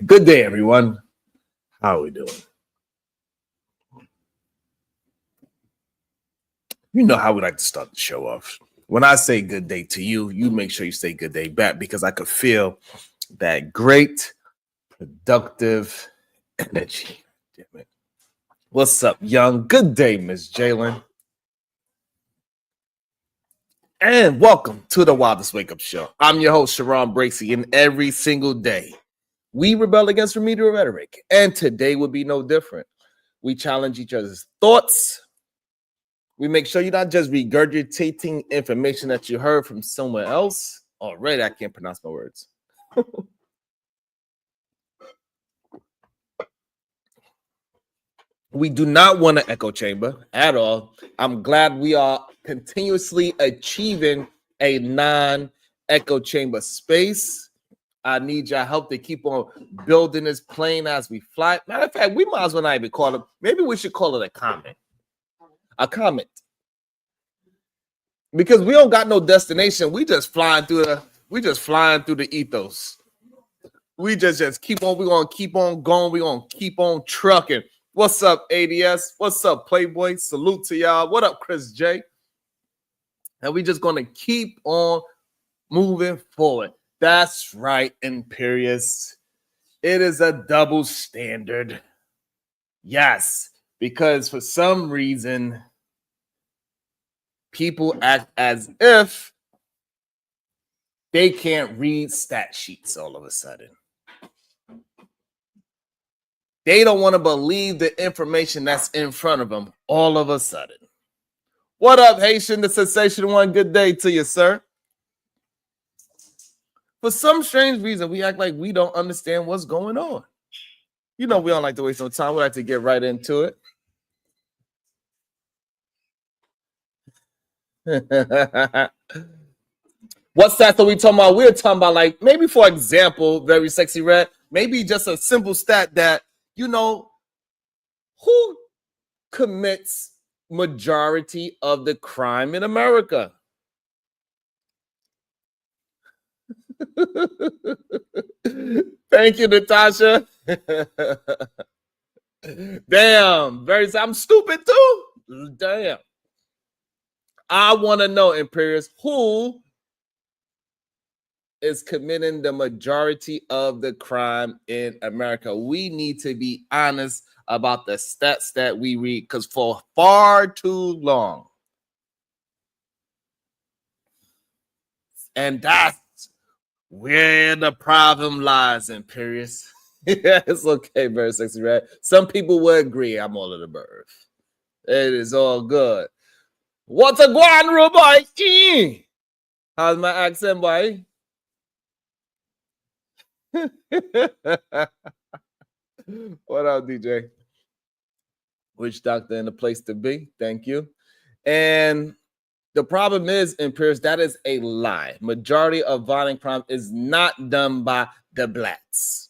Good day, everyone. How are we doing? You know how we like to start the show off. When I say good day to you, you make sure you say good day back because I could feel that great, productive energy. Damn it. What's up, young? Good day, Miss Jalen. And welcome to the Wildest Wake Up Show. I'm your host, Sharon Bracey, and every single day we rebel against remedial rhetoric. And today will be no different. We challenge each other's thoughts. We make sure you're not just regurgitating information that you heard from somewhere else. Already, I can't pronounce my words. We do not want an echo chamber at all. I'm glad we are continuously achieving a non-echo chamber space. I need your help to keep on building this plane as we fly. Matter of fact, we might as well not even call it. Maybe we should call it a comment. A comment. Because we don't got no destination. We just flying through the ethos. We just keep on. We're gonna keep on going. We're gonna keep on trucking. What's up, ADS? What's up, Playboy? Salute to y'all. What up, Chris J? And we just gonna keep on moving forward. That's right, Imperious. It is a double standard. Yes, because for some reason, people act as if they can't read stat sheets all of a sudden. They don't want to believe the information that's in front of them all of a sudden. What up, Haitian, the sensational one? Good day to you, sir. For some strange reason, we act like we don't understand what's going on. You know, we don't like to waste no time. We like to get right into it. What stats are we talking about? We're talking about, like, maybe, for example, very sexy red, maybe just a simple stat that, you know, who commits majority of the crime in America? Thank you, Natasha. Damn, I'm stupid too. Damn. I want to know, Imperious, who is committing the majority of the crime in America? We need to be honest about the stats that we read, because for far too long, and that's where the problem lies, Imperious. Yeah, it's okay, very sexy, right? Some people will agree I'm all of the birth. It is all good. What's a guan, boy? How's my accent, boy? What up, DJ? Which doctor in the place to be? Thank you. And the problem is, Imperious, that is a lie. Majority of violent crime is not done by the blacks.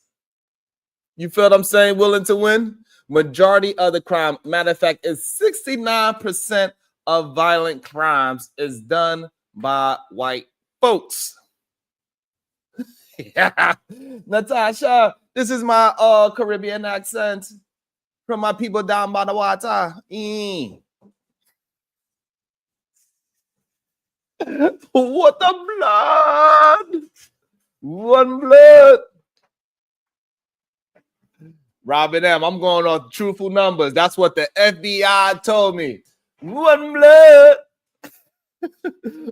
You feel what I'm saying? Willing to win? Majority of the crime, matter of fact, is 69% of violent crimes is done by white folks. Yeah. Natasha, this is my Caribbean accent from my people down by the water. What the blood? One blood. Robin M., I'm going off truthful numbers. That's what the FBI told me. One blood.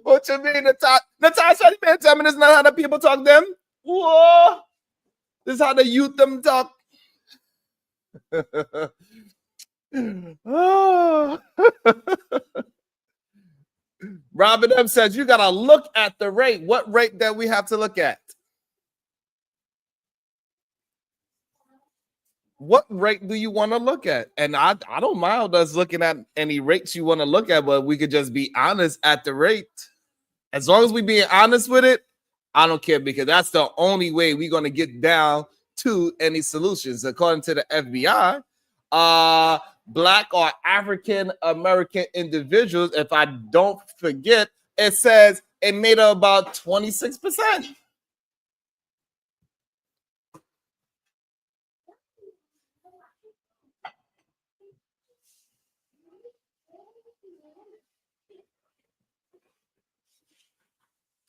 What you mean, Natasha? Natasha, you mean tell me this is not how the people talk them? Whoa. This is how the youth them talk. Oh. Robin M. says you gotta look at the rate. What rate that we have to look at? What rate do you want to look at? And I don't mind us looking at any rates you want to look at, but we could just be honest at the rate. As long as we being honest with it, I don't care, because that's the only way we're going to get down to any solutions. According to the FBI, Black or African American individuals, if I don't forget, it says it made up about 26%.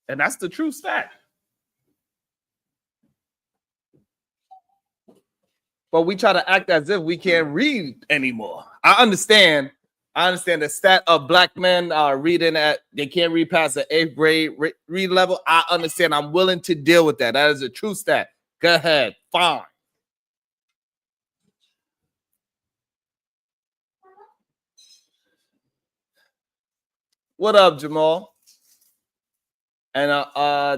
And that's the true stat. But we try to act as if we can't read anymore. I understand the stat of black men reading at they can't read past the 8th grade read level. I understand. I'm willing to deal with that. That is a true stat. Go ahead. Fine. What up, Jamal? And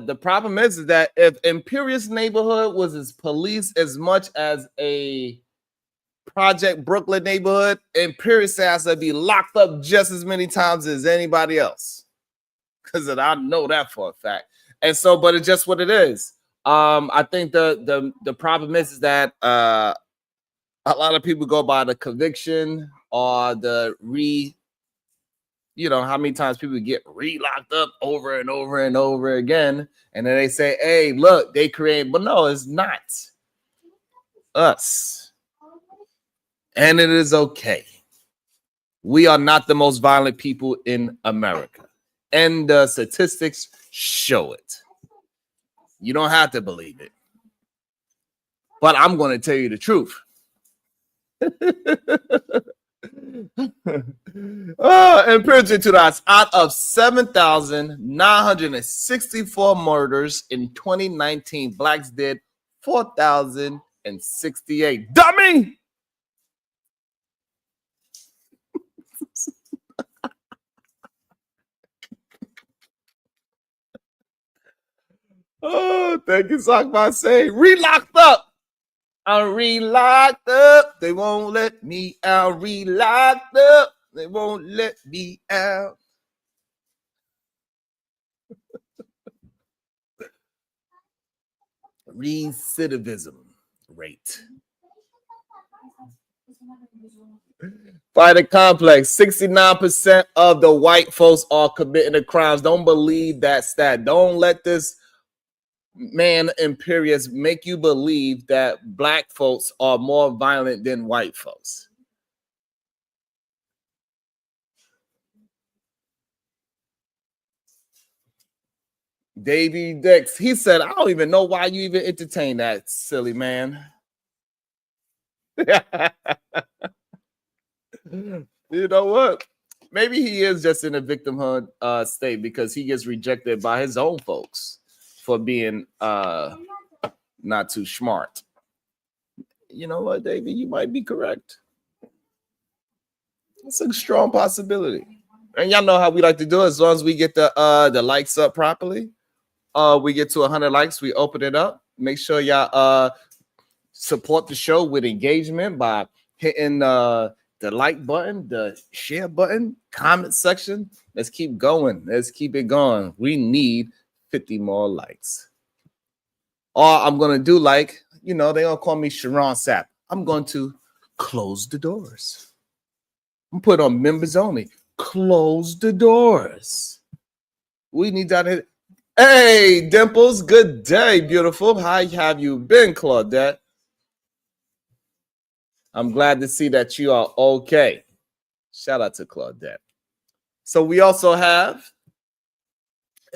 the problem is that if Imperious neighborhood was as police as much as a Project Brooklyn neighborhood, Imperious has to be locked up just as many times as anybody else. Because I know that for a fact. And so, but it's just what it is. I think the problem is that a lot of people go by the conviction or the how many times people get re-locked up over and over and over again. And then they say, hey, look, they create, but no, it's not us. And it is okay. We are not the most violent people in America. And the statistics show it. You don't have to believe it. But I'm going to tell you the truth. Empirical to us, out of 7,964 murders in 2019, blacks did 4,068. Dummy! Oh, thank you, Sock by saying re-locked up. I'm re-locked up. They won't let me out. Re-locked up. They won't let me out. Recidivism rate. By the complex, 69% of the white folks are committing the crimes. Don't believe that stat. Don't let this man Imperious make you believe that black folks are more violent than white folks. Davey Dix, he said, I don't even know why you even entertain that, silly man. You know what? Maybe he is just in a victimhood state because he gets rejected by his own folks for being not too smart. You know what, Davey? You might be correct. It's a strong possibility. And y'all know how we like to do it. As long as we get the likes up properly, we get to 100 likes, we open it up. Make sure y'all support the show with engagement by hitting the like button, the share button, comment section. Let's keep going. Let's keep it going. We need 50 more likes. Or I'm going to do like, they're going to call me Sharon Sapp. I'm going to close the doors. I'm put on members only. Close the doors. We need that. Hey, Dimples. Good day, beautiful. How have you been, Claudette? I'm glad to see that you are okay. Shout out to Claudette. So we also have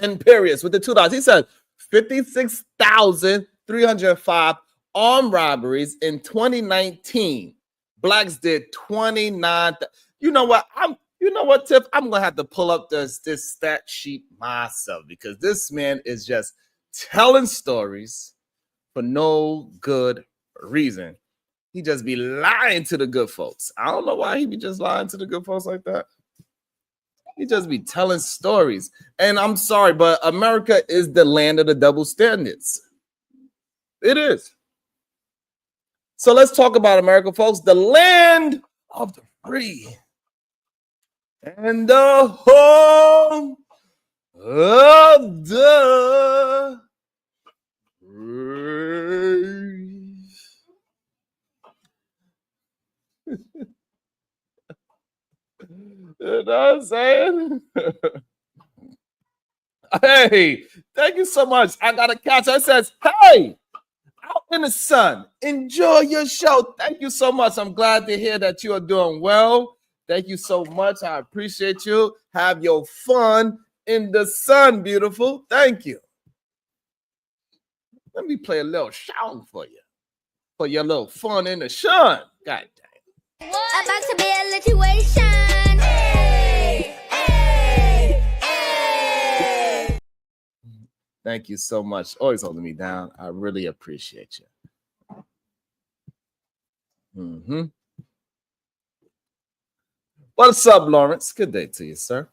Imperious with the $2. He said 56,305 armed robberies in 2019. Blacks did 29. You know what, Tiff? I'm gonna have to pull up this stat sheet myself because this man is just telling stories for no good reason. He just be lying to the good folks. I don't know why he be just lying to the good folks like that. He just be telling stories. And I'm sorry, but America is the land of the double standards. It is. So let's talk about America, folks. The land of the free and the home of the free. You know what I'm saying? Hey, thank you so much. I got a catch. That says, hey, out in the sun. Enjoy your show. Thank you so much. I'm glad to hear that you are doing well. Thank you so much. I appreciate you. Have your fun in the sun, beautiful. Thank you. Let me play a little song for you. For your little fun in the sun. God damn. About to be a situation. Hey, hey, hey. Thank you so much. Always holding me down. I really appreciate you. Mm-hmm. What's up, Lawrence? Good day to you, sir.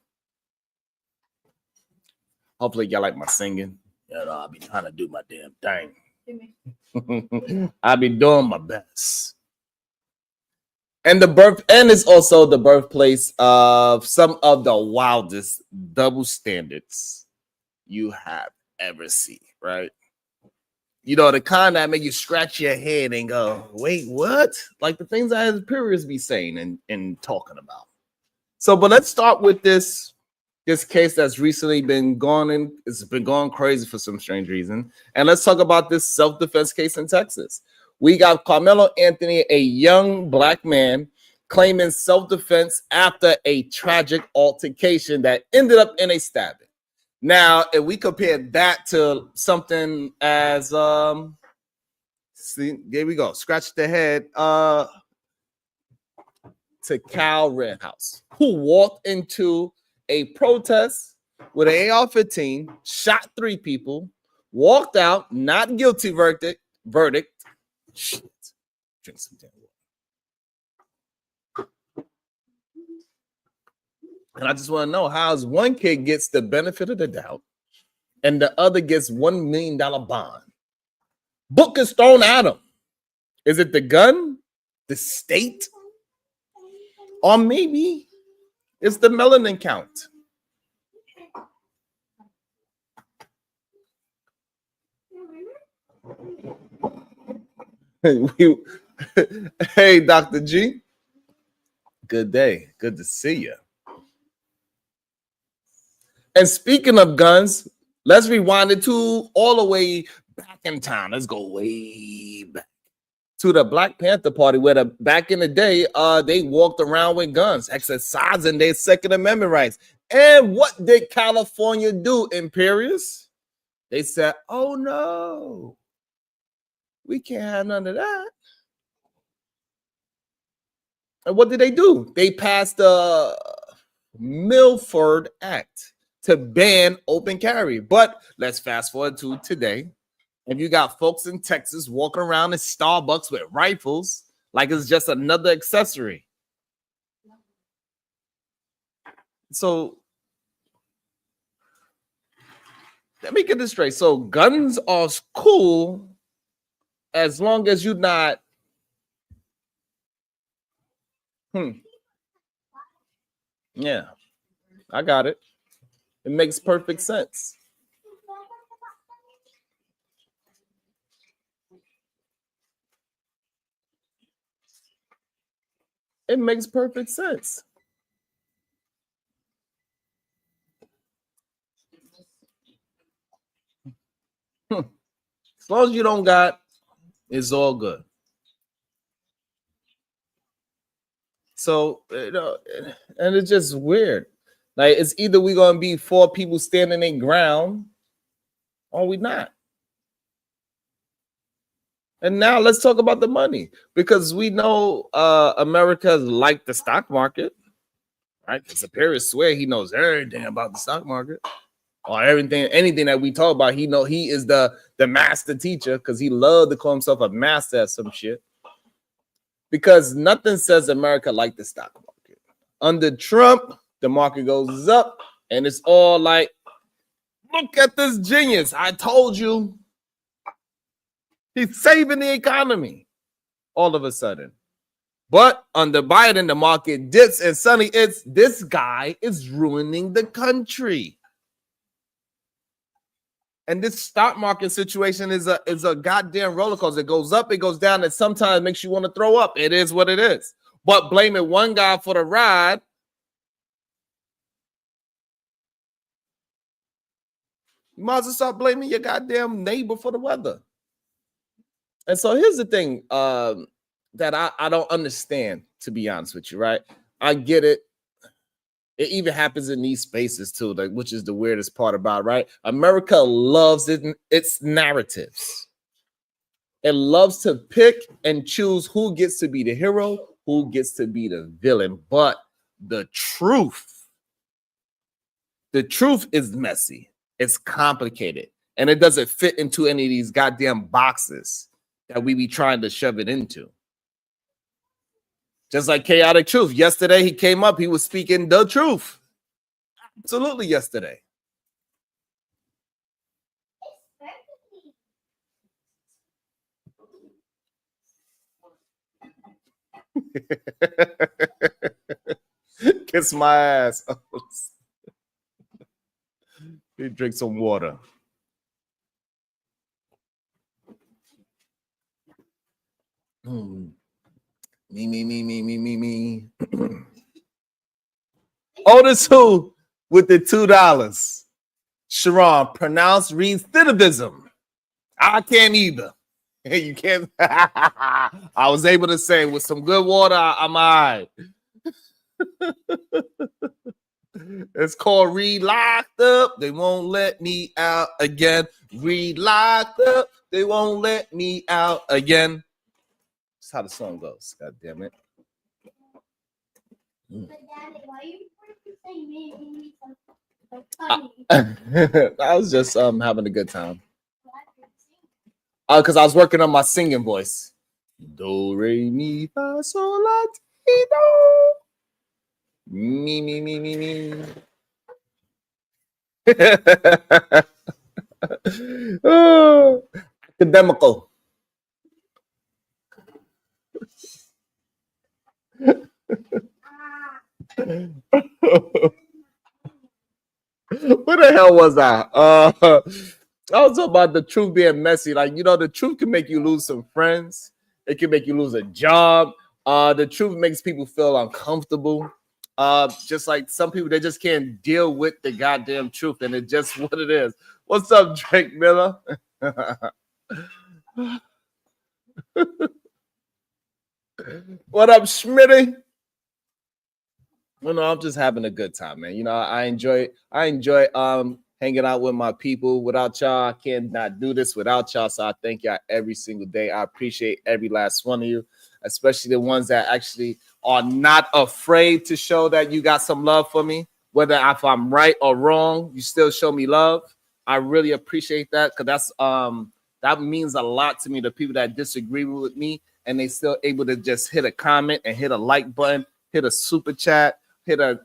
Hopefully, y'all like my singing. I'll be trying to do my damn thing. I'll be doing my best. And it's also the birthplace of some of the wildest double standards you have ever seen, right? You know, the kind that make you scratch your head and go, wait, what? Like the things I had periods be saying and talking about. So, but let's start with this case that's recently been it's been going crazy for some strange reason. And let's talk about this self-defense case in Texas. We got Karmelo Anthony, a young black man, claiming self-defense after a tragic altercation that ended up in a stabbing. Now, if we compare that to something as see, there we go, scratch the head, to Kyle Rittenhouse, who walked into a protest with an AR-15, shot 3 people, walked out, not guilty verdict. Shit. Drink some damn water. And I just want to know how one kid gets the benefit of the doubt and the other gets $1 million bond. Book is thrown at him. Is it the gun, the state, or maybe it's the melanin count? Hey, Dr. G. Good day. Good to see you. And speaking of guns, let's rewind it to all the way back in time. Let's go way back to the Black Panther Party, where back in the day, they walked around with guns, exercising their Second Amendment rights. And what did California do, Imperious? They said, oh no, we can't have none of that. And what did they do? They passed the Milford Act to ban open carry. But let's fast forward to today. And you got folks in Texas walking around in Starbucks with rifles like it's just another accessory. So let me get this straight. So guns are cool as long as you're not. Yeah, I got it. It makes perfect sense. It makes perfect sense. As long as you don't got, it's all good. So, you know, and it's just weird. Like, it's either we're going to be 4 people standing their ground or we not. And now let's talk about the money, because we know America's like the stock market, right? Because Paris swear he knows everything about the stock market, or anything that we talk about. He is the master teacher, because he loved to call himself a master at some shit. Because nothing says America like the stock market. Under Trump, the market goes up, and it's all like, look at this genius. I told you. He's saving the economy all of a sudden. But under Biden, the market dips, and suddenly it's this guy is ruining the country. And this stock market situation is a goddamn roller coaster. It goes up, it goes down, and sometimes makes you want to throw up. It is what it is. But blaming one guy for the ride, you might as well start blaming your goddamn neighbor for the weather. And so here's the thing that I don't understand, to be honest with you, right? I get it. It even happens in these spaces too, like, which is the weirdest part about it, right? America loves its narratives. It loves to pick and choose who gets to be the hero, who gets to be the villain. But the truth is messy. It's complicated. And it doesn't fit into any of these goddamn boxes that we be trying to shove it into. Just like chaotic truth. Yesterday he came up, he was speaking the truth. Absolutely yesterday. Kiss my ass. He drink some water. Me. Otis who with the $2. Sharon, pronounce recidivism. I can't either. You can't. I was able to say with some good water, I'm all right. It's called Re-Locked Up. They won't let me out again. Re-Locked Up. They won't let me out again. That's how the song goes. God damn it. I was just having a good time. Because I was working on my singing voice. Do, re, mi, fa, sol, la, ti, do. Me. Oh, academical. Where the hell was I? I was talking about the truth being messy. Like, you know, the truth can make you lose some friends. It can make you lose a job. The truth makes people feel uncomfortable. Just like some people, they just can't deal with the goddamn truth, and it's just what it is. What's up, Drake Miller? What up, Schmitty? You know, I'm just having a good time, man. You know, I enjoy hanging out with my people. Without y'all, I cannot do this without y'all. So I thank y'all every single day. I appreciate every last one of you, especially the ones that actually are not afraid to show that you got some love for me. Whether if I'm right or wrong, you still show me love. I really appreciate that, because that's that means a lot to me. The people that disagree with me and they still able to just hit a comment and hit a like button, hit a super chat, hit a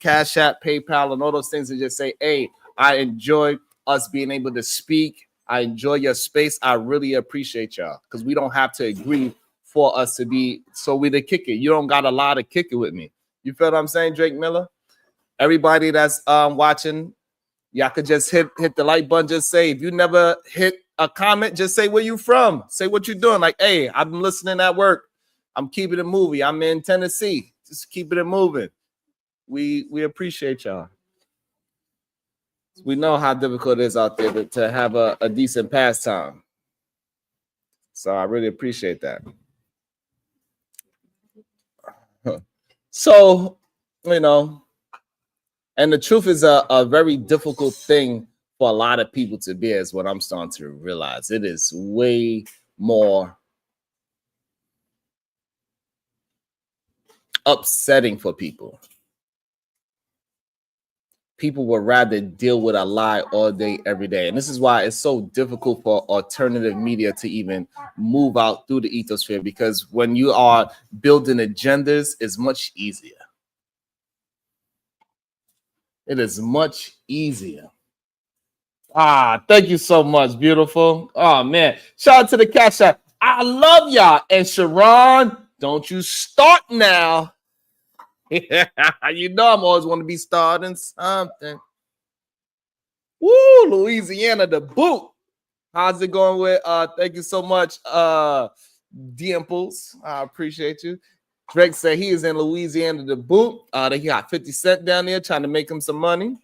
Cash App, PayPal, and all those things, and just say, hey, I enjoy us being able to speak. I enjoy your space. I really appreciate y'all, because we don't have to agree for us to be, so we to kick it. You don't got a lot to kick it with me. You feel what I'm saying, Drake Miller? Everybody that's watching, y'all could just hit the like button. Just say, if you never hit a comment, just say where you from. Say what you're doing. Like, hey, I've been listening at work. I'm keeping it moving. I'm in Tennessee. Just keeping it moving. We appreciate y'all. We know how difficult it is out there to have a decent pastime. So I really appreciate that. So, you know, and the truth is a very difficult thing for a lot of people to bear, is what I'm starting to realize. It is way more upsetting for people. People would rather deal with a lie all day, every day. And this is why it's so difficult for alternative media to even move out through the ethosphere, because when you are building agendas, it's much easier. It is much easier. Thank you so much, beautiful. Oh, man. Shout out to the Cash App. I love y'all. And Sharon, don't you start now. You know I'm always want to be starting something. Woo, Louisiana, the boot. How's it going with thank you so much, Dimples. I appreciate you. Drake said he is in Louisiana, the boot. They got 50 Cent down there trying to make him some money.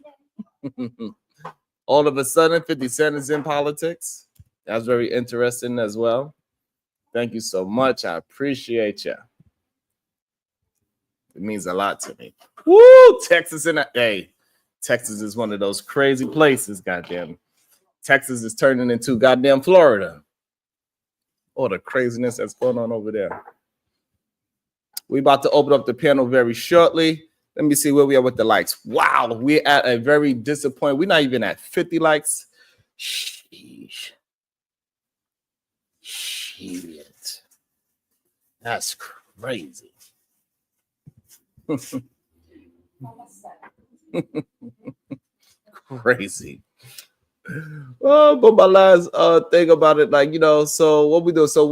All of a sudden, 50 Cent is in politics. That's very interesting as well. Thank you so much. I appreciate you. It means a lot to me. Woo! Texas Texas is one of those crazy places, goddamn. Texas is turning into goddamn Florida. Oh, the craziness that's going on over there. We about to open up the panel very shortly. Let me see where we are with the likes. Wow, we're at a very disappointing. We're not even at 50 likes. Sheesh. Shit. That's crazy. Crazy. Oh, but my last thing about it, like, you know, so what we do, so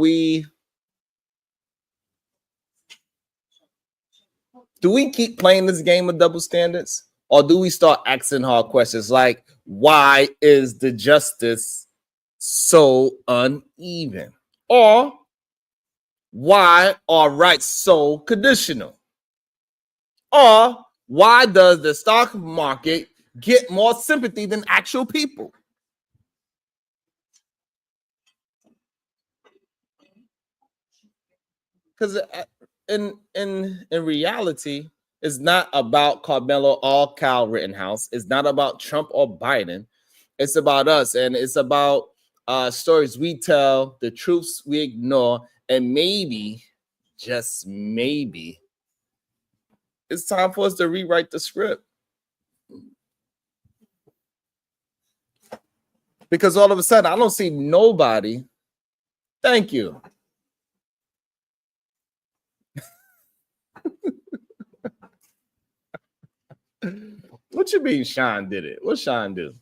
do we keep playing this game of double standards, or do we start asking hard questions like, why is the justice so uneven? Or why are rights so conditional? Or why does the stock market get more sympathy than actual people? Because in reality, it's not about Carmelo or Kyle Rittenhouse. It's not about Trump or Biden. It's about us, and it's about stories we tell, the truths we ignore, and maybe, just maybe, it's time for us to rewrite the script. Because all of a sudden, I don't see nobody. Thank you. What you mean Sean did it? What Sean do?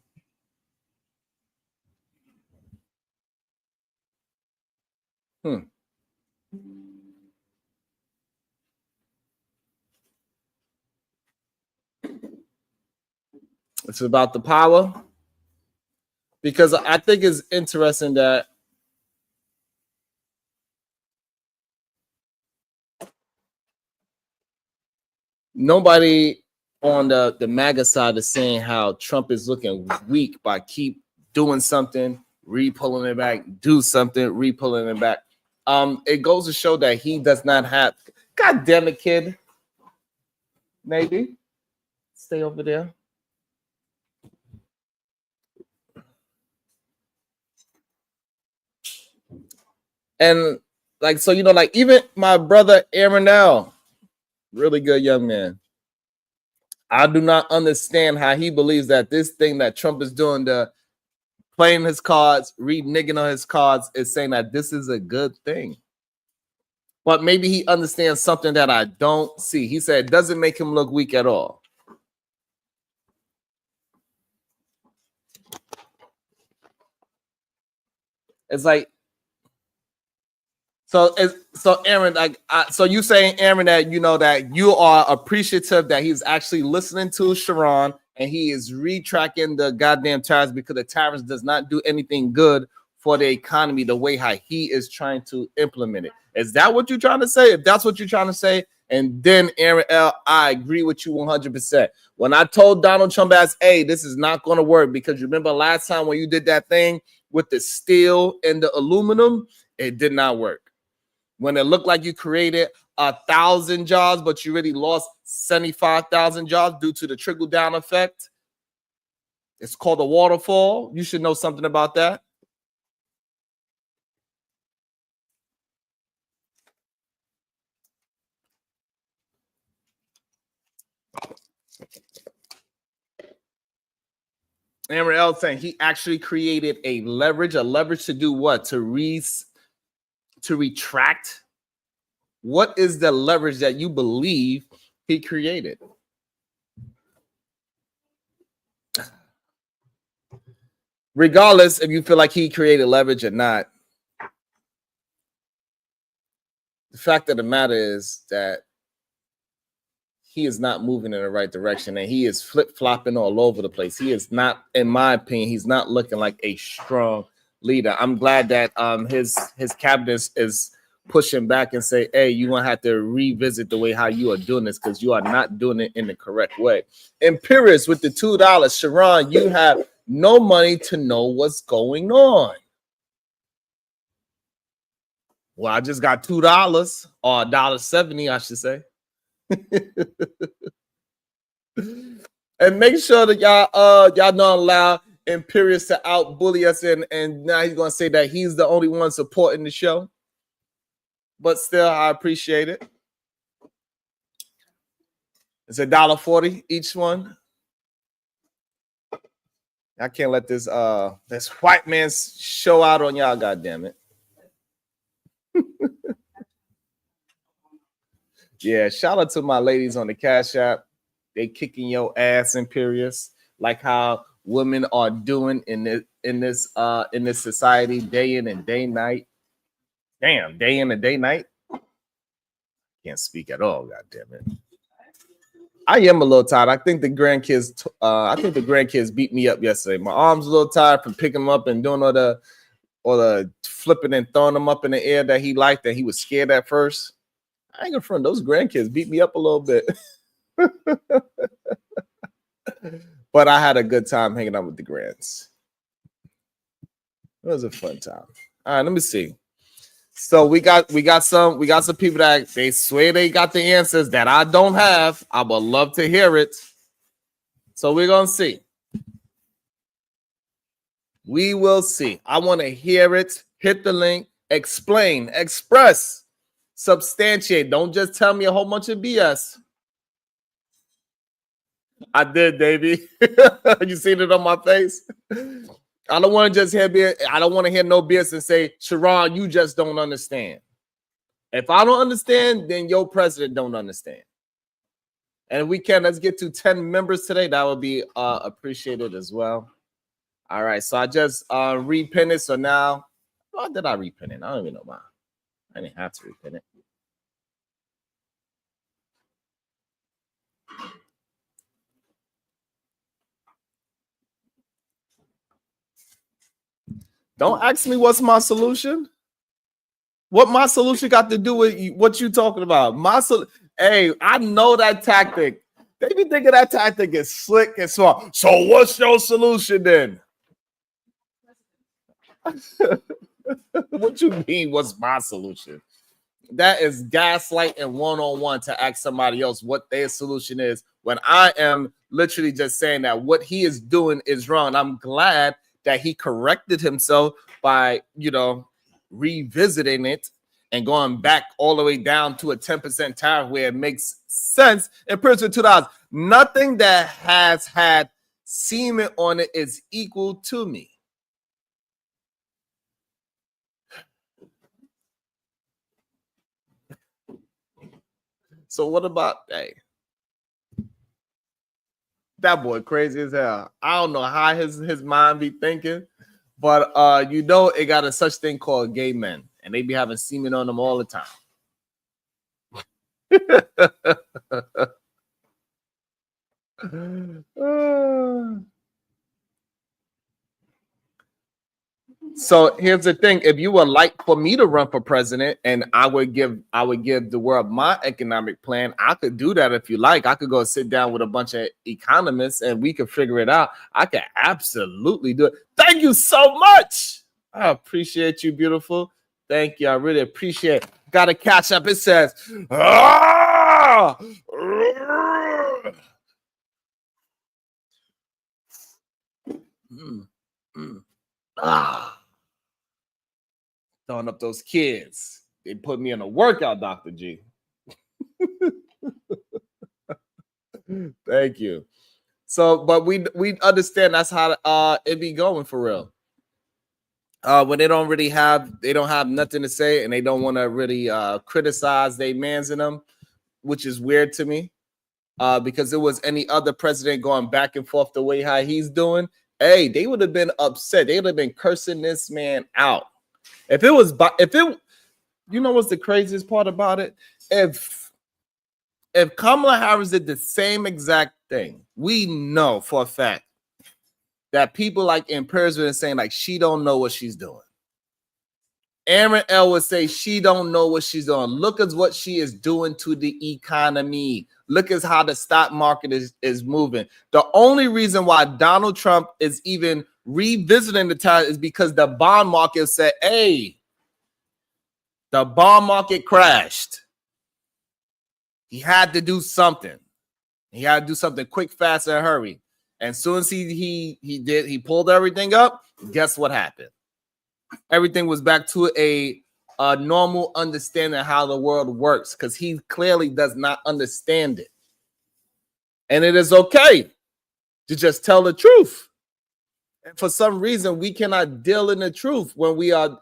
It's about the power. Because I think it's interesting that nobody on the MAGA side is saying how Trump is looking weak by keep doing something, re-pulling it back, do something, re-pulling it back. It goes to show that he does not have. God damn it, kid. Maybe stay over there. And like, so, you know, like even my brother Aaron L, really good young man. I do not understand how he believes that this thing that Trump is doing, the playing his cards, reneging on his cards, is saying that this is a good thing. But maybe he understands something that I don't see. He said it doesn't make him look weak at all. It's like, so Aaron, like, so you saying, Aaron, that you know that you are appreciative that he's actually listening to Sharon and he is retracking the goddamn tariffs because the tariffs does not do anything good for the economy the way how he is trying to implement it. Is that what you're trying to say? If that's what you're trying to say, and then Aaron L, I agree with you 100%. When I told Donald Trump, as, hey, this is not going to work, because you remember last time when you did that thing with the steel and the aluminum, it did not work. When it looked like you created 1,000 jobs, but you really lost 75,000 jobs due to the trickle-down effect. It's called a waterfall. You should know something about that. Aaron L saying he actually created a leverage to do what? To retract. What is the leverage that you believe he created? Regardless if you feel like he created leverage or not, the fact of the matter is that he is not moving in the right direction, and he is flip-flopping all over the place. He is not, in my opinion, he's not looking like a strong leader. I'm glad that his cabinet is pushing back and say, hey, you're going to have to revisit the way how you are doing this, because you are not doing it in the correct way. Imperious with the $2. Sharon, you have no money to know what's going on. Well, I just got $2 or $1.70, I should say. And make sure that y'all don't allow Imperius to out bully us and now he's gonna say that he's the only one supporting the show. But still, I appreciate it. It's $1.40 each one. I can't let this white man show out on y'all, goddamn it. Yeah, shout out to my ladies on the Cash App. They kicking your ass, Imperius, like how women are doing in this society, day in and day night. Damn, day in and day night. Can't speak at all, goddamn it. I am a little tired. I think the grandkids beat me up yesterday. My arm's a little tired from picking them up and doing all the flipping and throwing them up in the air that he liked, that he was scared at first. I ain't gonna front. Those grandkids beat me up a little bit. But I had a good time hanging out with the grands. It was a fun time. All right, let me see. So we got some people that they swear they got the answers that I don't have. I would love to hear it. So we're gonna see. We will see. I want to hear it. Hit the link. Explain. Express. Substantiate. Don't just tell me a whole bunch of BS. I did, Davey. You seen it on my face? I don't want to just hear I don't want to hear no BS and say, Sharon, you just don't understand. If I don't understand, then your president don't understand. And if we can, let's get to 10 members today. That would be appreciated as well. All right, so I just repinned it. So now, why did I repin it? I don't even know why. I didn't have to repin it. Don't ask me what's my solution. What my solution got to do with what you talking about? Hey, I know that tactic. They be thinking that tactic is slick and smart. So what's your solution then? What you mean, what's my solution? That is gaslight and one-on-one to ask somebody else what their solution is when I am literally just saying that what he is doing is wrong. I'm glad that he corrected himself by, revisiting it and going back all the way down to a 10% tariff where it makes sense in person $2. Nothing that has had semen on it is equal to me. So what about that boy crazy as hell? I don't know how his mind be thinking, but it got a such thing called gay men, and they be having semen on them all the time. So here's the thing: if you would like for me to run for president, and I would give the world my economic plan, I could do that if you like. I could go sit down with a bunch of economists, and we could figure it out. I could absolutely do it. Thank you so much. I appreciate you, beautiful. Thank you. I really appreciate it. Got to catch up. It says, ah! Ah. Throwing up those kids. They put me in a workout, Dr. G. Thank you. So, but we understand that's how it be going for real. When they don't have nothing to say and they don't want to really criticize they mans in them, which is weird to me. Because it was any other president going back and forth the way how he's doing, hey, they would have been upset. They would have been cursing this man out. If it, you know what's the craziest part about it? If Kamala Harris did the same exact thing, we know for a fact that people like in Paris are saying like she don't know what she's doing. Aaron L would say she don't know what she's doing. Look at what she is doing to the economy. Look at how the stock market is moving. The only reason why Donald Trump is even revisiting the tariff is because the bond market said, hey, the bond market crashed. He had to do something. He had to do something quick, fast, and hurry. And soon as he pulled everything up, guess what happened? Everything was back to a normal understanding of how the world works, because he clearly does not understand it. And it is okay to just tell the truth. And for some reason, we cannot deal in the truth when we are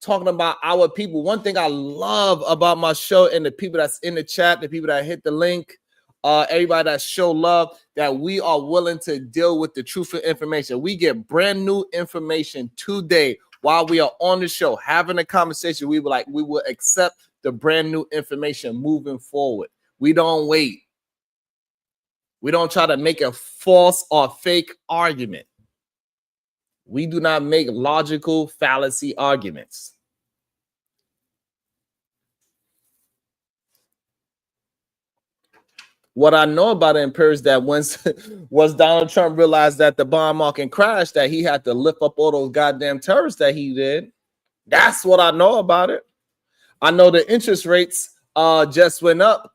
talking about our people. One thing I love about my show and the people that's in the chat, the people that hit the link, everybody that show love, that we are willing to deal with the truth of information. We get brand new information today while we are on the show having a conversation. We will accept the brand new information moving forward. We don't wait. We don't try to make a false or fake argument. We do not make logical fallacy arguments. What I know about it is that once Donald Trump realized that the bond market crashed, that he had to lift up all those goddamn tariffs that he did. That's what I know about it. I know the interest rates just went up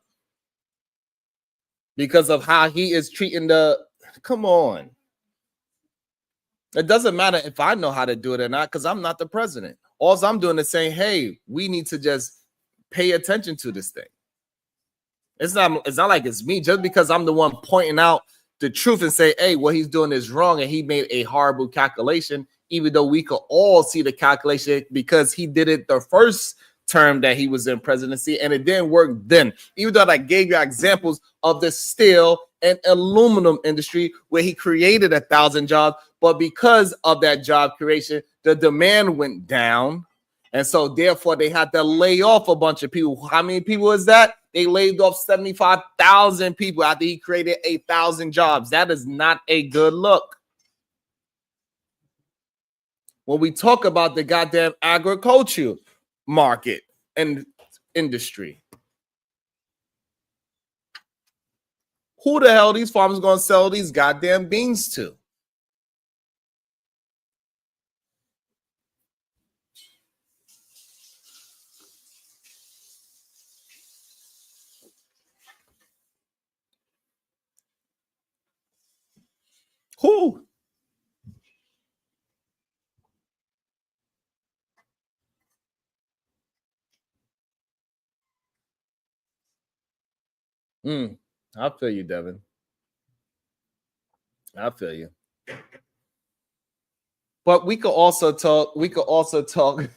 because of how he is treating the. Come on. It doesn't matter if I know how to do it or not, because I'm not the president. All I'm doing is saying, hey, we need to just pay attention to this thing. It's not like it's me. Just because I'm the one pointing out the truth and say, hey, what he's doing is wrong, and he made a horrible calculation, even though we could all see the calculation because he did it the first term that he was in presidency, and it didn't work then. Even though I gave you examples of the steel and aluminum industry where he created 1,000 jobs, but because of that job creation, the demand went down, and so therefore they had to lay off a bunch of people. How many people is that? They laid off 75,000 people after he created 1,000 jobs. That is not a good look. When we talk about the goddamn agriculture market and industry, who the hell are these farmers going to sell these goddamn beans to? Who? I feel you, Devin. I feel you. But we could also talk. We could also talk.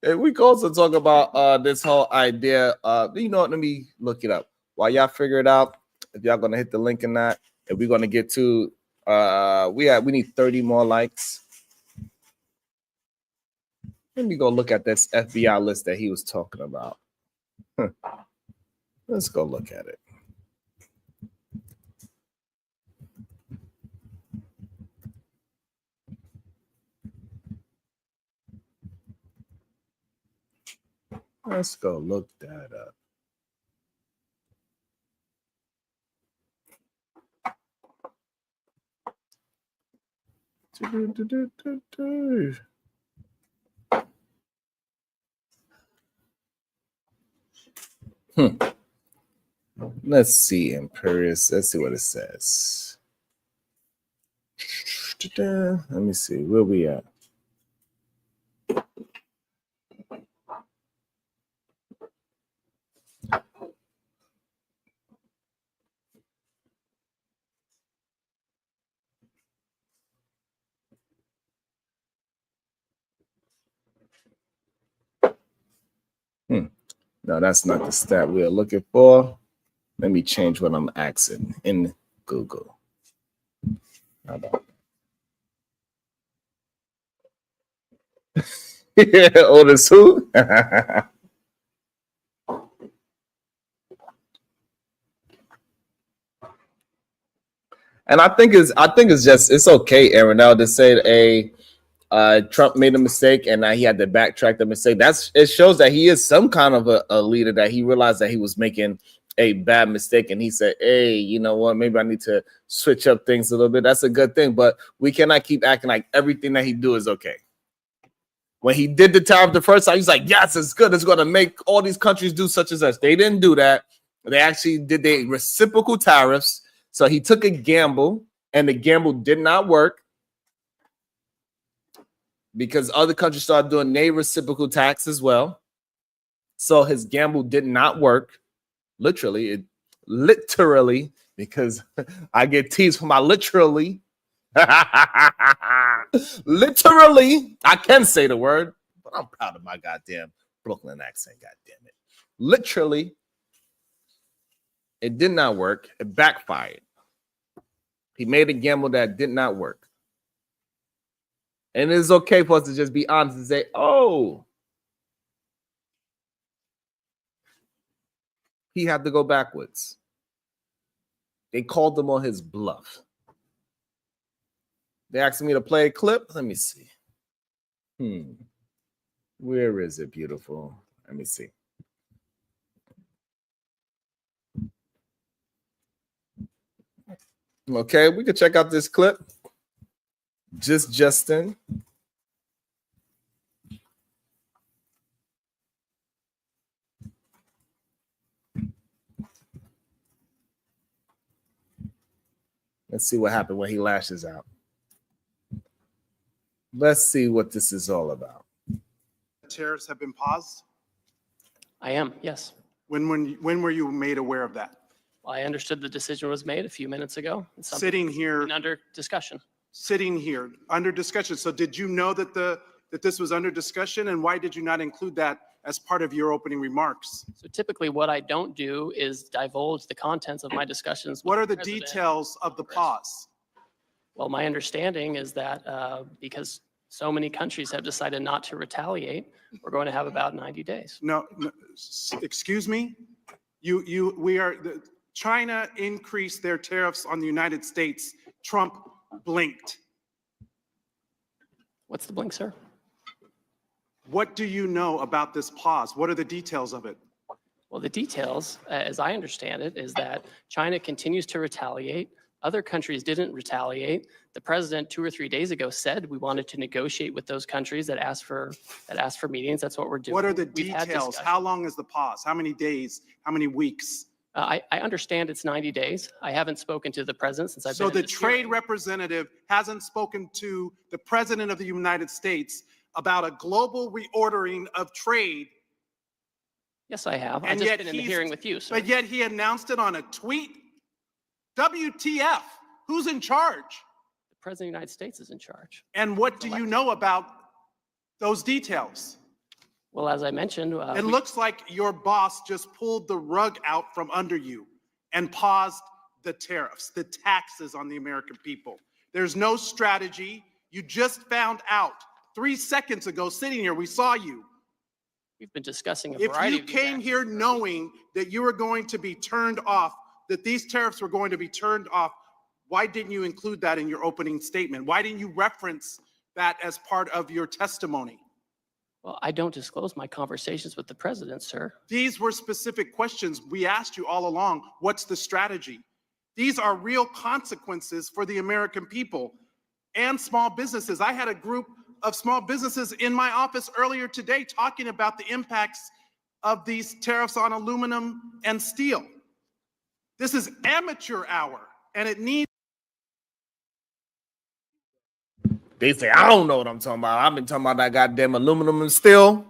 We could also talk about this whole idea. You know what? Let me look it up while y'all figure it out. If y'all gonna hit the link in that, if we're gonna get to, we need 30 more likes. Let me go look at this FBI list that he was talking about. Let's go look at it. Let's go look that up. Let's see, Imperious. Let's see what it says. Let me see. Where we at? No, that's not the stat we are looking for. Let me change what I'm asking in Google. Otis who? And I think it's okay, Aaron, now to say Trump made a mistake and now he had to backtrack the mistake. It shows that he is some kind of a leader, that he realized that he was making a bad mistake and he said, hey, you know what, maybe I need to switch up things a little bit. That's a good thing, but we cannot keep acting like everything that he do is okay. When he did the tariff the first time, he's like, yes, it's good. It's going to make all these countries do such and such. They didn't do that. They actually did the reciprocal tariffs. So he took a gamble, and the gamble did not work because other countries started doing their reciprocal tax as well. So his gamble did not work. Literally, because I get teased for my literally. Literally, I can say the word, but I'm proud of my goddamn Brooklyn accent. God damn it. Literally, it did not work. It backfired. He made a gamble that did not work. And it is okay for us to just be honest and say, oh, he had to go backwards. They called him on his bluff. They asked me to play a clip. Let me see. Where is it, beautiful? Let me see. Okay, we can check out this clip. Justin. Let's see what happened when he lashes out. Let's see what this is all about. Tariffs have been paused? I am, yes. When were you made aware of that? I understood the decision was made a few minutes ago. It's something Sitting here, under discussion. sitting here under discussion. So did you know that that this was under discussion, and why did you not include that as part of your opening remarks? So typically what I don't do is divulge the contents of my discussions. What with are the president. details of the pause? Well, my understanding is that because so many countries have decided not to retaliate, we're going to have about 90 days. No, excuse me? China increased their tariffs on the United States. Trump blinked. What's the blink, sir? What do you know about this pause? What are the details of it? Well, the details, as I understand it, is that China continues to retaliate. Other countries didn't retaliate. The president 2 or 3 days ago said we wanted to negotiate with those countries that asked for meetings. That's what we're doing. What are the We've had details? discussions. How long is the pause? How many days? How many weeks? I understand it's 90 days. I haven't spoken to the president since I've been So in the this trade hearing. representative hasn't spoken to the president of the United States about a global reordering of trade, Yes, I have. I've and just yet been in the he's- hearing with you, sir. but yet he announced it on a tweet? WTF? Who's in charge? The president of the United States is in charge. And what do you know about those details? Well, as I mentioned, It looks like your boss just pulled the rug out from under you and paused the tariffs, the taxes on the American people. There's no strategy. You just found out 3 seconds ago, sitting here, we saw you. we've been discussing a If variety you of these came actions. here knowing that you were going to be turned off, that these tariffs were going to be turned off, why didn't you include that in your opening statement? Why didn't you reference that as part of your testimony? Well, I don't disclose my conversations with the president, sir. These were specific questions we asked you all along. What's the strategy? These are real consequences for the American people and small businesses. I had a group of small businesses in my office earlier today talking about the impacts of these tariffs on aluminum and steel. This is amateur hour, and it needs. They say, I don't know what I'm talking about. I've been talking about that goddamn aluminum and steel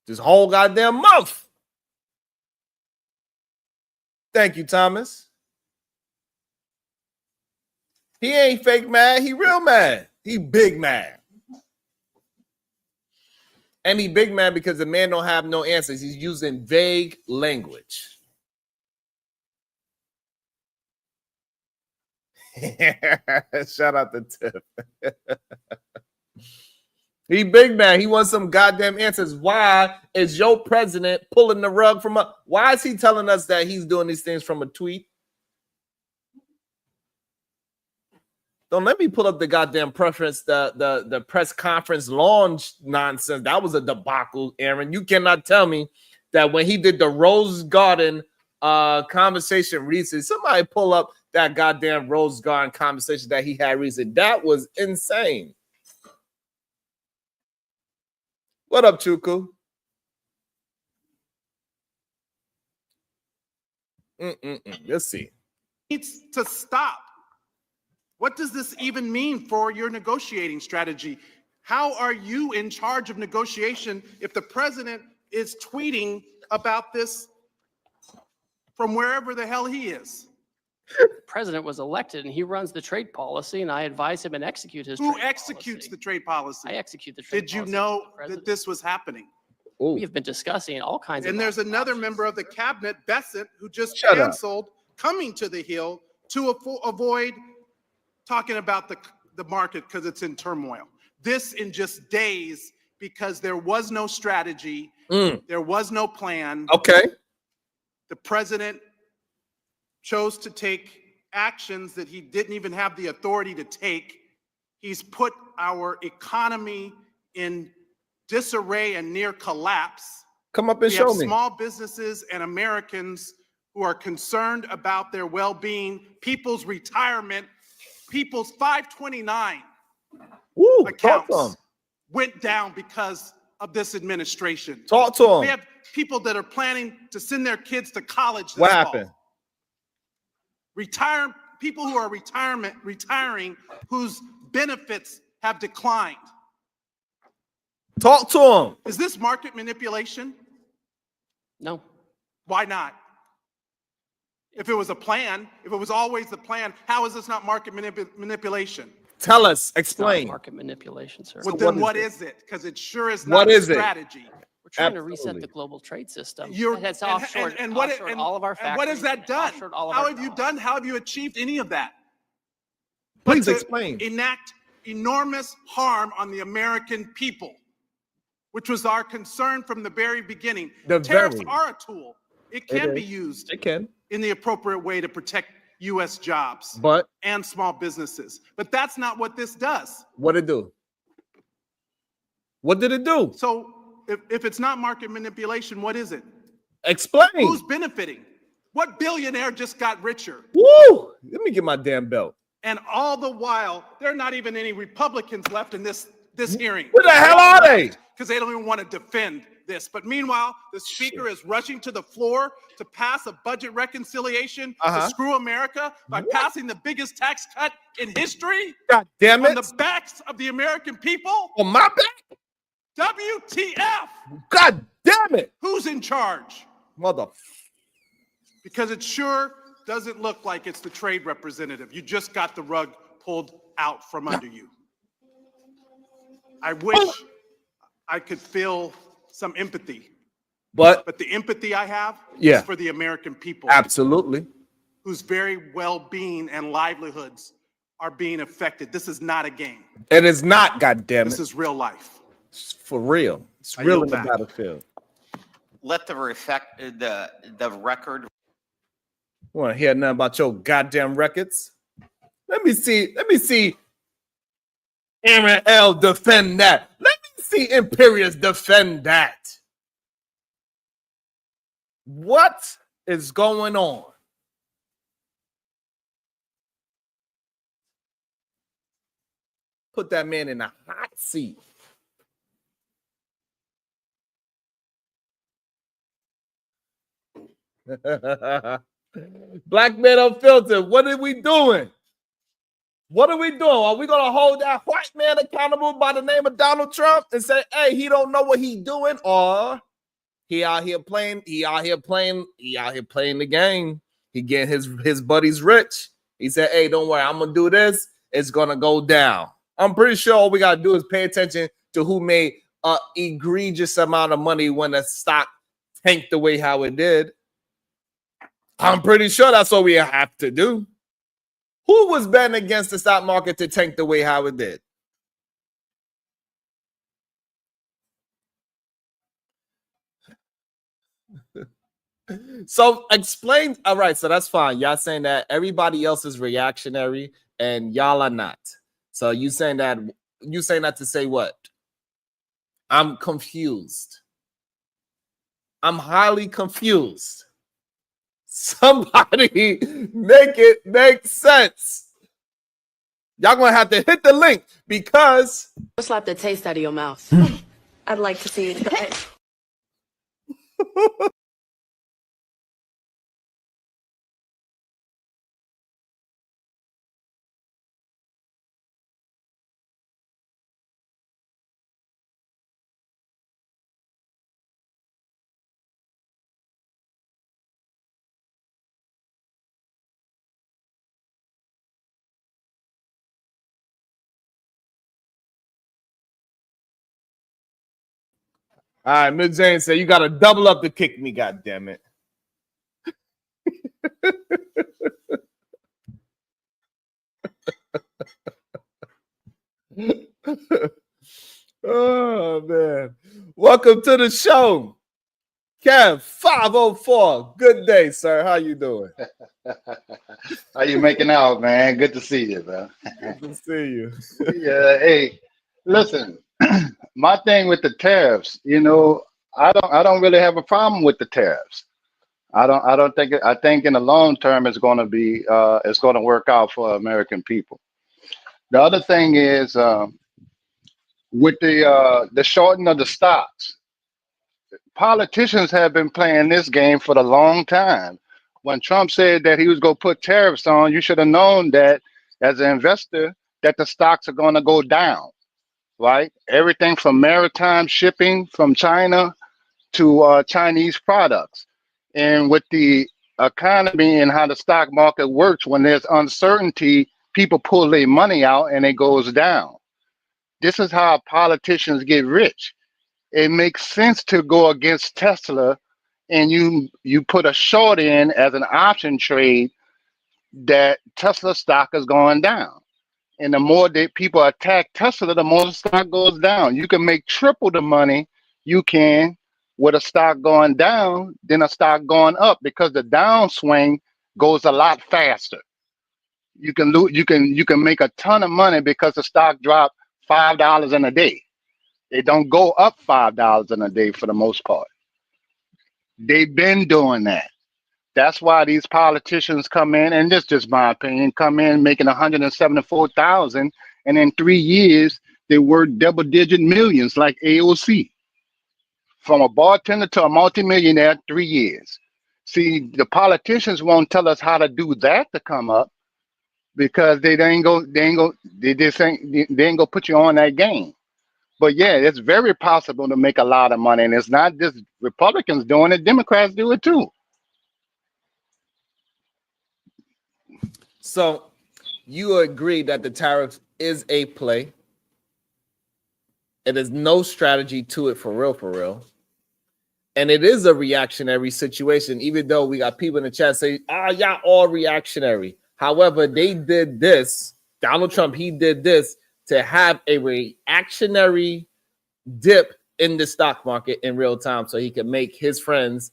this whole goddamn month. Thank you, Thomas. He ain't fake mad. He real mad. He big mad. And he big mad because the man don't have no answers. He's using vague language. Shout out to Tiff. He big man. He wants some goddamn answers. Why is your president pulling the rug from up? Why is he telling us that he's doing these things from a tweet? Don't let me pull up the goddamn preference, the press conference launch nonsense. That was a debacle, Aaron. You cannot tell me that when he did the Rose Garden conversation recently, somebody pull up that goddamn Rose Garden conversation that he had recently. That was insane. What up, Chuku? Let's see. Needs to stop. What does this even mean for your negotiating strategy? How are you in charge of negotiation if the president is tweeting about this from wherever the hell he is? The president was elected and he runs the trade policy, and I advise him and execute his Who trade executes policy. the trade policy? I execute the trade Did you policy, know Mr. President. that this was happening? Ooh. We have been discussing all kinds of. And there's another member of the cabinet, Bessent, who just Shut up. canceled coming to the Hill to avoid talking about the market because it's in turmoil. This in just days, because there was no strategy, there was no plan. Okay. The president chose to take actions that he didn't even have the authority to take. He's put our economy in disarray and near collapse. Come up and We show have me. small businesses and Americans who are concerned about their well-being, people's retirement, people's 529 Woo, talk to accounts him. went down because of this administration. Talk to We him. have people that are planning to send their kids to college this What fall. happened? People who are retiring, whose benefits have declined. Talk to him. Is this market manipulation? No. Why not? If it was a plan, if it was always the plan, how is this not market manipulation? Tell us. It's not Explain. market manipulation, sir. Well, So then what what is is it? Because it sure is What not a is it? strategy. We're trying to Absolutely. reset the global trade system. You're- That's offshore, and what offshored all of our and what has factories, that done? offshored all of How our have you jobs. done? How have you achieved any of that? Please to explain. Enact enormous harm on the American people, which was our concern from the very beginning. The Tariffs very- are a tool. It can It be is. used It can. in the appropriate way to protect U.S. jobs But and small businesses. But that's not what this does. what did it do? What did it do? So if it's not market manipulation, what is it? Explain. Who's benefiting? What billionaire just got richer? Woo! Let me get my damn belt. And all the while, there are not even any Republicans left in this hearing. Where the hell are they? Because they don't even want to defend this. But meanwhile, the speaker is rushing to the floor to pass a budget reconciliation to screw America by passing the biggest tax cut in history God damn on it. the backs of the American people. On my back? WTF? God damn it. Who's in charge? Mother. Because it sure doesn't look like it's the trade representative. You just got the rug pulled out from under you. I wish I could feel some empathy, But but the empathy I have Yeah. is for the American people absolutely. whose very well-being and livelihoods are being affected. This is not a game. It is not, God damn This it. is real life. It's for real. It's I real yield in the back. battlefield. Let the record. Want to hear nothing about your goddamn records? Let me see. Aaron L. defend that. Let me see Imperius defend that. What is going on? Put that man in a hot seat. Black men unfiltered. What are we doing? What are we doing? Are we gonna hold that white man accountable by the name of Donald Trump and say, "Hey, he don't know what he's doing," or he out here playing the game. He getting his buddies rich. He said, "Hey, don't worry, I'm gonna do this. It's gonna go down." I'm pretty sure all we gotta do is pay attention to who made an egregious amount of money when the stock tanked the way how it did. I'm pretty sure that's what we have to do. Who was betting against the stock market to tank the way how it did? So explain. All right, so that's fine. Y'all saying that everybody else is reactionary and y'all are not. So you saying that to say what? I'm confused. I'm highly confused. Somebody make it make sense. Y'all gonna have to hit the link because Slap the taste out of your mouth. I'd like to see you try it. All right, Ms. Jane said you got to double up to kick me, God damn it. Oh man, welcome to the show, Kev 504. Good day, sir. How you doing? How you making out, man? Good to see you, man. Good to see you. Yeah, hey, listen, my thing with the tariffs, I don't really have a problem with the tariffs. I don't think I think in the long term it's going to work out for American people. The other thing is with the shorting of the stocks. Politicians have been playing this game for a long time. When Trump said that he was going to put tariffs on, you should have known that as an investor that the stocks are going to go down, right? Everything from maritime shipping from China to Chinese products. And with the economy and how the stock market works, when there's uncertainty, people pull their money out and it goes down. This is how politicians get rich. It makes sense to go against Tesla and you put a short in as an option trade that Tesla stock is going down. And the more that people attack Tesla, the more the stock goes down. You can make triple the money you can with a stock going down than a stock going up because the downswing goes a lot faster. You can make a ton of money because the stock dropped $5 in a day. It don't go up $5 in a day for the most part. They've been doing that. That's why these politicians come in, and this is just my opinion, come in making 174,000, and in 3 years they worth double-digit millions like AOC. From a bartender to a multimillionaire, 3 years. See, the politicians won't tell us how to do that to come up because they ain't go put you on that game. But yeah, it's very possible to make a lot of money, and it's not just Republicans doing it; Democrats do it too. So you agree that the tariff is a play. It is no strategy to it for real. And it is a reactionary situation, even though we got people in the chat say, y'all all reactionary. However, they did this. Donald Trump, he did this to have a reactionary dip in the stock market in real time so he can make his friends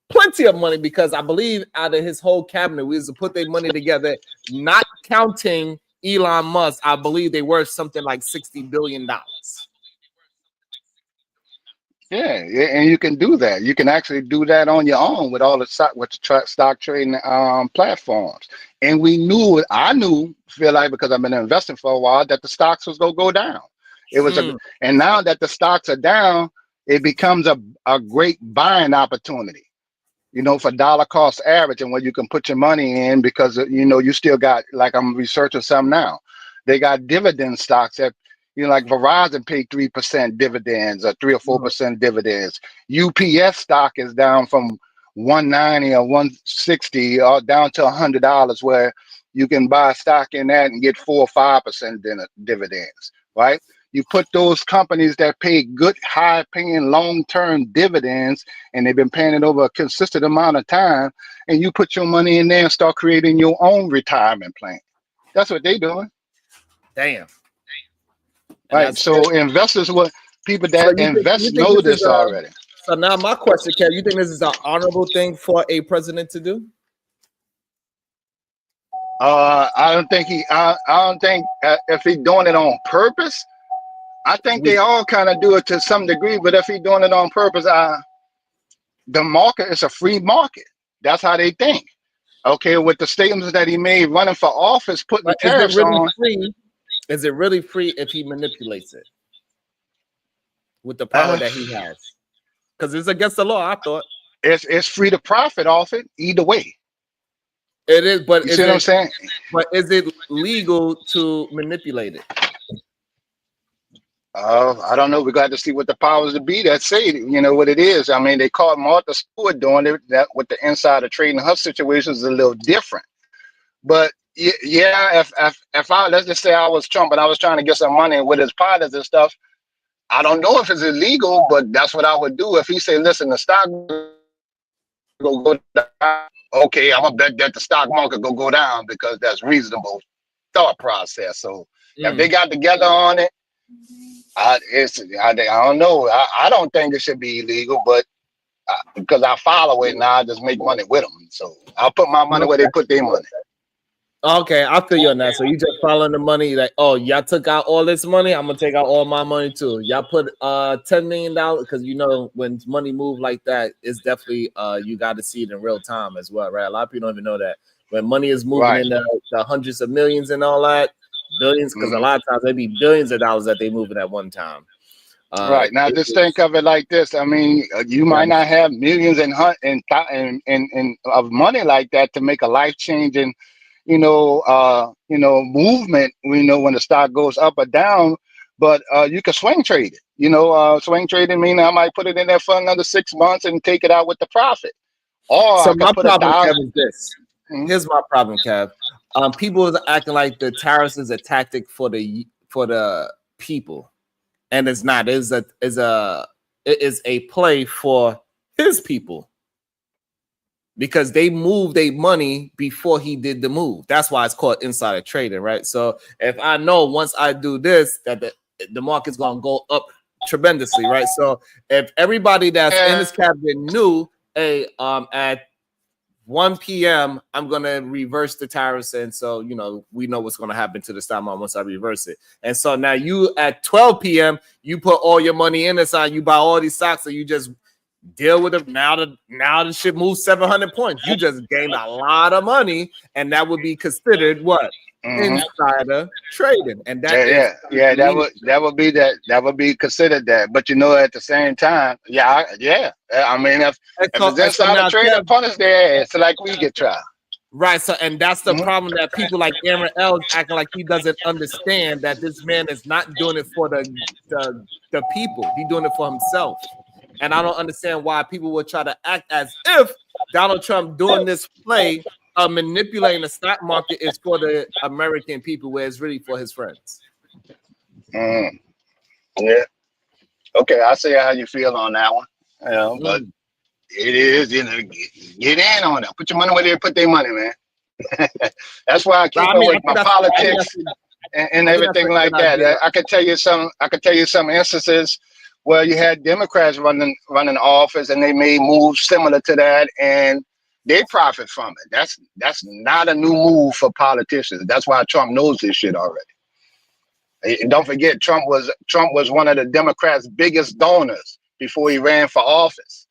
plenty of money, because I believe out of his whole cabinet, we used to put their money together, not counting Elon Musk. I believe they worth something like $60 billion. Yeah, and you can do that. You can actually do that on your own with all the stock trading platforms. And I feel like, because I've been investing for a while, that the stocks was gonna go down. It was and now that the stocks are down, it becomes a great buying opportunity. For dollar cost average, and where you can put your money in, because you still got, like, I'm researching some now. They got dividend stocks that, like Verizon paid 3% dividends or 3 or 4% dividends. UPS stock is down from 190 or 160 or down to $100, where you can buy stock in that and get 4 or 5% dividends, right? You put those companies that pay good, high-paying, long-term dividends, and they've been paying it over a consistent amount of time, and you put your money in there and start creating your own retirement plan. That's what they're doing. Damn. Right. So investors, people that invest know this already. So now my question, Kev, you think this is an honorable thing for a president to do? I don't think if he's doing it on purpose. I think they all kind of do it to some degree, but if he's doing it on purpose, the market is a free market. That's how they think. Okay, with the statements that he made running for office, putting tariffs on. Is it really free if he manipulates it? with the power that he has? Because it's against the law, I thought. It's free to profit off it either way. It is, but You see what I'm saying? But is it legal to manipulate it? I don't know. We got to see what the powers to be that say, what it is. I mean, they caught Martha Stewart doing it. That with the insider trading, her situation is a little different. But yeah, if I, let's just say I was Trump and I was trying to get some money with his pilots and stuff, I don't know if it's illegal, but that's what I would do. If he say, listen, the stock go down, okay, I'm gonna bet that the stock market go down because that's reasonable thought process. So if they got together on it, I don't know. I don't think it should be illegal, but because I follow it and I just make money with them. So I'll put my money where they put their money. Okay, I feel you on that. So you just following the money, like, oh, y'all took out all this money, I'm gonna take out all my money too. Y'all put $10 million, because when money move like that, it's definitely you got to see it in real time as well, right? A lot of people don't even know that when money is moving in the hundreds of millions and all that, billions, because a lot of times they be billions of dollars that they moving at one time. Right now, just think of it like this. I mean, you might not have millions and of money like that to make a life changing, movement. When the stock goes up or down, but you can swing trade it. Swing trading mean I might put it in there for another 6 months and take it out with the profit. Or so I my can put problem, Kev, $1,000. is this. Here's my problem, Kev. People is acting like the tariffs is a tactic for the people. And it's not. It is a play for his people, because they moved their money before he did the move. That's why it's called insider trading, right? So if I know once I do this that the market's gonna go up tremendously, right? So if everybody that's in this cabinet knew, hey, at 1 p.m. I'm gonna reverse the tariffs, and so we know what's gonna happen to the stock market once I reverse it. And so now you at 12 p.m. you put all your money in this side, you buy all these stocks, and you just deal with it. Now the shit moves 700 points. You just gained a lot of money, and that would be considered what? Insider trading. And that that would be considered that. But at the same time, I mean, if it's insider trading, punish their ass like we get tried. Right. So, and that's the problem, that people like Aaron L acting like he doesn't understand that this man is not doing it for the people. He's doing it for himself. And I don't understand why people would try to act as if Donald Trump doing this play of manipulating the stock market is for the American people, where it's really for his friends. Yeah. Okay, I see how you feel on that one. But it is, get in on it. Put your money where they put their money, man. That's why I keep up with my politics and everything like that. I could tell you some instances where you had Democrats running office and they made moves similar to that, and they profit from it. That's not a new move for politicians. That's why Trump knows this shit already. And don't forget, Trump was one of the Democrats' biggest donors before he ran for office.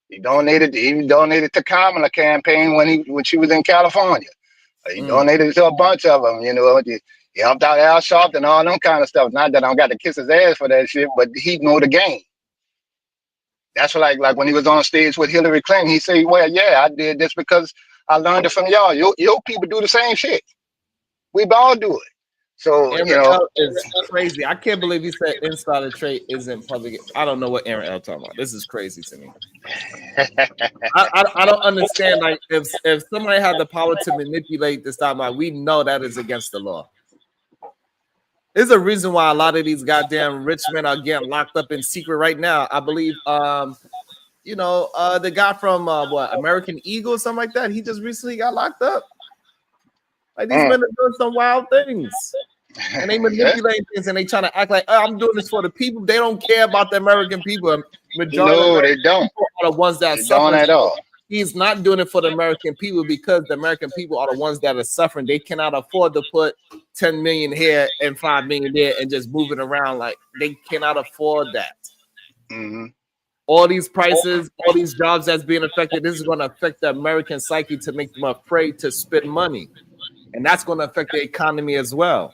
He donated to Kamala campaign when she was in California. He donated to a bunch of them. He helped out Al Sharpton and all them kind of stuff. Not that I don't got to kiss his ass for that shit, but he know the game. That's like when he was on stage with Hillary Clinton, he said, well, yeah, I did this because I learned it from y'all. Your people do the same shit. We all do it. So, Aaron L is crazy. I can't believe he said insider trade isn't public. I don't know what Aaron L talking about. This is crazy to me. I don't understand. Like, if somebody had the power to manipulate the stock market, we know that is against the law. There's a reason why a lot of these goddamn rich men are getting locked up in secret right now. I believe, the guy from American Eagle or something like that. He just recently got locked up. Like, these men are doing some wild things, and they manipulating things, and they trying to act like, oh, I'm doing this for the people. They don't care about the American people. No, they don't. Are the ones that suffer at all. He's not doing it for the American people, because the American people are the ones that are suffering. They cannot afford to put 10 million here and 5 million there and just move it around. Like, they cannot afford that. All these prices, all these jobs that's being affected, this is going to affect the American psyche to make them afraid to spend money. And that's going to affect the economy as well.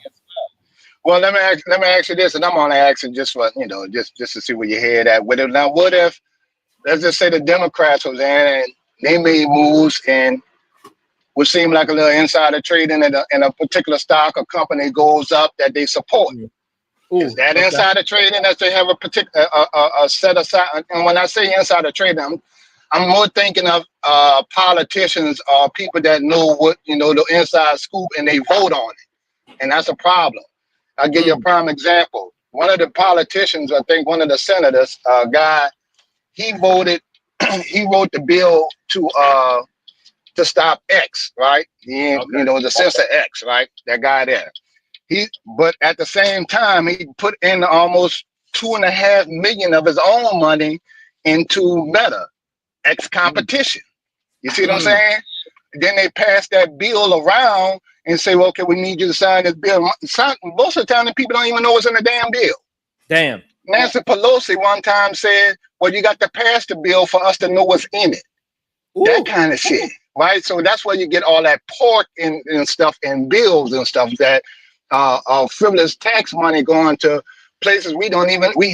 Well, let me ask you this, and I'm only asking just for just to see where your head at with it. Now, what if, let's just say the Democrats was in and they made moves and would seem like a little insider trading in a particular stock or company goes up that they support. Is that insider trading that they have a particular a set aside? And when I say insider trading, I'm more thinking of politicians or people that know what the inside scoop and they vote on it, and that's a problem. I'll give you a prime example. One of the politicians, I think one of the senators, guy, he voted, he wrote the bill to stop X, right? The censor X, right? That guy there. But at the same time, he put in almost $2.5 million of his own money into Meta, X competition. You see what I'm saying? Then they pass that bill around and say, well, okay, we need you to sign this bill. Most of the time, the people don't even know what's in the damn bill. Damn. Nancy Pelosi one time said, well, you got to pass the bill for us to know what's in it. Ooh. That kind of shit, right? So that's where you get all that pork and stuff and bills and stuff that frivolous tax money going to places we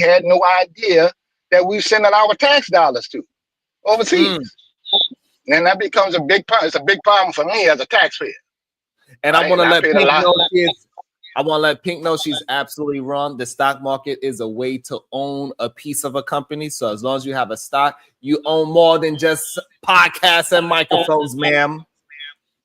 had no idea that we sending our tax dollars to overseas. And that becomes a big problem. It's a big problem for me as a taxpayer. And I want to let Pink know she's absolutely wrong. The stock market is a way to own a piece of a company. So as long as you have a stock, you own more than just podcasts and microphones, ma'am.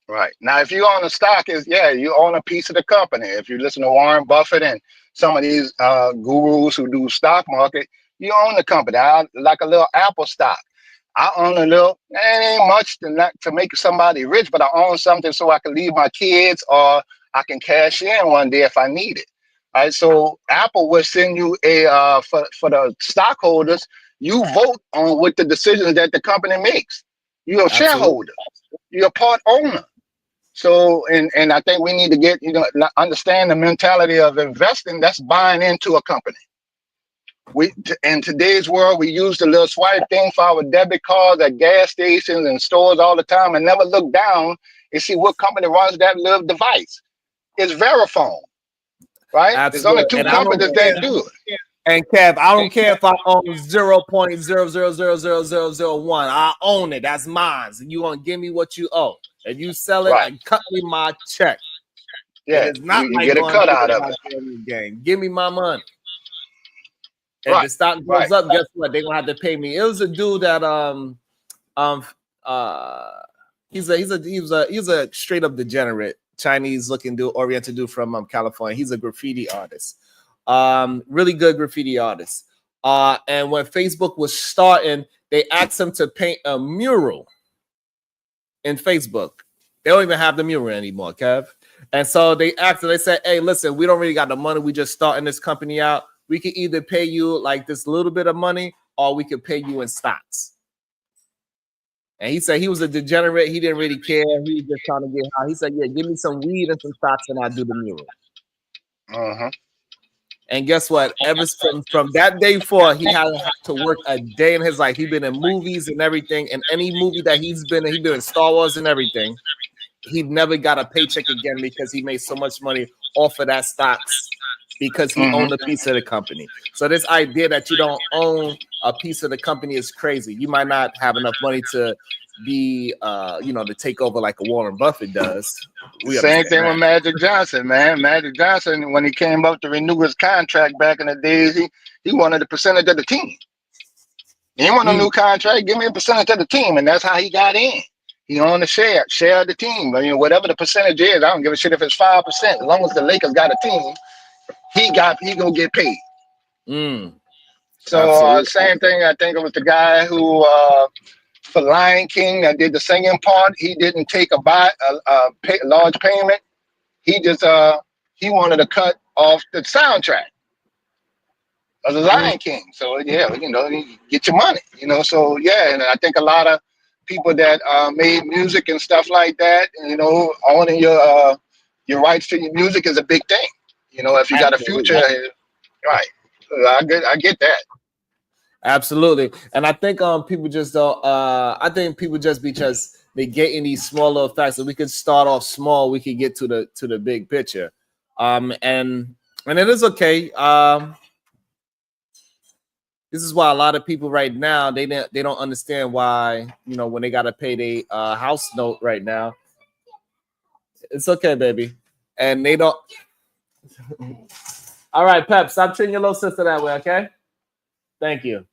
Right. Now, if you own a stock, you own a piece of the company. If you listen to Warren Buffett and some of these gurus who do stock market, you own the company. Like a little Apple stock. I own a little, it ain't much to make somebody rich, but I own something so I can leave my kids or I can cash in one day if I need it. All right. So Apple will send you for the stockholders, you vote on what the decisions that the company makes. You're a shareholder. You're a part owner. So, and I think we need to get, understand the mentality of investing. That's buying into a company. In today's world, we use the little swipe thing for our debit cards at gas stations and stores all the time and never look down and see what company runs that little device. It's Verifone, right? Absolutely. There's only 2 companies that do it. And Kev, I don't care if I own 0.0000001. I own it. That's mine. And you gonna give me what you owe. If you sell it, and cut me my check. Yeah, it's not you get a cut out of it. Game. Give me my money. If the stock goes up, guess what? They're gonna have to pay me. It was a dude that he's a straight up degenerate Chinese looking dude, oriented dude from California. He's a graffiti artist. Really good graffiti artist. And when Facebook was starting, they asked him to paint a mural in Facebook. They don't even have the mural anymore, Kev. And so they said, hey, listen, we don't really got the money. We just starting this company out. We can either pay you like this little bit of money or we could pay you in stocks. And he said he was a degenerate. He didn't really care. He was just trying to get high. He said, yeah, give me some weed and some stocks and I'll do the mural. And guess what? Ever from that day forward, he hasn't had to work a day in his life. He's been in movies and everything. And any movie that he's been in Star Wars and everything. He never got a paycheck again because he made so much money off of that stocks because he owned a piece of the company. So this idea that you don't own a piece of the company is crazy. You might not have enough money to be, to take over like a Warren Buffett does. Same thing with Magic Johnson, man. Magic Johnson, when he came up to renew his contract back in the days, he wanted a percentage of the team. He didn't want a new contract. Give me a percentage of the team, and that's how he got in. He owned a share of the team. I mean, whatever the percentage is, I don't give a shit if it's 5%. As long as the Lakers got a team, he gonna get paid. So same thing. I think it was the guy who for Lion King that did the singing part. He didn't take a large payment. He just he wanted to cut off the soundtrack of the Lion King. So yeah, get your money. So yeah, and I think a lot of people that made music and stuff like that, owning your rights to your music is a big thing. If you got a future, right? I get that. Absolutely, and I think people just don't. I think people just because they get in these small little facts that we could start off small, we could get to the big picture. And And it is okay. This is why a lot of people right now they don't understand why, you know, when they got to pay their house note right now. It's okay, baby, and they don't. All right, Pep, stop treating your little sister that way, okay? Thank you.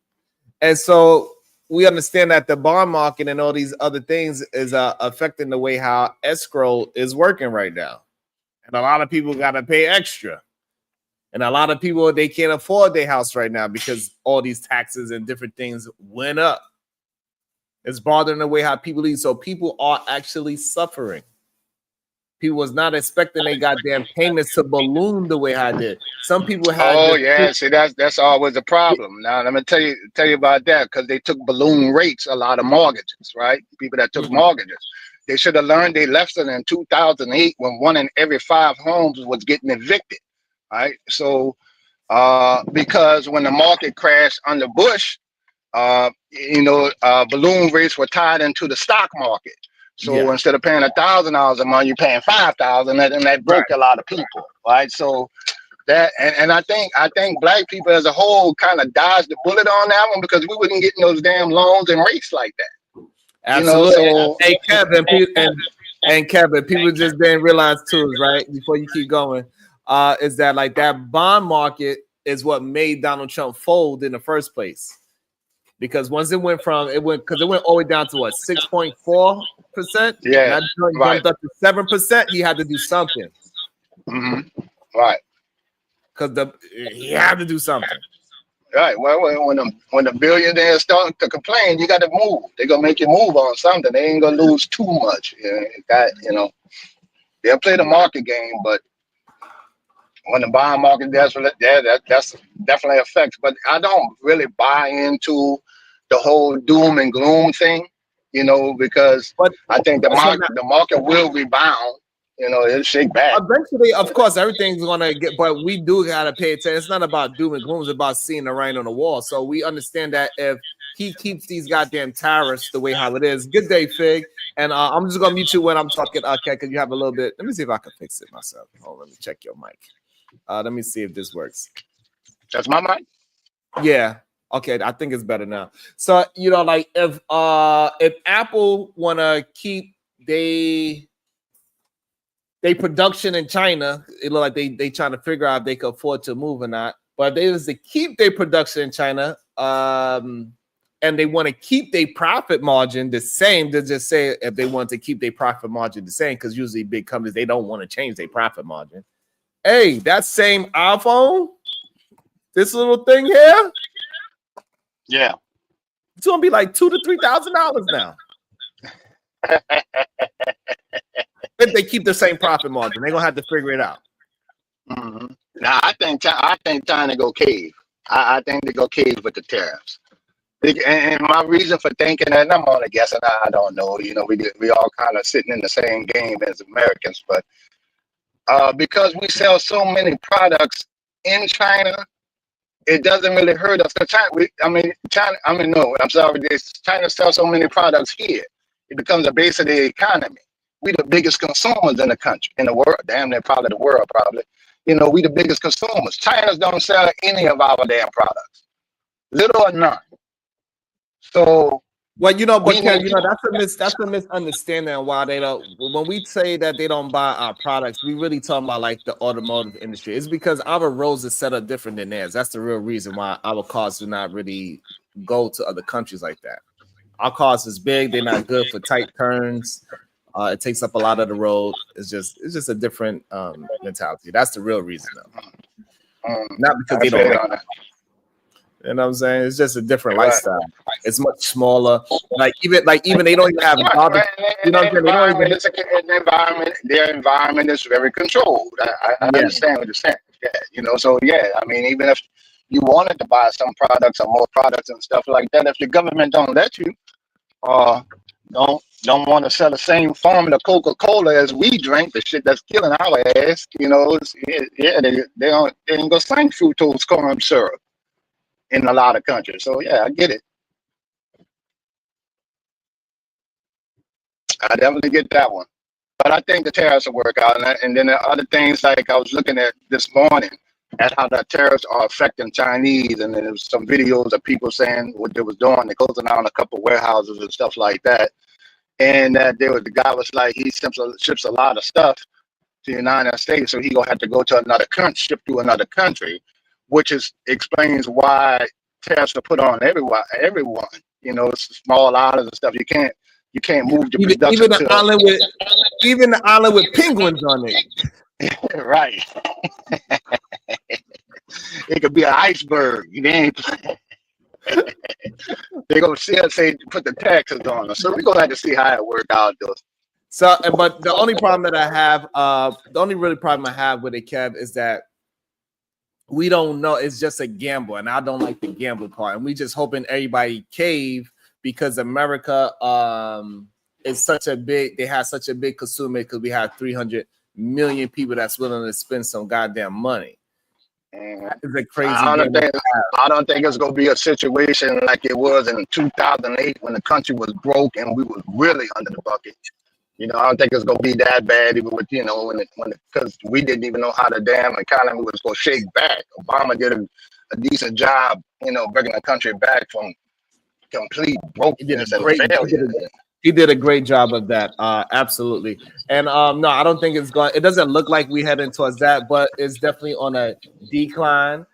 And so we understand that the bond market and all these other things is affecting the way how escrow is working right now, and a lot of people got to pay extra. And a lot of people, they can't afford their house right now because all these taxes and different things went up. It's bothering the way how people eat. So people are actually suffering. People was not expecting they goddamn payments to balloon the way I did. Some people had. Oh yeah, see that's always a problem. Now let me tell you about that, because they took balloon rates, a lot of mortgages, right? People that took mortgages, they should have learned their lesson in 2008 when 1 in every 5 homes was getting evicted, right? So because when the market crashed under Bush, balloon rates were tied into the stock market. So instead of paying $1,000 a month, you're paying $5,000, and that broke a lot of people, right? So that and I think black people as a whole kind of dodged the bullet on that one, because we wouldn't get those damn loans and rates like that. Absolutely. You know, so hey, Kevin, and Kevin, people just didn't realize too, right? Before you keep going, is that like that bond market is what made Donald Trump fold in the first place. Because once it went all the way down to what, 6.4%? Yeah, and that jumped up to 7%, he had to do something. Right. Because he had to do something. Right. Well, when the billionaires start to complain, you got to move. They're gonna make you move on something. They ain't gonna lose too much. They'll play the market game, but when the bond market does, that's definitely affects. But I don't really buy into the whole doom and gloom thing, because I think the market will rebound. It'll shake back. Eventually, of course, everything's gonna get, but we do gotta pay attention. It's not about doom and gloom, it's about seeing the writing on the wall. So we understand that if he keeps these goddamn tariffs the way how it is. Good day, Fig. And I'm just gonna mute you when I'm talking, okay, because you have a little bit. Let me see if I can fix it myself. Hold on, let me check your mic. Let me see if this works. That's my mic? Yeah. Okay, I think it's better now. So like if Apple wanna keep they production in China, it look like they trying to figure out if they can afford to move or not. But if they was to keep their production in China, and they want to keep their profit margin the same, they just say if they want to keep their profit margin the same, because usually big companies, they don't want to change their profit margin. Hey, that same iPhone, this little thing here, yeah, it's gonna be like $2,000 to $3,000 now. If they keep the same profit margin, they're gonna have to figure it out. Now I think China go cave. I think they go cave with the tariffs. And my reason for thinking that, and I'm only guessing, I don't know. We all kind of sitting in the same game as Americans, but because we sell so many products in China, it doesn't really hurt us. China sells so many products here. It becomes a base of the economy. We the biggest consumers in the country, in the world. Damn near probably the world, probably. We the biggest consumers. China don't sell any of our damn products, little or none. So, well, but Ken, that's a misunderstanding on why they don't. When we say that they don't buy our products, we really talking about like the automotive industry. It's because our roads are set up different than theirs. That's the real reason why our cars do not really go to other countries like that. Our cars is big. They're not good for tight turns. It takes up a lot of the road. It's just a different mentality. That's the real reason, though. Not because they don't make it. You know what I'm saying? It's just a different lifestyle. It's much smaller. Like even they don't even have garbage. You know what I'm saying? Their environment is very controlled. I understand what you're saying. Yeah, so even if you wanted to buy some products or more products and stuff like that, if the government don't let you, don't want to sell the same formula Coca-Cola as we drink, the shit that's killing our ass, they ain't gonna sing fructose corn syrup in a lot of countries. So yeah, I get it. I definitely get that one. But I think the tariffs will work out. And then the other things, like I was looking at this morning, at how the tariffs are affecting Chinese, and then there was some videos of people saying what they was doing, they closing down a couple of warehouses and stuff like that. And that the guy was like, he ships a lot of stuff to the United States, so he gonna have to go to another country, ship to another country, which explains why tariffs are put on everyone. You know, small islands and stuff. You can't move the production even the island with penguins on it. Right. It could be an iceberg. They're gonna say put the taxes on us. So we're gonna have to see how it works out, though. So, but the only problem that I have, the only really problem I have with it, Kev, is that we don't know. It's just a gamble, and I don't like the gamble part. And we just hoping everybody cave because America is such a big. They have such a big consumer because we have 300 million people that's willing to spend some goddamn money. It's a crazy. I don't think it's gonna be a situation like it was in 2008 when the country was broke and we was really under the bucket. You know, I don't think it's gonna be that bad, even with because we didn't even know how the damn economy was gonna shake back. Obama did a decent job, bringing the country back from complete brokenness and failure. He did a great job of that. Absolutely. And no, I don't think it doesn't look like we're heading towards that, but it's definitely on a decline.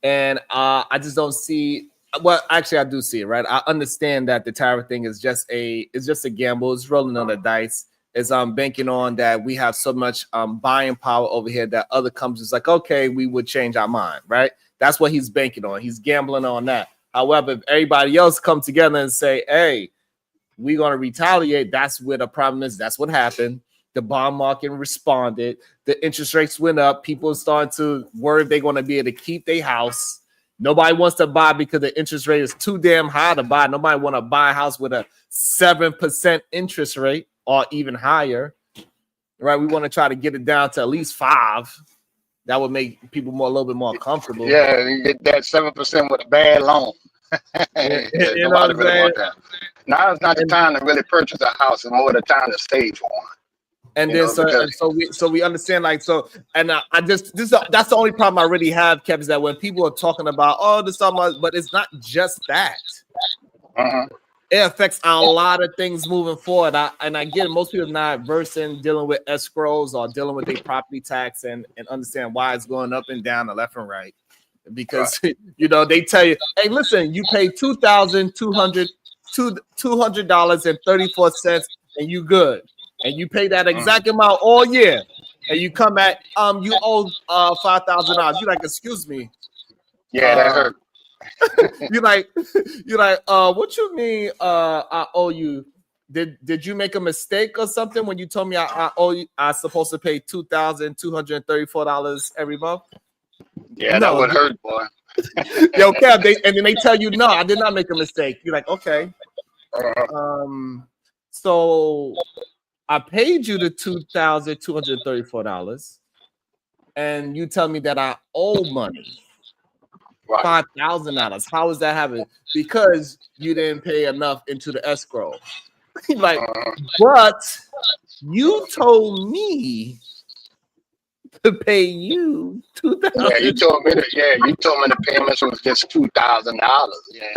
And I just don't see. Well, actually, I do see it, right? I understand that the tariff thing is just a gamble. It's rolling on the dice. It's banking on that we have so much buying power over here that other companies like, okay, we would change our mind, right? That's what he's banking on. He's gambling on that. However, if everybody else come together and say, hey, we're going to retaliate, that's where the problem is. That's what happened. The bond market responded. The interest rates went up. People started to worry if they're going to be able to keep their house. Nobody wants to buy because the interest rate is too damn high to buy. Nobody want to buy a house with a 7% interest rate or even higher, right? We want to try to get it down to at least 5%. That would make people a little bit more comfortable. Yeah, you get that 7% with a bad loan. You know what I'm saying? Now it's not the time to really purchase a house; it's more the time to save for one. And then so we understand that's the only problem I really have, Kev, is that when people are talking about this stuff, but it's not just that. It affects a lot of things moving forward. I get it, most people are not versed in dealing with escrows or dealing with their property tax and understand why it's going up and down, the left and right. Because they tell you, hey, listen, you pay $2,200.34 and you good. And you pay that exact amount all year, and you come back, you owe $5,000. You're like, excuse me. Yeah, that hurt. you're like, what you mean? I owe you? Did you make a mistake or something when you told me I owe you? I'm supposed to pay $2,234 every month. Yeah, that would hurt, boy. Yo, Kev, and then they tell you, no, I did not make a mistake. You're like, okay. So I paid you the $2,234, and you tell me that I owe money, $5,000. How is that happening? Because you didn't pay enough into the escrow. Like, but you told me to pay you $2,000. Yeah, you told me the payments was just $2,000. Yeah,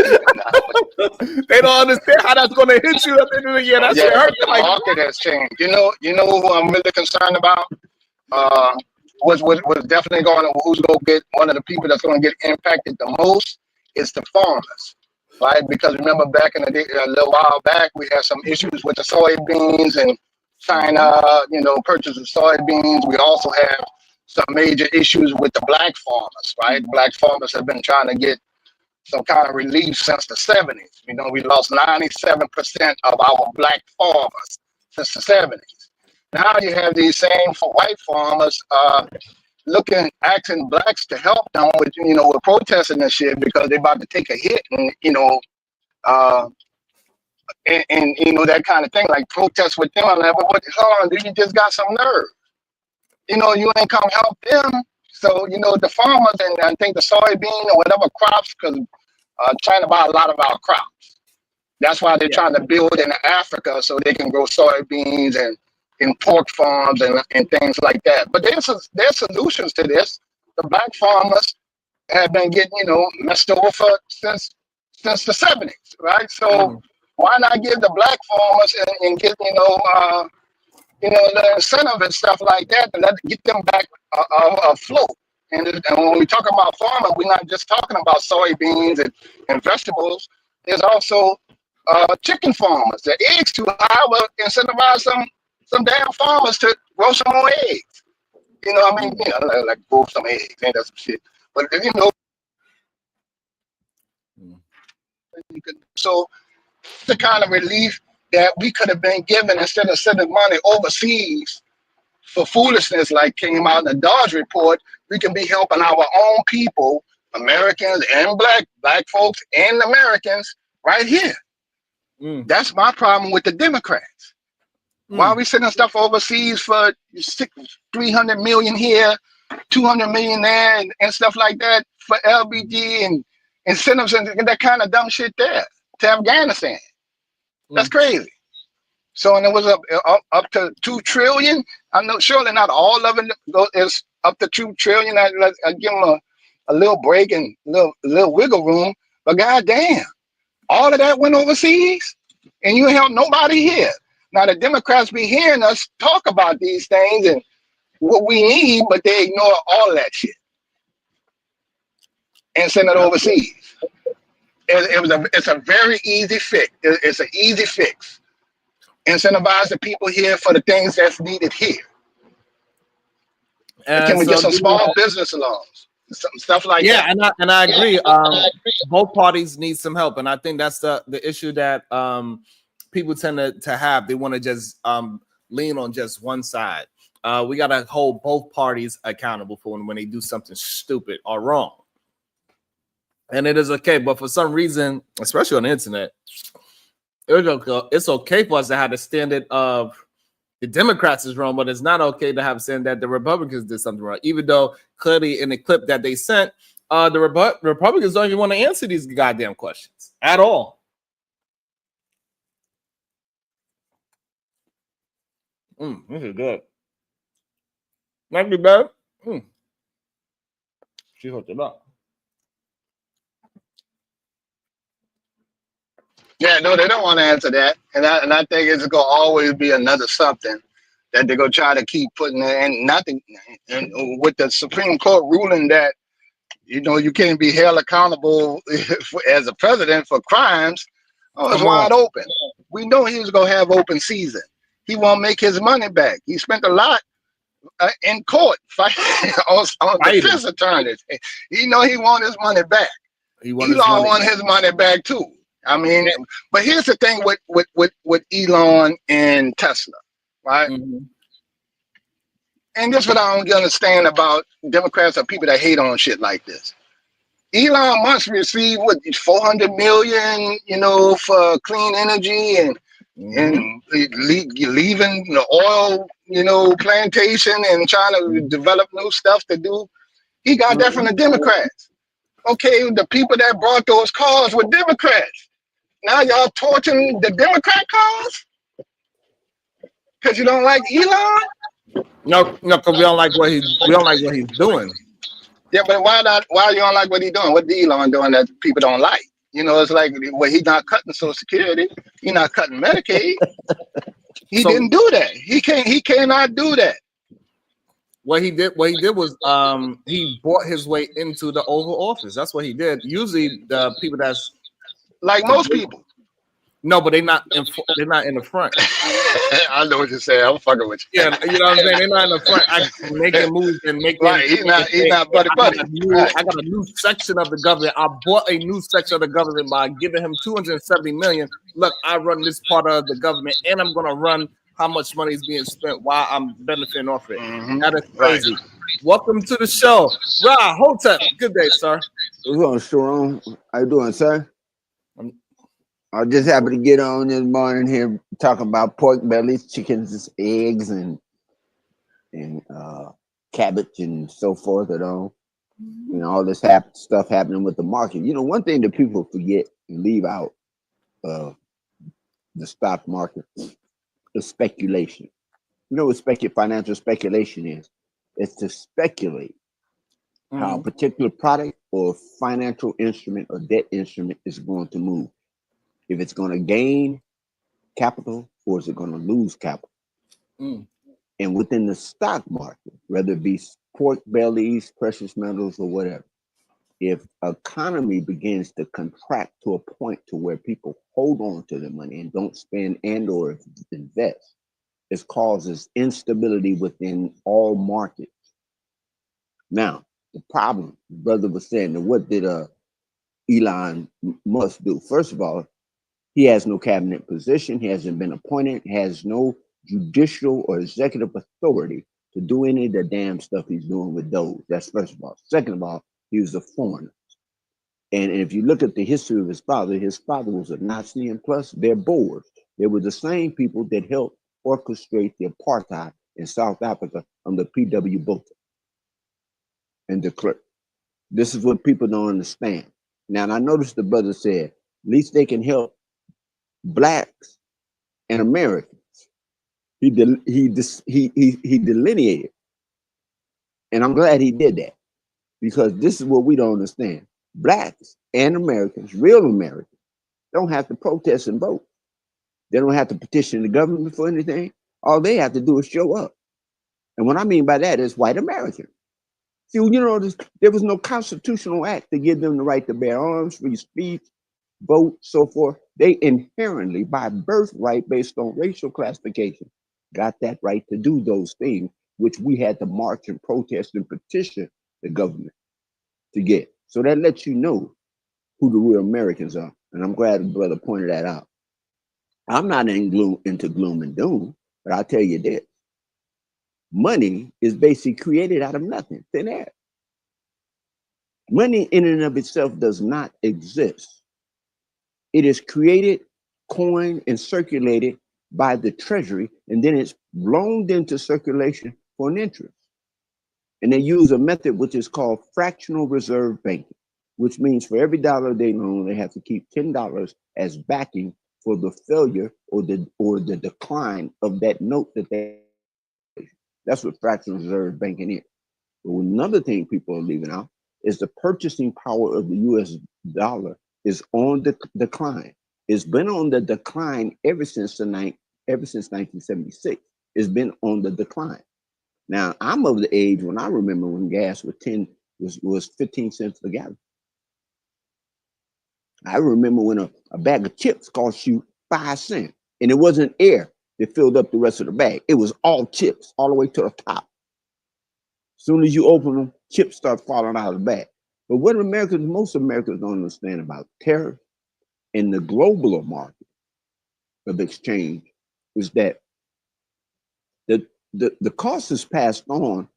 they don't understand how that's going to hit you at the end of the year. That's what the market has changed. You know who I'm really concerned about? Was definitely who's going to get one of the people that's going to get impacted the most is the farmers, right? Because remember back in the day, a little while back, we had some issues with the soybeans and China, purchase of soybeans. We also have some major issues with the black farmers, right? Black farmers have been trying to get some kind of relief since the 70s. We lost 97% of our black farmers since the 70s. Now you have these same white farmers asking blacks to help them with, with protesting and shit because they're about to take a hit and, that kind of thing, like protest with them. I'm like, but hold on, dude, you just got some nerve. You ain't come help them. So, the farmers and I think the soybean or whatever crops, because China buy a lot of our crops. That's why they're trying to build in Africa so they can grow soybeans and pork farms and things like that. But there's solutions to this. the black farmers have been getting, messed over since the 70s, right? So why not give the black farmers and get, the incentive and stuff like that to get them back afloat. And when we talk about farming, we're not just talking about soybeans and vegetables. There's also chicken farmers. The eggs too high will incentivize some damn farmers to grow some more eggs. Like grow some eggs, ain't that some shit? But so the kind of relief that we could have been given instead of sending money overseas for foolishness like came out in the Dodge report, we can be helping our own people, Americans and black folks and Americans right here. That's my problem with the Democrats. Why are we sending stuff overseas for 300 million here, 200 million there, and stuff like that for LBG and incentives and that kind of dumb shit there to Afghanistan? That's crazy. So, and it was up to 2 trillion. I know surely not all of it is up to 2 trillion. I give them a little break and little wiggle room. But goddamn, all of that went overseas, and you help nobody here. Now the Democrats be hearing us talk about these things and what we need, but they ignore all of that shit and send it overseas. It's a very easy fix. It's an easy fix. Incentivize the people here for the things that's needed here. And can we get some small business loans, some stuff like that? Yeah, and I agree. Both parties need some help, and I think that's the issue that people tend to have. They want to just lean on just one side. We got to hold both parties accountable for when they do something stupid or wrong. And it is okay, but for some reason, especially on the internet, it's okay for us to have the standard of the Democrats is wrong, but it's not okay to have saying that the Republicans did something wrong, even though clearly in the clip that they sent, the Republicans don't even want to answer these goddamn questions at all. This is good. Not too bad. She hooked it up. Yeah, no, they don't want to answer that, and I think it's gonna always be another something that they're gonna try to keep putting in. Nothing, and with the Supreme Court ruling that you can't be held accountable as a president for crimes. It's wide open. We know he was gonna have open season. He won't make his money back. He spent a lot in court fighting on defense attorneys. He want his money back. Elon want his money back too. I mean, but here's the thing with Elon and Tesla, right? And this is what I don't understand about Democrats or people that hate on shit like this. Elon Musk received what, 400 million, for clean energy and leaving the oil, plantation and trying to develop new stuff to do. He got that from the Democrats. Okay, the people that brought those cars were Democrats. Now y'all torching the Democrat cause because you don't like Elon? No, because we don't like what he's doing. Yeah, but why not? Why you don't like what he's doing? What Elon doing that people don't like? It's like, well, he's not cutting Social Security. He's not cutting Medicaid. He didn't do that. He cannot do that. What he did was he bought his way into the Oval Office. That's what he did. Usually the people that's like most people. No, but they're not in the front. I know what you're saying. I'm fucking with you. Yeah, you know what I'm saying? They're not in the front making moves and making. Right, he's not buddy. I got a new section of the government. I bought a new section of the government by giving him $270 million. Look, I run this part of the government, and I'm gonna run how much money is being spent while I'm benefiting off it. That is crazy. Right. Welcome to the show, Ra Hotep. Good day, sir. What's going on, Sharon? How you doing, sir? I just happened to get on this morning here talking about pork bellies, chickens, eggs, and cabbage and so forth and all. All this stuff happening with the market. One thing that people forget and leave out of the stock market is speculation. You know what financial speculation is? It's to speculate how a particular product or financial instrument or debt instrument is going to move. If it's going to gain capital or is it going to lose capital? Mm. And within the stock market, whether it be pork bellies, precious metals, or whatever, if economy begins to contract to a point to where people hold on to their money and don't spend and or invest, it causes instability within all markets. Now, the problem, brother was saying, that what did Elon Musk do? First of all, he has no cabinet position. He hasn't been appointed, has no judicial or executive authority to do any of the damn stuff he's doing with those. That's first of all. Second of all, he was a foreigner. And if you look at the history of his father was a Nazi, and plus they're Boers. They were the same people that helped orchestrate the apartheid in South Africa under P.W. Botha and de Klerk. This is what people don't understand. Now, and I noticed the brother said, at least they can help blacks and Americans. He delineated, and I'm glad he did that, because this is what we don't understand. Blacks and Americans, real Americans, don't have to protest and vote. They don't have to petition the government for anything. All they have to do is show up. And what I mean by that is white Americans. See, you know, there was no constitutional act to give them the right to bear arms, free speech, vote, so forth. They inherently, by birthright, based on racial classification, got that right to do those things, which we had to march and protest and petition the government to get. So that lets you know who the real Americans are. And I'm glad the brother pointed that out. I'm not into gloom and doom, but I'll tell you this. Money is basically created out of nothing, thin air. Money in and of itself does not exist. It is created, coined, and circulated by the treasury, and then it's loaned into circulation for an interest. And they use a method which is called fractional reserve banking, which means for every dollar they loan, they have to keep $10 as backing for the failure or the decline of that note that they. That's what fractional reserve banking is. But another thing people are leaving out is the purchasing power of the U.S. dollar is on the decline. It's been on the decline ever since 1976. It's been on the decline. Now, I'm of the age when I remember when gas was 15 cents a gallon. I remember when a bag of chips cost you 5 cents, and it wasn't air that filled up the rest of the bag. It was all chips, all the way to the top. As soon as you open them, chips start falling out of the bag. But what most Americans don't understand about tariff and the global market of exchange is that the cost is passed on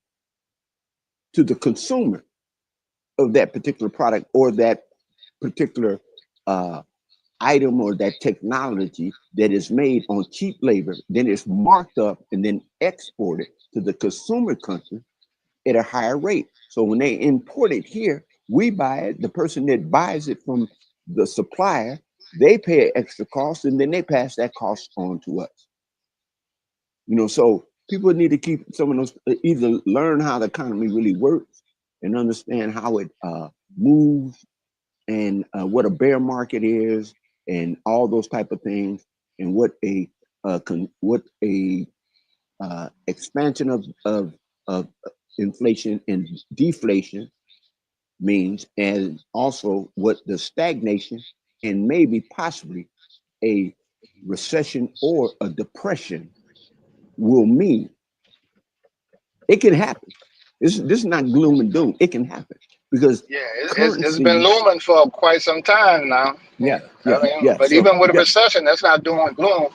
to the consumer of that particular product or that particular item or that technology that is made on cheap labor, then it's marked up and then exported to the consumer country at a higher rate. So when they import it here, we buy it. The person that buys it from the supplier, they pay an extra cost, and then they pass that cost on to us. You know, so people need to keep some of those, either learn how the economy really works and understand how it moves and what a bear market is and all those type of things, and what a expansion of inflation and deflation means, and also what the stagnation and maybe possibly a recession or a depression will mean. It can happen. This is not gloom and doom. It can happen because Yeah, it's been looming for quite some time now. Yeah. But So, even with a recession, that's not doing gloom.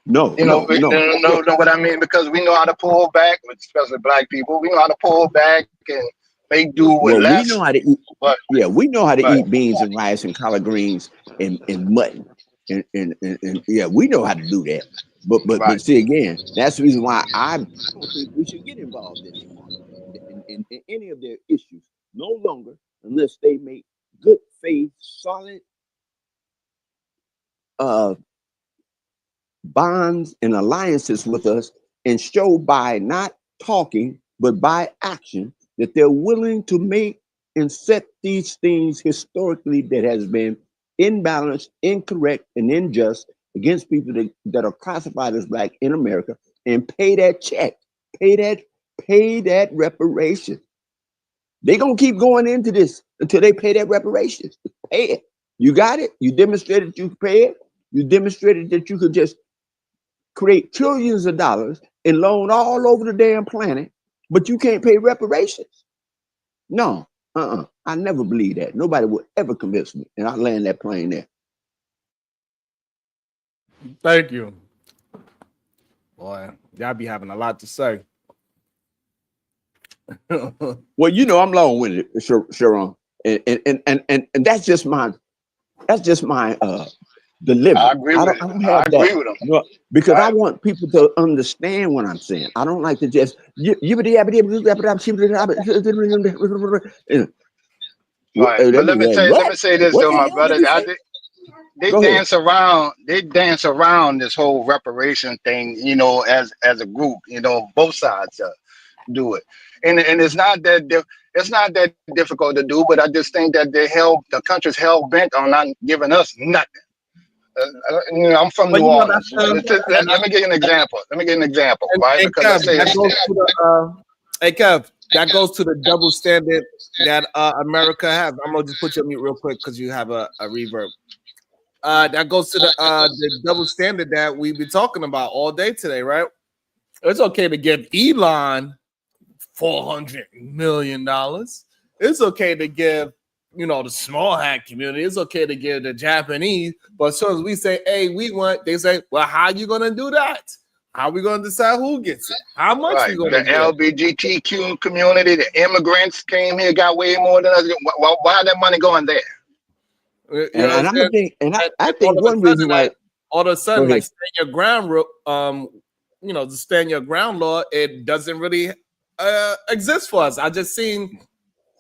No. You know what I mean? Because we know how to pull back, especially black people. We know how to pull back and make do with Well, less. we know how to eat. But We know how to eat beans and rice and collard greens and mutton. And yeah, we know how to do that. But see, again, that's the reason why I don't think we should get involved anymore in any of their issues no longer, unless they make good faith, solid bonds and alliances with us, and show by not talking but by action that they're willing to make and set these things historically that has been imbalanced, incorrect, and unjust against people that are classified as black in America, and pay that check, pay that reparation. They're gonna keep going into this until they pay that reparations. Pay it. You got it. You demonstrated you could pay it. You demonstrated that you could just create trillions of dollars and loan all over the damn planet, but you can't pay reparations. No, I never believe that. Nobody will ever convince me, and I land that plane there. Thank you. Boy, y'all be having a lot to say. Well, you know I'm long-winded, Sharon, and that's just my delivery. I agree with I him. don't have I agree that. with him. No, because I Right. want people to understand what I'm saying. I don't like to just Right. But let me what? say this What though, the my hell did brother. he say? They Go ahead. dance around this whole reparation thing, as a group, both sides do it. And it's not that difficult to do, but I just think that the country's hell bent on not giving us nothing. I'm from But New you know that's Orleans. Let me give you an example. Right? and Because Kev, let's say that goes to the hey Kev, that goes to the double standard that America has. I'm gonna just put you on mute real quick because you have a reverb. That goes to the double standard that we've been talking about all day today, right? It's okay to give Elon $400 million. It's okay to give, the small hat community. It's okay to give the Japanese. But as soon as we say, hey, they say, well, how are you going to do that? How are we going to decide who gets it? How much right, we going the to give? LGBTQ community, the immigrants came here, got way more than us. Why that money going there? You And know what I'm I'm gonna saying? think, and I And think one reason why. all of a Go sudden, ahead. like stand your ground, the stand your ground law, it doesn't really exist for us. I just seen.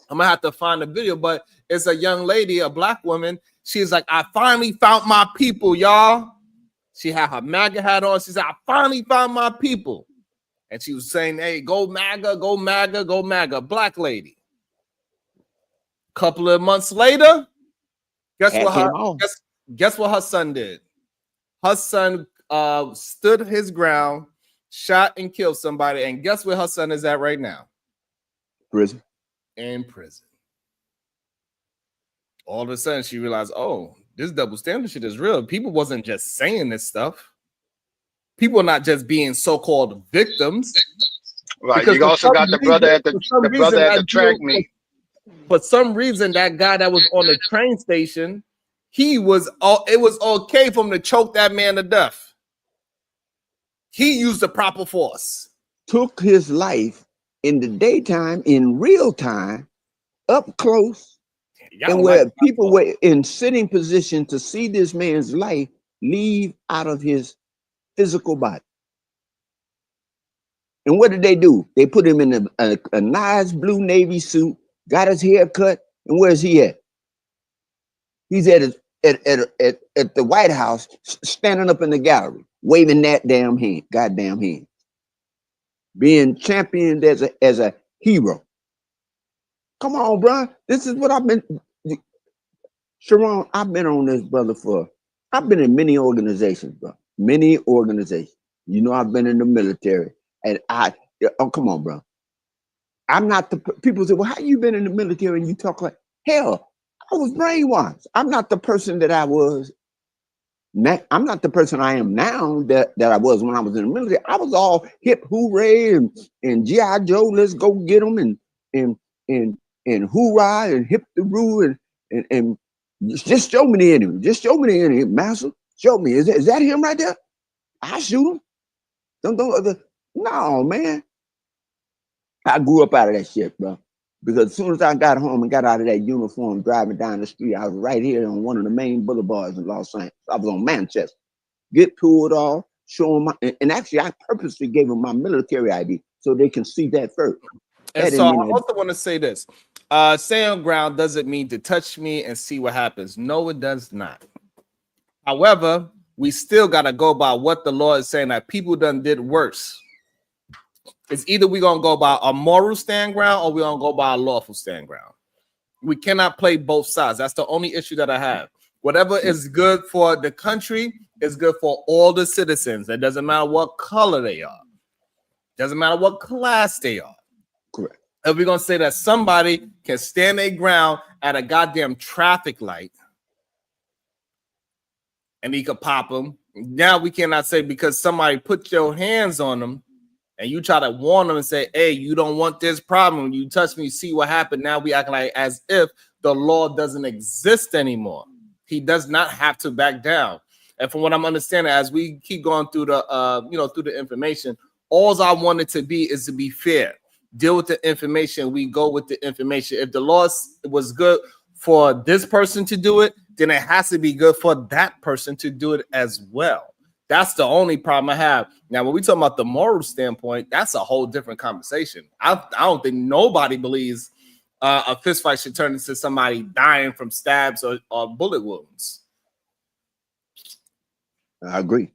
I'm gonna have to find a video, but it's a young lady, a black woman. She's like, I finally found my people, y'all. She had her MAGA hat on. She said, I finally found my people. And she was saying, hey, go MAGA, go MAGA, go MAGA. Black lady. Couple of months later, guess Hat what came off. guess what her son did? Her son stood his ground, shot and killed somebody, and guess where her son is at right now? Prison. In prison. All of a sudden, she realized, oh, this double standard shit is real. People wasn't just saying this stuff. People are not just being so-called victims. Right. Because You also got the brother at the track meet. For some reason, that guy that was on the train station, it was okay for him to choke that man to death. He used the proper force. Took his life in the daytime, in real time, up close, and where people were in sitting position to see this man's life leave out of his physical body. And what did they do? They put him in a nice blue Navy suit, got his hair cut, and where's he at? He's at the White House, standing up in the gallery, waving that goddamn hand, being championed as a hero. Come on, bro. This is what I've been. Sharon, I've been on this, brother, I've been in many organizations, bro. Many organizations. I've been in the military. And come on, bro. I'm not people say, well, how you been in the military and you talk like, hell, I was brainwashed. I'm not the person that I was. I'm not the person I am now that I was when I was in the military. I was all hip hooray and G.I. Joe, let's go get them and hoorah and hip the roo and just show me the enemy. Just show me the enemy, master. Show me. Is that him right there? I shoot him. No, man. I grew up out of that shit, bro. Because as soon as I got home and got out of that uniform driving down the street, I was right here on one of the main boulevards in Los Angeles. I was on Manchester. Get pulled off, show them and actually I purposely gave them my military ID so they can see that first. And so I also want to say this. Stay on ground doesn't mean to touch me and see what happens. No, it does not. However, we still got to go by what the law is saying that people done did worse. It's either we're gonna go by a moral stand ground or we're gonna go by a lawful stand ground. We cannot play both sides. That's the only issue that I have. Whatever is good for the country is good for all the citizens. It doesn't matter what color they are. Doesn't matter what class they are. Correct. If we're gonna say that somebody can stand their ground at a goddamn traffic light and he could pop them, now we cannot say because somebody put your hands on them and you try to warn them and say, hey, you don't want this problem. You touch me, you see what happened. Now we act like as if the law doesn't exist anymore. He does not have to back down. And from what I'm understanding, as we keep going through the through the information, all I wanted to be is to be fair. Deal with the information. We go with the information. If the law was good for this person to do it, then it has to be good for that person to do it as well. That's the only problem I have. Now, when we talk about the moral standpoint, that's a whole different conversation. I don't think nobody believes a fist fight should turn into somebody dying from stabs or bullet wounds. I agree.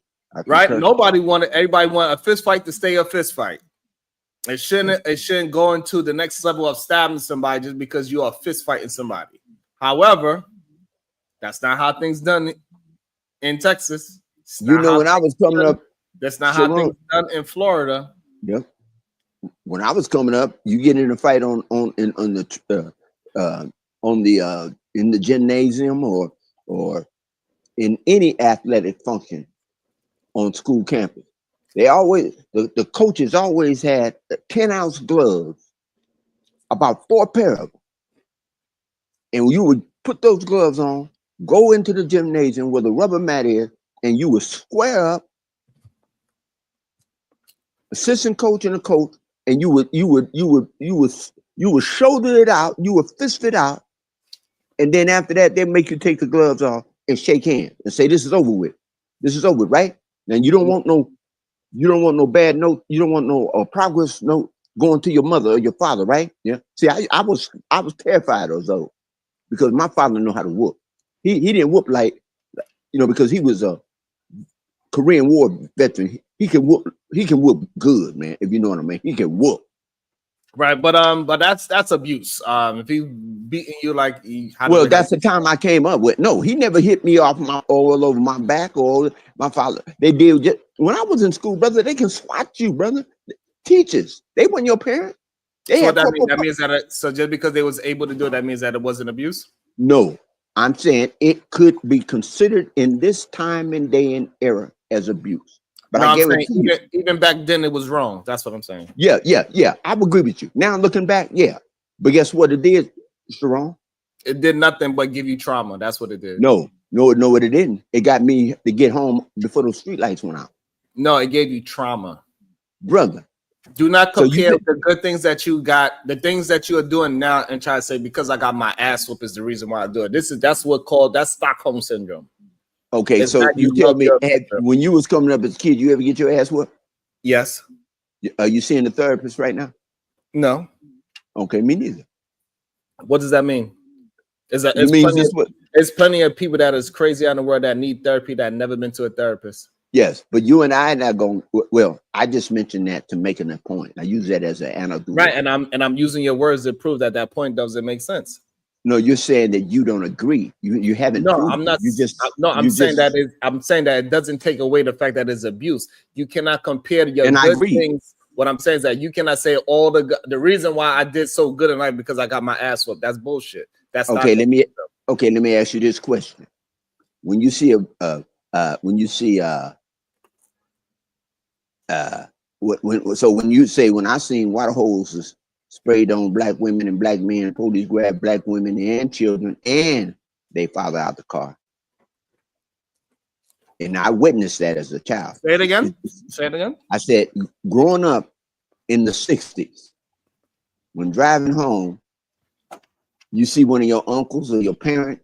Right? Everybody want a fist fight to stay a fist fight. It shouldn't go into the next level of stabbing somebody just because you are fist fighting somebody. However, that's not how things done in Texas. When I was coming up, that's not how things done in Florida. Yep. When I was coming up, you get in a fight in the gymnasium or in any athletic function on school campus. They always the coaches always had 10-ounce gloves, about 4 pair of them, and you would put those gloves on, go into the gymnasium where the rubber mat is, and you would square up, assistant coach and a coach, and you would shoulder it out, you would fist it out, and then after that they make you take the gloves off and shake hands and say this is over with. This is over, right? And you don't want no bad note, you don't want no progress note going to your mother or your father, right? Yeah. See, I was terrified of those because my father knew how to whoop. He didn't whoop like, because he was a Korean War veteran. He can whoop good, man. If you know what I mean, he can whoop. Right, but that's abuse. If he beating you like, that's the time I came up with. No, he never hit me all over my back or my father. They did just when I was in school, brother. They can swat you, brother. Teachers, they weren't your parents. That means that so just because they was able to do it, that means that it wasn't abuse. No, I'm saying it could be considered in this time and day and era as abuse. But I guarantee you, even back then it was wrong. That's what I'm saying. Yeah. I would agree with you. Now looking back, yeah. But guess what it did, Mr. Wrong? It did nothing but give you trauma. That's what it did. No, it didn't. It got me to get home before those street lights went out. No, it gave you trauma. Brother. Do not compare the good things that you got, the things that you are doing now, and try to say because I got my ass whooped is the reason why I do it. That's Stockholm syndrome. Okay, so you tell me, when you was coming up as a kid, you ever get your ass whooped? Yes. Are you seeing a therapist right now? No. Okay, me neither. What does that mean? It's plenty of people that is crazy out in the world that need therapy that never been to a therapist. Yes, but you and I are not going. Well, I just mentioned that to make a point. I use that as an anecdote. Right, and I'm using your words to prove that point doesn't make sense. No, you're saying that you don't agree. You haven't. No, I'm not. I'm saying that it doesn't take away the fact that it's abuse. You cannot compare your good things. What I'm saying is that you cannot say all the reason why I did so good in life because I got my ass whooped. That's bullshit. That's okay. Let me ask you this question: when you see when I seen water hoses sprayed on black women and black men, police grabbed black women and children and they father out the car. And I witnessed that as a child. Say it again. I said, growing up in the 60s, when driving home, you see one of your uncles or your parent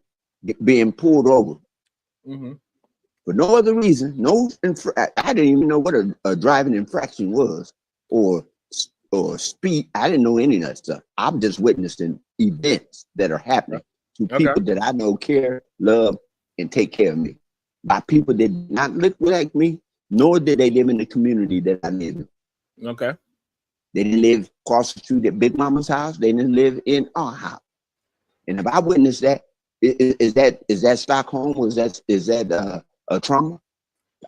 being pulled over. Mm-hmm. For no other reason, I didn't even know what a driving infraction was or speed. I didn't know any of that stuff. I'm just witnessing events that are happening to people that I know care, love, and take care of me. By people that did not look like me, nor did they live in the community that I live in. Okay. They didn't live across the street at Big Mama's house. They didn't live in our house. And if I witness that, is that Stockholm? Or is that a trauma?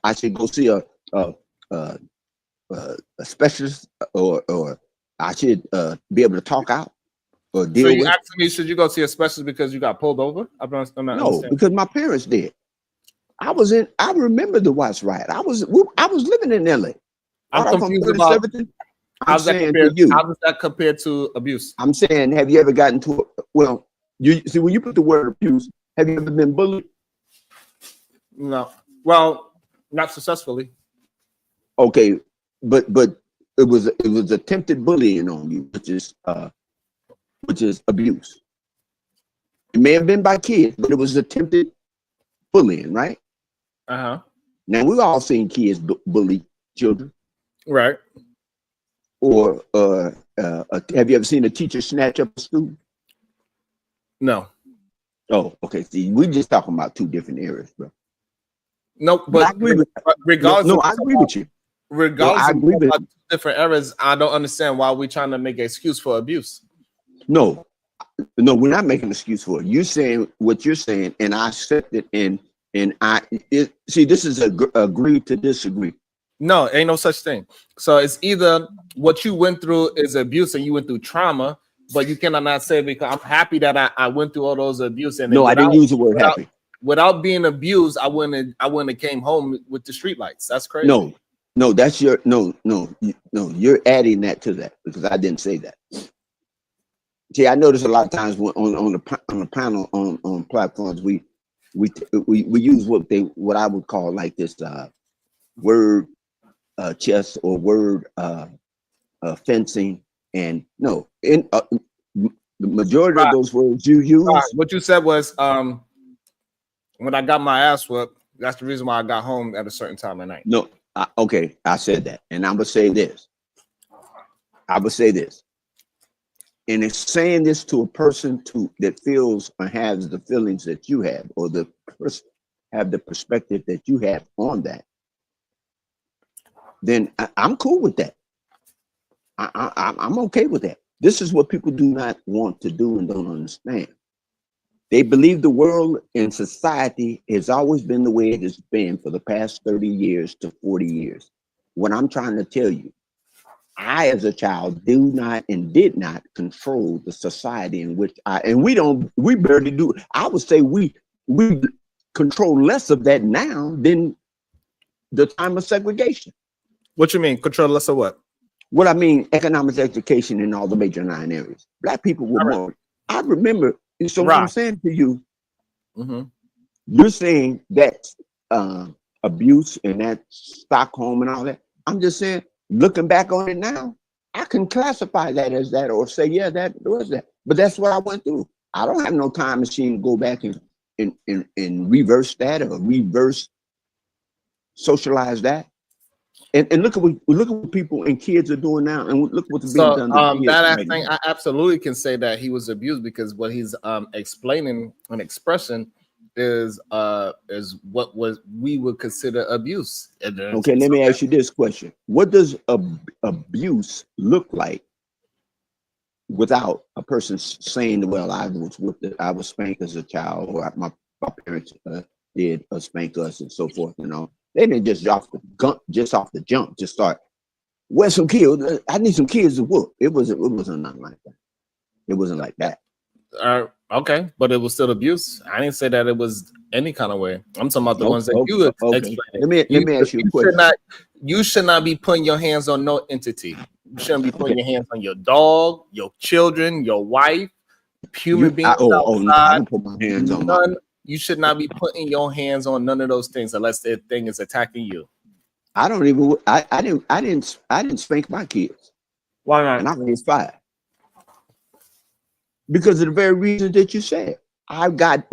I should go see a specialist, or I should be able to talk out or deal So you with. asking me, should you go see a specialist because you got pulled over? I'm not No, understanding. because my parents did. I remember the Watts riot. I was living in LA. I'm confused about I'm saying to you. How does that compare to abuse? I'm saying, have you ever gotten to you see, when you put the word abuse, have you ever been bullied? No. Well, not successfully. Okay, but it was attempted bullying on you, which is abuse. It may have been by kids, but it was attempted bullying, right? Uh-huh. Now we've all seen kids bully children. Right. Or have you ever seen a teacher snatch up a student? No. Oh, okay. See, we're just talking about two different areas, bro. No, but I agree with regardless, no, I agree with you. Regardless I agree with of different errors, I don't understand why we're trying to make an excuse for abuse. No, we're not making an excuse for it. You're saying what you're saying, and I accept it. And see, this is agree to disagree. No, ain't no such thing. So it's either what you went through is abuse and you went through trauma, but you cannot not say because I'm happy that I went through all those abuse. And no, I didn't use the word happy. Without being abused, I wouldn't have came home with the streetlights. That's crazy. No, that's your no. You're adding that to that because I didn't say that. See, I notice a lot of times when on the panel on platforms we use what I would call like this word chess or word fencing, and no, in the majority of those words you use. What you said was when I got my ass whooped, that's the reason why I got home at a certain time at night. No, okay, I said that, and I would say this. And it's saying this to a person that feels or has the feelings that you have, or have the perspective that you have on that. Then I'm cool with that. I'm okay with that. This is what people do not want to do and don't understand. They believe the world and society has always been the way it has been for the past 30 years to 40 years. What I'm trying to tell you, I, as a child, do not and did not control the society in which we barely do. I would say we control less of that now than the time of segregation. What you mean? Control less of what? What I mean, economics, education in all the major 9 areas. Black people were more. I remember. So what I'm saying to you, you're saying that abuse and that Stockholm and all that. I'm just saying, looking back on it now, I can classify that as that or say, yeah, that was that. But that's what I went through. I don't have no time machine to go back and reverse that or reverse socialize that. And look at what people and kids are doing now, and look what's being done. I absolutely can say that he was abused because what he's explaining an expression is what we would consider abuse. Okay, let me ask you this question: what does abuse look like without a person saying, "Well, I was spanked as a child, or my parents did spank us," and so forth, They didn't just off the jump, just start. Where's some kids? I need some kids to whoop. It wasn't nothing like that. It wasn't like that. Okay, but it was still abuse. I didn't say that it was any kind of way. I'm talking about the ones that you explained. Let me ask you a question. You should not be putting your hands on no entity. You shouldn't be putting your hands on your dog, your children, your wife, human beings outside. I don't put my hands on none. You should not be putting your hands on none of those things unless that thing is attacking you. I didn't spank my kids. Why not? And I was 5. Because of the very reason that you said. I got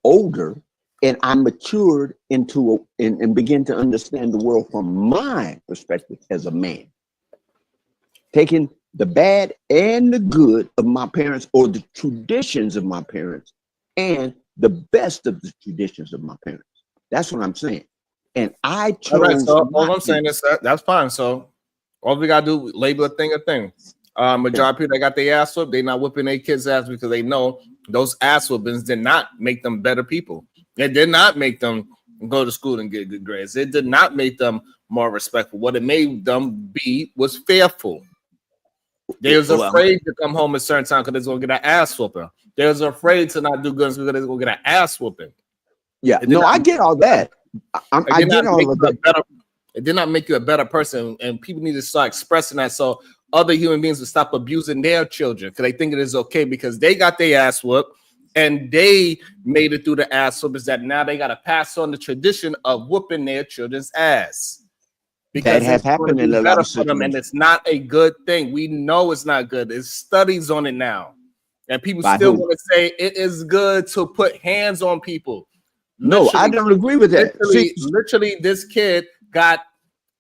older and I matured into and began to understand the world from my perspective as a man. Taking the bad and the good of my parents, or the traditions of my parents, and the best of the traditions of my parents. That's what I'm saying. And I chose. All right, so all I'm saying is that's fine. So All we gotta do, label a thing a thing. Majority of people that got their ass whooped, they not whipping their kids' ass because they know those ass whoopings did not make them better people. It did not make them go to school and get good grades. It did not make them more respectful. What it made them be was fearful. They was afraid to come home at a certain time because they're gonna get an ass whooping. They was afraid to not do good because they're gonna get an ass whooping. Yeah, no, I get all that. I get all of that. It did not make you a better person, and people need to start expressing that so other human beings will stop abusing their children because they think it is okay because they got their ass whooped and they made it through the ass whoopings that now they got to pass on the tradition of whooping their children's ass because that has happened in a lot of for them, and it's not a good thing. We know it's not good. There's studies on it now, and people still want to say it is good to put hands on people. No, I don't agree with that. Literally, this kid got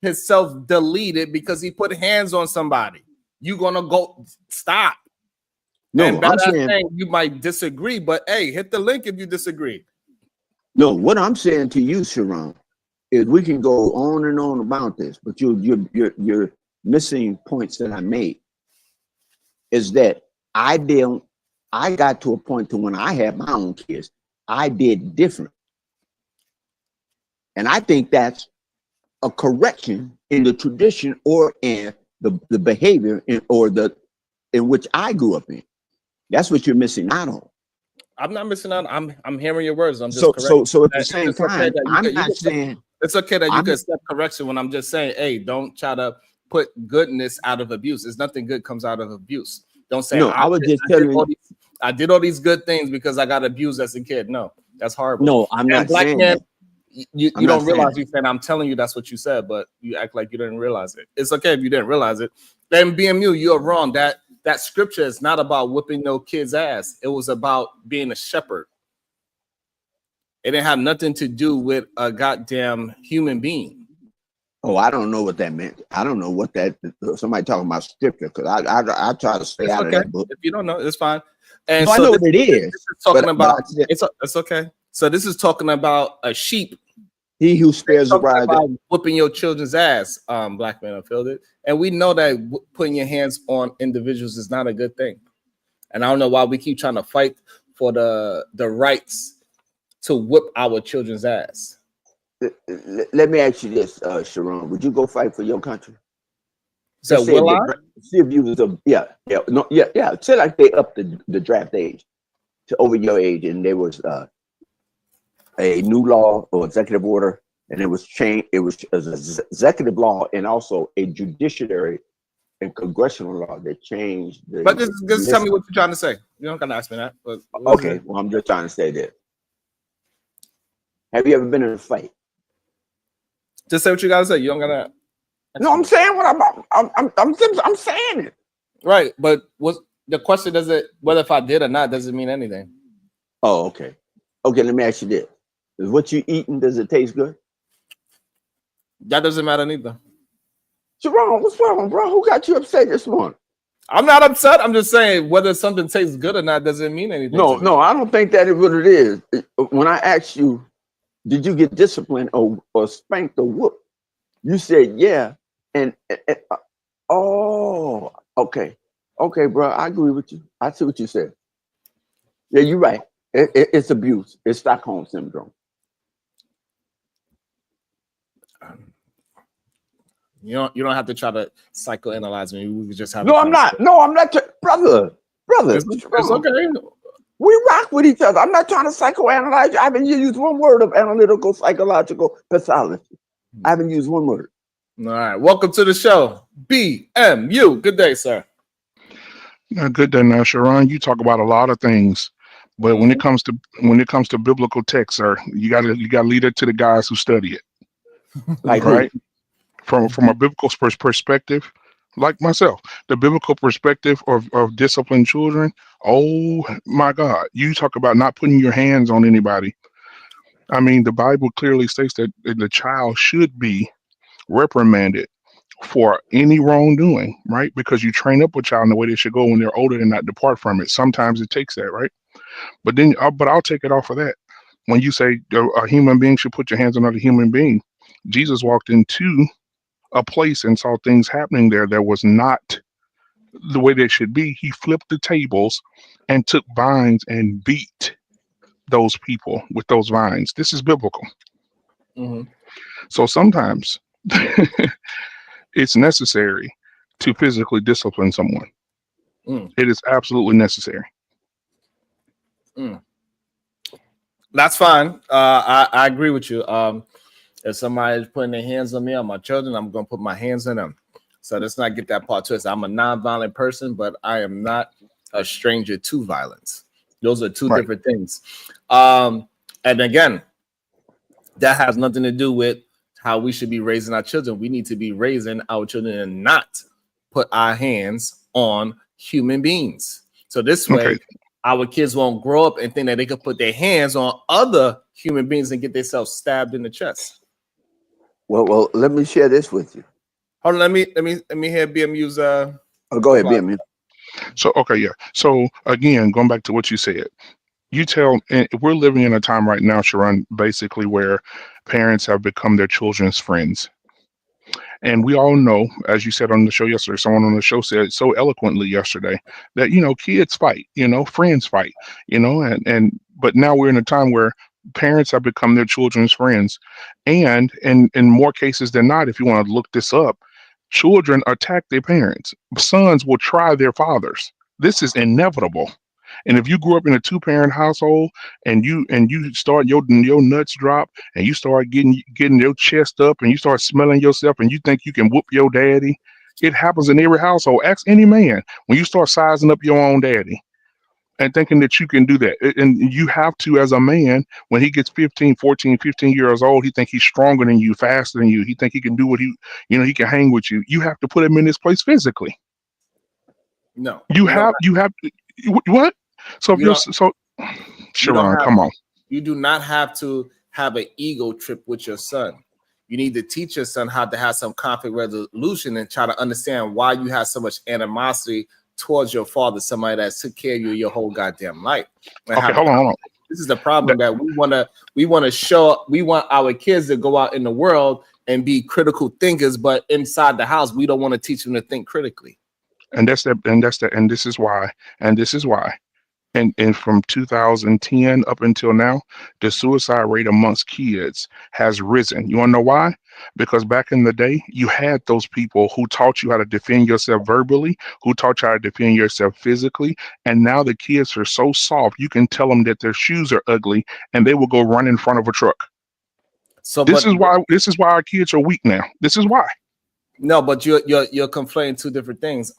himself deleted because he put hands on somebody. You gonna go stop? No, and I'm saying you might disagree, but hey, hit the link if you disagree. No, what I'm saying to you, Sharon, is we can go on and on about this, but you're missing points that I made. Is that I got to a point to when I had my own kids, I did different. And I think that's a correction in the tradition or in the behavior in which I grew up in. That's what you're missing out on. I'm not missing out. I'm hearing your words. I'm just so at the same time, I'm not saying it's okay that you can accept correction when I'm just saying, hey, don't try to put goodness out of abuse. There's nothing good comes out of abuse. Don't say no. I was just telling you. I did all these good things because I got abused as a kid. No, that's horrible. No, I'm not saying that. You don't realize you said I'm telling you that's what you said, but you act like you didn't realize it. It's okay if you didn't realize it. Then BMU, you're wrong. That scripture is not about whipping no kid's ass. It was about being a shepherd. It didn't have nothing to do with a goddamn human being. Oh, I don't know what that meant. I don't know what that. Somebody talking about scripture because I try to stay out of that book. If you don't know, it's fine. And no, so I know what it is. This is talking about it's okay. So this is talking about a sheep. He who spares the rod, whooping your children's ass. Black man, I feel it, and we know that putting your hands on individuals is not a good thing. And I don't know why we keep trying to fight for the rights to whip our children's ass. Let me ask you this, Sharon. Would you go fight for your country? So will I? See if you was say like they upped the draft age to over your age, and there was a new law or executive order, and it was changed. It was an executive law and also a judiciary and congressional law that changed. But just tell me what you're trying to say. You don't gotta ask me that. But okay, well, I'm just trying to say that. Have you ever been in a fight? Just say what you gotta say. You don't gotta. No, I'm saying what I'm saying it. Right, but what the question doesn't whether if I did or not doesn't mean anything. Oh, okay. Okay, let me ask you this. Is what you eating, does it taste good? That doesn't matter neither. Sharon, what's wrong, bro? Who got you upset this morning? I'm not upset. I'm just saying whether something tastes good or not doesn't mean anything. No, I don't think that is what it is. When I asked you, did you get disciplined or spanked or whooped? You said yeah. And oh, okay. Okay, bro, I agree with you. I see what you said. Yeah, you're right. It's abuse. It's Stockholm syndrome. You don't have to try to psychoanalyze me. We could just have. No, I'm not. No, I'm not. Brother. It's okay. We rock with each other. I'm not trying to psychoanalyze you. I haven't used one word of analytical psychological pathology. I haven't used one word. All right. Welcome to the show. BMU. Good day, sir. Good day now, Sharon. You talk about a lot of things. But when it comes to biblical text, sir, you gotta lead it to the guys who study it. Like right? From a biblical perspective, like myself, the biblical perspective of disciplined children. Oh my God. You talk about not putting your hands on anybody. I mean, the Bible clearly states that the child should be reprimanded for any wrongdoing, right? Because you train up a child in the way they should go when they're older and not depart from it. Sometimes it takes that, right? But then, I'll take it off of that. When you say a human being should put your hands on another human being, Jesus walked into a place and saw things happening there that was not the way they should be, he flipped the tables and took vines and beat those people with those vines. This is biblical. Mhm. So sometimes it's necessary to physically discipline someone. Mm. It is absolutely necessary. That's fine. I agree with you. If somebody's putting their hands on me or my children, I'm going to put my hands on them. So let's not get that part twisted. I'm a non-violent person, but I am not a stranger to violence. Those are two Right. different things. And again, that has nothing to do with how we should be raising our children. We need to be raising our children and not put our hands on human beings. So this way, Okay. our kids won't grow up and think that they can put their hands on other human beings and get themselves stabbed in the chest. Well, let me share this with you. Hold on, let me hear BMU's Go ahead, BM. So, okay, yeah. So again, going back to what you said, we're living in a time right now, Sharon, basically where parents have become their children's friends. And we all know, as you said on the show yesterday, someone on the show said so eloquently yesterday that, kids fight, friends fight, but now we're in a time where parents have become their children's friends. And in more cases than not, if you want to look this up, children attack their parents. Sons will try their fathers. This is inevitable. And if you grew up in a 2-parent household and you start your nuts drop and you start getting your chest up and you start smelling yourself and you think you can whoop your daddy, it happens in every household. Ask any man when you start sizing up your own daddy and thinking that you can do that. And you have to, as a man, when he gets 15 years old, he think he's stronger than you, faster than you. He think he can do what he can hang with you. You have to put him in this place physically. No. You have what? So Sharon, come on. You do not have to have an ego trip with your son. You need to teach your son how to have some conflict resolution and try to understand why you have so much animosity towards your father, somebody that took care of you your whole goddamn life. Okay, hold on. This is the problem that we want our kids to go out in the world and be critical thinkers, but inside the house, we don't want to teach them to think critically. And this is why. And from 2010 up until now, the suicide rate amongst kids has risen. You want to know why? Because back in the day, you had those people who taught you how to defend yourself verbally, who taught you how to defend yourself physically. And now the kids are so soft, you can tell them that their shoes are ugly and they will go run in front of a truck. So this is why our kids are weak now. This is why. No, but you're conflating two different things.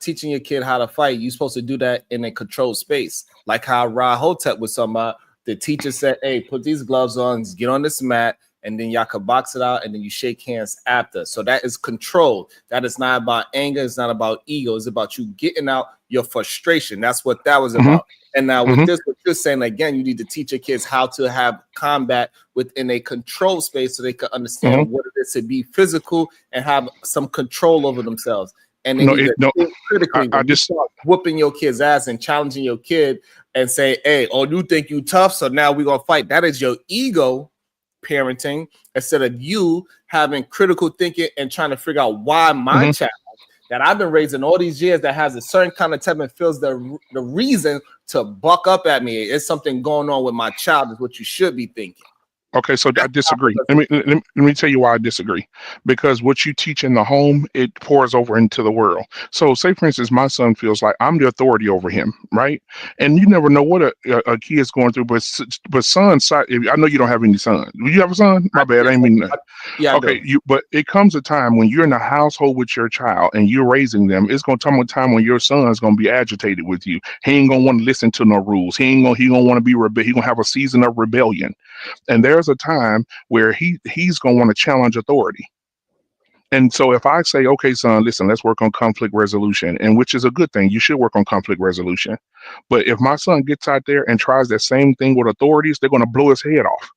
Teaching your kid how to fight, you're supposed to do that in a controlled space, like how Rahotep was talking about. The teacher said, "Hey, put these gloves on, get on this mat, and then y'all can box it out, and then you shake hands after." So that is controlled. That is not about anger. It's not about ego. It's about you getting out your frustration. That's what that was about. And now with this, what you're saying, again, you need to teach your kids how to have combat within a controlled space so they can understand what it is to be physical and have some control over themselves. And then think critically. I just start whooping your kid's ass and challenging your kid and say, "Hey, oh, you think you tough, so now we're gonna fight." That is your ego parenting instead of you having critical thinking and trying to figure out why my child that I've been raising all these years that has a certain kind of temperament feels the reason to buck up at me. It's something going on with my child is what you should be thinking. Okay, so I disagree. Let me tell you why I disagree. Because what you teach in the home, it pours over into the world. So say, for instance, my son feels like I'm the authority over him, right? And you never know what a kid's going through. But sons, I know you don't have any sons. Do you have a son? My bad, I ain't mean that. Yeah, okay, but it comes a time when you're in a household with your child and you're raising them. It's going to come a time when your son's going to be agitated with you. He ain't going to want to listen to no rules. He going to want to be rebel. He going to have a season of rebellion. And there's a time where he's going to want to challenge authority. And so if I say, okay, son, listen, let's work on conflict resolution, and which is a good thing. You should work on conflict resolution. But if my son gets out there and tries that same thing with authorities, they're going to blow his head off.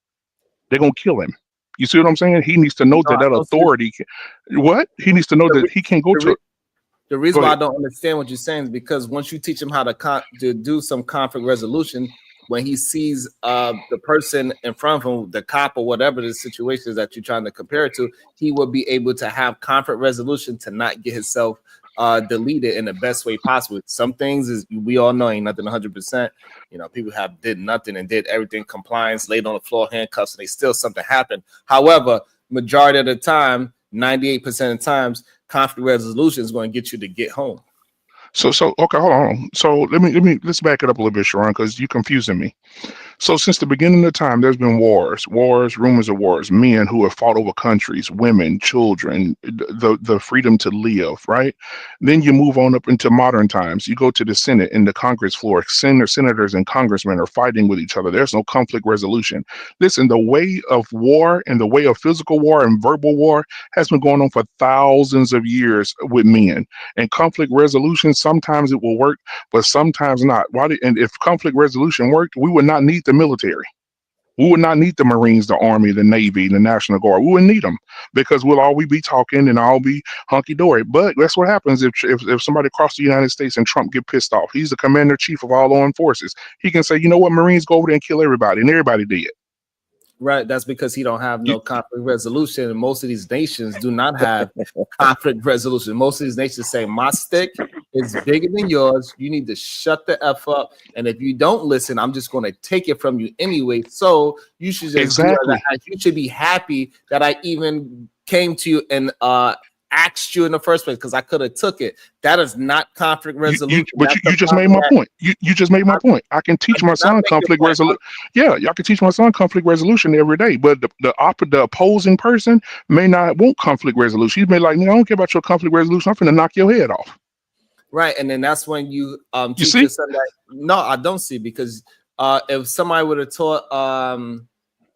They're going to kill him. You see what I'm saying? He needs to know that authority. He needs to know that he can't go to. The reason why I don't understand what you're saying is because once you teach him how to do some conflict resolution, when he sees the person in front of him, the cop or whatever the situation is that you're trying to compare it to, he will be able to have conflict resolution to not get himself deleted in the best way possible. Some things is we all know ain't nothing 100%. You know, people have did nothing and did everything compliance, laid on the floor, handcuffs, and they still something happened. However, majority of the time, 98% of the times, conflict resolution is going to get you to get home. So okay, hold on. So let's back it up a little bit, Sharon, because you're confusing me. So since the beginning of time, there's been wars, rumors of wars, men who have fought over countries, women, children, the freedom to live, right? Then you move on up into modern times. You go to the Senate and the Congress floor. Senators and congressmen are fighting with each other. There's no conflict resolution. Listen, the way of war and the way of physical war and verbal war has been going on for thousands of years with men. And conflict resolution, sometimes it will work, but sometimes not. And if conflict resolution worked, we would not need the military. We would not need the Marines, the Army, the Navy, the National Guard. We wouldn't need them because we'll all be talking and all be hunky-dory. But that's what happens if somebody across the United States and Trump get pissed off. He's the commander-in-chief of all armed forces. He can say, you know what, Marines, go over there and kill everybody. And everybody did. Right, that's because he don't have no conflict resolution, and most of these nations do not have conflict resolution. Most of these nations say, my stick is bigger than yours. You need to shut the F up, and if you don't listen, I'm just going to take it from you anyway. So you should just do that. You should be happy that I even came to you and asked you in the first place, because I could have took it. That is not conflict resolution. You just made my point. You just made my point. I can teach my son conflict resolution. Yeah, I can teach my son conflict resolution every day. But the opposing person won't conflict resolution. He may like, I don't care about your conflict resolution. I'm finna knock your head off. Right, and then that's when you teach your son that. No, I don't see, because if somebody would have taught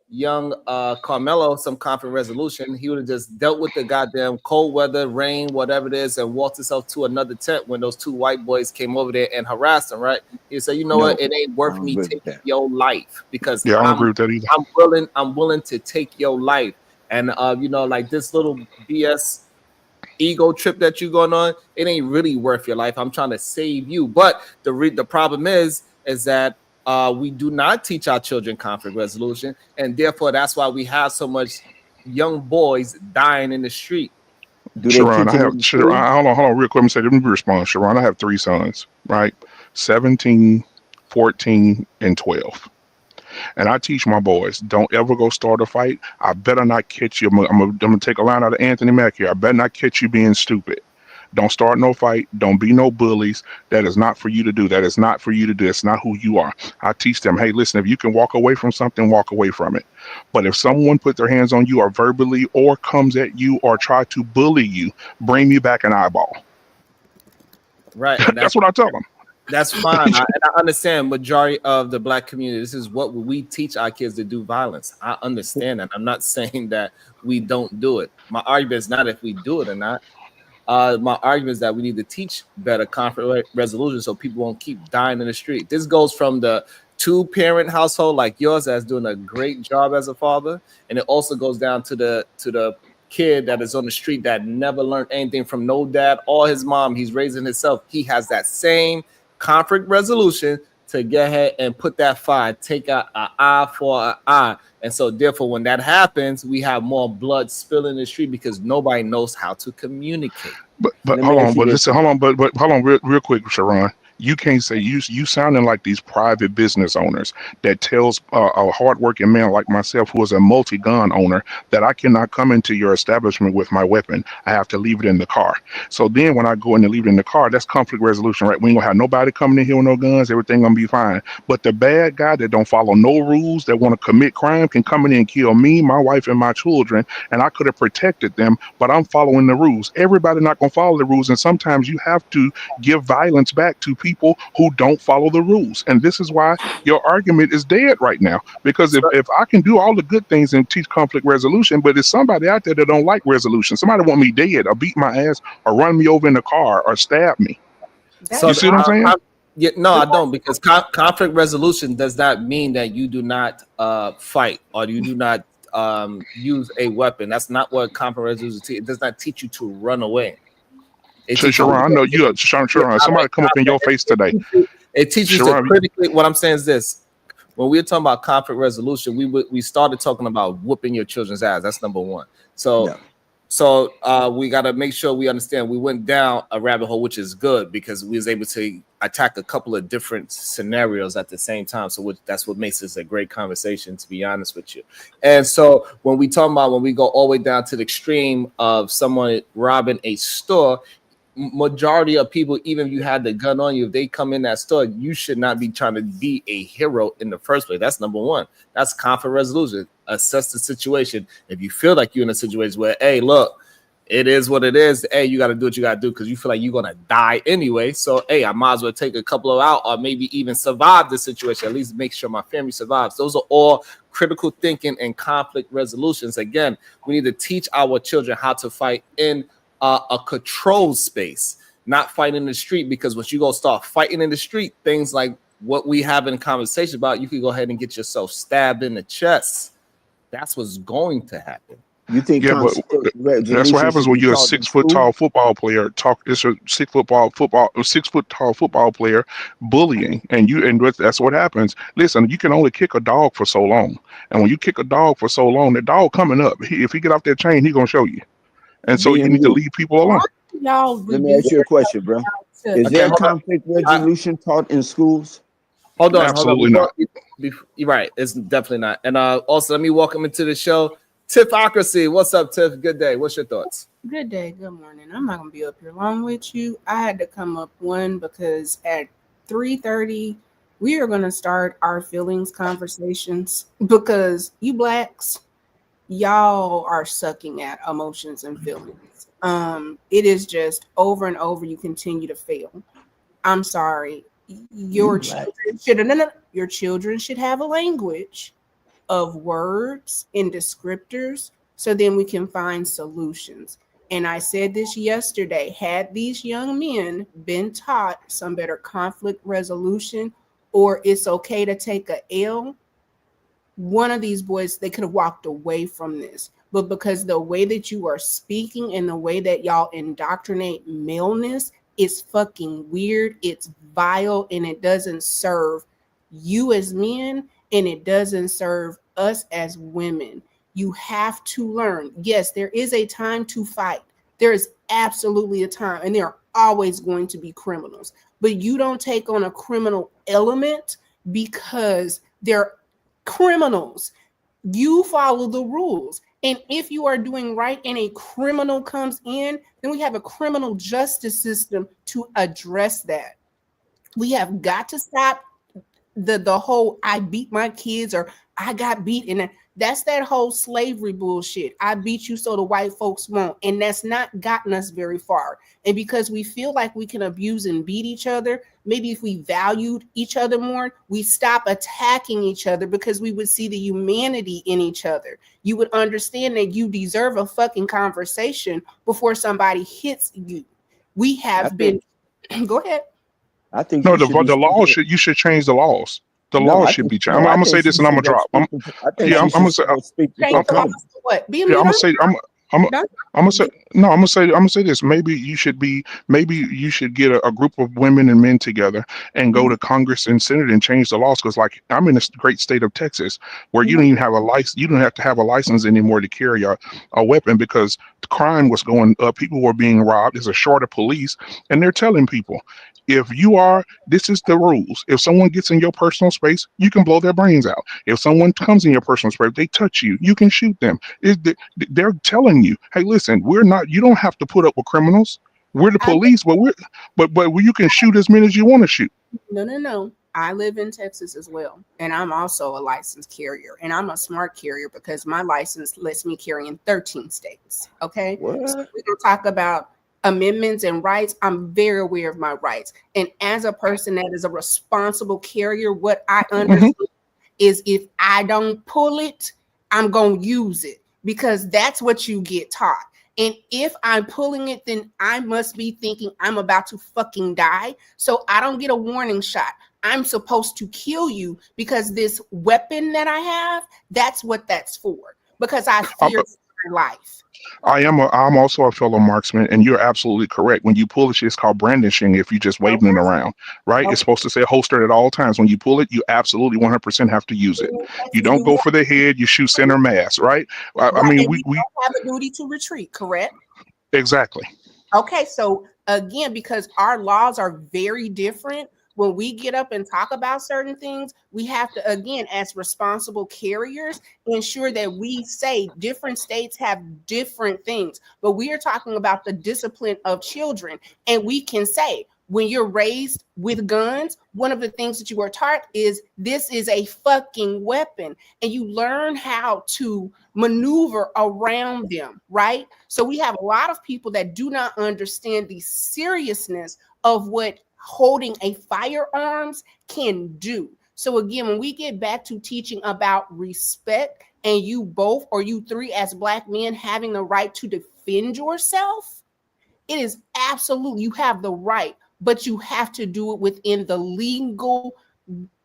young Karmelo some conflict resolution, he would have just dealt with the goddamn cold weather, rain, whatever it is, and walked himself to another tent when those two white boys came over there and harassed him, right? He said, you know what, it ain't worth me taking your life, because I don't agree with that either. I'm willing to take your life. And like this little BS ego trip that you're going on, it ain't really worth your life. I'm trying to save you. But the problem is that we do not teach our children conflict resolution, and therefore that's why we have so much young boys dying in the street. Sharon, hold on real quick. Let me respond. Sharon, I have 3 sons, right? 17, 14, and 12. And I teach my boys, don't ever go start a fight. I better not catch you. I'm gonna take a line out of Anthony Mack here. I better not catch you being stupid. Don't start no fight. Don't be no bullies. That is not for you to do. That is not for you to do. It's not who you are. I teach them, hey, listen, if you can walk away from something, walk away from it. But if someone put their hands on you or verbally or comes at you or try to bully you, bring me back an eyeball. Right. That's what I tell them. That's fine. And I understand majority of the Black community, this is what we teach our kids to do violence. I understand that. I'm not saying that we don't do it. My argument is not if we do it or not. My argument is that we need to teach better conflict resolution so people won't keep dying in the street. This goes from the 2-parent household like yours that's doing a great job as a father, and it also goes down to the kid that is on the street that never learned anything from no dad or his mom. He's raising himself. He has that same conflict resolution to get ahead and put that fire, take an eye for an eye. And so therefore, when that happens, we have more blood spilling in the street because nobody knows how to communicate. But hold on, real quick, Sharon. You can't say you sounding like these private business owners that tells a hardworking man like myself, who is a multi-gun owner, that I cannot come into your establishment with my weapon. I have to leave it in the car. So then when I go in and leave it in the car, that's conflict resolution, right? We ain't gonna have nobody coming in here with no guns. Everything gonna be fine. But the bad guy that don't follow no rules, that want to commit crime, can come in and kill me, my wife, and my children. And I could have protected them, but I'm following the rules. Everybody not gonna follow the rules, and sometimes you have to give violence back to people who don't follow the rules. And this is why your argument is dead right now, because if I can do all the good things and teach conflict resolution, but there's somebody out there that don't like resolution, somebody want me dead or beat my ass or run me over in the car or stab me. So you see what I'm saying? No, I don't, because conflict resolution does not mean that you do not fight or you do not use a weapon. That's not what conflict resolution teaches. It does not teach you to run away. Sharon, I know you are Sharon. Somebody come up in your face today. It teaches you to critically. What I'm saying is this: when we were talking about conflict resolution, we started talking about whooping your children's ass. That's number one. So Yeah. So we got to make sure we understand we went down a rabbit hole, which is good because we was able to attack a couple of different scenarios at the same time. So that's what makes this a great conversation, to be honest with you. And so when we talk about when we go all the way down to the extreme of someone robbing a store, majority of people, even if you had the gun on you, if they come in that store, you should not be trying to be a hero in the first place. That's number one. That's conflict resolution. Assess the situation. If you feel like you're in a situation where, hey, look, it is what it is. Hey, you got to do what you got to do because you feel like you're going to die anyway. So, hey, I might as well take a couple of out or maybe even survive the situation, at least make sure my family survives. Those are all critical thinking and conflict resolutions. Again, we need to teach our children how to fight in a controlled space, not fighting in the street, because once you go start fighting in the street, things like what we have in conversation about, you could go ahead and get yourself stabbed in the chest. That's what's going to happen. You think Yeah, but that's what happens when you're a 6 foot tall football player. It's a 6 foot tall football player bullying, and that's what happens. Listen, you can only kick a dog for so long, and when you kick a dog for so long, the dog coming up, if he get off that chain, he gonna show you. And so you need to leave people alone. Let me ask you a question, bro. Is there conflict resolution taught in schools? Hold on. Absolutely not. You're right. It's definitely not. And also, let me welcome into the show, Tiffocracy. What's up, Tiff? Good day. What's your thoughts? Good day. Good morning. I'm not going to be up here long with you. I had to come up because at 3:30, we are going to start our feelings conversations because you blacks, y'all are sucking at emotions and feelings. It is just over and over. You continue to fail. I'm sorry. Your children should have a language of words and descriptors so then we can find solutions. And I said this yesterday, had these young men been taught some better conflict resolution, or it's okay to take a L, one of these boys, they could have walked away from this. But because the way that you are speaking and the way that y'all indoctrinate maleness is fucking weird, it's vile, and it doesn't serve you as men, and it doesn't serve us as women. You have to learn. Yes, there is a time to fight. There is absolutely a time, and there are always going to be criminals. But you don't take on a criminal element because they're criminals. You follow the rules. And if you are doing right and a criminal comes in, then we have a criminal justice system to address that. We have got to stop the whole I beat my kids or I got beat, and that's that whole slavery bullshit. I beat you so the white folks won't. And that's not gotten us very far. And because we feel like we can abuse and beat each other, maybe if we valued each other more, we stop attacking each other because we would see the humanity in each other. You would understand that you deserve a fucking conversation before somebody hits you. We have been. Go ahead. I think no, the law you should change the laws. The law should be changed. I'm gonna say this and I'm gonna drop. I'm gonna say what? I'm gonna say this. Maybe you should get a group of women and men together and go to Congress and Senate and change the laws. Because like I'm in a great state of Texas where you don't even have a license. You don't have to have a license anymore to carry a weapon because the crime was going up. People were being robbed. There's a short of police, and they're telling people, this is the rules. If someone gets in your personal space, you can blow their brains out. If someone comes in your personal space, they touch you, you can shoot them. They're telling you, hey, listen, you don't have to put up with criminals. We're the police, but you can shoot as many as you want to shoot. No. I live in Texas as well. And I'm also a licensed carrier. And I'm a smart carrier because my license lets me carry in 13 states. Okay. What? So we're going to talk about amendments and rights. I'm very aware of my rights. And as a person that is a responsible carrier, what I understand is if I don't pull it, I'm going to use it because that's what you get taught. And if I'm pulling it, then I must be thinking I'm about to fucking die. So I don't get a warning shot. I'm supposed to kill you because this weapon that I have, that's what that's for. Because I fear my life. I'm also a fellow marksman, and you're absolutely correct. When you pull it, it's called brandishing if you just waving it around, right? It's supposed to say holstered at all times. When you pull it, you absolutely 100% have to use it. You don't go for the head, you shoot center mass, right? I mean, and we don't have a duty to retreat, correct? exactly. Okay, so again, because our laws are very different, when we get up and talk about certain things, we have to, again, as responsible carriers, ensure that we say different states have different things. But we are talking about the discipline of children. And we can say, when you're raised with guns, one of the things that you are taught is this is a fucking weapon. And you learn how to maneuver around them, right? So we have a lot of people that do not understand the seriousness of what holding a firearms can do. So again, when we get back to teaching about respect, and you both or you three as Black men having the right to defend yourself, it is absolutely, you have the right, but you have to do it within the legal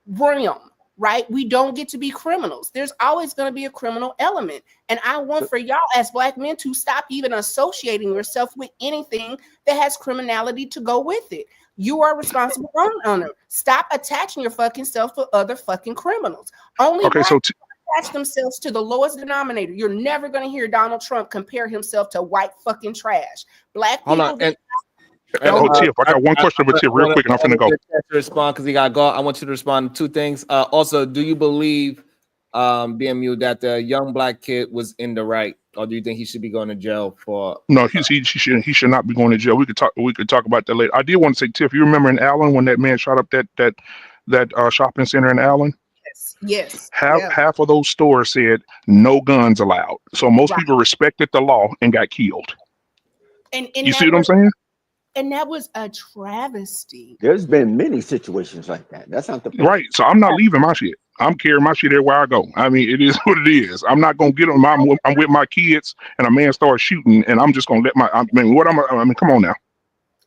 realm, right? We don't get to be criminals. There's always going to be a criminal element. And I want for y'all as Black men to stop even associating yourself with anything that has criminality to go with it. You are a responsible owner. Stop attaching your fucking self to other fucking criminals. Only Okay, Black so people attach themselves to the lowest denominator. You're never going to hear Donald Trump compare himself to white fucking trash. Black Hold people. on. And Tiff, I got one question for Tiff real quick, and I'm finna go. To respond because he got to go. I want you to respond to two things. Also, do you believe, BMU, that the young Black kid was in the right, or do you think he should be going to jail for? No, he should not be going to jail. We could talk about that later. I did want to say, Tiff, you remember in Allen when that man shot up that shopping center in Allen? Yes. Half of those stores said no guns allowed. So most people respected the law and got killed. And you see what I'm saying? And that was a travesty. There's been many situations like that. That's not the point. Right. So I'm not leaving my shit. I'm carrying my shit everywhere I go. I mean, it is what it is. I'm not gonna get on my. I'm with my kids, and a man starts shooting, and I'm just gonna let my. I mean, come on now.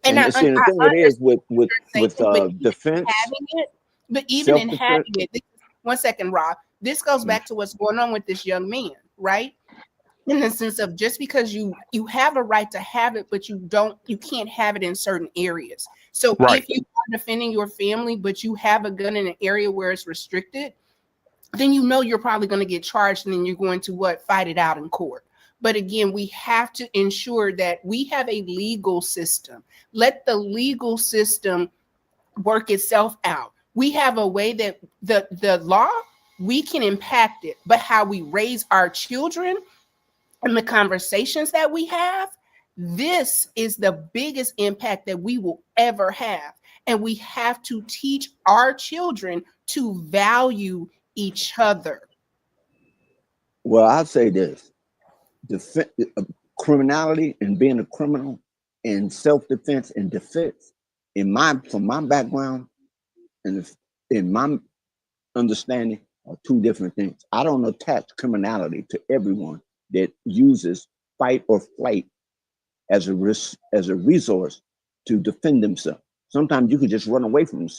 And the thing it is with defense, but even in having it, 1 second, Rob. This goes back to what's going on with this young man, right? In the sense of just because you have a right to have it, but you can't have it in certain areas. So if you are defending your family, but you have a gun in an area where it's restricted, then you know you're probably going to get charged, and then you're going to fight it out in court. But again, we have to ensure that we have a legal system. Let the legal system work itself out. We have a way that the law, we can impact it, but how we raise our children and the conversations that we have, this is the biggest impact that we will ever have. And we have to teach our children to value each other. Well, I'll say this. Criminality and being a criminal and self-defense and defense, from my background and in my understanding, are two different things. I don't attach criminality to everyone that uses fight or flight as a resource to defend themselves. Sometimes you can just run away from a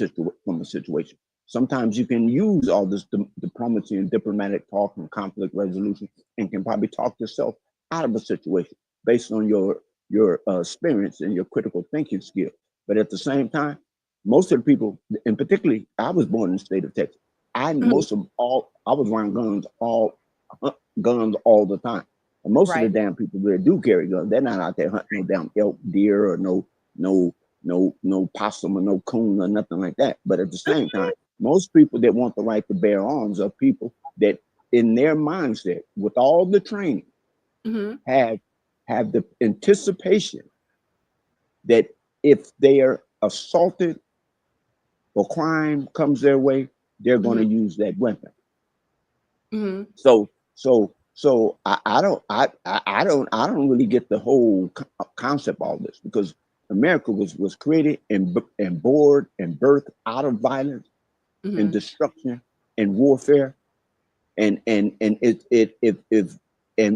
situation. Sometimes you can use all this diplomacy and diplomatic talk and conflict resolution, and can probably talk yourself out of a situation based on your experience and your critical thinking skill. But at the same time, most of the people, and particularly, I was born in the state of Texas. I was around guns all the time. And most of the damn people that do carry guns, they're not out there hunting no damn elk, deer, or no possum or no coon or nothing like that. But at the same time, most people that want the right to bear arms are people that, in their mindset, with all the training, have the anticipation that if they are assaulted or crime comes their way, they're going to use that weapon. So I don't really get the whole concept of all this, because America was created and born and birthed out of violence and destruction and warfare, and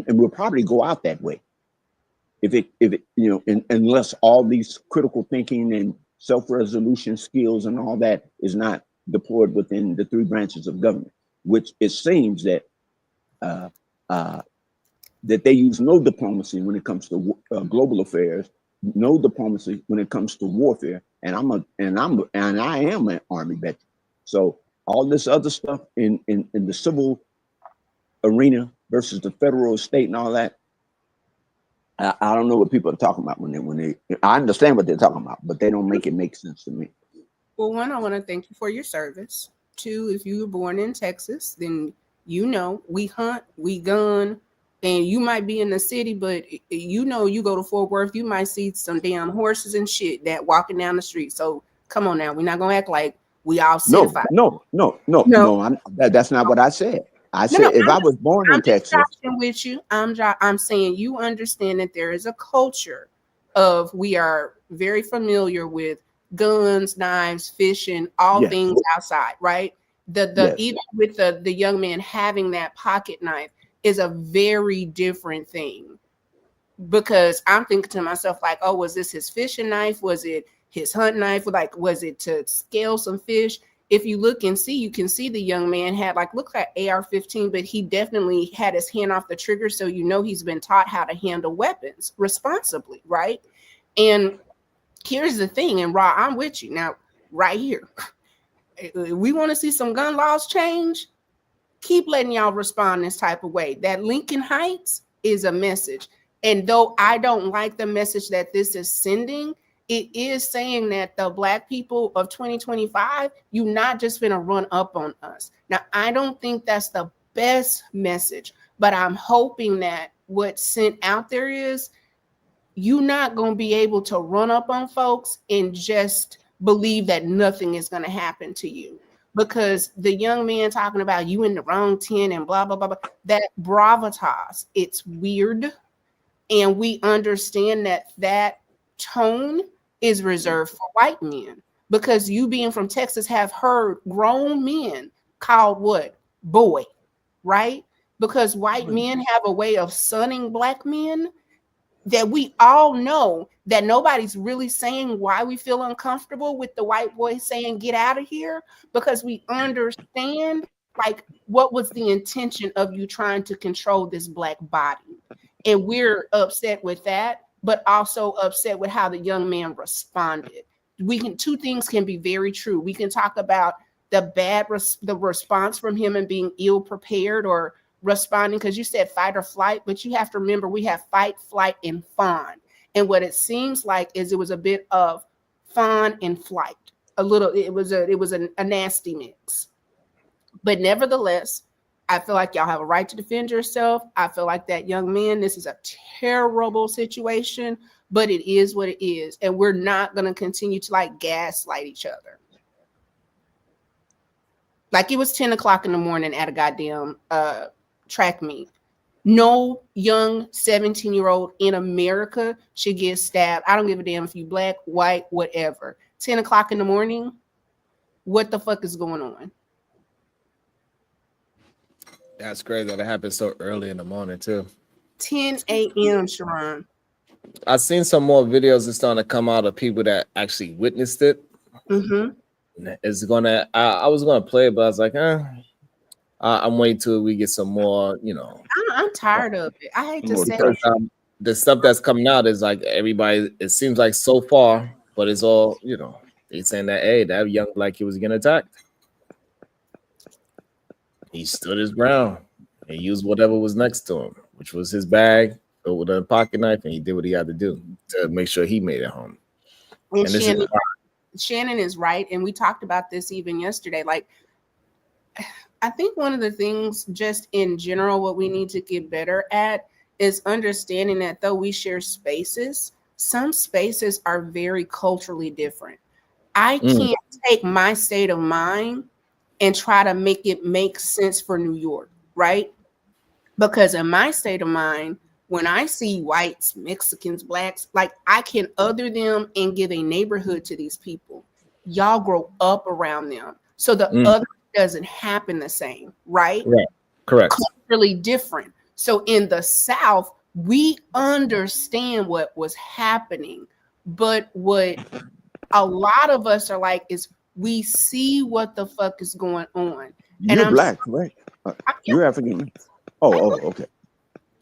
we'll probably go out that way if it unless all these critical thinking and self-resolution skills and all that is not deployed within the three branches of government, which it seems that that they use no diplomacy when it comes to global affairs, no diplomacy when it comes to warfare. And I am an Army veteran. So all this other stuff in the civil arena versus the federal state and all that, I don't know what people are talking about when they. I understand what they're talking about, but they don't make it make sense to me. Well, one, I want to thank you for your service. Two, if you were born in Texas, then you know we hunt, we gun, and you might be in the city, but you know you go to Fort Worth, you might see some damn horses and shit that walking down the street. So come on now, we're not gonna act like we all certified. No. That's not what I said. I said if I was born in Texas. I'm with you. I'm saying you understand that there is a culture of we are very familiar with guns, knives, fishing, all things outside, right? Even with the young man having that pocket knife is a very different thing, because I'm thinking to myself like, oh, was this his fishing knife? Was it his hunt knife? Like, was it to scale some fish? If you look and see, you can see the young man had look like AR-15, but he definitely had his hand off the trigger. So you know he's been taught how to handle weapons responsibly, right? And here's the thing, and Ra, I'm with you now, right here. We want to see some gun laws change. Keep letting y'all respond this type of way. That Lincoln Heights is a message. And though I don't like the message that this is sending, it is saying that the Black people of 2025, you not just gonna run up on us. Now, I don't think that's the best message, but I'm hoping that what's sent out there is you're not gonna be able to run up on folks and just believe that nothing is gonna happen to you. Because the young man talking about you in the wrong 10 and blah, blah, blah, blah, that bravitas, it's weird. And we understand that tone is reserved for white men, because you being from Texas have heard grown men called what? Boy, right? Because white men have a way of sunning Black men that we all know that nobody's really saying why we feel uncomfortable with the white boy saying, get out of here, because we understand like what was the intention of you trying to control this Black body. And we're upset with that, but also upset with how the young man responded. Two things can be very true. We can talk about the response from him and being ill prepared or responding, because you said fight or flight, but you have to remember we have fight, flight, and fawn. And what it seems like is it was a bit of fawn and flight. It was a nasty mix. But nevertheless, I feel like y'all have a right to defend yourself. I feel like that young man, this is a terrible situation, but it is what it is. And we're not going to continue to gaslight each other. Like it was 10 o'clock in the morning at a goddamn track meet. No young 17-year-old in America should get stabbed. I don't give a damn if you Black, white, whatever. 10 o'clock in the morning, what the fuck is going on? That's crazy that it happened so early in the morning too. 10 a.m. Sharon. I've seen some more videos that's starting to come out of people that actually witnessed it. Mm-hmm. It's gonna. I was gonna play it, but I was like, I'm waiting till we get some more. I'm tired of it. I hate to say it. The stuff that's coming out is like everybody. It seems like so far, but it's all they saying that that young Black kid was getting attacked. He stood his ground and used whatever was next to him, which was his bag with a pocket knife, and he did what he had to do to make sure he made it home. And Shannon is right, and we talked about this even yesterday. Like, I think one of the things just in general, what we need to get better at is understanding that though we share spaces, some spaces are very culturally different. I can't take my state of mind and try to make it make sense for New York, right? Because in my state of mind, when I see whites, Mexicans, Blacks, like I can other them and give a neighborhood to these people. Y'all grow up around them. So the other doesn't happen the same, right? Right. Correct. Culturally different. So in the South, we understand what was happening. But what a lot of us are like is we see what the fuck is going on. You're Black, right? You're African. Oh, okay.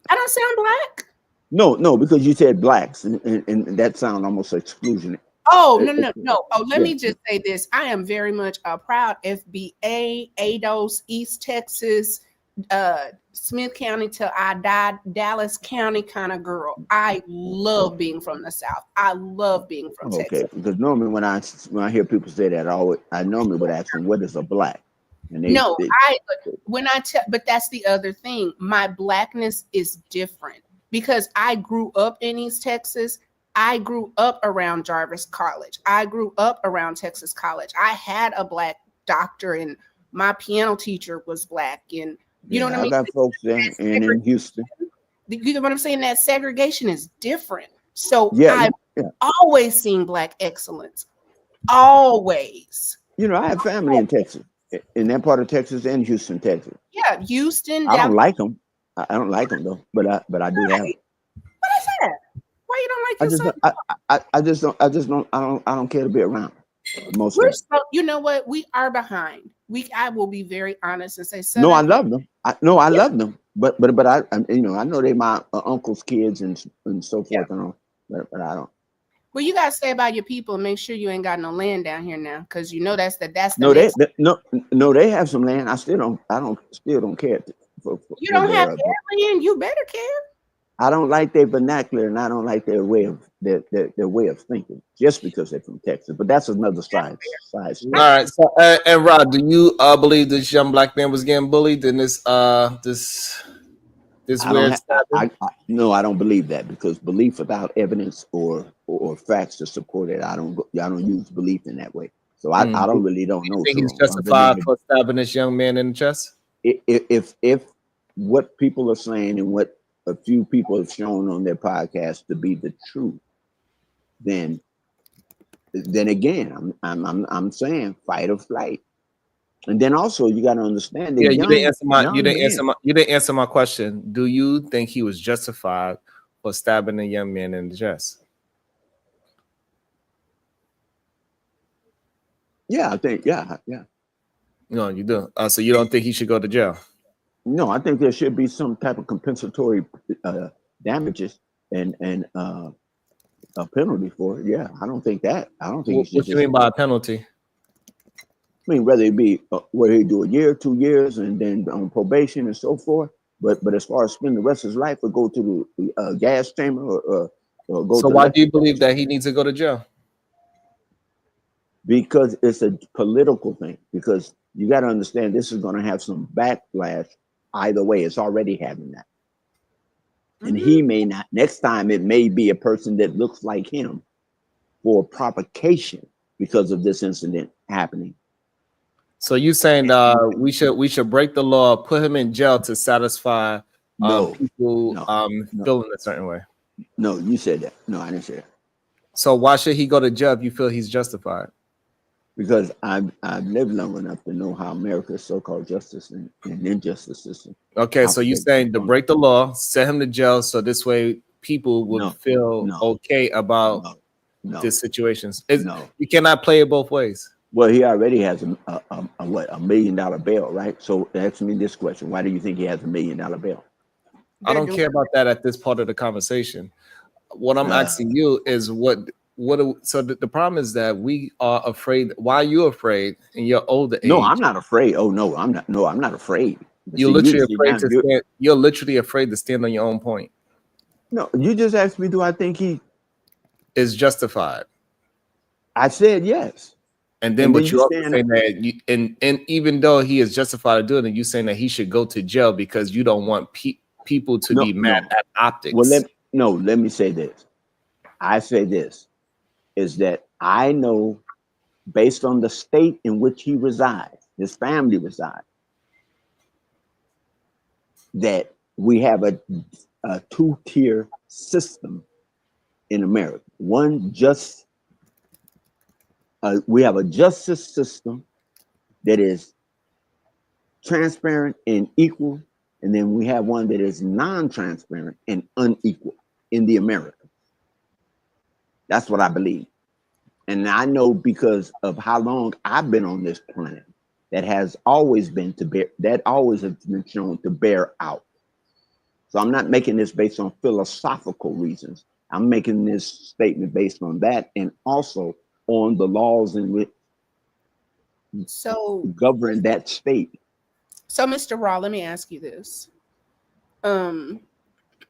I don't sound black. No, because you said blacks, and that sound almost exclusionary. Oh, no. Oh, let me just say this. I am very much a proud FBA, ADOS, East Texas, Smith County till I died, Dallas County kind of girl. I love being from the South. I love being from Texas. Okay, because normally when I hear people say that, I normally would ask them, what is a black? And but that's the other thing. My blackness is different because I grew up in East Texas. I grew up around Jarvis College. I grew up around Texas College. I had a black doctor, and my piano teacher was black. And you know what I mean? I got folks there and in Houston. You know what I'm saying? That segregation is different. So I've always seen black excellence. Always. You know, I have family in Texas, in that part of Texas and Houston, Texas. Yeah, Houston. I don't like them. I don't like them though, but I do have them. What is that? Why you don't like yourself? I don't care to be around. Most you know what? We are behind. I will be very honest and say no. I love them. I love them. But I I know they my uncle's kids and so forth and all. But I don't. Well, you gotta stay about your people and make sure you ain't got no land down here now, because you know that's the no, they have some land. I still don't care. You don't have land. You better care. I don't like their vernacular, and I don't like their way of thinking, just because they're from Texas. But that's another side. All right. So, and Rod, do you believe this young black man was getting bullied in this weird? No, I don't believe that, because belief without evidence or facts to support it, I don't use belief in that way. So I don't know. You think he's justified for stabbing this young man in the chest? If what people are saying and what a few people have shown on their podcast to be the truth, then again, I'm saying fight or flight. And then also you got to understand that you didn't answer my question. Do you think he was justified for stabbing a young man in the chest? Yeah, I think yeah. No, you do. So you don't think he should go to jail? No, I think there should be some type of compensatory damages and a penalty for it. Yeah, I don't think that. I don't think. What you mean by a penalty? I mean, whether it be whether he do a year, 2 years, and then on probation and so forth. But as far as spend the rest of his life or go to the gas chamber or go. So why do you believe that he needs to go to jail? Because it's a political thing. Because you got to understand, this is going to have some backlash. Either way, it's already having that. And he may not. Next time, it may be a person that looks like him for provocation because of this incident happening. So you saying we should break the law, put him in jail to satisfy people feeling a certain way? No, you said that. No, I didn't say that. So why should he go to jail if you feel he's justified? Because I've lived long enough to know how America's so-called justice and injustice system. Okay, so you're saying to break the law, send him to jail, so this way people will feel okay about these situations. You cannot play it both ways. Well, he already has a $1 million bail, right? So ask me this question: why do you think he has $1 million bail? I don't care about that at this part of the conversation. What I'm asking you is so the problem is that we are afraid. Why are you afraid in your older age? No, I'm not afraid. Oh no, I'm not. No, I'm not afraid. You're literally afraid to stand. You're literally afraid to stand on your own point. No, you just asked me, do I think he is justified? I said yes. And then but you're also saying that and even though he is justified to do it, and you're saying that he should go to jail because you don't want people to be mad at optics. Well, let me say this. I say this. Is that I know, based on the state in which he resides, his family resides, that we have a two-tier system in America. We have a justice system that is transparent and equal, and then we have one that is non-transparent and unequal in the America. That's what I believe. And I know because of how long I've been on this planet, that has always been shown to bear out. So I'm not making this based on philosophical reasons. I'm making this statement based on that, and also on the laws in which So, govern that state. so Mr. Raw, let me ask you this. Um,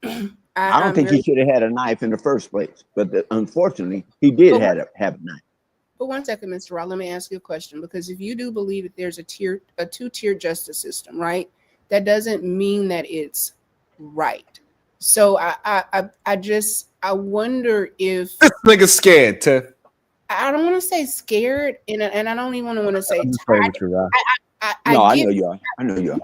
I don't I'm think he very, should have had a knife in the first place, but unfortunately, he did but have a knife. But 1 second, Mr. Raw, let me ask you a question. Because if you do believe that there's a two-tier justice system, right? That doesn't mean that it's right. So I wonder if This nigga scared, Tiff. I don't want to say scared, and I don't even want to say I'm just playing tired. with you, Rob. No, I get, know you are. I know you are.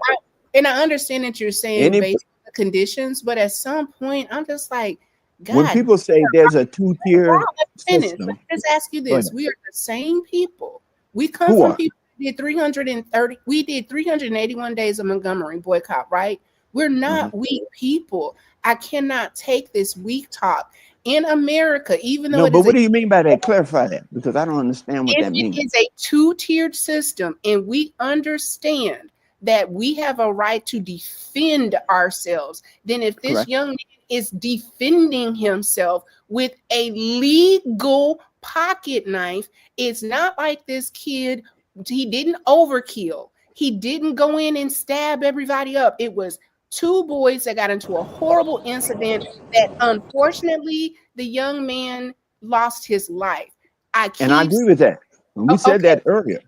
and I understand that you're saying Any based on the conditions, but at some point, I'm just like, when God, people say there's a two-tier Rob, let me finish. system, Let me just ask you go this: ahead. we are the same people. We come Who from are? people who did 330. We did 381 days of Montgomery boycott, right? We're not weak people. I cannot take this weak talk in America, even though No, it but is what do you mean by that? Clarify that, because I don't understand what if that it means. is a two-tiered system, and we understand that we have a right to defend ourselves, then if this Correct. young man is defending himself with a legal pocket knife, it's not like this kid, he didn't overkill. He didn't go in and stab everybody up. It was two boys that got into a horrible incident that unfortunately the young man lost his life. And I agree with that. And we said Okay. that earlier.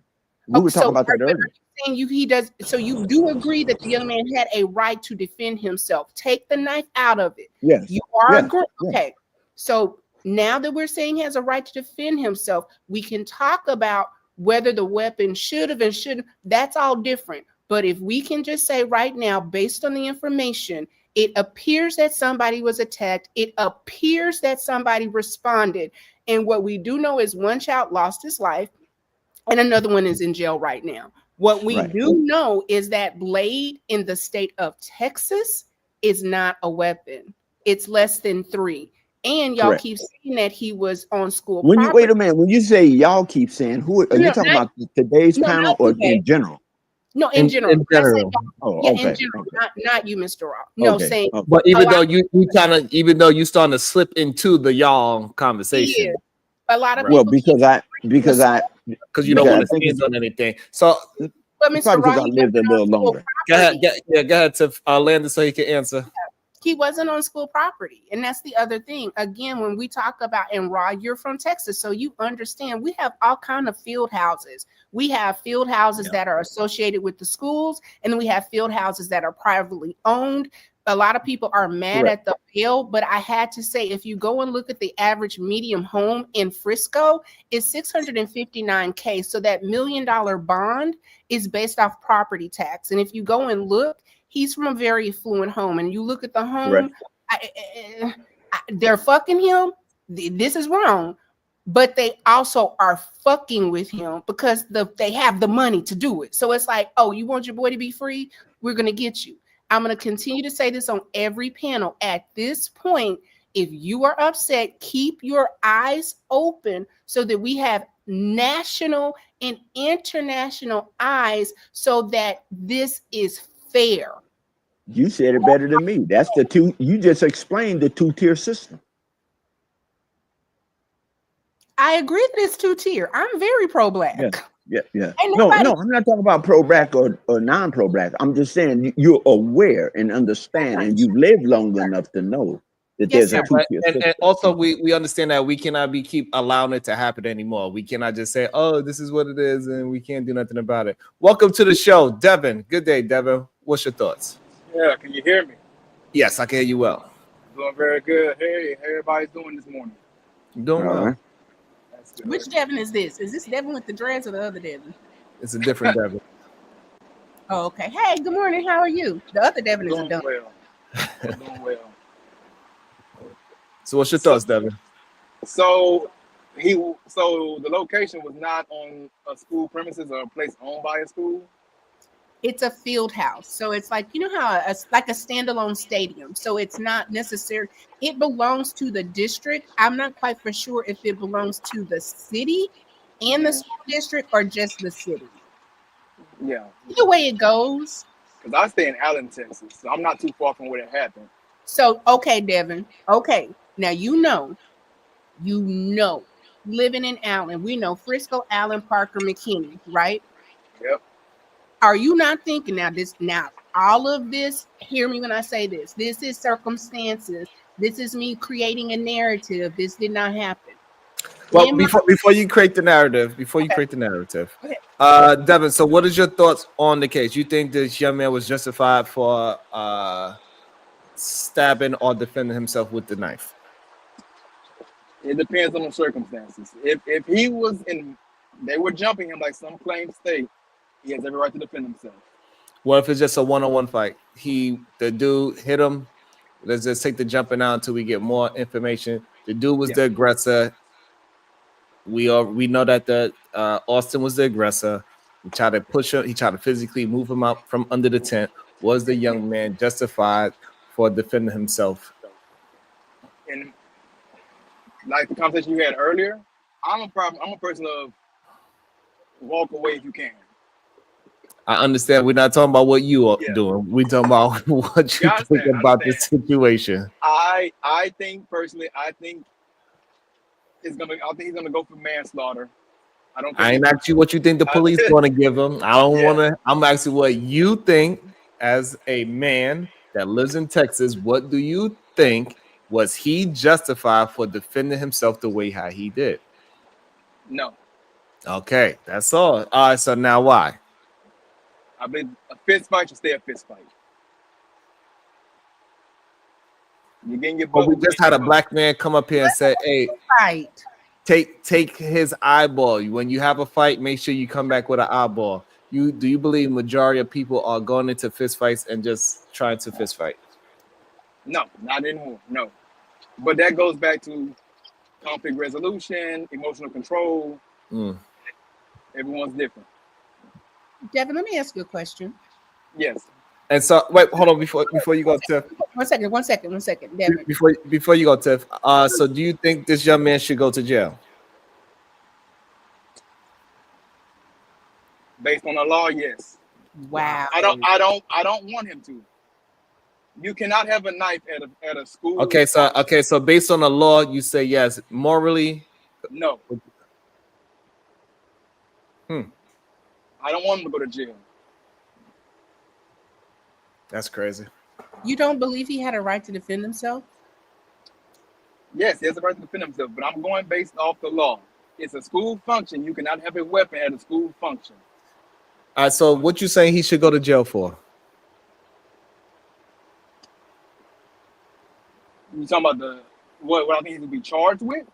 We were talking about that Are earlier. you saying he does? So you do agree that the young man had a right to defend himself? Take the knife out of it. Yes. You are Yes. agreeing. Yes. Okay. So now that we're saying he has a right to defend himself, we can talk about whether the weapon should have and shouldn't. That's all different. But if we can just say right now, based on the information, it appears that somebody was attacked. It appears that somebody responded. And what we do know is one child lost his life and another one is in jail right now. What we Right. do know is that blade in the state of Texas is not a weapon. It's less than 3. And y'all Correct. keep saying that he was on school When you wait property. a minute, when you say y'all keep saying, who are you No, talking not, about? Today's no, panel not or today. in general? No, in general. In When I say general. y'all, Oh, yeah, okay. in general, Okay. not you, Mr. Rock. No, Okay. saying Okay. But a even lot though of you kind of, even though you starting to slip into the y'all conversation, is. A lot of right? Well, people keep because I Because you don't I want to think stand on anything. So but it's Mr. probably because Rock, I he lived a wasn't on little school longer. go ahead, property. go ahead to Landon so he can answer. He wasn't on school property. And that's the other thing. Again, when we talk about, and Raw, you're from Texas, so you understand we have all kind of field houses. We have field houses that are associated with the schools, and then we have field houses that are privately owned. A lot of people are mad Correct. at the bill, but I had to say, if you go and look at the average medium home in Frisco, it's $659K. So that $1 million bond is based off property tax. And if you go and look, he's from a very affluent home, and you look at the home, they're fucking him. This is wrong, but they also are fucking with him because they have the money to do it. So it's like, oh, you want your boy to be free? We're gonna get you. I'm gonna continue to say this on every panel. At this point, if you are upset, keep your eyes open so that we have national and international eyes so that this is fair. You said it better than me. That's the two. You just explained the two-tier system. I agree that it's two-tier. I'm very pro-black. Yeah. Ain't No, nobody- I'm not talking about pro-black or non-pro-black. I'm just saying you're aware and understand, and you've lived long enough to know that Yes, there's a sir. two-tier And system. also we understand that we cannot keep allowing it to happen anymore. We cannot just say, oh, this is what it is, and we can't do nothing about it. Welcome to the show, Devin. Good day, Devin. What's your thoughts? Yeah, can you hear me? Yes, I can hear you well. Doing very good. Hey, how everybody's doing this morning? Doing well. All right. That's good. Which Devin is this? Is this Devin with the dreads or the other Devin? It's a different Devin. Oh, okay. Hey, good morning. How are you? The other Devin is a Doing dumb. well. Doing well. So what's your thoughts, Devin? So the location was not on a school premises or a place owned by a school. It's a field house. So it's like, you know how it's like a standalone stadium. So it's not necessary. It belongs to the district. I'm not quite for sure if it belongs to the city and the school district or just the city. Yeah. Either way it goes, Because I stay in Allen, Texas, so I'm not too far from where it happened. So, okay, Devin. Okay. Now you know, living in Allen, we know Frisco, Allen, Parker, McKinney, right? Yep. Are you not thinking now all of this, hear me when I say this. This is circumstances. This is me creating a narrative. This did not happen. Well, In my- before you create the narrative, Okay. Devin. So, what is your thoughts on the case? You think this young man was justified for stabbing or defending himself with the knife? It depends on the circumstances. If he was in, they were jumping him like some claims state, he has every right to defend himself. What if it's just a one-on-one fight? The dude hit him. Let's just take the jumping out until we get more information. The dude was the aggressor. We know that Austin was the aggressor. He tried to push him. He tried to physically move him out from under the tent. Was the young man justified for defending himself? And like the conversation you had earlier, I'm a person of walk away if you can. I understand. We're not talking about what you are doing. We're talking about what you think about this situation. I think personally, I think he's gonna go for manslaughter. I ain't asked you what you think the police gonna give him. I don't want to. I'm asking what you think as a man that lives in Texas. What do you think? Was he justified for defending himself the way how he did? No. Okay, that's all. All right. So now why? I believe a fist fight should stay a fist fight. You're getting your But we just had a black man come up here and say, "Hey, fight. Take his eyeball. When you have a fight, make sure you come back with an eyeball." Do you believe majority of people are going into fist fights and just trying to fist fight? No, not anymore. No. But that goes back to conflict resolution, emotional control. Everyone's different. Devin, let me ask you a question. Yes. And so, wait, hold on before you go, Tiff. One second, Devin. Before you go, Tiff. So do you think this young man should go to jail? Based on the law, yes. Wow. I don't want him to. You cannot have a knife at a school. Okay, so based on the law, you say yes. Morally, no. I don't want him to go to jail. That's crazy. You don't believe he had a right to defend himself? Yes, he has a right to defend himself, but I'm going based off the law. It's a school function. You cannot have a weapon at a school function. All right, so what you saying he should go to jail for? You talking about what I think he would be charged with?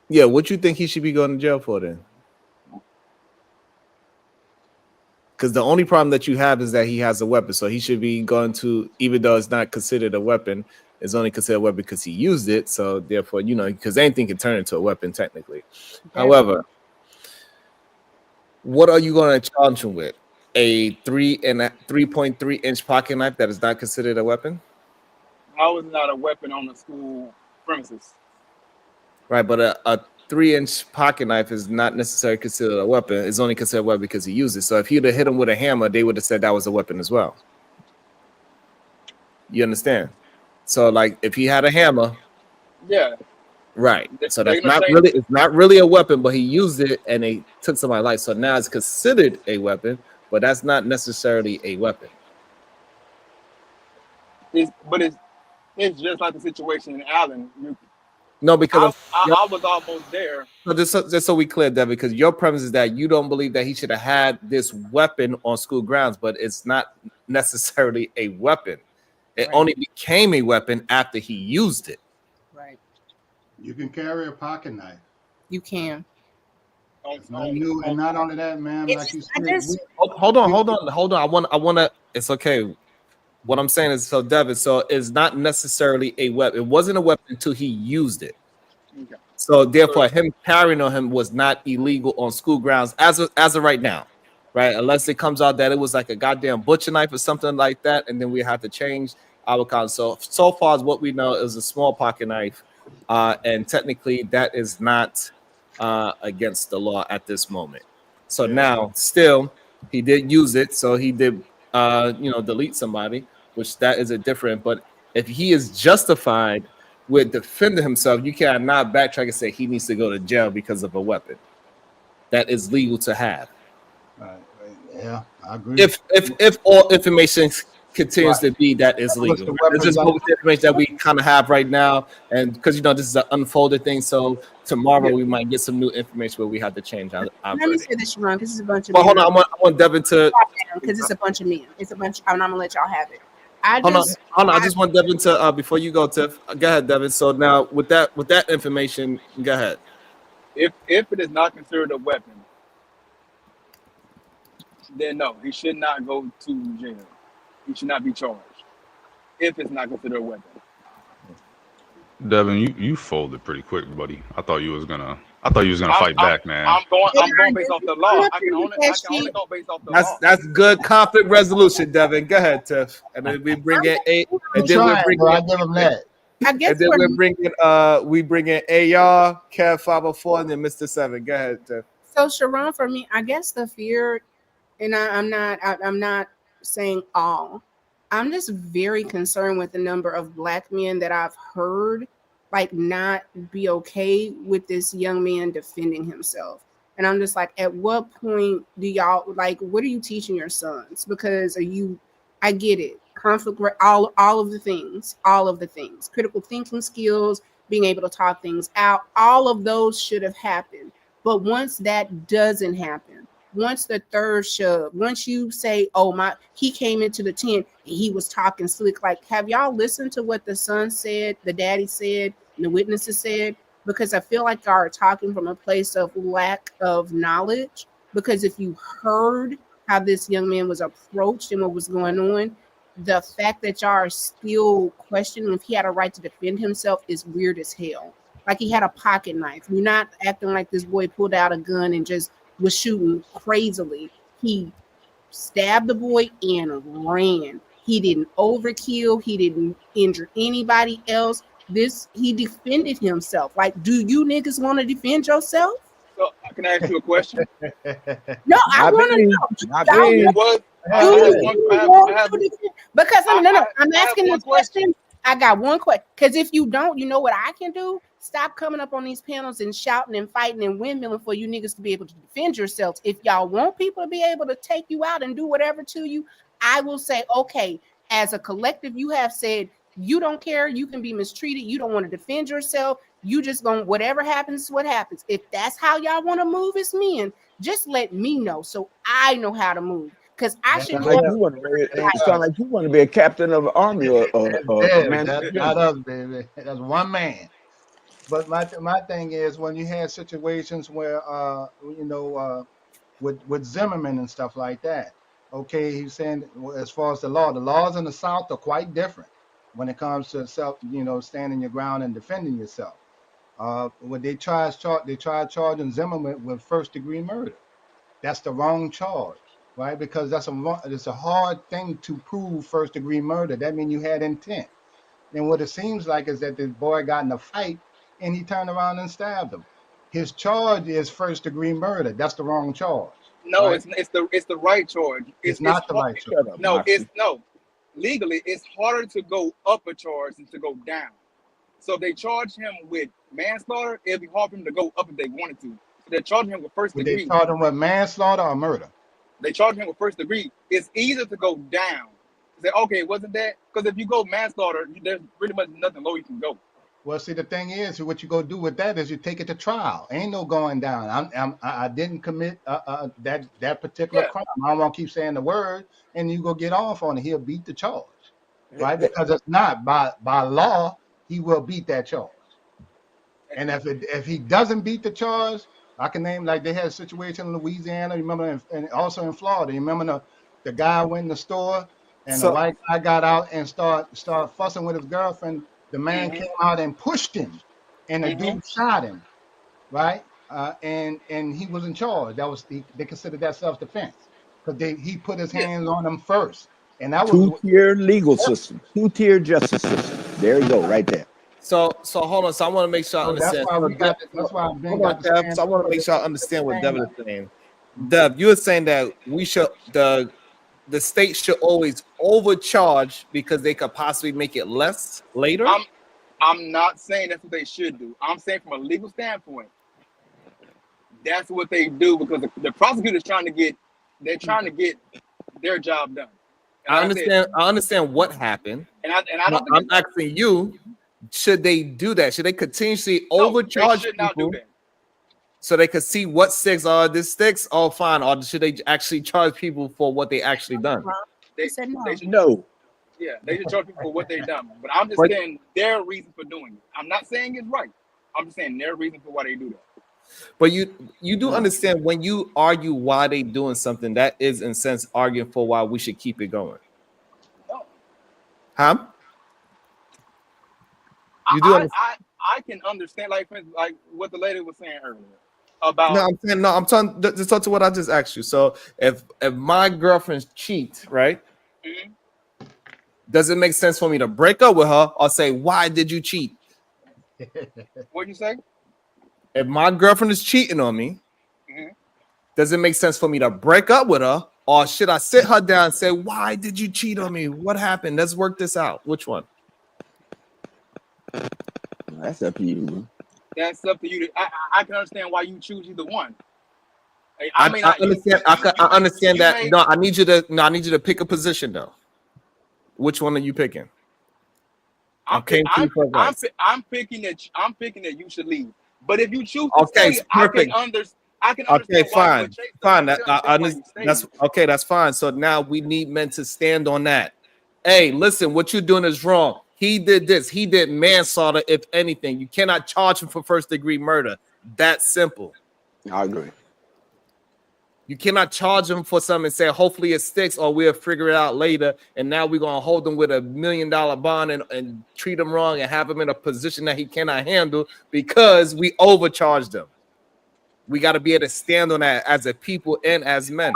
Yeah, what you think he should be going to jail for then? Because the only problem that you have is that he has a weapon. So he should be going to, even though it's not considered a weapon, it's only considered a weapon because he used it. So therefore, because anything can turn into a weapon technically. Okay. However, what are you going to charge him with? A 3.3 inch pocket knife that is not considered a weapon? How is it not a weapon on the school premises? Right, but a 3-inch pocket knife is not necessarily considered a weapon. It's only considered a weapon because he used it. So if he'd have hit him with a hammer, they would have said that was a weapon as well. You understand? So like if he had a hammer, yeah, right. So that's it's not really a weapon, but he used it and they took somebody's life. So now it's considered a weapon, but that's not necessarily a weapon. It's just like the situation in Allen. No, because I was almost there. So just so we clear that, because your premise is that you don't believe that he should have had this weapon on school grounds, but it's not necessarily a weapon. It only became a weapon after he used it. Right. You can carry a pocket knife. You can. It's not new, and not only that, man. Like you said, hold on. I want to. It's okay. What I'm saying is, so Devin, so it's not necessarily a weapon. It wasn't a weapon until he used it. Okay. So therefore, him carrying on him was not illegal on school grounds as of right now, right? Unless it comes out that it was like a goddamn butcher knife or something like that, and then we have to change our count. So far as what we know is a small pocket knife, and technically that is not against the law at this moment. So now, still, he did use it. So he did delete somebody, which that is a different. But if he is justified with defending himself, you cannot backtrack and say he needs to go to jail because of a weapon that is legal to have. Right. Yeah, I agree. If all information continues Right. to be that is What's legal. the weapons This is that- what the information that we kind of have right now, and because this is an unfolded thing, so tomorrow we might get some new information where we have to change our Let me say this, Sharon, because it's a bunch of Well, men. hold on, I want Devin to because it's a bunch of men. It's a bunch. I'm gonna let y'all have it. hold on. I just want Devin to before you go, Tiff. Go ahead, Devin. So now with that information, go ahead. If it is not considered a weapon, then no, he should not go to jail. He should not be charged if it's not considered a weapon. Devin, you folded pretty quick, buddy. I thought you was gonna fight back, man. I'm going based off the law. I can only go based off the law. That's good conflict resolution, Devin. Go ahead, Tiff. And then we bring in and then we bring I give him that. I guess and then we bring in AR, Kev 504, and then Mr. 7. Go ahead, Tiff. so. Sharon, for me, I guess the fear, and I'm not saying all. I'm just very concerned with the number of Black men that I've heard like not be okay with this young man defending himself. And I'm just like, at what point do y'all like, what are you teaching your sons? Because I get it, conflict, all of the things, critical thinking skills, being able to talk things out, all of those should have happened. But once that doesn't happen, once the third shove, once you say, oh he came into the tent and he was talking slick, like, have y'all listened to what the son said, the daddy said, and the witnesses said? Because I feel like y'all are talking from a place of lack of knowledge. Because if you heard how this young man was approached and what was going on, the fact that y'all are still questioning if he had a right to defend himself is weird as hell. Like he had a pocket knife. You're not acting like this boy pulled out a gun and just was shooting crazily. He stabbed the boy and ran. He didn't overkill. He didn't injure anybody else. He defended himself. Like, do you niggas want to defend yourself? So can I ask you a question? No, I want to know. Because I'm asking this question. I got one question. Because if you don't, you know what I can do? Stop coming up on these panels and shouting and fighting and windmilling for you niggas to be able to defend yourselves. If y'all want people to be able to take you out and do whatever to you, I will say, okay, as a collective, you have said you don't care. You can be mistreated. You don't want to defend yourself. You just going, whatever happens, what happens. If that's how y'all want to move as men, just let me know so I know how to move. Because I should sound like you want to be a captain of an army or man. That's not us, baby. That's one man. But my thing is when you had situations where with Zimmerman and stuff like that. Okay, he's saying as far as the laws in the South are quite different when it comes to standing your ground and defending yourself. When they tried charging Zimmerman with first-degree murder. That's the wrong charge, right? Because it's a hard thing to prove first-degree murder. That means you had intent. And what it seems like is that this boy got in a fight and he turned around and stabbed him. His charge is first-degree murder. That's the wrong charge. No, right? it's the right charge. It's not the right charge. No. Legally, it's harder to go up a charge than to go down. So if they charge him with manslaughter, it'd be hard for him to go up if they wanted to. So they're charging him with first degree. They charge him with manslaughter or murder? They charge him with first degree. It's easier to go down. Say, okay, wasn't that? Because if you go manslaughter, there's pretty much nothing low you can go. Well, see, the thing is, what you go do with that is you take it to trial. Ain't no going down. I didn't commit that particular crime. I don't want to keep saying the word, and you go get off on it. He'll beat the charge, right? Because it's not by law. He will beat that charge. And if he doesn't beat the charge, I can name, like they had a situation in Louisiana, remember, and also in Florida. You remember the guy went in the store and the white guy got out and started fussing with his girlfriend. The man came out and pushed him, and the dude shot him, right? And he was in charge. They considered that self-defense because he put his hands on him first. And that was two-tier legal system, two-tier justice system. There you go, right there. So hold on. So I want to make sure I understand. That's why so I want to make sure I understand what Devin is saying. Dev, you were saying that we should the state should always overcharge because they could possibly make it less later? I'm not saying that's what they should do. I'm saying from a legal standpoint, that's what they do because the prosecutor's trying to get their job done. And I understand what happened. And I don't think I'm asking you, should they do that? Should they continuously overcharge they should not people do that. so they could see what sticks? This sticks, oh fine. Or should they actually charge people for what they actually done? They said no. should, No. yeah, they should charge people for what they've done. But I'm just saying their reason for doing it. I'm not saying it's right. I'm just saying their reason for why they do that. But you do understand when you argue why they doing something, that is in a sense arguing for why we should keep it going. No. Huh? You do I can understand, like what the lady was saying earlier about. No, I'm talking just talk to what I just asked you. So if my girlfriend cheats, right? Mhm. Does it make sense for me to break up with her or say, why did you cheat? What'd you say? If my girlfriend is cheating on me, Mhm. does it make sense for me to break up with her, or should I sit her down and say, why did you cheat on me? What happened? Let's work this out. Which one? That's up to you, bro. That's up to you. I can understand why you choose either one. I understand. I understand that. No, I need you to pick a position though. Which one are you picking? I'm picking that you should leave. But if you choose to stay, perfect. I can understand fine. Fine. That's okay. That's fine. So now we need men to stand on that. Hey, listen, what you're doing is wrong. He did this. He did manslaughter. If anything, you cannot charge him for first-degree murder. That's simple. I agree. You cannot charge him for something and say, hopefully it sticks, or we'll figure it out later. And now we're going to hold him with $1 million bond and treat him wrong and have him in a position that he cannot handle because we overcharged him. We got to be able to stand on that as a people and as men.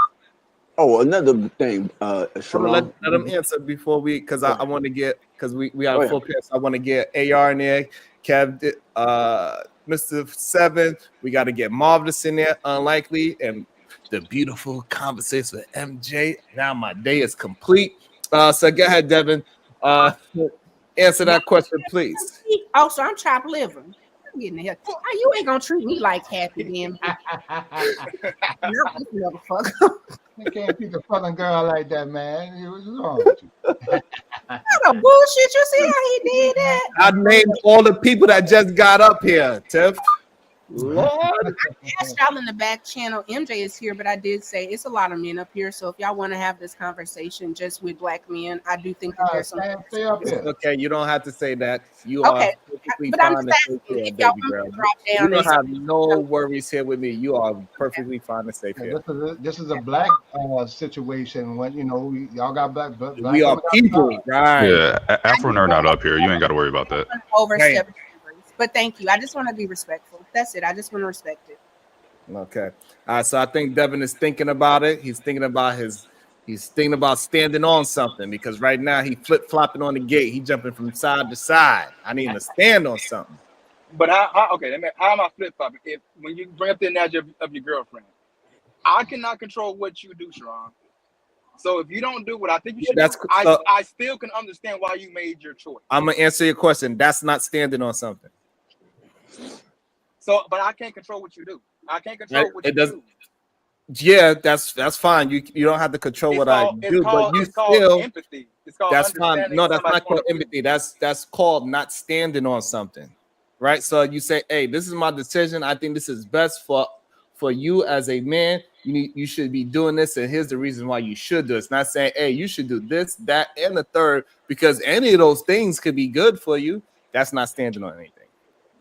Oh, another thing, Let them answer before because I want to get, because we got a full pair, so I want to get AR in there, Kev, Mr. 7. We got to get Marvelous in there, Unlikely, and the beautiful conversation with MJ. Now my day is complete. So go ahead, Devin. Answer that question, please. Oh, so I'm chopped liver. I'm getting the hell. You ain't gonna treat me like Happy then. Motherfucker. You can't treat a fucking girl like that, man. What's wrong with you? What a bullshit. You see how he did that? I named all the people that just got up here, Tiff. Lord. I asked y'all in the back channel. MJ is here, but I did say it's a lot of men up here. So if y'all want to have this conversation just with black men, I do think that there's some. Okay, you don't have to say that. You okay, are perfectly but I'm fine just to asking stay if here, y'all baby girl. want to drop You down. don't have no worries here with me. You are perfectly fine to stay here. This is a black situation. When y'all got black. We are people, right? Yeah, Afro are not up here. You ain't got to worry about that. Overstep. But thank you. I just want to be respectful. That's it. I just want to respect it. Okay. All right. So I think Devin is thinking about it. He's thinking about standing on something because right now he flip-flopping on the gate. He jumping from side to side. I need him to stand on something. But how am I flip-flopping? When you bring up the analogy of your girlfriend, I cannot control what you do, Sharon. So if you don't do what I think you should do, I still can understand why you made your choice. I'm gonna answer your question. That's not standing on something. So, but I can't control what you do. I can't control what you do. Yeah, that's fine. You don't have to control what I do, but you still. Empathy. It's called that's fine. No, that's not called empathy. That's called not standing on something, right? So you say, "Hey, this is my decision. I think this is best for you as a man. You should be doing this, and here's the reason why you should do it." It's not saying, "Hey, you should do this, that, and the third," because any of those things could be good for you. That's not standing on anything.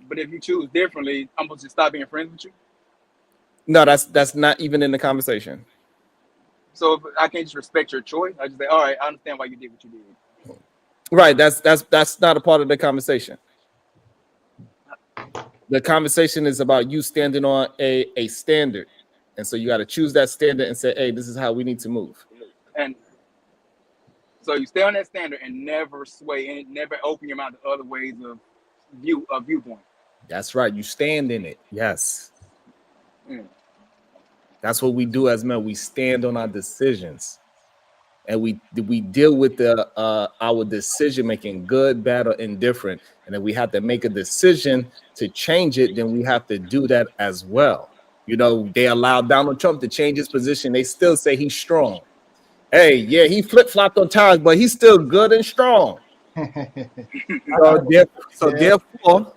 But if you choose differently, I'm supposed to stop being friends with you? No, that's not even in the conversation. So if I can't just respect your choice, I just say, all right, I understand why you did what you did. Right. That's not a part of the conversation. The conversation is about you standing on a standard. And so you got to choose that standard and say, hey, this is how we need to move. And so you stay on that standard and never sway and never open your mouth to other ways of viewpoint. That's right. You stand in it. Yes. That's what we do as men. We stand on our decisions. and we deal with the our decision making, good, bad, or indifferent, and then we have to make a decision to change it, then we have to do that as well. You know, they allowed Donald Trump to change his position. They still say he's strong. Hey, yeah, he flip-flopped on times, but he's still good and strong. So therefore,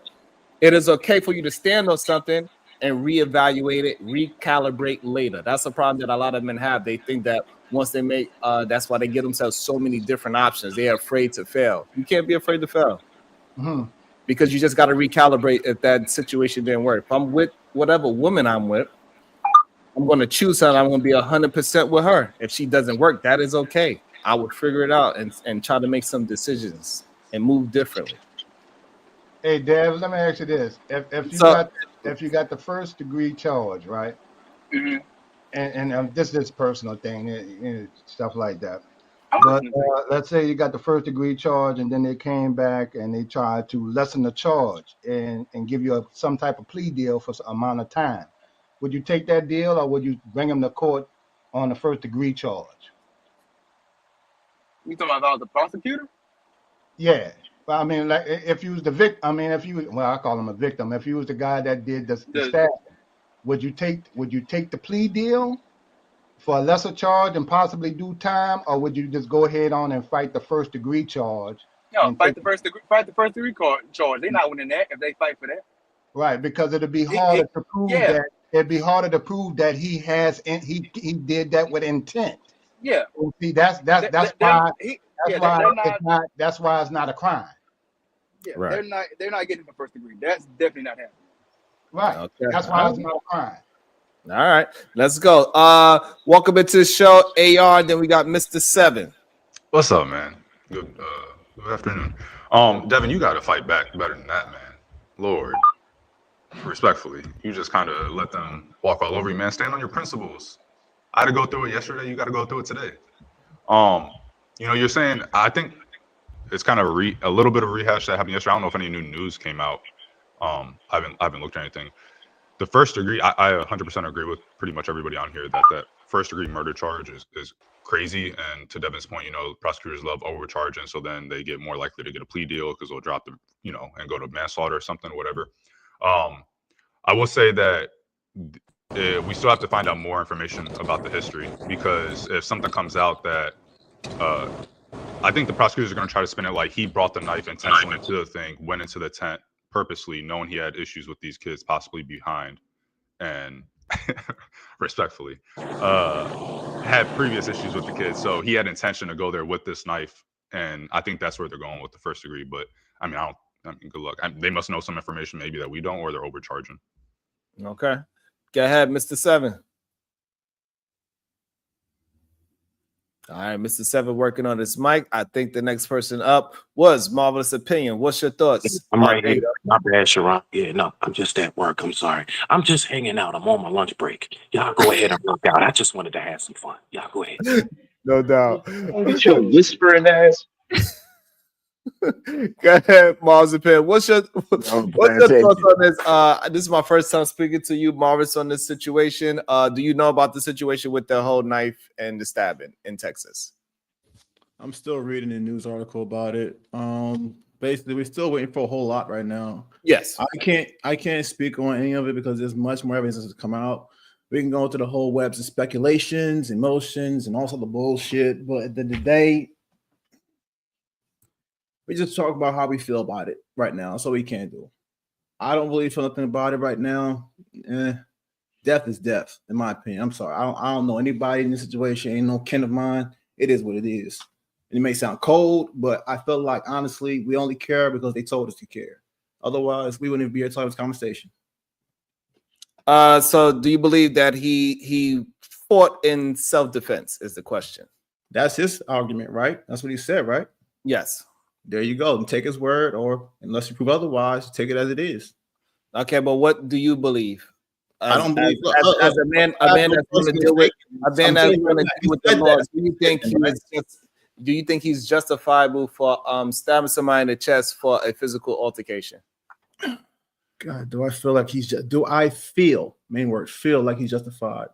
it is okay for you to stand on something and reevaluate it, recalibrate later. That's a problem that a lot of men have. They think that once they make, that's why they give themselves so many different options. They're afraid to fail. You can't be afraid to fail because you just got to recalibrate if that situation didn't work. If I'm with whatever woman I'm with, I'm going to choose her and I'm going to be 100% with her. If she doesn't work, that is okay. I would figure it out and try to make some decisions and move differently. Hey, Dev, let me ask you this: if you got the first degree charge, right? And this is personal thing, and stuff like that. But let's say you got the first degree charge, and then they came back and they tried to lessen the charge and give you some type of plea deal for some amount of time. Would you take that deal, or would you bring them to court on the first degree charge? You talking about the prosecutor? Yeah. But I mean, like, if you was the victim, I mean, I call him a victim. If you was the guy that did the stabbing, would you take the plea deal for a lesser charge and possibly do time, or would you just go ahead on and fight the first degree charge? No, fight the first degree charge. They're not winning that if they fight for that. Right, because it'd be harder to prove that. It'd be harder to prove that he did that with intent. Yeah. See, that's why it's not a crime. Yeah, right. They're not getting the first degree. That's definitely not happening. Right. Okay. That's why it's not a crime. All right, let's go. Welcome into the show, AR. Then we got Mr. 7. What's up, man? Good afternoon. Devin, you got to fight back better than that, man. Lord, respectfully, you just kind of let them walk all over you, man. Stand on your principles. I had to go through it yesterday. You got to go through it today. You know, you're saying, I think it's kind of a little bit of rehash that happened yesterday. I don't know if any new news came out. I haven't looked at anything. The first degree, I 100% agree with pretty much everybody on here that first degree murder charge is crazy. And to Devin's point, you know, prosecutors love overcharging, so then they get more likely to get a plea deal because they'll drop the, you know, and go to manslaughter or something, whatever. I will say that we still have to find out more information about the history, because if something comes out that I think the prosecutors are going to try to spin it like he brought the knife intentionally to the thing, went into the tent purposely, knowing he had issues with these kids possibly behind, and respectfully had previous issues with the kids, so he had intention to go there with this knife, and I think that's where they're going with the first degree. But I mean, good luck. They must know some information maybe that we don't, or they're overcharging. Okay, go ahead, Mr. 7. All right, Mr. 7 working on his mic. I think the next person up was Marvelous Opinion. What's your thoughts? I'm right here. My bad, Sharon. Yeah, no, I'm just at work. I'm sorry. I'm just hanging out. I'm on my lunch break. Y'all go ahead and work out. I just wanted to have some fun. Y'all go ahead. No doubt. Get your whispering ass. Go ahead, Marvelous Opinion. What's your thoughts on this? This is my first time speaking to you, Marvelous, on this situation. Do you know about the situation with the whole knife and the stabbing in Texas? I'm still reading the news article about it. Basically, we're still waiting for a whole lot right now. Yes. I can't speak on any of it because there's much more evidence that's come out. We can go into the whole webs of speculations, emotions, and all sorts of bullshit. But at the end of the day, we just talk about how we feel about it right now. That's all we can do. I don't really feel nothing about it right now. Death is death, in my opinion. I'm sorry. I don't know anybody in this situation. Ain't no kin of mine. It is what it is. And it may sound cold, but I feel like, honestly, we only care because they told us to care. Otherwise, we wouldn't be here talking this conversation. So do you believe that he fought in self-defense is the question? That's his argument, right? That's what he said, right? Yes. There you go. And take his word, or unless you prove otherwise, take it as it is. Okay, but what do you believe? I don't believe as a man that's going to deal with the laws. Do you think he's justifiable for stabbing somebody in the chest for a physical altercation? God, do I feel like do I feel, main word, feel like he's justified?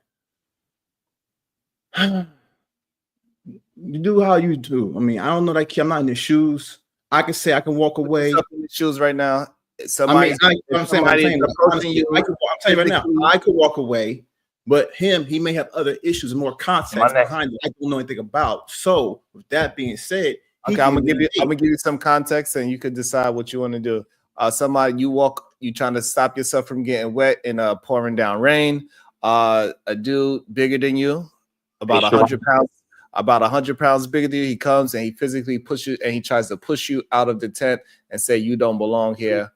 You do how you do. I mean, I don't know that kid. I'm not in his shoes. I can say I can walk away. In the shoes right now. I'm saying honestly, I'm telling you right now, I could walk away, but he may have other issues and more context behind it I don't know anything about. So with that being said, okay, I'm gonna give you some context and you could decide what you want to do. Somebody you trying to stop yourself from getting wet in pouring down rain. A dude bigger than you, about 100 pounds. About 100 pounds bigger than you, he comes and he physically pushes and he tries to push you out of the tent and say you don't belong here,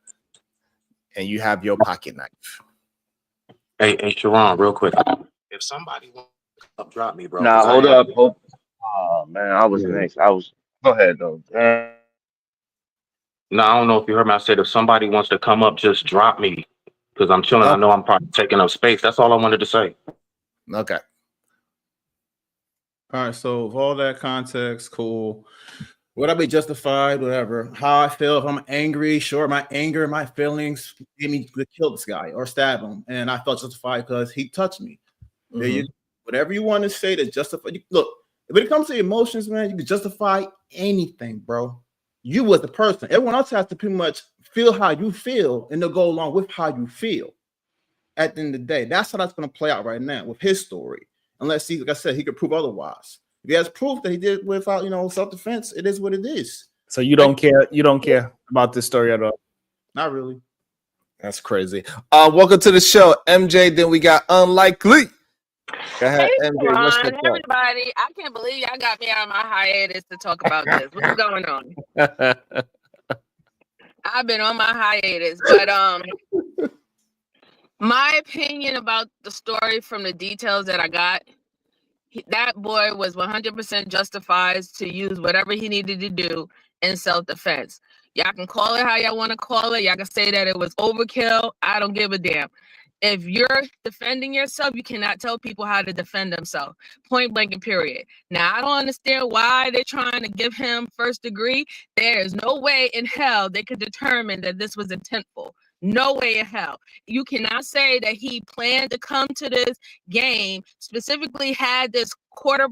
and you have your pocket knife. Hey, Sharon, real quick. If somebody wants to come drop me, bro. Nah, hold up. Oh man, I was next. Go ahead though. No, I don't know if you heard me. I said if somebody wants to come up, just drop me because I'm chilling. I know I'm probably taking up space. That's all I wanted to say. Okay. All right, so with all that context, cool. Would I be justified? Whatever. How I feel, if I'm angry, sure, my anger, my feelings made me to kill this guy or stab him, and I felt justified because he touched me. There you, whatever you want to say to justify. Look, when it comes to emotions, man, you can justify anything, bro. You as the person, everyone else has to pretty much feel how you feel, and they'll go along with how you feel. At the end of the day, that's how that's going to play out right now with his story. Unless he, like I said, he could prove otherwise. If he has proof that he did without, self-defense, it is what it is. So you don't care. You don't care about this story at all. Not really. That's crazy. Welcome to the show, MJ. Then we got Unlikely. Go ahead, Hey, MJ. What's your Ron, everybody. I can't believe y'all got me out of my hiatus to talk about this. What's going on? I've been on my hiatus, but my opinion about the story from the details that I got, that boy was 100% justified to use whatever he needed to do in self-defense. Y'all can call it how y'all want to call it. Y'all can say that it was overkill. I don't give a damn. If you're defending yourself, you cannot tell people how to defend themselves. Point blank and period. Now, I don't understand why they're trying to give him first degree. There is no way in hell they could determine that this was intentful. No way in hell. You cannot say that he planned to come to this game, specifically had this quarter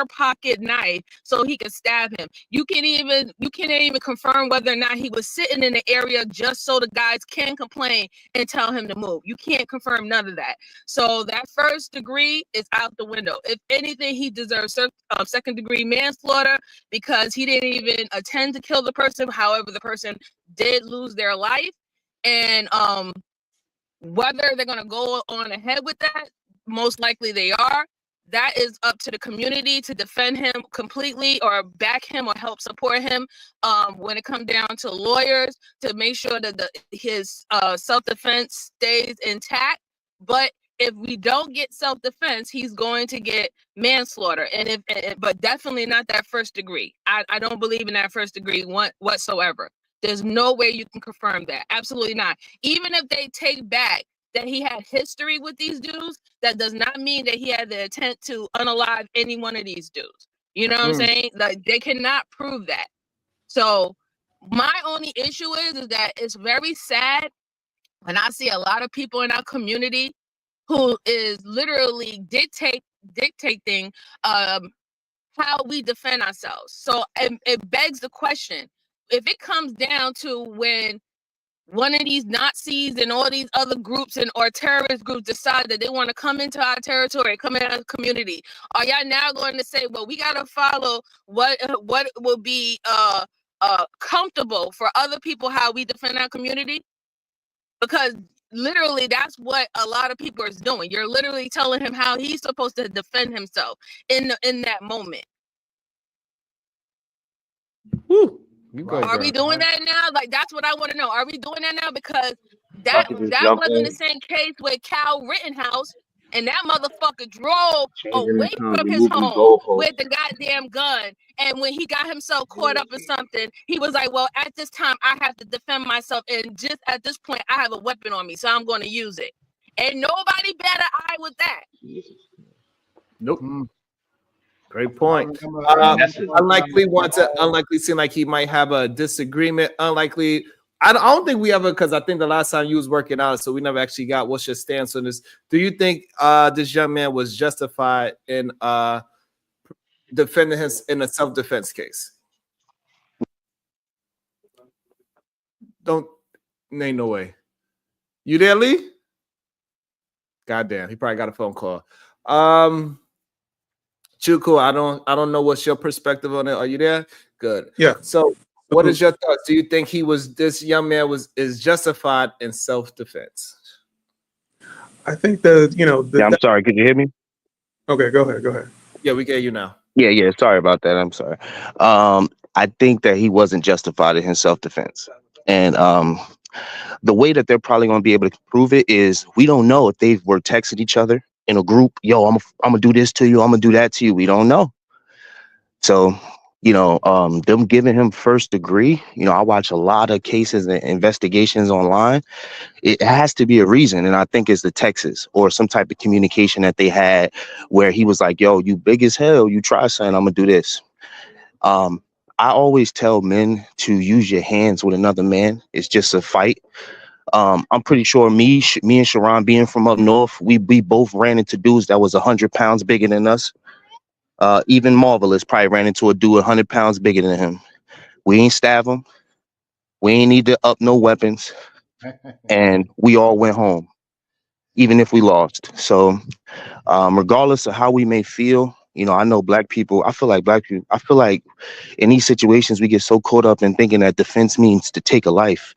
pocket knife so he could stab him. You can't even confirm whether or not he was sitting in the area just so the guys can complain and tell him to move. You can't confirm none of that. So that first degree is out the window. If anything, he deserves second degree manslaughter because he didn't even attempt to kill the person. However, the person did lose their life. And whether they're going to go on ahead with that, most likely they are. That is up to the community to defend him completely or back him or help support him when it comes down to lawyers to make sure that his self-defense stays intact. But if we don't get self-defense, he's going to get manslaughter, but definitely not that first degree. I don't believe in that first degree whatsoever. There's no way you can confirm that. Absolutely not. Even if they take back that he had history with these dudes, that does not mean that he had the intent to unalive any one of these dudes. You know what I'm saying? Like, they cannot prove that. So my only issue is that it's very sad when I see a lot of people in our community who is literally dictating how we defend ourselves. So it begs the question, if it comes down to when one of these Nazis and all these other groups or terrorist groups decide that they want to come into our territory, come into our community, are y'all now going to say, well, we got to follow what will be comfortable for other people, how we defend our community? Because literally that's what a lot of people are doing. You're literally telling him how he's supposed to defend himself in that moment. Woo. Are we doing that now? Like, that's what I want to know. Are we doing that now? Because that wasn't the same case with Kyle Rittenhouse, and that motherfucker drove away from his home with the goddamn gun. And when he got himself caught up in something, he was like, well, at this time, I have to defend myself. And just at this point, I have a weapon on me, so I'm going to use it. And nobody better eye with that. Nope. Great point. Unlikely seem like he might have a disagreement. Unlikely. I don't think we ever, because I think the last time you was working out, so we never actually got what's your stance on this. Do you think this young man was justified in defending his in a self-defense case? Ain't no way. You there, Lee? Goddamn, he probably got a phone call. Chuku, I don't know what's your perspective on it. Are you there? Good. Yeah. So what is your thoughts? Do you think this young man is justified in self-defense? I think that, you know, Yeah, I'm sorry. Could you hear me? Okay, go ahead. Yeah, we get you now. Yeah. Sorry about that. I'm sorry. I think that he wasn't justified in his self-defense. And the way that they're probably going to be able to prove it is we don't know if they were texting each other in a group. Yo, I'm gonna do this to you. I'm gonna do that to you. We don't know. So, you know, them giving him first degree, you know, I watch a lot of cases and investigations online. It has to be a reason. And I think it's the Texas or some type of communication that they had where he was like, yo, you big as hell. You try something, I'm gonna do this. I always tell men to use your hands with another man. It's just a fight. I'm pretty sure me and Sharon being from up north, we both ran into dudes that was 100 pounds bigger than us. Even Marvelous probably ran into a dude 100 pounds bigger than him. We ain't stab him. We ain't need to up no weapons. And we all went home, even if we lost. So regardless of how we may feel, you know, I know black people, I feel like in these situations, we get so caught up in thinking that defense means to take a life.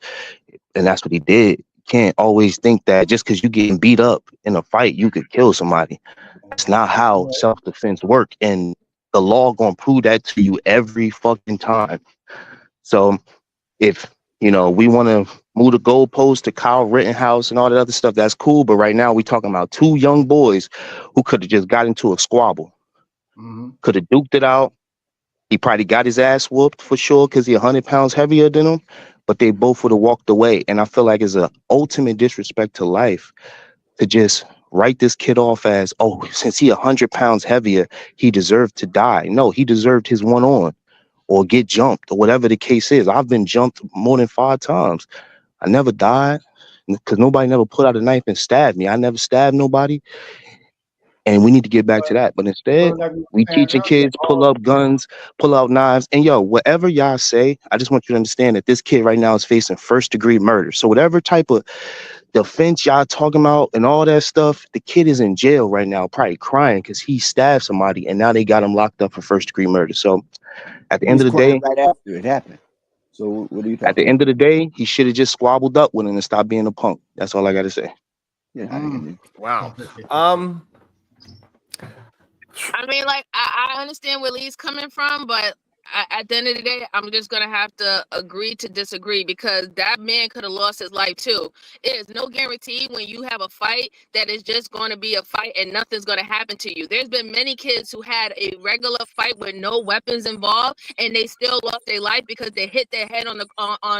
And that's what he did. You can't always think that just because you're getting beat up in a fight, you could kill somebody. That's not how self-defense work. And the law gonna prove that to you every fucking time. So if, you know, we want to move the goalpost to Kyle Rittenhouse and all that other stuff, that's cool. But right now we talking about two young boys who could have just got into a squabble. Could have duked it out. He probably got his ass whooped for sure because he's 100 pounds heavier than him, but they both would have walked away. And I feel like it's an ultimate disrespect to life to just write this kid off as, oh, since he 100 pounds heavier, he deserved to die. No, he deserved his one on or get jumped or whatever the case is. I've been jumped more than 5 times. I never died because nobody never put out a knife and stabbed me. I never stabbed nobody. And we need to get back to that. But instead, we teaching kids pull up guns, pull out knives. And yo, whatever y'all say, I just want you to understand that this kid right now is facing first-degree murder. So whatever type of defense y'all talking about and all that stuff, the kid is in jail right now, probably crying because he stabbed somebody and now they got him locked up for first-degree murder. So at the end of the day, right after it happened. So what are you talking at the end of the day, he should have just squabbled up with him and stopped being a punk. That's all I got to say. Yeah. Wow. I mean, like, I understand where Lee's coming from, but at the end of the day, I'm just going to have to agree to disagree because that man could have lost his life too. There's no guarantee when you have a fight that it's just going to be a fight and nothing's going to happen to you. There's been many kids who had a regular fight with no weapons involved and they still lost their life because they hit their head on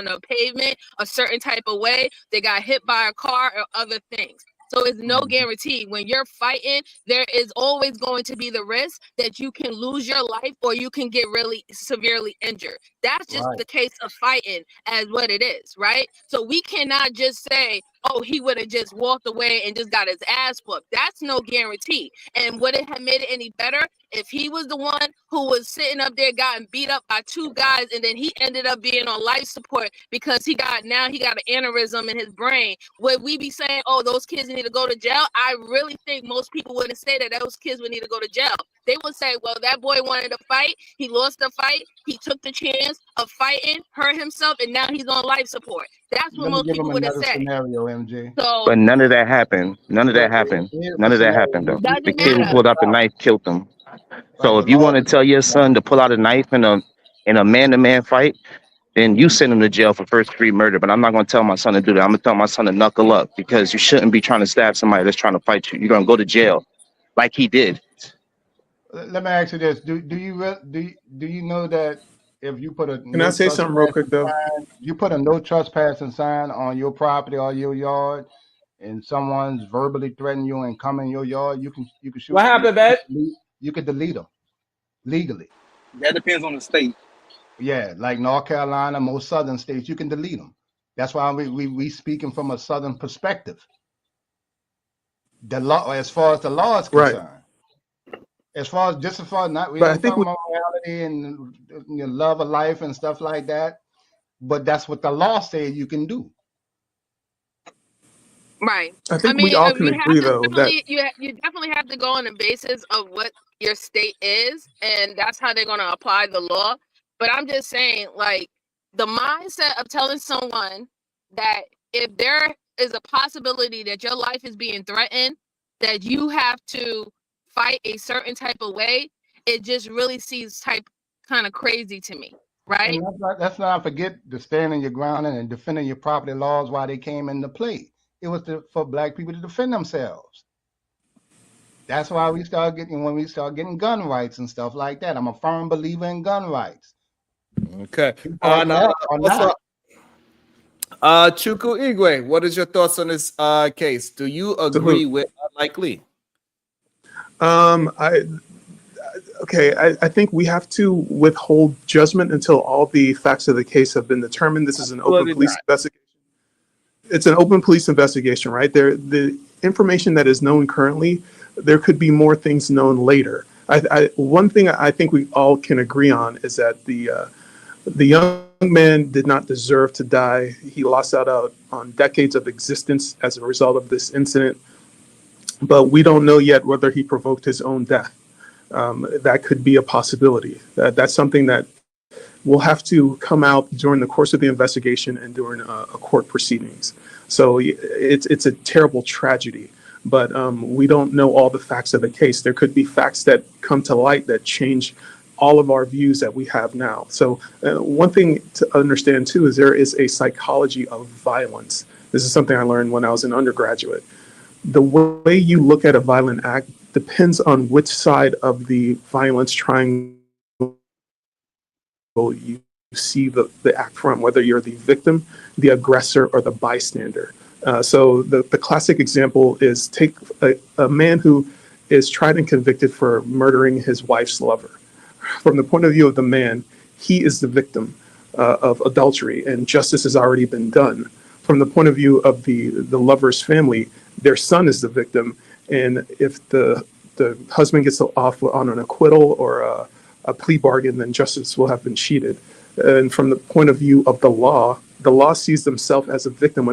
a pavement a certain type of way. They got hit by a car or other things. So it's no guarantee. When you're fighting, there is always going to be the risk that you can lose your life or you can get really severely injured. That's just the case of fighting as what it is, right? So we cannot just say, oh, he would have just walked away and just got his ass whooped. That's no guarantee. And would it have made it any better if he was the one who was sitting up there, gotten beat up by 2 guys, and then he ended up being on life support because he got an aneurysm in his brain? Would we be saying, oh, those kids need to go to jail? I really think most people wouldn't say that those kids would need to go to jail. They would say, well, that boy wanted to fight. He lost the fight. He took the chance of fighting, hurt himself, and now he's on life support. That's what most people would have said. Scenario, MJ. So, But none of that happened. None of that happened. None of that happened, though. The kid who pulled out the knife killed him. So if you want to tell your son to pull out a knife in a man-to-man fight, then you send him to jail for first-degree murder. But I'm not going to tell my son to do that. I'm going to tell my son to knuckle up because you shouldn't be trying to stab somebody that's trying to fight you. You're going to go to jail like he did. Let me ask you this: Do you know that if you put a Can I say something real quick though? You put a no trespassing sign on your property or your yard, and someone's verbally threatening you and come in your yard, you can shoot. What happened, man? You could delete them legally. That depends on the state. Yeah, like North Carolina, most southern states, you can delete them. That's why we speaking from a southern perspective. The law, as far as the law is concerned. As far as just as far as not, we But I ain't think talking about morality and love of life and stuff like that. But that's what the law says you can do. Right. I I think we mean, all can you have agree to though that definitely you definitely have to go on the basis of what your state is, and that's how they're going to apply the law. But I'm just saying, like, the mindset of telling someone that if there is a possibility that your life is being threatened, that you have to fight a certain type of way, it just really seems kind of crazy to me, right? And let's not forget the standing your ground and defending your property laws while they came into play. It was for black people to defend themselves. That's why when we start getting gun rights and stuff like that. I'm a firm believer in gun rights. Okay. Or Now, what's not. up? Chuku Igwe, what is your thoughts on this case? Do you agree with unlikely? I think we have to withhold judgment until all the facts of the case have been determined. This is an open police investigation. It's an open police investigation, right? The information that is known currently, there could be more things known later. One thing I think we all can agree on is that the young man did not deserve to die. He lost out on decades of existence as a result of this incident, but we don't know yet whether he provoked his own death. That could be a possibility. That's something that will have to come out during the course of the investigation and during a court proceedings. So it's a terrible tragedy, but we don't know all the facts of the case. There could be facts that come to light that change all of our views that we have now. So one thing to understand too is there is a psychology of violence. This is something I learned when I was an undergraduate. The way you look at a violent act depends on which side of the violence triangle you see the act from, whether you're the victim, the aggressor, or the bystander. So the classic example is take a man who is tried and convicted for murdering his wife's lover. From the point of view of the man, he is the victim of adultery, and justice has already been done. From the point of view of the lover's family, their son is the victim, and if the husband gets off on an acquittal or a plea bargain, then justice will have been cheated. And from the point of view of the law sees themselves as a victim.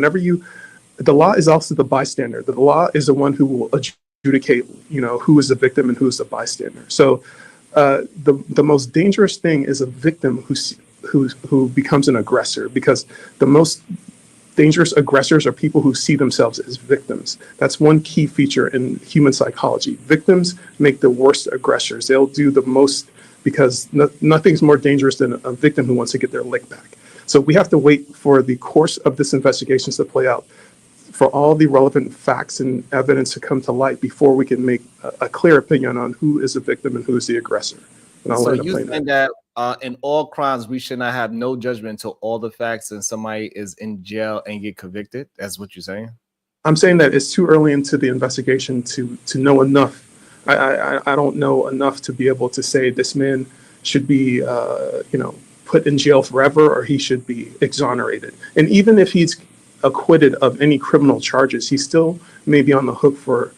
The law is also the bystander. The law is the one who will adjudicate, who is the victim and who is the bystander. So the most dangerous thing is a victim who becomes an aggressor, because the most dangerous aggressors are people who see themselves as victims. That's one key feature in human psychology. Victims make the worst aggressors. They'll do the most because nothing's more dangerous than a victim who wants to get their lick back. So we have to wait for the course of this investigation to play out, for all the relevant facts and evidence to come to light before we can make a clear opinion on who is the victim and who is the aggressor. And So you saying that in all crimes we should not have no judgment until all the facts and somebody is in jail and get convicted? That's what you're saying? I'm saying that it's too early into the investigation to know enough. I don't know enough to be able to say this man should be put in jail forever or he should be exonerated. And even if he's acquitted of any criminal charges, he still may be on the hook for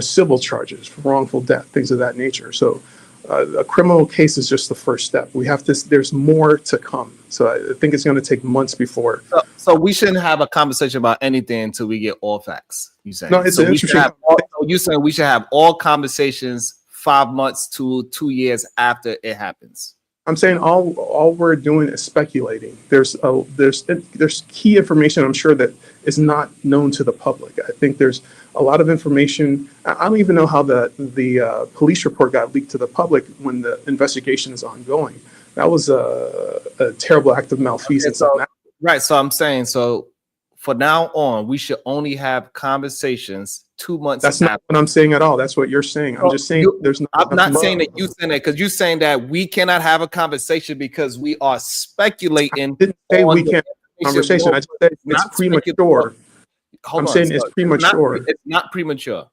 civil charges, for wrongful death, things of that nature. So a criminal case is just the first step. There's more to come. So I think it's going to take months before. So we shouldn't have a conversation about anything until we get all facts. You saying? No, it's so an interesting. You saying we should have all conversations 5 months to 2 years after it happens? I'm saying all we're doing is speculating. There's key information I'm sure that is not known to the public. I think there's a lot of information. I don't even know how the police report got leaked to the public when the investigation is ongoing. That was a terrible act of malfeasance. Okay, right. So I'm saying, so for now on, we should only have conversations 2 months. That's not what I'm saying at all. That's what you're saying. I'm just saying there's not. I'm not saying that you saying that, because you're saying that we cannot have a conversation because we are speculating. I didn't say we can't have a conversation. I just said it's premature. I'm saying it's premature. It's not premature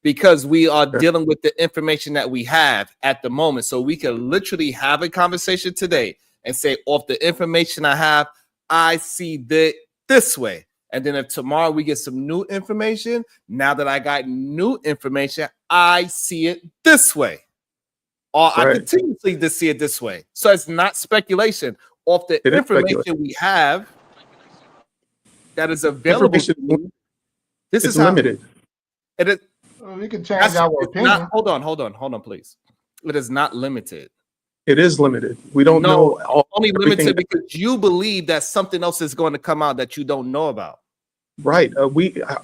because we are dealing with the information that we have at the moment. So we can literally have a conversation today and say, off the information I have, I see this way. And then if tomorrow we get some new information, now that I got new information, I see it this way. or I Right. continuously to see it this way. So it's not speculation off the It is information speculation. we have that is available to Information me. This is is how limited. it is. Well, we can change our It's opinion. not. Hold on, please. It is not limited. It is limited. We don't know only everything limited because you believe that something else is going to come out that you don't know about. Right.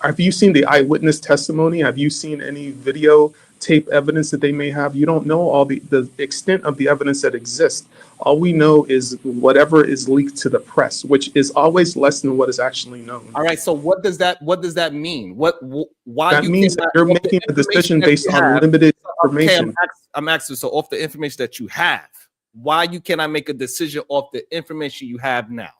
Have you seen the eyewitness testimony? Have you seen any video tape evidence that they may have? You don't know all the extent of the evidence that exists. All we know is whatever is leaked to the press, which is always less than what is actually known. All right. So what does that mean? Why That you means that cannot- you're off the making a decision information that based you on have- limited Okay, information. I'm asking. So off the information that you have, why you cannot make a decision off the information you have now?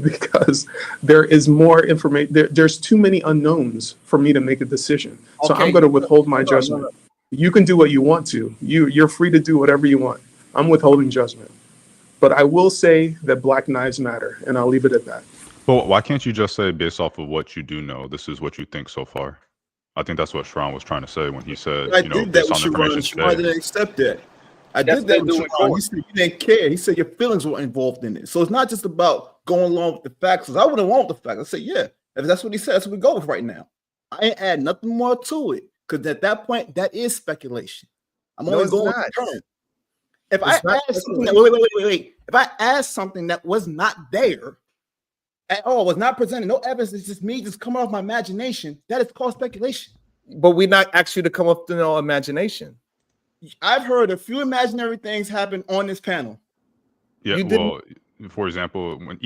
Because there is more information. There's too many unknowns for me to make a decision. So Okay, I'm going to withhold my no. judgment. You can do what you want to. You're free to do whatever you want. I'm withholding judgment. But I will say that Black Lives Matter, and I'll leave it at that. But why can't you just say, based off of what you do know, this is what you think so far? I think that's what Sharon was trying to say when he said, I you know, did that based with on Sharon. information Sharon today. didn't accept that. I That's did that what with they're doing Sharon. for. He said you didn't care. He said your feelings were involved in it. So it's not just about going along with the facts. Because I wouldn't want the facts. I said, yeah, if that's what he said, that's what we go with right now. I ain't add nothing more to it. Because at that point, that is speculation. I'm No, only it's going not. with term. If It's I not add something speculation. wait. If I add something that was not there at all, was not presented, no evidence, it's just me just coming off my imagination, that is called speculation. But we not asked you to come up to no imagination. I've heard a few imaginary things happen on this panel. Yeah, You didn't- well, for example, when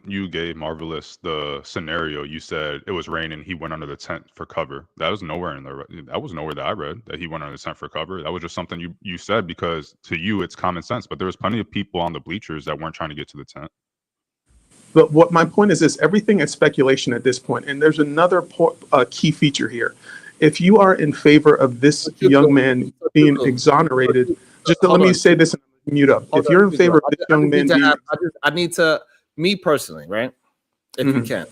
you gave Marvelous the scenario, you said it was raining, he went under the tent for cover. That was nowhere that I read that he went under the tent for cover. That was just something you said because to you it's common sense. But there was plenty of people on the bleachers that weren't trying to get to the tent. But what my point is everything is speculation at this point. And there's another key feature here. If you are in favor of this young man being exonerated, let me say this and mute up. If you're in favor of this young man being, I need to, me personally, right? If you can,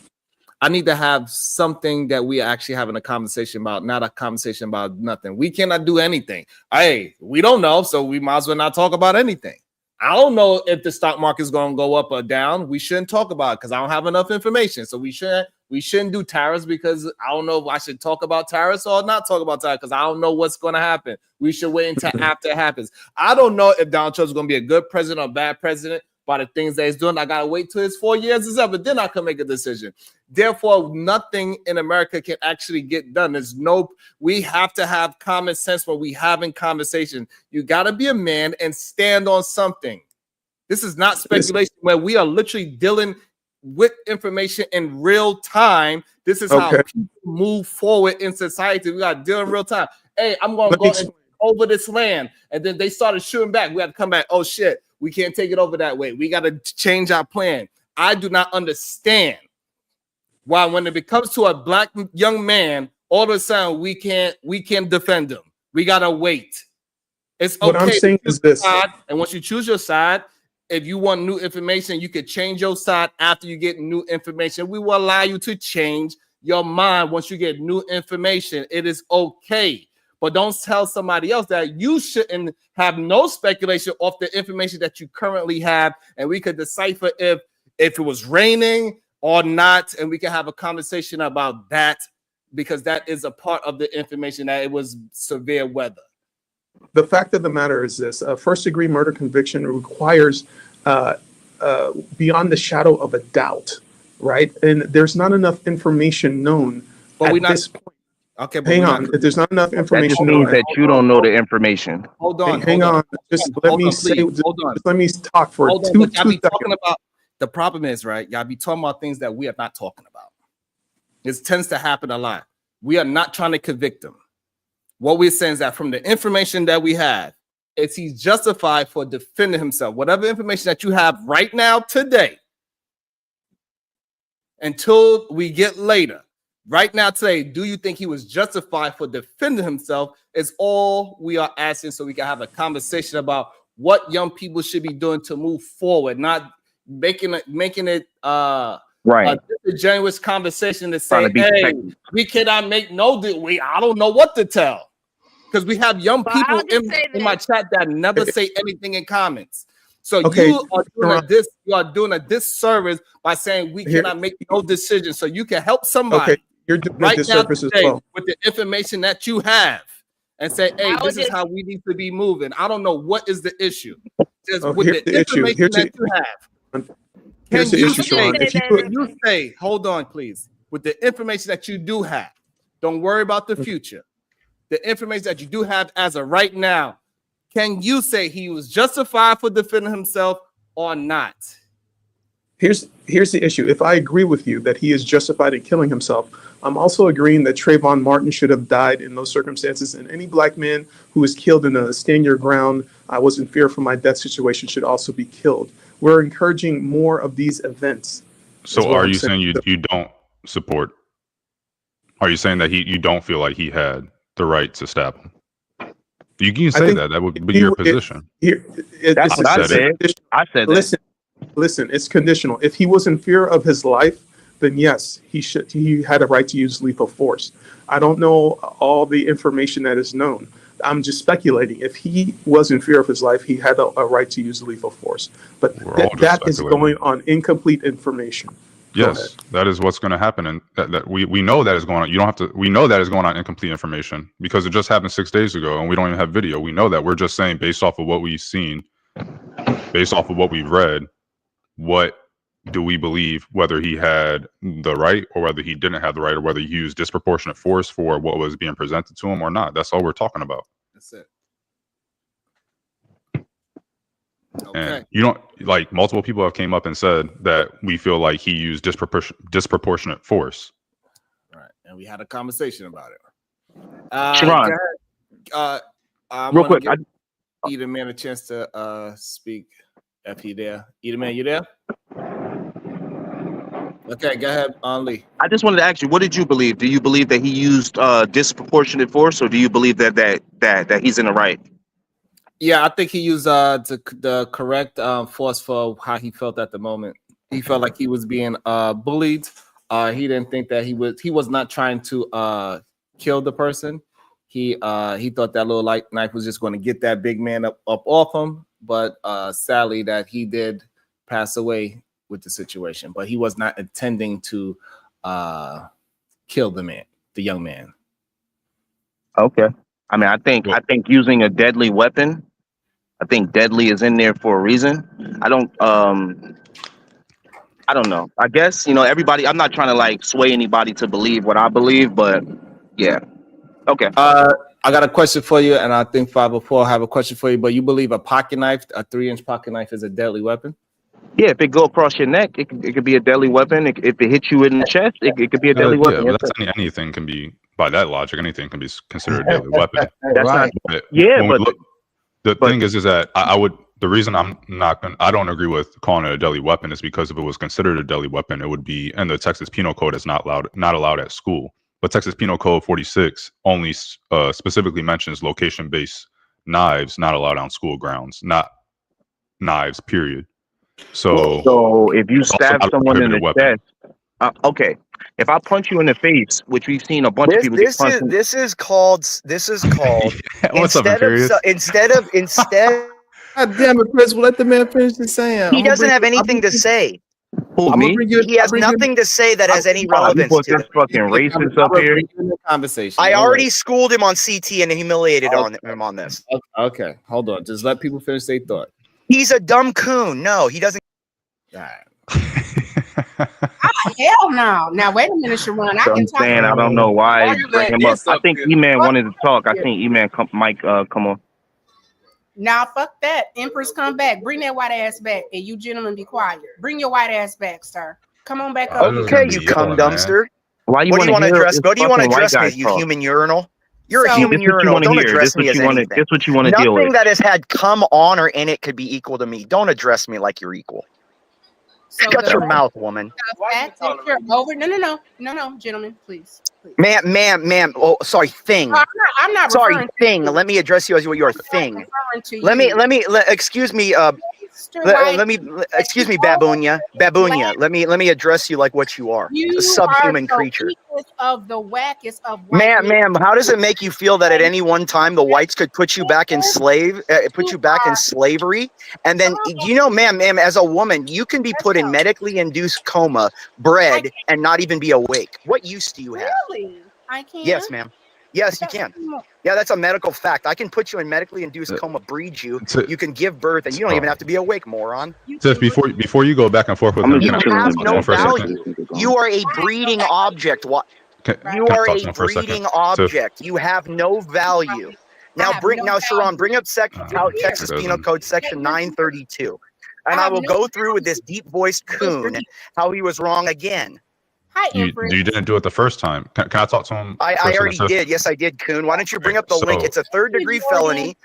I need to have something that we actually having a conversation about, not a conversation about nothing. We cannot do anything. Hey, we don't know, so we might as well not talk about anything. I don't know if the stock market is going to go up or down. We shouldn't talk about it because I don't have enough information. So we shouldn't do tariffs because I don't know if I should talk about tariffs or not talk about tariffs because I don't know what's going to happen. We should wait until after it happens. I don't know if Donald Trump is going to be a good president or bad president by the things that he's doing. I got to wait till his 4 years is up, but then I can make a decision. Therefore, nothing in America can actually get done. We have to have common sense when we having conversation. You got to be a man and stand on something. This is not speculation where we are literally dealing with information in real time. This is how people move forward in society. We got to deal in real time. Hey, I'm going to go over this land. And then they started shooting back. We had to come back. Oh, shit. We can't take it over that way. We got to change our plan. I do not understand why when it comes to a black young man, all of a sudden we can't defend him. We got to wait. It's okay. What I'm saying is this. And once you choose your side, if you want new information, you could change your side after you get new information. We will allow you to change your mind once you get new information. It is okay. But don't tell somebody else that you shouldn't have no speculation off the information that you currently have. And we could decipher if it was raining or not. And we can have a conversation about that because that is a part of the information that it was severe weather. The fact of the matter is this: first-degree murder conviction requires beyond the shadow of a doubt, right? And there's not enough information known at this point. Okay, but hang on. There's not enough information. That means that you don't know the information. Hold on. Hang on. Just let me say. Just let me talk for two seconds. The problem is, right? Y'all be talking about things that we are not talking about. This tends to happen a lot. We are not trying to convict them. What we're saying is that from the information that we have, he's justified for defending himself. Whatever information that you have right now, today, until we get later, right now, today, do you think he was justified for defending himself? Is all we are asking so we can have a conversation about what young people should be doing to move forward, not making it right. A disingenuous conversation to say, hey, we cannot make I don't know what to tell. because we have young Well, people I'll just say in my this. chat that never say anything in comments. So Okay, you are doing a disservice by saying we cannot make no decision. So you can help somebody okay, you're doing a right now disservice as today well. with the information that you have and say, hey, this is how we need to be moving. I don't know what is the issue. Just with Here's the the issue. information that you have. Here's the issue, Sharon. If you Can you say, hold on, please, with the information that you do have, don't worry about the future. The information that you do have as of right now, can you say he was justified for defending himself or not? Here's the issue. If I agree with you that he is justified in killing himself, I'm also agreeing that Trayvon Martin should have died in those circumstances, and any black man who was killed in a stand your ground, I was in fear for my death situation, should also be killed. We're encouraging more of these events. So are you saying you don't support? Are you saying that you don't feel like he had the right to stab him? You can say that would be your position. That's what I said. I said that. Listen, it's conditional. If he was in fear of his life, then yes, he had a right to use lethal force. I don't know all the information that is known. I'm just speculating. If he was in fear of his life, he had a right to use lethal force. But that is going on incomplete information. Yes, that is what's going to happen, and that we know that is going on. You don't have to. We know that is going on incomplete information because it just happened 6 days ago, and we don't even have video. We know that. We're just saying based off of what we've seen, based off of what we've read, what do we believe, whether he had the right or whether he didn't have the right, or whether he used disproportionate force for what was being presented to him or not. That's all we're talking about. That's it. And you don't, like, multiple people have came up and said that we feel like he used disproportionate force. Right, and we had a conversation about it. Sharon, real quick, Eda Man a chance to speak. If he there, Eda Man, you there? Okay, go ahead, Lee. I just wanted to ask you, what did you believe? Do you believe that he used disproportionate force, or do you believe that he's in the right? Yeah, I think he used the correct force for how he felt at the moment. He felt like he was being bullied. He didn't think that he was not trying to kill the person. He thought that little light knife was just going to get that big man up off him. But sadly, that he did pass away with the situation. But he was not intending to kill the young man. Okay. I mean, I think using a deadly weapon, I think deadly is in there for a reason. I don't know. I guess, everybody, I'm not trying to like sway anybody to believe what I believe, but yeah. Okay. I got a question for you, and I think 504 have a question for you, but you believe a pocket knife, a 3-inch pocket knife, is a deadly weapon? Yeah, if it go across your neck, it could be a deadly weapon. If it hits you in the chest, it could be a deadly weapon. Yeah, but that's anything can be, by that logic, anything can be considered a deadly weapon. That's right. The thing is that the reason I don't agree with calling it a deadly weapon is because if it was considered a deadly weapon, it would be, and the Texas Penal Code is not allowed at school. But Texas Penal Code 46 only specifically mentions location-based knives not allowed on school grounds, not knives, period. So if you stab someone in the chest, okay. If I punch you in the face, which we've seen a bunch of people get punched. This is called. What's up, instead. God damn it, Chris! Let the man finish the saying. He doesn't have anything to say. Who, me? He has nothing to say that has any relevance to it. Fucking racist up here. Conversation. I already schooled him on CT and humiliated him on this. Okay, hold on. Just let people finish their thought. He's a dumb coon. No, he doesn't. All right. Hell no. Now wait a minute, Sharon. I can talk. I don't know why bring him up. I think E-Man wanted to talk. I think E-Man might come on. Now fuck that. Empress, come back. Bring that white ass back. And you gentlemen be quiet. Bring your white ass back, sir. Come on back up. Okay, you cum dumpster. Why what do you want to address? What do you want to address me, you human urinal? You're a human urinal. Don't address me as anything. That's what you want to deal with. Nothing that has had cum on or in it could be equal to me. Don't address me like you're equal. Shut your mouth, woman. Over. No, gentlemen, please. Ma'am. Oh, sorry, thing. No, I'm not. Sorry, thing. Let me address you as your thing. Let me. Excuse me. Let me, excuse me, Baboonia. Let me address you like what you are, a You subhuman are the creature. weakest of the wackest of white men. Ma'am, how does it make you feel that at any one time the whites could put you back in slavery? And then, you know, ma'am, as a woman, you can be put in medically induced coma, bred, and not even be awake. What use do you have? Really? I can? Yes, ma'am. Yes, you can. Yeah, that's a medical fact. I can put you in medically induced coma, breed you. You can give birth, and you don't even have to be awake, moron. Tiff, before you go back and forth with him, You can I have talk to no him for a value. second? You are a breeding object. Can You I are talk a to him for a second? breeding Tiff. object. You have no value. Now, Sharon, bring up Texas Penal Code section 932, and I will go through with this deep voiced coon how he was wrong again. Hi, You didn't do it the first time. Can I talk to him? I already did. Yes, I did, Coon. Why don't you bring up the link? It's a third-degree felony.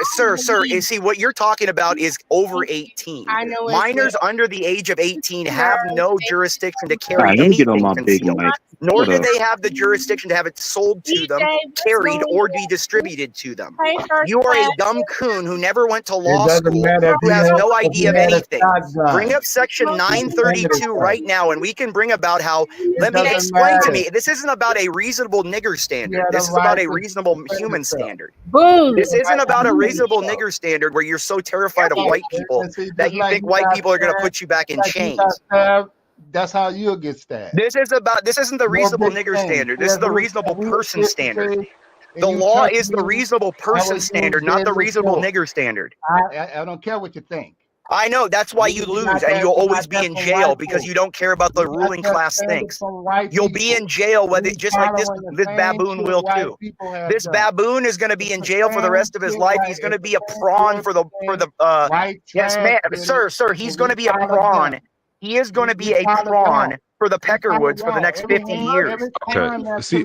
Sir, you see, what you're talking about is over 18. I know Minors under the age of 18 have no jurisdiction to All carry right, let me get on anything my big concealed, mic. nor What do up? they have the jurisdiction to have it sold to them, carried, or be distributed to them. You are a dumb coon who never went to law doesn't school, matter if who he has had- no if he idea of had a anything. shotgun. Bring up section 932 right now, and we can bring about how. Let me doesn't explain to matter. me. This isn't about a reasonable nigger standard. Yeah, the This is about right a to reasonable defend human yourself. standard. Boom. This isn't about a Boom. reasonable nigger standard where you're so terrified of white people that you think white people are going to put you back in chains. That's how you'll get stabbed. This isn't the reasonable nigger standard. This is the reasonable person standard. The law is the reasonable person standard, not the reasonable nigger standard. I don't care what you think. I know, that's why you lose, and you'll always be in jail because you don't care about the ruling class thinks. You'll be in jail whether just like this baboon will too. This baboon is going to be in jail for the rest of his life. He's going to be a prawn for the yes, man, sir, he's going to be a prawn. He is going to be a prawn for the Peckerwoods for the next 50 years. Okay. See,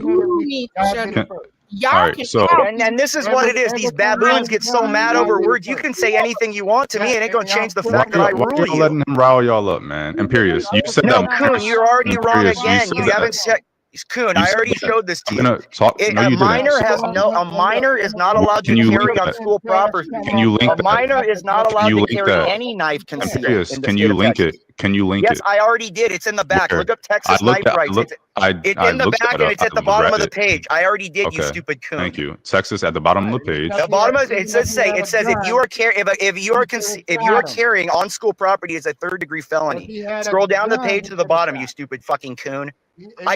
Y'all all right, so and this is what it is. These baboons get so mad over words. You can say anything you want to me, and it ain't gonna change the fact that I why rule you you. letting him rile y'all up, man? Imperious, you said No, that. Coon, you're already wrong Imperious, again. said You that. haven't said. Coon, I already showed this to I'm you. gonna talk. No, you A minor didn't. a minor is not allowed to Can you carry link on that? school property. Can you link A that? minor is not Can allowed you to link carry that? any knife concealed Imperious, in the can state you of link Texas. it? Can you link Yes, it? I already did. It's in the back. Where? Look up I Texas looked knife at. rights. It's in the looked back that and up. it's at the I bottom read of the it. page. I already did, you Okay. stupid coon. Thank you. Texas at the bottom of the page. The bottom of it says if you are if you are carrying on school property is a third-degree felony. Scroll down the page to the bottom, you stupid fucking coon.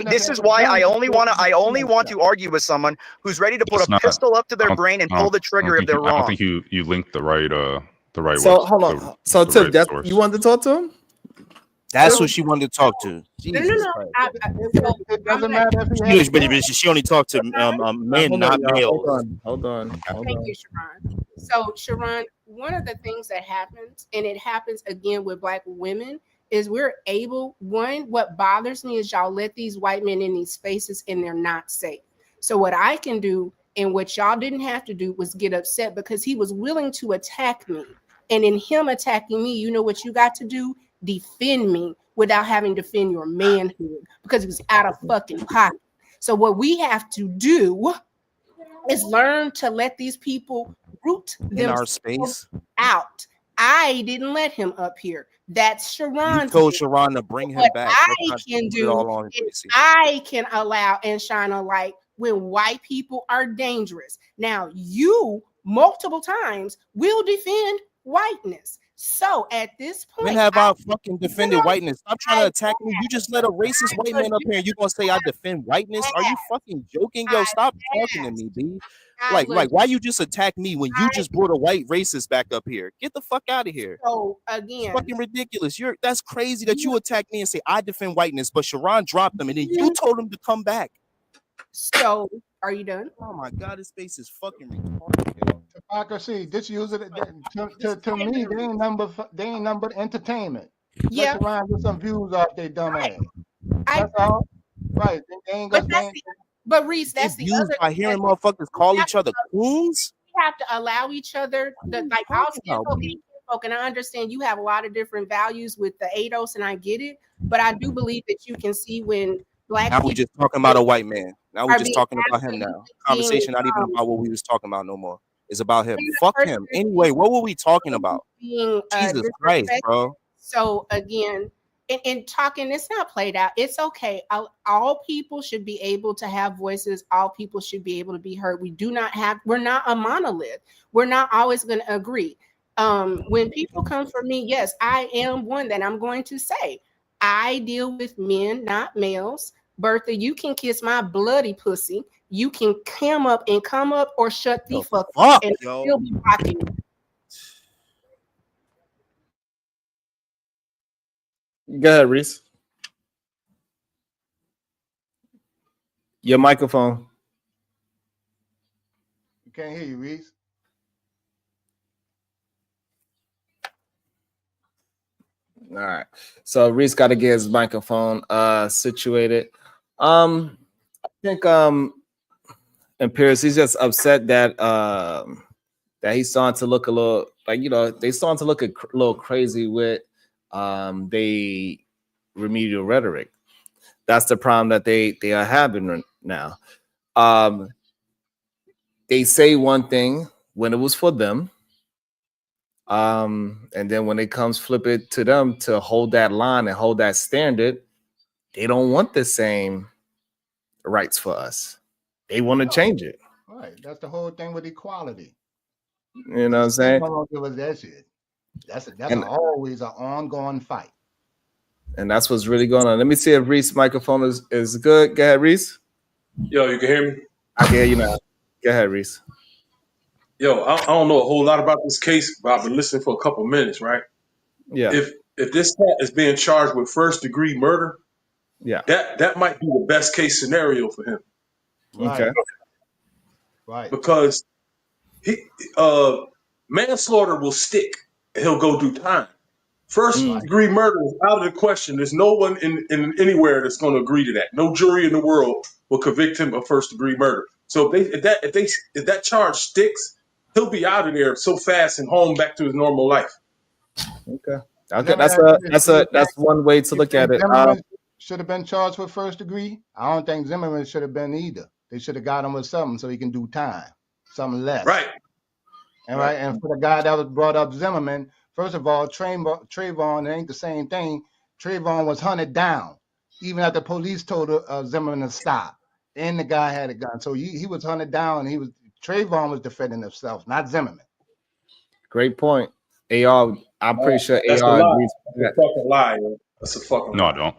This is why I only want to argue with someone who's ready to put It's a not. pistol up to their brain and pull the trigger if they're I don't wrong. think you linked the right So website. hold on. So the Tiff, right that source. you wanted to talk to him? That's who she wanted to talk to. No. It doesn't matter if he English, had but she only talked to men, not males. Hold on. Thank you, Sharon. So, Sharon, one of the things that happens, and it happens again with Black women, is we're able, what bothers me is y'all let these white men in these spaces and they're not safe. So what I can do, and what y'all didn't have to do, was get upset because he was willing to attack me. And in him attacking me, you know what you got to do? Defend me without having to defend your manhood because it was out of fucking pocket. So what we have to do is learn to let these people root In our themselves space. out. I didn't let him up here. That's Sharon. You told Sharon to bring him What back. I Let's not can put it all on do is Gracie. I can allow and shine a light when white people are dangerous. Now, you multiple times will defend whiteness. So at this point, When have I fucking defended whiteness? Stop trying to attack me. You just let a racist white man up here and you're gonna say I defend whiteness? Are you fucking joking? Yo, stop talking to me, B. Like, why you just attack me when you just brought a white racist back up here? Get the fuck out of here. So It's again, fucking ridiculous. That's crazy that you attack me and say I defend whiteness, but Sharon dropped him and then you told him to come back. so are you done? Oh my god, his face is fucking retarded. hypocrisy. Just use it to me. They ain't nothing but entertainment. Yeah. Let's around with some views off their dumb ass. That's all. Right. They ain't gonna. But Reese, that's the Abused other by hearing motherfuckers call each other coons. We have to allow each other like all folk, and I understand you have a lot of different values with the ADOS, and I get it, but I do believe that you can see when Black Now people we just talking about a white man. Now we are just being talking about him now. Conversation not even about what we was talking about no more. is about him. When the Fuck person him. is Anyway, what were we talking about? being Jesus Christ, disrespected. bro. So again, in talking, it's not played out. It's okay. All people should be able to have voices. All people should be able to be heard. We're not a monolith. We're not always going to agree. When people come for me, yes, I am one that I'm going to say, I deal with men, not males. Bertha, you can kiss my bloody pussy. You can come up or shut the fuck up and still be blocking me. Go ahead, Reese. Your microphone. We can't hear you, Reese. All right. So Reese got to get his microphone situated. I think Imperius, he's just upset that that he's starting to look a little like, you know, they starting to look a little crazy with they remedial rhetoric. That's the problem that they are having now. They say one thing when it was for them. And then when it comes flip it to them to hold that line and hold that standard, they don't want the same rights for us. They want to change it. Right. That's the whole thing with equality. You know what I'm saying? Don't give us that shit. That's always an ongoing fight. And that's what's really going on. Let me see if Reese's microphone is good. Go ahead, Reese. Yo, you can hear me? I can hear you now. Go ahead, Reese. Yo, I don't know a whole lot about this case, but I've been listening for a couple minutes, right? Yeah. If this cat is being charged with first-degree murder, yeah, that might be the best case scenario for him. Okay. Right. Because he manslaughter will stick and he'll go do time. First-degree murder is out of the question. There's no one in anywhere that's going to agree to that. No jury in the world will convict him of first-degree murder. So if that charge sticks, he'll be out of there so fast and home back to his normal life. Okay. That's one way to look at it. Zimmerman should have been charged with first degree. I don't think Zimmerman should have been either. They should have got him with something so he can do time, something less. Right. And right. And for the guy that was brought up, Zimmerman, first of all, Trayvon, it ain't the same thing. Trayvon was hunted down, even after police told Zimmerman to stop. And the guy had a gun, so he was hunted down. And Trayvon was defending himself, not Zimmerman. Great point. AR, I'm pretty sure That's AR a lie. agrees. That's a fucking lie. Man. That's a fucking lie. No, I don't.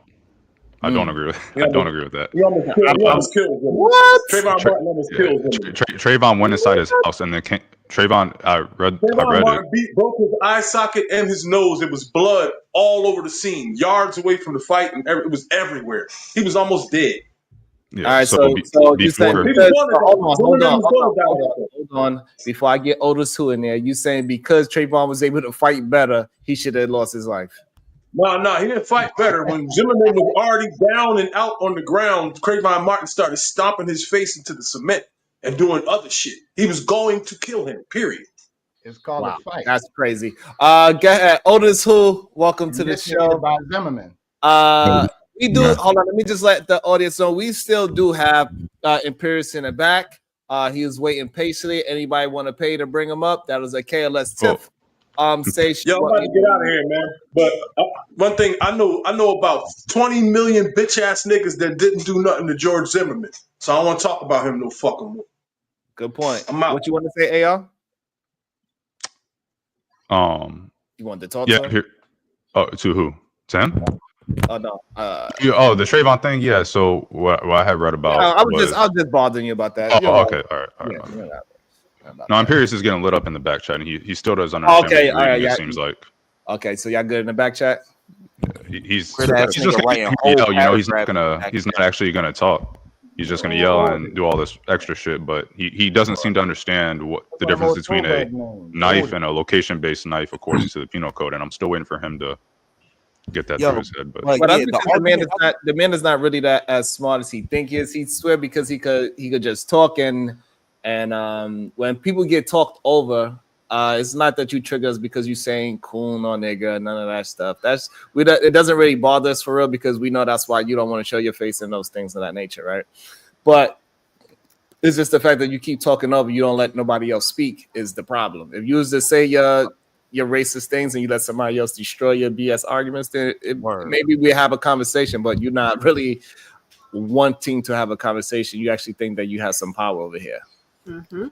I don't agree with. I don't agree with that. He almost killed him. What? Trayvon Martin almost killed him. Trayvon went inside his house and then Trayvon. I read Martin it. broke his eye socket and his nose. It was blood all over the scene, yards away from the fight, and it was everywhere. He was almost dead. Yeah. All right, so you said hold on. Before I get Otis too in there, you saying because Trayvon was able to fight better, he should have lost his life. No, he didn't fight better. When Zimmerman was already down and out on the ground, Trayvon Martin started stomping his face into the cement and doing other shit. He was going to kill him, period. It's called a fight. That's crazy. Go ahead. Otis who, welcome to the show. By Zimmerman. We do. Hold on. Let me just let the audience know we still do have Imperius in the back. He was waiting patiently. Anybody want to pay to bring him up? That was a KLS Tiff station. Yo, I'm about to get out of here, man. But one thing I know about 20 million bitch ass niggas that didn't do nothing to George Zimmerman. So I don't want to talk about him no fucking more. Good point. I'm out. What you want to say, AR? You want to talk to him? Here. Oh, to who? To him? Oh no. The Trayvon thing. Yeah. So what I had read about. I was just bothering you about that. Oh, okay. All right. No, Imperius is getting lit up in the back chat, and he still doesn't understand. Okay, all right. It seems like. Okay, so y'all good in the back chat? He's just gonna yell. You know, he's not actually gonna talk. He's just gonna yell and do all this extra shit. But he doesn't seem to understand what the difference between a knife and a location-based knife, according to the penal code. And I'm still waiting for him to get that through his head. But the man is not really that as smart as he think he is. He swear because he could just talk and when people get talked over, it's not that you trigger us because you saying coon or nigga, none of that stuff. It doesn't really bother us for real because we know that's why you don't want to show your face and those things of that nature, right? But It's just the fact that you keep talking over, you don't let nobody else speak is the problem. If you was to say your racist things and you let somebody else destroy your BS arguments, then maybe we have a conversation, but you're not really wanting to have a conversation. You actually think that you have some power over here. Mm-hmm.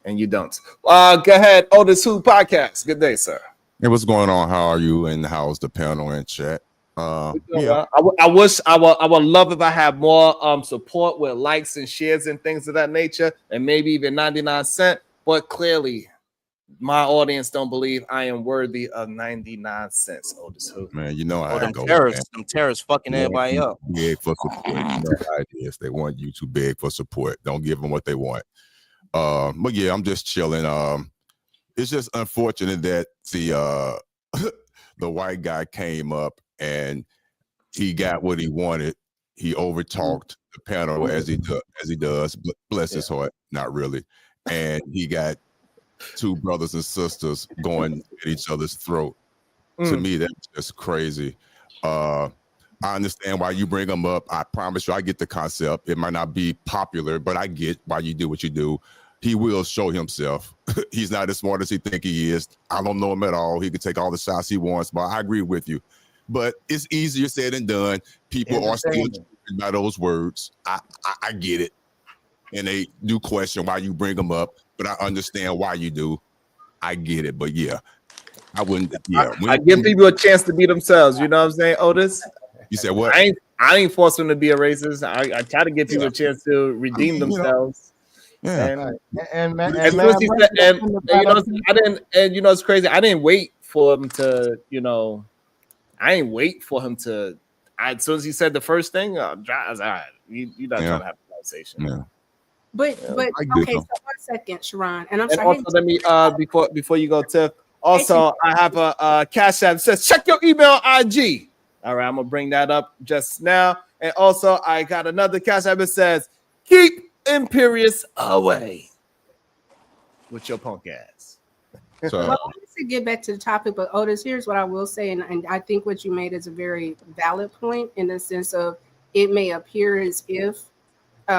And you don't. Go ahead. Otis Who Podcast. Good day, sir. Hey, what's going on? How are you? And how's the panel and chat? Yeah. I wish I would love if I had more support with likes and shares and things of that nature, and maybe even 99 cents. But clearly, my audience don't believe I am worthy of 99 cents. Otis Who. Man, you know how them it goes. terrorists, them terrorists fucking everybody up. Beg for support. You know how it is. They want you to beg for support. Don't give them what they want. But yeah, I'm just chilling. It's just unfortunate that the the white guy came up and he got what he wanted. He overtalked the panel as he does. Bless his heart, not really. And he got two brothers and sisters going at each other's throat. To me, that's just crazy. I understand why you bring them up. I promise you, I get the concept. It might not be popular, but I get why you do what you do. He will show himself. He's not as smart as he think he is. I don't know him at all. He can take all the shots he wants, but I agree with you. But it's easier said than done. People are still triggered by those words. I get it. And they do question why you bring them up, but I understand why you do. I get it. But yeah, I wouldn't. Yeah, I give people a chance to be themselves. You know what I'm saying, Otis? You said what? I ain't forcing them to be a racist. I try to give people a chance to redeem themselves. Yeah. And you know it's crazy. I didn't wait for him to, I ain't wait for him to. As soon as he said the first thing, I was all right. You're not trying to have a conversation. Yeah. But okay, so 1 second, Sharon, and I'm And sorry. also, let me before you go, Tiff. Also, I have a cash app that says check your email IG. All right, I'm gonna bring that up just now. And also, I got another cash app that says keep Imperious away with your punk ass. So, Well, I wanted to get back to the topic, but Otis, here's what I will say, and I think what you made is a very valid point in the sense of it may appear as if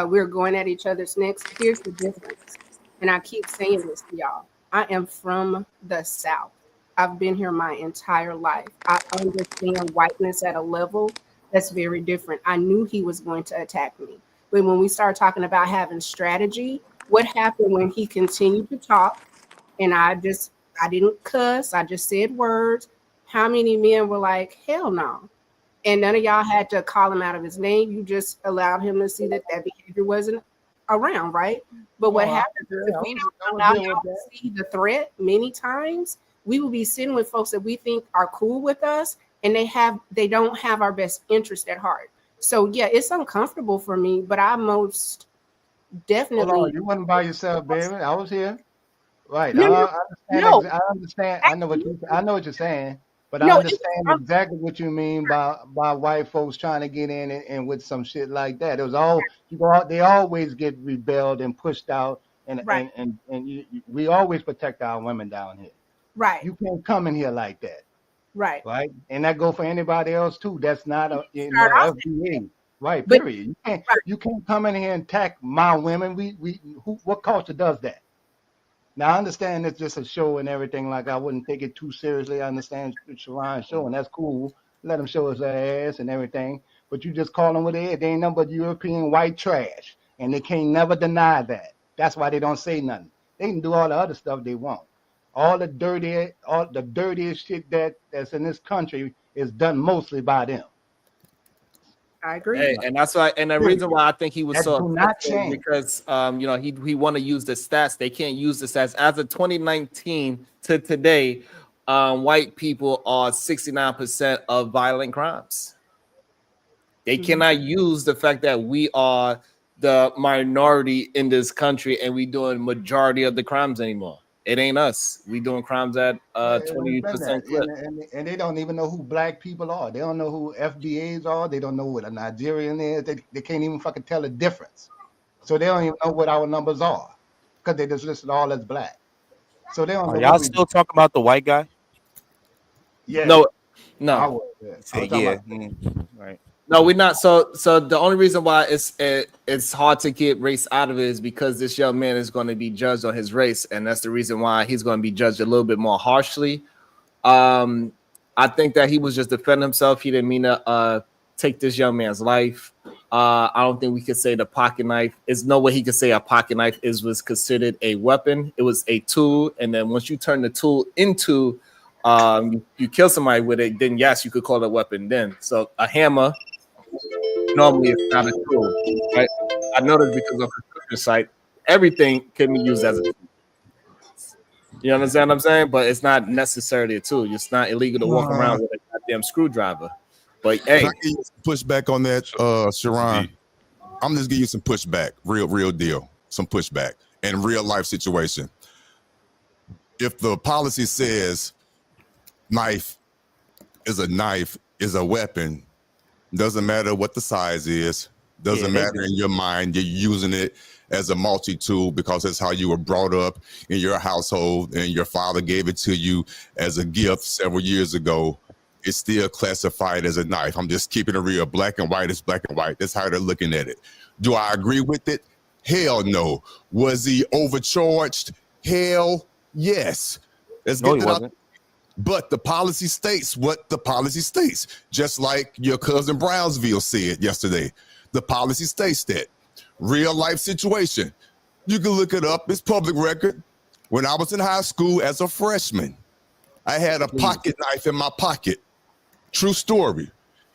we're going at each other's necks. Here's the difference, and I keep saying this to y'all. I am from the South. I've been here my entire life. I understand whiteness at a level that's very different. I knew he was going to attack me. But when we start talking about having strategy, what happened when he continued to talk and I didn't cuss, I just said words. How many men were like, hell no? And none of y'all had to call him out of his name. You just allowed him to see that behavior wasn't around, right? But what happens is if we don't allow y'all to see the threat many times, we will be sitting with folks that we think are cool with us and they don't have our best interest at heart. So yeah, it's uncomfortable for me, but I most definitely. Hold on, you wasn't by yourself, baby. I was here. Right. No, I understand. I know what you're saying, but I understand exactly what you mean by white folks trying to get in and with some shit like that. It was all they always get rebelled and pushed out, and we always protect our women down here. Right. You can't come in here like that. Right. Right. And that go for anybody else too. That's not a FBA. Right. Period. You can't come in here and attack my women. What culture does that? Now I understand it's just a show and everything. Like I wouldn't take it too seriously. I understand Sharon's show and that's cool. Let him show his ass and everything. But you just call them what they is. They ain't nothing but European white trash, and they can't never deny that. That's why they don't say nothing. They can do all the other stuff they want. All the dirtiest shit that's in this country is done mostly by them. I agree. Hey, and that's why, and the reason why I think he was so not upset because he want to use the stats. They can't use the stats as of 2019 to today. White people are 69% of violent crimes. They cannot use the fact that we are the minority in this country and we doing majority of the crimes anymore. It ain't us. We doing crimes at 20% clip. And they don't even know who black people are. They don't know who FBAs are. They don't know what a Nigerian is. They can't even fucking tell the difference. So they don't even know what our numbers are because they just listed all as black. So they don't know. Y'all still talking about the white guy? Yeah. No. I was, yeah. Right. No, we're not. So the only reason why it's hard to get race out of it is because this young man is going to be judged on his race, and that's the reason why he's going to be judged a little bit more harshly. I think that he was just defending himself. He didn't mean to take this young man's life. I don't think we could say the pocket knife. There's no way he could say a pocket knife was considered a weapon. It was a tool, and then once you turn the tool into you kill somebody with it, then yes, you could call it a weapon. Then so a hammer normally it's not a tool, right? I noticed because of the site, everything can be used as a tool. You understand what I'm saying? But it's not necessarily a tool. It's not illegal to walk around with a goddamn screwdriver. But hey, can I give you some pushback on that, Sharon? I'm just giving you some pushback, real deal, some pushback in real life situation. If the policy says knife is a weapon, doesn't matter what the size is, doesn't matter in your mind, you're using it as a multi-tool because that's how you were brought up in your household and your father gave it to you as a gift several years ago. It's still classified as a knife. I'm just keeping it real. Black and white is black and white. That's how they're looking at it. Do I agree with it? Hell no. Was he overcharged? Hell yes. Let's get that out. But the policy states what the policy states, just like your cousin Brownsville said yesterday. The policy states that. Real life situation. You can look it up. It's public record. When I was in high school as a freshman, I had a pocket knife in my pocket. True story.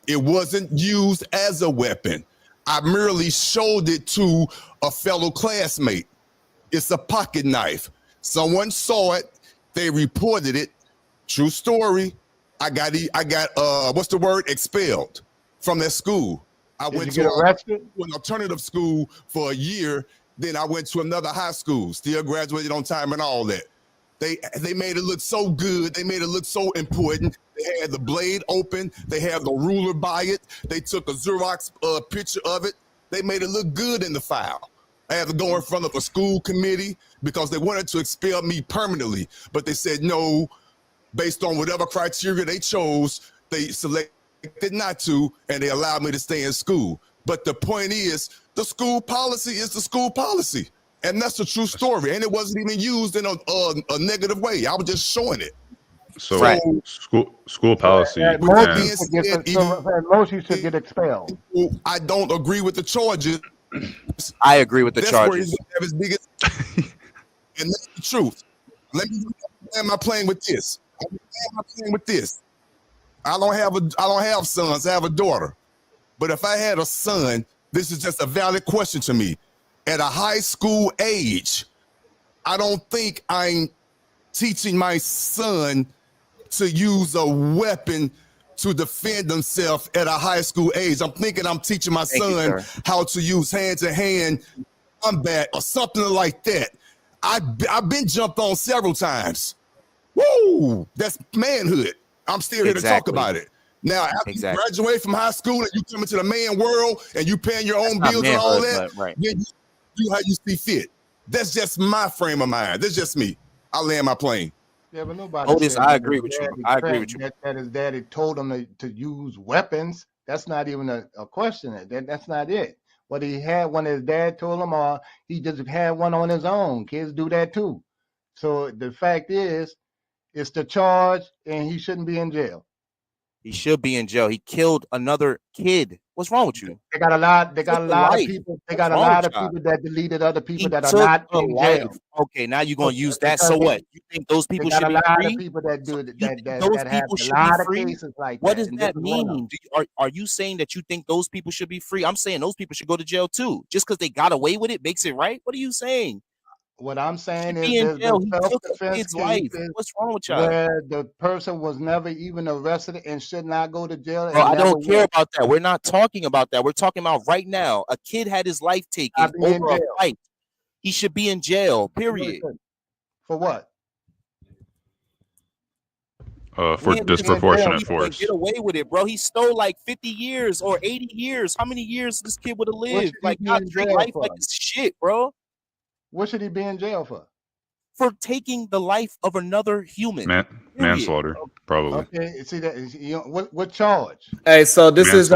It wasn't used as a weapon. I merely showed it to a fellow classmate. It's a pocket knife. Someone saw it. They reported it. True story. I got what's the word? Expelled from that school. I went to an alternative school for a year. Then I went to another high school. Still graduated on time and all that. They made it look so good. They made it look so important. They had the blade open. They had the ruler by it. They took a Xerox picture of it. They made it look good in the file. I had to go in front of a school committee because they wanted to expel me permanently. But they said no, based on whatever criteria they chose, they selected not to, and they allowed me to stay in school. But the point is, the school policy is the school policy. And that's a true story. And it wasn't even used in a negative way. I was just showing it. So school policy. Most you should get expelled. I don't agree with the charges. I agree with the charges. Where he's gonna have his biggest and that's the truth. Let me am I playing with this? I don't have sons, I have a daughter. But if I had a son, this is just a valid question to me. At a high school age, I don't think I'm teaching my son to use a weapon to defend himself at a high school age. I'm thinking I'm teaching my son how to use hand-to-hand combat or something like that. I've been jumped on several times. Woo! That's manhood. I'm still here to talk about it. Now, after you graduate from high school and you come into the man world and you paying your own bills and all that, then you do how you see fit. That's just my frame of mind. That's just me. I land my plane. Yeah, but nobody. Otis, I agree with you. I agree with you. That his daddy told him to use weapons. That's not even a question. That's not it. What he had when his dad told him, or he just had one on his own. Kids do that too. So the fact is, it's the charge, and he shouldn't be in jail. He should be in jail. He killed another kid. What's wrong with you? They got a lot of people. They got a lot of people that deleted other people that are not in jail. Okay, now you're gonna use that. So what? You think those people should be free? A lot of people that do it. Those people should be free. What does that mean? Are you saying that you think those people should be free? I'm saying those people should go to jail too. Just because they got away with it makes it right. What are you saying? What I'm saying is there's self-defense cases What's wrong with y'all? where the person was never even arrested and should not go to jail. Bro, I don't care about that. We're not talking about that. We're talking about right now. A kid had his life taken over a fight. He should be in jail, period. For what? For disproportionate force. Get away with it, bro. He stole like 50 years or 80 years. How many years this kid would have lived? Like, not treat life like it's shit, bro. What should he be in jail for? For taking the life of another human. Manslaughter, probably. Okay, see that? What charge? Hey, so this is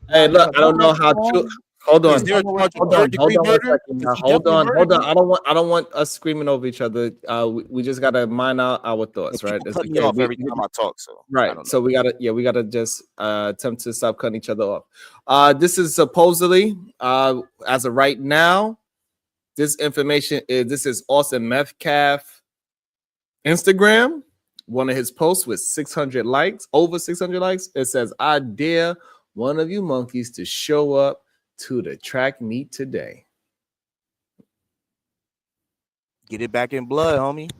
Hey, look, I don't know how true. Hold Is on. there a charge of Hold third on. degree Hold on 1 murder? second now. Because he Hold definitely on. murdered Hold on. you. I don't want us screaming over each other. We just gotta mind our thoughts, right? People It's cut me okay. off every time I talk, so I Right. don't know. So we gotta just attempt to stop cutting each other off. This is supposedly as of right now, this is Austin Metcalf Instagram. One of his posts with 600 likes, over 600 likes. It says, I dare one of you monkeys to show up to the track meet today. Get it back in blood, homie.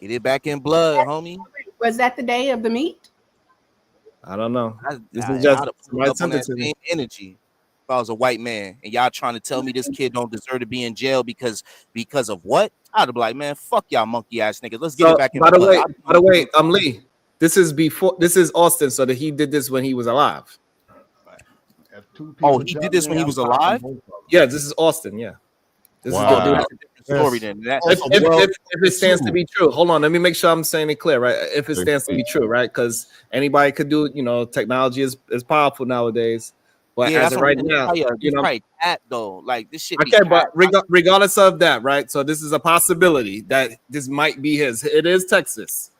Get it back in blood, homie. Was that the day of the meet? I don't know. This is I'd just have pulled somebody up on sent it that to me. same energy if I was a white man and y'all trying to tell me this kid don't deserve to be in jail because of what? I'd be like, man, fuck y'all monkey ass niggas. Let's get it So back in by the blood. way, Lee, this is Austin, so that he did this when he was alive. Oh, he did this when he was alive? Yeah, this is Austin. Yeah. This is Oh, the then dude. that's a different story then. If it stands to be true, hold on. Let me make sure I'm saying it clear, right? If it stands to be true, right? Because anybody could do it. You know, technology is powerful nowadays. But Yeah, as that's of what right I'm now, saying. you know, Probably cat though. Like this shit be okay. But cat. regardless of that, right? So this is a possibility that this might be his. It is Texas.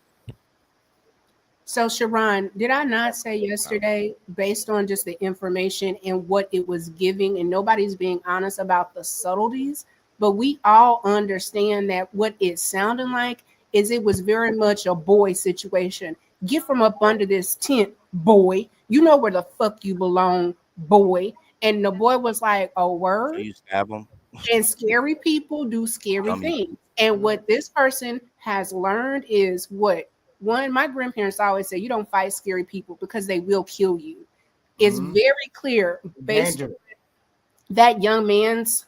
So, Sharon, did I not say yesterday, based on just the information and what it was giving, and nobody's being honest about the subtleties, but we all understand that what it sounded like is it was very much a boy situation. Get from up under this tent, boy. You know where the fuck you belong, boy. And the boy was like, oh, So word. you stab him. And scary people do scary Dummy. things. And what this person has learned is what one, my grandparents always say, you don't fight scary people because they will kill you. It's very clear based on that young man's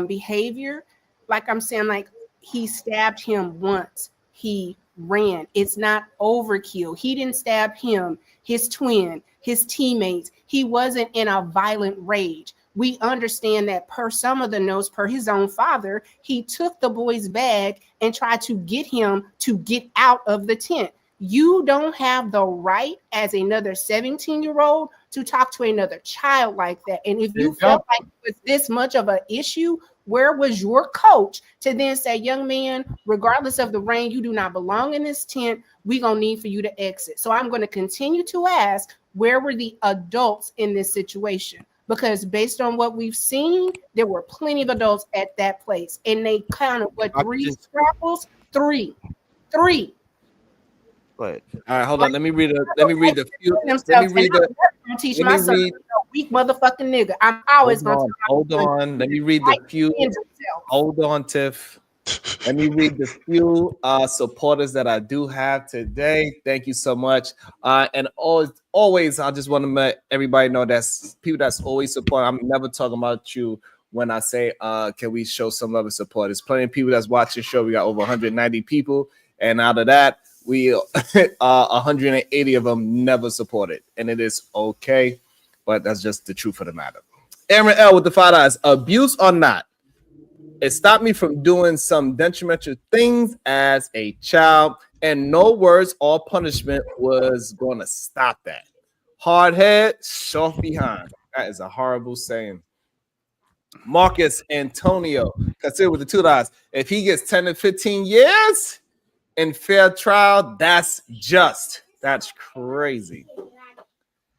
behavior. Like I'm saying, like he stabbed him once, he ran. It's not overkill. He didn't stab him, his twin, his teammates. He wasn't in a violent rage. We understand that per some of the notes, per his own father, he took the boy's bag and tried to get him to get out of the tent. You don't have the right as another 17-year-old to talk to another child like that. And if you felt like it was this much of an issue, where was your coach to then say, young man, regardless of the rain, you do not belong in this tent. We're going to need for you to exit. So I'm going to continue to ask, where were the adults in this situation? Because based on what we've seen, there were plenty of adults at that place. And they counted, what, 3 scrapples? Three. But all right, hold on. Let me read the few. Teach my son a weak motherfucking nigga. I'm always going to hold on. Let me read the few. Hold on, Tiff. Let me read the few supporters that I do have today. Thank you so much. And always, I just want to let everybody know that's people that's always support. I'm never talking about you when I say, can we show some love and support? There's plenty of people that's watching the show. We got over 190 people, and out of that, we 180 of them never supported, and it is okay, but that's just the truth of the matter. Aaron L with the $5. Abuse or not, it stopped me from doing some detrimental things as a child, and no words or punishment was going to stop that. Hard head, soft behind. That is a horrible saying. Marcus Antonio, consider with the $2. If he gets 10 to 15 years in fair trial, that's just. That's crazy.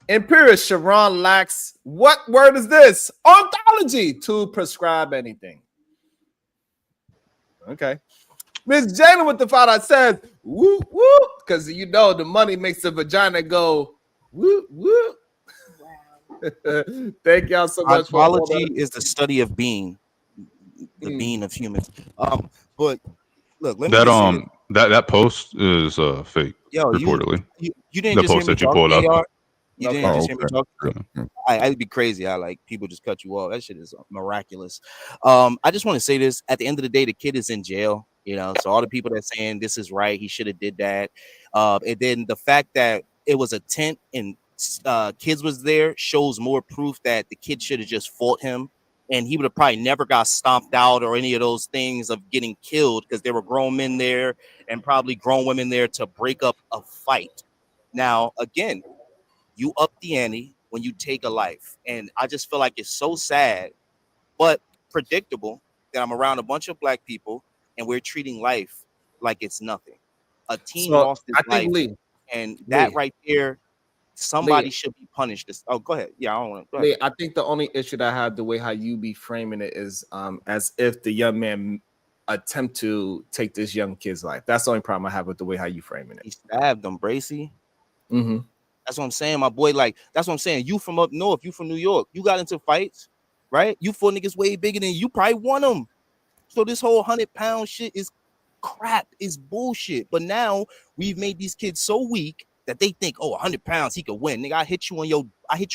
Imperious Sharon lacks, what word is this? Ontology to prescribe anything. Okay. Miss Jana with the $5 says, woo, woo, because you know the money makes the vagina go, woo, woo. Wow. Thank y'all so much for ontology is the study of being, the being of humans. But look, let me just say this. that post is fake. Yo, reportedly, you didn't the just hear post me that you talk, pulled up. AR? You didn't just hear me okay. talk. I'd be crazy how like people just cut you off. That shit is miraculous. I just want to say this. At the end of the day, the kid is in jail. You know, so all the people that saying this is right, he should have did that. And then the fact that it was a tent and kids was there shows more proof that the kid should have just fought him, and he would have probably never got stomped out or any of those things of getting killed, because there were grown men there and probably grown women there to break up a fight. Now, again, you up the ante when you take a life. And I just feel like it's so sad, but predictable that I'm around a bunch of black people and we're treating life like it's nothing. A teen So lost his I think life, Lee, and that Lee, right there, somebody Lee, should be punished. Oh, go ahead. Yeah, I don't want to. Go Lee, ahead. I think the only issue that I have the way how you be framing it is as if the young man attempt to take this young kid's life. That's the only problem I have with the way how you framing it. He stabbed him, Bracy. Mm-hmm. That's what I'm saying, my boy. Like, that's what I'm saying. You from up north, you from New York, you got into fights, right? You fought niggas way bigger than you, probably won them. So this whole 100-pound shit is crap, is bullshit. But now we've made these kids so weak that they think, oh, 100 pounds, he could win. Nigga, I hit you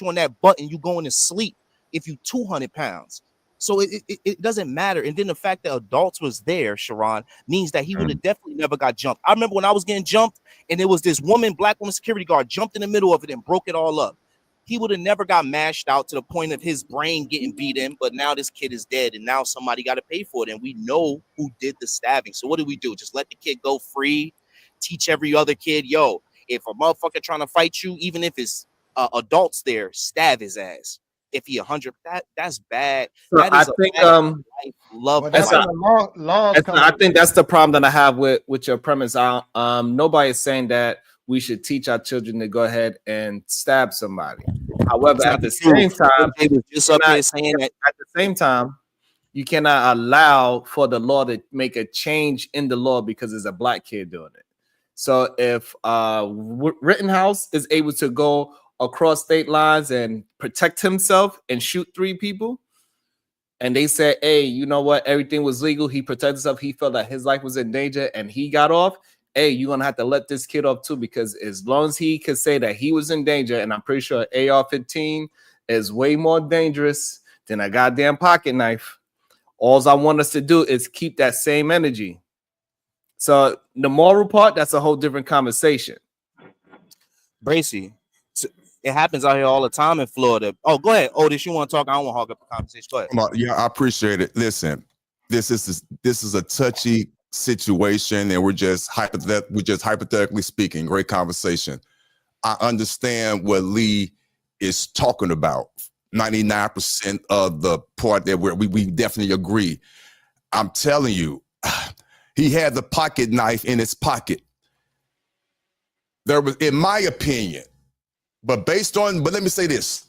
on that button, you going to sleep if you 200 pounds. So it doesn't matter. And then the fact that adults was there, Sharon, means that he would have definitely never got jumped. I remember when I was getting jumped and there was this black woman security guard jumped in the middle of it and broke it all up. He would have never got mashed out to the point of his brain getting beat in, but now this kid is dead and now somebody got to pay for it. And we know who did the stabbing. So what do we do? Just let the kid go free, teach every other kid, yo, if a motherfucker trying to fight you, even if it's adults there, stab his ass. If he 100, that's bad. So that is I think love. Well, that's I think that's the problem that I have with your premise. Nobody is saying that we should teach our children to go ahead and stab somebody. However, at the same time, at the same time, you cannot allow for the law to make a change in the law because it's a black kid doing it. So if Rittenhouse is able to go across state lines and protect himself and shoot 3 people, and they said, hey, you know what? Everything was legal. He protected himself. He felt that his life was in danger and he got off. Hey, you're going to have to let this kid off too, because as long as he could say that he was in danger, and I'm pretty sure AR-15 is way more dangerous than a goddamn pocket knife. All I want us to do is keep that same energy. So the moral part, that's a whole different conversation. Bracy, it happens out here all the time in Florida. Oh, go ahead, Otis. You want to talk? I don't want to hog up the conversation. Go ahead. Yeah, I appreciate it. Listen, this is a touchy situation, and we're just hypothetically speaking. Great conversation. I understand what Lee is talking about. 99% of the part that we definitely agree. I'm telling you, he had the pocket knife in his pocket. There was, in my opinion, but let me say this.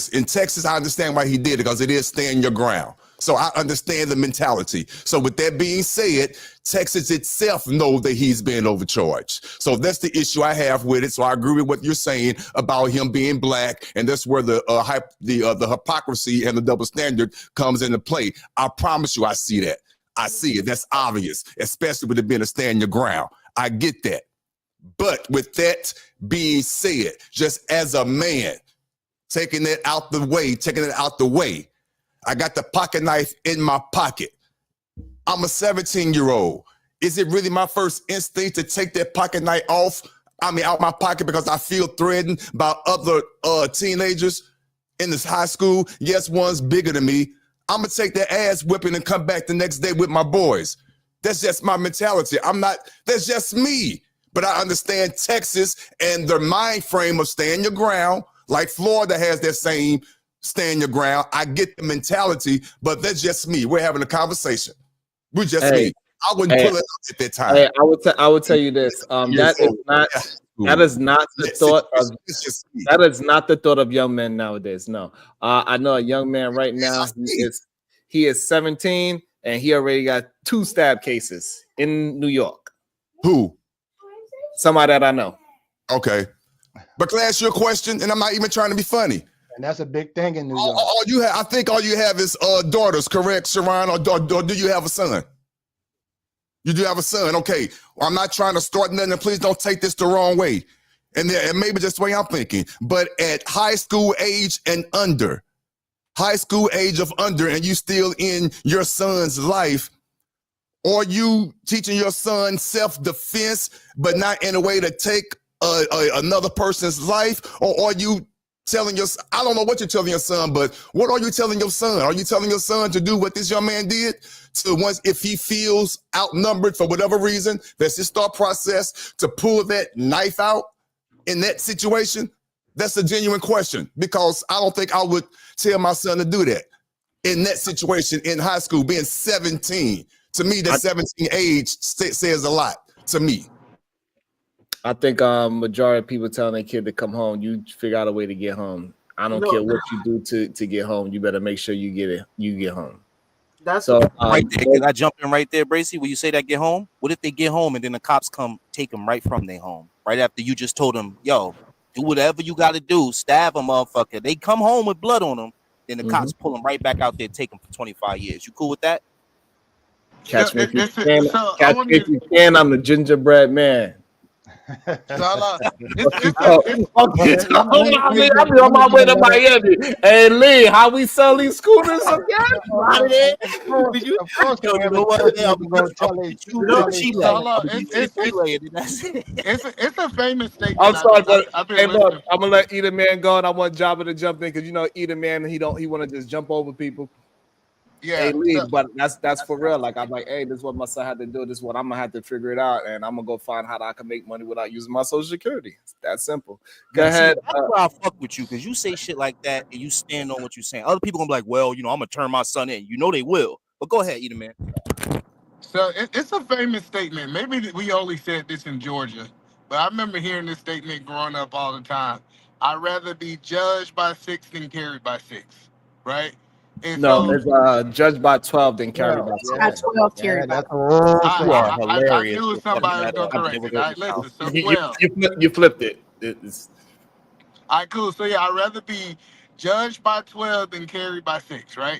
In Texas, I understand why he did it, because it is stand your ground. So I understand the mentality. So with that being said, Texas itself knows that he's being overcharged. So that's the issue I have with it. So I agree with what you're saying about him being black, and that's where the hypocrisy and the double standard comes into play. I promise you, I see that. I see it. That's obvious, especially with it being a stand your ground. I get that. But with that being said, just as a man, taking it out the way, I got the pocket knife in my pocket. I'm a 17-year-old. Is it really my first instinct to take that pocket knife out my pocket because I feel threatened by other teenagers in this high school? Yes, one's bigger than me. I'm going to take that ass whipping and come back the next day with my boys. That's just my mentality. That's just me. But I understand Texas and their mind frame of stand your ground, like Florida has that same stand your ground. I get the mentality, but that's just me. We're having a conversation. We're just me. I wouldn't pull it up at that time. Hey, I would tell you this. That is not the thought of young men nowadays. No. I know a young man right now. He is 17 and he already got 2 stab cases in New York. Who? Somebody that I know. Okay. But can I ask you a question? And I'm not even trying to be funny. And that's a big thing in New York. I think all you have is daughters, correct, Sharon? Or do you have a son? You do have a son. Okay. Well, I'm not trying to start nothing. Please don't take this the wrong way. And maybe just the way I'm thinking. But at high school age and under, and you still in your son's life, or you teaching your son self-defense, but not in a way to take another person's life, or are you telling I don't know what you're telling your son, but what are you telling your son? Are you telling your son to do what this young man did? So if he feels outnumbered for whatever reason, that's his thought process, to pull that knife out in that situation? That's a genuine question, because I don't think I would tell my son to do that in that situation in high school, being 17. To me, that 17 age says a lot to me. I think majority of people telling their kid to come home, you figure out a way to get home. I don't care what you do to get home. You better make sure you get home. That's so right there. Can I jump in right there, Bracy? Will you say that get home? What if they get home and then the cops come take them right from their home? Right after you just told them, yo, do whatever you got to do, stab a motherfucker. They come home with blood on them, then the cops pull them right back out there, take them for 25 years. You cool with that? Catch me if you can. Catch me if you can. I'm the gingerbread man. I'll be on my way to Miami. Hey Lee, how we sell these scooters again? It's a famous statement. I'm sorry, but hey, listening. look, I'm gonna let Either Man go, and I want Jabba to jump in, because you know Either Man, he want to just jump over people. Yeah, hey, Lee, but that's for real. Like, I'm like, hey, this is what my son had to do. This is what I'm gonna have to figure it out, and I'm gonna go find how I can make money without using my Social Security. It's that simple. Go ahead. That's why I fuck with you, because you say shit like that and you stand on what you're saying. Other people gonna be like, well, you know, I'm gonna turn my son in. You know they will. But go ahead, Either Man. So it's a famous statement. Maybe we only said this in Georgia, but I remember hearing this statement growing up all the time. I'd rather be judged by 6 than carried by 6, right? And no, so, it's judged by 12 than carried by 6. Not 12 carried by. I knew somebody was gonna correct it. All right, listen, so 12. You flipped it. It's... All right, cool. So yeah, I'd rather be judged by 12 than carried by 6, right?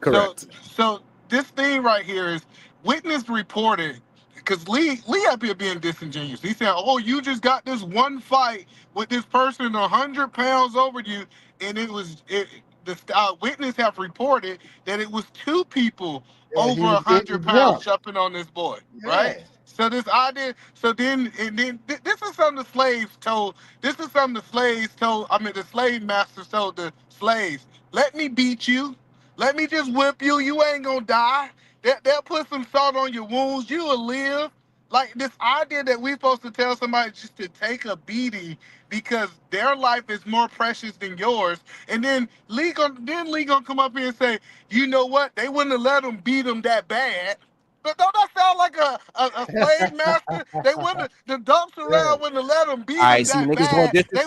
Correct. So this thing right here is witness reported, because Lee up here being disingenuous. He said, "Oh, you just got this one fight with this person 100 pounds over you, and the witness have reported that it was 2 people over 100 pounds jumping on this boy, right?" So this idea, this is something the slaves told. This is something the slaves told. I mean, the slave masters told the slaves, "Let me beat you. Let me just whip you. You ain't gonna die. They'll put some salt on your wounds. You will live." Like, this idea that we're supposed to tell somebody just to take a beating because their life is more precious than yours, and then Lee gonna come up here and say, "You know what? They wouldn't have let them beat them that bad." But don't that sound like a slave master? They wouldn't. The dumps around wouldn't have let them beat them that bad. They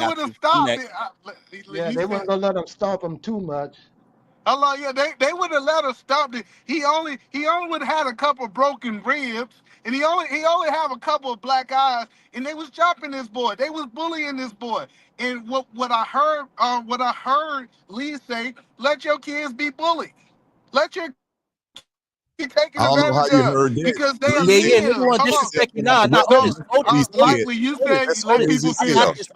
would have stopped it. They weren't gonna let them stomp them too much. Hello, yeah, they would have let us stop it. He only would have had a couple broken ribs, and he only have a couple of black eyes, and they was jumping this boy. They was bullying this boy. And what I heard Lee say, let your kids be bullied. Let your taking I don't know how advantage you of heard that. because they are Yeah, nigga want disrespect you. Nah, Otis. Likely you said let people I finish. got this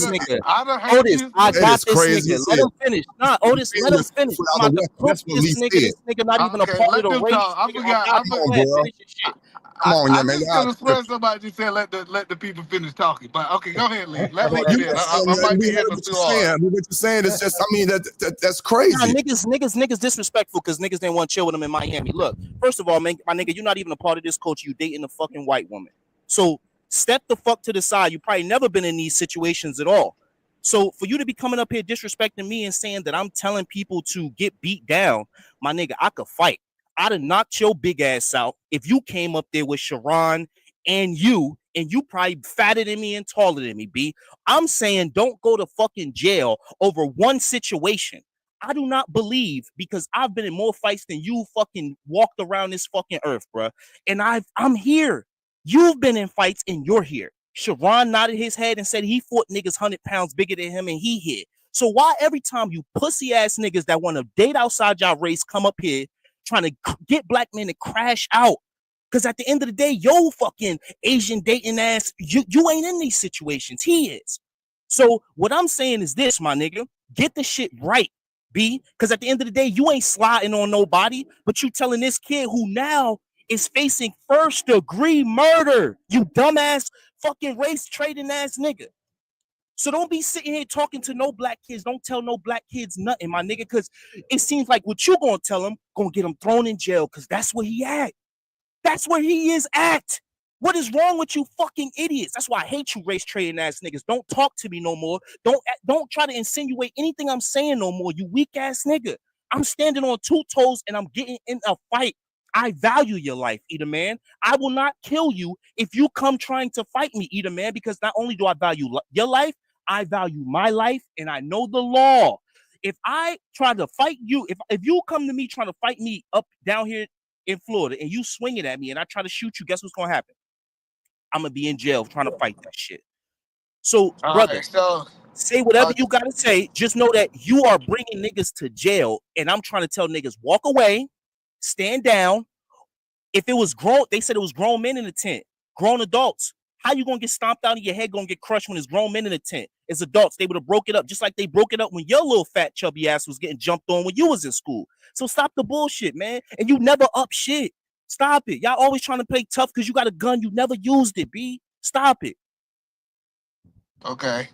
nigga. I done heard Otis, you. I got this crazy nigga. Let him finish. Nah, Otis, let him finish. I'm about to cook That's what this Lee nigga. said. This nigga not even a Okay, part let of the them race. talk. I Nigga, forgot. got Come on, bro. finish your shit. Come on, I man. just could have sworn somebody just said let the people finish talking. But okay, go ahead, Lee. Let Lee finish. I might be hitting them too hard. What you're saying is just, I mean, that's crazy. Nah, niggas disrespectful because niggas didn't want to chill with him in Miami. Look, first of all, man, my nigga, you're not even a part of this culture. You dating a fucking white woman. So step the fuck to the side. You probably never been in these situations at all. So for you to be coming up here disrespecting me and saying that I'm telling people to get beat down, my nigga, I could fight. I'd have knocked your big ass out if you came up there with Sharon and you probably fatter than me and taller than me, B. I'm saying don't go to fucking jail over one situation. I do not believe, because I've been in more fights than you fucking walked around this fucking earth, bro. And I'm here. You've been in fights and you're here. Sharon nodded his head and said he fought niggas 100 pounds bigger than him and he hit. So why every time you pussy ass niggas that want to date outside y'all race come up here trying to get black men to crash out? Because at the end of the day, yo fucking Asian dating ass, you ain't in these situations. He is. So what I'm saying is this, my nigga, get the shit right, B. Because at the end of the day, you ain't sliding on nobody, but you telling this kid who now is facing 1st-degree murder, you dumbass fucking race trading ass nigga. So don't be sitting here talking to no black kids. Don't tell no black kids nothing, my nigga, because it seems like what you gonna tell them gonna get him thrown in jail, because that's where he at. That's where he is at. What is wrong with you fucking idiots? That's why I hate you race trading ass niggas. Don't talk to me no more. Don't try to insinuate anything I'm saying no more, you weak ass nigga. I'm standing on 2 toes and I'm getting in a fight. I value your life, Eda Man. I will not kill you if you come trying to fight me, Eda Man, because not only do I value your life, I value my life and I know the law. If I try to fight you, if you come to me trying to fight me up down here in Florida and you swing it at me and I try to shoot you, guess what's going to happen? I'm going to be in jail trying to fight that shit. So, brother, right, so say whatever you got to say. Just know that you are bringing niggas to jail, and I'm trying to tell niggas, walk away, stand down. If it was grown, they said it was grown men in the tent, grown adults. How you going to get stomped out of your head, going to get crushed when it's grown men in the tent? It's adults. They would have broke it up just like they broke it up when your little fat chubby ass was getting jumped on when you was in school. So stop the bullshit, man. And you never up shit. Stop it. Y'all always trying to play tough because you got a gun. You never used it, B. Stop it. Okay.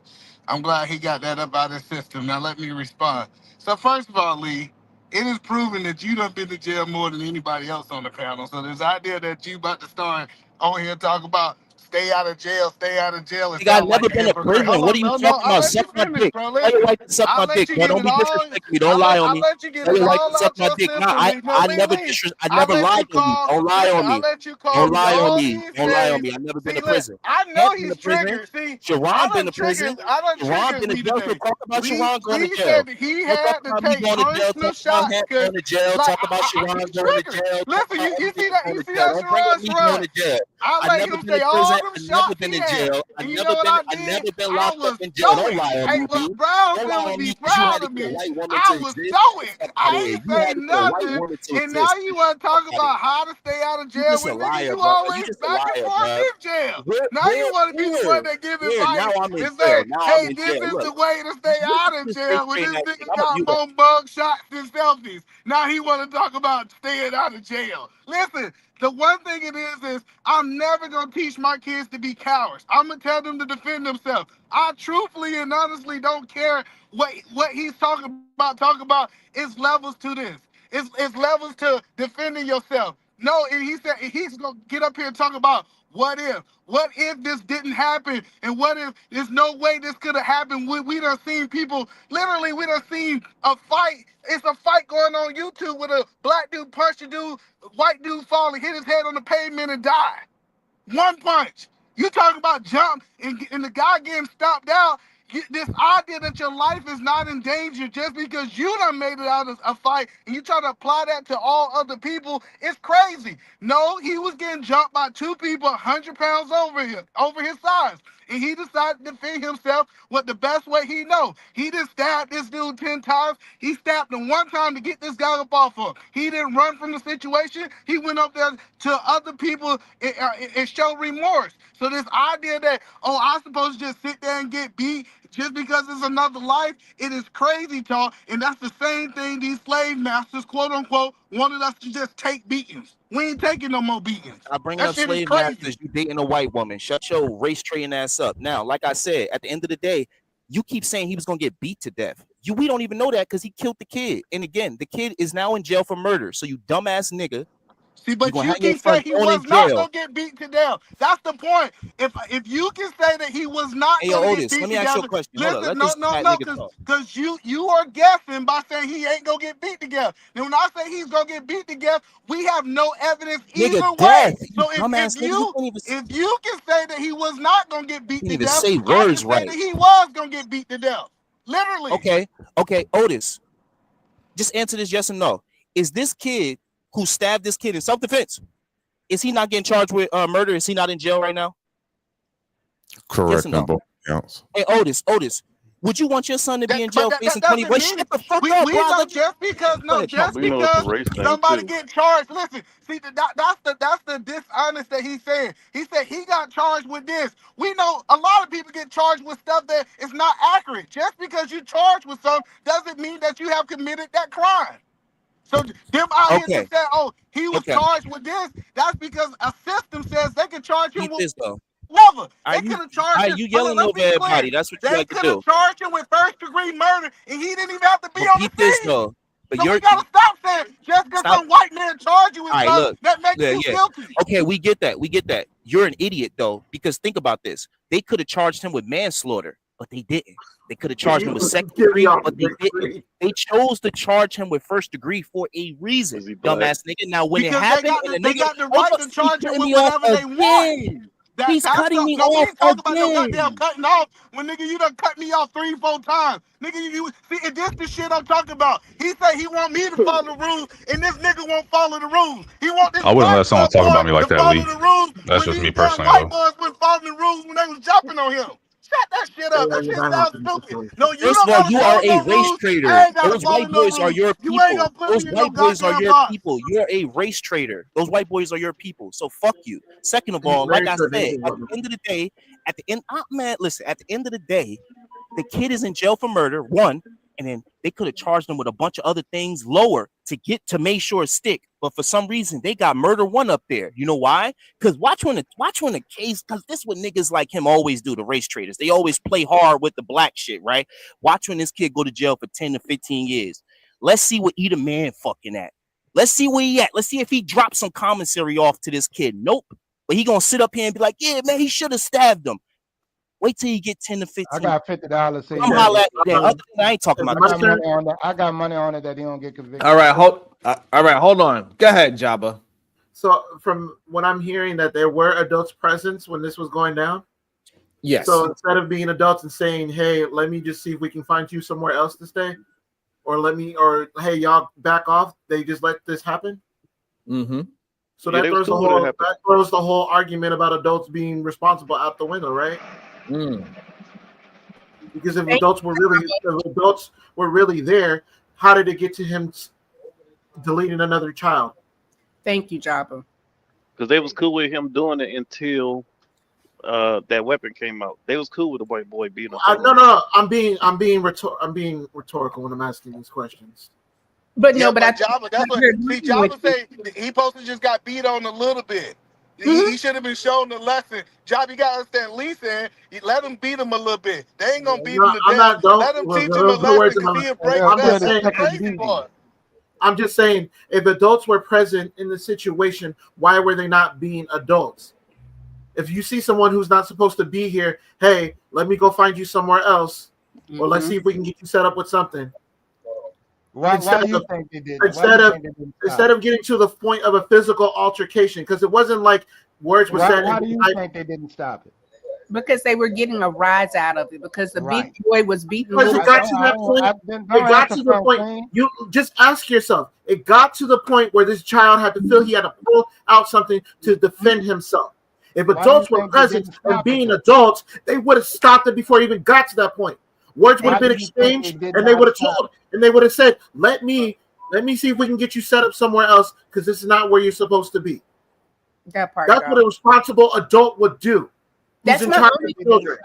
I'm glad he got that up out of his system. Now let me respond. So first of all, Lee, it is proven that you done been to jail more than anybody else on the panel. So this idea that you about to start on here talking about stay out of jail. Nigga, I've never been to prison. What are you talking about? Suck my dick. Tell your wife to suck my dick, bro. Don't be disrespecting me. Don't lie on me. Tell your wife to suck my dick. Nah, I never lied on you. Don't lie on me. Don't lie on me. Don't lie on me. I've never been to prison. I know Been he's to prison. triggered. See, Sharon been to prison. Sharon been to jail. So talk about Sharon going to jail. Said that he Don't talk had to about me take going to jail. personal Talk about shots. him going to jail. Talk about Sharon going to jail. Listen, you see that? You see that, Don't bring up me going to jail. I I've let never him been say to all prison. them I've never shots been he in had. jail. And you know what I did? I've never been I locked was up in jail. Don't stoic. lie on Hey, me, look, B. Don't Brownsville lie would on be me because you proud had to of get a me. white woman I to was exist. stoic. Fuck out of I here. ain't You say had to get a white nothing. woman to And now exist. you want to Fuck talk out of here. about how to stay out of You jail just a with nigga. liar, You bro. You always just a back and liar, forth bro. in jail. Where, Now you where, want to be the one where, that give where? Now advice I'm in and jail. say, Now I'm hey, in this jail. is Look, the way to stay listen out to of this race jail when train this ass nigga shit. I'm a got mute up. more mug shots and selfies. Now he want to talk about staying out of jail. Listen, the one thing it is I'm never going to teach my kids to be cowards. I'm going to tell them to defend themselves. I truthfully and honestly don't care what he's talking about. Talk about is levels to this. It's levels to defending yourself. No, and he said he's going to get up here and talk about what if? What if this didn't happen? And what if there's no way this could have happened? We done seen people, literally, we done seen a fight. It's a fight going on YouTube with a black dude punch a dude, white dude fall and hit his head on the pavement and die. One punch. You talking about jump and the guy getting stopped out. This idea that your life is not in danger just because you done made it out of a fight and you try to apply that to all other people, it's crazy. No, he was getting jumped by 2 people 100 pounds over his size. And he decided to defend himself with the best way he know. He just stabbed this dude 10 times. He stabbed him 1 time to get this guy up off of him. He didn't run from the situation. He went up there to other people and show remorse. So this idea that, oh, I'm supposed to just sit there and get beat just because it's another life, it is crazy talk. And that's the same thing these slave masters, quote unquote, wanted us to just take beatings. We ain't taking no more beatings. I bring That up shit is slave crazy. masters. You dating a white woman. Shut your race trading ass up. Now, like I said, at the end of the day, you keep saying he was gonna get beat to death. We don't even know that because he killed the kid. And again, the kid is now in jail for murder. So you dumbass nigga. See, but you you can say he was not gonna get beat to death. That's the point. If you can say that he was not Hey, yo, gonna get Otis, beat let me to ask you death, a question. Hold on, listen, let this fat nigga talk. because you are guessing by saying he ain't gonna get beat to death. Now, when I say he's gonna get beat to death, we have no evidence either Nigga, way. death. So Dumbass nigga, if you can say that he was not gonna get beat can't to even death, say I can words say right. that he was gonna get beat to death. Literally. Okay, Otis. Just answer this yes or no. Is this kid who stabbed this kid in self-defense, is he not getting charged with murder? Is he not in jail right now? Correct. Yes or no? On both counts. Hey, Otis, would you want your son to be in jail facing 20? Wait, shut the fuck up, bro. Don't just because somebody get charged. Listen, see that's the dishonest that he's saying. He said he got charged with this. We know a lot of people get charged with stuff that is not accurate. Just because you charged with something doesn't mean that you have committed that crime. So them out here just saying, oh, he was charged with this, that's because a system says they can charge him with whatever. They could have charged him. You yelling over everybody. That's what you They like to could do. have charged him with first-degree murder, and he didn't even have to be on the This scene. though. But So we gotta stop saying just because some white man charge you with all right, something look, that makes you guilty. Okay, we get that. You're an idiot, though, because think about this. They could have charged him with manslaughter, but they didn't. They could have charged him with second degree, but they didn't. They chose to charge him with first degree for a reason, dumbass nigga. Now, when Because it happened, they got the right to charge him with whatever they want. He's cutting me we off ain't talking about no again. goddamn cutting off. When nigga, you done cut me off 3-4 times. Nigga, you see, and this the shit I'm talking about. He said he want me to follow the rules, and this nigga won't follow the rules. He want this I wouldn't let someone talk about me like to that, follow Lee. the rules. That's when just me these damn personally, white though. boys wasn't following the rules when they was jumping on him. Shut that shit up. That shit sounds stupid. No, you First don't of all, gotta you follow are a no race rules. trader. I ain't gotta Those follow white no boys are rules. your You ain't people. gonna put Those me in no white boys are goddamn your box. people. You're a race trader. Those white boys are your people. So fuck you. Second of all, like I said, at the end of the day, at the end of the day, the kid is in jail for murder, one, and then they could have charged him with a bunch of other things lower to make sure it stick. But for some reason, they got murder one up there. You know why? Because watch when the case, because this is what niggas like him always do, the race traders. They always play hard with the black shit, right? Watch when this kid go to jail for 10 to 15 years. Let's see what Eat a Man fucking at. Let's see where he at. Let's see if he drops some commissary off to this kid. Nope. But he gonna sit up here and be like, yeah, man, he should have stabbed him. Wait till you get 10 to 15. I got $50. I'm holla at that. Other than I ain't talking about that. I got money on it that he don't get convicted. All right, hold on. Go ahead, Jabba. So from what I'm hearing, that there were adults present when this was going down. Yes. So instead of being adults and saying, "Hey, let me just see if we can find you somewhere else to stay," or hey, y'all back off, they just let this happen. Mm-hmm. So that throws the whole argument about adults being responsible out the window, right? Because if adults were really there, how did it get to him deleting another child? Thank you, Jabba. Because they was cool with him doing it until that weapon came out. They was cool with the white boy being a No. I'm being rhetorical when I'm asking these questions. But Jabba, that's what Jabba say. He supposed to just got beat on a little bit. He should have been shown the lesson. Jabba, you gotta understand. Lee saying, let him beat him a little bit. They ain't gonna beat him to death. Let him teach him a lesson because he'll break down. That's the crazy part. I'm just saying, if adults were present in the situation, why were they not being adults? If you see someone who's not supposed to be here, hey, let me go find you somewhere else, or let's see if we can get you set up with something. Why do you think they did? Instead of getting to the point of a physical altercation, because it wasn't like words were said. Why do you think they didn't stop it? Because they were getting a rise out of it. Because the big boy was beating. Because it got to that point. It got to the point. You just ask yourself. It got to the point where this child had to feel he had to pull out something to defend himself. If adults were present and being adults, they would have stopped it before it even got to that point. Words would have been exchanged, and they would have told, and they would have said, "Let me see if we can get you set up somewhere else, because this is not where you're supposed to be." That part. That's what a responsible adult would do. That's my only children.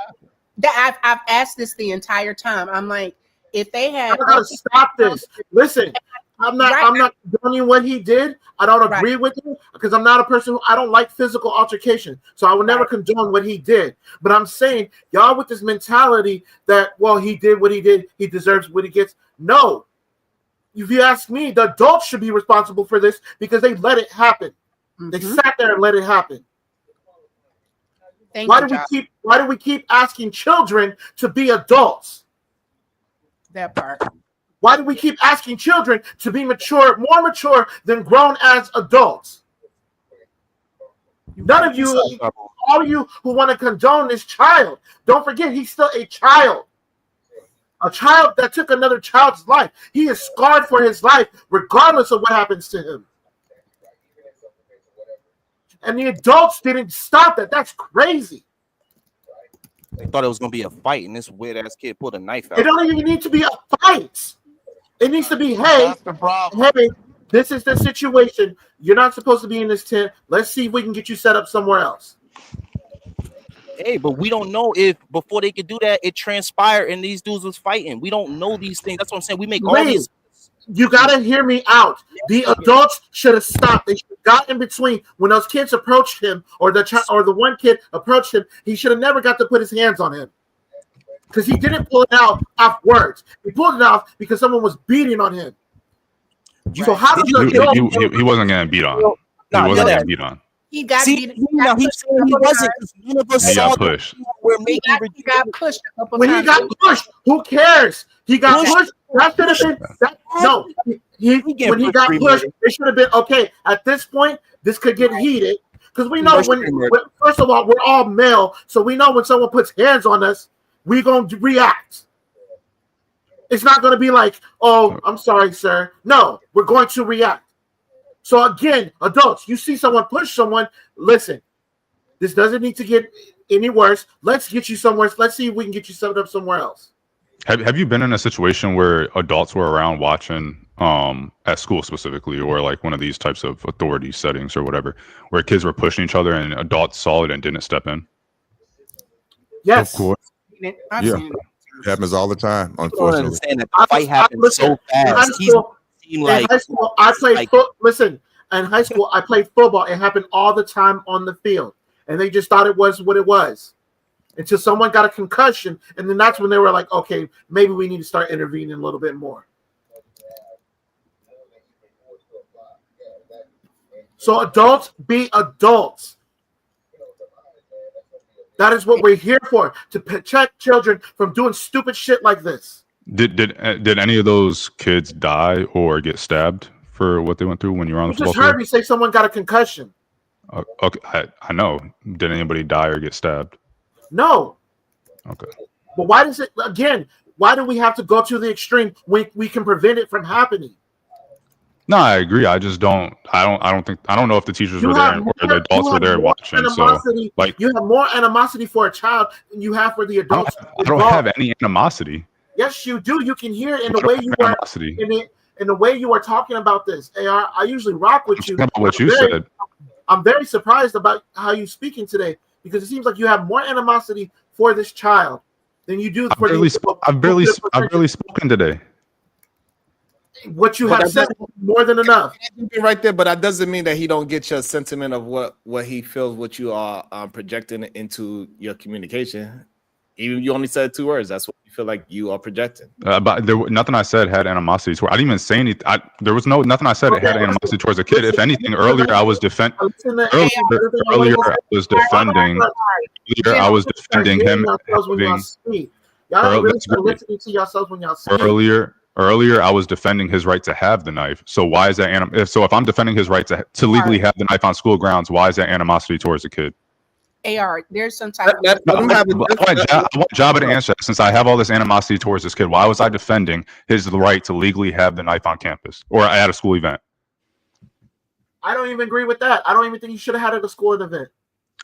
That I've asked this the entire time. I'm like, if they had, I gotta stop this. Listen, I'm not condoning what he did. I don't agree with him because I'm not a person I don't like physical altercation. So I would never condone what he did. But I'm saying, y'all with this mentality that, well, he did what he did, he deserves what he gets. No. If you ask me, the adults should be responsible for this because they let it happen. They sat there and let it happen. Why do we keep asking children to be adults? That part. Why do we keep asking children to be mature, more mature than grown as adults? None of you, all of you who want to condone this child, don't forget he's still a child. A child that took another child's life. He is scarred for his life, regardless of what happens to him. And the adults didn't stop that. That's crazy. They thought it was gonna be a fight, and this weird ass kid pulled a knife out. It don't even need to be a fight. It needs to be, hey, this is the situation. You're not supposed to be in this tent. Let's see if we can get you set up somewhere else. Hey, but we don't know if before they could do that, it transpired and these dudes was fighting. We don't know these things. That's what I'm saying. We make all these. You gotta hear me out. The adults should have stopped. They should have got in between when those kids approached him, or the one kid approached him. He should have never got to put his hands on him because he didn't pull it out off words. He pulled it off because someone was beating on him. So how does he wasn't getting beat on? He wasn't getting beat on. He got See, beat. now he's saying he wasn't because none of us He saw got the pushed. we're He making got pushed a couple When he times. got pushed, who cares? He got Pushed. pushed. That should have been that. No, when he got pushed, it should have been okay. At this point, this could get heated because we know when. First of all, we're all male, so we know when someone puts hands on us, we're gonna react. It's not gonna be like, "Oh, I'm sorry, sir." No, we're going to react. So again, adults, you see someone push someone, listen. This doesn't need to get any worse. Let's get you somewhere. Let's see if we can get you set up somewhere else. Have you been in a situation where adults were around watching at school specifically, or like one of these types of authority settings or whatever, where kids were pushing each other and adults saw it and didn't step in? Yes. Of course. I've Yeah. seen it. It happens all the time, People don't unfortunately. understand that the fight happened so fast. In high school, I played listen, in high school, I played football. It happened all the time on the field. And they just thought it was what it was. Until someone got a concussion, and then that's when they were like, okay, maybe we need to start intervening a little bit more. So adults, be adults. That is what we're here for, to protect children from doing stupid shit like this. Did any of those kids die or get stabbed for what they went through when you were on the You football just heard field? me say someone got a concussion. Okay, I know. Did anybody die or get stabbed? No. Okay. But why does it, again, why do we have to go to the extreme when we can prevent it from happening? No, I agree. I just don't. I don't know if the teachers were there or the adults were there watching. So, like, you have more animosity for a child than you have for the adults. I don't have any animosity. Yes, you do. You can hear it in the I don't way have you are animosity. in the way you are talking about this. AR, I usually rock with you. About what you said. I'm very surprised about how you're speaking today because it seems like you have more animosity for this child than you do for I've barely spoken today. What you have said more than enough. Right there, but that doesn't mean that he don't get your sentiment of what he feels, what you are projecting into your communication. Even you only said 2 words. That's what you feel like you are projecting. But nothing I said had animosity toward. I didn't even say anything. There was nothing I said that had animosity towards a kid. If anything, earlier I was defending him having. Earlier, I was defending his right to have the knife. So why is that? So if I'm defending his right to legally have the knife on school grounds, why is that animosity towards a kid? AR, there's some type of. I want Jabba to answer that, since I have all this animosity towards this kid. Why was I defending his right to legally have the knife on campus or at a school event? I don't even agree with that. I don't even think he should have had it at a school event.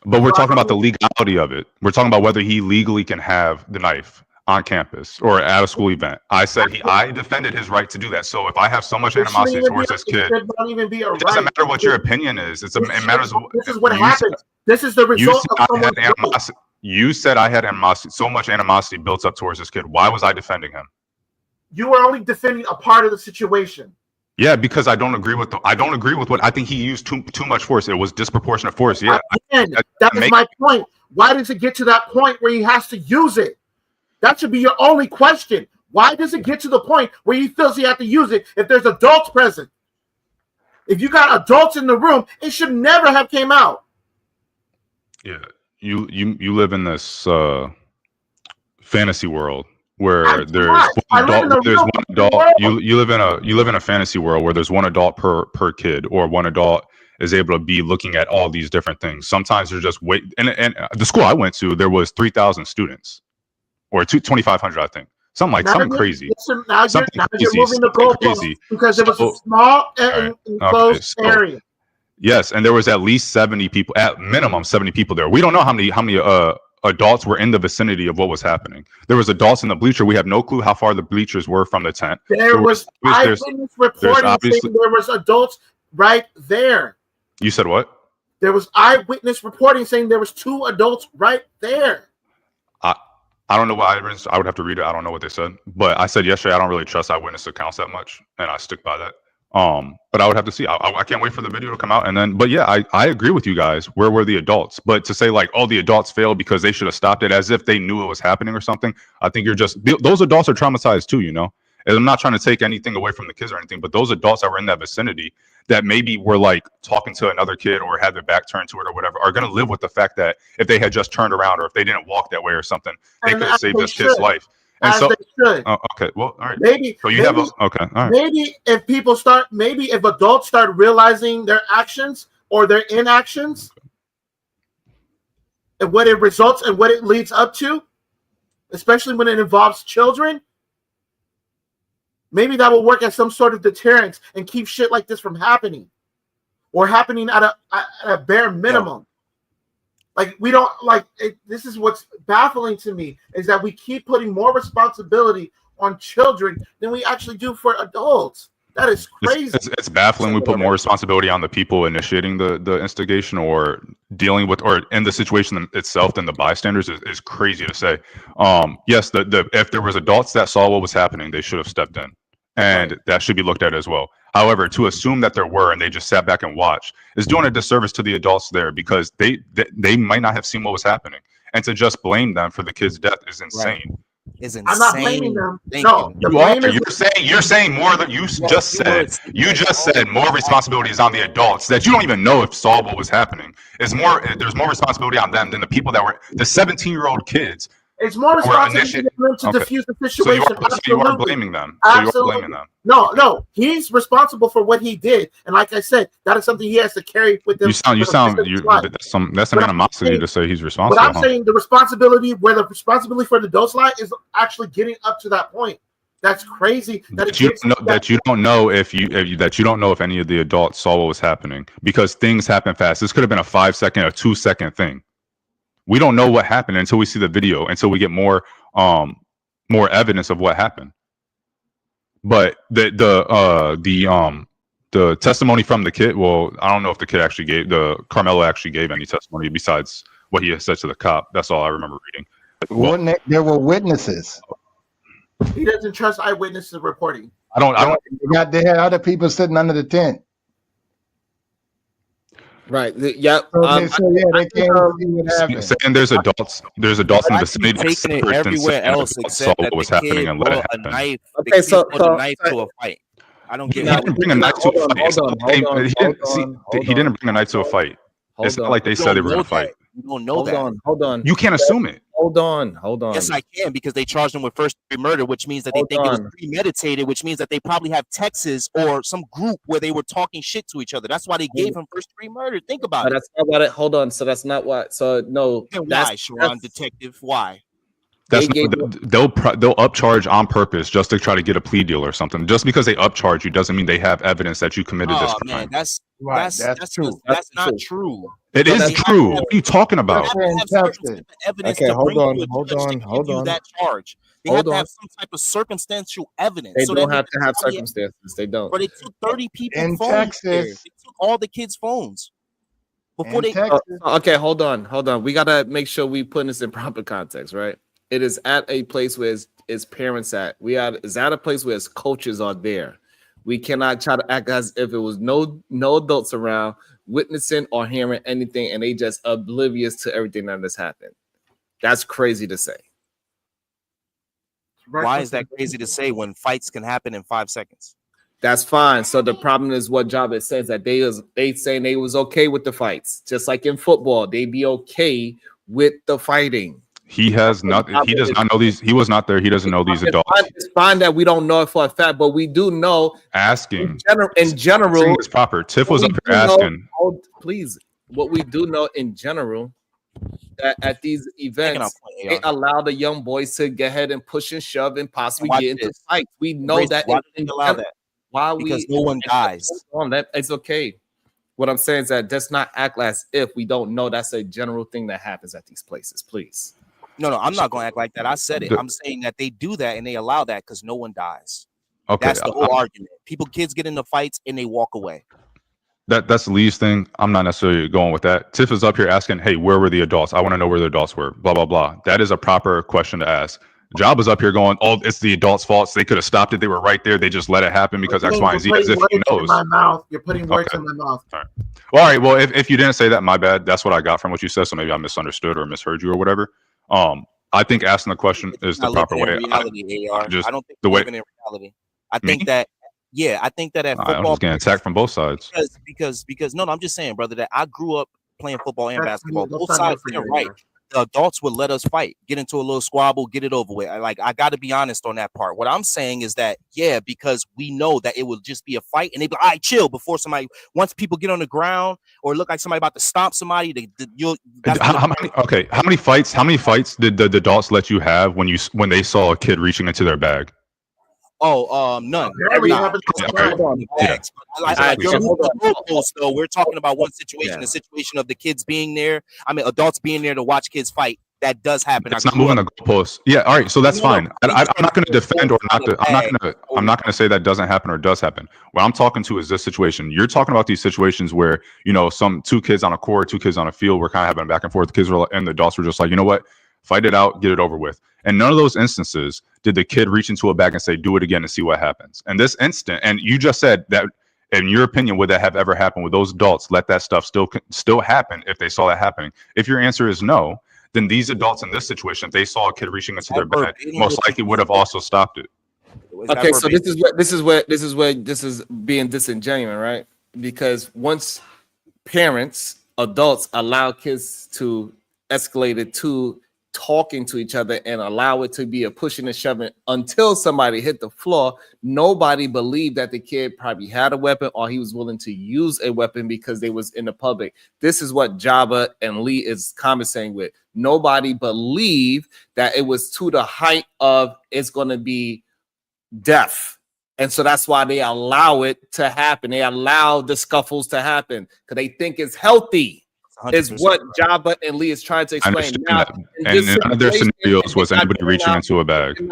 But we're talking about the legality of it. We're talking about whether he legally can have the knife on campus or at a school event. I said I defended his right to do that. So if I have so much animosity towards this kid, it doesn't matter what your opinion is. It matters. This is what happens. This is the result of someone's growth. You said I had animosity. So much animosity built up towards this kid. Why was I defending him? You were only defending a part of the situation. Yeah, because I don't agree with what I think he used too much force. It was disproportionate force. Yeah, Again, that is my point. Why does it get to that point where he has to use it? That should be your only question. Why does it get to the point where he feels he has to use it if there's adults present? If you got adults in the room, it should never have came out. Yeah, you live in this fantasy world where there's one adult. You live in a fantasy world where there's one adult per kid, or one adult is able to be looking at all these different things. Sometimes they're just and the school I went to, there was 3,000 students. Or 2,500, I think. Something crazy. Now you're moving the goalposts because it was a small enclosed area. Yes, and there was at least 70 people, at minimum 70 people there. We don't know how many adults were in the vicinity of what was happening. There was adults in the bleacher. We have no clue how far the bleachers were from the tent. There was eyewitness reporting saying there was adults right there. You said what? There was eyewitness reporting saying there was 2 adults right there. I don't know what eyewitness. I would have to read it. I don't know what they said, but I said yesterday I don't really trust eyewitness accounts that much, and I stick by that. But I would have to see. I can't wait for the video to come out, and then. But yeah, I agree with you guys. Where were the adults? But to say like, oh, the adults failed because they should have stopped it, as if they knew it was happening or something. I think you're just those adults are traumatized too. You know, And I'm not trying to take anything away from the kids or anything, but those adults that were in that vicinity that maybe were like talking to another kid or had their back turned to it or whatever are going to live with the fact that if they had just turned around or if they didn't walk that way or something, they could have saved this kid's life. And As so, they should. okay, well, all right. Maybe, So you have a, okay, all right. Maybe if adults start realizing their actions or their inactions and what it results and what it leads up to, especially when it involves children, maybe that will work as some sort of deterrent and keep shit like this from happening or happening at a bare minimum. Like, we don't like it. This is what's baffling to me, is that we keep putting more responsibility on children than we actually do for adults. That is crazy. It's baffling. We put more responsibility on the people initiating the instigation or dealing with or in the situation itself than the bystanders is crazy to say. Yes, if there was adults that saw what was happening, they should have stepped in, and that should be looked at as well. However, to assume that there were and they just sat back and watched is doing a disservice to the adults there, because they might not have seen what was happening, and to just blame them for the kid's death is insane. Right. I'm not blaming them. No, you're saying more than you just said. You just said more responsibility is on the adults that you don't even know if saw what was happening. There's more responsibility on them than the people that were the 17-year-old kids. It's more responsibility for them to defuse the situation. So you are blaming them. No. He's responsible for what he did, and like I said, that is something he has to carry with him. That's an animosity to say he's responsible. But I'm saying the responsibility for the adults' lie is actually getting up to that point. That's crazy. That you don't know if any of the adults saw what was happening, because things happen fast. This could have been a 5-second or 2-second thing. We don't know what happened until we see the video, until we get more evidence of what happened. But the testimony from the kid, well, I don't know if the kid actually Karmelo actually gave any testimony besides what he had said to the cop. That's all I remember reading. There were witnesses. He doesn't trust eyewitnesses reporting. They had other people sitting under the tent. Right. Yep. They can't see what happened. Saying there's adults in the vicinity taking it everywhere else except that what was the happening kid and let it brought a happen. knife. Okay, so a knife to a fight. I don't get. He didn't bring a knife to a fight. He didn't bring a knife to a fight. It's not like they said they were going to fight. You don't know that. Hold on. You can't assume it. Hold on. Yes, I can, because they charged him with first-degree murder, which means that they think it was premeditated, which means that they probably have texts or some group where they were talking shit to each other. That's why they gave him first-degree murder. Think about it. That's not what it. Hold on. So that's not what. So no. Why, Sharon, detective? Why? They'll upcharge on purpose just to try to get a plea deal or something. Just because they upcharge you doesn't mean they have evidence that you committed this crime. Man, that's true. That's not true. It is true. What are you talking about? Okay, hold on. That charge. They have to have some type of circumstantial evidence. They don't have to have circumstances. They don't. But it took 30 people's in phones. Texas. They took all the kids' phones before they. Okay, hold on. We gotta make sure we put this in proper context, right? It is at a place where it's parents at. It's at a place where its coaches are there. We cannot try to act as if it was no adults around witnessing or hearing anything, and they just oblivious to everything that has happened. That's crazy to say. Why is that crazy to say when fights can happen in 5 seconds? That's fine. So the problem is what job it says that they saying they was okay with the fights, just like in football, they be okay with the fighting. He has not. He does not know these. He was not there. He doesn't know these adults. It's fine that we don't know it for a fact, but we do know. Asking in general, it's proper. Tiff was up here asking. Please, what we do know in general, that at these events, they allow the young boys to get ahead and push and shove and possibly get into fights. We know that. Why do they allow that? Because no one dies. It's okay. What I'm saying is that let's not act as if we don't know that's a general thing that happens at these places, please. No, I'm not going to act like that. I said it. I'm saying that they do that and they allow that because no one dies. Okay, that's the whole argument. Kids get into fights and they walk away. That's Lee's thing. I'm not necessarily going with that. Tiff is up here asking, "Hey, where were the adults? I want to know where the adults were." Blah blah blah. That is a proper question to ask. Job is up here going, "Oh, it's the adults' fault. They could have stopped it. They were right there. They just let it happen because X, Y, and Z." As if he knows. You're putting words in my mouth. All right. Well, all right. Well, if you didn't say that, my bad. That's what I got from what you said. So maybe I misunderstood or misheard you or whatever. I think asking the question is the Not proper living way. in reality, AR. Just I don't think the you're way living in reality. I me. think that, yeah, I think that at I'm football just getting attacked from both sides. because no, I'm just saying, brother, that I grew up playing football and That's basketball. that's Both not good sides for and you, right. AR. The adults would let us fight, get into a little squabble, get it over with. I got to be honest on that part. What I'm saying is that, yeah, because we know that it will just be a fight, and they be like, all right, chill before somebody. Once people get on the ground or look like somebody about to stomp somebody, How many fights? How many fights did the adults let you have when they saw a kid reaching into their bag? None. Apparently, it happens all the time. Hold on, bags. Exactly. You're moving So- the goalposts, though. We're talking about one situation, Yeah. the situation of the kids being there. I mean, adults being there to watch kids fight. That does happen. It's not moving the goalposts. Yeah, all right, so that's fine. I'm not going to defend or not. I'm not going to say that doesn't happen or does happen. What I'm talking to is this situation. You're talking about these situations where some two kids on a court, two kids on a field were kind of having back and forth. The kids were and the adults were just like, you know what, fight it out, get it over with. And none of those instances did the kid reach into a bag and say, do it again and see what happens. And this instant, and you just said that, in your opinion, would that have ever happened? Would those adults let that stuff still happen if they saw that happening? If your answer is no, then these adults in this situation, if they saw a kid reaching into their bag, most likely would have also stopped it. Okay, so this is being disingenuous, right? Because once adults allow kids to escalate it to talking to each other and allow it to be a pushing and shoving until somebody hit the floor, nobody believed that the kid probably had a weapon or he was willing to use a weapon because they was in the public. This is what Jabba and Lee is commenting with. Nobody believed that it was to the height of it's going to be death. And so that's why they allow it to happen. They allow the scuffles to happen because they think it's healthy. Is what Jabba and Lee is trying to I explain. understand Now, that. And in none of their scenarios was anybody reaching into a bag.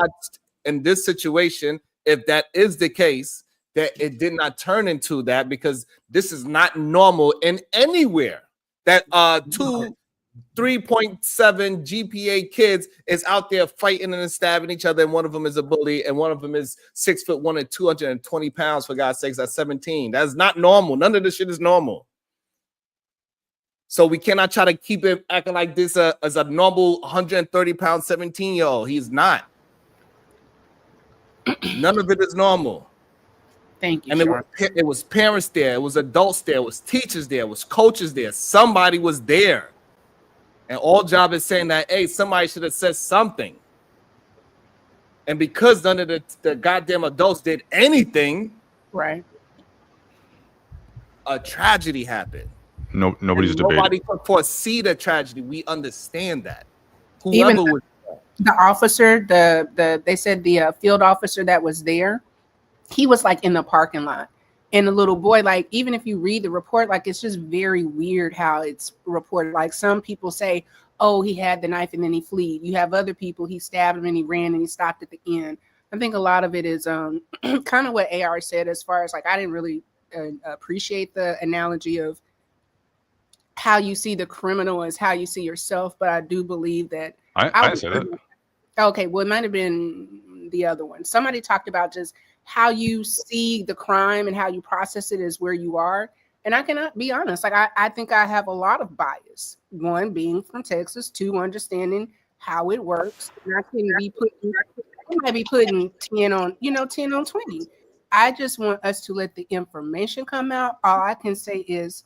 In this situation, if that is the case, that it did not turn into that because this is not normal in anywhere. That 3.7 GPA kids is out there fighting and stabbing each other, and one of them is a bully, and one of them is 6'1" and 220 pounds, for God's sakes, at 17. That's not normal. None of this shit is normal. So we cannot try to keep it acting like this as a normal 130-pound 17-year-old. He's not. None of it is normal. Thank you. And it was parents there, it was adults there, it was teachers there, it was coaches there. Somebody was there. And all job is saying that, hey, somebody should have said something. And because none of the goddamn adults did anything, right, a tragedy happened. Nobody's debating. Nobody could foresee the tragedy. We understand that. Even Whoever was the officer, they said the field officer that was there, he was like in the parking lot. And the little boy, like, even if you read the report, like, it's just very weird how it's reported. Like, some people say, oh, he had the knife and then he fled. You have other people, he stabbed him and he ran and he stopped at the end. I think a lot of it is kind of what AR said, as far as, like, I didn't really appreciate the analogy of how you see the criminal as how you see yourself, but I do believe that I said that. Okay, well, it might have been the other one. Somebody talked about just how you see the crime and how you process it is where you are. And I cannot be honest. Like, I think I have a lot of bias. One, being from Texas. Two, understanding how it works. And I might be putting 10 on 20. I just want us to let the information come out. All I can say is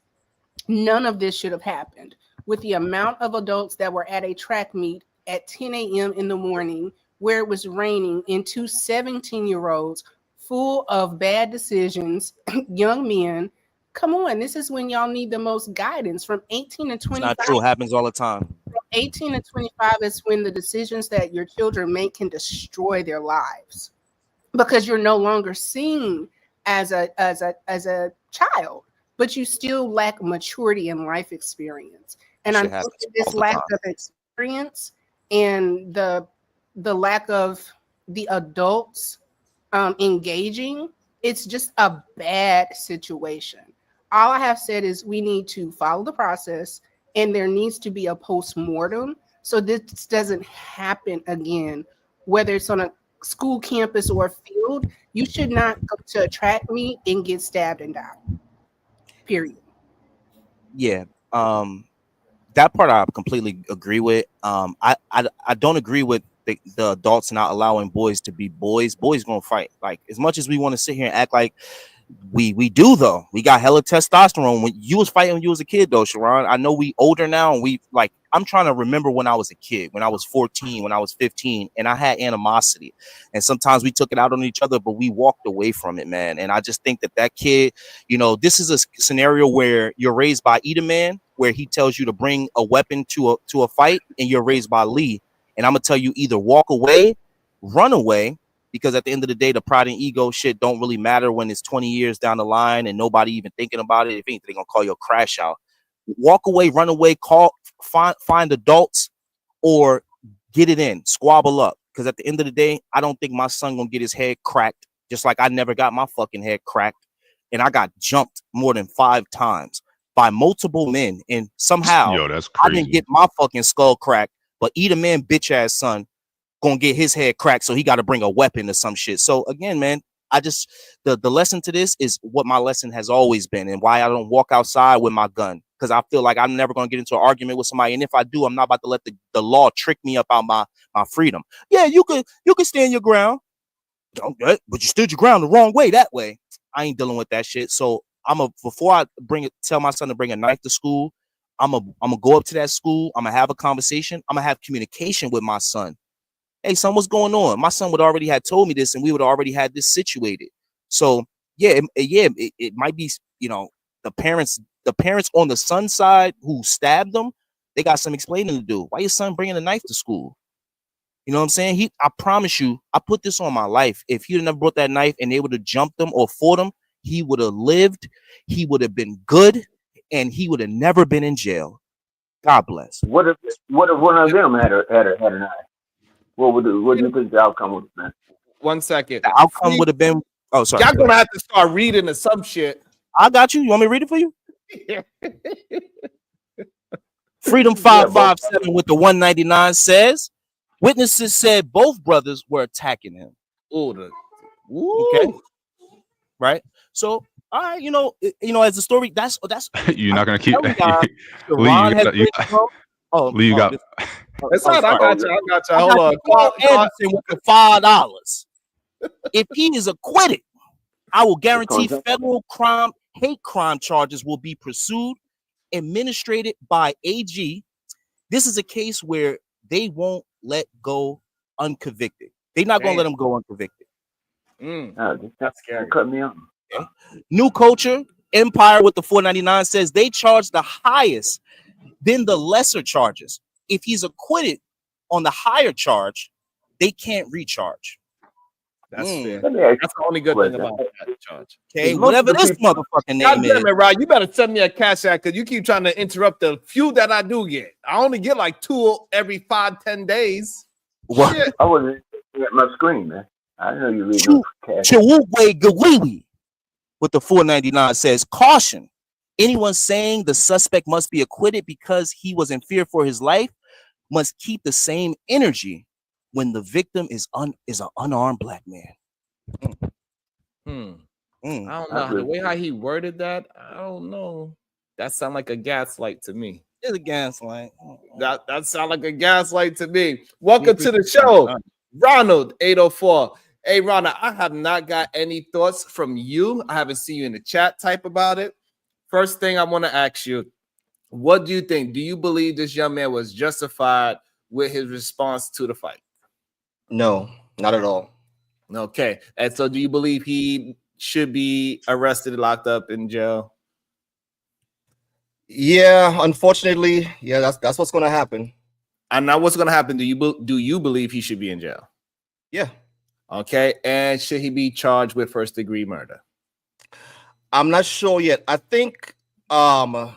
none of this should have happened. With the amount of adults that were at a track meet at 10 a.m. in the morning where it was raining, and two 17-year-olds full of bad decisions, young men. Come on, this is when y'all need the most guidance. From 18 to 25. It's not true. It happens all the time. From 18 to 25 is when the decisions that your children make can destroy their lives, because you're no longer seen as a child, but you still lack maturity and life experience. And I think this lack of experience and the lack of the adults engaging, it's just a bad situation. All I have said is we need to follow the process, and there needs to be a post-mortem so this doesn't happen again, whether it's on a school campus or a field. You should not go to a track meet and get stabbed and die. Period. Yeah. That part I completely agree with. I don't agree with the adults not allowing boys to be boys. Boys gonna fight. Like, as much as we want to sit here and act like we do, though, we got hella testosterone. When you was fighting when you was a kid, though, Sharon, I know we older now, and we like, I'm trying to remember when I was a kid, when I was 14, when I was 15, and I had animosity, and sometimes we took it out on each other, but we walked away from it, man. And I just think that kid, this is a scenario where you're raised by either man, where he tells you to bring a weapon to a fight, and you're raised by Lee, and I'm gonna tell you, either walk away, run away, because at the end of the day, the pride and ego shit don't really matter when it's 20 years down the line and nobody even thinking about it. If anything, they're gonna call you a crash out. Walk away, run away, find adults, or get it in, squabble up. Because at the end of the day, I don't think my son gonna get his head cracked, just like I never got my fucking head cracked, and I got jumped more than 5 times by multiple men, and somehow that's I crazy. didn't get my fucking skull cracked, but either man, bitch ass son, gonna get his head cracked, so he got to bring a weapon or some shit. So again, man, I just the lesson to this is what my lesson has always been, and why I don't walk outside with my gun, because I feel like I'm never gonna get into an argument with somebody, and if I do, I'm not about to let the law trick me up out my freedom. Yeah, you could stand your ground, but you stood your ground the wrong way that way. I ain't dealing with that shit. So before I tell my son to bring a knife to school, I'm gonna go up to that school. I'm gonna have a conversation. I'm gonna have communication with my son. Hey, son, what's going on? My son would already had told me this, and we would already had this situated. So yeah, it might be, the parents on the son's side who stabbed them, they got some explaining to do. Why your son bringing a knife to school? You know what I'm saying? I promise you, I put this on my life. If he'd never brought that knife and they would have jumped him or fought him, he would have lived. He would have been good, and he would have never been in jail. God bless. What if one of them had a knife? What do you think the outcome would have been? 1 second. The outcome would have been. Oh, sorry. Y'all gonna have to start reading to some shit. I got you. You want me to read it for you? Freedom 557 with the 199 says, witnesses said both brothers were attacking him. Okay. Right. So, all right, as the story, that's you're not gonna keep. Ron has been. Lee, you got. It's not. I got you. Hold on. Carl Anderson with the $5. If he is acquitted, I will guarantee federal hate crime charges will be pursued, administrated by AG. This is a case where they won't let go unconvicted. They're not going to let him go unconvicted. That's scary. Cut me off. Okay. New Culture Empire with the 499 says they charge the highest, then the lesser charges. If he's acquitted on the higher charge, they can't recharge. That's fair. That's the only good thing about that charge. Okay, whatever this motherfucking name is. Rod, you better send me a cash app, because you keep trying to interrupt the few that I do get. I only get like 2 every 5-10 days. What? Shit. I wasn't at my screen, man. I didn't know you read no cash. Chihuahua Gawiwi with the 499 says, caution. Anyone saying the suspect must be acquitted because he was in fear for his life must keep the same energy when the victim is an unarmed black man. I don't know. The way how he worded that, I don't know. That sounds like a gaslight to me. It's a gaslight. That sounds like a gaslight to me. Welcome to the show, Ronald 804. Hey, Ronald, I have not got any thoughts from you. I haven't seen you in the chat type about it. First thing I want to ask you, what do you think? Do you believe this young man was justified with his response to the fight? No, not at all. Okay. And so do you believe he should be arrested and locked up in jail? Yeah, unfortunately, yeah, that's what's going to happen. And now what's going to happen? Do you believe he should be in jail? Yeah. Okay. And should he be charged with first-degree murder? I'm not sure yet. I think I'm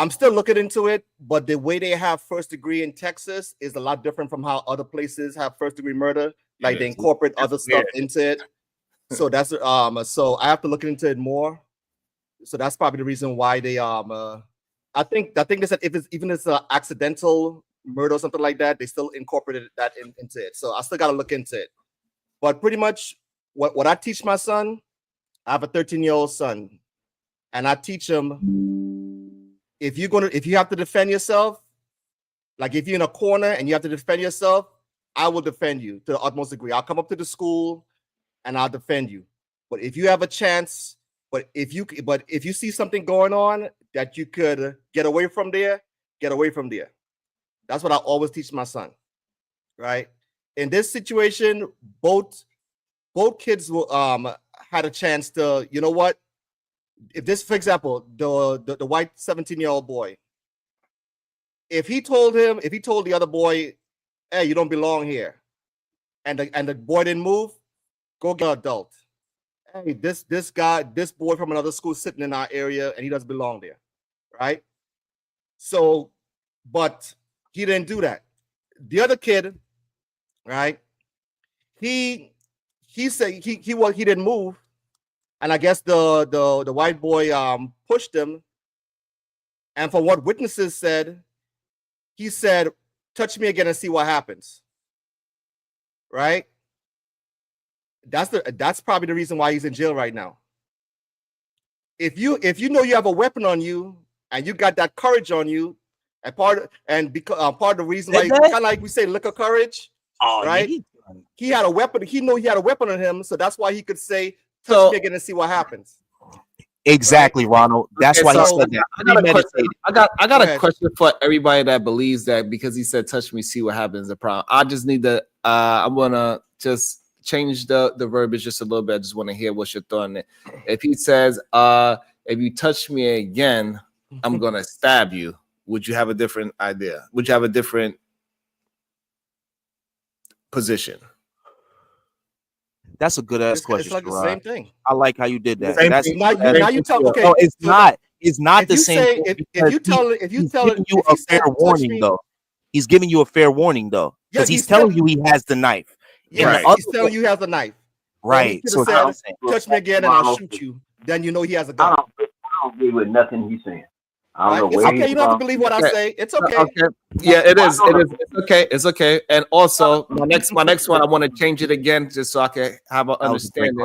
still looking into it, but the way they have first degree in Texas is a lot different from how other places have first degrey murder. Like they incorporate other stuff into it. So that's so I have to look into it more. So that's probably the reason why they I think they said if it's an accidental murder or something like that, they still incorporated that into it. So I still got to look into it. But pretty much what I teach my son, I have a 13-year-old son, and I teach him if you have to defend yourself, like if you're in a corner and you have to defend yourself, I will defend you to the utmost degree. I'll come up to the school and I'll defend you. But if you have a chance, but if you see something going on that you could get away from there, get away from there. That's what I always teach my son, right? In this situation, both kids will had a chance to, you know what? If this, for example, the white 17-year-old boy, if he told the other boy, hey, you don't belong here, and the boy didn't move, go get an adult. Hey, this boy from another school sitting in our area and he doesn't belong there, right? So, but he didn't do that. The other kid, right? He said he didn't move, and I guess the white boy pushed him. And from what witnesses said, he said, "Touch me again and see what happens." Right? That's probably the reason why he's in jail right now. If you know you have a weapon on you and you got that courage on you, and part of the reason why, kind of like we say, liquor courage, right? He had a weapon. He knew he had a weapon on him, so that's why he could say, "Touch me again and see what happens." Exactly, right? Ronald. That's why he said that. I got a question for everybody that believes that because he said, "Touch me, see what happens." The problem. I just need to. I want to just change the verbiage just a little bit. I just want to hear what's your thought on it. If he says, "If you touch me again, I'm gonna stab you," would you have a different idea? Would you have a different position? That's a good ass question. It's like the same thing. I like how you did that. Now you tell. Okay, no, it's not. It's not the same. If you tell giving you a fair warning though. He's giving you a fair warning though, because he's telling you he has the knife. Yeah, he's telling you he has a knife. Right. So said, touch me again and I'll shoot you. Then you know he has a gun. I don't agree with nothing he's saying. I don't know it's okay. You don't have to believe what I say. It's okay. Yeah, it is. It's okay. It's okay. And also, my next one, I want to change it again just so I can have an understanding.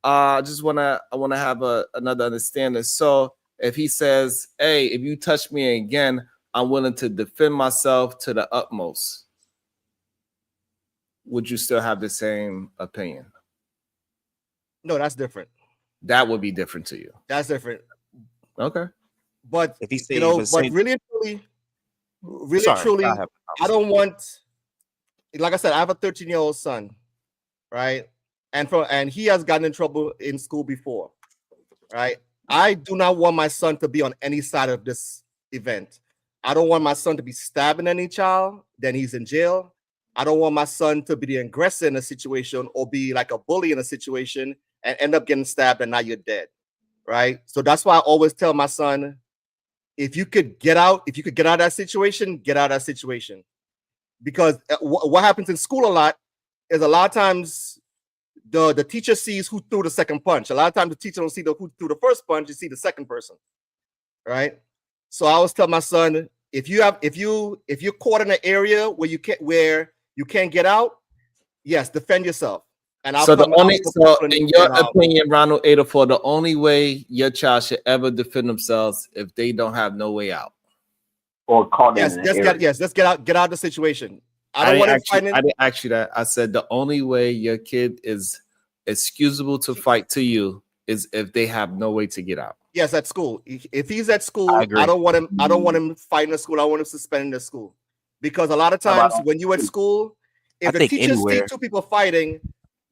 I want to have another understanding. So if he says, "Hey, if you touch me again, I'm willing to defend myself to the utmost," would you still have the same opinion? No, that's different. That would be different to you. That's different. Okay. But if he but really truly, I don't want. Like I said, I have a 13-year-old son, right? And he has gotten in trouble in school before, right? I do not want my son to be on any side of this event. I don't want my son to be stabbing any child, then he's in jail. I don't want my son to be the aggressor in a situation or be like a bully in a situation and end up getting stabbed and now you're dead, right? So that's why I always tell my son, if you could get out of that situation, get out of that situation. Because what happens in school a lot is a lot of times the teacher sees who threw the second punch. A lot of times the teacher don't see who threw the first punch, you see the second person, right? So I always tell my son, if you're caught in an area where you can't get out, yes, defend yourself. And in your opinion, Ronald Adafor, the only way your child should ever defend themselves if they don't have no way out. Or caught let's get out of the situation. I didn't ask you that. I said the only way your kid is excusable to fight to you is if they have no way to get out. Yes, at school. If he's at school, I don't want him fighting at school. I want him suspending at school. Because a lot of times when you're at school, if the teachers see two people fighting,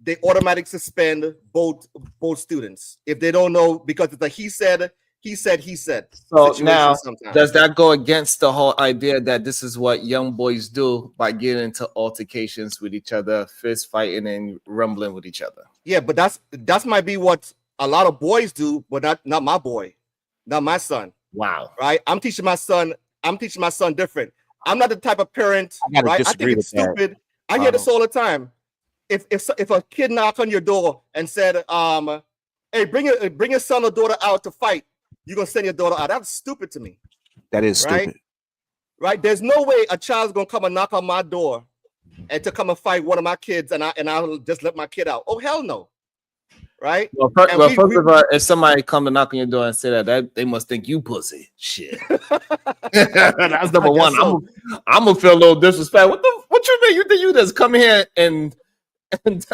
they automatically suspend both students if they don't know, because it's like he said. So now, does that go against the whole idea that this is what young boys do by getting into altercations with each other, fist fighting and rumbling with each other? Yeah, but that's might be what a lot of boys do, but not my boy, not my son. Wow. Right? I'm teaching my son different. I'm not the type of parent, right? I think it's stupid. I hear this all the time. If a kid knock on your door and said, "Hey, bring your son or daughter out to fight," you're gonna send your daughter out. That's stupid to me. That is stupid. Right? There's no way a child's gonna come and knock on my door and to come and fight one of my kids, and I'll just let my kid out. Oh, hell no. right? Well, first of all, if somebody come to knock on your door and say that they must think you pussy. Shit. That's number one. So. I'm gonna feel a little disrespect. What you mean? You think you just come here and that's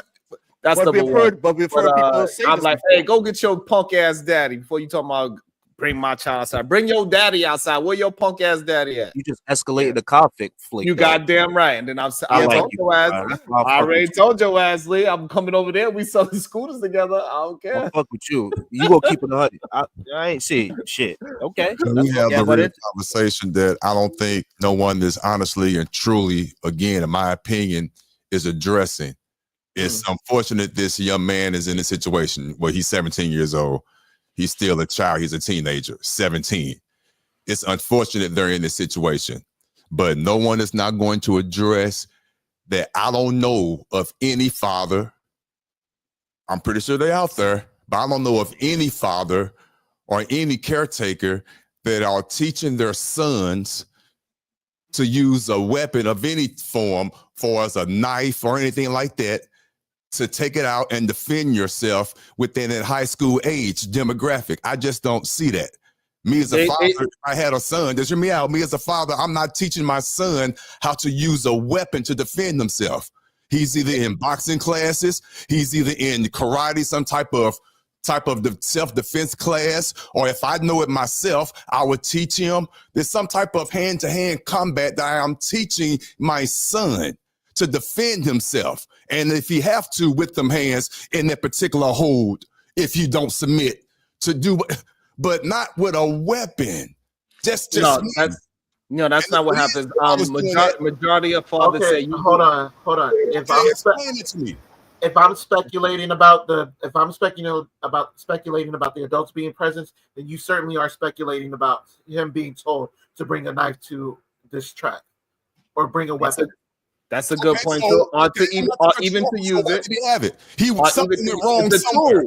but number one. But we've heard people say I'm this like, before. hey, go get your punk ass daddy before you talk about bring my child outside. Bring your daddy outside. Where your punk ass daddy at? You just escalated the conflict. You goddamn right. And then I told your ass. I already told your ass, Lee. I'm coming over there. We sell the scooters together. I don't care. I'll fuck with you. You gonna keep it 100. I ain't see shit. Okay. We have the real conversation that I don't think no one is honestly and truly, again, in my opinion, is addressing. It's unfortunate this young man is in a situation where he's 17 years old. He's still a child. He's a teenager, 17. It's unfortunate they're in this situation, but no one is not going to address that. I don't know of any father. I'm pretty sure they're out there, but I don't know of any father or any caretaker that are teaching their sons to use a weapon of any form, for as a knife or anything like that, to take it out and defend yourself within that high school age demographic. I just don't see that. Me as a father, if I had a son, just hear me out. Me as a father, I'm not teaching my son how to use a weapon to defend himself. He's either in boxing classes, he's either in karate, some type of self-defense class, or if I know it myself, I would teach him. There's some type of hand-to-hand combat that I am teaching my son to defend himself. And if he have to, with them hands in that particular hold, if you don't submit to do, but not with a weapon. That's not what happens. Majority of fathers say, hold on. If I'm speculating about the adults being present, then you certainly are speculating about him being told to bring a knife to this track or bring a weapon. That's a good point too. Even to use it. Have it. He was something wrong somewhere.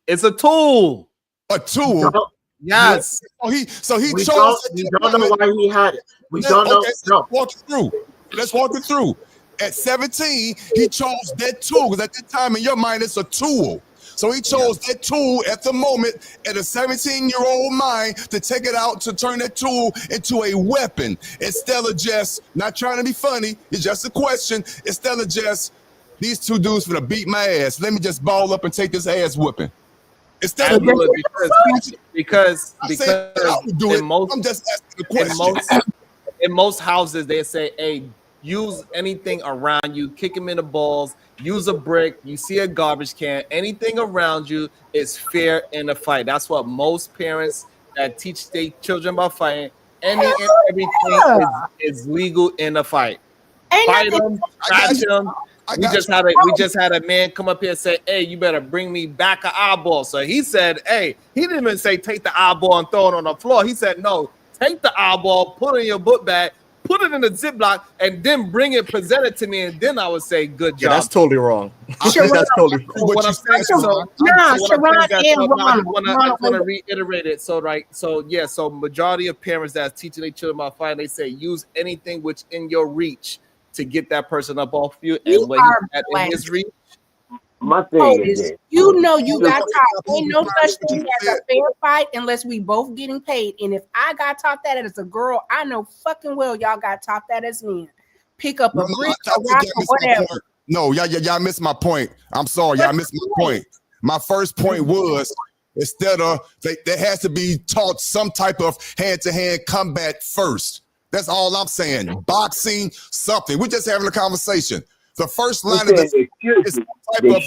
It's a tool. A tool. Yes. We don't know why he had it. We don't know. Let's walk it through. At 17, he chose that tool because at that time in your mind, it's a tool. So he chose that tool at the moment at a 17-year-old mind to take it out, to turn that tool into a weapon instead of just, not trying to be funny, it's just a question, instead of just, these two dudes finna beat my ass. Let me just ball up and take this ass whooping. Instead of because in most houses they say, hey, use anything around you, kick him in the balls, use a brick, you see a garbage can, anything around you is fair in a fight. That's what most parents that teach their children about fighting, everything is legal in a fight. Fight them, scratch them. We just had a man come up here and say, hey, you better bring me back an eyeball. So he said, hey, he didn't even say take the eyeball and throw it on the floor. He said, no, take the eyeball, put it in your book bag, put it in a Ziploc, and then bring it, present it to me, and then I would say, good job. Yeah, that's totally wrong. That's totally wrong. What I'm saying, I want to reiterate it. So majority of parents that's teaching their children about fighting, they say use anything which in your reach to get that person up off you, and when he's at in his reach. My thing is, you got taught. Ain't no such thing as a fair fight unless we both getting paid. And if I got taught that as a girl, I know fucking well y'all got taught that as men. Pick up a brick, a rock, or whatever. No, y'all missed my point. I'm sorry, y'all missed my point. My first point was instead of there has to be taught some type of hand-to-hand combat first. That's all I'm saying. Boxing, something. We're just having a conversation. The first line of defense is some type of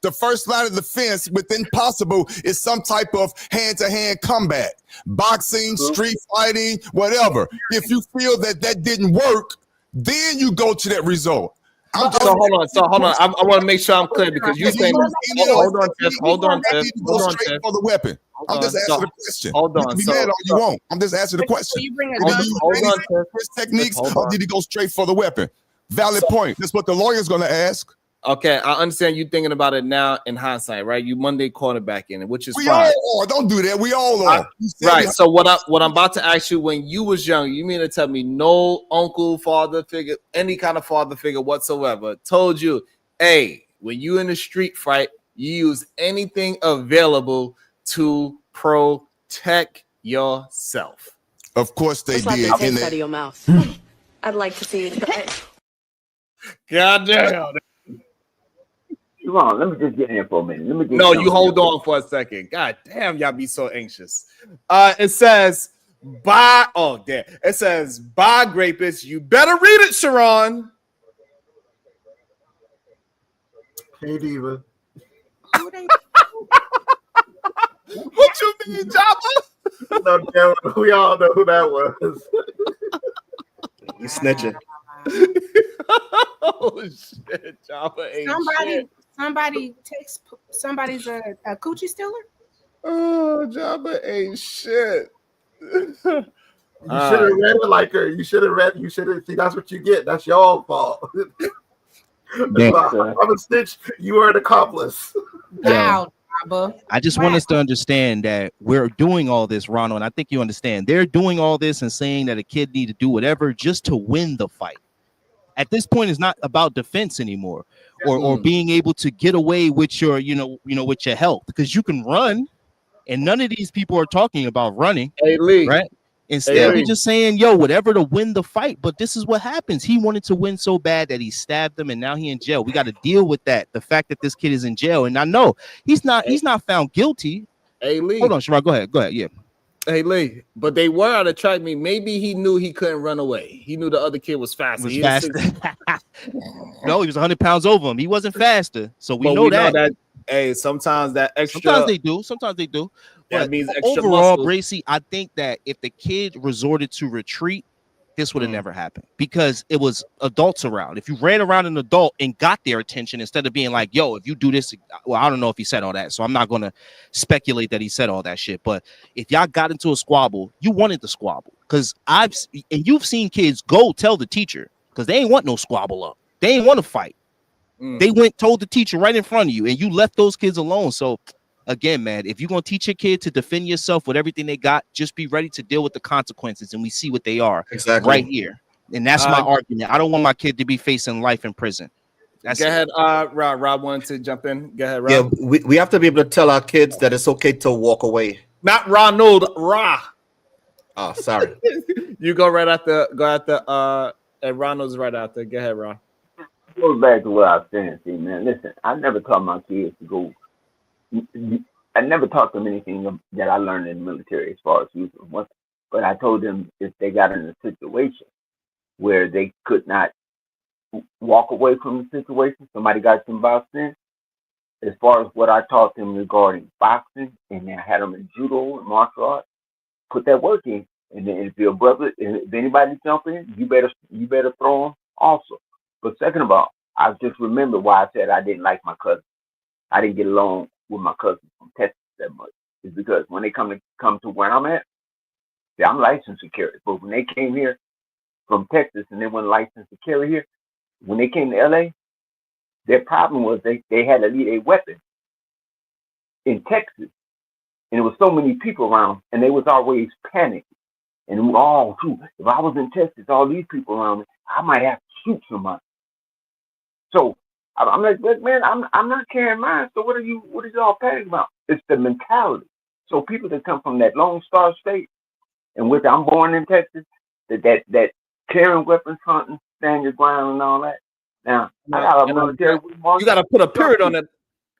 the first line of defense within possible is some type of hand-to-hand combat. Boxing, street fighting, whatever. If you feel that didn't work, then you go to that result. So hold on. I want to make sure I'm clear because you saying hold on, Tiff. For the weapon. I'm just asking the question. Hold on. You can be mad all you want. I'm just asking the question. Hold on, techniques, or did he go straight for the weapon? Valid point. That's what the lawyer's going to ask. Okay, I understand you thinking about it now in hindsight, right? You Monday quarterback in it, which is we fine. all are. Don't do that. We all are. Right. So what I'm about to ask you, when you was young, you mean to tell me no uncle, father figure, any kind of father figure whatsoever told you, hey, when you in a street fight, You use anything available to protect yourself. Of course they Just like the did. taste out of your mouth. I'd like to see it. God damn. Come on, let me just get in here for a minute. Let me get No, you something hold here. on for a second. God damn, y'all be so anxious. It says, it says, bye, grapists. You better read it, Sharon. Hey, Diva. What you mean, Jabba? No, damn, we all know who that was. You snitching. Oh shit, Jabba ain't shit. Somebody takes somebody's a coochie stealer. Oh, Jabba ain't shit. You should have read it like her. You should have read. You should have. See, that's what you get. That's your own fault. I'm a snitch. You are an accomplice. Wow, Jabba. I just want us to understand that we're doing all this, Ronald, and I think you understand. They're doing all this and saying that a kid need to do whatever just to win the fight. At this point, it's not about defense anymore, or being able to get away with your, with your health, because you can run, and none of these people are talking about running. Hey, Lee. Right? Instead, they're just saying, yo, whatever to win the fight. But this is what happens. He wanted to win so bad that he stabbed them, and now he's in jail. We got to deal with that. The fact that this kid is in jail, and I know he's not found guilty. Hey, Lee. Hold on, Sherrod. Go ahead. Yeah. Hey, Lee. But they were out of track me. Maybe he knew he couldn't run away. He knew the other kid was faster. No, he was 100 pounds over him. He wasn't faster. So we know that. Hey, sometimes that extra. Sometimes they do. That but means extra overall, muscle. Bracy, I think that if the kid resorted to retreat, this would have never happened, because it was adults around. If you ran around an adult and got their attention, instead of being like, yo, if you do this, well, I don't know if he said all that, so I'm not going to speculate that he said all that shit. But if y'all got into a squabble, you wanted the squabble, because you've seen kids go tell the teacher, because they ain't want no squabble up. They ain't want to fight. They told the teacher right in front of you, and you left those kids alone. So again, man, if you're going to teach your kid to defend yourself with everything they got, just be ready to deal with the consequences. And we see what they are right here. And that's my argument. I don't want my kid to be facing life in prison. Go ahead, Rob wanted to jump in. Go ahead, Rob. Yeah, we have to be able to tell our kids that it's okay to walk away. Not Ronald, Ra. Oh, sorry. You go after, and Ronald's right after. Go ahead, Ron. Goes back to what I was saying, see, man. Listen, I never taught my kids to go. I never taught them anything that I learned in the military as far as use of weapons. But I told them if they got in a situation where they could not walk away from the situation, somebody got involved in, as far as what I taught them regarding boxing, and I had them in judo and martial arts, put that work in. And then if your brother, if anybody jump in, you better throw them also. But second of all, I just remember why I said I didn't like my cousin. I didn't get along with my cousins from Texas that much. It's because when they come to where I'm at, see, I'm licensed to carry. But when they came here from Texas and they weren't licensed to carry here, when they came to LA, their problem was they had to leave a weapon in Texas. And there was so many people around, and they was always panicking. And shoot, if I was in Texas, all these people around me, I might have to shoot somebody. So I'm like, man, I'm not carrying mine. So what are y'all panicking about? It's the mentality. So people that come from that Lone Star State, in which I'm born in Texas, that carrying weapons, hunting, stand your ground, and all that. Now I got a military. You got to put a period on it.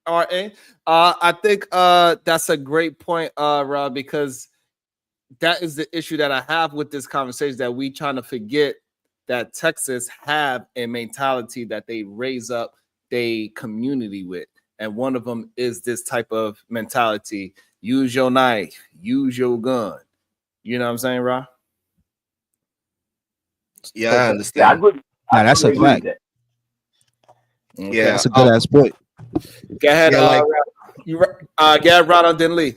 RA. I think that's a great point, Rob, because that is the issue that I have with this conversation, that we trying to forget that Texas have a mentality that they raise up their community with. And one of them is this type of mentality. Use your knife, use your gun. You know what I'm saying, Rob? Yeah, I understand. That's a fact. Okay. Yeah, that's a good ass point. Go ahead, Ronald Denley.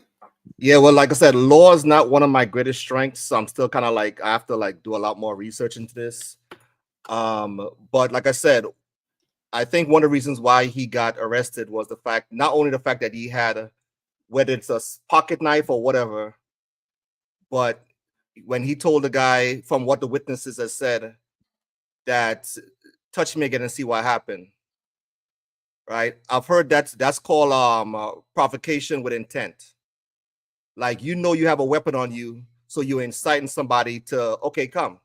Yeah, well, like I said, law is not one of my greatest strengths. So I'm still kind of like, I have to do a lot more research into this. But like I said, I think one of the reasons why he got arrested was not only the fact that he had whether it's a pocket knife or whatever, but when he told the guy, from what the witnesses have said, that touch me again and see what happened. right? I've heard that's called provocation with intent. Like, you know, you have a weapon on you, so you're inciting somebody to, okay, come,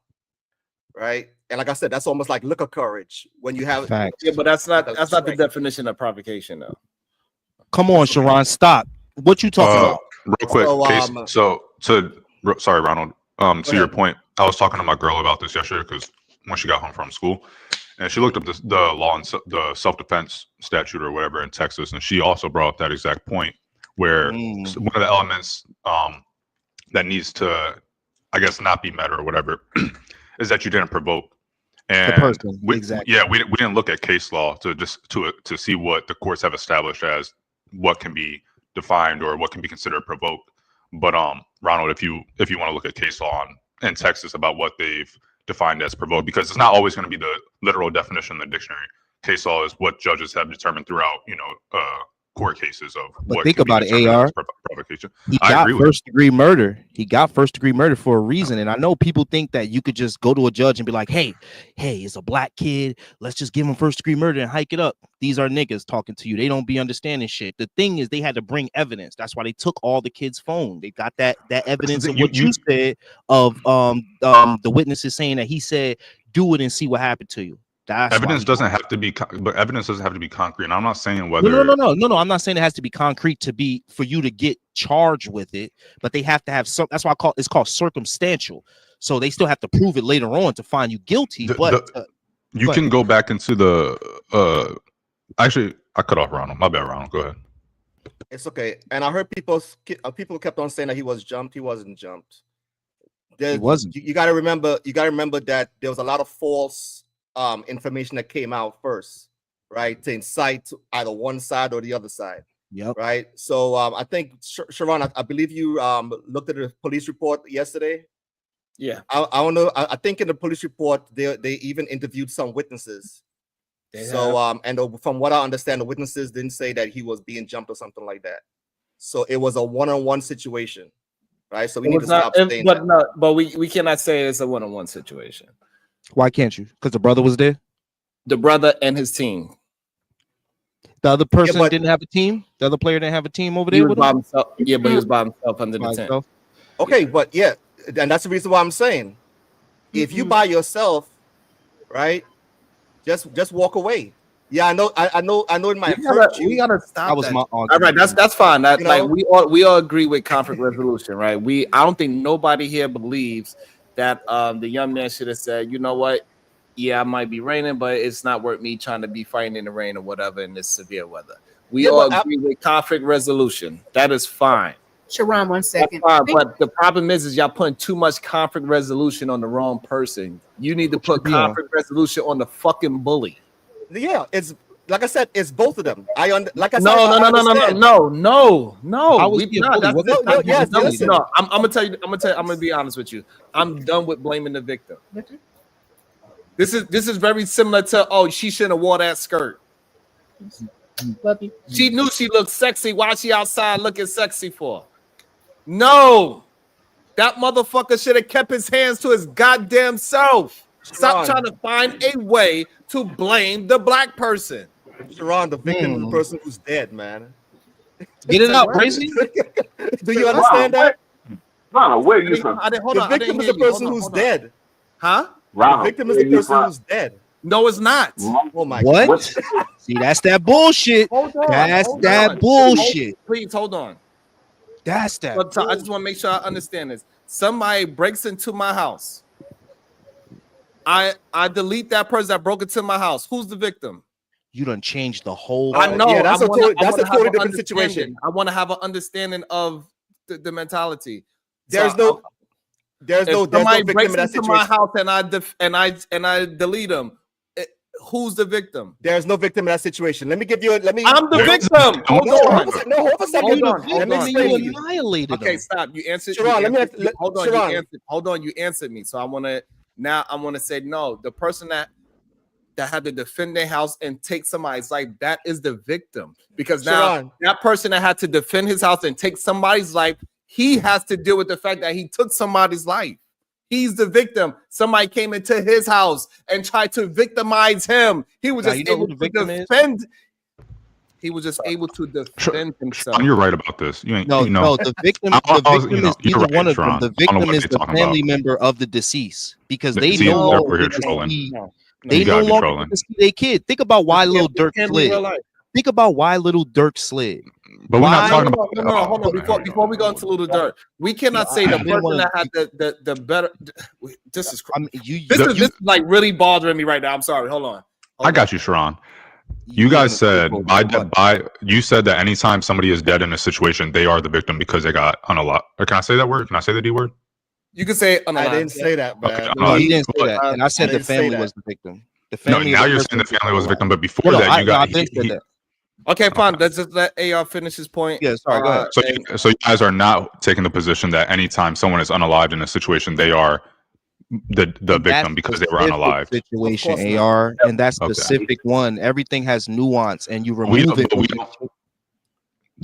right? And like I said, that's almost like liquor courage when you have. Yeah, but that's not the definition of provocation, though. Come on, Sharon, stop. What you talking about? Real quick, sorry, Ronald. To your point, I was talking to my girl about this yesterday because when she got home from school, and she looked up the law and the self-defense statute or whatever in Texas, and she also brought up that exact point where one of the elements that needs to, I guess, not be met or whatever is that you didn't provoke. And the person, exactly. Yeah, we didn't look at case law to see what the courts have established as what can be defined or what can be considered provoked. But Ronald, if you want to look at case law in Texas about what they've defined as provoked, because it's not always going to be the literal definition in the dictionary. Case law is what judges have determined throughout, court cases of But what think can be about it, determined AR. as provocation. He I got agree with first degree murder. He got first degree murder for a reason. And I know people think that you could just go to a judge and be like, hey, it's a black kid. Let's just give him first degree murder and hike it up. These are niggas talking to you. They don't be understanding shit. The thing is, they had to bring evidence. That's why they took all the kids' phone. They got that evidence of what you said of the witnesses saying that he said, do it and see what happened to you. That's evidence doesn't have to be, but evidence doesn't have to be concrete. And I'm not saying whether No. I'm not saying it has to be concrete for you to get charged with it, but they have to have some. That's why it's called circumstantial. So they still have to prove it later on to find you guilty. You can go back into the. Actually, I cut off Ronald. My bad, Ronald. Go ahead. It's okay. And I heard people kept on saying that he was jumped. He wasn't jumped. He wasn't. You got to remember. You got to remember that there was a lot of false information that came out first, right, to incite either one side or the other side. Yep. Right. So I think Sharon, I believe you looked at the police report yesterday. Yeah. I don't know. I think in the police report they even interviewed some witnesses. And from what I understand, the witnesses didn't say that he was being jumped or something like that. So it was a one-on-one situation, right? So we need to stop saying that. But we cannot say it's a one-on-one situation. Why can't you? Because the brother was there? The brother and his team. The other person didn't have a team? The other player didn't have a team over there with him? Himself. Yeah, but he was by himself under the tent. Okay, but yeah, and that's the reason why I'm saying, if you by yourself, right, just walk away. Yeah, I know it might hurt you. We gotta stop that. Was that. my All right, that's fine. That, like we all agree with conflict resolution, right? I don't think nobody here believes that the young man should have said, you know what? Yeah, it might be raining, but it's not worth me trying to be fighting in the rain or whatever in this severe weather. We all agree with conflict resolution. That is fine. Sharon, 1 second. But the problem is y'all putting too much conflict resolution on the wrong person. You need to put conflict resolution on the fucking bully. Yeah, it's like I said, it's both of them. No. I'm gonna be honest with you. I'm done with blaming the victim. This is very similar to she shouldn't have wore that skirt. She knew she looked sexy. Why she outside looking sexy for? No, that motherfucker should have kept his hands to his goddamn self. Stop trying to find a way to blame the black person. Sharon, the victim is the person who's dead, man. Get it out, crazy. Do you understand that? Ronald, where are you from? The victim is the person who's dead. Huh? The victim is the person who's dead. No, it's not. Oh my God. What? See, that's that bullshit. That's that bullshit. Please hold on. That's that. I just want to make sure I understand this. Somebody breaks into my house. I delete that person that broke into my house. Who's the victim? You done changed the whole. I know. Yeah, that's a totally different understanding. situation. I want to have an understanding of the mentality. There's no somebody victim breaks in that into my situation. house and I delete them. Who's the victim? There's no victim in that situation. Let me give you. I'm the victim. Hold on. No, hold a second. Hold on. You annihilated Okay, him. stop. You answered. Sharon, Hold on. You answered me. So I want to say no. The person that had to defend their house and take somebody's life, that is the victim. Because now Sharon, that person that had to defend his house and take somebody's life, he has to deal with the fact that he took somebody's life. He's the victim. Somebody came into his house and tried to victimize him. He was just able to defend. He was just able to defend himself. Sharon, you're right about this. You ain't, No, you know. no, the victim, I the was, victim is you're neither right, one of them. Sharon. The I don't know victim what is they the talking family about. member of the deceased because they See, no therefore longer you're get to trolling. see. No, They You no gotta be longer trolling. get to see their kid. Think about why Lil Durk can't be slid. real life. Think about why Little Dirk slid. But we're not Why? talking No, about. no, hold on. Oh, here we Before we go into Little Dirt, we cannot say the I didn't person wanna- that had the better. This is I mean, you, this is like really bothering me right now. I'm sorry. Hold on. I got you, Sharon. You you're guys gonna said scapegoat by you said that anytime somebody is dead in a situation, they are the victim because they got unalive. Or can I say that word? Can I say the D word? You can say I didn't say that, man. Okay, No, he didn't say but- that, and I said I the didn't say family that. was the victim. The No, family. now of the you're person saying the family was a victim, but before No, that, you got I've been said that. Okay, fine. Let's just let AR finish his point. Yeah, sorry. Go ahead. So you guys are not taking the position that anytime someone is unalived in a situation, they are the victim because they were Specific unalived. situation, AR, and that specific one. Everything has nuance, and you remove it.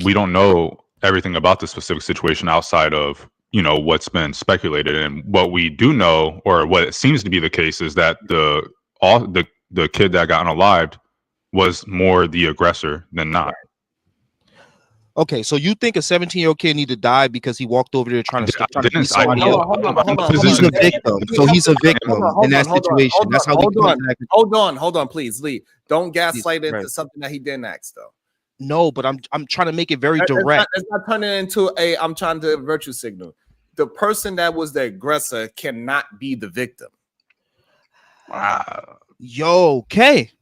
We don't know everything about the specific situation outside of what's been speculated, and what we do know, or what it seems to be the case, is that the kid that got unalived was more the aggressor than not. Okay, so you think a 17-year-old kid need to die because he walked over there trying to beat somebody else? He's a victim, so he's a victim in that situation. That's how we come back. Hold on, please, Lee. Don't gaslight Right. into something that he didn't ask, though. No, but I'm trying to make it very direct. It's not turning into a. I'm trying to virtue signal. The person that was the aggressor cannot be the victim. Yo,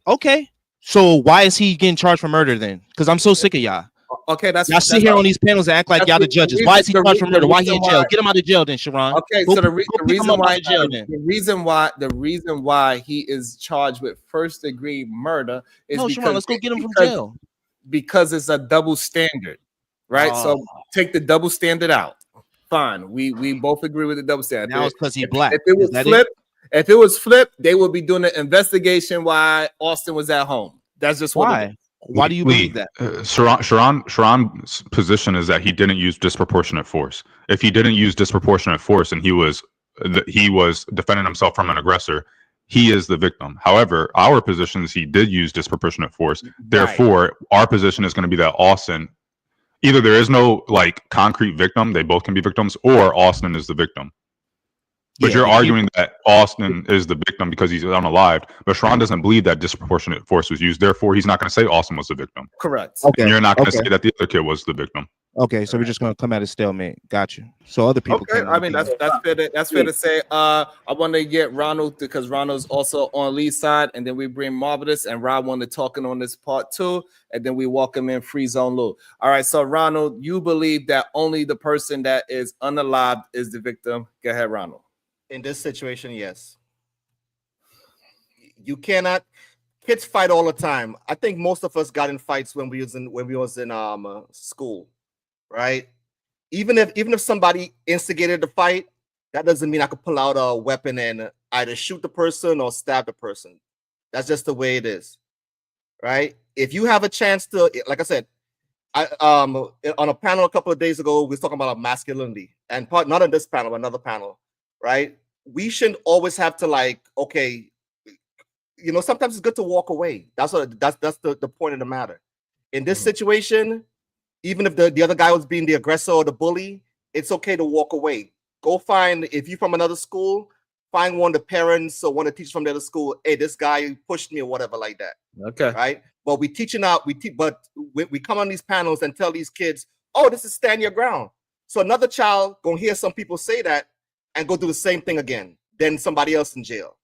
okay. So why is he getting charged for murder then? Because I'm so sick of y'all. Okay, y'all sit here on these panels and act like y'all the judges. Why is he charged for murder? Why he in jail? Get him out of jail then, Sharon. Okay, Go so the pick him reason up why out of jail then. the reason why he is charged with first degree murder is No, because Sharon, let's go get him from jail. Because it's a double standard, right? So Oh. take the double standard out. Fine, we both agree with the double standard. Now it's 'cause he black. If it was Is that flipped, if it was flipped, they would be doing an investigation why Austin was at home. That's just what it is. Why do you believe that? Sharon's position is that he didn't use disproportionate force. If he didn't use disproportionate force and he was defending himself from an aggressor, he is the victim. However, our position is he did use disproportionate force. Therefore, our position is going to be that Austin, either there is no concrete victim, they both can be victims, or Austin is the victim. But you're arguing that Austin is the victim because he's unalived. But Sharon doesn't believe that disproportionate force was used. Therefore, he's not going to say Austin was the victim. Correct. And you're not going to say that the other kid was the victim. Okay, so we're just gonna come at a stalemate. Got you. So other people. Okay, I mean that's fair. That's fair to say. I want to get Ronald because Ronald's also on Lee's side, and then we bring Marvelous and Rob wanted talking on this part too, and then we welcome in Free Zone Lou. All right, so Ronald, you believe that only the person that is unalived is the victim. Go ahead, Ronald. In this situation, yes. You cannot. Kids fight all the time. I think most of us got in fights when we was in school, right? Even if somebody instigated the fight, that doesn't mean I could pull out a weapon and either shoot the person or stab the person. That's just the way it is, right? If you have a chance to, like I said, on a panel a couple of days ago, we were talking about masculinity, and not on this panel, but another panel, right? We shouldn't always have to okay, sometimes it's good to walk away. That's the point of the matter. In this situation, even if the other guy was being the aggressor or the bully, it's okay to walk away. Go find, if you're from another school, find one of the parents or one of the teachers from the other school. Hey, this guy pushed me or whatever like that. Okay. Right? But we come on these panels and tell these kids, oh, this is stand your ground. So another child gonna hear some people say that and go do the same thing again. Then somebody else in jail.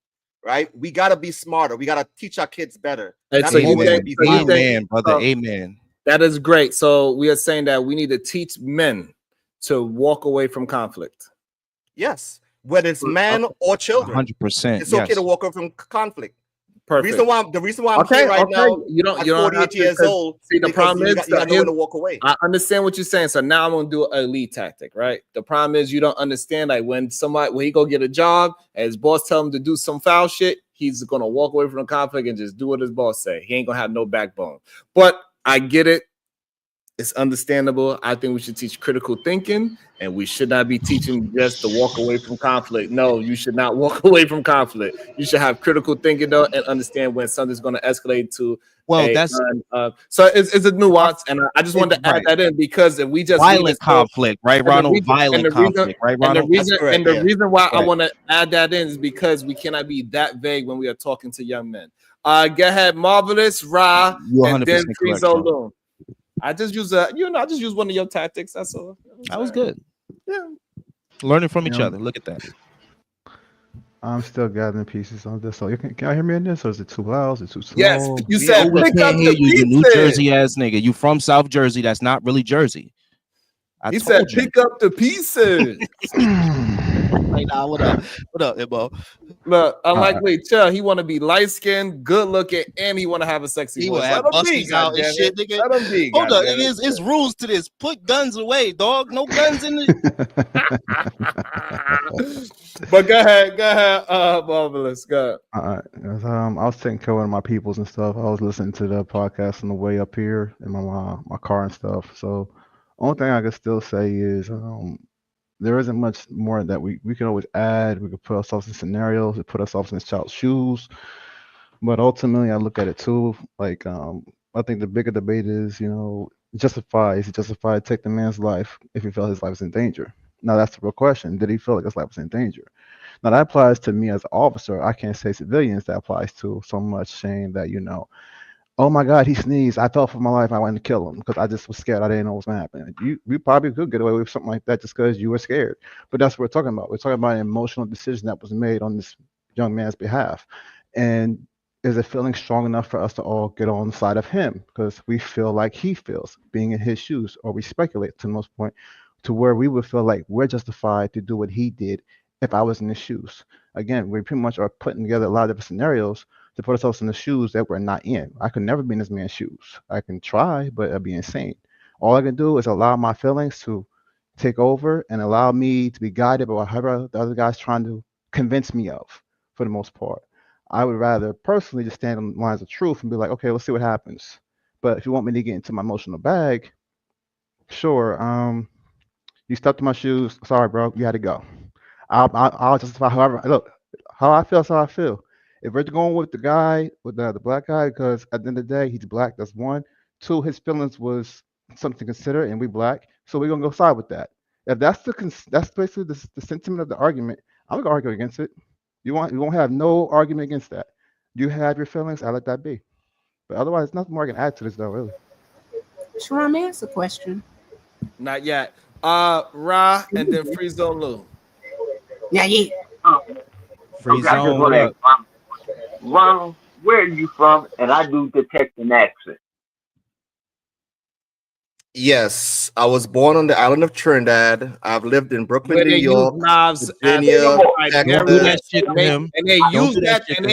Right? We gotta be smarter. We gotta teach our kids better. And Not so you always think, be so you violent. think- brother. Amen. That is great. So we are saying that we need to teach men to walk away from conflict. Yes, whether it's man or children, 100%. it's okay to walk away from conflict. Perfect. The reason why I'm here right now, you don't at have 48 to, years 'cause old. See, the because problem is you got nowhere to walk away. I understand what you're saying. So now I'm gonna do a lead tactic, right? The problem is you don't understand. Like when he go get a job, and his boss tell him to do some foul shit, he's gonna walk away from the conflict and just do what his boss say. He ain't gonna have no backbone. But I get it. It's understandable. I think we should teach critical thinking, and we should not be teaching just to walk away from conflict. No, you should not walk away from conflict. You should have critical thinking though, and understand when something's going to escalate to. So it's a nuance, and I just wanted to add that in because if we just violent conflict, right, Ronald? Violent conflict, right, Ronald? And the reason why I want to add that in is because we cannot be that vague when we are talking to young men. Go ahead, Marvelous, Ra, and then Frizo Loon. I just use I just use one of your tactics. That's all. That was good. Yeah. Learning from each other. Look at that. I'm still gathering pieces on this. So can y'all hear me in this, or is it too loud? Is it too slow? Yes, you said we pick can't up hear the you, you New pieces. Jersey ass nigga. You from South Jersey? That's not really Jersey. He said pick up the pieces. Like, nah, what up? What up, Ibo? Look, unlikely chill. He want to be light skinned, good looking, and he want to have a sexy He voice. will have buskies out and shit, nigga. Let him be. Hold up, it's rules to this. Put guns away, dog. No guns in it. But go ahead, Marvelous. Go ahead. I was taking care of one of my peoples and stuff. I was listening to the podcast on the way up here in my car and stuff. So only thing I can still say is there isn't much more that we can always add. We could put ourselves in scenarios, and put ourselves in this child's shoes. But ultimately, I look at it too. Like I think the bigger debate is, is it justified to take the man's life if he felt his life was in danger? Now that's the real question. Did he feel like his life was in danger? Now that applies to me as an officer. I can't say civilians that applies to so much, saying that oh my God, he sneezed. I felt for my life. I wanted to kill him because I just was scared. I didn't know what was going to happen. You probably could get away with something like that just because you were scared. But that's what we're talking about. We're talking about an emotional decision that was made on this young man's behalf. And is it feeling strong enough for us to all get on the side of him because we feel like he feels being in his shoes, or we speculate to the most point to where we would feel like we're justified to do what he did if I was in his shoes. Again, we pretty much are putting together a lot of different scenarios to put ourselves in the shoes that we're not in. I could never be in this man's shoes. I can try, but it'd be insane. All I can do is allow my feelings to take over and allow me to be guided by whatever the other guy's trying to convince me of, for the most part. I would rather personally just stand on the lines of truth and be like, okay, let's see what happens. But if you want me to get into my emotional bag, sure. You stepped in my shoes. Sorry, bro. You had to go. I'll justify how I feel is how I feel. If we're going with the guy, with the black guy, because at the end of the day, he's black, that's one. Two, his feelings was something to consider, and we black, so we're gonna go side with that. If that's that's basically the sentiment of the argument, I'm gonna argue against it. You won't have no argument against that. You have your feelings, I let that be. But otherwise, there's nothing more I can add to this, though, really. Sharon, may I ask a question? Not yet. Ra, and then Frizo Lou. Yeah. Okay, I just want to ask Ronald, where are you from? And I do detect an accent. Yes, I was born on the island of Trinidad. I've lived in Brooklyn, Where New they York, use knives Virginia, and they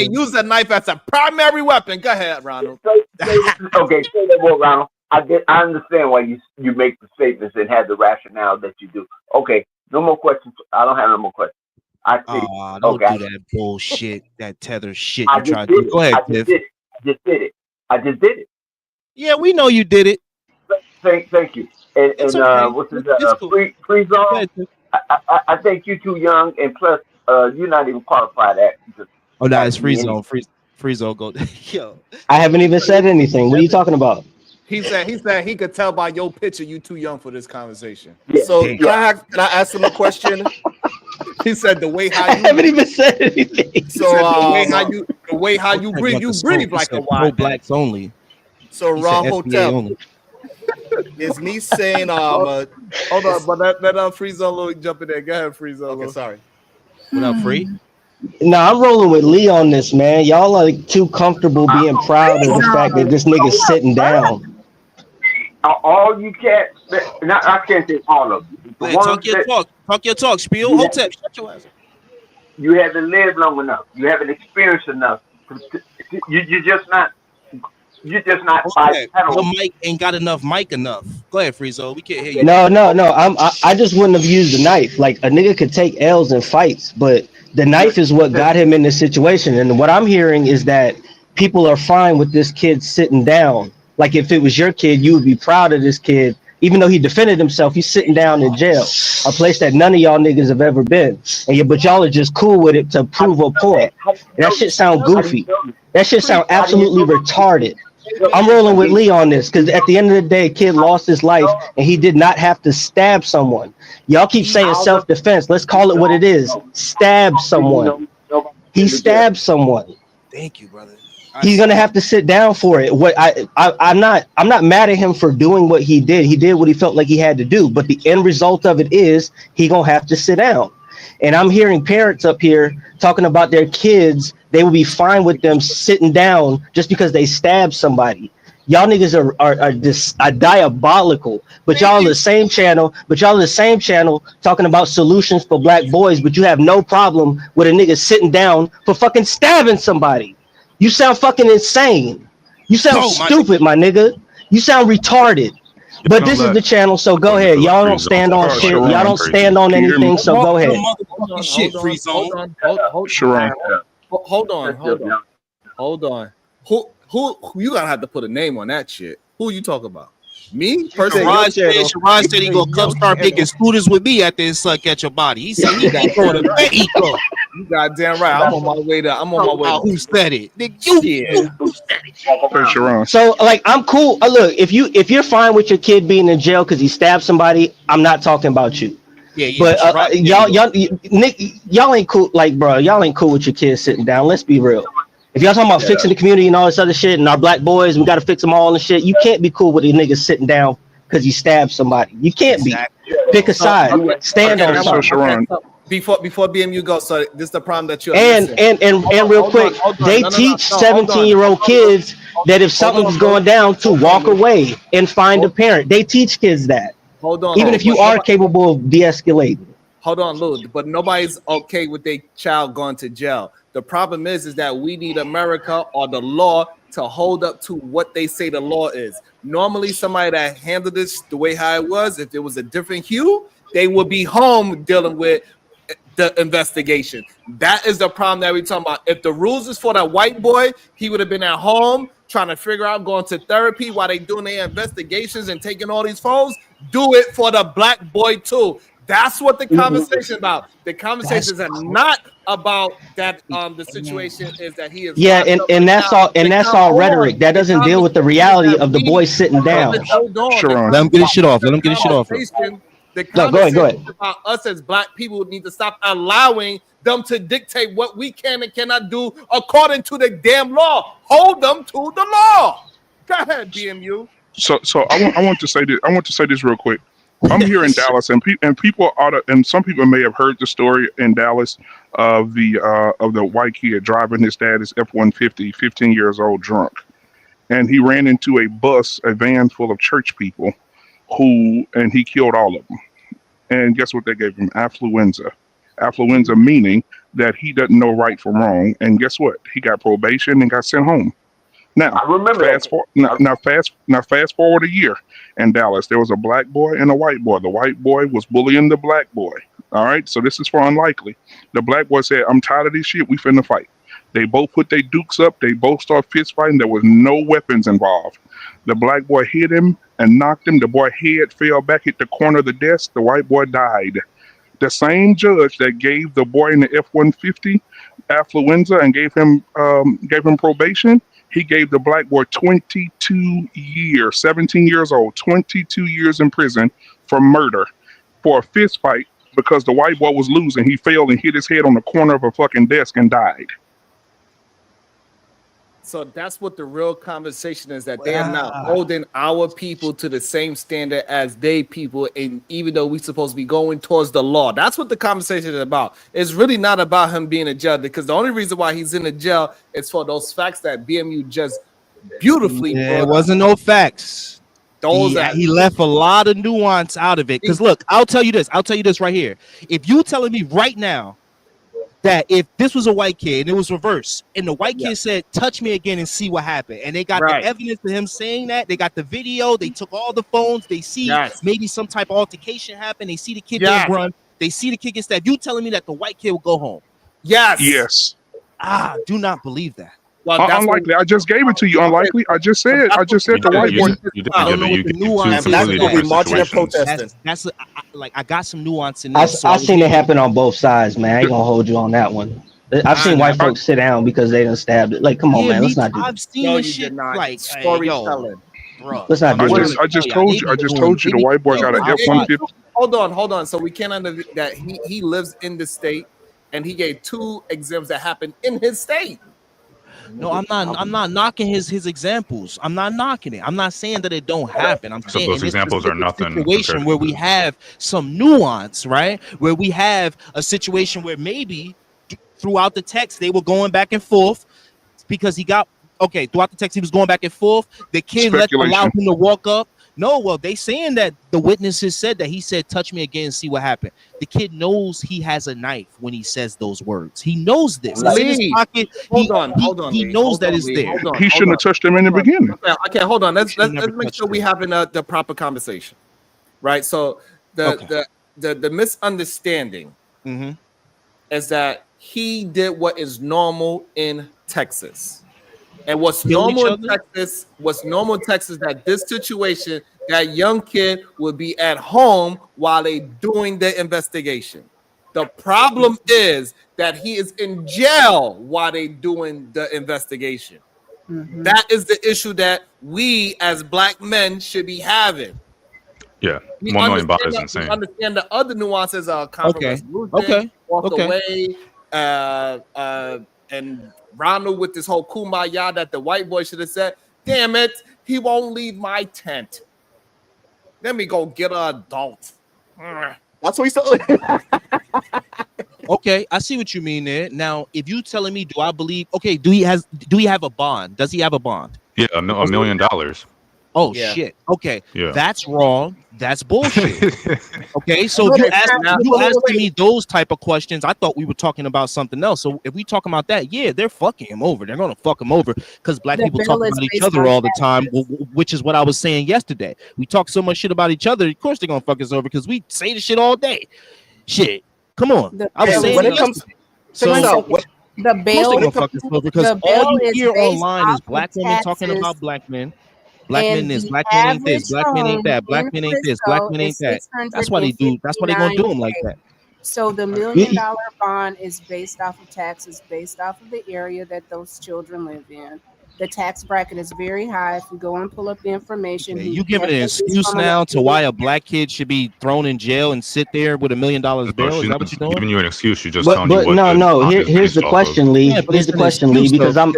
use that knife as a primary weapon. Go ahead, Ronald. Okay, say that more, Ronald. I understand why you make the statements and have the rationale that you do. Okay, no more questions. I don't have no more questions. Don't do that bullshit, that tether shit I you trying to do. Go ahead, Tiff. I just did it. Yeah, we know you did it. Thank you. And okay. What's this? Free zone. I think you're too young, and plus, you're not even qualified at. Oh, no, it's free zone. Free zone. Go. Yo, I haven't even said anything. What are you talking about? He said he could tell by your picture you too young for this conversation. Yeah. So can I ask him a question? He said the way how I haven't even said anything. So the way how you breathe like a white blacks only. So Raw Hotel is me saying hold on, but let Frizo Lou jump in there. Go ahead, Frizo Lou. Okay, sorry. What up, Free? No, I'm rolling with Lee on this, man. Y'all are too comfortable being proud of the fact that this nigga's sitting down. All you can't, I can't say all of you. Talk your talk, Spiel. Hotep, shut your ass. You haven't lived long enough. You haven't experienced enough. You're just not. Okay. Your mic ain't got enough. Go ahead, Frizo. We can't hear you. No. I just wouldn't have used the knife. Like, a nigga could take L's in fights, but the knife is what got him in this situation. And what I'm hearing is that people are fine with this kid sitting down Like if it was your kid, you would be proud of this kid. Even though he defended himself, he's sitting down in jail, a place that none of y'all niggas have ever been. But y'all are just cool with it to prove a point. And that shit sound goofy. That shit sound absolutely retarded. I'm rolling with Lee on this because at the end of the day, kid lost his life and he did not have to stab someone. Y'all keep saying self-defense. Let's call it what it is. Stab someone. He stabbed someone. Thank you, brother. He's gonna have to sit down for it. I'm not mad at him for doing what he did. He did what he felt like he had to do. But the end result of it is he gonna have to sit down. And I'm hearing parents up here talking about their kids. They will be fine with them sitting down just because they stabbed somebody. Y'all niggas are diabolical. But y'all are the same channel. Talking about solutions for black boys. But you have no problem with a nigga sitting down for fucking stabbing somebody. You sound fucking insane. You sound stupid, my nigga. You sound retarded. But this is the channel, so go ahead. Y'all don't stand on shit. Y'all don't stand on anything, so go ahead. Hold on. Who you gotta have to put a name on that shit. Who you talk about? Me? Sharaj said he gonna come start making scooters with me after his son catch your body. He said he got going to Mexico. You goddamn right. I'm on my way to. Who said it? Nigga, you said it. So like I'm cool. Look, if you're fine with your kid being in jail because he stabbed somebody, I'm not talking about you. Yeah. But y'all ain't cool. Like, bro, y'all ain't cool with your kids sitting down. Let's be real. If y'all talking about fixing the community and all this other shit, and our black boys, we got to fix them all and shit. You can't be cool with a nigga sitting down because he stabbed somebody. You can't be. Pick a side. Stand on something. Before BMU goes, so this is the problem that you're and real quick, they teach 17-year-old kids that if something's going down to walk away and find a parent. They teach kids that. Even if you are capable of de-escalating. Hold on, Lou, but nobody's okay with their child going to jail. The problem is that we need America or the law to hold up to what they say the law is. Normally, somebody that handled this the way how it was, if it was a different hue, they would be home dealing with the investigation. That is the problem that we're talking about. If the rules is for that white boy, he would have been at home trying to figure out going to therapy while they doing their investigations and taking all these phones. Do it for the black boy too. That's what the conversation about. The conversations are not about that. The situation is that he is. Yeah, and that's all rhetoric. That doesn't deal with the reality of the boy sitting down. Hold on. Let him get his shit off. Let him get his shit off. The conversation go ahead. About us as black people need to stop allowing them to dictate what we can and cannot do according to the damn law. Hold them to the law. Go ahead, BMU. So I want to say this. I want to say this real quick. I'm here in Dallas, and people and some people may have heard the story in Dallas of the white kid driving his dad's F-150, 15 years old, drunk, and he ran into a van full of church people, and he killed all of them. And guess what they gave him? Affluenza. Affluenza meaning that he doesn't know right from wrong. And guess what? He got probation and got sent home. Now, I remember fast forward a year in Dallas. There was a black boy and a white boy. The white boy was bullying the black boy. All right, so this is for unlikely. The black boy said, "I'm tired of this shit. We finna fight." They both put their dukes up. They both start fist fighting. There was no weapons involved. The black boy hit him and knocked him. The boy head fell back, hit the corner of the desk. The white boy died. The same judge that gave the boy in the F-150 affluenza and gave him probation, he gave the black boy 22 years, 17 years old, 22 years in prison for murder, for a fist fight because the white boy was losing. He fell and hit his head on the corner of a fucking desk and died. So that's what the real conversation is, that they are not holding our people to the same standard as they people. And even though we're supposed to be going towards the law, that's what the conversation is about. It's really not about him being in jail, because the only reason why he's in the jail is for those facts that BMU just beautifully brought It up. wasn't no facts. Those He left a lot of nuance out of it. Because look, I'll tell you this right here. If you telling me right now that if this was a white kid and it was reversed and the white kid said, "Touch me again and see what happened," and they got the evidence of him saying that, they got the video, they took all the phones, they see maybe some type of altercation happen, they see the kid get run, they see the kid get stabbed. You telling me that the white kid will go home? Yes. Yes. I do not believe that. Well, that's what Unlikely. I just gave it to you. Unlikely. I just said the white boy. You didn't I give don't know it. what You the gave two nuance And black is. people completely be different marching and situations. protesting. That's like I got some nuance in I this. So I I was seen it able happen on both sides, man. I ain't gonna hold you on that one. I've seen white folks sit down because they done stabbed it. Like, come on, Yeah, man. me. Let's not do I've that. seen no, this you shit. did not. Like, hey, yo, Storytelling. bro. Let's not do I'm trying that. to tell y'all, I just told you the white boy got an yo, F-150. Hold on. So we can't under that he lives in the state, and he gave 2 exams that happened in his state. No, I'm not knocking his examples. I'm not knocking it. I'm not saying that it don't happen. I'm So saying those in this examples are specific nothing situation compared where to we this. have some nuance, right? Where we have a situation where maybe throughout the text they were going back and forth because he got throughout the text he was going back and forth. The kid allowed him to walk up. No, well, they saying that the witnesses said that he said, "Touch me again and see what happened." The kid knows he has a knife when he says those words. He knows this. It's in his pocket. Hold on. He knows that it's there. He shouldn't have touched him in the beginning. Okay, hold on. Let's never make touched sure we him. having the proper conversation, right? So the misunderstanding is that he did what is normal in Texas. And what's normal in Texas that this situation, that young kid would be at home while they doing the investigation. The problem is that he is in jail while they doing the investigation. That is the issue that we as black men should be having. Yeah, We 1 million baht understand is that, we insane. understand the other nuances of conflict resolution, Okay. walk away, and Ronald with this whole kumbaya that the white boy should have said, damn it, he won't leave my tent. Let me go get an adult. That's what he said. Okay, I see what you mean there. Now, if you telling me, do I believe? Okay, do he have a bond? Does he have a bond? Yeah, $1 million. Oh Yeah. shit. Okay, Yeah. that's wrong. That's bullshit. Okay, so if you asking me those type of questions, I thought we were talking about something else. So if we talking about that, yeah, they're fucking him over. They're gonna fuck him over because black people talk about each other all the time, which is what I was saying yesterday. We talk so much shit about each other. Of course they're gonna fuck us over because we say the shit all day. Shit, come on. I was saying when it comes, the bail gonna fuck us over because all you hear online is black women talking about black men. Black men this, black men ain't this, black men ain't that, black men ain't this, black men ain't that. That's why they do. That's why they gonna do them like that. So the $1 million bond is based off of taxes, based off of the area that those children live in. The tax bracket is very high. If you go and pull up the information, you giving an excuse now to why a black kid should be thrown in jail and sit there with $1 million bail? Is that what you're doing? Giving you an excuse. You just But telling you what. no. Here's the question, Lee. Here's the question, Lee, because I'm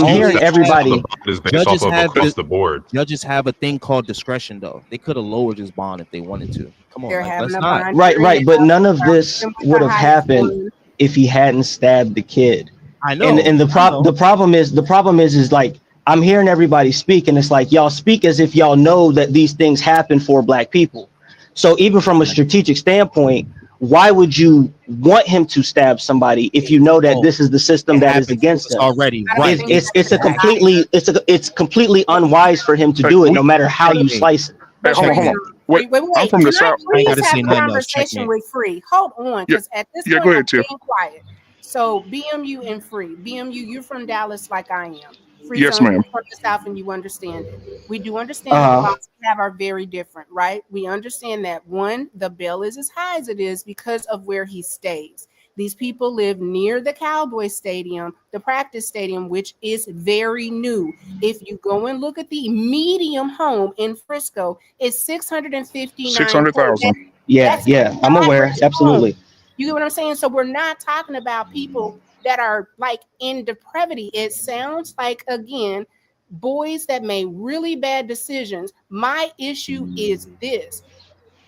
hearing everybody. Is based off of across the board. Judges have a thing called discretion, though. They could have lowered his bond if they wanted to. Come on, let's not. Right. But none of this would have happened if he hadn't stabbed the kid. I know. And the problem is like I'm hearing everybody speak, and it's like y'all speak as if y'all know that these things happen for black people. So even from a strategic standpoint, why would you want him to stab somebody if you know that this is the system that is against him already? Right. It's completely unwise for him to do it, no matter how you slice it. Hey, hold on. Wait, I'm from the South. Please have a conversation with Free. Hold on, because at this point, go ahead, I'm being quiet. So BMU and Free. BMU, you're from Dallas like I am. Free Yes, ma'am. From the South, and you understand it. We do understand that the laws we have are very different, right? We understand that one, the bill is as high as it is because of where he stays. These people live near the Cowboy Stadium, the practice stadium, which is very new. If you go and look at the medium home in Frisco, it's $659,000. 600,000. Yeah, I'm aware. Absolutely. You get what I'm saying? So we're not talking about people that are like in depravity. It sounds like, again, boys that made really bad decisions. My issue is this.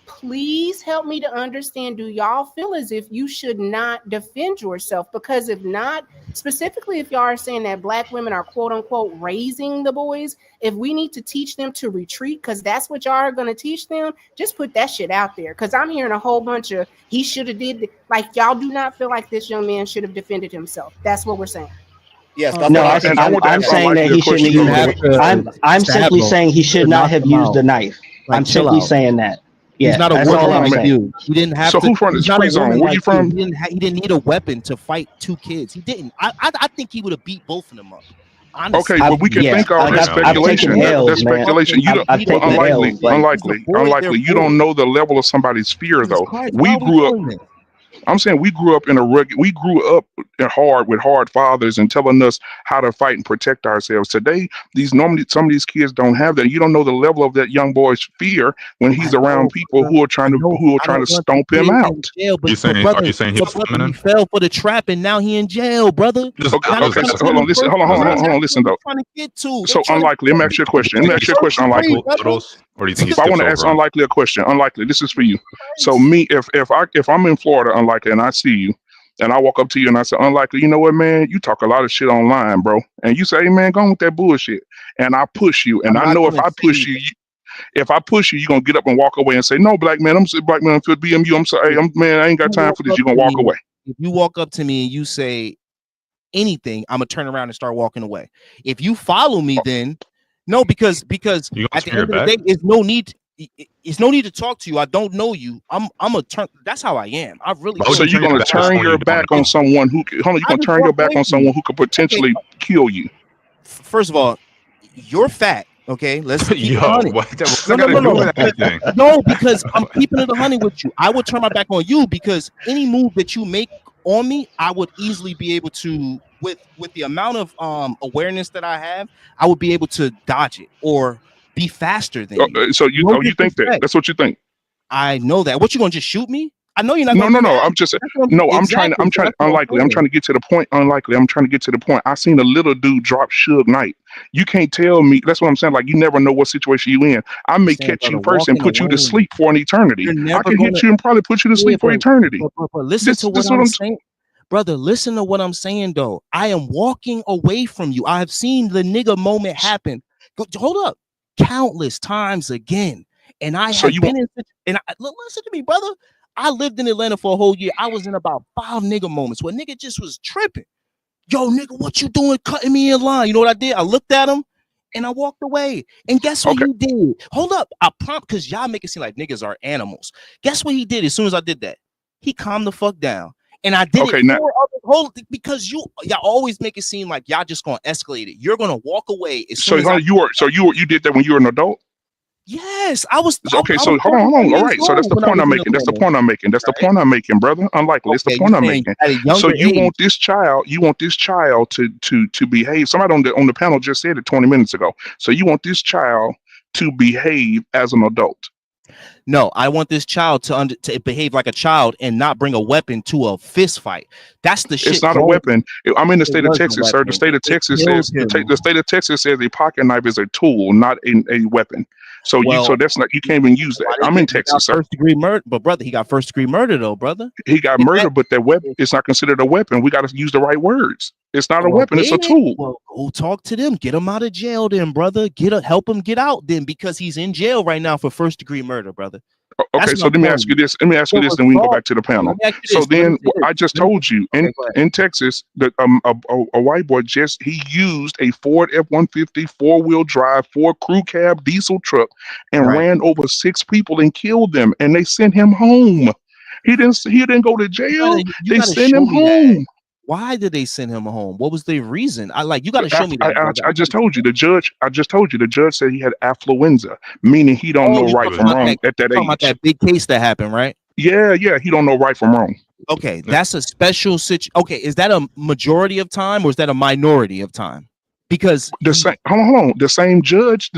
Please help me to understand, do y'all feel as if you should not defend yourself? Because if not, specifically if y'all are saying that black women are quote unquote raising the boys, if we need to teach them to retreat, because that's what y'all are going to teach them, just put that shit out there. Because I'm hearing a whole bunch of he should have did, like y'all do not feel like this young man should have defended himself. That's what we're saying. Yes, I'm saying that he shouldn't even have. I'm simply saying he should not have used the knife. I'm simply saying that. Yeah, He's not a that's all I'm warlike saying. dude. He didn't have So to. who's from He's this not free a zone? Where woman-like you from? dude. He didn't need a weapon to fight 2 kids. He didn't. I think he would have beat both of them up. Honestly. Okay, but we can think all that's I've taken speculation. L's, That's man. speculation. You don't. I've Well, taken L's, but unlikely. You don't know the level of somebody's fear, Jesus though. Christ, We why are we grew up. doing this? I'm saying we grew up in a rugged. We grew up with hard fathers and telling us how to fight and protect ourselves. Today, some of these kids don't have that. You don't know the level of that young boy's fear when he's around people who are trying to stomp him out. Jail, but, Are you saying he was brother, he feminine? fell for the trap and now he in jail, brother. Okay. So hold on. Listen. Hold on. Listen though. Trying to get to. So unlikely. Let me ask you a question. Or do you think he's I want to ask unlikely a question. Unlikely. This is for you. So me, if I'm in Florida, unlikely, and I see you, and I walk up to you and I say, unlikely, you know what, man? You talk a lot of shit online, bro. And you say, hey, man, go on with that bullshit. And I push you, and I know if I push you, you're gonna get up and walk away and say, no, black man, I'm black man for BMU. I'm sorry, man, I ain't got time for this. You're gonna walk away. If you walk up to me and you say anything, I'm gonna turn around and start walking away. If you follow me, then no, because at the end of the day, it's no need. It's no need to talk to you. I don't know you. I'm a turn. That's how I am. I really. So you're gonna turn your back on someone who? You're gonna turn your back on someone who could potentially kill you. First of all, you're fat. Okay, let's keep it 100. No. No, because I'm keeping it 100 with you. I would turn my back on you because any move that you make on me, I would easily be able to, with the amount of awareness that I have, I would be able to dodge it or be faster than you. So you think that? That's what you think? I know that. What, you gonna just shoot me? I know you're not. No. I'm just unlikely. I'm trying to get to the point. Unlikely. I'm trying to get to the point. I seen a little dude drop Suge Knight. You can't tell me. That's what I'm saying. Like, you never know what situation you in. I may catch you first and put you to sleep for an eternity. I can hit you and probably put you to sleep for eternity. But listen to what I'm saying. Brother, listen to what I'm saying, though. I am walking away from you. I have seen the nigga moment happen. Hold up. Countless times again. And I have been in, and listen to me, brother. I lived in Atlanta for a whole year. I was in about 5 nigga moments where nigga just was tripping. Yo, nigga, what you doing cutting me in line? You know what I did? I looked at him and I walked away. And guess what he did? Hold up. I prompt, because y'all make it seem like niggas are animals. Guess what he did as soon as I did that? He calmed the fuck down. And I did it because y'all always make it seem like y'all just gonna escalate it. You're gonna walk away as soon as you did that when you were an adult? Yes, I was. Okay, so hold on. All right, so that's the point I'm making. That's the point I'm making, brother. Unlikely. It's the point I'm making. So you want this child to behave. Somebody on the panel just said it 20 minutes ago. So you want this child to behave as an adult. No, I want this child to behave like a child and not bring a weapon to a fist fight. That's the shit. It's not a weapon. I'm in the state of Texas, sir. The state of Texas says a pocket knife is a tool, not a weapon. So that's not, you can't even use that. I'm in Texas, sir. First degree murder, but brother, he got first degree murder though, brother. He got murdered, but that weapon, it's not considered a weapon. We got to use the right words. It's not a weapon. It's a tool. Well, go talk to them. Get him out of jail, then, brother. Help him get out, then, because he's in jail right now for first degree murder, brother. Okay, so let me ask you this. Then we can go back to the panel. So then, I just told you in Texas that a white boy he used a Ford F-150 4-wheel drive, 4 crew cab diesel truck and ran over 6 people and killed them, and they sent him home. He didn't go to jail. They sent him home. Why did they send him home? What was the reason? You got to show me that. I just told you. The judge said he had affluenza, meaning he don't know right from wrong at that age. About that big case that happened, right? Yeah, he don't know right from wrong. Okay, that's a special situation. Okay, is that a majority of time or is that a minority of time? Because hold on. The same judge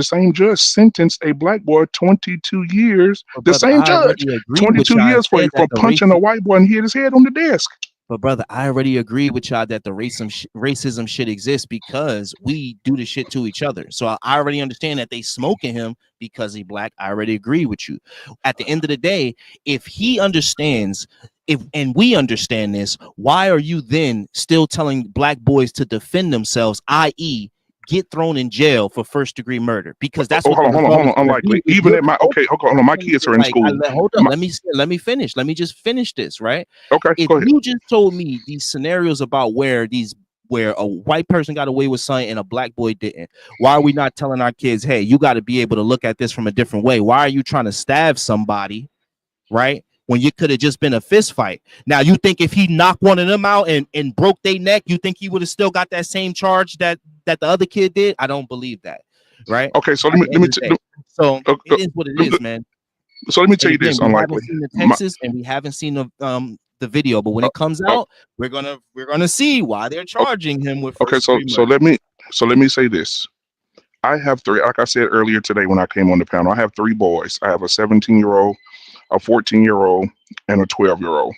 sentenced a black boy 22 years. The same judge, 22 years for punching a white boy and hit his head on the desk. But brother, I already agree with y'all that the racism should exist because we do the shit to each other. So I already understand that they smoking him because he black. I already agree with you. At the end of the day, if he understands, and we understand this, why are you then still telling black boys to defend themselves, i.e., get thrown in jail for first degree murder? Because that's hold on. Unlikely. Even at my hold on. My kids are in school. Hold on. Let me finish. Let me just finish this, right? Okay. If go ahead. You just told me these scenarios about where these where a white person got away with something and a black boy didn't? Why are we not telling our kids, hey, you got to be able to look at this from a different way? Why are you trying to stab somebody, right, when you could have just been a fist fight? Now, you think if he knocked one of them out and broke their neck, you think he would have still got that same charge that the other kid did? I don't believe that, right? Okay, so At the end of the day. So it is what it is, man. So let me tell And you again, this, we unlikely. haven't seen the Texas and we haven't seen the video, but when it comes out, we're gonna see why they're charging him with Okay, first degree so murder. let me say this. I have three, like I said earlier today when I came on the panel, I have 3 boys. I have a 17-year-old, a 14-year-old, and a 12-year-old.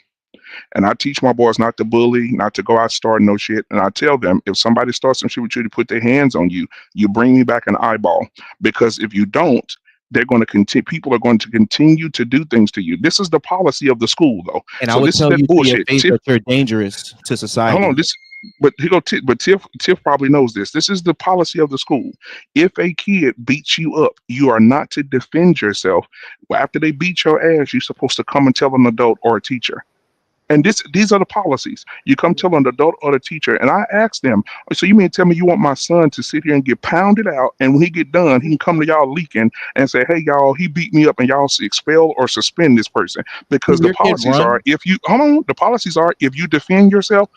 And I teach my boys not to bully, not to go out starting no shit. And I tell them, if somebody starts some shit with you, to put their hands on you, you bring me back an eyeball. Because if you don't, they're going to continue. People are going to continue to do things to you. This is the policy of the school, though. And so I would this tell is that you to your bullshit. face that you're dangerous to society. Hold on, but here go but Tiff probably knows this. This is the policy of the school. If a kid beats you up, you are not to defend yourself. After they beat your ass, you're supposed to come and tell an adult or a teacher. And these are the policies. You come tell an adult or the teacher. And I asked them, so you mean tell me you want my son to sit here and get pounded out, and when he get done, he can come to y'all leaking and say, hey, y'all, he beat me up, and y'all expel or suspend this person. Because the policies are, if you defend yourself,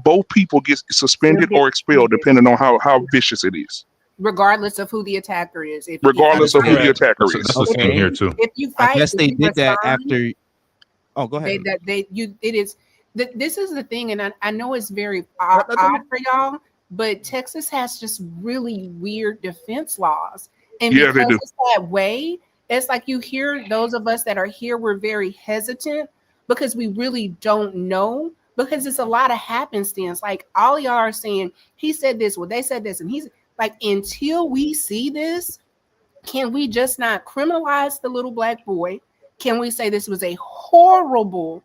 both people get suspended or expelled, depending on how vicious it is. Regardless of who the attacker is. Regardless of who the attacker is. That's the thing here too. If you fight, I guess they if you did that respond, after. Oh, go ahead. This is the thing, and I know it's very odd for y'all, but Texas has just really weird defense laws, and Yeah, because they do. it's that way, it's like you hear those of us that are here, we're very hesitant because we really don't know, because it's a lot of happenstance. Like all y'all are saying, he said this, well, they said this, and he's like, until we see this, can we just not criminalize the little black boy? Can we say this was a horrible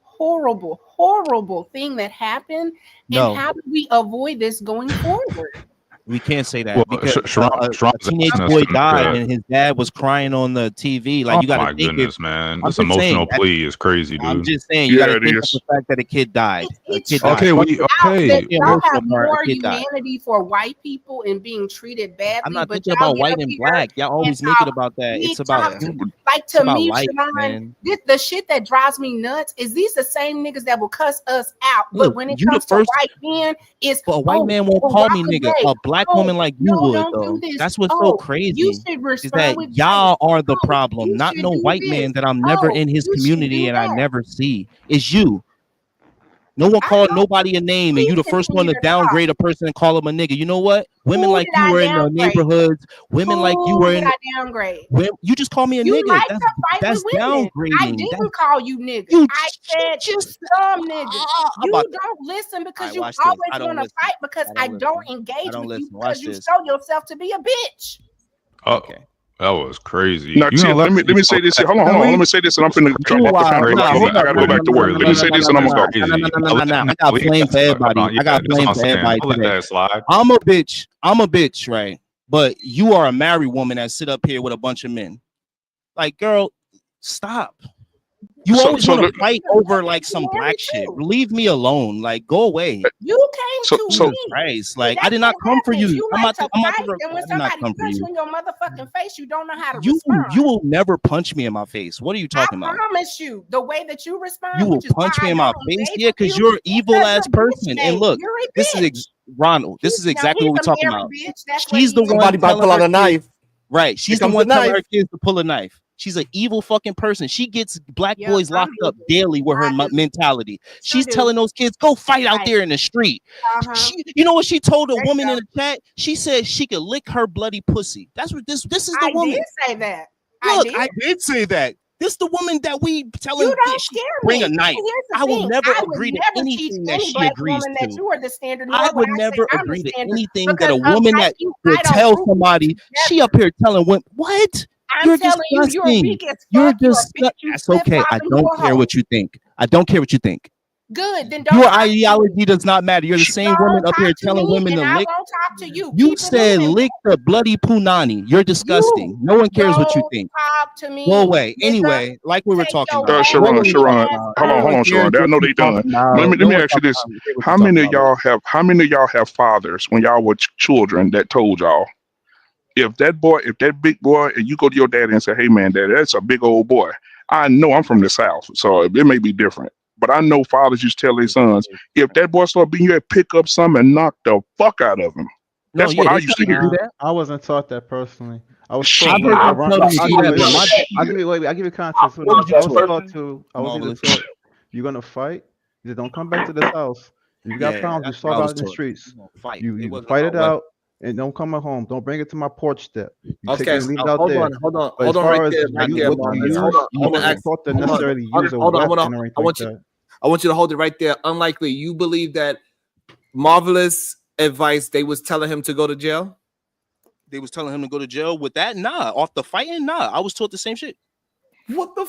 thing that happened? No. And how do we avoid this going forward? We can't say that Well, because Sharon's a teenage asking us boy to died make and his dad was crying on the TV. Like, Oh you got my to think goodness, man! I'm This just saying, emotional plea is crazy, dude. I'm just saying, you got to think of the fact that a kid died. A kid died. Okay, Y'all Emotional have part, more a kid died. humanity for white people and being treated badly. I'm not but thinking y'all about get white up and here black. Y'all always and make it talk about that. big It's about time. Like, it's to about me, life, Sharon, man. the shit that drives me nuts is these the same niggas that will cuss us out. Look, But when it you the comes to first- white men, it's But a white man won't call me nigga. A black woman like you would, don't though. do this. That's what's so crazy. You should Is respond that with y'all grace. are the problem, you not should no do white this. man that I'm never in his you should community do and I that. never see. It's you. No one called nobody a name, and you the first one to downgrade a person and call them a nigga. You know what? Women Who like did you I were in the downgrade? neighborhoods. Women like you Who were did in. I downgrade? You just call me a You nigga. like That's to fight that's with women. I downgrading. didn't call you nigga. You I said just some niggas. You about don't listen because Alright, you watch this. always I don't want to listen. fight because I don't I engage don't with you listen. because Watch you this. show yourself to be a bitch. Oh, that was crazy. Now, Tiff, let me say this. Hold on. Let me say this, and I'm finna drop off the panel. I gotta go back to work. Let me say this, and I'm gonna go. I got flame for everybody. I got flame for everybody today. I'm a bitch, right? But you are a married woman that sit up here with a bunch of men. Like, girl, stop. You always want to fight over like some black shit. Leave me alone. Like, go away. You came to me. Christ, like, I did not come for you. You I'm like about to to fight, and when I did not somebody come for punch you. you in your motherfucking face, you don't know how to You respond. will never punch me in my face. What are you talking I about? promise you, the way that you respond, You will which is why punch me I in my don't face, engage yeah, with because you, you're an evil because ass you're person. bitch-made. And look, You're a this is bitch. Ronald. This is exactly what we're talking married about. bitch. That's what She's the he is. one Somebody about to telling pull out her a knife. kids, right? She's the comes one the telling knife. her kids to pull a knife. She's an evil fucking person. She gets black boys locked up daily with her mentality. She's telling those kids, go fight out there in the street. You know what she told a woman in the chat? She said she could lick her bloody pussy. That's what this is the woman. I did say that. Look, I did say that. This the woman that we telling You don't she scare bring me. a knife. Here's the I will thing. never I would agree to never teach anything that any she black agrees woman to. that you are the standard. Nor I would I never say I'm agree the to standard, anything that because a woman unlike that you, would I don't tell group somebody. She up here telling women, what? I'm You're telling disgusting. you, you're weak as You're fuck. You're a bitch. disgusting. You That's okay. I flip-flop and you don't a care hoe. what you think. I don't care what you think. Good. Then don't Your talk to me. ideology does not matter. You're the same woman up here telling women to and I lick. won't talk to you. You Keep it said moving. lick the bloody punani. You're disgusting. No one cares what you Don't think. talk to me. Go away. Nigga, Anyway, like we were take talking your about. hat What were Sharon, we Sharon, talking about? hold No on, one Sharon. cares I what know you they talking done. about. Let No me one ask you talking this: about. What how you many talking of about? y'all have? How many of y'all have fathers when y'all were children that told y'all, if that big boy, and you go to your daddy and say, "Hey man, daddy, that's a big old boy." I know I'm from the South, so it may be different. But I know fathers used to tell their sons, if that boy start beating you, pick up something and knock the fuck out of him. No, That's yeah, what I they used tell to you to hear. do that. I wasn't taught that personally. I was Shit. taught I've heard them around. tell me to I'll do give you. that, but Listen, my I'll give you. Wait, I'll give you context. what was you I was taught? taught to. I was either Marvelous. taught you're gonna fight. You don't come back to this house. If you got Yeah, problems, you that's what I solve out was in the taught. streets. You gonna fight. You It you wasn't fight about it weapons. out and don't come at home. Don't bring it to my porch step. You take Okay, it and leave it out hold there. on, But as hold on right far as there, Not you, yet, what you Marvelous. Hold use, on. you I want to wasn't ask. taught to Hold on, necessarily use a hold on. weapon or anything like that. I want you to hold it right there. Unlikely. You believe that Marvelous advice they was telling him to go to jail? They was telling him to go to jail with that. Nah, off the fighting. Nah, I was taught the same shit. What the?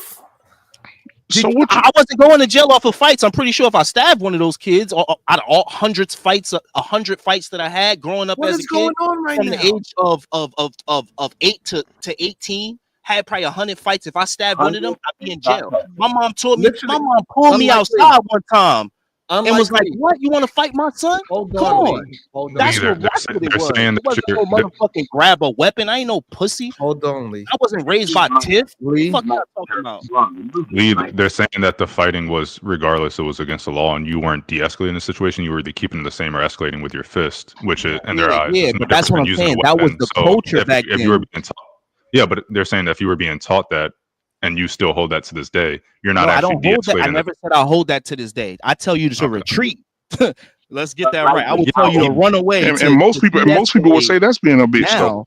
So what? I wasn't going to jail off of fights. I'm pretty sure if I stabbed one of those kids, out of all hundred fights that I had growing up What as is a kid, going on right from now? the age of 8 to 18, had probably 100 fights. If I stabbed one of them, I'd be in jail. My mom told me. Literally, My mom pulled me unlikely. outside one time and was like, Unlikely. "What? You want to fight my son? Hold Come on, on." Lee. Hold That's on. Lee, what it they're was. saying It that wasn't no motherfucking grab a weapon. I ain't no pussy. Hold on, Lee. I wasn't raised by Tiff. What the Lee. fuck y'all talking about? Lee, they're saying that the fighting was, regardless, it was against the law, and you weren't de-escalating the situation. You were either keeping the same or escalating with your fist, which, in their eyes, Yeah, is no but that's different what than I'm using a saying. That was weapon. the So culture back if you were then. being taught, yeah, but they're saying that if you were being taught that, and you still hold that to this day, you're not No, I actually don't hold that. I de-escalating. never said I hold that to this day. I tell you to Okay. retreat. Let's get that right. I would Yeah, tell you to run away. And most people would say that's being a bitch though.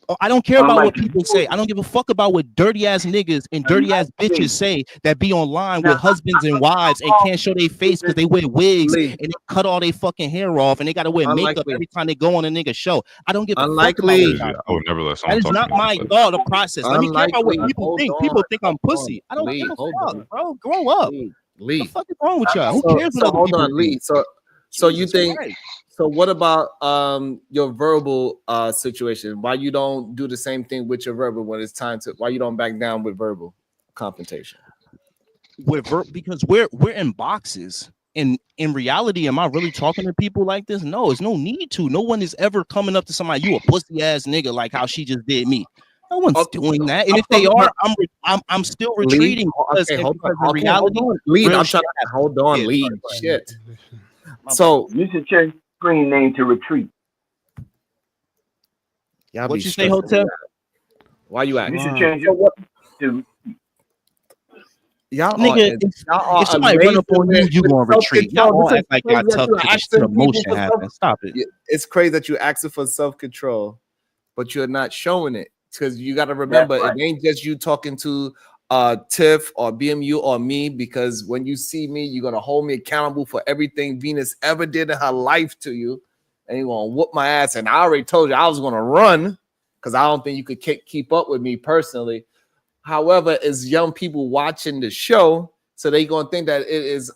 Now, I don't care about what people say. I don't give a fuck about what dirty ass niggas and dirty ass bitches say that be online with husbands and wives and can't show their face because they wear wigs and they cut all their fucking hair off and they gotta wear makeup Unlikely. every time they go on a nigga show. I don't give a fuck about Unlikely. what y'all I would never let That someone is talk not to me my like that. thought or process. Let me care about what Unlikely. people Hold think. on. People think I'm Hold pussy. I on. don't Lee, give a hold fuck, on. bro. Grow up. Lee. What the fuck is wrong with y'all? Who So, cares what so other hold people on, Lee. think? So you Jesus think Christ. so what about your verbal situation? Why you don't do the same thing with your verbal when it's time to, why you don't back down with verbal confrontation? Because we're in boxes. And in reality, am I really talking to people like this? No, it's no need to. No one is ever coming up to somebody, you a pussy ass nigga, like how she just did me. No one's doing that. And if they are, I'm still retreating because in reality, Lee, real I'm shit trying to hold on, Yeah, Lee. sorry. Shit. So you should change your screen name to Retreat. y'all What be you say, stressing Hotel? me out. Why you acting? You should change your to Y'all Nigga, if somebody run up on you, you gonna retreat. Y'all all act like y'all tough till emotion happens. Stop it. It's crazy that you're asking for self-control, but you're not showing it. Because you got to remember, right. It ain't just you talking to Tiff or BMU or me, because when you see me, you're gonna hold me accountable for everything Venus ever did in her life to you, and you're gonna whoop my ass. And I already told you I was gonna run because I don't think you could keep up with me personally. However, as young people watching the show, so they gonna think that it is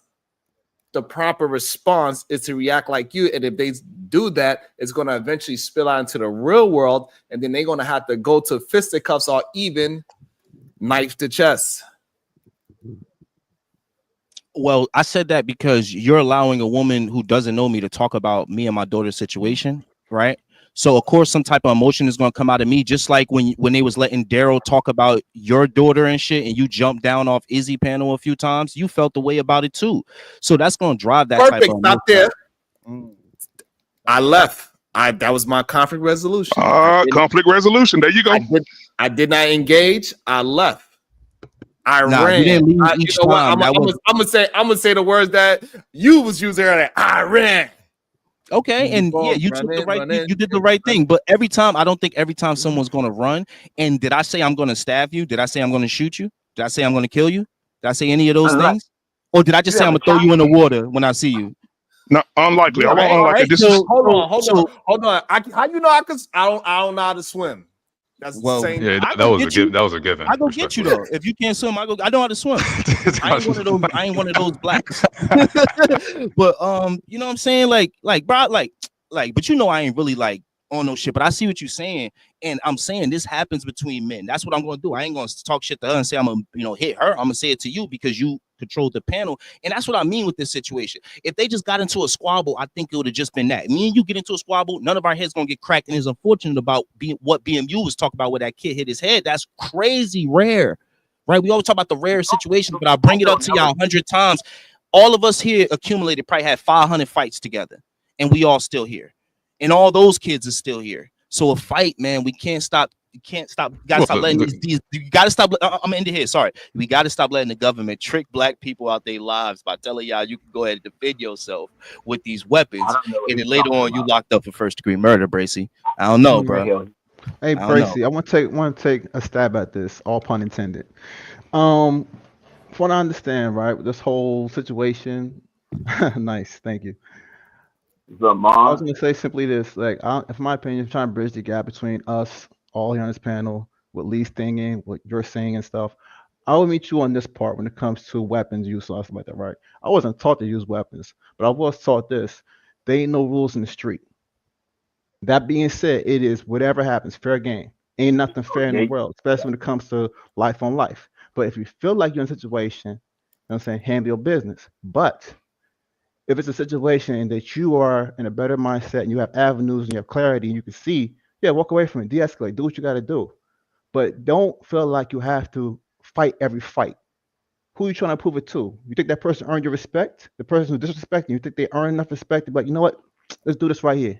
the proper response is to react like you, and if they do that, it's gonna eventually spill out into the real world, and then they're gonna have to go to fisticuffs or even knife to chest. Well, I said that because you're allowing a woman who doesn't know me to talk about me and my daughter's situation, right? So of course, some type of emotion is going to come out of me, just like when they was letting Daryl talk about your daughter and shit, and you jumped down off Izzy panel a few times. You felt the way about it too. So that's going to drive that type of emotion. Stop there. I left. That was my conflict resolution. Conflict resolution. There you go. I did not engage. I left. I Nah, ran. you didn't leave each time. I'm gonna say the words that you was using earlier. I ran. Okay, and yeah, you took the right. You did the right thing. But every time, I don't think every time someone's going to run. And did I say I'm going to stab you? Did I say I'm going to shoot you? Did I say I'm going to kill you? Did I say any of those things? Or did I just say I'm going to throw you in the water when I see you? No, unlikely. I won't unlikely. Hold on. How you know I don't know how to swim? That's the Well, same. Yeah, I that go was a get you. that was a given. I go get you though. If you can't swim, I know how to swim. I ain't one of those. I ain't one of those blacks. But you know what I'm saying? Like, bro, but you know, I ain't really like on no shit. But I see what you're saying, and I'm saying this happens between men. That's what I'm gonna do. I ain't gonna talk shit to her and say I'm gonna hit her. I'm gonna say it to you because you control the panel, and that's what I mean with this situation. If they just got into a squabble, I think it would have just been that. Me and you get into a squabble, none of our heads gonna get cracked, and it's unfortunate about what BMU was talking about where that kid hit his head. That's crazy rare, right? We always talk about the rare situations, but I bring it up to y'all 100 times. All of us here accumulated probably had 500 fights together, and we all still here, and all those kids are still here. So a fight, man, we can't stop. You can't stop. You gotta stop letting these. You gotta stop. I'm gonna end it here. Sorry, we gotta stop letting the government trick black people out their lives by telling y'all you can go ahead and defend yourself with these weapons, and then later on you locked up for first-degree murder, Bracy. I don't know, bro. Hey, I don't know. Bracy, I want to take a stab at this, all pun intended. From what I understand, right, with this whole situation, nice, thank you. I was going to say simply this, like, in my opinion, trying to bridge the gap between us, all here on this panel, what Lee's thinking, what you're saying and stuff. I will meet you on this part when it comes to weapons use or stuff like that, right? I wasn't taught to use weapons, but I was taught this. There ain't no rules in the street. That being said, it is whatever happens, fair game. Ain't nothing fair in the world, especially when it comes to life on life. But if you feel like you're in a situation, you know what I'm saying, handle your business. But if it's a situation that you are in a better mindset and you have avenues and you have clarity and you can see, yeah, walk away from it, de-escalate, do what you got to do. But don't feel like you have to fight every fight. Who are you trying to prove it to? You think that person earned your respect? The person who's disrespecting you, think they earn enough respect? But you know what? Let's do this right here.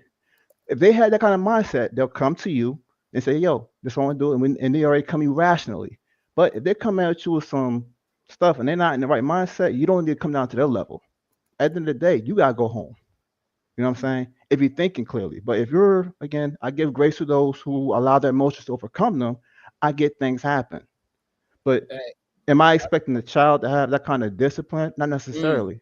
If they had that kind of mindset, they'll come to you and say, yo, this is what I want to do. And they already come rationally. But if they're coming at you with some stuff and they're not in the right mindset, you don't need to come down to their level. At the end of the day, you got to go home. You know what I'm saying? If you're thinking clearly. But if you're, again, I give grace to those who allow their emotions to overcome them. I get things happen. But am I expecting the child to have that kind of discipline? Not necessarily.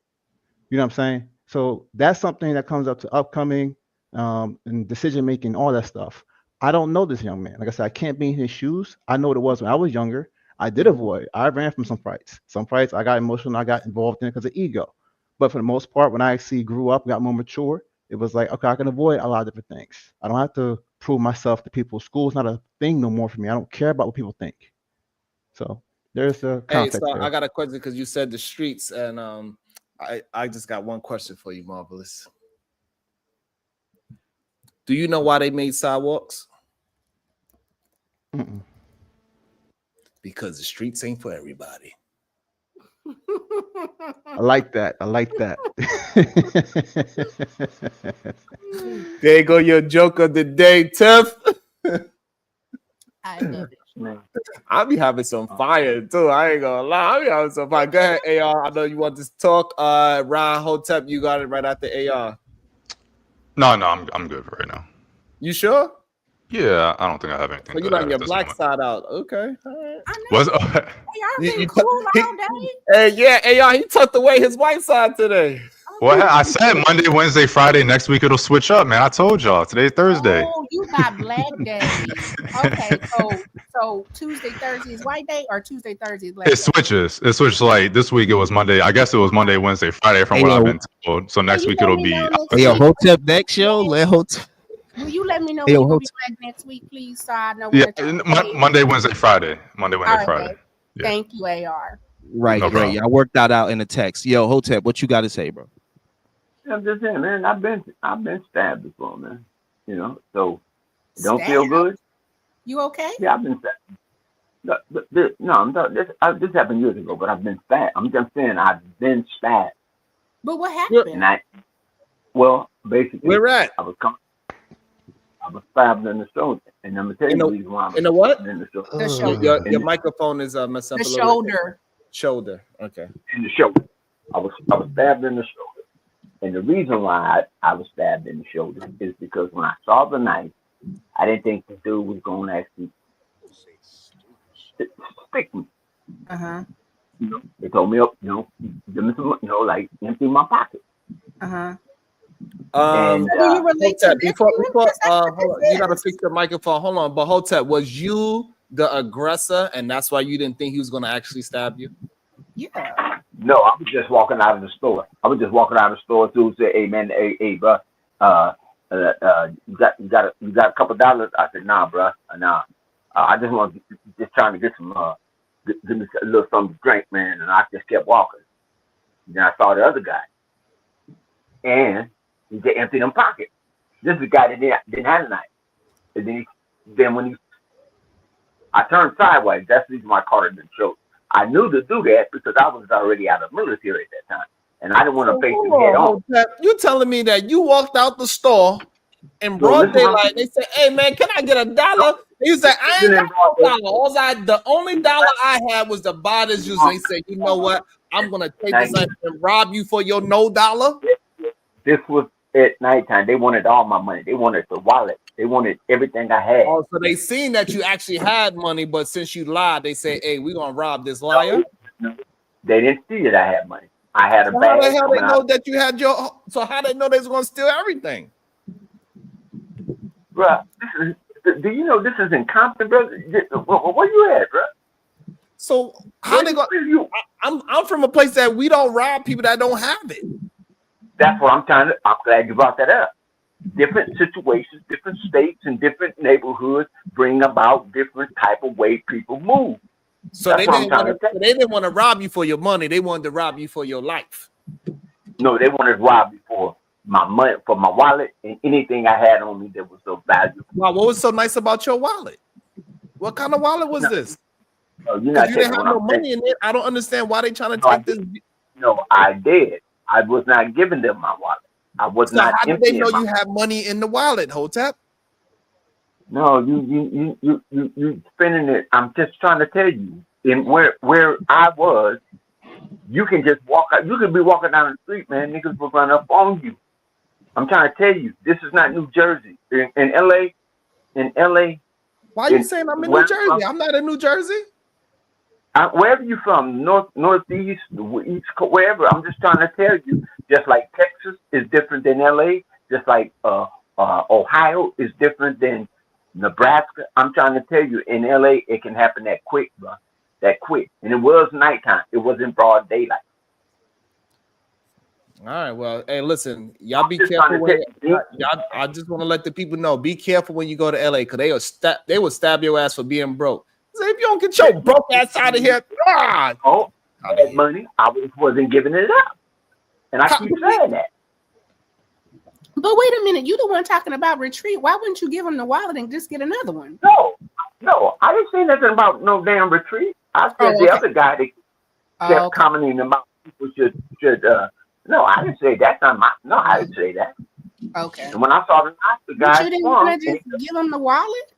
You know what I'm saying? So that's something that comes up to upcoming and decision making, all that stuff. I don't know this young man. Like I said, I can't be in his shoes. I know what it was when I was younger. I did avoid. I ran from some fights. Some fights I got emotional. I got involved in because of ego. But for the most part, when I actually grew up, got more mature, it was like, okay, I can avoid a lot of different things. I don't have to prove myself to people. School's not a thing no more for me. I don't care about what people think. So there's a context. Hey, so there. I got a question because you said the streets, and I just got one question for you, Marvelous. Do you know why they made sidewalks? Mm-mm. Because the streets ain't for everybody. I like that. I like that. There you go, your joke of the day, Tiff. I love it. I'll be having some fire too. I ain't gonna lie. I'll be having some fire. Go ahead, AR. I know you want to talk. Ryan Hotep, you got it right after AR. No, I'm good right now. You sure? Yeah, I don't think I have anything. So you're on your black side out. Okay. All right. Was Y'all been cool all day. Hey, yeah, AR, he tucked away his white side today. Well, I said Monday, Wednesday, Friday. Next week it'll switch up, man. I told y'all. Today's Thursday. Oh, you got black days. Okay, so Tuesday, Thursday is white day, or Tuesday, Thursday is black It day? switches. It switches. Like this week, it was Monday. I guess it was Monday, Wednesday, Friday, from what I've been told. So next week it'll be. Hey, yo, Hotep next show. Let Hotep. Will you let me know Hey, when yo, you're gonna be black next week, please, so I know Yeah, when to Monday, Wednesday, Friday. Monday, Wednesday, All right, Friday. babe. Yeah. Thank you, AR. Right, No great. problem. I worked that out in the text. Yo, Hotep, what you got to say, bro? I'm just saying, man. I've been stabbed before, man. You know, so don't feel good. You okay? Yeah, I've been stabbed. No, I'm talking. This happened years ago, but I've been stabbed. I'm just saying I've been stabbed. But what happened? And well, basically, where at? I was stabbed in the shoulder, and I'm gonna tell you the reason why. In the what? In the shoulder. The shoulder. Your microphone is messed up The a little bit. shoulder. Shoulder. Okay. In the shoulder. I was stabbed in the shoulder. And the reason why I was stabbed in the shoulder is because when I saw the knife, I didn't think the dude was going to actually stick me. Uh-huh. You know, they told me, give me some, like empty my pocket. Uh-huh. And Do you relate to Hotep, this before one? 'Cause that's what hold on, this you gotta is. fix your microphone. Hold on, but Hotep, was you the aggressor, and that's why you didn't think he was gonna actually stab you? Yeah. no, I was just walking out of the store. I was just walking out of the store to say, "Hey man, hey bro, you got a couple dollars?" I said, "Nah, bro, nah. I just want just trying to get some give me a little something to drink, man." And I just kept walking. Then I saw the other guy, and he just emptied them pockets. This is the guy that didn't have a knife. And then when I turned sideways, that's the reason why I caught him in the choke. I knew to do that because I was already out of the military at that time, and I didn't want to face him head on. Hotep, you telling me that you walked out the store in So broad listen what I'm daylight? They said, "Hey man, can I get $1?" You said, "I ain't got no dollar. The only dollar I had was to buy this juice." They said, "You know what? I'm gonna take this knife and rob you for your no dollar." This was at nighttime. They wanted all my money. They wanted the wallet. They wanted everything I had. Oh, so they seen that you actually had money, but since you lied, they say, "Hey, we're gonna rob this liar." No, they didn't see that I had money. I had a So how the bag hell they coming know out. that you had your? So how they know they was gonna steal everything? Bruh, do you know this is in Compton, bro? Where you at, bro? So how they go? I'm from a place that we don't rob people that don't have it. That's what I'm trying to. I'm glad you brought that up. Different situations, different states, and different neighborhoods bring about different type of way people move. So That's they what I'm didn't trying want to to. They didn't want to rob you for your money. They wanted to rob you for your life. No, they wanted to rob me for my money, for my wallet, and anything I had on me that was of value. Wow, what was so nice about your wallet? What kind of wallet was this? No, you're Because not you taking didn't have what no I'm saying. money in it. I don't understand why they trying to No, I take this. No, I did. I was not giving them my wallet. I was So not how did they emptying know my. you had money in the wallet, Hotep? No, you spending it. I'm just trying to tell you, in where I was, you can just walk out. You can be walking down the street, man. Niggas will run up on you. I'm trying to tell you, this is not New Jersey. In LA. Why are you saying I'm in New Jersey? I'm not in New Jersey. Wherever you from, northeast, east, wherever. I'm just trying to tell you, just like Texas is different than LA, just like Ohio is different than Nebraska. I'm trying to tell you, in LA, it can happen that quick, bro. That quick. And it was nighttime. It was in broad daylight. All right. Well, hey, listen, y'all be careful when y'all. I just want to let the people know, be careful when you go to LA, because they will stab your ass for being broke. So if you don't get your broke ass out of here, God. Oh, I had money. I wasn't giving it up. And I keep saying that. But wait a minute, you the one talking about retreat. Why wouldn't you give him the wallet and just get another one? No, I didn't say nothing about no damn retreat. I said the other guy that kept commenting about people should no, I didn't say that. No, I didn't say that. Okay. And when I saw the guy, But you didn't want to just give him the wallet?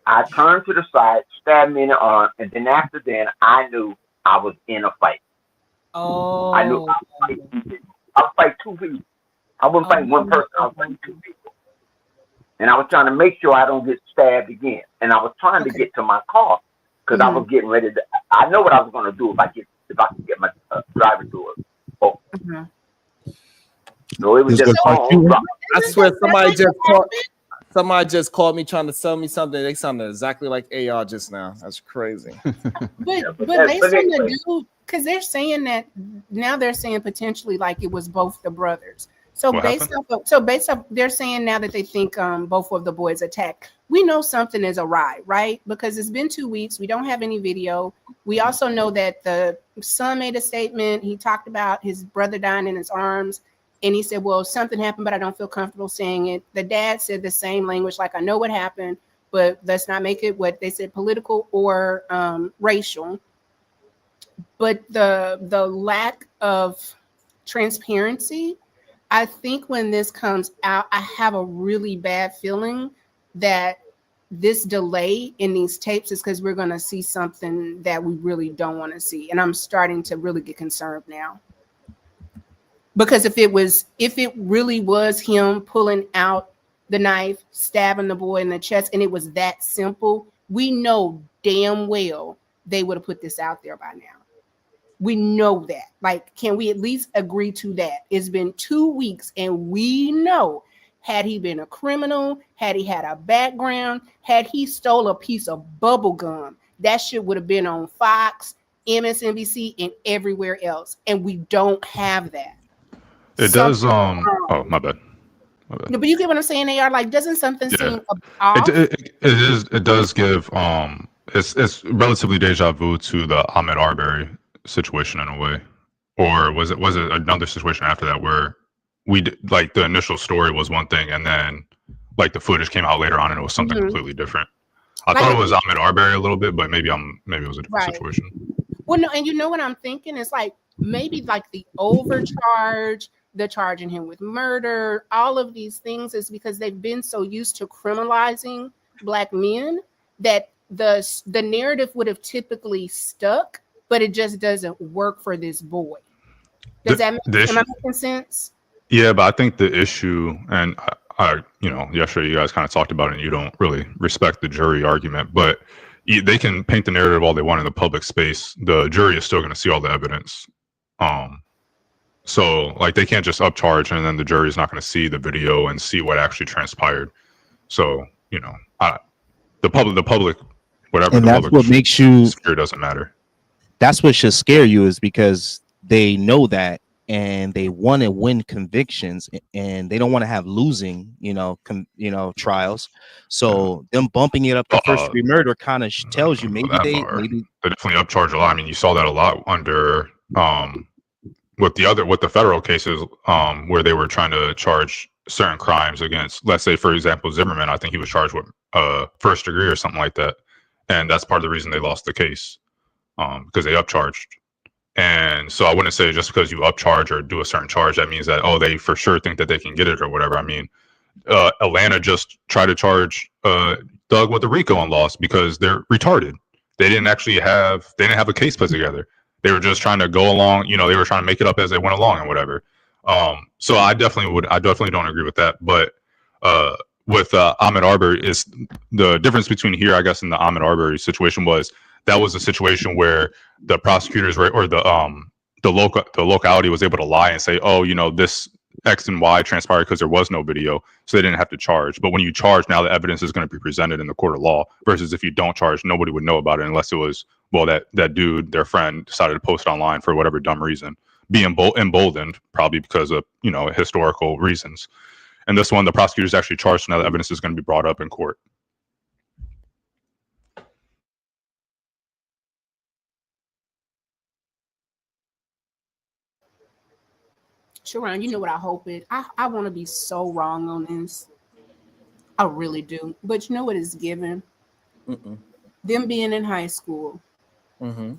I turned to the side, stabbed me in the arm, and then after then, I knew I was in a fight. Oh. I knew I was fighting two people. I wasn't fighting one person. I was fighting two people. And I was trying to make sure I don't get stabbed again. And I was trying to get to my car because I was getting ready to. I know what I was going to do if I could get my driver's door. Oh. No, it was just. I swear, somebody just called me trying to sell me something. They sounded exactly like AR just now. That's crazy. But based on the dude, because they're saying that now they're saying potentially like it was both the brothers. So based off, they're saying now that they think both of the boys attacked. We know something is awry, right? Because it's been 2 weeks. We don't have any video. We also know that the son made a statement. He talked about his brother dying in his arms. And he said, well, something happened, but I don't feel comfortable saying it. The dad said the same language, like, I know what happened, but let's not make it what they said, political or racial. But the lack of transparency, I think when this comes out, I have a really bad feeling that this delay in these tapes is because we're going to see something that we really don't want to see. And I'm starting to really get concerned now. Because if it really was him pulling out the knife, stabbing the boy in the chest, and it was that simple, we know damn well they would have put this out there by now. We know that. Like, can we at least agree to that? It's been 2 weeks, and we know, had he been a criminal, had he had a background, had he stole a piece of bubble gum, that shit would have been on Fox, MSNBC, and everywhere else. And we don't have that. It does. Oh, my bad. No, but you get what I'm saying? They are like, doesn't something seem off? It does give it's relatively deja vu to the Ahmed Arbery situation in a way, or was it another situation after that where like the initial story was one thing and then like the footage came out later on and it was something completely different. I thought it was Ahmed Arbery a little bit, but maybe it was a different situation. Well, no, and you know what I'm thinking? It's like maybe like the overcharge, the charging him with murder, all of these things is because they've been so used to criminalizing Black men that the narrative would have typically stuck, but it just doesn't work for this boy. Does that am I making sense? Yeah, but I think the issue, and I yesterday you guys kind of talked about it and you don't really respect the jury argument, but they can paint the narrative all they want in the public space. The jury is still going to see all the evidence. So like they can't just upcharge and then the jury is not going to see the video and see what actually transpired. So, the public, whatever. And the that's public what makes you scared doesn't matter. That's what should scare you, is because they know that and they want to win convictions and they don't want to have losing, trials. So them bumping it up to first degree murder kind of tells you maybe they definitely upcharge a lot. I mean, you saw that a lot under with the federal cases where they were trying to charge certain crimes against, let's say, for example, Zimmerman. I think he was charged with first degree or something like that, and that's part of the reason they lost the case because they upcharged. And so I wouldn't say just because you upcharge or do a certain charge that means that they for sure think that they can get it or whatever. I mean, Atlanta just tried to charge Doug with a RICO and lost because they're retarded. They didn't have a case put together. They were just trying to go along, they were trying to make it up as they went along and whatever. So I definitely don't agree with that. But with Ahmed Arbery, is the difference between here, I guess, in the Ahmed Arbery situation was that was a situation where the prosecutors or the locality was able to lie and say, this X and Y transpired because there was no video, so they didn't have to charge. But when you charge, now the evidence is going to be presented in the court of law, versus if you don't charge, nobody would know about it unless it was, that dude, their friend, decided to post online for whatever dumb reason, being emboldened probably because of historical reasons. And this one, the prosecutors actually charged, so now the evidence is going to be brought up in court. Sharon, you know what I hope it. I want to be so wrong on this. I really do. But you know what is given? Them being in high school.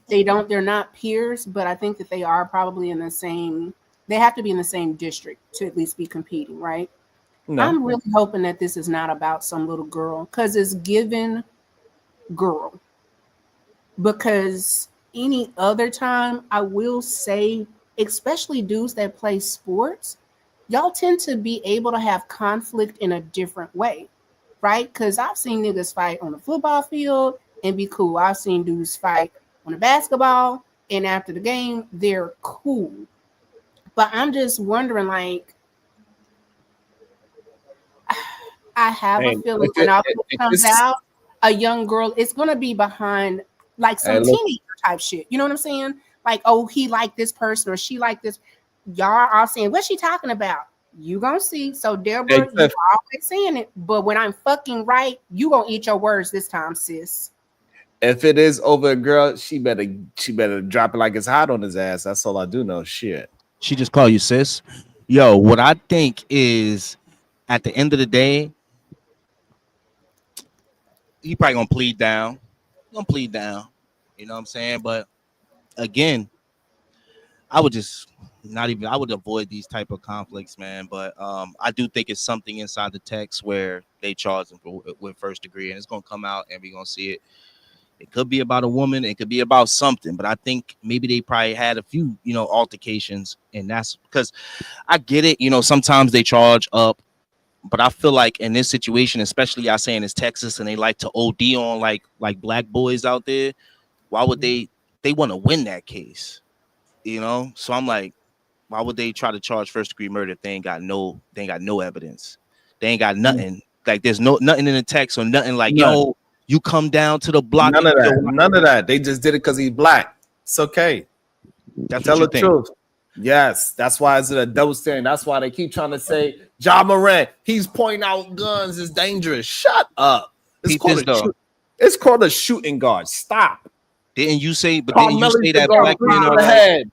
They're not peers, but I think that they are probably in the same, they have to be in the same district to at least be competing, right? No. I'm really hoping that this is not about some little girl, because it's given girl. Because any other time, I will say, especially dudes that play sports, y'all tend to be able to have conflict in a different way, right? Because I've seen niggas fight on the football field and be cool. I've seen dudes fight on the basketball, and after the game, they're cool. But I'm just wondering, like, I have a feeling when all this comes out, a young girl, it's going to be behind like some teenager type shit. You know what I'm saying? Like, oh, he liked this person or she liked this. Y'all are saying, what's she talking about? You gonna see. So Deborah, you're always saying it, but when I'm fucking right, you gonna eat your words this time, sis. If it is over a girl, she better drop it like it's hot on his ass. That's all I do know. Shit. She just call you sis. Yo, what I think is, at the end of the day, he probably gonna plead down. You know what I'm saying? But again, I would avoid these type of conflicts, man. But I do think it's something inside the text where they charge him with first degree, and it's gonna come out, and we're gonna see it. It could be about a woman, it could be about something, but I think maybe they probably had a few, altercations, and that's because I get it. Sometimes they charge up, but I feel like in this situation, especially y'all saying it's Texas and they like to OD on like black boys out there. Why would they want to win that case? You know, so I'm like, why would they try to charge first degree murder if they ain't got no evidence? They ain't got nothing. Like there's nothing in the text or nothing like, None. yo, you come down to the block. None of that. None of that. They just did it because he's black. It's okay. That's Tell what you the think. truth. Yes, that's why it's a double standard. That's why they keep trying to say Ja Morant, he's pointing out guns is dangerous. Shut up. It's called a shooting guard. Stop. Didn't you say? But didn't you say that Carmelo black men to are the like? head.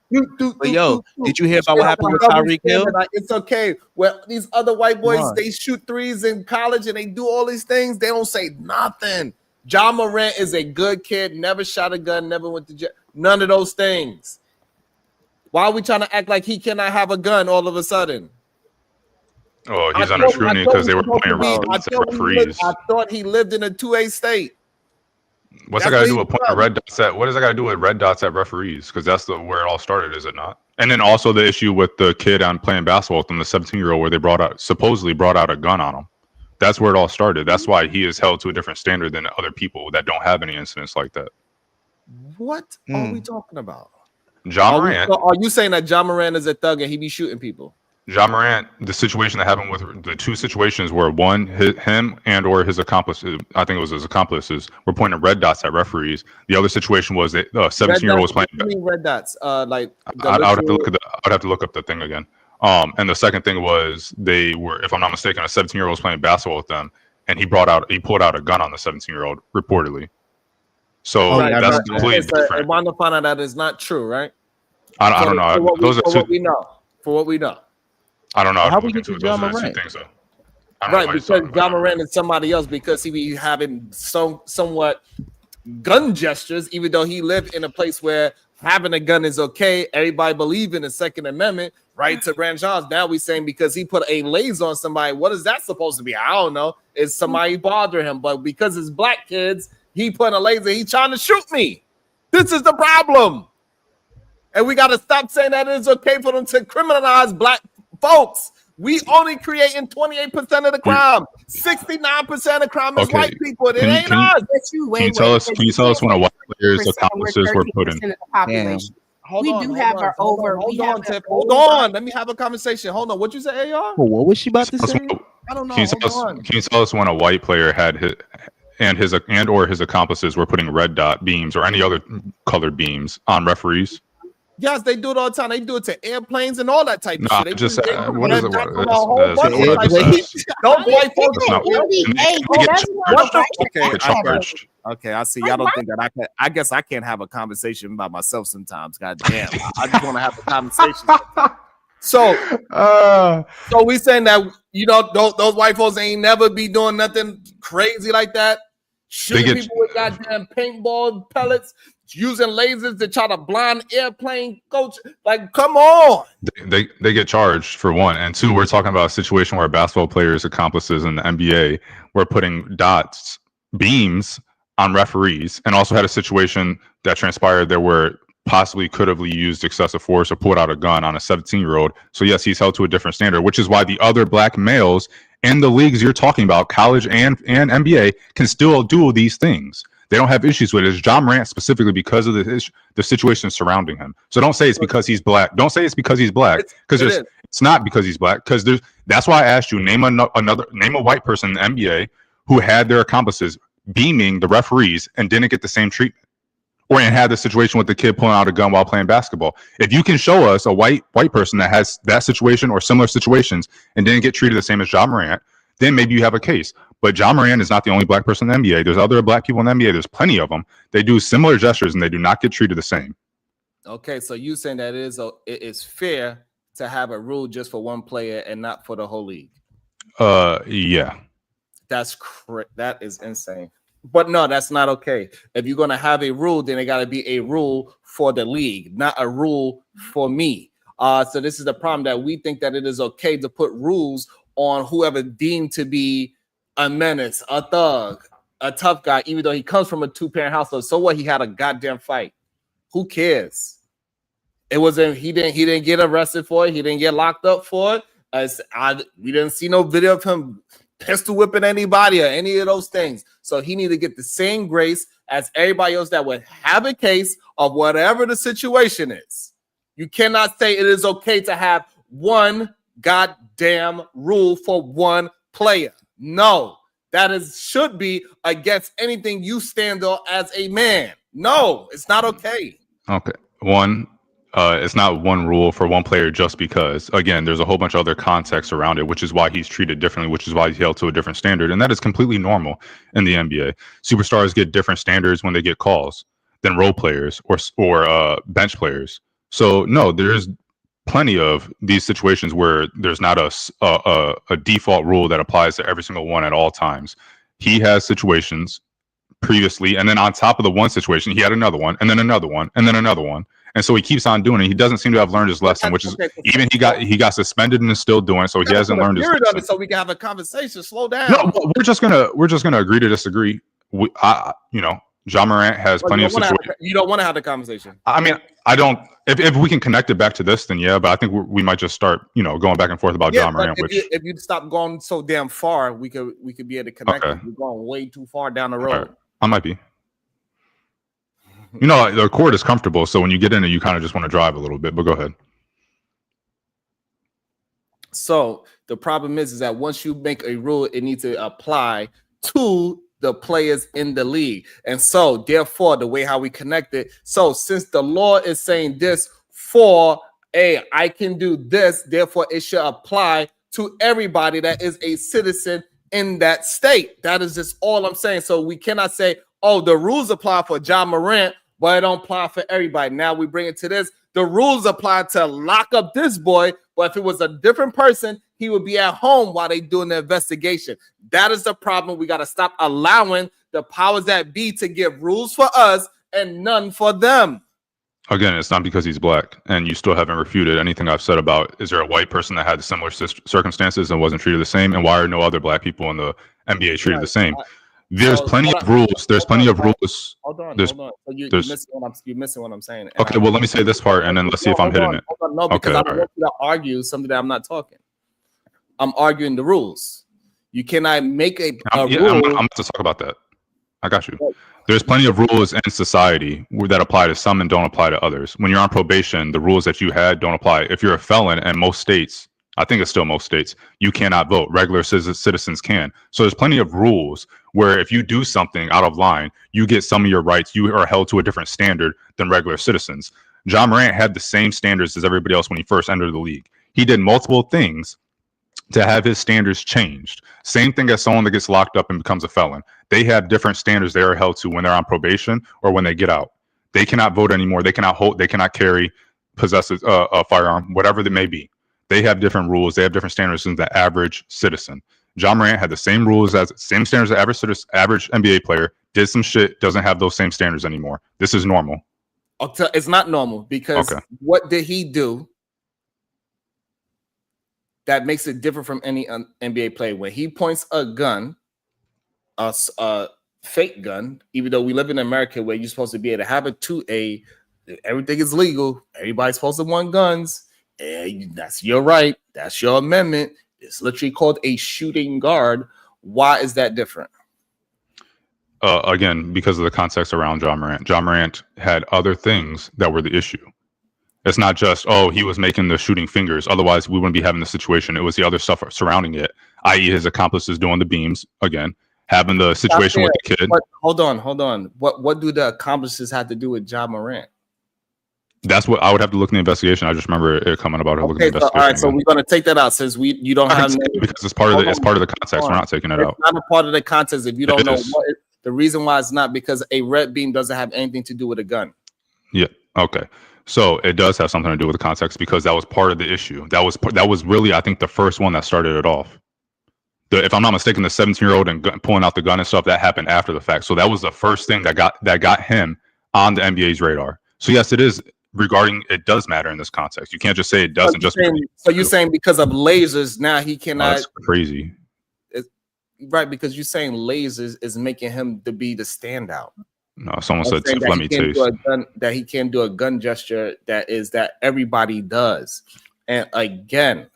But yo, did you hear about what happened with Tyreek Hill? It's okay. Well, these other white boys, Come on. they shoot threes in college and they do all these things. They don't say nothing. Ja Morant is a good kid. Never shot a gun. Never went to jail. None of those things. Why are we trying to act like he cannot have a gun all of a sudden? Oh, he's under scrutiny because they were playing red dots at referees. I thought he lived in a 2A state. What's that got to do with pointing red dots at? What does that got to do with red dots at referees? Because that's where it all started, is it not? And then also the issue with the kid on playing basketball with them, the 17-year-old, where they supposedly brought out a gun on him. That's where it all started. That's why he is held to a different standard than other people that don't have any incidents like that. What are we talking about? Ja Morant. Are you saying that Ja Morant is a thug and he be shooting people? Ja Morant, the situation that happened with the two situations where one, him and or his accomplices, I think it was his accomplices, were pointing red dots at referees. The other situation was that 17-year-old was playing. What do you mean red dots? Like I'd have to look up the thing again. And the second thing was they were, if I'm not mistaken, a 17-year-old was playing basketball with them, and he pulled out a gun on the 17-year-old reportedly. So that's completely different. I want to find out that is not true, right? I don't know. Those are two. For what we know. I don't know. How we get to those are the two things, though. Right, because Ja Morant is somebody else because he be having somewhat gun gestures, even though he lived in a place where having a gun is okay. Everybody believe in the Second Amendment, right to branch arms. Now we saying because he put a laser on somebody, what is that supposed to be? I don't know. It's somebody bothering him, but because it's black kids, he put a laser. He's trying to shoot me. This is the problem, and we got to stop saying that it is okay for them to criminalize black folks. We only creating 28% of the crime. 69% of crime is white people. It ain't us. Can you tell us when a white player's accomplices were put in? Hold on. Let me have a conversation. Hold on. What'd you say, AR? Well, what was she about to say? I don't know. Can you tell us when a white player had his or his accomplices were putting red dot beams or any other colored beams on referees? Yes, they do it all the time. They do it to airplanes and all that type of shit. Just what is it? Okay, I see. Y'all don't think that I guess I can't have a conversation by myself sometimes. God damn. I just want to have a conversation. So we saying that those white folks ain't never be doing nothing crazy like that. Shooting people with goddamn paintball pellets, using lasers to try to blind airplane coach. Like, come on. They get charged for one, and two, we're talking about a situation where basketball players' accomplices in the NBA were putting beams on referees, and also had a situation that transpired there where possibly could have used excessive force or pulled out a gun on a 17-year-old. So yes, he's held to a different standard, which is why the other black males in the leagues you're talking about, college and NBA, can still do these things. They don't have issues with it. It's Ja Morant specifically because of the situation surrounding him. So don't say it's because he's black. Don't say it's because he's black, because it's not because he's black. Because that's why I asked you, name a white person in the NBA who had their accomplices beaming the referees and didn't get the same treatment, or had the situation with the kid pulling out a gun while playing basketball. If you can show us a white person that has that situation or similar situations and didn't get treated the same as Ja Morant, then maybe you have a case. But Ja Morant is not the only black person in the NBA. There's other black people in the NBA. There's plenty of them. They do similar gestures and they do not get treated the same. Okay, so you saying that it is fair to have a rule just for one player and not for the whole league? Yeah. That is insane. But no, that's not okay. If you're gonna have a rule, then it gotta be a rule for the league, not a rule for me. So this is the problem, that we think that it is okay to put rules on whoever deemed to be a menace, a thug, a tough guy, even though he comes from a two-parent household. So what? He had a goddamn fight. Who cares? It wasn't. He didn't get arrested for it. He didn't get locked up for it. We didn't see no video of him pistol whipping anybody or any of those things. So he need to get the same grace as everybody else that would have a case of whatever the situation is. You cannot say it is okay to have one goddamn rule for one player. No, that should be against anything you stand on as a man. No, it's not okay. Okay. One, it's not one rule for one player just because. Again, there's a whole bunch of other context around it, which is why he's treated differently, which is why he's held to a different standard. And that is completely normal in the NBA. Superstars get different standards when they get calls than role players or bench players. So, no, there's plenty of these situations where there's not a default rule that applies to every single one at all times. He has situations previously, and then on top of the one situation, he had another one, and then another one, and then another one, and so he keeps on doing it. He doesn't seem to have learned his lesson, which is even he got suspended and is still doing it, so he hasn't learned his lesson. So we can have a conversation. Slow down. No, we're just gonna agree to disagree. John Morant has plenty of situations. You don't want to have the conversation. I mean, I don't. If we can connect it back to this, then yeah. But I think we might just start, going back and forth about John Morant. If you stop going so damn far, we could be able to connect. Okay. You're going way too far down the road. Right. I might be. The court is comfortable, so when you get in it, you kind of just want to drive a little bit. But go ahead. So the problem is that once you make a rule, it needs to apply to the players in the league. And so therefore, the way how we connect it. So since the law is saying this for I can do this, therefore it should apply to everybody that is a citizen in that state. That is just all I'm saying. So we cannot say, oh, the rules apply for John Morant, but it don't apply for everybody. Now we bring it to this. The rules apply to lock up this boy, but if it was a different person, he would be at home while they doing the investigation. That is the problem. We got to stop allowing the powers that be to give rules for us and none for them. Again, it's not because he's black, and you still haven't refuted anything I've said about, is there a white person that had similar circumstances and wasn't treated the same, and why are no other black people in the NBA treated the same? There's plenty of rules. There's plenty of rules. Hold on. So you're missing what I'm saying. Okay, well, let me say this part, and then let's see if I'm hitting it. No, because I don't want you to argue something that I'm not talking. I'm arguing the rules. You cannot make a rule. I'm about to talk about that. I got you. There's plenty of rules in society that apply to some and don't apply to others. When you're on probation, the rules that you had don't apply. If you're a felon, and most states, I think it's still most states, you cannot vote. Regular citizens can. So there's plenty of rules where if you do something out of line, you get some of your rights. You are held to a different standard than regular citizens. John Morant had the same standards as everybody else when he first entered the league. He did multiple things to have his standards changed. Same thing as someone that gets locked up and becomes a felon. They have different standards they are held to when they're on probation or when they get out. They cannot vote anymore. They cannot hold. They cannot carry, possess a firearm, whatever they may be. They have different rules. They have different standards than the average citizen. John Morant had the same rules same standards as average NBA player. Did some shit. Doesn't have those same standards anymore. This is normal. It's not normal because what did he do that makes it different from any NBA player? When he points a gun, a fake gun, even though we live in America where you're supposed to be able to have it everything is legal. Everybody's supposed to want guns. That's your right. That's your amendment. It's literally called a shooting guard. Why is that different? Again, because of the context around John Morant. John Morant had other things that were the issue. It's not just, he was making the shooting fingers. Otherwise, we wouldn't be having the situation. It was the other stuff surrounding it, i.e. his accomplices doing the beams, again, having the situation with the kid. But hold on. What do the accomplices have to do with John Morant? That's what I would have to look in the investigation. I just remember it coming about looking in the investigation. All right, so we're going to take that out since you don't have because it's part of the context. We're not taking it out. It's not a part of the context if you don't know what the reason why it's not, because a red beam doesn't have anything to do with a gun. Yeah. Okay. So it does have something to do with the context because that was part of the issue. That was really, I think, the first one that started it off. If I'm not mistaken, the 17-year-old and pulling out the gun and stuff, that happened after the fact. So that was the first thing that got him on the NBA's radar. So yes, it is regarding. It does matter in this context. You can't just say it doesn't. So you're saying because of lasers now he cannot? That's crazy. Right, because you're saying lasers is making him to be the standout. No, someone said, let me taste. That he can't do a gun gesture that everybody does. And again,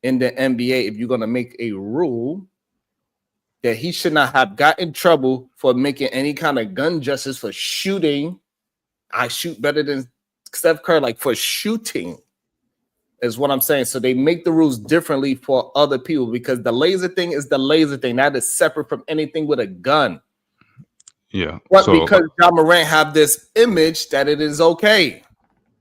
in the NBA, if you're going to make a rule that he should not have got in trouble for making any kind of gun gestures for shooting, I shoot better than Steph Curry, like for shooting, is what I'm saying. So they make the rules differently for other people because the laser thing is the laser thing. That is separate from anything with a gun. Yeah. But So because John Morant have this image that it is okay.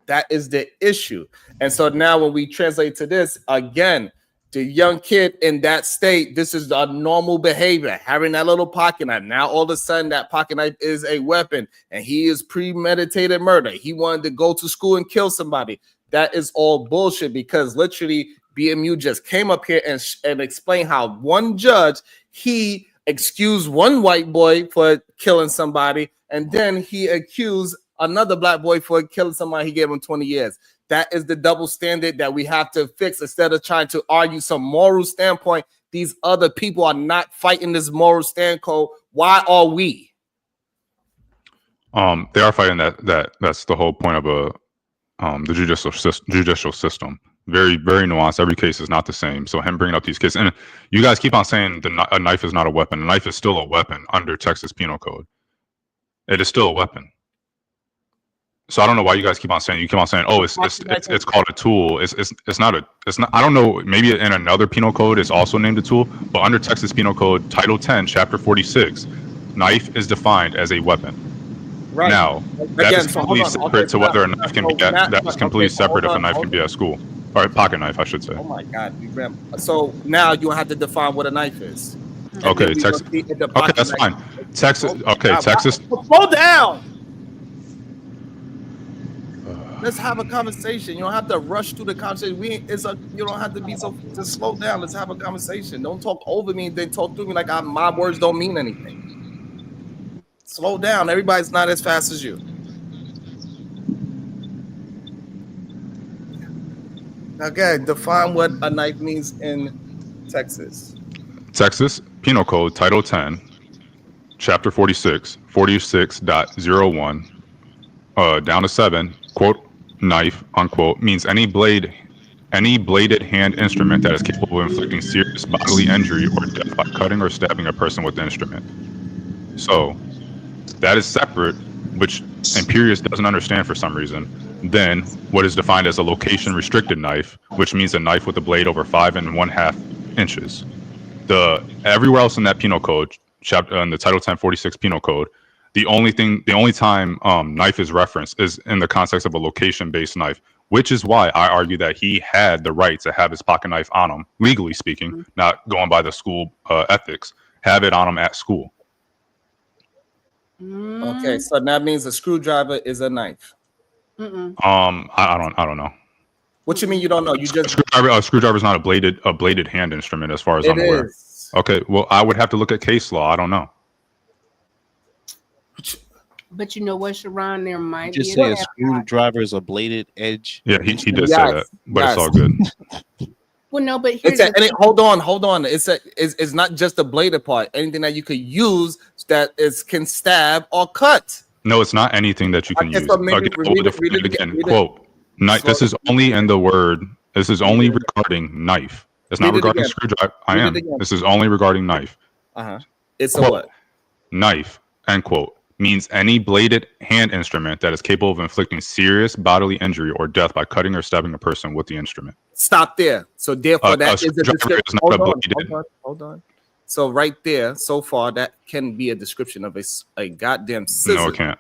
That is the issue. And so now when we translate to this, again, the young kid in that state, this is the normal behavior, having that little pocket knife. Now all of a sudden that pocket knife is a weapon and he is premeditated murder. He wanted to go to school and kill somebody. That is all bullshit because literally BMU just came up here and explained how one judge, he excused one white boy for killing somebody and then he accused another black boy for killing somebody. He gave him 20 years. That is the double standard that we have to fix instead of trying to argue some moral standpoint. These other people are not fighting this moral standpoint. Why are we? they are fighting that's the whole point of the judicial system. Very, very nuanced. Every case is not the same. So him bringing up these cases, and you guys keep on saying a knife is not a weapon. A knife is still a weapon under Texas Penal Code. It is still a weapon. So I don't know why you guys keep on saying oh it's called a tool. It's not. I don't know, maybe in another penal code it's also named a tool, but under Texas Penal Code Title 10 Chapter 46, knife is defined as a weapon. Right. Now that is completely separate to whether a knife can be that is completely separate if a knife can be at school. Or a pocket knife, I should say. Oh my God. So now you have to define what a knife is. Okay, Texas. Okay, that's fine. Texas. Okay, Texas. Slow down. Let's have a conversation. You don't have to rush through the conversation. You don't have to be so. Just slow down. Let's have a conversation. Don't talk over me. Then talk through me like my words don't mean anything. Slow down. Everybody's not as fast as you. Okay, define what a knife means in Texas. Texas Penal Code Title 10, Chapter 46, 46.01, down to 7, quote, knife, unquote, means any bladed hand instrument that is capable of inflicting serious bodily injury or death by cutting or stabbing a person with the instrument. So that is separate, which Imperius doesn't understand for some reason, than what is defined as a location restricted knife, which means a knife with a blade over 5 1/2 inches. Everywhere else in that penal code, chapter in the Title 10 46 Penal Code, the only time knife is referenced is in the context of a location-based knife, which is why I argue that he had the right to have his pocket knife on him, legally speaking, not going by the school ethics, have it on him at school. Okay, so that means a screwdriver is a knife. I don't know. What you mean you don't know? You just a screwdriver is not a bladed hand instrument, as far as I'm aware. Okay, well, I would have to look at case law. I don't know. But you know what, Sharon? There might just say a screwdriver is a bladed edge. Yeah, he did say that, but it's all good. Well, no, but here's hold on. It's not just the bladed part. Anything that you could use that can stab or cut. No, it's not anything that you can use. Quote, knife. This is only in the word. This is only regarding knife. It's not regarding screwdriver. This is only regarding knife. It's a what? Knife, end quote, means any bladed hand instrument that is capable of inflicting serious bodily injury or death by cutting or stabbing a person with the instrument. Stop there. So therefore, that is a description. Hold on. So right there, so far, that can be a description of a goddamn scissor. No, it can't.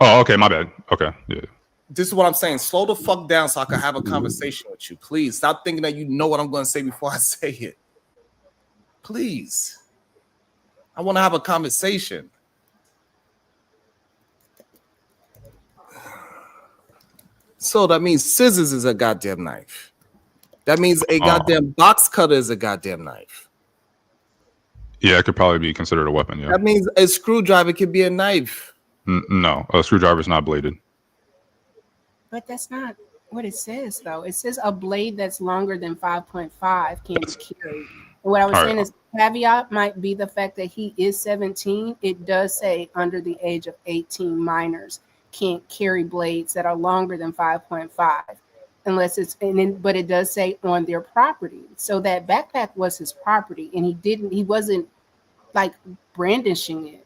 Oh, okay, my bad. Okay, yeah. This is what I'm saying. Slow the fuck down so I can have a conversation with you. Please stop thinking that you know what I'm going to say before I say it. Please. I want to have a conversation. So that means scissors is a goddamn knife. That means a goddamn box cutter is a goddamn knife. Yeah, it could probably be considered a weapon, yeah. That means a screwdriver could be a knife. No, a screwdriver is not bladed. But that's not what it says, though. It says a blade that's longer than 5.5 can be carried. And what I was saying is caveat might be the fact that he is 17. It does say under the age of 18, minors can't carry blades that are longer than 5.5 unless it's but it does say on their property. So that backpack was his property, and he wasn't like brandishing it.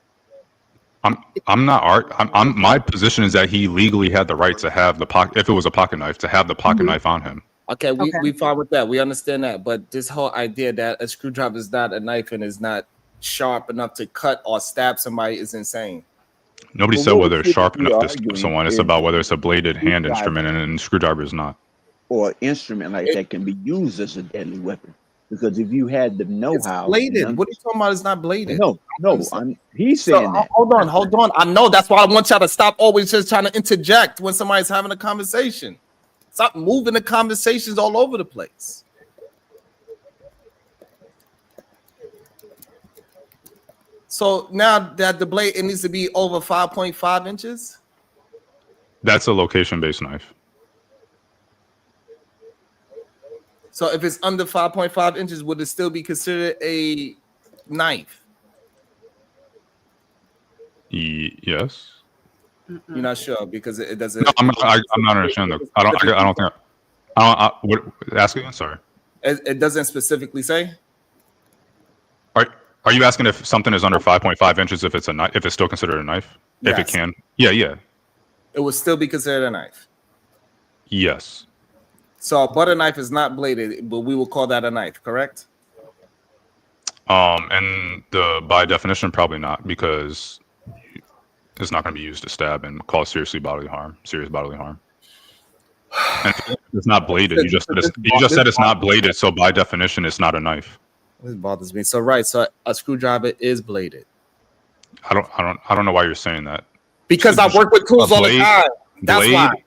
I'm not art. I'm my position is that he legally had the right to have the pocket, if it was a pocket knife, to have the pocket knife on him. Okay, we fine with that. We understand that, but this whole idea that a screwdriver is not a knife and is not sharp enough to cut or stab somebody is insane. Nobody But said what whether we're it's sharp typically enough to stab arguing someone. It's is about whether it's a bladed hand screwdriver instrument, and a screwdriver is not. or instrument like that can be used as a deadly weapon. Because if you had the It's know-how, bladed. What are you talking about? It's not bladed. no, he's So saying that. hold on. I know that's why I want y'all to stop always just trying to interject when somebody's having a conversation. Stop moving the conversations all over the place. So now that the blade, it needs to be over 5.5 inches. That's a location-based knife. So if it's under 5.5 inches, would it still be considered a knife? Yes. You're not sure because it doesn't. No, I'm not understanding. I don't think. What? Ask again. Sorry. It doesn't specifically say. Are you asking if something is under 5.5 inches, if it's a knife, if it's still considered a knife? If it Yes. can? Yeah. It would still be considered a knife. Yes. So a butter knife is not bladed, but we will call that a knife, correct? And by definition, probably not, because it's not going to be used to stab and cause serious bodily harm. And if it's not bladed. You just said it's not bladed, so by definition, it's not a knife. This bothers me. So right, so a screwdriver is bladed. I don't know why you're saying that. Because I work with tools all the time. That's why.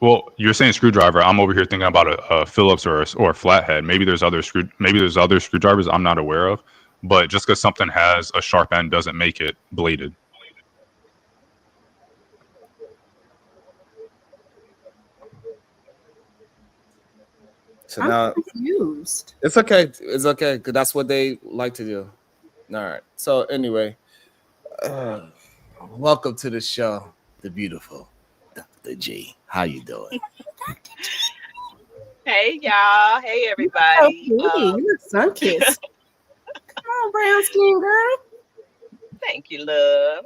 Well, you're saying screwdriver. I'm over here thinking about a Phillips or a flathead. Maybe there's other screwdrivers I'm not aware of. But just because something has a sharp end doesn't make it bladed. So now I'm confused. it's okay. It's okay because that's what they like to do. All right. So anyway, welcome to the show, the beautiful Dr. G. How you doing? Hey y'all. Hey everybody. You're sun-kissed. Come on, brown skin girl. Thank you, love.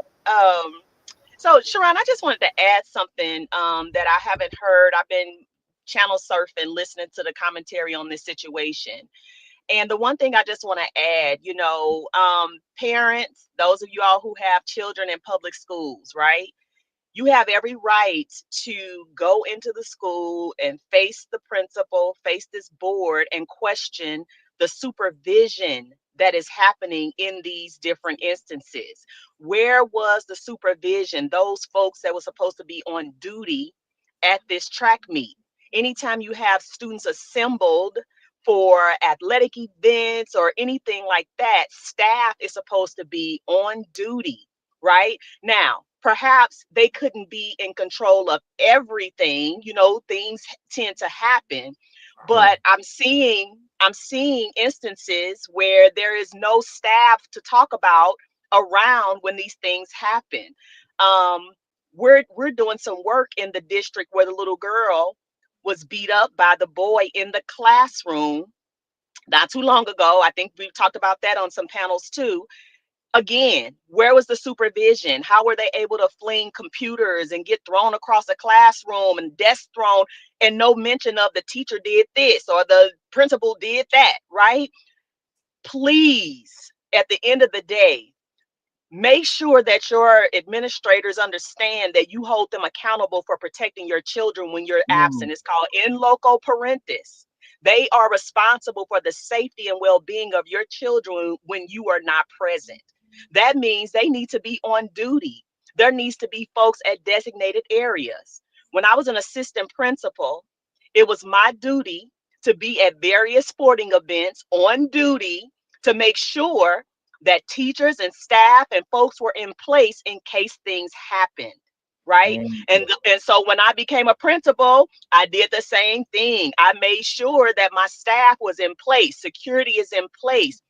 So Sharon, I just wanted to add something that I haven't heard. I've been channel surfing, listening to the commentary on this situation. And the one thing I just want to add, parents, those of you all who have children in public schools, right? You have every right to go into the school and face the principal, face this board, and question the supervision that is happening in these different instances. Where was the supervision? Those folks that were supposed to be on duty at this track meet. Anytime you have students assembled for athletic events or anything like that, staff is supposed to be on duty, right? Now, perhaps they couldn't be in control of everything, things tend to happen, but I'm seeing instances where there is no staff to talk about around when these things happen. We're doing some work in the district where the little girl was beat up by the boy in the classroom not too long ago. I think we've talked about that on some panels too. Again, where was the supervision? How were they able to fling computers and get thrown across a classroom and desks thrown, and no mention of the teacher did this or the principal did that, right? Please, at the end of the day, make sure that your administrators understand that you hold them accountable for protecting your children when you're absent. It's called in loco parentis. They are responsible for the safety and well-being of your children when you are not present. That means they need to be on duty. There needs to be folks at designated areas. When I was an assistant principal, it was my duty to be at various sporting events on duty to make sure that teachers and staff and folks were in place in case things happened, right? And so when I became a principal, I did the same thing. I made sure that my staff was in place, security is in place,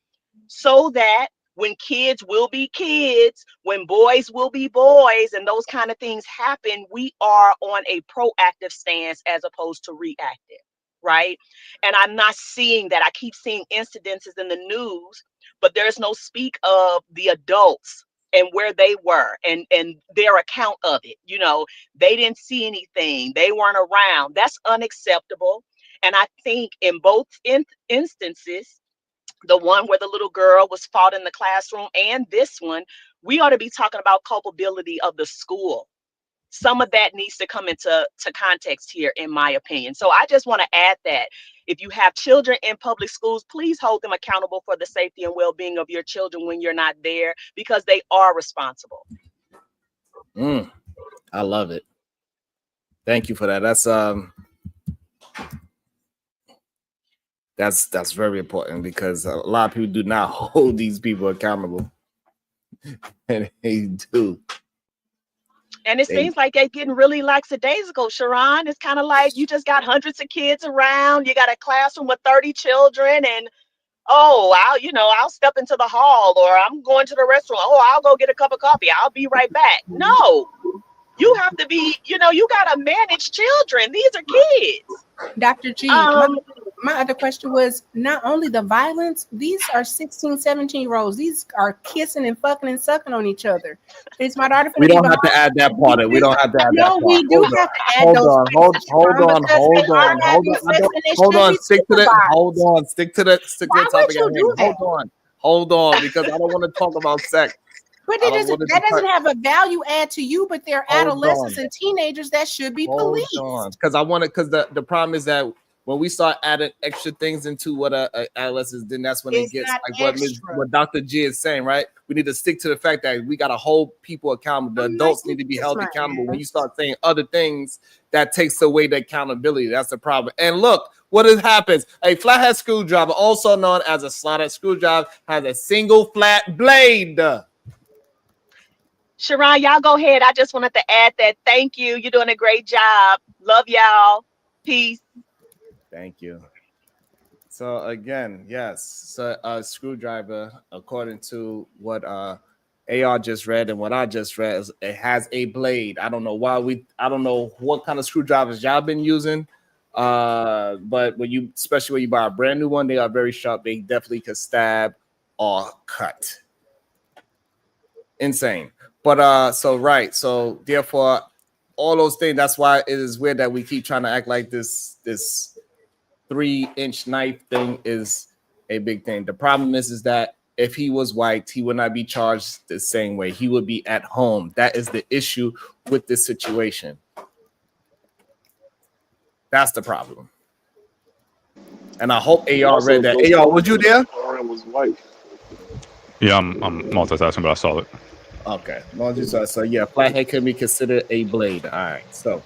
so that when kids will be kids, when boys will be boys, and those kind of things happen, we are on a proactive stance as opposed to reactive, right? And I'm not seeing that. I keep seeing incidences in the news, but there's no speak of the adults and where they were and their account of it. You know, they didn't see anything. They weren't around. That's unacceptable. And I think in both instances, the one where the little girl was fought in the classroom and this one, we ought to be talking about culpability of the school. Some of that needs to come into context here, in my opinion. So I just want to add that if you have children in public schools, please hold them accountable for the safety and well-being of your children when you're not there, because they are responsible. I love it. Thank you for that. That's very important, because a lot of people do not hold these people accountable, and they do. And it seems like they're getting really lackadaisical, Sharon. It's kind of like you just got hundreds of kids around. You got a classroom with 30 children, and I'll step into the hall, or I'm going to the restaurant. Oh, I'll go get a cup of coffee. I'll be right back. No, you have to be, you got to manage children. These are kids. Dr. G, my other question was not only the violence, these are 16, 17-year-olds. These are kissing and fucking and sucking on each other. It's my daughter. We don't have to add that part in. We don't have to add that part. No, we do have to add those. Hold on. Stick to the topic. Hold on, because I don't want to talk about sex. But that doesn't have a value add to you, but they're adolescents and teenagers that should be policed. Because the problem is that when we start adding extra things into what adolescents, then that's when it gets like what Dr. G is saying, right? We need to stick to the fact that we got to hold people accountable. The adults need to be held accountable. When you start saying other things, that takes away the accountability. That's the problem. And look, what happens? A flathead screwdriver, also known as a slotted screwdriver, has a single flat blade. Sharon, y'all go ahead. I just wanted to add that. Thank you. You're doing a great job. Love y'all. Peace. Thank you. So again, yes. So a screwdriver, according to what AR just read and what I just read, it has a blade. I don't know what kind of screwdrivers y'all been using. But especially when you buy a brand new one, they are very sharp. They definitely could stab or cut. Insane. But so therefore, all those things. That's why it is weird that we keep trying to act like this 3-inch knife thing is a big thing. The problem is that if he was white, he would not be charged the same way. He would be at home. That is the issue with this situation. That's the problem. And I hope AR read that. AR, was you there? Was white. Yeah, I'm multitasking, but I saw it. Okay. So yeah, flathead can be considered a blade. All right. So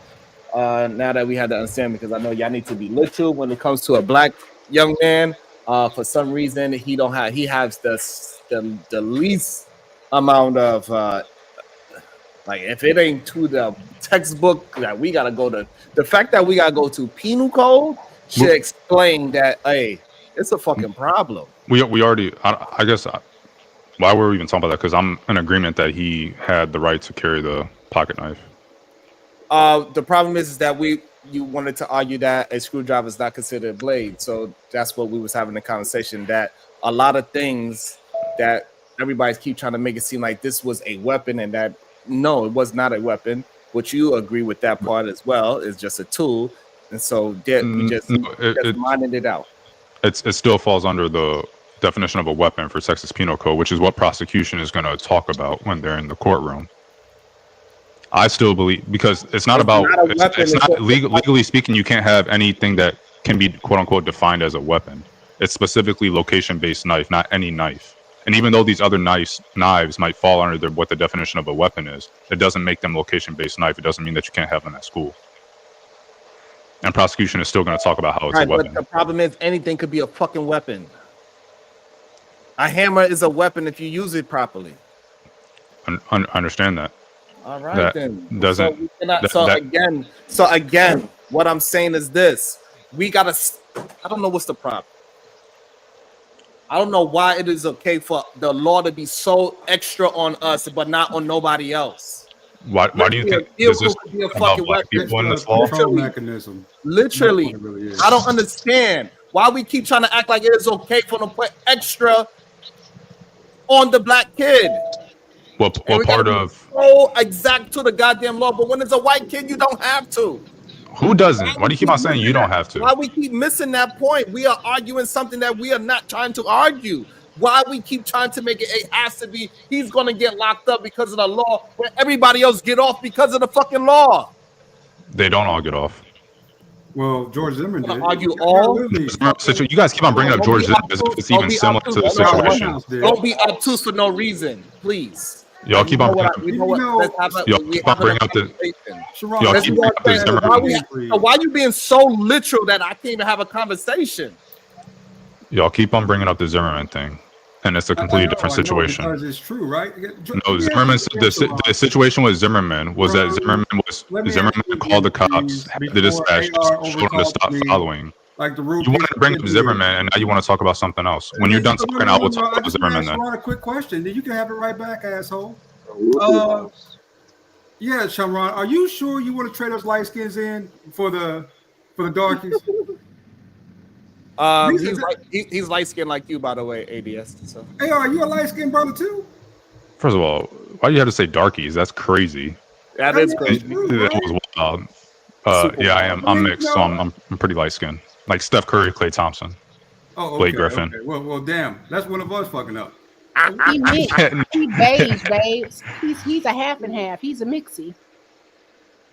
now that we had to understand, because I know y'all need to be literal when it comes to a black young man. For some reason, he has the least amount of like, if it ain't to the textbook that we gotta go to, the fact that we gotta go to penal code should explain that. Hey, it's a fucking problem. We already. I guess. Why were we even talking about that? Because I'm in agreement that he had the right to carry the pocket knife. The problem is that you wanted to argue that a screwdriver is not considered a blade. So that's what we was having a conversation, that a lot of things that everybody's keep trying to make it seem like this was a weapon, and that no, it was not a weapon. Which you agree with that part as well. It's just a tool. And so we just minded it out. It still falls under the definition of a weapon for Texas Penal Code, which is what prosecution is going to talk about when they're in the courtroom. I still believe, because it's not legally speaking, you can't have anything that can be quote unquote defined as a weapon. It's specifically location based knife, not any knife. And even though these other knives might fall under what the definition of a weapon is, it doesn't make them location based knife. It doesn't mean that you can't have them at school. And prosecution is still going to talk about how it's a weapon. But the problem is anything could be a fucking weapon. A hammer is a weapon if you use it properly. Understand that. All right, that then. Doesn't. So again, what I'm saying is this: we gotta. I don't know what's the problem. I don't know why it is okay for the law to be so extra on us, but not on nobody else. Why do you think this is about black people in this law? Mechanism. Literally, I don't understand why we keep trying to act like it is okay for them to put extra on the black kid. What And we gotta part be of so exact to the goddamn law. But when it's a white kid, you don't have to. who doesn't? Why do you keep on saying you don't have to? Why we keep missing that point? We are arguing something that we are not trying to argue. Why we keep trying to make it has to be he's gonna get locked up because of the law, where everybody else get off because of the fucking law. They don't all get off. Well, George Zimmerman did. Argue all. You guys keep on bringing up George Zimmerman as if it's even similar to the situation. Don't be obtuse for no reason, please. Y'all keep on Y'all keep on bringing up the y'all keep bringing up the Zimmerman. Why you being so literal that I can't even have a conversation? Y'all keep on bringing up the Zimmerman thing, and it's a completely different situation. Because it's true, right? No, Zimmerman. The situation with Zimmerman was that Zimmerman called the cops, had the dispatch, told them to stop following. Like the rule. You wanted to bring up Zimmerman, and now you want to talk about something else. When you're done talking, I will talk about Zimmerman then. A quick question, then you can have it right back, asshole. Yeah, Shamron, are you sure you want to trade those light skins in for the darkies? He's light skinned like you, by the way, ADS. So. Hey, are you a light skinned brother too? First of all, why do you have to say darkies? That's crazy. That is crazy. That was wild. Yeah, I am. I'm mixed, so I'm pretty light skinned. Like Steph Curry, Klay Thompson, Blake Griffin. Okay. Well, damn, that's one of us fucking up. He mixed. He beige, babes. He's a half and half. He's a mixie.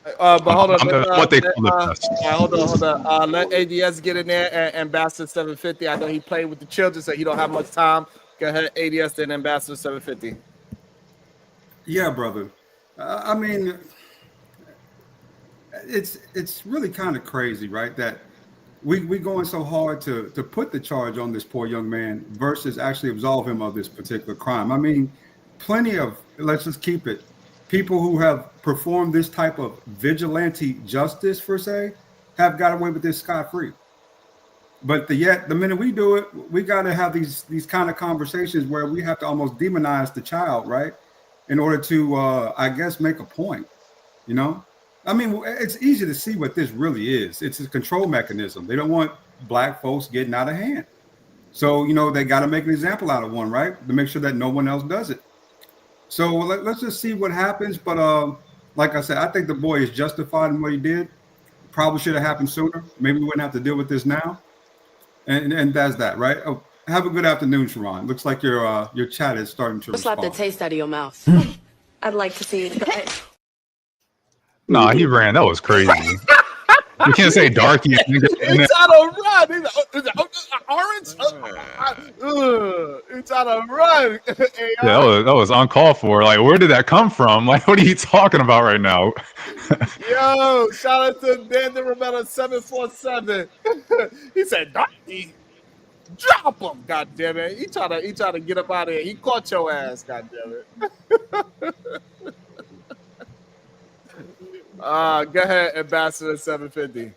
But hold on. What they call it. Hold on. Let ADS get in there and Ambassador 750. I know he played with the children, so he don't have much time. Go ahead, ADS, then Ambassador 750. Yeah, brother. I mean, it's really kind of crazy, right? That we going so hard to put the charge on this poor young man versus actually absolve him of this particular crime. I mean, plenty of, let's just keep it, people who have performed this type of vigilante justice, per se, have got away with this scot-free. But the minute we do it, we got to have these kind of conversations where we have to almost demonize the child, right? In order to, I guess, make a point, you know? I mean, it's easy to see what this really is. It's a control mechanism. They don't want black folks getting out of hand. So, you know, they got to make an example out of one, right? To make sure that no one else does it. So let's just see what happens. But like I said, I think the boy is justified in what he did. Probably should have happened sooner. Maybe we wouldn't have to deal with this now. And that's that, right? Oh, have a good afternoon, Sharon. Looks like your chat is starting to Slap respond. the taste out of your mouth. I'd like to see it. Nah, he ran. That was crazy. You can't say darky. It's out of run. It's orange. It's out of run. Yeah, that was uncalled for. Like, where did that come from? Like, what are you talking about right now? Yo, shout out to Dan the Rebella 747. He said, "Darky, drop him, god damn it." He tried to get up out of here. He caught your ass, god damn it. Go ahead, Ambassador 750.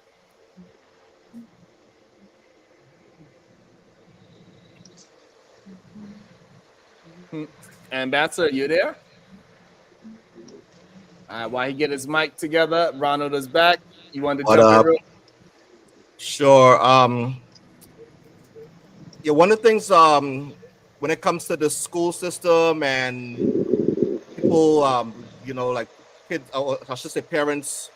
Ambassador, you there? All right, while he get his mic together, Ronald is back. You want to jump in? Sure. Yeah, one of the things when it comes to the school system and people, you know, like kids, I should say parents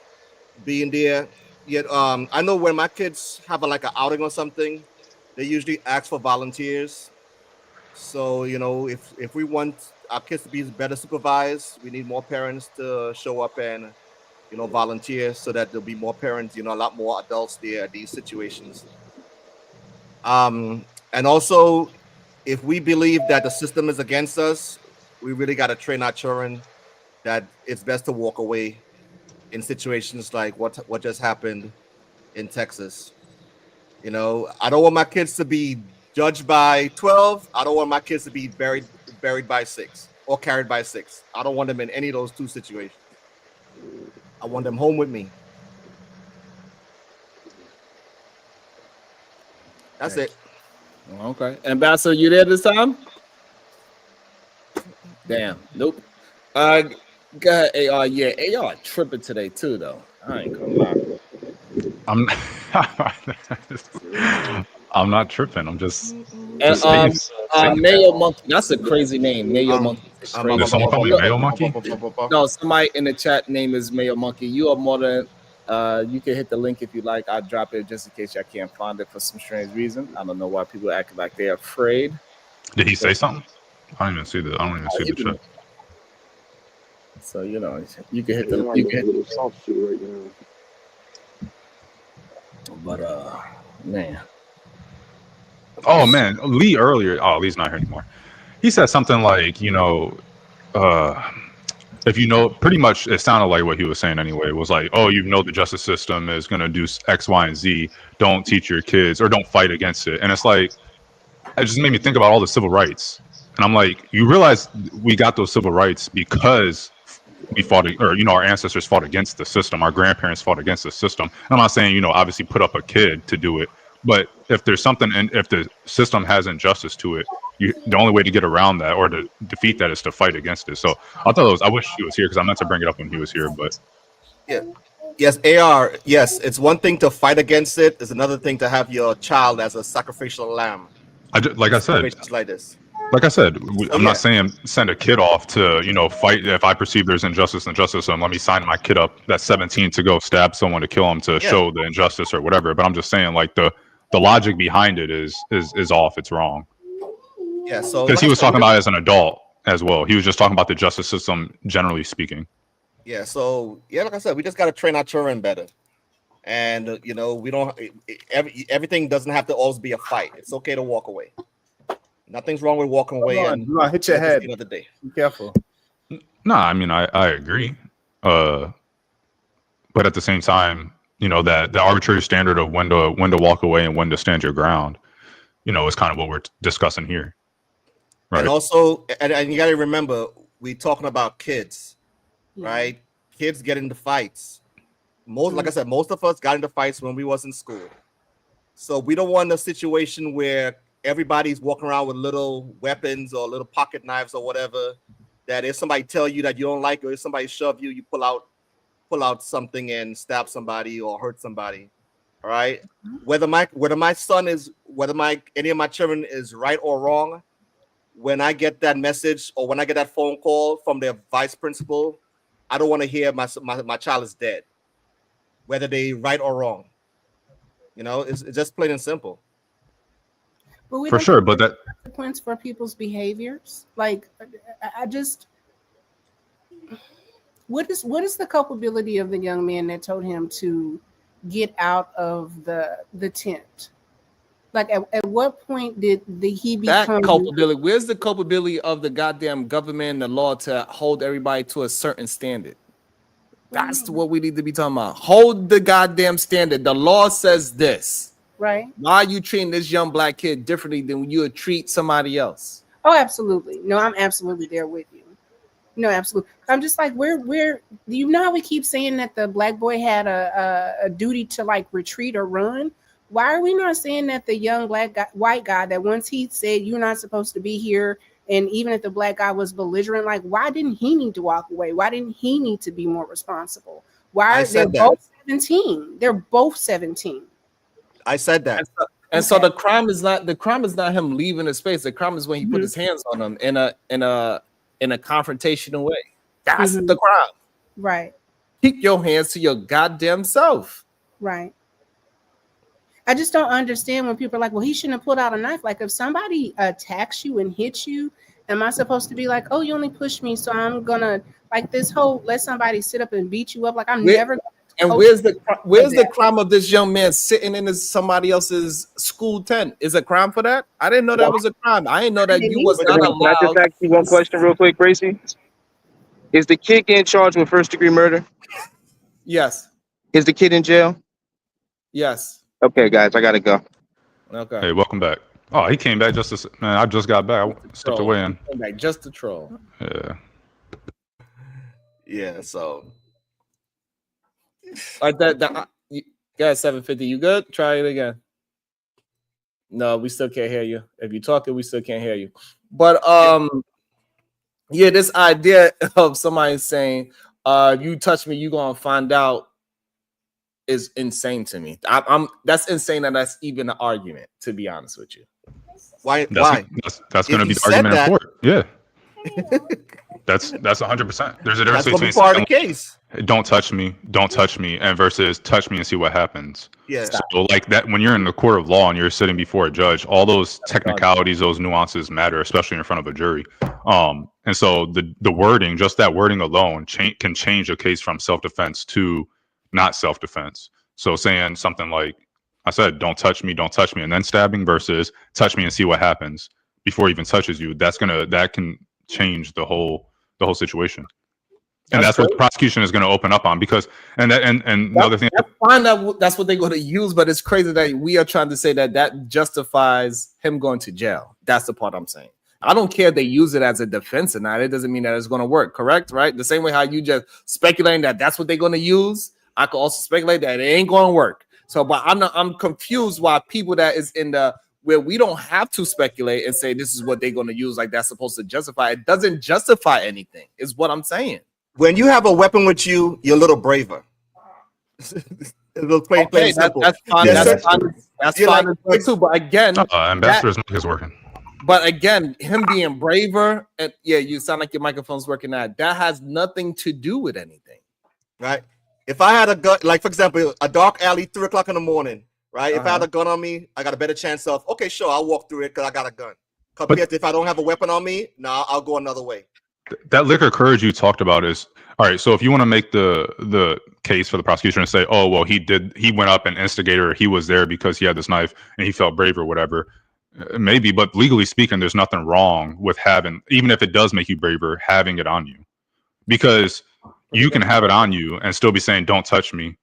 being there. Yet, I know when my kids have like an outing or something, they usually ask for volunteers. So, you know, if we want our kids to be better supervised, we need more parents to show up and, you know, volunteer so that there'll be more parents, you know, a lot more adults there at these situations. And also, if we believe that the system is against us, we really got to train our children that it's best to walk away in situations like what just happened in Texas. You know, I don't want my kids to be judged by 12. I don't want my kids to be buried by 6 or carried by 6. I don't want them in any of those two situations. I want them home with me. That's it. Okay. Ambassador, you there this time? Damn. Nope. Go ahead, AR. Yeah, AR tripping today too, though. I ain't gonna lie. I'm not tripping. I'm just And Mayo Monkey. That's a crazy name, Mayo Monkey. Did someone call me Mayo Monkey? No, somebody in the chat name is Mayo Monkey. You are more than you can hit the link if you like. I'll drop it just in case I can't find it for some strange reason. I don't know why people act like they're afraid. Did he say something? I don't even see the. I don't even see the chat. So you know, you can hit the. You can hit soft shit right now. But man. Oh man, Lee earlier. Oh, Lee's not here anymore. He said something like, you know, if you know, pretty much it sounded like what he was saying anyway. It was like, oh, you know, the justice system is going to do X, Y, and Z. Don't teach your kids or don't fight against it. And it's like, it just made me think about all the civil rights. And I'm like, you realize we got those civil rights because we fought, or, you know, our ancestors fought against the system. Our grandparents fought against the system. And I'm not saying, you know, obviously put up a kid to do it. But if there's something, and if the system has injustice to it, the only way to get around that or to defeat that is to fight against it. So I thought it was, I wish he was here because I meant to bring it up when he was here, but yeah, yes, AR, yes, it's one thing to fight against it. It's another thing to have your child as a sacrificial lamb. Like I said, I'm not saying send a kid off to, you know, fight. If I perceive there's injustice in the justice system, let me sign my kid up that's 17 to go stab someone to kill him to show the injustice or whatever. But I'm just saying, like, the logic behind it is off. It's wrong. Yeah, so because he was talking about it as an adult as well. He was just talking about the justice system generally speaking. Yeah, so like I said, we just got to train our children better, and you know, we don't. Everything doesn't have to always be a fight. It's okay to walk away. Nothing's wrong with walking away. And you hit your head. Another day. Be careful. No, I mean I agree, but at the same time, you know, that the arbitrary standard of when to walk away and when to stand your ground, you know, is kind of what we're discussing here. Right. And also, and you got to remember, we're talking about kids, right? Kids get into fights. Like I said, most of us got into fights when we was in school. So we don't want a situation where everybody's walking around with little weapons or little pocket knives or whatever, that if somebody tell you that you don't like, or if somebody shove you, you pull out something and stab somebody or hurt somebody. All right. Whether my son is, any of my children is right or wrong, when I get that message or when I get that phone call from their vice principal, I don't want to hear my child is dead, whether they right or wrong. You know, it's just plain and simple. But we for sure, but that consequence for people's behaviors. Like, I just, what is the culpability of the young man that told him to get out of the tent? Like, at what point did he become that culpability? Where's the culpability of the goddamn government and the law to hold everybody to a certain standard? That's what we need to be talking about. Hold the goddamn standard. The law says this. Right. Why are you treating this young black kid differently than when you would treat somebody else? Oh, absolutely. No, I'm absolutely there with you. No, absolutely. I'm just like, where you know how we keep saying that the black boy had a duty to like retreat or run? Why are we not saying that the young white guy that once he said you're not supposed to be here, and even if the black guy was belligerent, like, why didn't he need to walk away? Why didn't he need to be more responsible? Why are they both 17? They're both 17. I said that. And so the crime is not him leaving the space. The crime is when he put his hands on them in a confrontational way. That's the crime. Right. Keep your hands to your goddamn self. Right. I just don't understand when people are like, well, he shouldn't have pulled out a knife. Like, if somebody attacks you and hits you, am I supposed to be like, oh, you only pushed me, so I'm gonna, like, this whole let somebody sit up and beat you up? Like, I'm never. And where's the crime of this young man sitting in somebody else's school tent? Is a crime for that? I didn't know that was a crime. I didn't know that you was not allowed. Can I just ask you one question real quick, Gracie? Is the kid getting charged with first-degree murder? Yes. Is the kid in jail? Yes. Okay, guys, I gotta go. Okay. Hey, welcome back. Oh, he came back man. I just got back. I stepped away and like just to troll. Yeah. Yeah. So. Like that. You got 750. You good? Try it again. No, we still can't hear you. If you're talking, we still can't hear you. But yeah, this idea of somebody saying, "If you touch me, you gonna find out," is insane to me. That's insane that that's even an argument, to be honest with you. Why? That's going to be the argument in court. Yeah. That's 100%. There's a That's difference gonna be between part of the saying, case. don't touch me, and versus touch me and see what happens. Yeah. So like that, when you're in the court of law and you're sitting before a judge, all those technicalities, those nuances matter, especially in front of a jury. And so the wording, just that wording alone, can change a case from self-defense to not self-defense. So saying something like, I said, don't touch me, and then stabbing versus touch me and see what happens before he even touches you. That can change the whole situation. And that's what the prosecution is going to open up on, because another thing. That's fine. That's what they're going to use, but it's crazy that we are trying to say that justifies him going to jail. That's the part I'm saying. I don't care if they use it as a defense or not. It doesn't mean that it's going to work. Correct? Right? The same way how you just speculating that that's what they're going to use. I could also speculate that it ain't going to work. So, but I'm confused why people that is in the where we don't have to speculate and say this is what they're going to use, like that's supposed to justify. It doesn't justify anything. Is what I'm saying. When you have a weapon with you, you're a little braver. Plain simple. That's fine. That's fine too. But again, Ambassador's mic is working. But again, him being braver, and yeah, you sound like your microphone's working now. That has nothing to do with anything, right? If I had a gun, like for example, a dark alley, 3 o'clock in the morning, right? If I had a gun on me, I got a better chance of, okay, sure, I'll walk through it because I got a gun. Compared to if I don't have a weapon on me, I'll go another way. That liquor courage you talked about is all right. So if you want to make the case for the prosecution and say, oh well, he went up and instigated, or he was there because he had this knife and he felt brave or whatever, maybe. But legally speaking, there's nothing wrong with having, even if it does make you braver, having it on you, because you can have it on you and still be saying, don't touch me,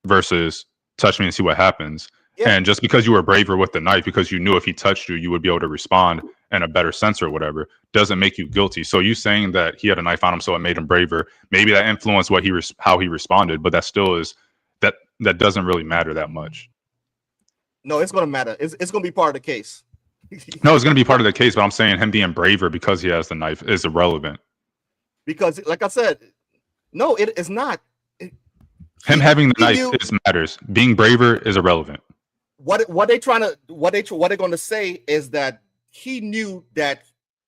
versus touch me and see what happens. Yeah. And just because you were braver with the knife, because you knew if he touched you, you would be able to respond in a better sense or whatever, doesn't make you guilty. So you saying that he had a knife on him, so it made him braver, maybe that influenced how he responded, but that still is that doesn't really matter that much. No, it's going to matter. It's going to be part of the case. No, it's going to be part of the case, but I'm saying him being braver because he has the knife is irrelevant. Because, like I said, no, it is not. Him having the knife matters. Being braver is irrelevant. What they're going to say is that he knew that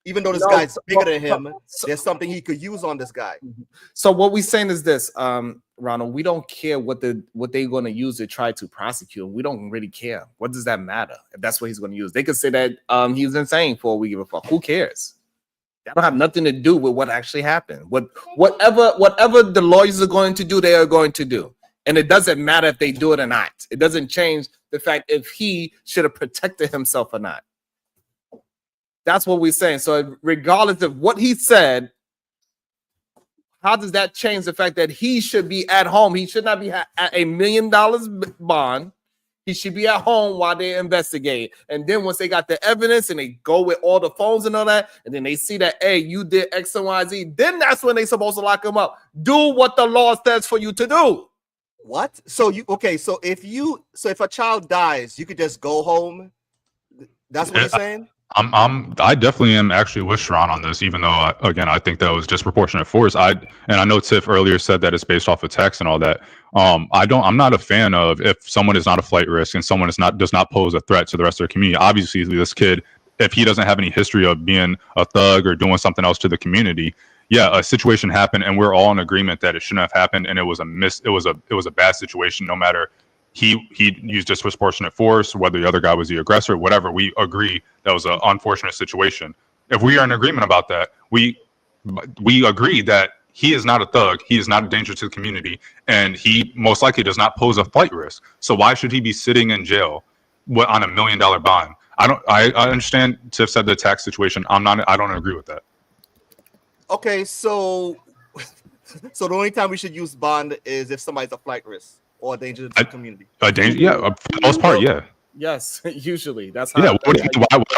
even though this guy's bigger than him, there's something he could use on this guy. So what we're saying is this, Ronald, we don't care what they're going to use to try to prosecute. We don't really care. What does that matter if that's what he's going to use? They could say that he was insane for a we give a fuck. Who cares? That don't have nothing to do with what actually happened. Whatever the lawyers are going to do, they are going to do. And it doesn't matter if they do it or not. It doesn't change the fact if he should have protected himself or not. That's what we're saying. So regardless of what he said, how does that change the fact that he should be at home? He should not be at $1 million bond. He should be at home while they investigate. And then once they got the evidence and they go with all the phones and all that, and then they see that, hey, you did X and Y, Z, then that's when they're supposed to lock him up. Do what the law says for you to do. What? So if a child dies, you could just go home. That's what you're saying? I definitely am actually with Sharon on this, even though I think that was disproportionate force. I know Tiff earlier said that it's based off of text and all that. I'm not a fan of if someone is not a flight risk and someone does not pose a threat to the rest of the community. Obviously, this kid, if he doesn't have any history of being a thug or doing something else to the community, yeah, a situation happened and we're all in agreement that it shouldn't have happened and it was a bad situation. No matter he used disproportionate force, whether the other guy was the aggressor, whatever, we agree that was an unfortunate situation. If we are in agreement about that, we agree that he is not a thug, he is not a danger to the community, and he most likely does not pose a flight risk. So why should he be sitting in jail on $1 million bond? I understand Tiff said the tax situation. I don't agree with that. Okay, so the only time we should use bond is if somebody's a flight risk or a danger to the community. A danger, yeah, for the most part, yeah. Yes, usually that's how. Yeah,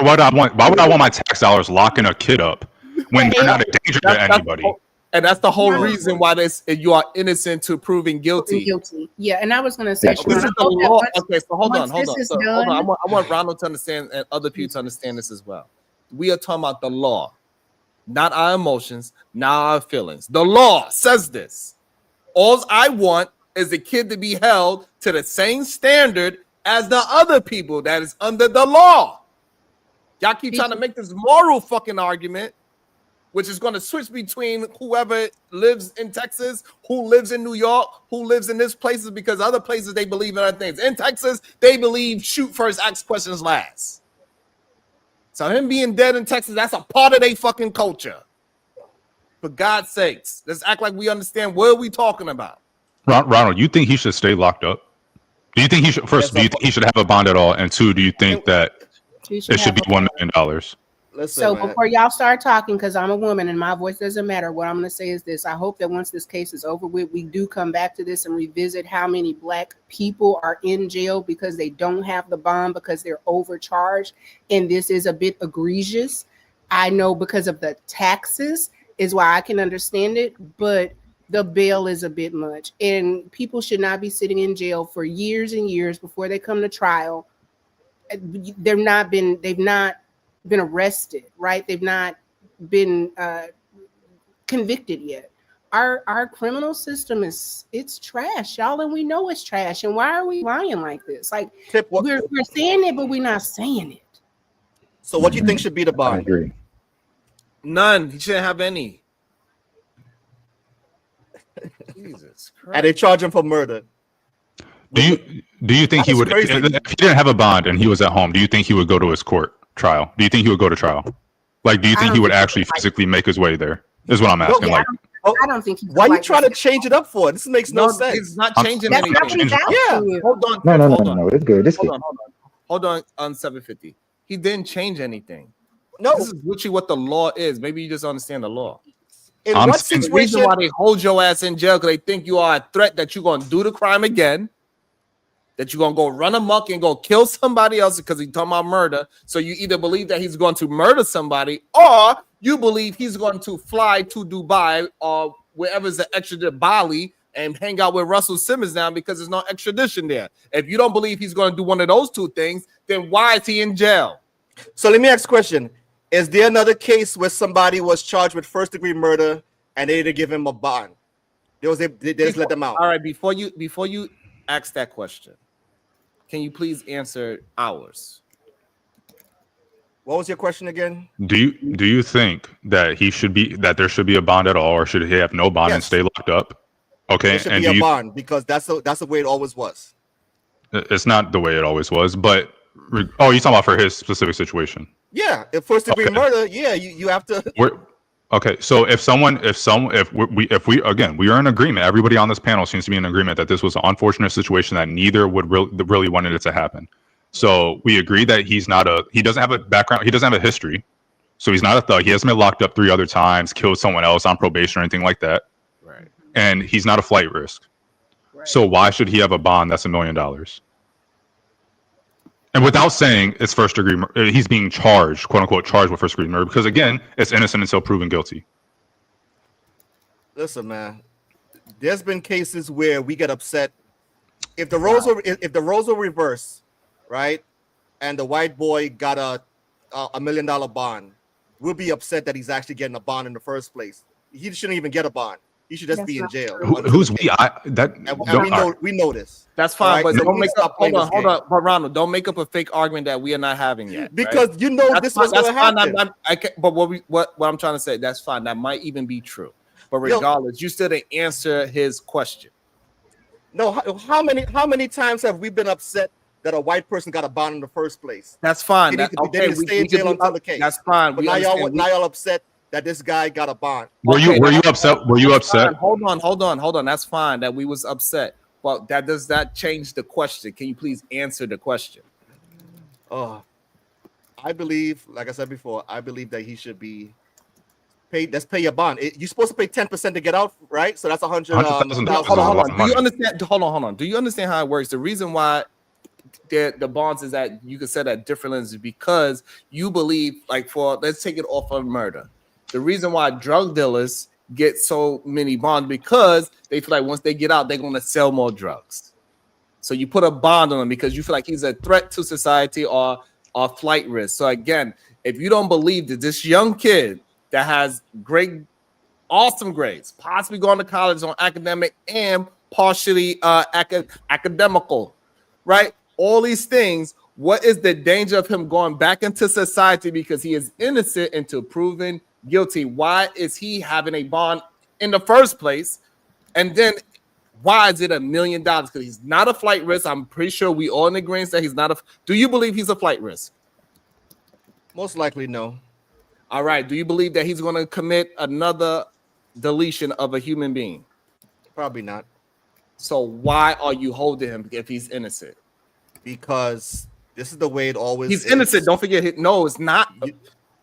why would I want my tax dollars locking a kid up when they're not a danger to anybody? And that's the whole reason why you are innocent to proving guilty. Yeah, and I was going to say, this is the law. Okay, so hold on. I want Ronald to understand and other people to understand this as well. We are talking about the law, not our emotions, not our feelings. The law says this. All I want is the kid to be held to the same standard as the other people that is under the law. Y'all keep trying to make this moral fucking argument which is going to switch between whoever lives in Texas, who lives in New York, who lives in this places, because other places they believe in other things. In Texas, they believe shoot first, ask questions last. So him being dead in Texas, that's a part of their fucking culture. For God's sakes, let's act like we understand what we talking about. Ronald, you think he should stay locked up? Do you think he should? First, do you think he should have a bond at all? And two, do you think that it should be $1 million? Listen, So man. before y'all start talking, because I'm a woman and my voice doesn't matter, what I'm going to say is this. I hope that once this case is over with, we do come back to this and revisit how many Black people are in jail because they don't have the bond because they're overcharged. And this is a bit egregious. I know because of the taxes is why I can understand it, but the bail is a bit much. And people should not be sitting in jail for years and years before they come to trial. They've not been arrested, right? They've not been convicted yet. Our criminal system it's trash, y'all, and we know it's trash. And why are we lying like this? Like we're saying it, but we're not saying it. So what do you think should be the bond? I agree. None. He shouldn't have any. Jesus Christ. And they charge him for murder. Do you think he would, if he didn't have a bond and he was at home, do you think he would go to his court trial? Do you think he would go to trial? Like, do you think he would actually physically make his way there? Is what I'm asking. Yeah, like, I don't think. Why are you trying to change it up for? This makes no sense. It's not changing anything. Yeah. Hold on. No. It's good. It's good. Hold on 750. He didn't change anything. No. This is literally what the law is. Maybe you just understand the law. In what what situation? The situation? reason why they hold your ass in jail because they think you are a threat that you're going to do the crime again, that you're going to go run amok and go kill somebody else because he's talking about murder. So you either believe that he's going to murder somebody or you believe he's going to fly to Dubai or wherever's the extradition, Bali, and hang out with Russell Simmons now because there's no extradition there. If you don't believe he's going to do one of those two things, then why is he in jail? So let me ask a question. Is there another case where somebody was charged with first-degree murder and they didn't give him a bond? They just let them out. All right, before you ask that question, can you please answer ours? What was your question again? do you think that there should be a bond at all, or should he have no bond and stay locked up? Okay, There should and be a bond because that's the way it always was. It's not the way it always was, but you're talking about for his specific situation. Yeah, if first-degree murder, yeah, you have to. Okay, so if we again, we are in agreement. Everybody on this panel seems to be in agreement that this was an unfortunate situation that neither would really wanted it to happen. So we agree that he doesn't have a background, he doesn't have a history, so he's not a thug. He hasn't been locked up 3 other times, killed someone else on probation or anything like that. Right. And he's not a flight risk. Right. So why should he have a bond that's $1 million? And without saying it's first degree, he's being charged, quote unquote, charged with first degree murder, because again, it's innocent until proven guilty. Listen, man, there's been cases where we get upset if the roles were reversed, right? And the white boy got a $1 million bond. We'll be upset that he's actually getting a bond in the first place. He shouldn't even get a bond. He should just be in jail. Who's we? We know this. That's fine, right? but So don't make up. Hold on. But Ronald, don't make up a fake argument that we are not having yet. Because right? you know this was going to happen. But what I'm trying to say, that's fine. That might even be true. But regardless, you still didn't answer his question. No, how many times have we been upset that a white person got a bond in the first place? That's fine. They didn't stay in jail until the case. That's fine. But now y'all upset that this guy got a bond. Were you upset? Were you upset? Hold on. That's fine that we was upset. But that does not change the question. Can you please answer the question? I believe, like I said before, I believe that he should be paid. Let's pay your bond. You're supposed to pay 10% to get out, right? So that's $100,000. Hold on. Do you understand? Hold on. Do you understand how it works? The reason why the bonds is that you can set at different lenses because you believe, like, let's take it off of murder. The reason why drug dealers get so many bonds because they feel like once they get out, they're going to sell more drugs. So you put a bond on him because you feel like he's a threat to society or flight risk. So again, if you don't believe that this young kid that has awesome grades, possibly going to college on academic and partially academical, right? All these things, what is the danger of him going back into society because he is innocent until proven guilty, why is he having a bond in the first place? And then why is it $1 million? Because he's not a flight risk. I'm pretty sure we all in agreement that he's not a. Do you believe he's a flight risk? Most likely, no. All right. Do you believe that he's going to commit another deletion of a human being? Probably not. So why are you holding him if he's innocent? Because this is the way it always He's is. innocent. Don't forget. No, it's not.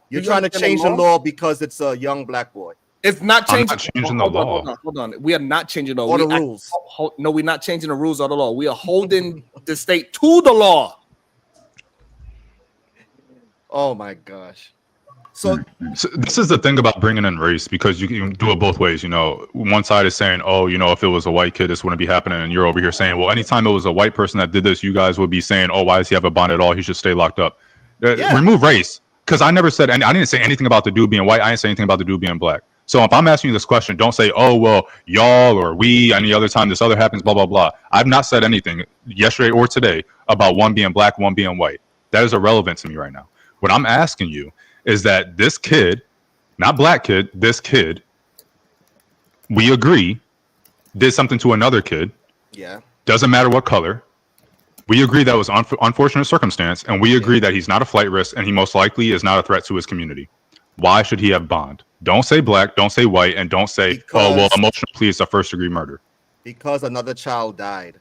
You're trying to change the law because it's a young black boy. It's not changing. I'm not changing the law. Hold on. We are not changing the law. Or the rules. No, we're not changing the rules or the law. We are holding the state to the law. Oh my gosh. So this is the thing about bringing in race, because you can do it both ways. You know, one side is saying, oh, you know, if it was a white kid, this wouldn't be happening. And you're over here saying, well, anytime it was a white person that did this, you guys would be saying, oh, why does he have a bond at all? He should stay locked up. Remove race. Because I never said, I didn't say anything about the dude being white. I didn't say anything about the dude being black. So if I'm asking you this question, don't say, oh, well, y'all or we, any other time this other happens, blah, blah, blah. I've not said anything yesterday or today about one being black, one being white. That is irrelevant to me right now. What I'm asking you is that this kid, not black kid, this kid, we agree, did something to another kid. Yeah. Doesn't matter what color. We agree that was unfortunate circumstance, and we agree that he's not a flight risk, and he most likely is not a threat to his community. Why should he have bond? Don't say black, don't say white, and don't say, oh, well, emotional plea is a first-degree murder. Because another child died.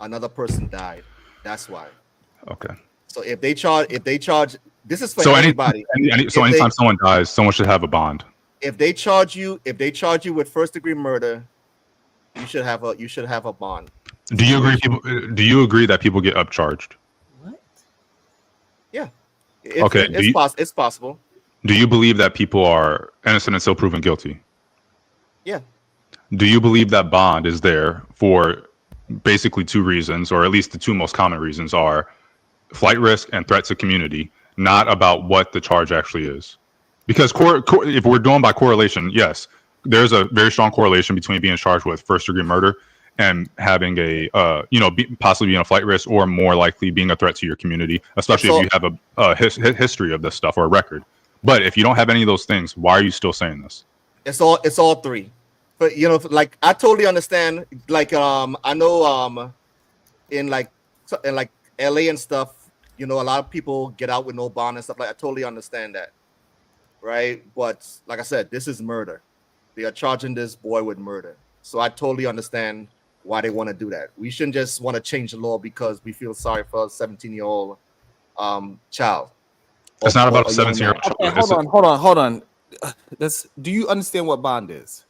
Another person died. That's why. Okay. So if they charge, this is for So everybody. Anytime someone dies, someone should have a bond. If they charge you with first-degree murder, you should have a bond. Do you agree? Do you agree that people get upcharged? Yeah. It's possible. Do you believe that people are innocent until proven guilty? Yeah. Do you believe that bond is there for basically two reasons, or at least the two most common reasons are flight risk and threat to community, not about what the charge actually is? Because if we're doing by correlation, yes, there's a very strong correlation between being charged with first-degree murder and having a, possibly being a flight risk, or more likely being a threat to your community, especially if you have a history of this stuff or a record. But if you don't have any of those things, why are you still saying this? It's all three. But like I totally understand. Like I know in like LA and stuff, a lot of people get out with no bond and stuff. Like I totally understand that, right? But like I said, this is murder. They are charging this boy with murder. So I totally understand why they want to do that. We shouldn't just want to change the law because we feel sorry for a 17-year-old child. It's not about a 17-year-old child. Okay, hold on. Do you understand what bond is?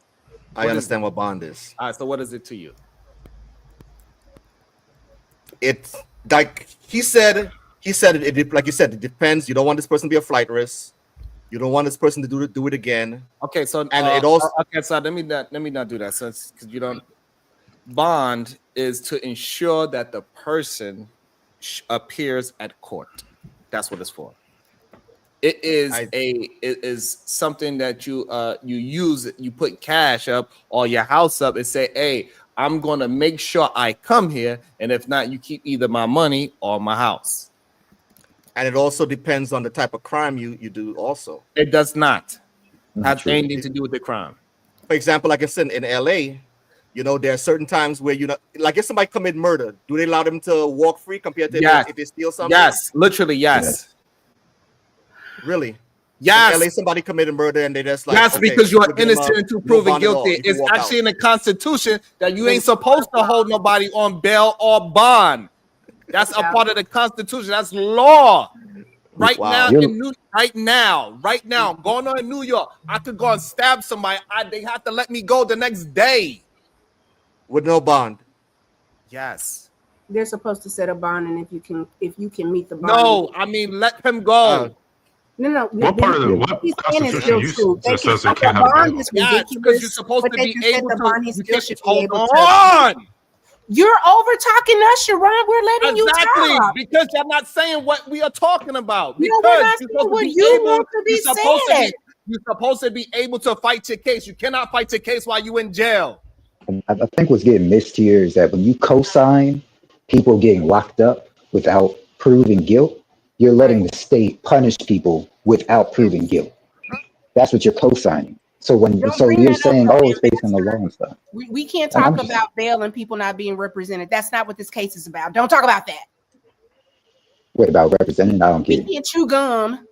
I understand what bond is. All right, so what is it to you? It's like he said it, like you said, it depends. You don't want this person to be a flight risk. You don't want this person to do it again. Okay, so and it also so let me not do that. So because you don't, bond is to ensure that the person appears at court. That's what it's for. It is something that you use. You put cash up or your house up and say, hey, I'm gonna make sure I come here, and if not, you keep either my money or my house. And it also depends on the type of crime you do also. It does not have anything to do with the crime. For example, like I said, in LA, there are certain times where, like if somebody commit murder, do they allow them to walk free compared to if they steal something? Yes, literally, yes. Really? Yes. In LA, somebody committed murder and they just like, yes, okay, because you are innocent until proven guilty. It's actually in the Constitution that you ain't supposed to hold nobody on bail or bond. That's a part of the Constitution. That's law. Right now, right now, going on in New York, I could go and stab somebody. They have to let me go the next day with no bond. Yes, they're supposed to set a bond, and if you can meet the bond. No, I mean let him go. No. What part of the Constitution says they can't have a bond? Yes, because you're supposed to be able to. You can't just hold on. You're over talking us, Sharon. We're letting you talk. Because you're not saying what we are talking about. No, we're not saying what you want to be saying. You're supposed to be able to fight your case. You cannot fight your case while you're in jail. I think what's getting missed here is that when you co-sign people getting locked up without proving guilt, you're letting the state punish people without proving guilt. That's what you're co-signing. So Don't so bring you're that up, saying, though, oh, it's based on the law and stuff. We can't And I'm talk just, about bail and people not being represented. That's not what this case is about. Don't talk about that. what about representing? I don't We get it. can't chew gum.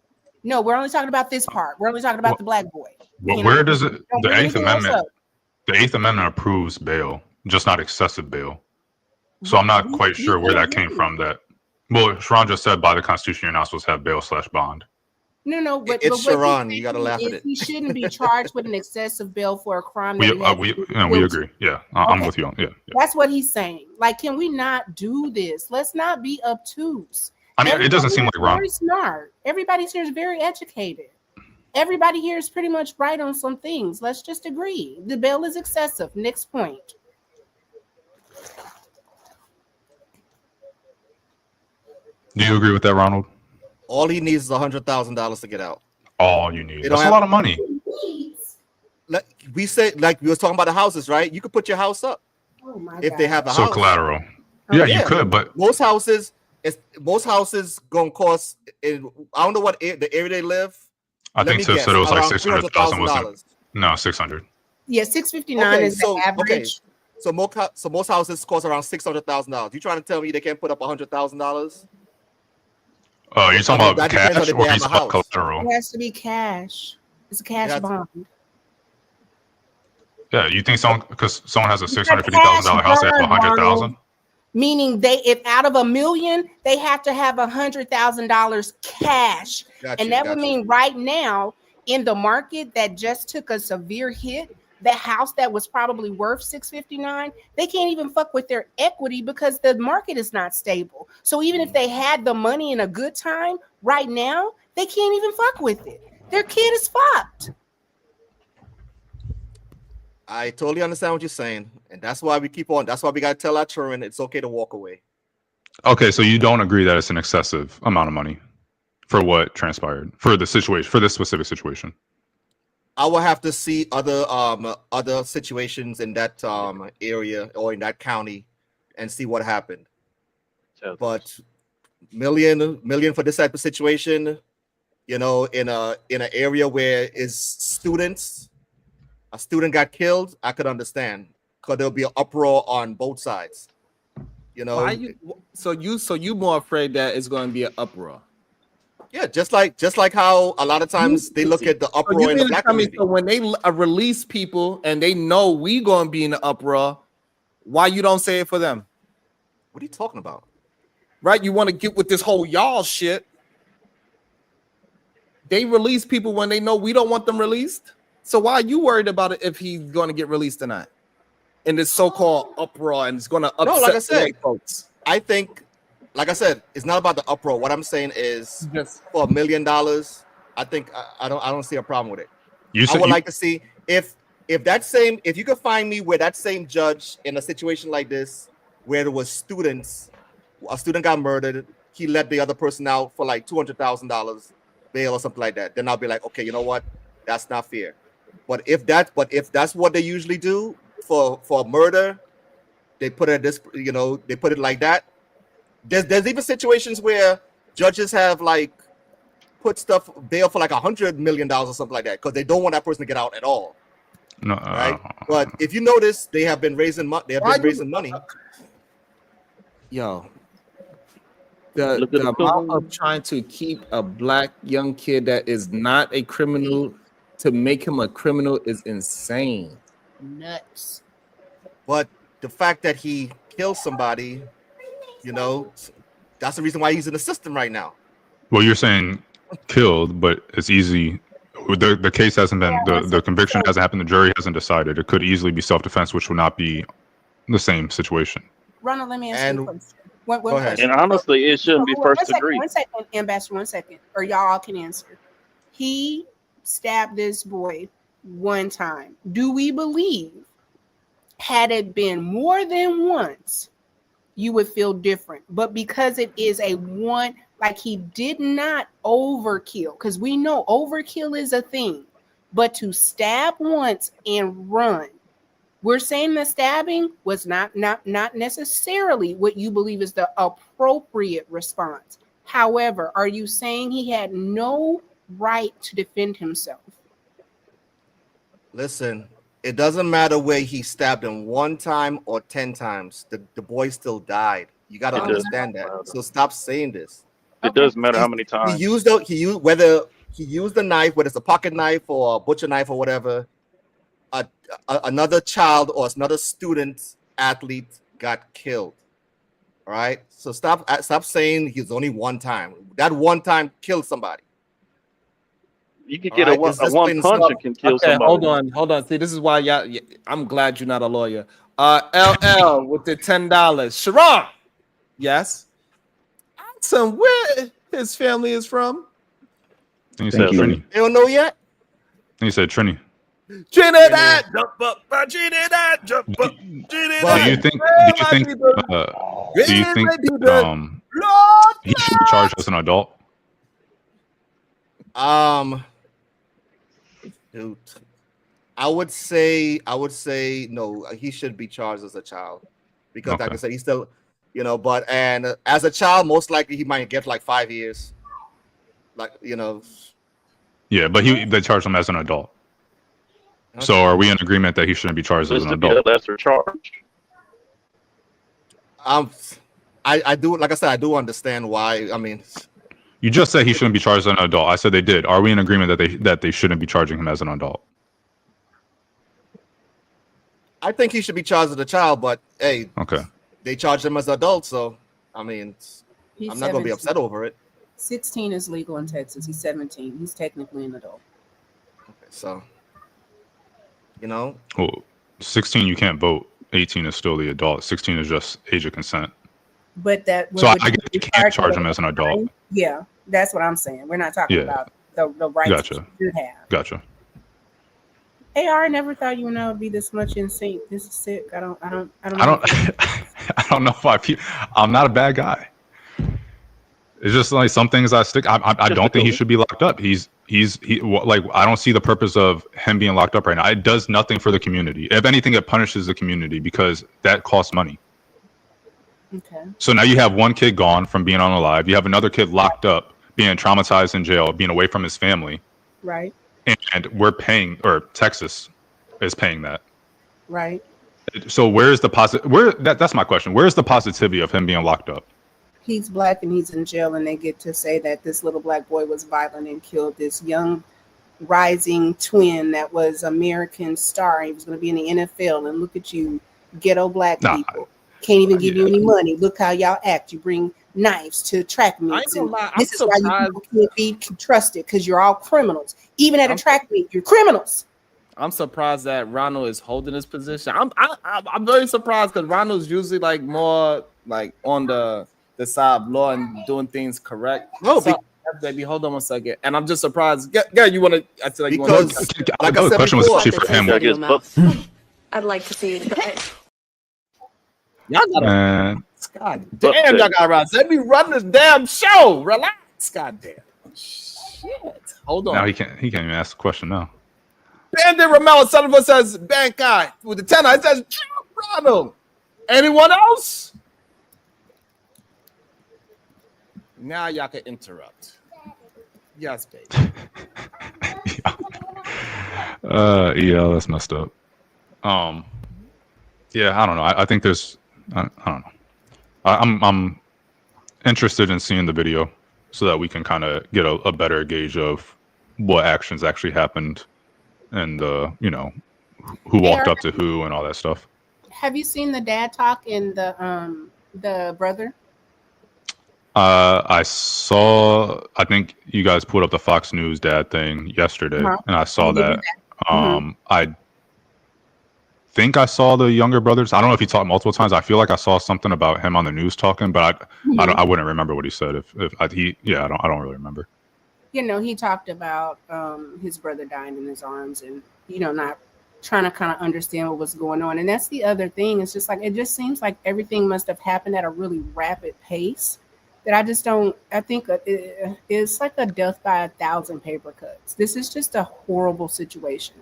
No, we're only talking about this part. We're only talking about the black boy. Well, where does it? Don't The bring Eighth anything else Amendment. up. The Eighth Amendment approves bail, just not excessive bail. So I'm not quite sure where that came from. That, well, Sharon just said by the Constitution you're not supposed to have bail/bond. No, but It's what Sharon. he's You gotta saying laugh at is it. he shouldn't be charged with an excessive bail for a crime that We he had we to plead we guilty. agree. Yeah, I'm Okay. with you. Yeah. That's what he's saying. Like, can we not do this? Let's not be obtuse. I mean, it doesn't Everybody seem here like is Ron. very smart. Everybody here is very educated. Everybody here is pretty much right on some things. Let's just agree. The bail is excessive. Next point. Do you agree with that, Ronald? All he needs is $100,000 to get out. All you need. They That's don't a lot of money. Like we said, like we was talking about the houses, right? You could put your house up Oh my if they have a So house. collateral. Yeah, you could, but most houses gonna cost. I don't know what the area they live. I Let think me Tiff guess, said it was like around 600,000. Wasn't $300,000. no 600. Yeah, 659 is the average. So most houses cost around $600,000. You trying to tell me they can't put up $100,000? Oh, you're talking about that depends on cash if or they you have a talking about house. collateral? It has to be cash. It's a cash bond. Yeah, you think someone because someone has a It's a $650,000 house, they have bond, 100,000? Ronald. Meaning if out of $1 million, they have to have $100,000 cash. And that would mean right now in the market that just took a severe hit, the house that was probably worth 659, they can't even fuck with their equity because the market is not stable. So even if they had the money in a good time, right now, they can't even fuck with it. Their kid is fucked. I totally understand what you're saying, and that's why we keep on. That's why we gotta tell our children it's okay to walk away. Okay, so you don't agree that it's an excessive amount of money for what transpired for the situation, for this specific situation. I will have to see other situations in that area or in that county and see what happened. But million for this type of situation, you know, in an area where is students, a student got killed, I could understand because there'll be an uproar on both sides. You know, so you more afraid that it's going to be an uproar? Yeah, just like how a lot of times they look at the uproar in the black community. So when they release people and they know we going to be in the uproar, why you don't say it for them? What are you talking about? Right? You want to get with this whole y'all shit. They release people when they know we don't want them released. So why are you worried about it if he's going to get released or not? In this so-called uproar, and it's going to upset No, like I said, white folks. I think, like I said, it's not about the uproar. What I'm saying is, for $1 million, I think I don't see a problem with it. I would like to see if you could find me where that same judge in a situation like this, where there was students, a student got murdered, he let the other person out for like $200,000 bail or something like that. Then I'll be like, okay, you know what? That's not fair. But if that's what they usually do for murder, they put it this, you know, they put it like that. There's even situations where judges have like put stuff bail for like $100 million or something like that because they don't want that person to get out at all. No, right? But if you notice, they have been raising money. They have been raising money. Yo, the amount of trying to keep a black young kid that is not a criminal to make him a criminal is insane. Nuts. But the fact that he killed somebody, you know, that's the reason why he's in the system right now. Well, you're saying killed, but it's easy. The case hasn't been, the conviction hasn't happened. The jury hasn't decided. It could easily be self-defense, which will not be the same situation. Ronald, let me ask you a question. One Go ahead. question. And honestly, it shouldn't be first degree. 1 second, Ambassador, 1 second, or y'all can answer. He stabbed this boy one time. Do we believe, had it been more than once, you would feel different? But because it is a one, like he did not overkill, because we know overkill is a thing, but to stab once and run, we're saying the stabbing was not necessarily what you believe is the appropriate response. However, are you saying he had no right to defend himself? Listen, it doesn't matter where he stabbed him 1 time or 10 times. The boy still died. You got to It does understand not that. matter. So stop saying this. It does matter how many He times. used whether he used the knife, whether it's a pocket knife or a butcher knife or whatever. Another child or another student athlete got killed. All right. So stop saying he's only 1 time. That 1 time killed somebody. You can All get right? a one It's just plain and punch simple. and can kill Okay, somebody. hold on. See, this is why I'm glad you're not a lawyer. LL with the $10. Sharon, yes. Ask him where his family is from. And he said Trini. They don't know yet. And he said Trini. Trinidad, jump up, Trinidad, jump up, Trinidad. Do you think he should be charged as an adult? Dude, I would say no. He should be charged as a child because, like I said, he's still, But as a child, most likely he might get like 5 years. Yeah, but they charged him as an adult. So are we in agreement that he shouldn't be charged as an adult? A lesser charge. I do, like I said, I do understand why. I mean, You just said he shouldn't be charged as an adult. I said they did. Are we in agreement that they shouldn't be charging him as an adult? I think he should be charged as a child, but hey, Okay. they charged him as an adult, so I mean, He's I'm not going to be 17. upset over it. 16 is legal in Texas. He's 17. He's technically an adult. Okay, so, Well, 16 you can't vote. 18 is still the adult. 16 is just age of consent. But that. So I guess you can't charge him as an adult. Yeah, that's what I'm saying. We're not talking about the rights Gotcha. you should have. Gotcha. AR, I never thought you and I would be this much in sync. This is sick. I don't know. I don't know if I'm not a bad guy. It's just like some things I stick. I don't think he should be locked up. He like, I don't see the purpose of him being locked up right now. It does nothing for the community. If anything, it punishes the community because that costs money. Okay. So now you have one kid gone from being unalive. You have another kid locked up, being traumatized in jail, being away from his family. Right. And we're paying, or Texas is paying that. Right. So where's the that's my question. Where's the positivity of him being locked up? He's black and he's in jail, and they get to say that this little black boy was violent and killed this young rising twin that was American star. He was going to be in the NFL, and look at you, ghetto black people. Can't even give you any money. Look how y'all act. You bring knives to track meets. And this is why you people can't be trusted, because you're all criminals. Even at a track meet, you're criminals. I'm surprised that Ronald is holding his position. I'm very surprised because Ronald's usually like more like on the side of law and doing things correct. No, baby, hold on 1 second. And I'm just surprised. Yeah, you want to? I feel like you want to. Like I said question was actually for him. I'd like to see you try it. Y'all gotta, God damn, y'all gotta rise. Let me run this damn show. Relax, goddamn. Shit. Hold on. Now he can't even ask the question now. Bandit Ramel, son of us says bank guy with the 10. I says Ronald. Anyone else? Now y'all can interrupt. Yes, baby. Yeah, that's messed up. Yeah, I don't know. I think there's I don't know. I'm interested in seeing the video so that we can kind of get a better gauge of what actions actually happened and who walked up to who and all that stuff. Have you seen the dad talk and the brother? I saw. I think you guys put up the Fox News dad thing yesterday, and I saw that. I think I saw the younger brothers. I don't know if he talked multiple times. I feel like I saw something about him on the news talking, but I wouldn't remember what he said. I don't really remember. He talked about his brother dying in his arms, and not trying to kind of understand what was going on. And that's the other thing. It's just like it just seems like everything must have happened at a really rapid pace. That I just don't. I think it's like a death by 1,000 paper cuts. This is just a horrible situation.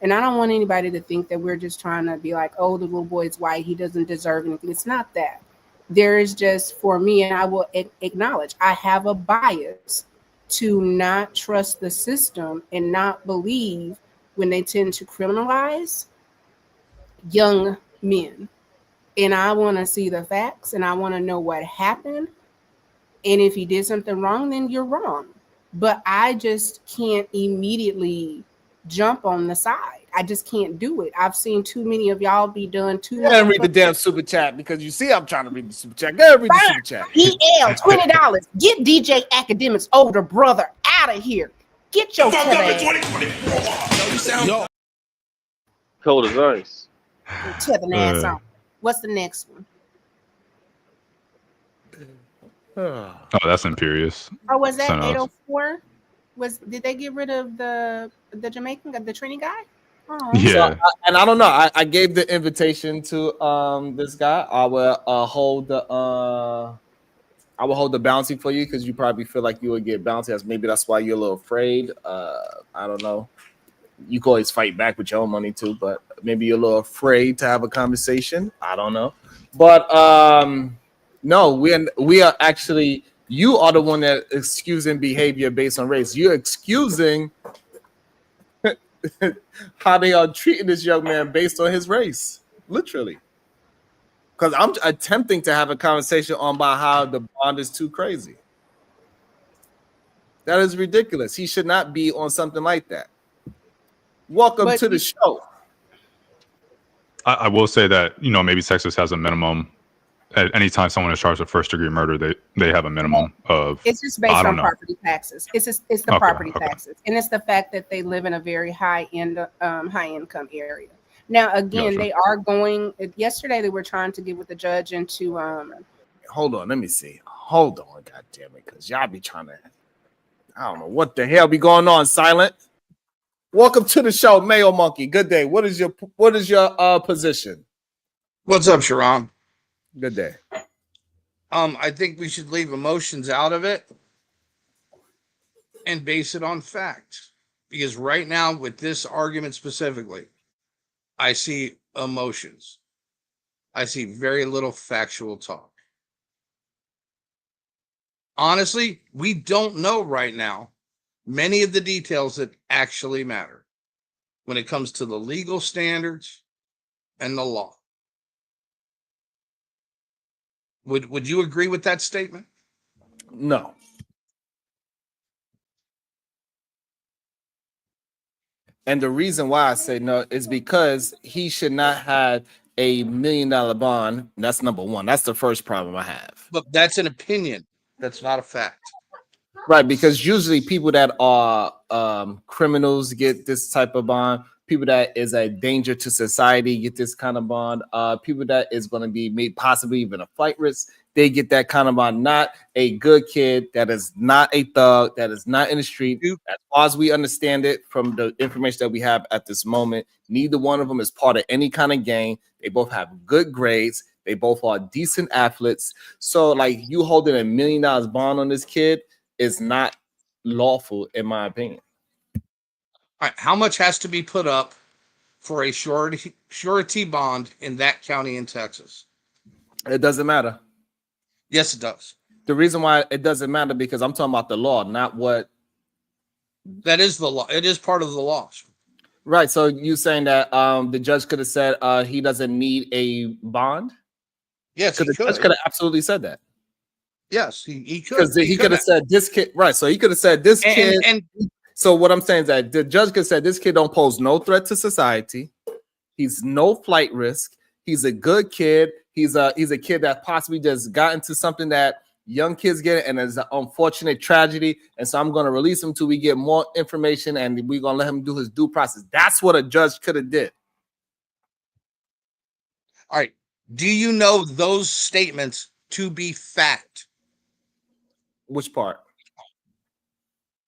And I don't want anybody to think that we're just trying to be like, oh, the little boy's white, he doesn't deserve anything. It's not that. There is just, for me, and I will acknowledge, I have a bias to not trust the system and not believe when they tend to criminalize young men. And I want to see the facts, and I want to know what happened. And if he did something wrong, then you're wrong. But I just can't immediately jump on the side. I just can't do it. I've seen too many of y'all be done too much. Go ahead and read the damn super chat, because you see I'm trying to read the super chat. Go ahead and read the super chat. EL, $20. Get DJ Academics older brother out of here. Get your Yo. Cold as ice. Tevin ass on. What's the next one? Oh, that's Imperious. Oh, was that Sent us. 804? Did they get rid of the Jamaican, the Trini guy? Oh. Yeah. So, and I don't know. I gave the invitation to this guy. I will hold the bounty for you, because you probably feel like you would get bounty. Maybe that's why you're a little afraid. I don't know. You can always fight back with your own money too, but maybe you're a little afraid to have a conversation. I don't know. But no, we are actually, you are the one that excusing behavior based on race. You're excusing how they are treating this young man based on his race, literally. Because I'm attempting to have a conversation on about how the bond is too crazy. That is ridiculous. He should not be on something like that. Welcome to the show. I will say that, maybe Texas has a minimum. At any time someone is charged with first-degree murder, they have a minimum of. It's just based on property taxes. It's the property taxes, and it's the fact that they live in a very high income area. Now, again, Gotcha. they are going. Yesterday, they were trying to get with the judge into. Hold on, let me see. Hold on, God damn it, because y'all be trying to. I don't know what the hell be going on. Silent. Welcome to the show, Mayo Monkey. Good day. What is your position? What's up, Sharon? Good day. I think we should leave emotions out of it and base it on fact. Because right now, with this argument specifically, I see emotions. I see very little factual talk. Honestly, we don't know right now many of the details that actually matter when it comes to the legal standards and the law. Would you agree with that statement? No. And the reason why I say no is because he should not have $1 million bond. That's number one. That's the first problem I have. But that's an opinion. That's not a fact. Right, because usually people that are criminals get this type of bond. People that is a danger to society get this kind of bond. People that is going to be made possibly even a flight risk, they get that kind of bond. Not a good kid that is not a thug, that is not in the street. As far as we understand it from the information that we have at this moment, neither one of them is part of any kind of gang. They both have good grades. They both are decent athletes. So, like, you holding $1 million bond on this kid is not lawful, in my opinion. All right, how much has to be put up for a surety bond in that county in Texas? It doesn't matter. Yes, it does. The reason why it doesn't matter, because I'm talking about the law, not what. That is the law. It is part of the law. Right. So you saying that the judge could have said he doesn't need a bond? Yes, because the judge could have absolutely said that. Yes, he could. Because he could have said this kid, right? So he could have said this kid. So what I'm saying is that the judge could have said this kid don't pose no threat to society. He's no flight risk. He's a good kid. He's a kid that possibly just got into something that young kids get, and it's an unfortunate tragedy. And so I'm going to release him till we get more information, and we're going to let him do his due process. That's what a judge could have did. All right. Do you know those statements to be fact? Which part?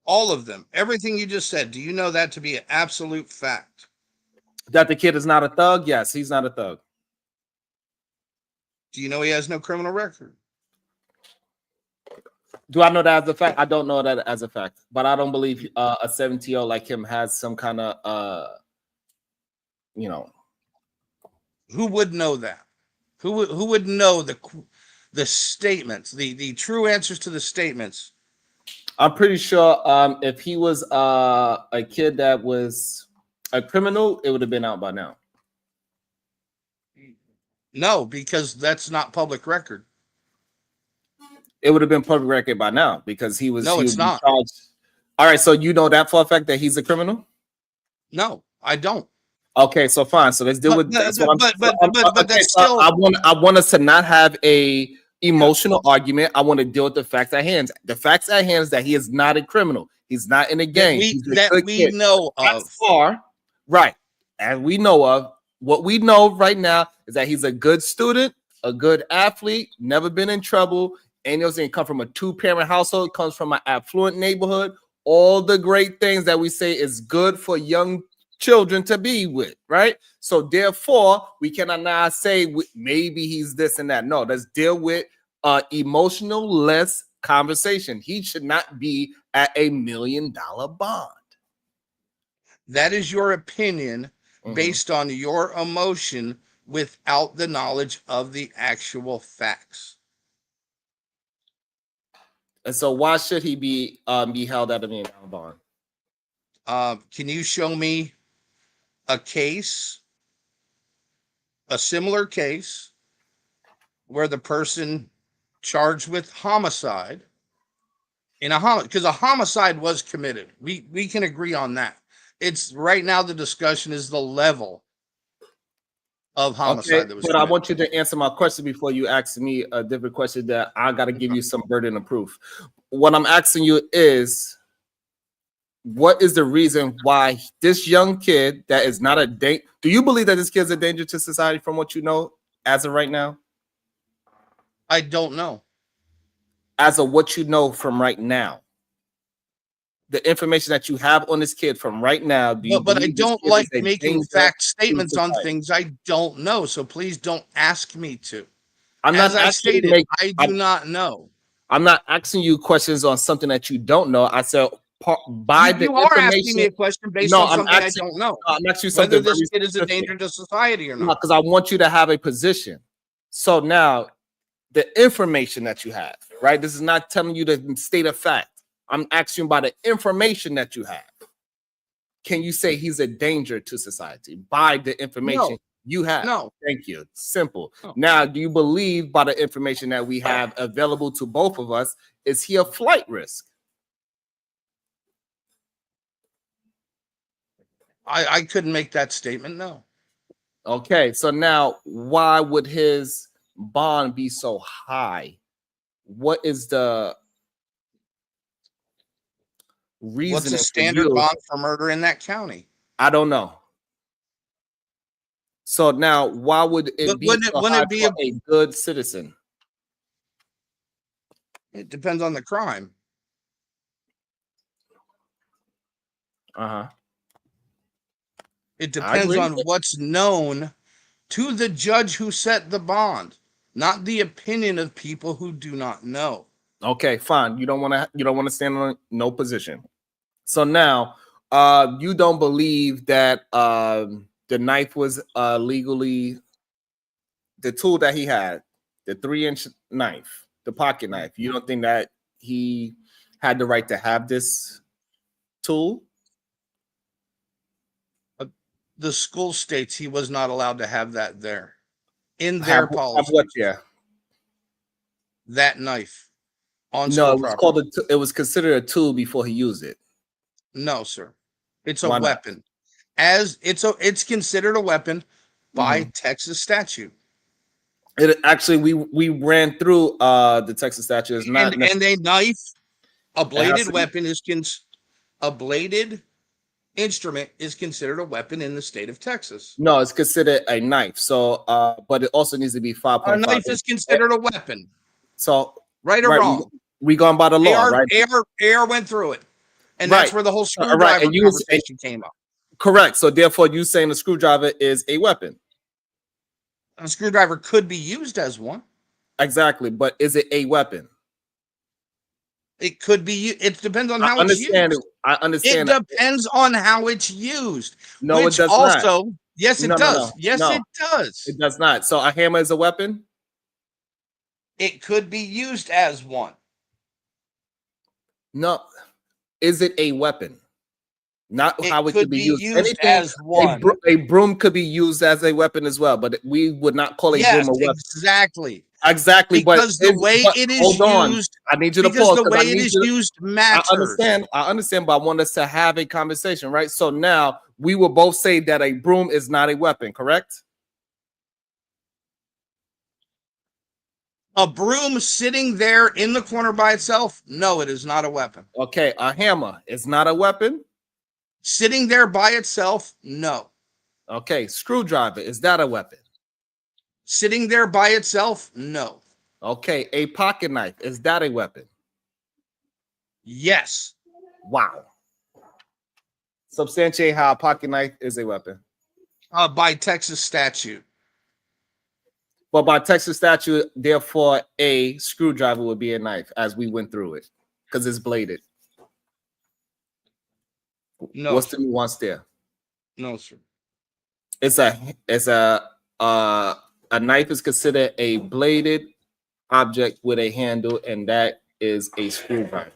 All of them. Everything you just said. Do you know that to be an absolute fact? That the kid is not a thug? Yes, he's not a thug. Do you know he has no criminal record? Do I know that as a fact? I don't know that as a fact, but I don't believe a 17-year-old like him has some kind of, Who would know that? Who would know the statements, the true answers to the statements? I'm pretty sure if he was a kid that was, A criminal, it would have been out by now. No, because that's not public record. It would have been public record by now because he would it's be not. charged. All right, so you know that for a fact that he's a criminal? No, I don't. Okay, so fine. So let's deal with that's what but that's still I want us to not have a emotional argument. I want to deal with the facts at hand. The facts at hand is that he is not a criminal. He's not in a gang. that we know of. As far, right. And we know of what we know right now is that he's a good student, a good athlete, never been in trouble. And he come from a 2-parent household, comes from an affluent neighborhood. All the great things that we say is good for young children to be with, right? So therefore, we cannot now say maybe he's this and that. No, let's deal with emotional less conversation. He should not be at $1 million bond. That is your opinion based on your emotion without the knowledge of the actual facts. And so why should he be held at $1 million bond? Can you show me a case, a similar case, where the person charged with homicide because a homicide was committed. We can agree on that. It's right now the discussion is the level of homicide that was committed. I want you to answer my question before you ask me a different question that I got to give you some burden of proof. What I'm asking you is, what is the reason why this young kid that is not do you believe that this kid's a danger to society from what you know as of right now? I don't know. As of what you know from right now, the information that you have on this kid from right now. But I don't like making fact statements on things I don't know. So please don't ask me to. I do not know. I'm not asking you questions on something that you don't know. I said you are asking me a question based on something I don't know. I'm asking you something. Whether this kid is a danger to society or not. Because I want you to have a position. So now, the information that you have, right? This is not telling you the state of fact. I'm asking about the information that you have. Can you say he's a danger to society by the information you have? No. Thank you. Simple. No. Now, do you believe by the information that we have available to both of us, is he a flight risk? I couldn't make that statement, no. Okay, so now why would his bond be so high? What is the reason? What's the standard bond for murder in that county? I don't know. So now, why would it be a good citizen? It depends on the crime. It depends on what's known to the judge who set the bond, not the opinion of people who do not know. Okay, fine. You don't want to stand on no position. So now, you don't believe that the knife was legally, the tool that he had, the 3-inch knife, the pocket knife. You don't think that he had the right to have this tool? The school states he was not allowed to have that there in their policy. What? Yeah, that knife on no, it was property. It was considered a tool before he used it. No, sir, it's a weapon. It's considered a weapon by Texas statute. It actually we ran through the Texas statute. It's not and a knife, a bladed weapon a bladed instrument is considered a weapon in the state of Texas. No, it's considered a knife. So, but it also needs to be 5.5. A knife is considered a weapon. So, right or wrong, we going by the law, right? AR went through it, and that's where the whole screwdriver conversation came up. Correct. So, therefore, you saying the screwdriver is a weapon? A screwdriver could be used as one. Exactly, but is it a weapon? It could be. It depends on how it's used. I understand. It depends on how it's used. No, it does not. Yes, it does. Yes, it does. It does not. So a hammer is a weapon? It could be used as one. No. Is it a weapon? Not how it could could be be used. used Anything, as one. a broom could be used as a weapon as well, but we would not call a Yes, broom a weapon. exactly. Exactly, Because the way it is hold on. used, I need you to because pause the because I way it need is you. used I matters. understand, but I want us to have a conversation, right? So now we will both say that a broom is not a weapon, correct? A broom sitting there in the corner by itself, no, it is not a weapon. Okay, a hammer is not a weapon. Sitting there by itself, no. Okay, screwdriver, is that a weapon? Sitting there by itself, no. Okay, a pocket knife, is that a weapon? Yes. Wow. Substantiate how a pocket knife is a weapon. By Texas statute. But by Texas statute, therefore, a screwdriver would be a knife, as we went through it, because it's bladed. No. What's the nuance there? No, sir. It's a knife is considered a bladed object with a handle, and that is a screwdriver.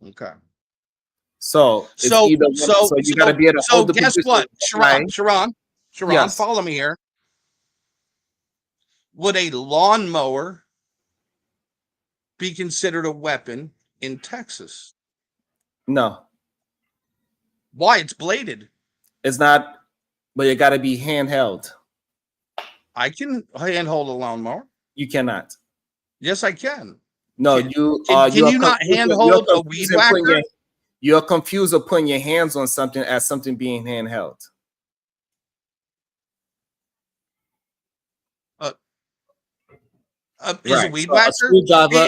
Okay. So it's either so you got to be able to hold the guess position. what, Sharon, Yes. follow me here. Would a lawnmower be considered a weapon in Texas? No, Why? It's bladed. it's not. But it got to be handheld. I can handhold a lawnmower. You cannot. Yes, I can. No, Can you're you not confusing- handhold you're a weed confusing putting whacker? You're confused of putting your hands on something as something being handheld. Is a Right. weed So a whacker? screwdriver-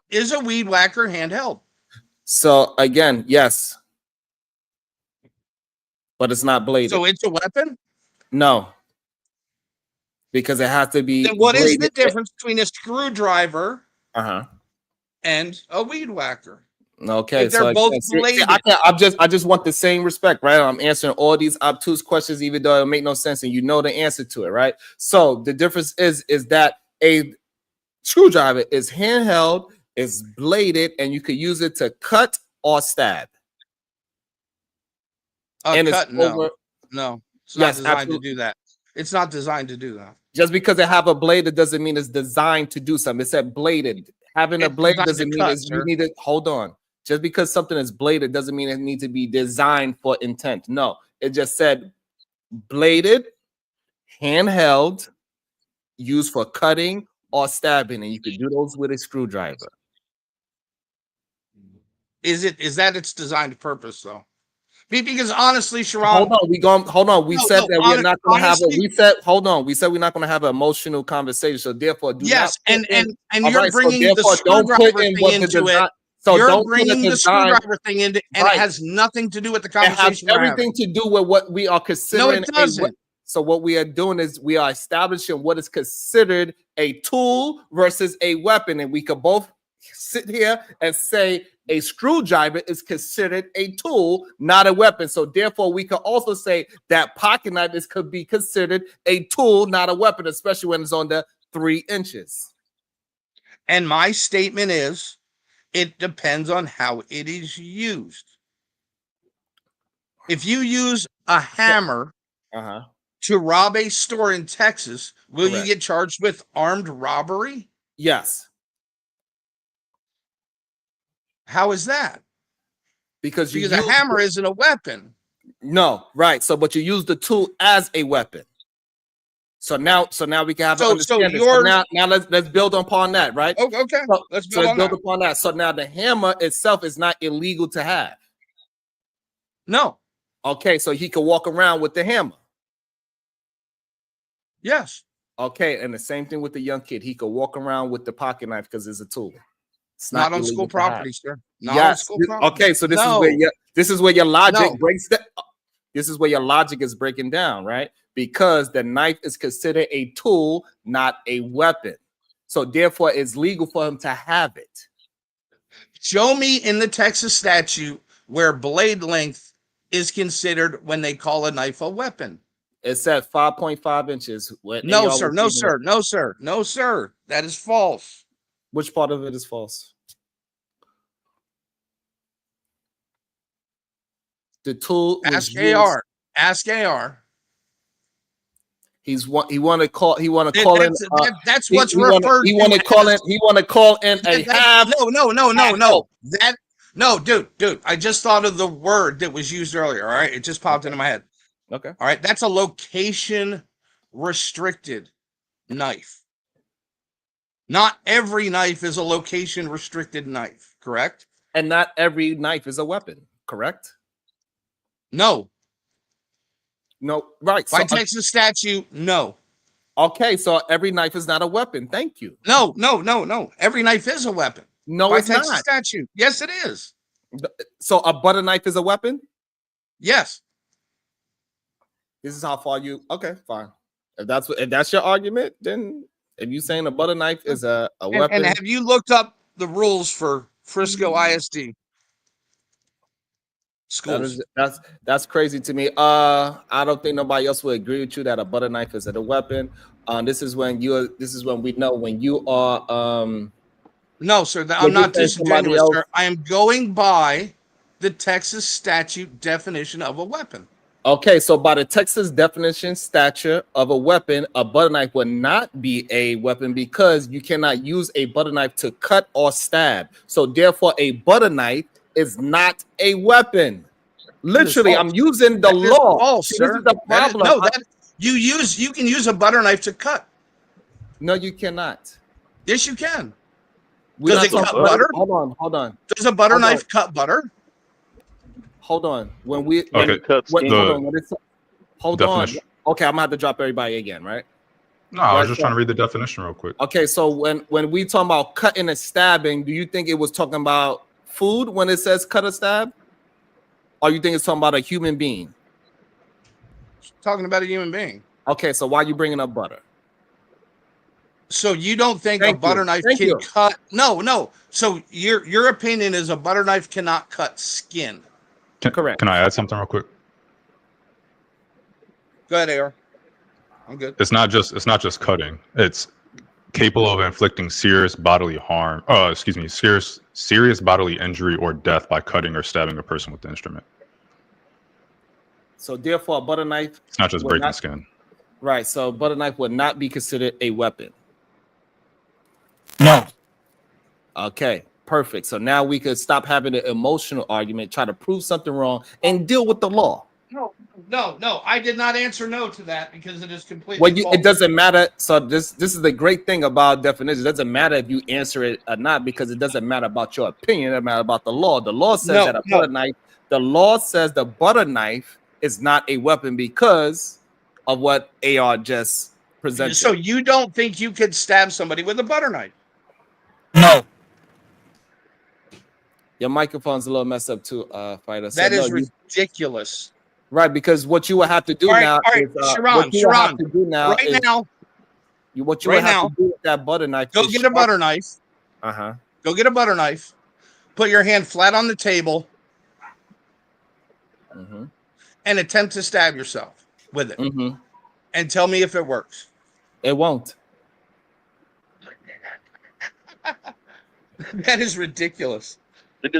Is a weed whacker handheld? So again, yes, but it's not bladed. So it's a weapon? No, because it has to be. Then what is the bladed. difference between a screwdriver Uh-huh. and a weed whacker? Okay, If they're both bladed. I just want the same respect, right? I'm answering all these obtuse questions, even though it make no sense, and you know the answer to it, right? So the difference is that a screwdriver is handheld, is bladed, and you could use it to cut or stab. And it's No. It's not Yes, designed absolutely. to do that. It's not designed to do that. Just because it have a blade, it doesn't mean it's designed to do something. It said bladed. Having a It's blade designed doesn't to mean cut, you sir. need to hold on. Just because something is bladed doesn't mean it needs to be designed for intent. No, it just said bladed, handheld, used for cutting or stabbing, and you could do those with a screwdriver. Is that its designed purpose though? Because honestly, Sharon, Hold on. We said that we're not going to have a. honestly- We said hold on. We said we're not going to have an emotional conversation. So therefore, do yes, not. and put in- and all you're right, so bringing the therefore, don't put screwdriver in thing what the into design. it. So You're don't put a bringing the design. screwdriver thing into, and Right. it has nothing to do with the It has conversation. we're having. everything to do with what we are considering. No, it doesn't. So what we are doing is we are establishing what is considered a tool versus a weapon, and we could both sit here and say a screwdriver is considered a tool, not a weapon. So therefore, we could also say that pocket knife could be considered a tool, not a weapon, especially when it's on the 3 inches. And my statement is, it depends on how it is used. If you use a hammer Uh-huh. to rob a store in Texas, will Correct. you get charged with armed robbery? Yes, How is that? because a use hammer isn't a weapon. No, right. So, but you use the tool as a weapon. So now we can have an understanding. So now let's build upon that, right? Oh, okay. Let's build upon that. So now the hammer itself is not illegal to have. No. Okay, so he could walk around with the hammer. Yes. Okay, and the same thing with the young kid. He could walk around with the pocket knife because it's a tool. It's Not on illegal school to property, have. sir. Not on Yes. school property. Okay, so this is where your logic breaks down. This is where your logic is breaking down, right? Because the knife is considered a tool, not a weapon. So therefore, it's legal for him to have it. Show me in the Texas statute where blade length is considered when they call a knife a weapon. It's at 5.5 inches. No, sir. No, sir. No, sir. No, sir. That is false. Which part of it is false? The tool was Ask used. AR. Ask AR. He want to call in. That's He what's want referred to call in. He want to call in a have. No. No, dude. I just thought of the word that was used earlier. All right, it just popped into my head. Okay. All right, that's a location restricted knife. Not every knife is a location restricted knife, correct? And not every knife is a weapon, correct? No. No, right. By Texas statute, no. Okay, so every knife is not a weapon. Thank you. No. Every knife is a weapon. No, by it's Texas not. statute. Yes, it is. So a butter knife is a weapon? Yes. This is how far you. Okay, fine. If that's your argument, then if you saying a butter knife is a weapon, And have you looked up the rules for Frisco ISD schools? That's crazy to me. I don't think nobody else would agree with you that a butter knife is a weapon. This is when we know when you are No, sir. I'm not disingenuous, sir. I am going by the Texas statute definition of a weapon. Okay, so by the Texas definition stature of a weapon, a butter knife would not be a weapon because you cannot use a butter knife to cut or stab. So therefore, a butter knife is not a weapon. Literally, I'm using the law. False, See, sir. this is the problem. You can use a butter knife to cut. No, you cannot. Yes, you can. Does it cut butter? Hold on. Does a butter knife cut butter? Hold on. Hold on. Okay, I'm gonna have to drop everybody again, right? No, I was just trying to read the definition real quick. Okay, so when we talk about cutting and stabbing, do you think it was talking about food when it says cut or stab? Or you think it's talking about a human being? Talking about a human being. Okay, so why are you bringing up butter? So you don't think a butter knife can cut? No. So your opinion is a butter knife cannot cut skin. Correct. Can I add something real quick? Go ahead, AR. I'm good. It's not just cutting. It's capable of inflicting serious bodily harm. Serious bodily injury or death by cutting or stabbing a person with the instrument. So therefore, a butter knife. It's not just breaking skin. Right. So a butter knife would not be considered a weapon. No. Okay. Perfect. So now we could stop having an emotional argument, try to prove something wrong, and deal with the law. No. I did not answer no to that because it is completely Well, it doesn't matter. So this is the great thing about definitions. It doesn't matter if you answer it or not because it doesn't matter about your opinion. It matters about the law. The law says that a butter knife. The law says the butter knife is not a weapon because of what AR just presented. So you don't think you could stab somebody with a butter knife? No. Your microphone's a little messed up too, fighter. So that is ridiculous. Right, because what you will have to do now is Sharon, what you have to do now right now to do with that butter knife. Go get a butter knife. Go get a butter knife. Put your hand flat on the table. And attempt to stab yourself with it. And tell me if it works. It won't. That is ridiculous.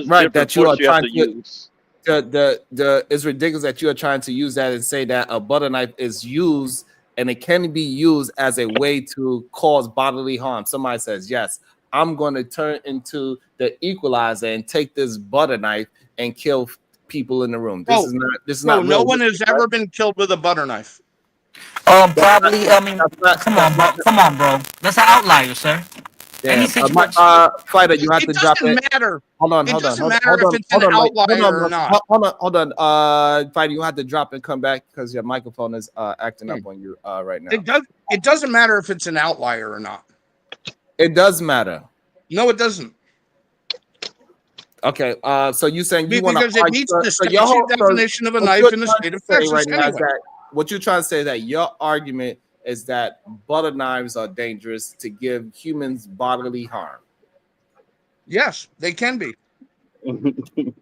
Right, that you are trying to use. It's ridiculous that you are trying to use that and say that a butter knife is used and it can be used as a way to cause bodily harm. Somebody says, yes, I'm going to turn into the equalizer and take this butter knife and kill people in the room. This is not no one has ever been killed with a butter knife. Probably. I mean, come on, bro. That's an outlier, sir. Yeah, fighter, you have to drop it. It doesn't matter. Hold on. It doesn't matter if it's an outlier or not. Hold on. Fighter, you have to drop and come back because your microphone is acting up on you right now. It doesn't matter if it's an outlier or not. It does matter. No, it doesn't. Okay. So you saying you want to because it meets the statute definition of a knife in the state of Texas right now anyway. is that what you're trying to say is that your argument is that butter knives are dangerous to give humans bodily harm. Yes, they can be.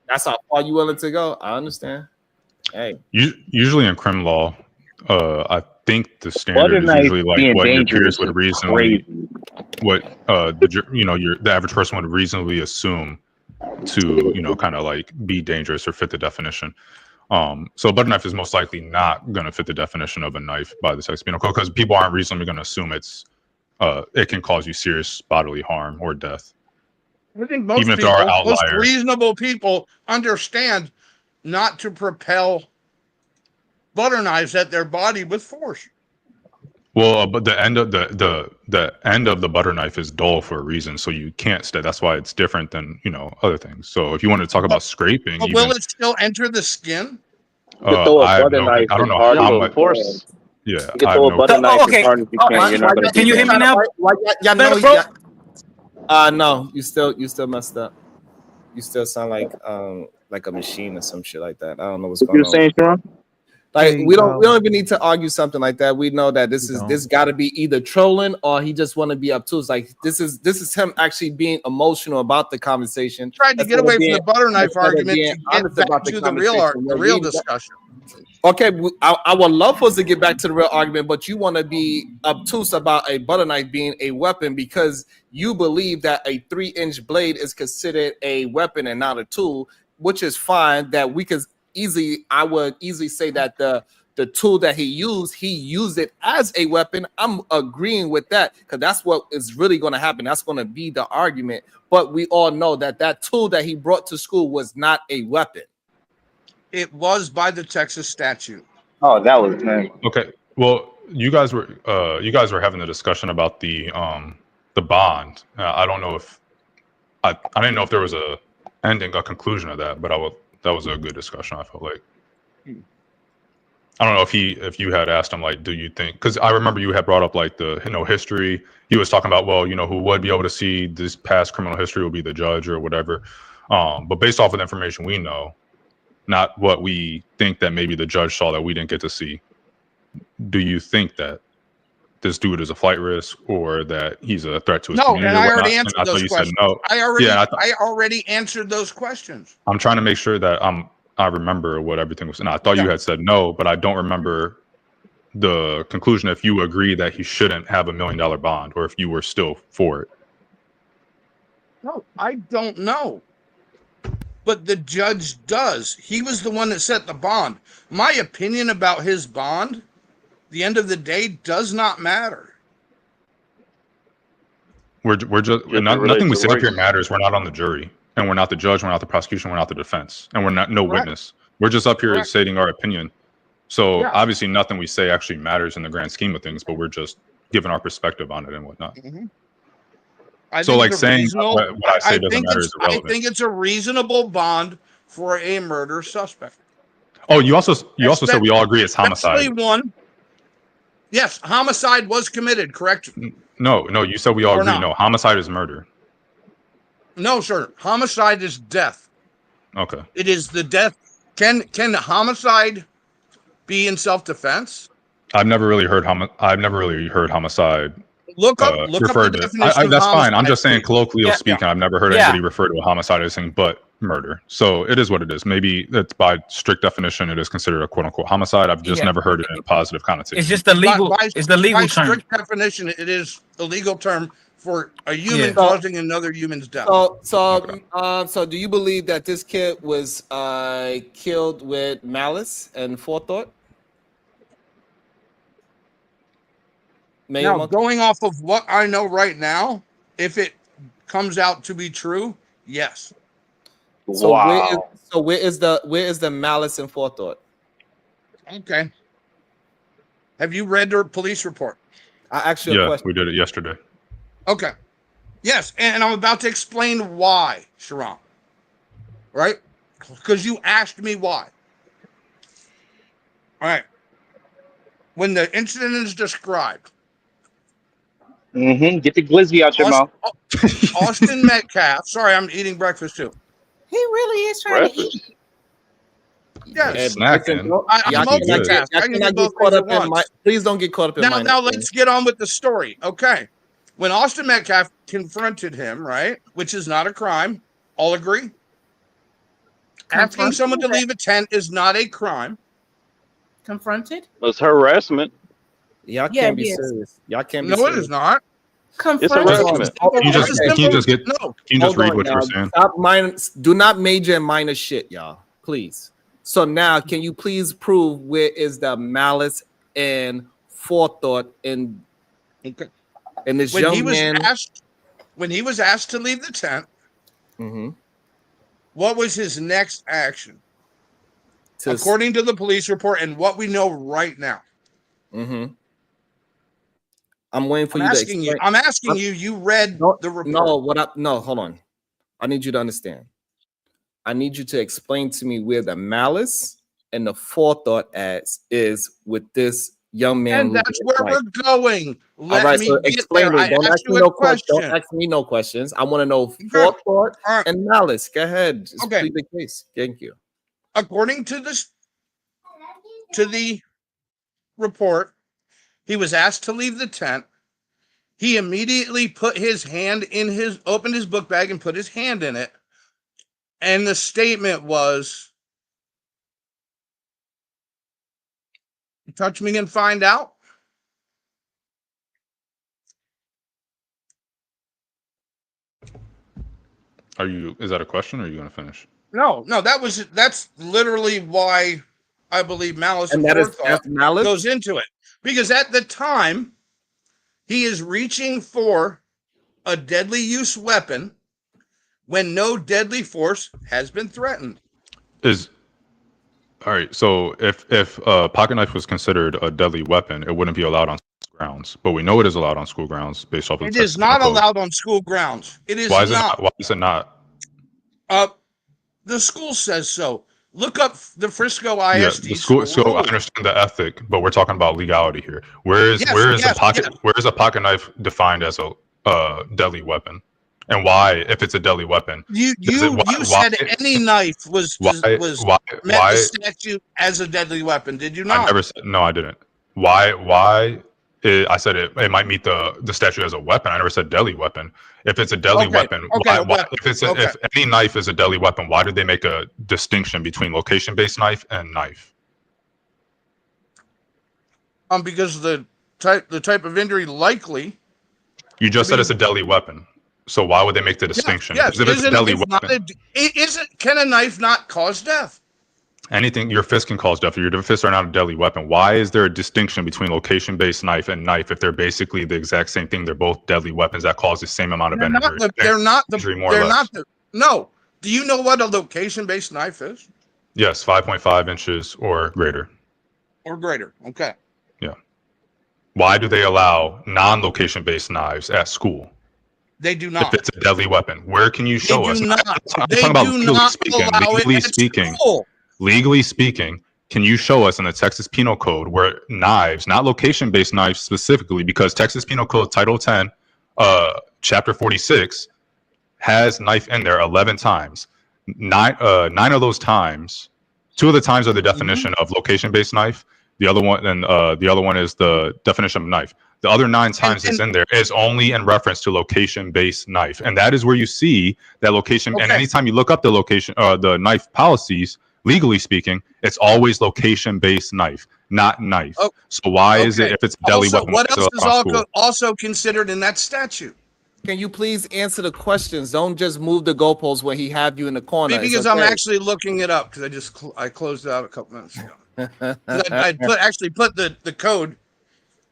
That's how far you willing to go. I understand. Hey, usually in crim law, I think the standard is usually like what your peers would reasonably, the average person would reasonably assume to kind of like be dangerous or fit the definition. So a butter knife is most likely not going to fit the definition of a knife by the Texas Penal Code because people aren't reasonably going to assume it can cause you serious bodily harm or death. I think most Even if people, there are most outliers. reasonable people understand not to propel butter knives at their body with force. Well, but the end of the end of the butter knife is dull for a reason, so you can't stay. That's why it's different than other things. So if you want to talk about scraping, But will it still enter the skin? You can throw a I have butter no, knife I don't as know hard how as much. you can. Yeah, You can I throw have a no. butter knife as Okay. hard as you Oh, can. You're not going to can get you hear me damaged. now? Y'all know Better, bro? no, you still messed up. You still sound like a machine or some shit like that. I don't know what's What you going were on. saying, Sharon? Like Hey, we don't even need to argue something like that. We know that this got to be either trolling or he just want to be obtuse. Like this is him actually being emotional about the conversation. Tried to get instead of away from being- the butter knife instead of argument being to get honest back about to the real conversation. the Where real we- discussion. Okay, I would love for us to get back to the real argument, but you want to be obtuse about a butter knife being a weapon because you believe that a 3-inch blade is considered a weapon and not a tool, which is fine. That we could I would easily say that the tool that he used it as a weapon. I'm agreeing with that because that's what is really going to happen. That's going to be the argument. But we all know that tool that he brought to school was not a weapon. It was by the Texas statute. Oh, that was nice. Okay. Well, you guys were having a discussion about the bond. I don't know if I didn't know if there was a conclusion of that, but that was a good discussion. I felt like. I don't know if you had asked him like, do you think? Because I remember you had brought up like the history. He was talking about who would be able to see this past criminal history will be the judge or whatever. But based off of the information we know, not what we think that maybe the judge saw that we didn't get to see. Do you think that this dude is a flight risk or that he's a threat to his No, community? and I or already whatnot? answered And I thought those you questions. said no. I already answered those questions. I'm trying to make sure that I remember what everything was. And I thought you had said no, but I don't remember the conclusion if you agree that he shouldn't have $1 million bond or if you were still for it. No, I don't know. But the judge does. He was the one that set the bond. My opinion about his bond, the end of the day, does not matter. We're just nothing we say up here matters. We're not on the jury, and we're not the judge. We're not the prosecution. We're not the defense, and we're not no witness. We're just up here stating our opinion. So obviously, nothing we say actually matters in the grand scheme of things. But we're just giving our perspective on it and whatnot. So, like saying what I say doesn't matter is irrelevant. I think it's a reasonable bond for a murder suspect. Oh, you also said we all agree it's homicide. Especially one. Yes, homicide was committed. Correct. No, you said we all Or agree. not. No, homicide is murder. No, sir. Homicide is death. Okay. It is the death. Can homicide be in self-defense? I've never really heard homicide. Look up the definition of that's homicide. fine. I'm just saying, colloquially speaking, I've never heard anybody Yeah. refer to a homicide as anything but murder. So it is what it is. Maybe that's by strict definition, it is considered a quote unquote homicide. I've just never heard it in a positive connotation. It's just the legal. It's the legal by term. strict definition, it is a legal term for a human causing another human's death. So do you believe that this kid was killed with malice and forethought? Now, going off of what I know right now, if it comes out to be true, yes. So where is the malice and forethought? Okay. Have you read their police report? I asked you a question. We did it yesterday. Okay. Yes, and I'm about to explain why, Sharon. Right? Because you asked me why. All right. When the incident is described, Get the glizzy out your mouth. Austin Metcalf. Sorry, I'm eating breakfast too. He really is trying to eat. Yes. Snacking. I'm multitask. I can do both things at once. Please don't get caught up in Now let's get on with the story. Okay. When Austin Metcalf confronted him, right, which is not a crime, all agree? Asking someone to leave a tent is not a crime. Confronted? It's harassment. Y'all can't be serious. Y'all can't be No, serious. it is not. It's harassment. Can you just read what you're saying? Stop do not major in minor shit, y'all. Please. So now, can you please prove where is the malice and forethought in this When he young was man? asked to leave the tent, what was his next action? According to the police report and what we know right now. I'm waiting for I'm you to asking explain. I'm asking you. You read the report. No, hold on. I need you to understand. I need you to explain to me where the malice and the forethought is with this young man. And that's where we're going. Let All right, me so get explain there. it. Don't ask me no questions. Don't ask me no questions. I want to know forethought and malice. Go ahead. Just plead the case. Thank you. According to the report, he was asked to leave the tent. He immediately put his hand opened his book bag and put his hand in it. And the statement was, touch me and find out. Is that a question or are you going to finish? No, that's literally why I believe malice and forethought goes into it. Because at the time, he is reaching for a deadly use weapon when no deadly force has been threatened. All right. So if a pocket knife was considered a deadly weapon, it wouldn't be allowed on school grounds. But we know it is allowed on school grounds based off of It the is not allowed on school grounds. It is not. Why is it not? The school says so. Look up the Frisco Yeah, ISD the school. So I rules. understand the ethic, but we're talking about legality here. Where is a pocket knife defined as a deadly weapon, and why, if it's a deadly weapon? You said any knife was met the statute as a deadly weapon. Did you not? I never said. No, I didn't. Why? I said it might meet the statute as a weapon. I never said deadly weapon. If it's a deadly weapon, if any knife is a deadly weapon, why did they make a distinction between location-based knife and knife? Because the type of injury likely. You just said it's a deadly weapon. So why would they make the distinction? Yes. If it's a deadly weapon, can a knife not cause death? anything, your fist can cause death. Your fists are not a deadly weapon. Why is there a distinction between location-based knife and knife if they're basically the exact same thing? They're both deadly weapons that cause the same amount of injury. No. Do you know what a location-based knife is? Yes, 5.5 inches or greater. Or greater. Okay. Yeah. Why do they allow non-location-based knives at school? They do not. If it's a deadly weapon, where can you show us? I'm talking about legally speaking, can you show us in the Texas Penal Code where knives, not location-based knives specifically, because Texas Penal Code Title 10, Chapter 46, has knife in there 11 times. Nine of those times, 2 of the times are the definition of location-based knife. The other one is the definition of knife. The other 9 times it's in there is only in reference to location-based knife, and that is where you see that location. And anytime you look up the location, the knife policies, legally speaking, it's always location-based knife, not knife. So why is it, if it's a deadly weapon? What else is also considered in that statute? Can you please answer the questions? Don't just move the goalposts when he have you in the corner. Because I'm actually looking it up because I closed it out a couple minutes ago. I put the code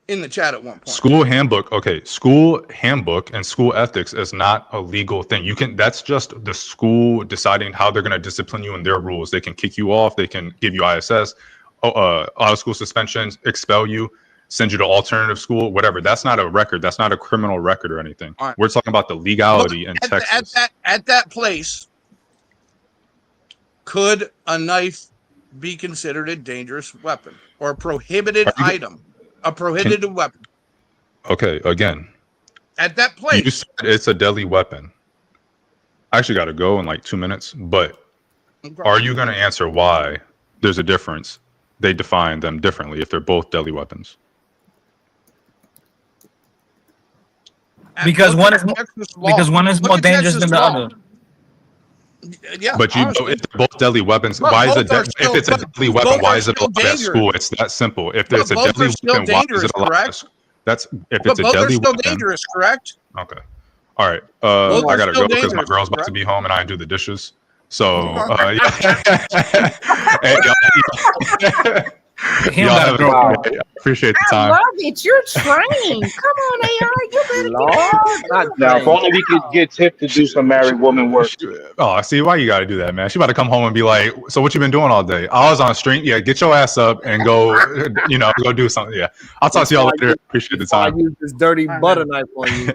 in the chat at one point. School handbook. Okay, school handbook and school ethics is not a legal thing. That's just the school deciding how they're going to discipline you and their rules. They can kick you off. They can give you ISS, out of school suspensions, expel you, send you to alternative school, whatever. That's not a record. That's not a criminal record or anything. Right. We're talking about the legality in Texas. At that place, could a knife be considered a dangerous weapon or a prohibited item? A prohibited weapon. Okay, again. At that place. You said it's a deadly weapon. I actually got to go in like 2 minutes, but are you going to answer why there's a difference? They define them differently if they're both deadly weapons. Because one is more dangerous than the other. Yeah, but if they're both deadly weapons, why is it if it's a deadly weapon, why is it allowed at school? It's that simple. If it's a deadly weapon, why is it allowed? That's if it's a deadly weapon. Dangerous, correct? Okay. All right. I gotta go because my girl's about to be home and I do the dishes. So, hey, y'all have a good day. I appreciate the I time. love it. You're trained. Come on, AR. You better get Now, if only we could get Tip to do some married woman work. Oh, see why you got to do that, man. She about to come home and be like, "So what you been doing all day?" I was on a stream. Yeah, get your ass up and go. Go do something. Yeah, I'll talk to y'all later. Appreciate the I time. use this dirty butter knife on you.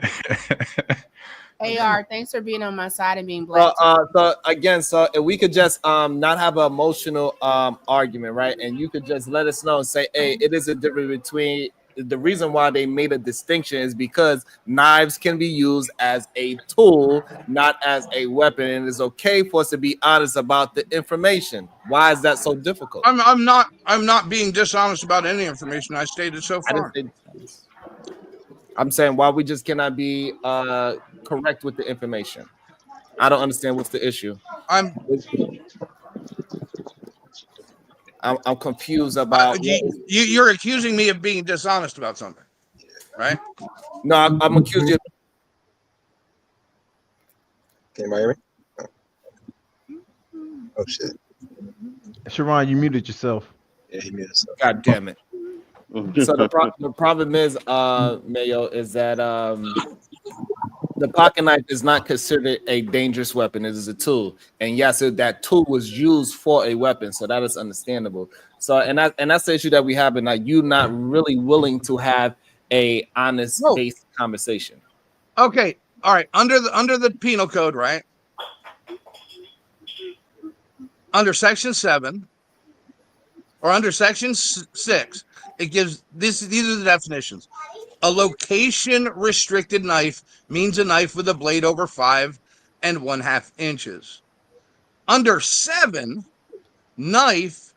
AR, thanks for being on my side and being black. So again, so if we could just not have an emotional argument, right? And you could just let us know and say, hey, it is a difference between the reason why they made a distinction is because knives can be used as a tool, not as a weapon. And it's okay for us to be honest about the information. Why is that so difficult? I'm not being dishonest about any information I stated so far. I'm saying why we just cannot be correct with the information. I don't understand what's the issue. I'm confused about you're accusing me of being dishonest about something, right? No, I'm accusing you. Can anybody hear me? Oh shit. Sharon, you muted yourself. Yeah, he muted himself. God damn it. So the problem is, Mayo, is that the pocket knife is not considered a dangerous weapon. It is a tool, and yes, that tool was used for a weapon, so that is understandable. So, and that's the issue that we have, and like you not really willing to have a honest, based conversation. Okay, all right. Under the penal code, right? Under Section 7 or under Section 6, it gives these are the definitions. A location restricted knife means a knife with a blade over 5 1/2 inches. Under 7, knife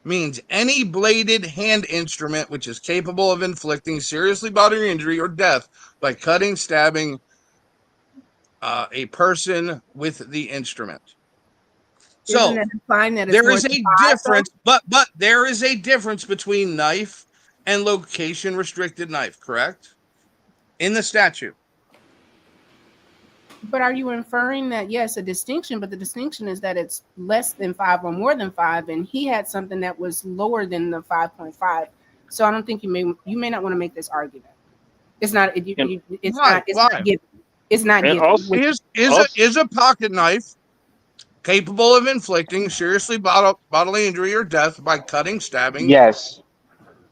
means any bladed hand instrument which is capable of inflicting seriously bodily injury or death by cutting, stabbing a person with the instrument. So there is a difference, but there is a difference between knife and location restricted knife, correct? In the statute. But are you inferring that, yes, a distinction, but the distinction is that it's less than 5 or more than 5, and he had something that was lower than the 5.5. So I don't think you may not want to make this argument. It's not. It's not given. It's not given. Also, is a pocket knife capable of inflicting seriously bodily injury or death by cutting, stabbing? Yes.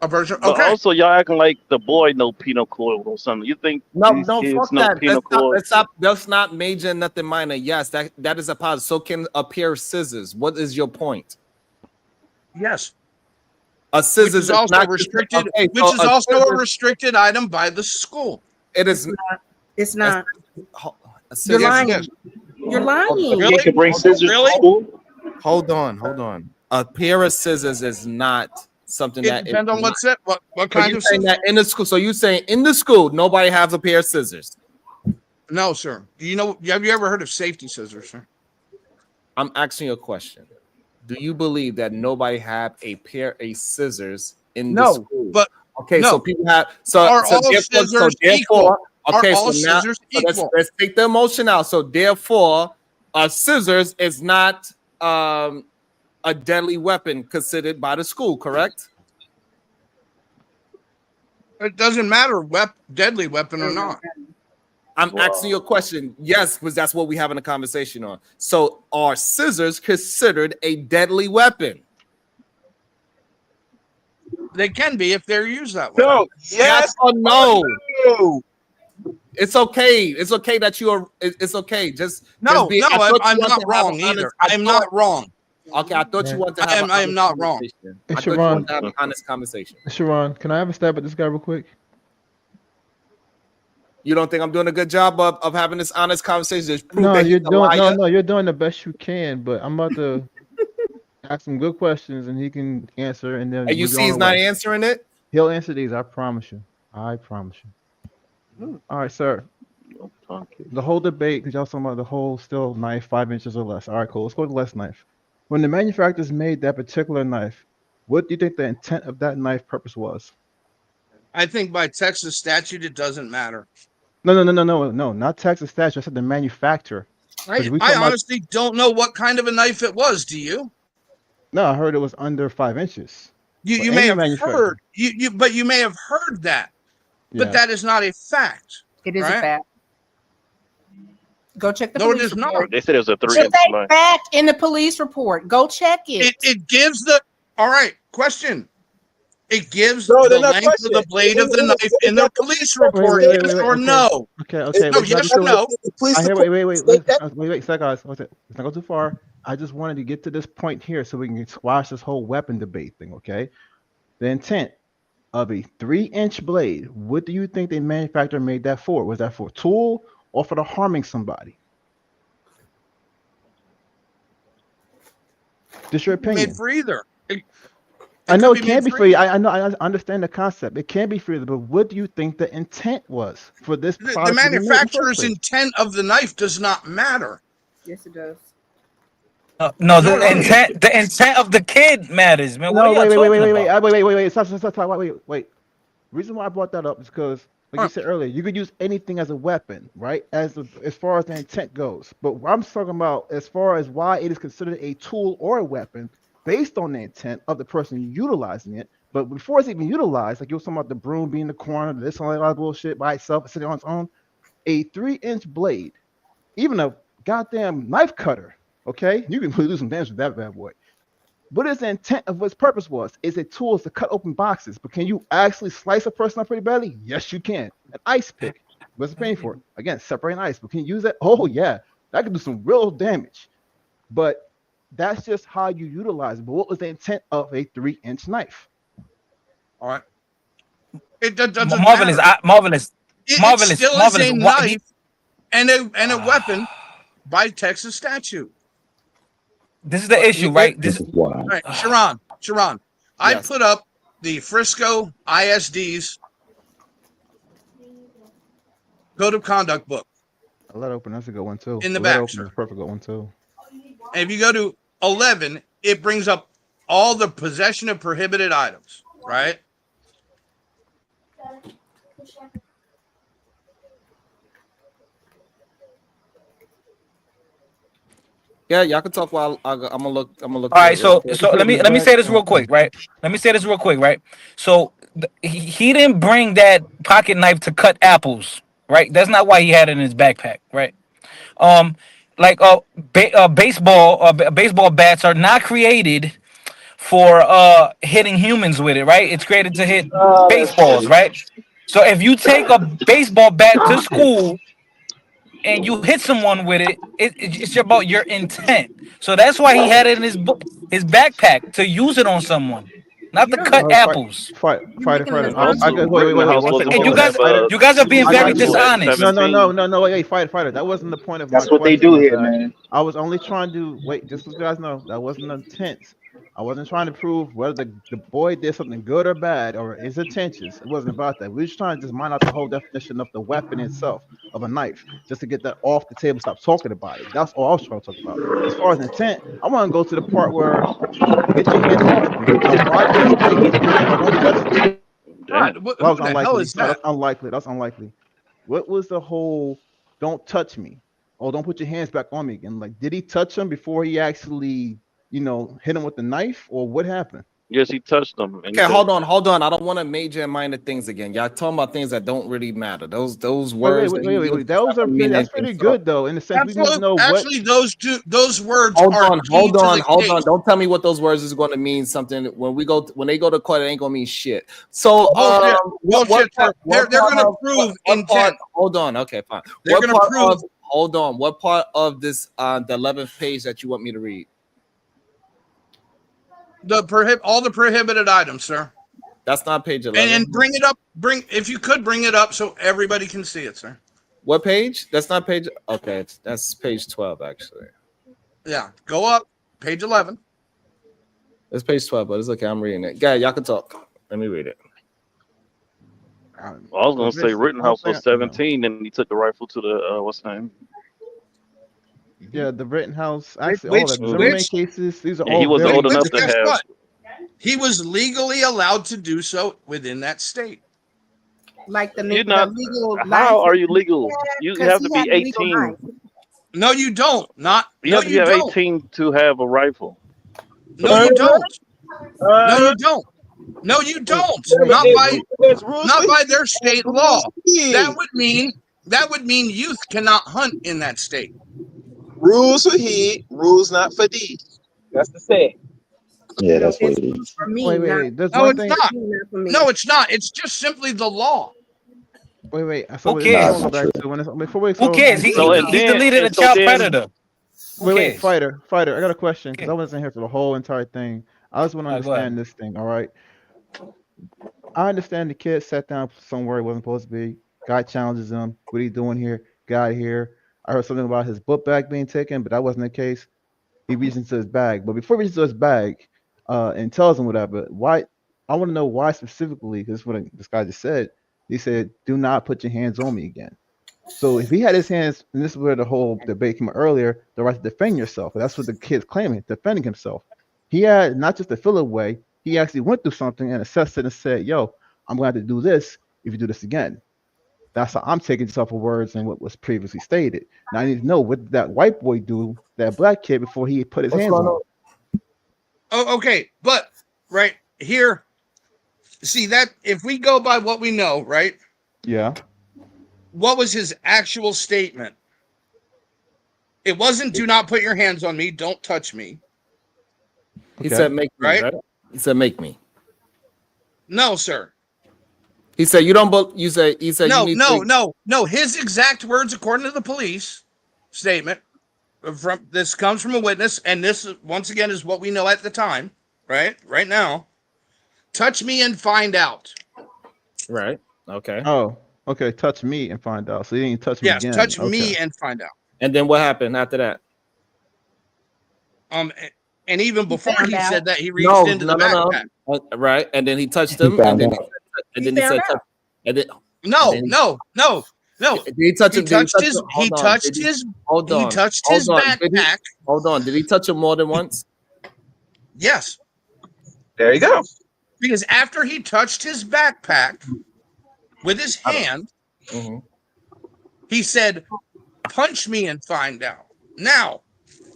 A person. But Okay. also, y'all acting like the boy know penal code or something. You think these kids fuck know that. penal code? That's not major, nothing minor. Yes, that is a positive. So can a pair of scissors. What is your point? Yes. A scissors which is also not restricted. Okay, which so is also scissors, a restricted item by the school. It is. It's not. You're lying. Yes, You're lying. Really? You can bring scissors Really? to school? Hold on. A pair of scissors is not something that depends on what so kind you of saying scissors. that in the school. So you saying in the school nobody has a pair of scissors? No, sir. Have you ever heard of safety scissors, sir? I'm asking you a question. Do you believe that nobody have a pair of scissors in the school? But okay, no. so people have Are all scissors equal? Okay, Are all so now scissors so equal? let's take the emotion out. So therefore, scissors is not a deadly weapon considered by the school, correct? It doesn't matter, deadly weapon or not. I'm asking you a question. Yes, because that's what we having a conversation on. So are scissors considered a deadly weapon? They can be if they're used that way. No. Yes or no? No. It's okay. It's okay that you are. It's okay. Just No, be, no, I thought I'm you not wanted to have wrong an honest- either. I I'm thought- not wrong. Okay, I thought you wanted to I have. am not wrong. Conversation. Hey, I thought you Sharon. wanted to have an honest conversation. Sharon, can I have a stab at this guy real quick? You don't think I'm doing a good job of having this honest conversation? Just prove No, that you're he's a doing liar? no, you're doing the best you can, but I'm about to ask some good questions and he can answer, and then And you we'll see go on he's our not way. answering it? He'll answer these, I promise you. I promise you. All right, sir. The whole debate, because y'all talking about the whole still knife 5 inches or less. All right, cool. Let's go to less knife. When the manufacturers made that particular knife, what do you think the intent of that knife purpose was? I think by Texas statute, it doesn't matter. No, not Texas statute. I said the manufacturer. 'Cause we I talking about honestly don't know what kind of a knife it was. Do you? no, I heard it was under 5 inches for You may any have manufacturer. heard but you may have heard that, but Yeah. that is not a fact. It is a right? fact. Go check the No, it police is not. report. They said it was a It's 3-inch a knife. fact in the police report. Go check it. It gives the all right question. It gives No, the they're not length of the questioning. blade of the knife in the police Wait, report. wait, wait, Yes wait, wait. or Okay. no? Okay. No, Let's not yes be or too. no. I hear. Wait. Wait. Say, guys. Let's not go too far. I just wanted to get to this point here so we can squash this whole weapon debate thing. Okay. The intent of a 3-inch blade. What do you think the manufacturer made that for? Was that for a tool or for the harming somebody? Just your opinion. Made for either. I know could it be can made be for free. either. I know. I understand the concept. It can be free, but what do you think the intent was for this The product to be made in the first manufacturer's place? intent of the knife does not matter. Yes, it does. No, the intent of the kid matters, man. What No, are y'all talking about? wait. Stop. Wait. Reason why I brought that up is because, like you said earlier, you could use anything as a weapon, right? As far as the intent goes. But what I'm talking about, as far as why it is considered a tool or a weapon, based on the intent of the person utilizing it. But before it's even utilized, like you were talking about the broom being in the corner, this and all that bullshit by itself, sitting on its own, a 3-inch blade, even a goddamn knife cutter, okay? You can do some damage with that bad boy. What is the intent of what its purpose was? Is it tools to cut open boxes, but can you actually slice a person up pretty badly? Yes, you can. An ice pick. What's it paying for? Again, separating ice, but can you use it? Oh yeah, that can do some real damage. But that's just how you utilize it. But what was the intent of a 3-inch knife? All right. It doesn't Marvelous. matter. Marvelous. It still is a knife and a weapon by Texas statute. This is the issue, right? All right, Sharon. I put up the Frisco ISD's Code of Conduct book. I let open. That's a good one too. In the Let back, open sir. is a perfect good one too. And if you go to 11, it brings up all the possession of prohibited items, right? Yeah, y'all can talk while I'm gonna look. All right, so let me say this real Oh. quick, right? Let me say this real quick, right? So he didn't bring that pocket knife to cut apples, right? That's not why he had it in his backpack, right? Like baseball bats are not created for hitting humans with it, right? It's created to hit baseballs, right? So if you take a baseball bat to school and you hit someone with it, it's about your intent. So that's why he had it in his backpack to use it on someone, not to cut apples. Fighter. Also, Rittenhouse wasn't And supposed to have you guys are being two very rifles at dishonest. 17. No, wait, fighter. That wasn't the point of That's my what they question. do was here, that man. I was only trying to wait, just so you guys know, that wasn't the intent. I wasn't trying to prove whether the boy did something good or bad or his intentions. It wasn't about that. We were just trying to just mine out the whole definition of the weapon itself, of a knife, just to get that off the table, stop talking about it. That's all I was trying to talk about. As far as intent, I want to go to the part where get your hands off me. Now, why did he say get your hands off? Don't touch me. God, That was who the hell is that? That's unlikely. That's unlikely. What was the whole don't touch me? Oh, don't put your hands back on me again. Like, did he touch him before he actually, hit him with the knife, or what happened? Yes, he touched them. Okay, hold on. I don't want to major and minor things again. Y'all talking about things that don't really matter. Those words. Wait. That's pretty good though, in the sense we need to know what. Actually, those words Hold are on. Don't tell me what those words is going to mean something when they go to court. It ain't going to mean shit. So bullshit. They're going to prove intent. Hold on. Okay, fine. They're going to prove. Hold on. What part of this the 11th page that you want me to read? All the prohibited items, sir. That's not page 11. And bring it up. If you could bring it up so everybody can see it, sir. What page? That's not page. Okay, that's page 12 actually. Yeah, go up page 11. It's page 12, but it's okay. I'm reading it. Guys, y'all can talk. Let me read it. I was gonna say Rittenhouse was 17 and he took the rifle to the what's his name? Yeah, the Rittenhouse. Actually, all the Zimmerman cases. These are all. He wasn't old enough to have. What? He was legally allowed to do so within that state. Like the You're not. legal. How are you legal? You have to be 18. No, you don't. You No, have to be you don't. 18 to have a rifle. No, you don't. No, you don't. No, you don't. Not by their state law. That would mean youth cannot hunt in that state. Rules for he, rules not for thee. That's the saying. Yeah, No, that's what it's it is. for me, Wait, not there's No, one it's thing. not. not for me. No, it's not. It's just simply the law. Wait. So Who this is cares? what I go back to when it's, before we Who go cares? He So he, and he then deleted a and so child then predator. Who Wait, cares? fighter. I got a question because I wasn't here for the whole entire thing. I just want to All right, go ahead. understand this thing. All right. I understand the kid sat down somewhere he wasn't supposed to be. Guy challenges him. What are you doing here? Guy here. I heard something about his book bag being taken, but that wasn't the case. He reaches into his bag. But before he reaches into his bag and tells him whatever, why? I want to know why specifically, because this is what this guy just said. He said, do not put your hands on me again. So if he had his hands, and this is where the whole debate came earlier, the right to defend yourself. That's what the kid's claiming, defending himself. He had not just to feel away, he actually went through something and assessed it and said, yo, I'm going to have to do this if you do this again. That's how I'm taking self words and what was previously stated. Now I need to know what did that white boy do, that black kid, before he put his hands on him. Oh, okay. But right here, see that if we go by what we know, right? Yeah. What was his actual statement? It wasn't do not put your hands on me, don't touch me. He said make me, right? He said make me. No, sir. He said you don't he said No, you need no. His exact words, according to the police statement, this comes from a witness, and this once again is what we know at the time, right? Right now. Touch me and find out. Right. Okay. Oh, okay. Touch me and find out. So he didn't touch me Yes, again. touch Okay. me and find out. And then what happened after that? And even before he said that, he reached No, into the backpack. Right. And then he touched him, and then he said, and then No. Did he touch him? He touched his backpack. Hold on. Did he touch him more than once? Yes. There you go. Because after he touched his backpack with his hand, he said, punch me and find out. Now,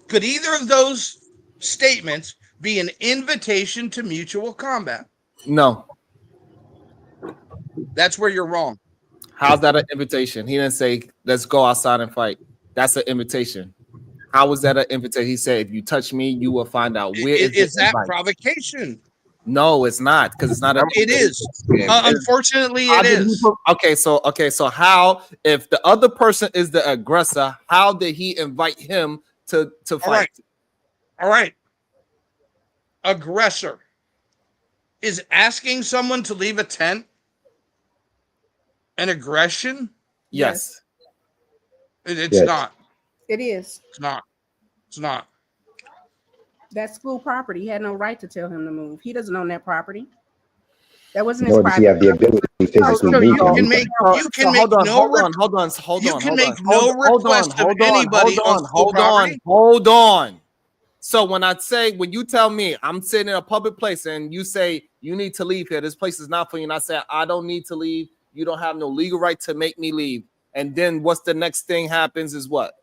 could either of those statements be an invitation to mutual combat? No. That's where you're wrong. How's that an invitation? He didn't say, let's go outside and fight. That's an invitation. How was that an invitation? He said, if you touch me, you will find out. Where Is that invite? provocation? No, it's not, because it's not. It is. Unfortunately, it is. Okay, so how, if the other person is the aggressor, how did he invite him to fight? All right. Aggressor is asking someone to leave a tent an aggression? Yes. It's Yes. not. It is. It's not. It's not. That's school property. He had no right to tell him to move. He doesn't own that property. That wasn't his Nor does he private have the ability to physically So move you them. can make Hold on. request of anybody on school property. Hold on. So when you tell me I'm sitting in a public place and you say you need to leave here, this place is not for you, and I say I don't need to leave, you don't have no legal right to make me leave. And then what's the next thing happens is what?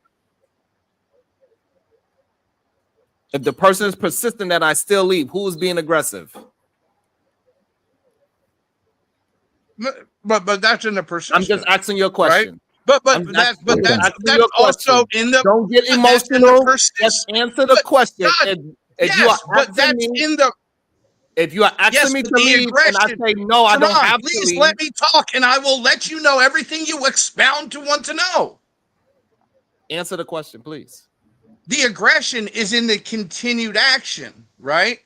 If the person is persistent that I still leave, who's being aggressive? But that's in the persistence. I'm just asking you a question. Right? But that's also in the. Don't get emotional. Just answer the question. If you are asking me, if you are asking me to leave, and I say no, I don't have to leave. Please let me talk, and I will let you know everything you expound to want to know. Answer the question, please. The aggression is in the continued action, right?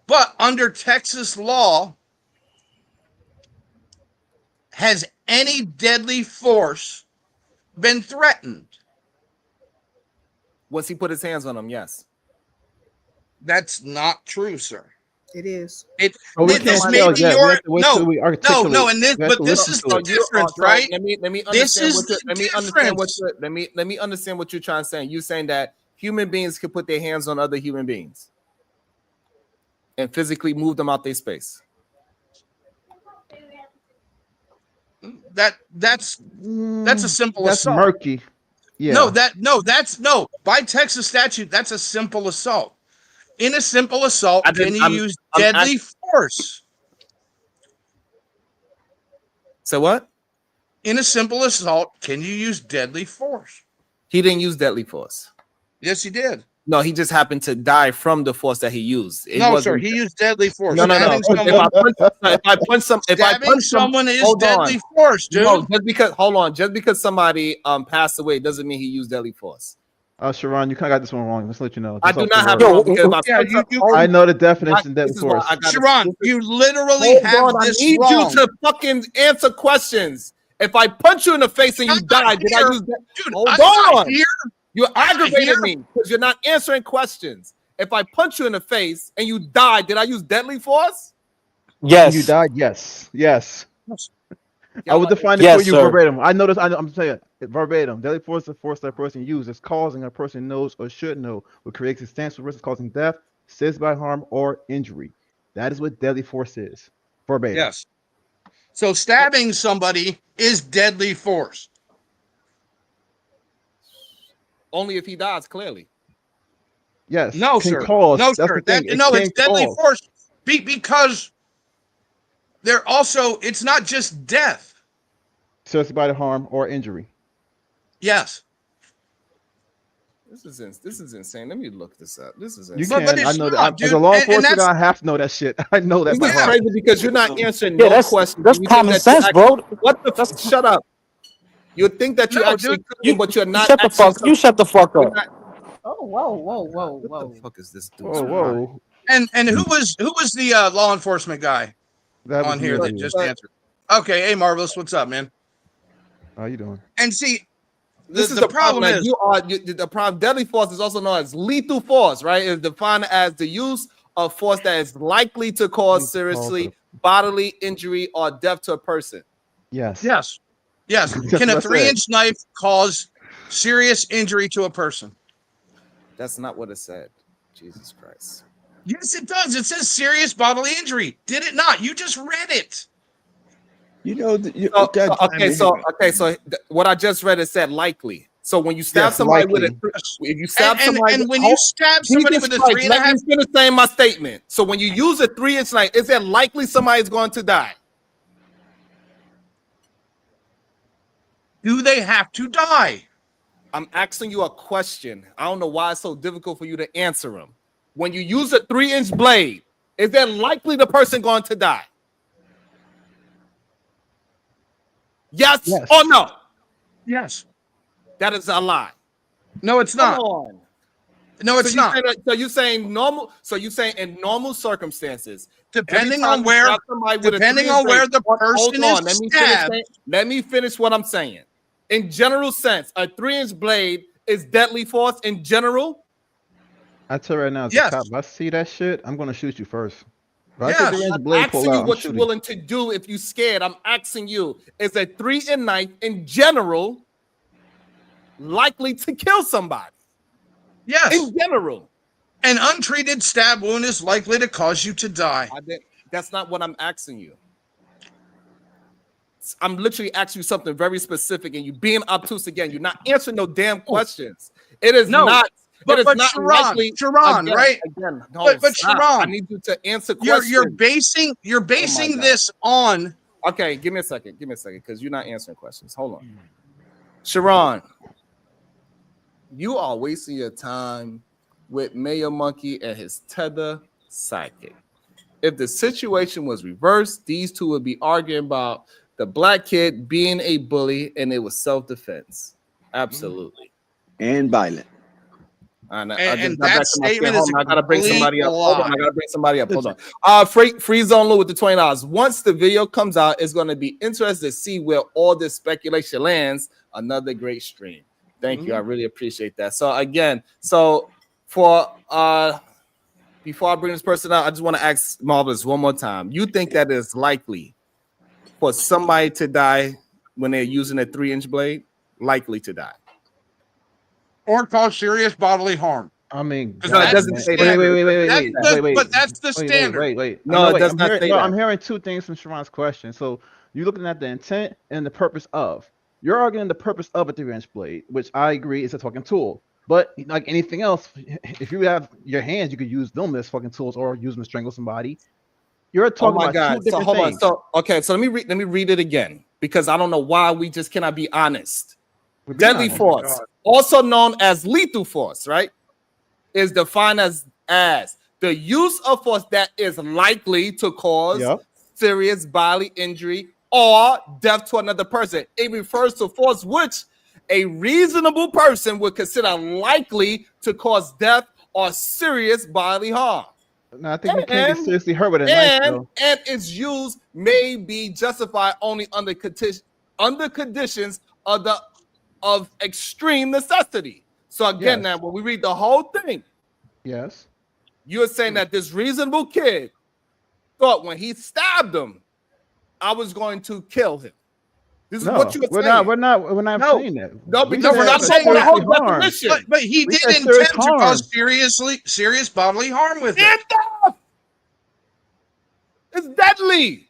But under Texas law, has any deadly force been threatened? Once he put his hands on him, yes. That's not true, sir. It is. This may be your no, and this is the difference, right? Let me understand what you're trying to say. You're saying that human beings can put their hands on other human beings and physically move them out their space. That's a simple That's assault. murky. No, that's by Texas statute, that's a simple assault. In a simple assault, can you use deadly force? So what? In a simple assault, can you use deadly force? He didn't use deadly force. Yes, he did. No, he just happened to die from the force that he used. No, sir, he used deadly force. No. If I punch someone is deadly force, dude. No, just because somebody passed away doesn't mean he used deadly force. Sharon, you kind of got this one wrong. Let's let you know. I do not have it wrong because I know the definition of deadly force. Sharon, you literally have this I need wrong. you to fucking answer questions. If I punch you in the face and you die, did I use that? Dude, Hold I'm on. You I'm not aggravated here. me because you're not answering questions. If I punch you in the face and you die, did I use deadly force? When you died, yes. I would define it for you verbatim. I noticed. I'm saying it verbatim. Deadly force is the force that person uses, causing a person knows or should know, what creates substantial risk of causing death, serious bodily harm, or injury. That is what deadly force is. Verbatim. Yes. So stabbing somebody is deadly force. Only if he dies, clearly. Yes. No, Can sir. cause. No, That's sir. the thing. It's deadly cause. force because they're also, it's not just death. Serious bodily harm or injury. Yes. This is insane. Let me look this up. This is You insane. can. I know that. As a law enforcement, I have to know that shit. I know that. This is crazy because you're not answering Yeah, no that's questions. that's You think common that sense, you bro. What the? Shut up. You think that you actually could, but you're not. Shut the fuck. You shut the fuck up. Oh, whoa. What the fuck is this dude? Whoa. And who was the law enforcement guy That was on here me. that just answered? Okay, hey Marvelous, what's up, man? How you doing? And see, This is the problem is the problem. Deadly force is also known as lethal force, right? It's defined as the use of force that is likely to cause seriously bodily injury or death to a person. Yes. Yes. That's Can a what I 3-inch knife cause serious injury to a person? That's not what it said. Jesus Christ. Yes, it does. It says serious bodily injury. Did it not? You just read it. You know, What I just read, it said likely. So when you stab Yes, somebody likely. with if you stab somebody, and when you stab somebody with a 3.5, let me finish saying my statement. So when you use a 3-inch knife, is it likely somebody's going to die? Do they have to die? I'm asking you a question. I don't know why it's so difficult for you to answer them. When you use a 3-inch blade, is it likely the person going to die? Yes or no? Yes. That is a lie. No, it's not. Come on. No, it's not. So you're saying normal. So you're saying in normal circumstances, depending on where the person is stabbed. Let me finish what I'm saying. In general sense, a 3-inch blade is deadly force in general. I tell you right now, as a cop, if I see that shit, I'm gonna shoot you first. If I see the range I'm blade pull asking you out, I'm what you're shooting. willing to do if you're scared. I'm asking you, is a 3-inch knife in general likely to kill somebody? Yes. In general. An untreated stab wound is likely to cause you to die. That's not what I'm asking you. I'm literally asking you something very specific, and you being obtuse again. You're not answering no damn questions. It is not. But not Sharon, likely. Sharon, Again, right? Again, no, but stop. Sharon, I need you to answer questions. You're basing this on. Okay, give me a second, because you're not answering questions. Hold on, Sharon. You are wasting your time with Mayor Monkey and his tether sidekick. If the situation was reversed, these two would be arguing about the black kid being a bully, and it was self-defense. Absolutely. And violent. And that statement is I gotta bring somebody up. lie. Hold on, I gotta bring somebody up. Hold on. Free Zone Lou with the $20. Once the video comes out, it's gonna be interesting to see where all this speculation lands. Another great stream. Thank you. I really appreciate that. So again, for before I bring this person out, I just want to ask Marvelous one more time. You think that it's likely for somebody to die when they're using a 3-inch blade? Likely to die. Or cause serious bodily harm. I mean, no, it doesn't say that. Wait. But that's the standard. Wait. No, it does not say that. I'm hearing two things from Sharon's question. So you're looking at the intent and the purpose of. You're arguing the purpose of a 3-inch blade, which I agree is a fucking tool. But like anything else, if you have your hands, you could use them as fucking tools or use them to strangle somebody. You're Oh talking my about two God. So different hold on. things. So okay, so let me read it again because I don't know why we just cannot be honest. We're being Deadly honest. force, also known as lethal force, right, is defined as the use of force that is likely to cause Yep. serious bodily injury or death to another person. It refers to force which a reasonable person would consider likely to cause death or serious bodily harm. No, I think you can't get And seriously hurt with a knife, though. and its use may be justified only under conditions of extreme necessity. So again, Yes. now when we read the whole thing, Yes. you're saying that this reasonable kid thought when he stabbed him, I was going to kill him. This is what you were saying. We're not No. saying that. No, We because we're we're not not saying going to that. hold harm. definition. But he We did said serious intend to harm. cause serious bodily harm with it. It's deadly.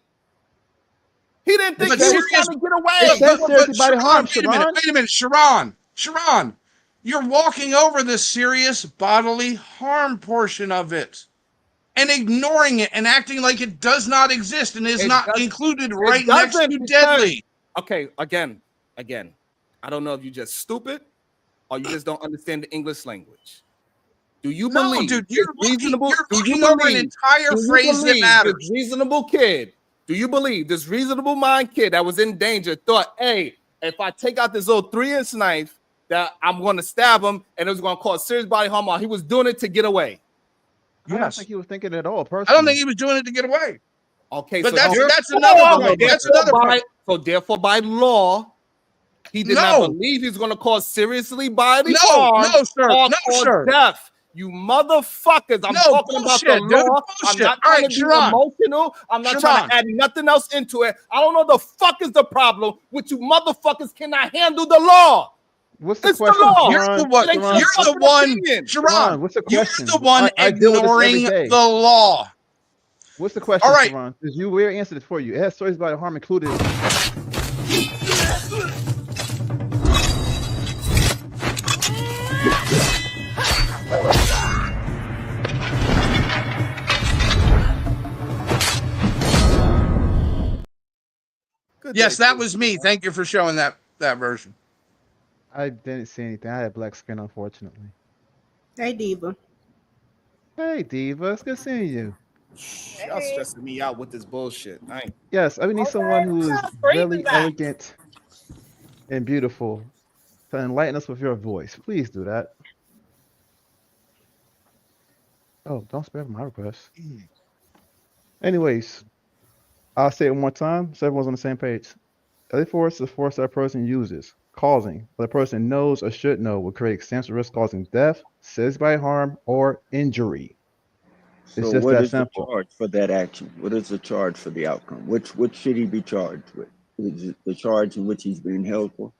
He didn't think But he was serious- trying to get away. It says seriously bodily harm, Wait a minute, Sharon. You're walking over the serious bodily harm portion of it and ignoring it and acting like it does not exist and is not included right next to deadly. Okay, again, I don't know if you're just stupid or you just don't understand the English language. Do you No, believe dude, this you're reasonable? looking Do you over believe an entire do you phrase that believe matters. This reasonable kid. Do you believe this reasonable mind kid that was in danger thought, hey, if I take out this little 3-inch knife, that I'm going to stab him and it was going to cause serious body harm, or he was doing it to get away? I don't think he was thinking at all. Personally, I don't think he was doing it to get away. Okay, But so that's therefore- another point. That's therefore another point. So therefore, by law, he did not No. believe he's going to cause seriously bodily No, harm no, sir. or No, cause sir. death. You motherfuckers! I'm No, talking about the bullshit, dude, law. I'm bullshit. not All trying right, to be Sharon. emotional. I'm not trying Sharon. to add nothing else into it. I don't know the fuck is the problem with you motherfuckers cannot handle the law. What's the It's question? the law. You're the one. It ain't your You're the fucking one. opinion. Sharon, what's the you're question? the one I deal with this every ignoring day. the law. What's the question, All right. Sharon? Because we answered it for you. It has serious bodily harm included. Yes, that was me. Thank you for showing that version. I didn't see anything. I had black skin, unfortunately. Hey, Diva. Hey, Diva. It's good seeing you. Y'all stressing me out with this bullshit. I ain't. Yes, I need someone who is really elegant and beautiful to enlighten us with your voice. Please do that. Oh, don't spam my request. Anyways, I'll say it one more time so everyone's on the same page. Deadly force is a force that a person uses, causing, but the person knows or should know will create extensive risk causing death, serious bodily harm, or injury. It's So just what that is simple. the charge for that action? What is the charge for the outcome? Which should he be charged with? Is it the charge in which he's being held for?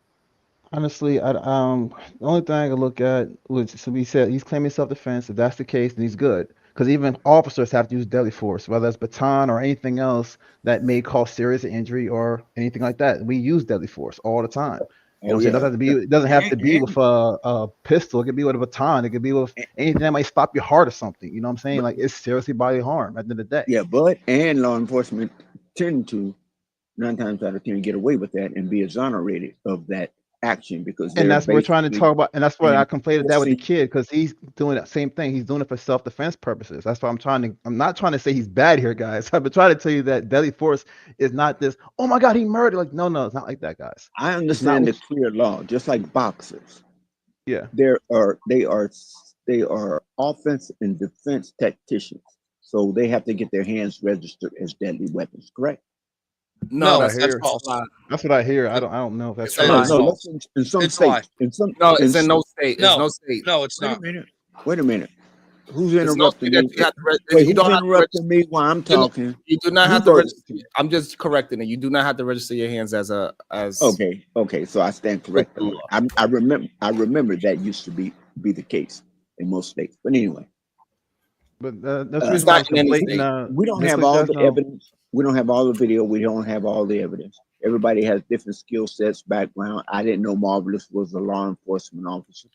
Honestly, the only thing I can look at was so we said he's claiming self-defense. If that's the case, then he's good. Because even officers have to use deadly force, whether it's baton or anything else that may cause serious injury or anything like that. We use deadly force all the time. You know what I'm saying? It doesn't have to be with a pistol. It could be with a baton. It could be with anything that might stop your heart or something. You know what I'm saying? Like it's seriously bodily harm at the end of the day. Yeah, but and law enforcement tend to 9 times out of 10 get away with that and be exonerated of that action because And they're that's what we're trying to basically talk about. And that's why I conflated that with the enforcing- kid because he's doing that same thing. He's doing it for self-defense purposes. That's why I'm not trying to say he's bad here, guys. I've been trying to tell you that deadly force is not this, oh my God, he murdered. Like, no, it's not like that, guys. I understand the clear law, just like boxers. Yeah. They are offense and defense tacticians. So they have to get their hands registered as deadly weapons, correct? No, that's hear. false. That's what I hear. I don't know if that's It's a true. lie. No, in some It's a lie. states. In some No, it's in no some- state. No. It's no state. No, it's not. Wait a minute. Who's It's no interrupting state me? that you have to Wait, you who's don't have to interrupting me while I'm talking? You do not You have to go- register. I'm just correcting it. You do not have to register your hands as Okay. So I stand corrected. I remember that used to be the case in most states. But anyway, But that's the Uh, reason why not in any state. we don't have basically all does the evidence. We don't have all the video. We don't have all the evidence. Everybody has different skill sets, background. I didn't know Marvelous was a law enforcement officer,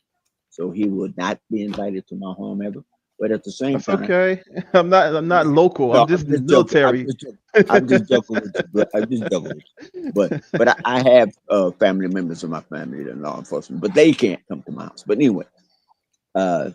so he would not be invited to my home ever. But at the same That's time, okay. I'm not local. no, I'm just I'm just joking. military. I'm just joking with you. But I'm just joking with you. But I have family members of my family that are law enforcement, but they can't come to my house. But anyway, uh,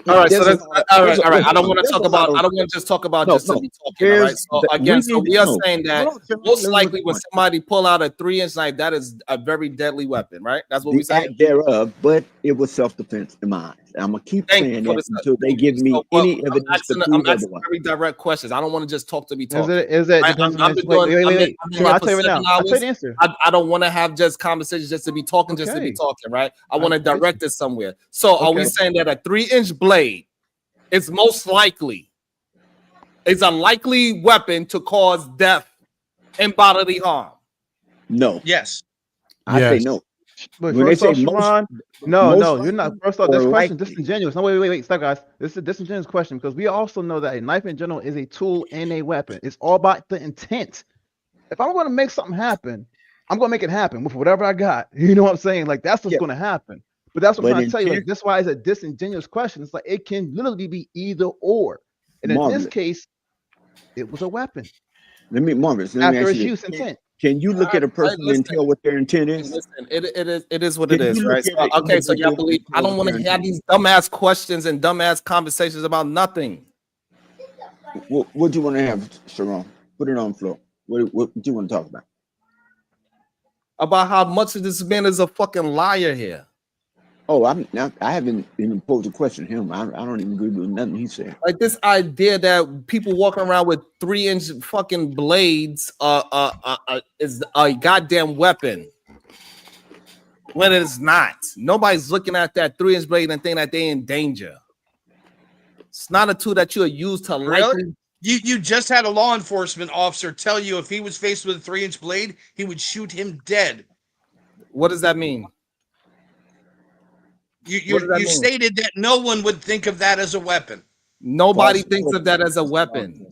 All right, so there's a that's lot of all there's right. a, All right. I hold don't on, want to there's talk a lot about. of I don't want to just talk about no just to no. be talking. All right. There's So we again, so need we are no. saying that Hold on, Sharon, most let me make likely the when point. somebody pull out a 3-inch knife, that is a very deadly weapon, right? That's what The we're saying. act thereof, but it was self-defense in my eyes. I'm gonna keep Thank you saying for that the until they thank give you. me So, but any evidence to I'm prove asking otherwise. very direct questions. I don't want to just talk to be Is talking. it I, depends on I've this? been Wait, doing. wait, wait, I've been, wait. I've been Sure, here I'll for tell you right 7 now. I'll tell you hours. the answer. I don't want to have just conversations just to be talking, just to be Okay. talking, right? I want to I get you. direct it somewhere. So, are we Okay. saying that a 3-inch blade is most likely is a likely weapon to cause death and bodily harm? No, Yes. I say Yes. no. But When they first say off, Sharon, no, most you're not. likely First off, or this question likely, disingenuous. No, wait, stop, guys. This is a disingenuous question because we also know that a knife in general is a tool and a weapon. It's all about the intent. If I'm going to make something happen, I'm going to make it happen with whatever I got. You know what I'm saying? Like that's what's yeah, going to happen. But that's what I'm but trying to tell you. intent, Like that's why it's a disingenuous question. It's like it can literally be either or. And in this marvelous. case, it was a weapon Marvelous. Let me after ask its you use this: intent. can you look at a person and Listen, tell what their intent is? listen. It is what it Can you is, look right? at So, an okay, so y'all individual believe and I tell don't what want their to have intent is? these dumbass questions and dumbass conversations about nothing. What do you want to have, Sharon? Put it on the floor. What do you want to talk about? About how much of this man is a fucking liar here. Oh, I haven't even posed a question to him. I don't even agree with nothing he said. Like this idea that people walking around with 3-inch fucking blades is a goddamn weapon when it is not. Nobody's looking at that 3-inch blade and thinking that they're in danger. It's not a tool that you'll use to Really? likely. You just had a law enforcement officer tell you if he was faced with a 3-inch blade, he would shoot him dead. What does that mean? You stated that no one would think of that as a weapon. Nobody thinks of that as a weapon.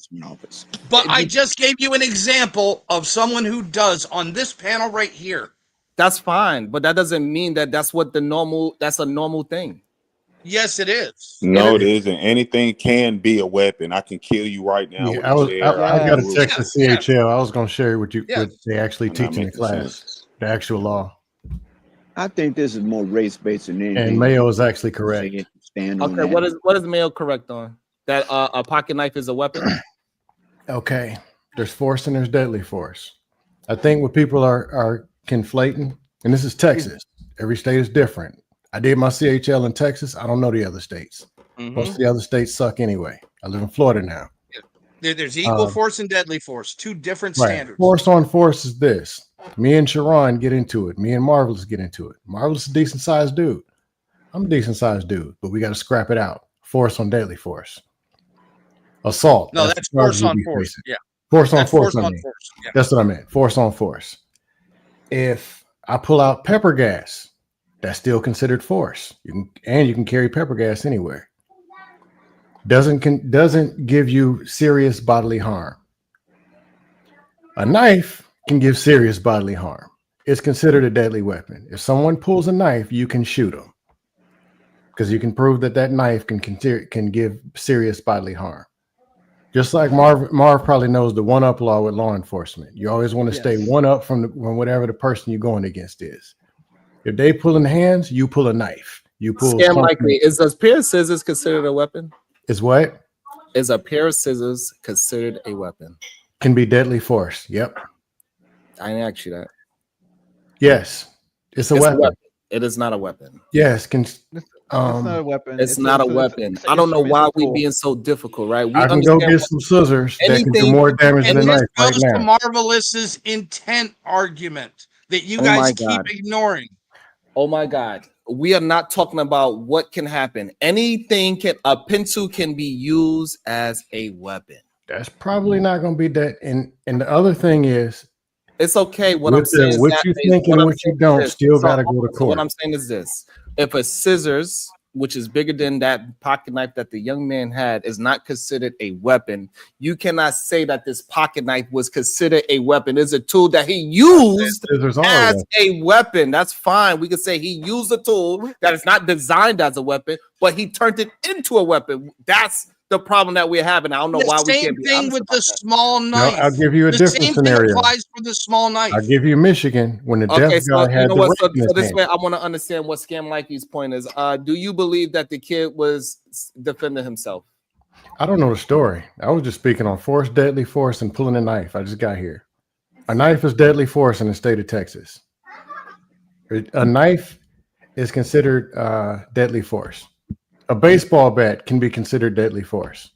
But I just gave you an example of someone who does on this panel right here. That's fine, but that doesn't mean that that's a normal thing. Yes, it is. No, it isn't. Anything can be a weapon. I can kill you right now Yeah, with a chair. I got a will. text to CHL. I was going to share with you what Yes. they actually I'm not teach in the making class, sense. the actual law. I think this is more race based than anything. And Mayo is actually correct. Stand on Okay, that. what is Mayo correct on? That a pocket knife is a weapon? Okay, there's force and there's deadly force. I think what people are conflating, and this is Texas. Every state is different. I did my CHL in Texas. I don't know the other states. Most of the other states suck anyway. I live in Florida now. There's equal force and deadly force, two different Right. standards. Force on force is this. Me and Sharon get into it. Me and Marvelous get into it. Marvelous is a decent sized dude. I'm a decent sized dude, but we got to scrap it out. Force on deadly force. Assault. No, that's the force charge on we force. facing. Yeah. Force on That's force. force I on mean. force. Yeah. That's what I meant. Force on force. If I pull out pepper gas, that's still considered force. You can carry pepper gas anywhere. Doesn't give you serious bodily harm. A knife can give serious bodily harm. It's considered a deadly weapon. If someone pulls a knife, you can shoot them because you can prove that knife can give serious bodily harm. Just like Marv probably knows the one-up law with law enforcement. You always want to stay one up from whatever the person you're going against is. If they pull in hands, you pull a knife. You pull Scam likely. Is a pair of scissors considered a weapon? Is what? Is a pair of scissors considered a weapon? Can be deadly force. Yep. I didn't ask you that. Yes. It's a weapon. It is not a weapon. Yes. It's not a weapon. It's not a weapon. I don't know why we being so difficult, right? We I can go get some scissors that can do more damage than a knife right Goes to now. Marvelous's intent argument that you Oh guys my keep God. ignoring. Oh my God. We are not talking about what can happen. A pencil can be used as a weapon. That's probably not going to be that. And the other thing is, it's okay. What I'm saying is what that you think and what you don't still got to go to So what court. I'm saying is this: if a scissors which is bigger than that pocket knife that the young man had, is not considered a weapon. You cannot say that this pocket knife was considered a weapon. It's a tool that he used as a weapon. That's fine. We could say he used a tool that is not designed as a weapon, but he turned it into a weapon. That's the problem that we're having. I don't know why we can't be honest. Same thing with the small No, knife. I'll give you a The different same scenario. thing applies for the small knife. I'll give you Michigan when the Okay, deaf so guy you had know the what? rake So, in his this hand. way, I want to understand what Scam Likey's point is. Do you believe that the kid was defending himself? I don't know the story. I was just speaking on force, deadly force, and pulling a knife. I just got here. A knife is deadly force in the state of Texas. A knife is considered deadly force. A baseball bat can be considered deadly force.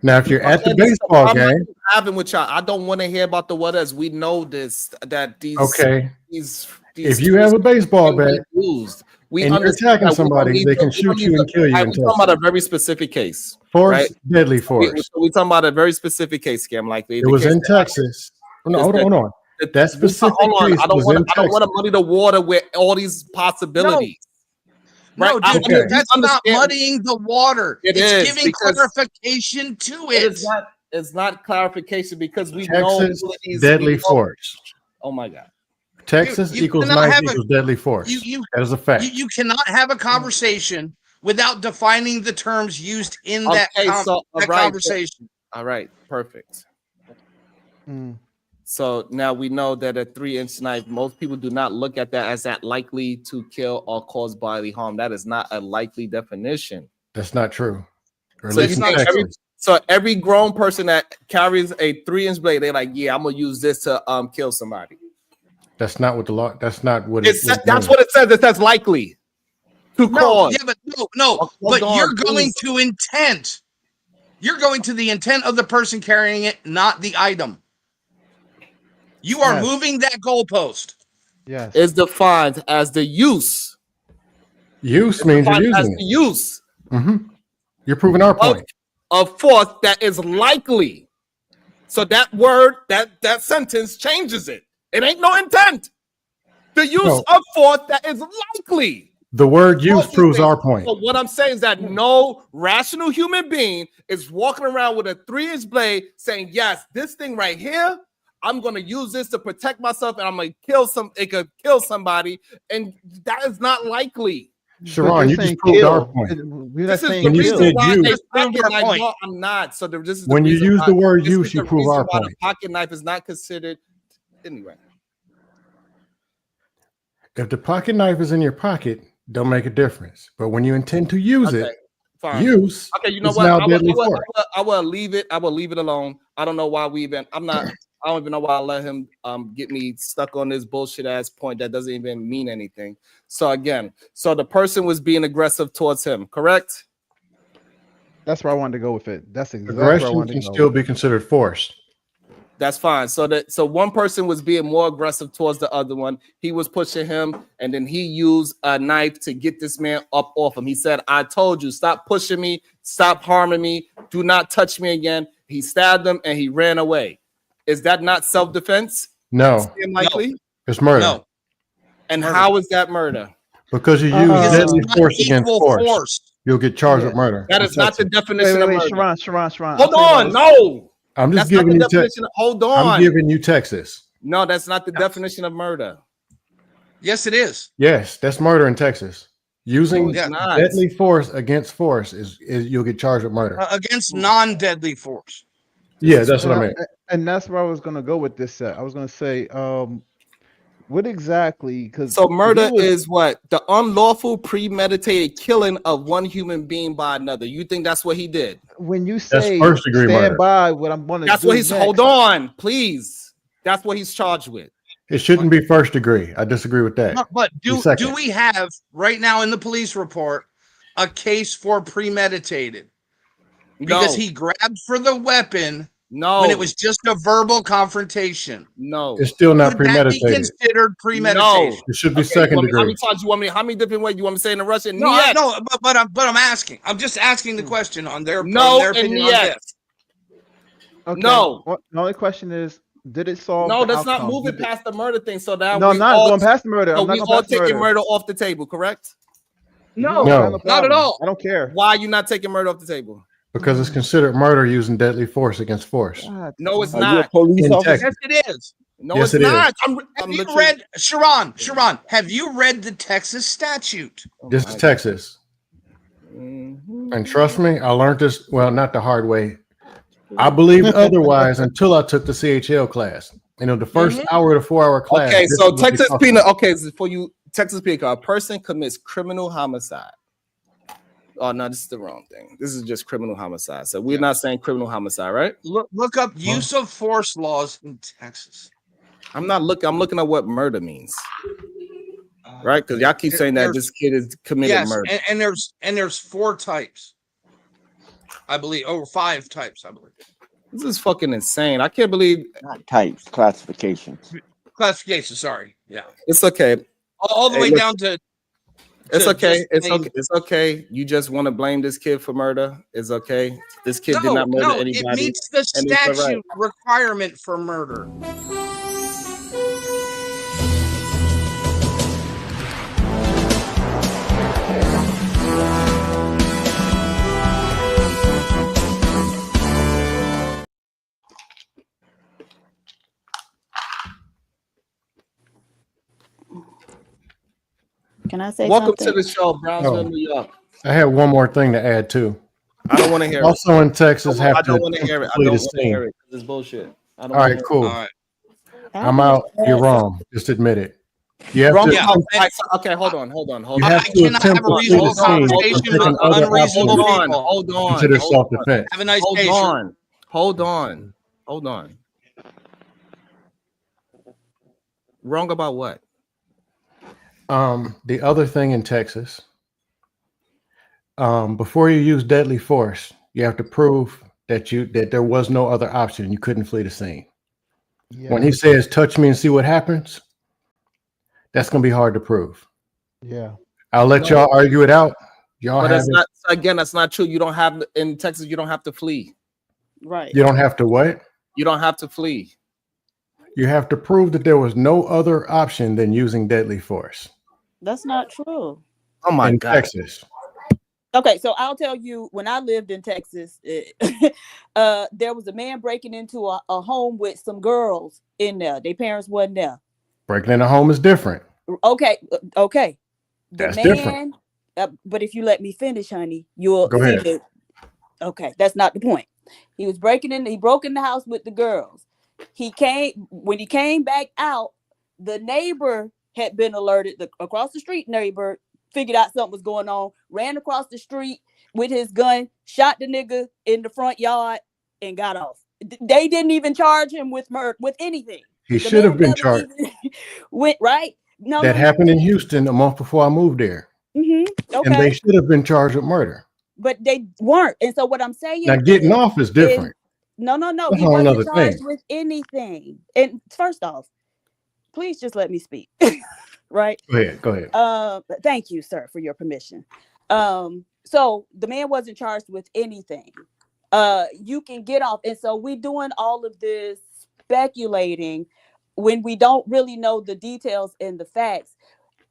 Now, if you're at the baseball game, Having with y'all, I don't want to hear about the what else. We know this that these. okay. These If you have a baseball bat used, we and you're understand attacking that we don't somebody, need they to- can we don't shoot need you to- and kill you. We're in talking Texas. about a very specific case. Force, right? deadly force. We're talking about a very specific case, Scam Likely. It was in Texas. No, hold on. That specific case I don't was in want Texas. to muddy the water with all these possibilities. No, Right? dude, that's not muddying the water. It It's is, giving because clarification to it. It's not clarification because we know Texas, these deadly force. Oh my God. Texas You equals cannot knife have equals deadly force. That is a fact. You cannot have a conversation without defining the terms used in that conversation. All right, perfect. So now we know that a 3-inch knife, most people do not look at that as that likely to kill or cause bodily harm. That is not a likely definition. That's not true. Or at So, least in Texas. every grown person that carries a 3-inch blade, they're like, yeah, I'm gonna use this to kill somebody. That's not what the law. That's not what That's what it says. It says likely to cause. Yeah, but no. But you're going to intent. You're going to the intent of the person carrying it, not the item. You are moving that goalpost. Yes. It's defined as the use. Use means you're using it. The use. Mm-hmm. You're proving our point. Of force that is likely. So that word, that sentence changes it. It ain't no intent. The use of force that is likely. The word use proves our point. So what I'm saying is that no rational human being is walking around with a 3-inch blade saying, yes, this thing right here, I'm going to use this to protect myself and I'm going to it could kill somebody. And that is not likely. Sharon, you just proved our point. When you said use, I'm not. So this is when you use the word use, you prove our why point. the pocket knife is not considered anyway. If the pocket knife is in your pocket, don't make a difference. But when you intend to use it, Fine. use. Okay, you know is what? now deadly force. I will leave it. I will leave it alone. I don't know why we even. I don't even know why I let him get me stuck on this bullshit ass point that doesn't even mean anything. So again, the person was being aggressive towards him, correct? That's where I wanted to go with it. That's exactly Aggression where I wanted can to go. still be considered force. That's fine. So one person was being more aggressive towards the other one. He was pushing him, and then he used a knife to get this man up off him. He said, I told you, stop pushing me, stop harming me, do not touch me again. He stabbed him and he ran away. Is that not self-defense? No. Likely? It's murder. No. And how is that murder? Because you use deadly force against force. You'll get charged with murder. That is not the definition of murder. Sharon. Hold on, no. I'm just That's not giving the you definition. Hold on. I'm giving you Texas. No, that's not the definition of murder. Yes, it is. Yes, that's murder in Texas. Using No, it's not. deadly force against force is you'll get charged with murder. Against non-deadly force. Yeah, that's what I meant. And that's where I was going to go with this set. I was going to say, what exactly? Because so murder is what? The unlawful premeditated killing of one human being by another. You think that's what he did? When you say first degree stand murder. by what I'm going to do, That's what he's. next. Hold on, please. That's what he's charged with. It shouldn't be first degree. I disagree with that. But do we have right now in the police report a case for premeditated? Because he grabbed for the weapon when it was just a verbal confrontation. No. It's still not Would that be premeditated. considered premeditation? No. It should be second degree. How many times you want me? How many different ways you want me to say in the Russian? No, Niet. but I'm asking. I'm just asking the question on their No their and opinion on yes. this. Okay. No. The only question is, did it solve? No, the that's not outcome? moving past the murder thing. So now No, I'm not going past the murder. So I'm not we going all past the taking murder. murder off the table, correct? No, No. not at all. I don't care. Why are you not taking murder off the table? Because it's considered murder using deadly force against force. No, it's Are you a not. police In officer? Texas. Yes, it is. No, Yes, it's it is. not. Have you read Sharon? Have you read the Texas statute? This is Texas. Mm-hmm. And trust me, I learned this, well, not the hard way. I believed otherwise until I took the CHL class. You know, the first hour to 4 hour class. Okay, this so is what they Texas talk penal. about. Okay, so for you, Texas penal, a person commits criminal homicide. Oh no, this is the wrong thing. This is just criminal homicide. So we're not saying criminal homicide, right? Look up use of force laws in Texas. I'm not looking. I'm looking at what murder means, right? Because y'all keep saying that this kid is committed murder. and there's 4 types, I believe, or 5 types, I believe. This is fucking insane. I can't believe. Not types, classifications. Classification. Sorry, yeah, It's okay. all the Hey, way look, down to. It's okay. just It's plain- okay. It's okay. You just want to blame this kid for murder. It's okay. This kid did not murder anybody. It meets the and it's all right. statute requirement for murder. Can I say Welcome something? to the show, Brownsville, Oh. New York. I have one more thing to add too. I don't want to hear Also in Texas, it. have I to don't want to hear it. I complete don't a want to scene. hear it. This is bullshit. I don't All wanna right, hear cool. All right. I'm out. You're wrong. Just admit it. You have Wrong to. about- okay, hold on. You have to cannot have attempt a to flee the reasonable scene and conversation take with an other unreasonable option. people. Hold on. Consider Hold on. self-defense. Have a nice Hold day. on. Hold on. Hold on. Wrong about what? The other thing in Texas, before you use deadly force, you have to prove that there was no other option. You couldn't flee the scene. When he says, "Touch me and see what happens," that's going to be hard to prove. Yeah. I'll let y'all argue it out. Y'all But have that's it. not, again, that's not true. You don't have, in Texas, you don't have to flee. Right. You don't have to what? You don't have to flee. You have to prove that there was no other option than using deadly force That's not true. Oh my in God. Texas. Okay, so I'll tell you, when I lived in Texas, there was a man breaking into a home with some girls in there. Their parents wasn't there. Breaking in a home is different. Okay. The That's man, different. but if you let me finish, honey, you'll Go see ahead. that. Okay, that's not the point. He broke in the house with the girls. When he came back out, the neighbor had been alerted. The across the street neighbor figured out something was going on, ran across the street with his gun, shot the nigga in the front yard, and got off. They didn't even charge him with murder, with anything. He The should have man been never charged. even went right. No, That happened in Houston a month before I moved there. And Okay, they should have been charged with murder. but they weren't. And so what I'm saying Now, getting off is different. No. That's He a whole wasn't nother charged thing. with anything. And first off, please just let me speak. Right? Go ahead. Thank you, sir, for your permission. So the man wasn't charged with anything. You can get off. And so we doing all of this speculating when we don't really know the details and the facts.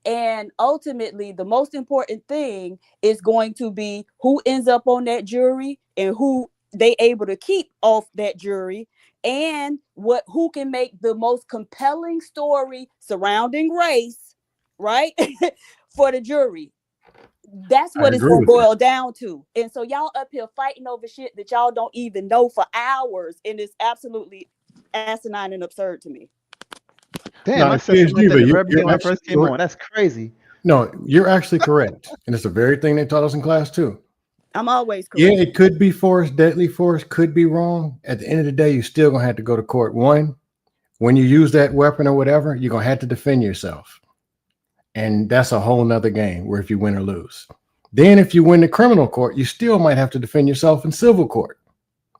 And ultimately, the most important thing is going to be who ends up on that jury and who they able to keep off that jury, and who can make the most compelling story surrounding race, right? For the jury. That's what it's agree gonna with you. boil down to. And so y'all up here fighting over shit that y'all don't even know for hours, and it's absolutely asinine and absurd to me. Damn, I said something like that the very beginning when I first came on. That's crazy. No, you're actually correct. And it's the very thing they taught us in class too. I'm always correct. Yeah, it could be force, deadly force, could be wrong. At the end of the day, you're still gonna have to go to court. One, when you use that weapon or whatever, you're gonna have to defend yourself. And that's a whole nother game where if you win or lose. Then if you win the criminal court, you still might have to defend yourself in civil court.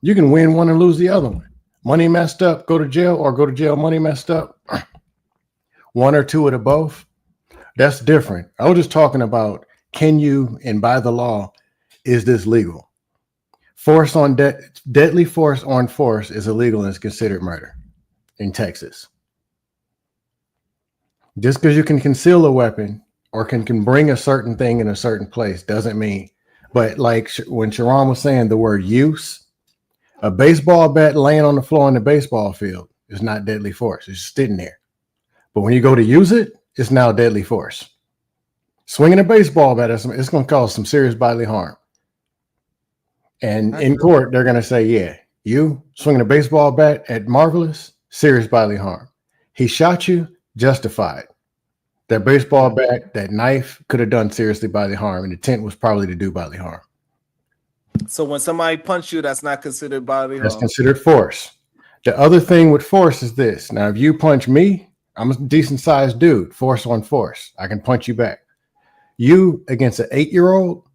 You can win one and lose the other one. Money messed up, go to jail, or go to jail, money messed up. One or two of the both. That's different. I was just talking about, can you, and by the law, is this legal? Force on deadly force on force is illegal and is considered murder in Texas. Just because you can conceal a weapon or can bring a certain thing in a certain place doesn't mean. But like when Sharon was saying the word use, a baseball bat laying on the floor in the baseball field is not deadly force. It's just sitting there. But when you go to use it, it's now deadly force. Swinging a baseball bat, it's going to cause some serious bodily harm. And in court, they're going to say, yeah, you swinging a baseball bat at Marvelous, serious bodily harm. He shot you, justified. That baseball bat, that knife could have done seriously bodily harm, and the intent was probably to do bodily harm. So when somebody punch you, that's not considered bodily That's harm. considered force. The other thing with force is this. Now, if you punch me, I'm a decent sized dude, force on force. I can punch you back. You against an 8-year-old,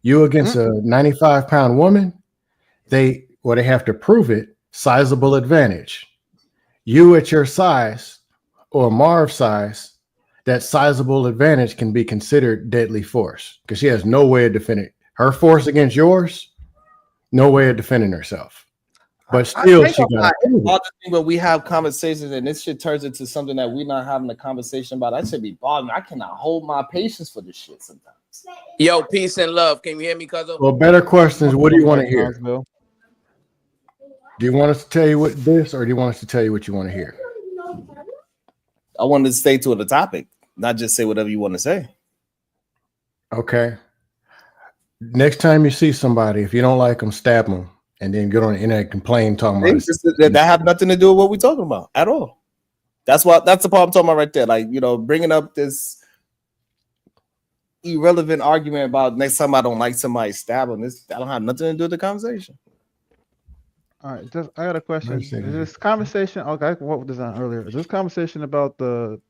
you against a 95-pound woman, they have to prove it, sizable advantage. You at your size or Marv's size, that sizable advantage can be considered deadly force because she has no way of defending her force against yours, no way of defending herself. But still, she got but we have conversations, and this shit turns into something that we're not having a conversation about. That should be bothering me. I cannot hold my patience for this shit sometimes. Yo, peace and love. Can you hear me, cousin? Well, better questions. What do you want to hear? Do you want us to tell you what this, or do you want us to tell you what you want to hear? I wanted to stay to the topic, not just say whatever you want to say. Okay. Next time you see somebody, if you don't like them, stab them, and then get on the internet and complain, talking about it. That have nothing to do with what we're talking about at all. That's the part I'm talking about right there. Like, bringing up this irrelevant argument about next time I don't like somebody, stab them. That don't have nothing to do with the conversation. All right, I got a question. Is this conversation? Okay, what was that earlier? Is this conversation about the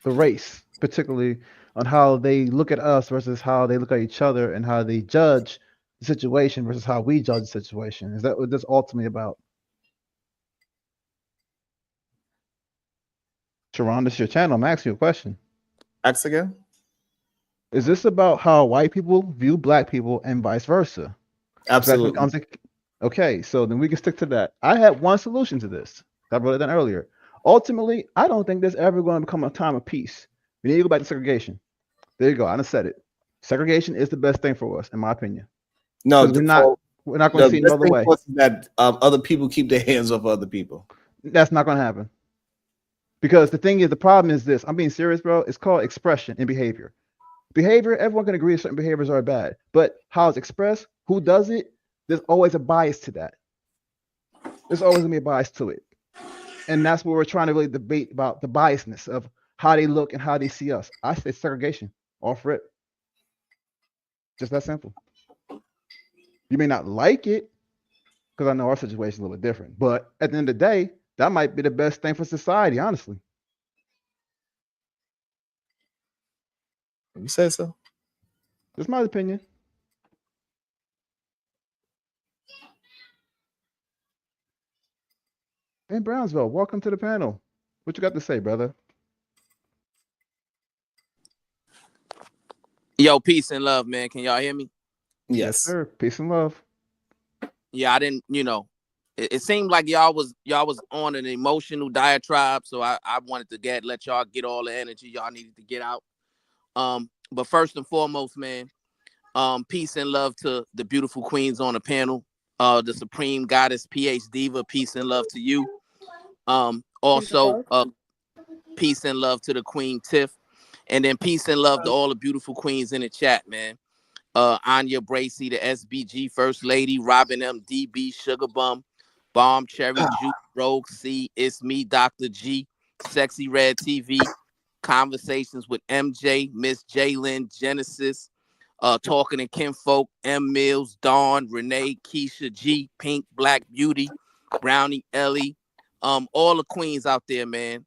race, particularly on how they look at us versus how they look at each other, and how they judge the situation versus how we judge the situation? Is that what this ultimately about? Sharon, this is your channel. I'm asking you a question. Ask again. Is this about how white people view black people and vice versa? Absolutely. Okay, so then we can stick to that. I had one solution to this. I wrote it down earlier. Ultimately, I don't think there's ever going to become a time of peace. We need to go back to segregation. There you go. I done said it. Segregation is the best thing for us, in my opinion. No, we're not going to see it another way. That other people keep their hands off other people. That's not going to happen. Because the thing is, the problem is this. I'm being serious, bro. It's called expression and behavior. Behavior, everyone can agree certain behaviors are bad, but how it's expressed, who does it, there's always a bias to that. There's always gonna be a bias to it. And that's what we're trying to really debate about, the biasness of how they look and how they see us. I say segregation, all for it. Just that simple. You may not like it, because I know our situation is a little bit different, but at the end of the day, that might be the best thing for society, honestly. You say so? That's my opinion. In Brownsville, welcome to the panel. What you got to say, brother? Yo, peace and love, man. Can y'all hear me? Yes, sir. Peace and love. Yeah, I didn't, it seemed like y'all was on an emotional diatribe, so I wanted to let y'all get all the energy y'all needed to get out. But first and foremost, man, peace and love to the beautiful queens on the panel. The Supreme Goddess, PH Diva, peace and love to you. Also, peace and love to the Queen Tiff, and then peace and love to all the beautiful queens in the chat, man. Anya Bracy, the SBG First Lady, Robin M, DB, Sugar Bum, Bomb Cherry, Juke, Rogue C, It's Me, Dr. G, Sexy Red TV, Conversations with MJ, Miss Jalen, Genesis, Talking to Kinfolk, M Mills, Dawn, Renee, Keisha G, Pink, Black Beauty, Brownie, Ellie, all the queens out there, man.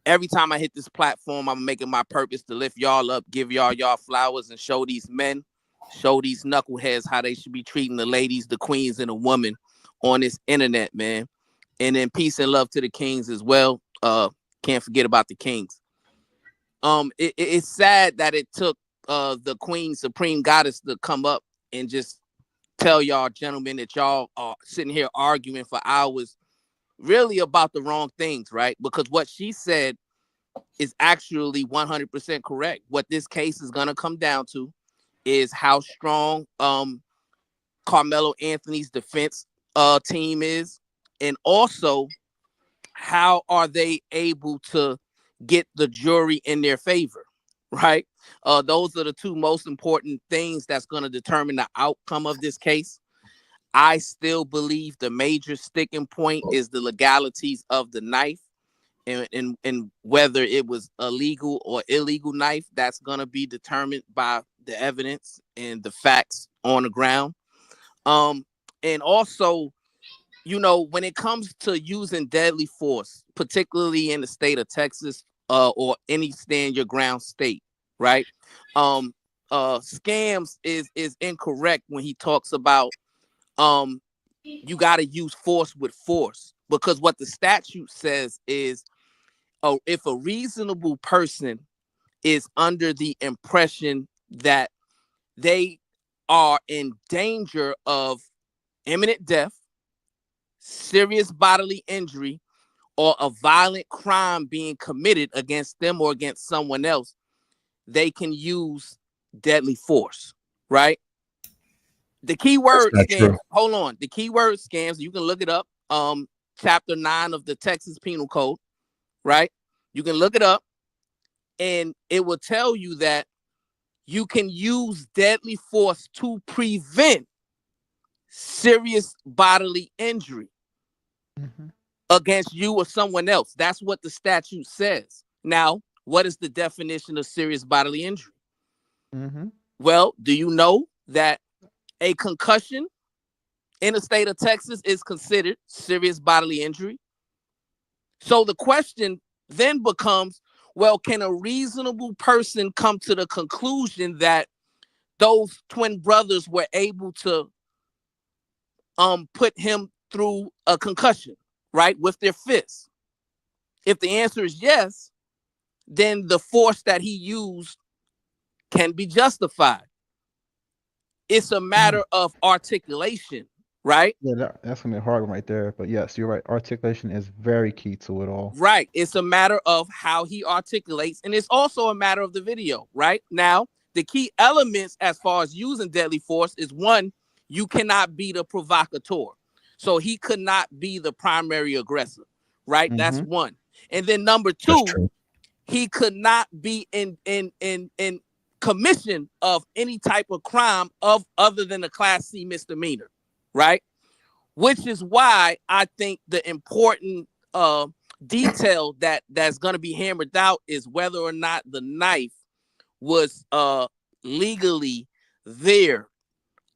Every time I hit this platform, I'm making my purpose to lift y'all up, give y'all flowers, and show these men, show these knuckleheads how they should be treating the ladies, the queens, and the women on this internet, man. And then peace and love to the kings as well. Can't forget about the kings. It's sad that it took the Queen Supreme Goddess to come up and just tell y'all gentlemen that y'all are sitting here arguing for hours really about the wrong things, right? Because what she said is actually 100% correct. What this case is going to come down to is how strong Karmelo Anthony's defense team is, and also how are they able to get the jury in their favor, right? Those are the two most important things that's going to determine the outcome of this case. I still believe the major sticking point is the legalities of the knife, and whether it was a legal or illegal knife. That's going to be determined by the evidence and the facts on the ground. And also, you know, when it comes to using deadly force, particularly in the state of Texas, or any stand your ground state, right? Scams is incorrect when he talks about you got to use force with force, because what the statute says is, if a reasonable person is under the impression that they are in danger of imminent death, serious bodily injury, or a violent crime being committed against them or against someone else, they can use deadly force, right? The key word scams, hold on. The key word scams, you can look it up. Chapter 9 of the Texas Penal Code, right? You can look it up and it will tell you that you can use deadly force to prevent serious bodily injury against you or someone else. That's what the statute says. Now, what is the definition of serious bodily injury? Well, do you know that a concussion in the state of Texas is considered serious bodily injury? So the question then becomes, well, can a reasonable person come to the conclusion that those twin brothers were able to put him through a concussion, right, with their fists? If the answer is yes, then the force that he used can be justified. It's a matter of articulation, right? Yeah, that's gonna be a hard one right there. But yes, you're right. Articulation is very key to it all. Right. It's a matter of how he articulates, and it's also a matter of the video, right? Now, the key elements as far as using deadly force is, one, you cannot be the provocateur. So he could not be the primary aggressor, right? That's one. And then number two, he could not be in commission of any type of crime of other than a Class C misdemeanor, right? Which is why I think the important detail that's going to be hammered out is whether or not the knife was legally there.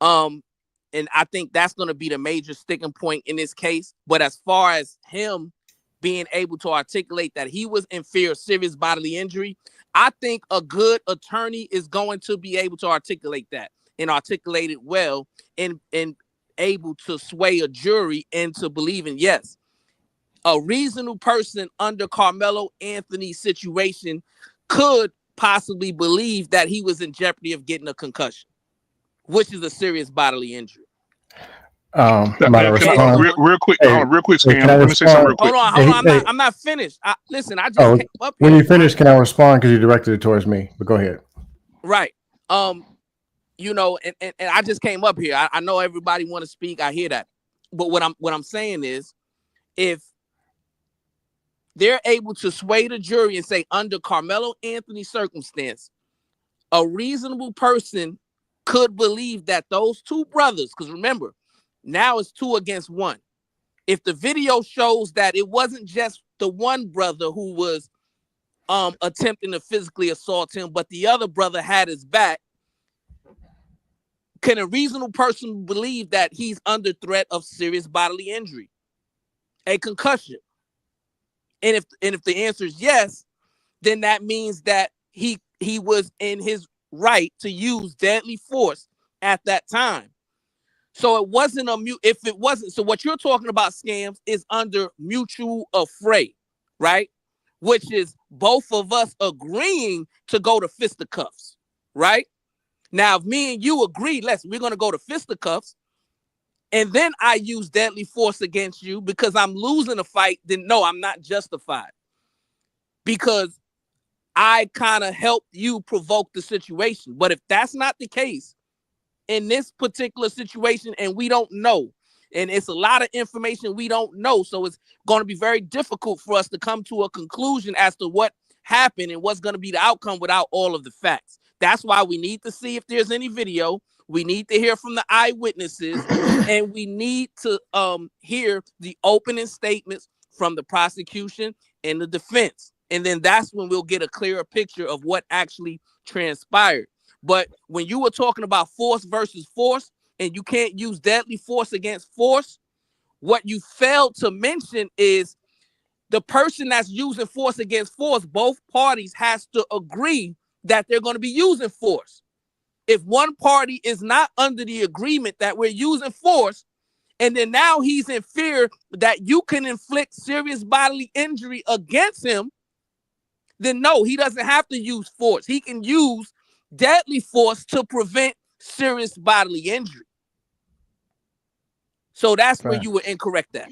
And I think that's going to be the major sticking point in this case. But as far as him being able to articulate that he was in fear of serious bodily injury, I think a good attorney is going to be able to articulate that and articulate it well, and able to sway a jury into believing, yes, a reasonable person under Karmelo Anthony's situation could possibly believe that he was in jeopardy of getting a concussion, which is a serious bodily injury. I'm about to respond. Real quick, Hey, real quick, hey, Scam. can I Let me say something real respond? quick. Hold on. I'm not finished. Listen, I just came up here. When you finish, can I respond? Because you directed it towards me. But go ahead. Right. You know, and I just came up here. I know everybody want to speak. I hear that. But what I'm saying is, if they're able to sway the jury and say, under Karmelo Anthony's circumstance, a reasonable person could believe that those two brothers, because remember, now it's 2 against 1. If the video shows that it wasn't just the one brother who was attempting to physically assault him, but the other brother had his back, can a reasonable person believe that he's under threat of serious bodily injury, a concussion? And if the answer is yes, then that means that he was in his right to use deadly force at that time. So it wasn't if it wasn't, so what you're talking about, Scams, is under mutual affray, right? Which is both of us agreeing to go to fisticuffs, right? Now, if me and you agree, we're going to go to fisticuffs, and then I use deadly force against you because I'm losing a fight, then no, I'm not justified. Because I kind of helped you provoke the situation. But if that's not the case in this particular situation, and we don't know, and it's a lot of information we don't know, so it's going to be very difficult for us to come to a conclusion as to what happened and what's going to be the outcome without all of the facts. That's why we need to see if there's any video. We need to hear from the eyewitnesses, and we need to hear the opening statements from the prosecution and the defense. And then that's when we'll get a clearer picture of what actually transpired. But when you were talking about force versus force, and you can't use deadly force against force, what you failed to mention is the person that's using force against force, both parties has to agree that they're going to be using force. If one party is not under the agreement that we're using force, and then now he's in fear that you can inflict serious bodily injury against him, then no, he doesn't have to use force. He can use deadly force to prevent serious bodily injury. So that's where you were incorrect at.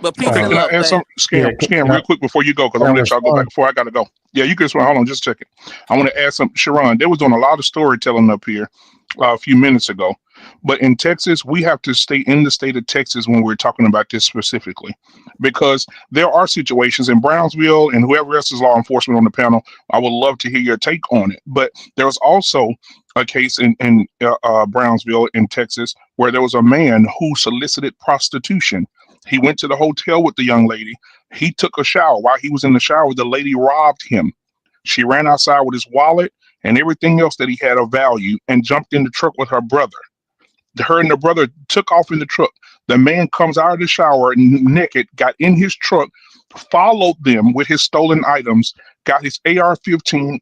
But peace Okay, and can I love. add some scam real quick before you go? Because I want to let y'all go back before I got to go. Yeah, you can. Hold on, just a second. I want to add some. Sharon, they was doing a lot of storytelling up here a few minutes ago. But in Texas, we have to stay in the state of Texas when we're talking about this specifically, because there are situations in Brownsville and whoever else is law enforcement on the panel. I would love to hear your take on it. But there was also a case in Brownsville in Texas where there was a man who solicited prostitution. He went to the hotel with the young lady. He took a shower. While he was in the shower, the lady robbed him. She ran outside with his wallet and everything else that he had of value and jumped in the truck with her brother. Her and the brother took off in the truck. The man comes out of the shower naked, got in his truck, followed them with his stolen items, got his AR-15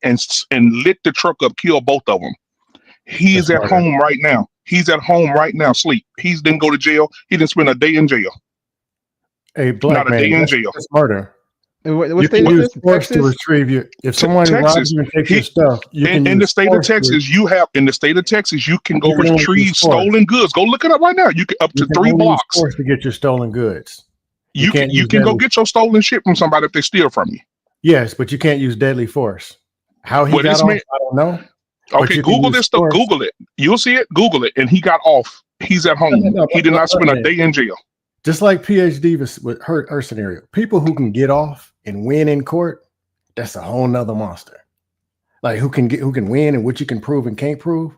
and lit the truck up, killed both of them. He is at home right now. He's at home right now, sleep. He didn't go to jail. He didn't spend a day in jail. A black Not a day in jail. That's murder. What You state can is use this? force to Texas? retrieve you. If someone robs Texas. you and takes your stuff, you can In the use state of force Texas, you can go You can only use retrieve force. stolen goods. Go look it up right now. You can up to 3 only use blocks. force to get your stolen goods. You can't can use go deadly- get your stolen shit from somebody if they steal from you. Yes, but you can't use deadly force. How he Well, got this off, man- I don't know. But Okay, you can Google use this stuff. force. Google it. You'll see it. Google it. And he got off. He's at home. No, He did not spend a man. day in jail. Just like PhD with her scenario, people who can get off and win in court, that's a whole nother monster. Like who can win and what you can prove and can't prove.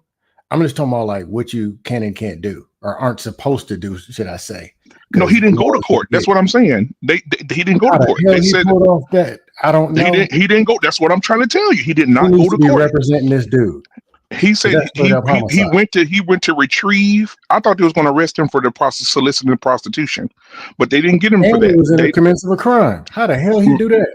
I'm just talking about like what you can and can't do or aren't supposed to do, should I say? No, he didn't go to court. That's what I'm saying. He didn't go How to the court. hell They he said pulled off that? I don't know. he didn't go. That's what I'm trying to tell you. He did Who not needs go to be court. representing this dude? He said That's straight up homicide. he went to retrieve. I thought they was going to arrest him for the soliciting prostitution, but they didn't get him for And he that. was in the commence of a crime. How the hell he do that?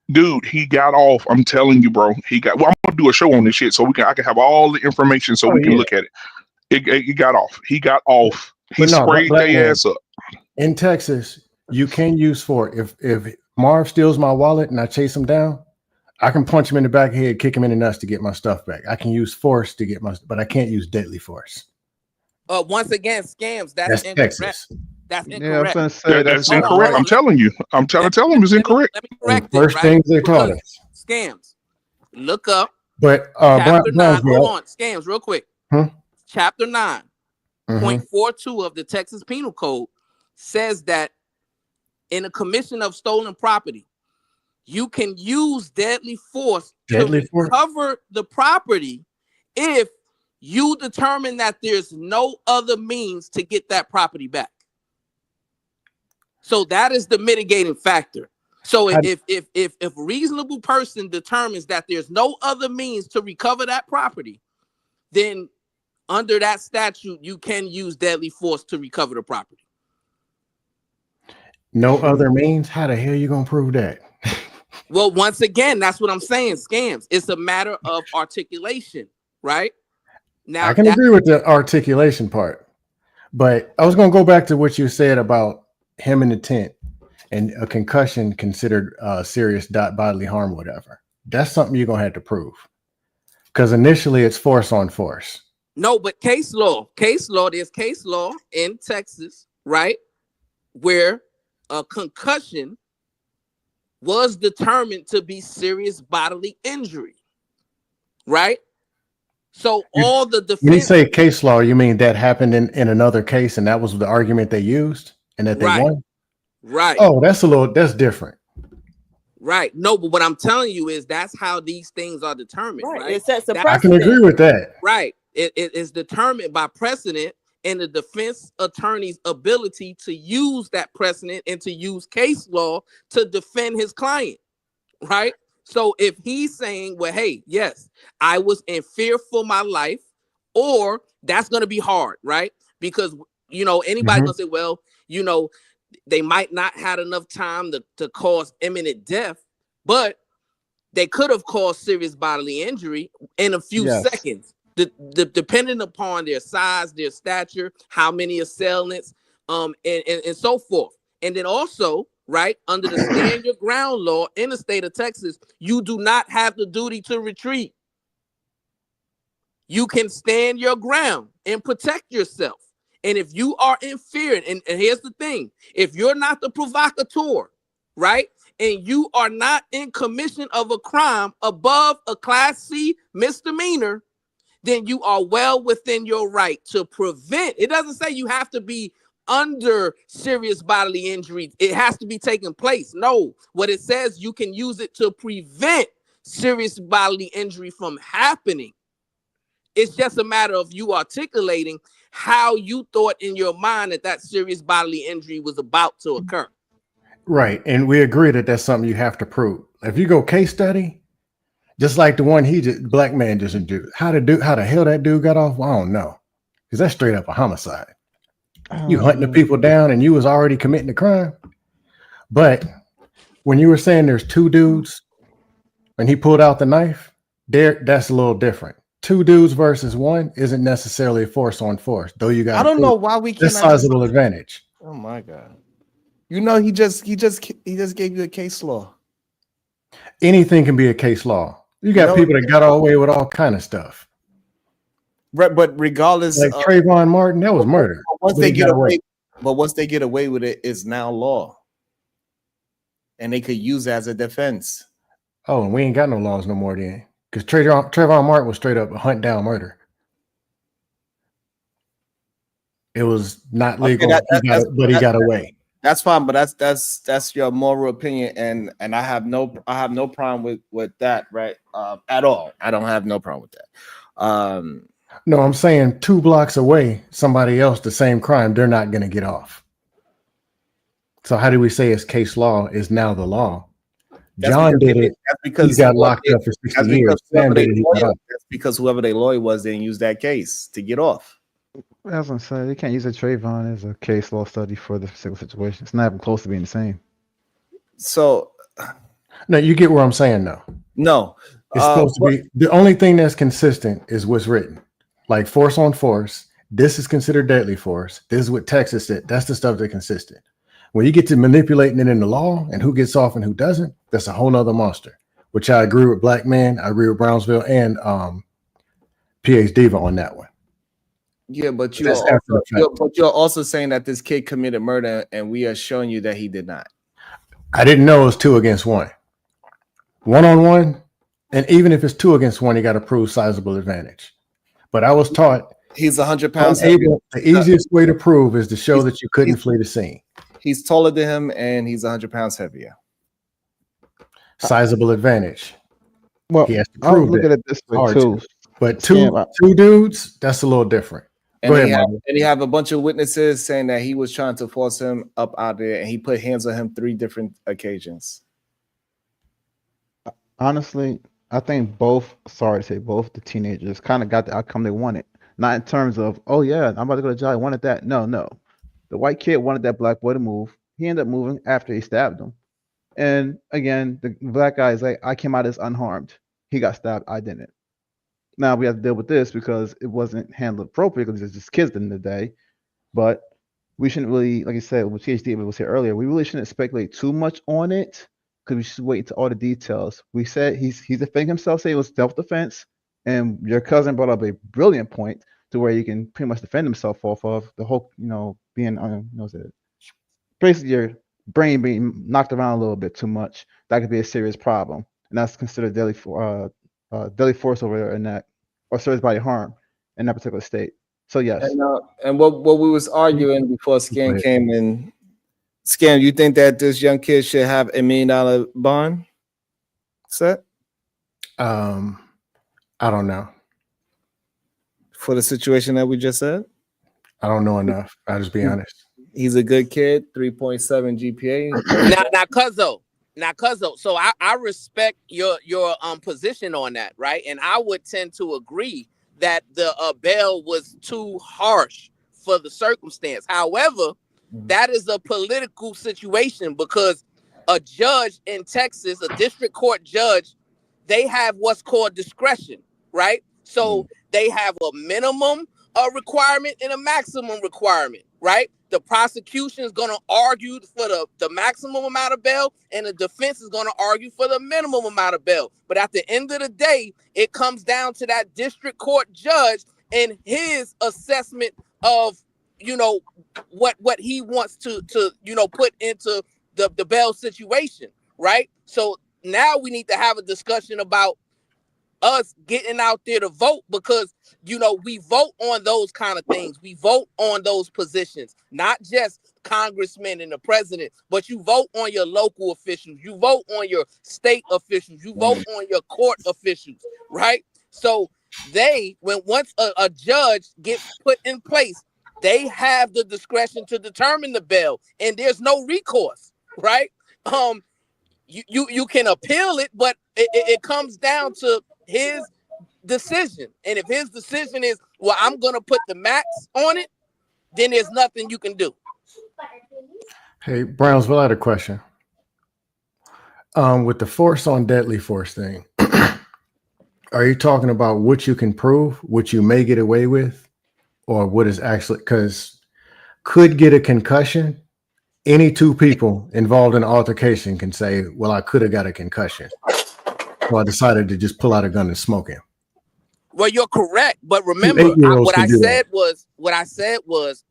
Dude, he got off. I'm telling you, bro. He got. Well, I'm gonna do a show on this shit so I can have all the information so we can look at it. He got off. He got off. He But no, sprayed black their man, ass up. in Texas, you can use force. If Marv steals my wallet and I chase him down, I can punch him in the back of the head, kick him in the nuts to get my stuff back. I can use force to get but I can't use deadly force. Once again, scams. That's incorrect. Texas. That's Yeah, I incorrect. was gonna say That's Hold on, incorrect. hold on. I'm telling you. I'm trying to tell him it's incorrect. Let me correct The it. first Right? things they taught Because us. scams. Look up But chapter 9. Brownsville, Hold on, scams, real quick. Huh? Chapter 9, Mhm. point 42 of the Texas Penal Code says that in a commission of stolen property, you can use deadly force to recover the property if you determine that there's no other means to get that property back. So that is the mitigating factor. So if a reasonable person determines that there's no other means to recover that property, then under that statute, you can use deadly force to recover the property. No other means? How the hell you gonna prove that? Well, once again, that's what I'm saying. Scams. It's a matter of articulation, right? Now I can agree with the articulation part, but I was gonna go back to what you said about him in the tent and a concussion considered serious bodily harm, whatever. That's something you're gonna have to prove. Because initially it's force on force. No, but there's case law in Texas, right? Where a concussion was determined to be serious bodily injury. right? So all the When you defense, say case law, you mean that happened in another case, and that was the argument they used, and that they right, won? right, Oh, that's different. right. No, but what I'm telling you is that's how these things are determined, Right. right? It sets a That I can agree precedent. with that. right. It is determined by precedent and the defense attorney's ability to use that precedent and to use case law to defend his client, right? So if he's saying, well, hey, yes, I was in fear for my life, or that's going to be hard, right? Because, anybody Mhm. gonna say, well, they might not had enough time to cause imminent death, but they could have caused serious bodily injury in a few Yes. seconds, depending upon their size, their stature, how many assailants, and so forth. And then also, right, under the stand your ground law in the state of Texas, you do not have the duty to retreat. You can stand your ground and protect yourself. And if you are in fear, and here's the thing, if you're not the provocateur, right, and you are not in commission of a crime above a Class C misdemeanor, then you are well within your right to prevent. It doesn't say you have to be under serious bodily injury. It has to be taking place. No, what it says, you can use it to prevent serious bodily injury from happening. It's just a matter of you articulating how you thought in your mind that serious bodily injury was about to occur. Right, and we agree that that's something you have to prove. If you go case study, just like the one black man just did, how the hell that dude got off? Well, I don't know, because that's straight up a homicide. You hunting the people down, and you was already committing the crime. But when you were saying there's two dudes, and he pulled out the knife, that's a little different. Two dudes versus one isn't necessarily force on force, though. You got I don't know why we that's cannot just. sizable advantage. Oh my god! He just gave you a case law. Anything can be a case law. You got people that got away with all kind of stuff. Right, but regardless, Like Trayvon Martin, that was murder. Once they get away, once they get away with it, it's now law, and they could use it as a defense. Oh, and we ain't got no laws no more then, because Trayvon Martin was straight up a hunt down murder. It was not legal, but he got away. That's fine, but that's your moral opinion, and I have no problem with that, right? At all. I don't have no problem with that. No, I'm saying 2 blocks away, somebody else, the same crime, they're not going to get off. So how do we say it's case law is now the law? John did it. That's because he got locked up for 60 years. Sam did it, that's because whoever their lawyer was didn't use that case to get off. As I'm saying, they can't use a Trayvon as a case law study for the particular situation. It's not even close to being the same. So, no, you get where I'm saying, though. No, it's supposed to be the only thing that's consistent is what's written, like force on force. This is considered deadly force. This is what Texas said. That's the stuff that's consistent. When you get to manipulating it in the law and who gets off and who doesn't, that's a whole nother monster. Which I agree with Black Man, I agree with Brownsville and PH Diva on that one. Yeah, but you're also saying that this kid committed murder, and we are showing you that he did not. I didn't know it was 2 against 1. 1-on-1, and even if it's 2 against 1, you got to prove sizable advantage. But I was taught he's 100 pounds. The easiest way to prove is to show that you couldn't flee the scene. He's taller than him, and he's 100 pounds heavier. Sizable advantage. Well, he has to I'll prove look at it this way too. But two dudes, that's a little different. And he have a bunch of witnesses saying that he was trying to force him up out there, and he put hands on him 3 different occasions. Honestly, I think both the teenagers kind of got the outcome they wanted. Not in terms of, oh yeah, I'm about to go to jail, I wanted that. No. The white kid wanted that black boy to move. He ended up moving after he stabbed him. And again, the black guy is like, I came out as unharmed. He got stabbed, I didn't. Now we have to deal with this because it wasn't handled appropriately because it's just kids at the end of the day. But we shouldn't really, like I said, what PhD was here earlier, we really shouldn't speculate too much on it because we should wait until all the details. We said he's defending himself, say it was self-defense, and your cousin brought up a brilliant point to where you can pretty much defend himself off of the whole, being, basically your brain being knocked around a little bit too much. That could be a serious problem, and that's considered deadly for deadly force over there in that, or serious bodily harm in that particular state. So yes. And what we was arguing before Scan ahead. came in. Scan, you think that this young kid should have $1 million bond set I don't know. for the situation that we just said? I don't know enough. I'll just be honest. He's a good kid, 3.7 GPA. Now, Cuzzo, so I respect your position on that, right? And I would tend to agree that the bail was too harsh for the circumstance. However, that is a political situation because a judge in Texas, a district court judge, they have what's called discretion, right? So they have a minimum requirement and a maximum requirement, right? The prosecution is going to argue for the maximum amount of bail, and the defense is going to argue for the minimum amount of bail. But at the end of the day, it comes down to that district court judge and his assessment of, what he wants to put into the bail situation, right? So now we need to have a discussion about us getting out there to vote because, we vote on those kind of things. We vote on those positions, not just congressmen and the president, but you vote on your local officials. You vote on your state officials. You vote on your court officials, right? So once a judge gets put in place, they have the discretion to determine the bail, and there's no recourse, right? You can appeal it, but it comes down to his decision. And if his decision is, well, I'm going to put the max on it, then there's nothing you can do. Hey, Brownsville, I had a question. With the force on deadly force thing, are you talking about what you can prove, what you may get away with, or what is actually, because could get a concussion? Any two people involved in an altercation can say, well, I could have got a concussion. So I decided to just pull out a gun and smoke him. Well, you're correct. But remember, what I said was,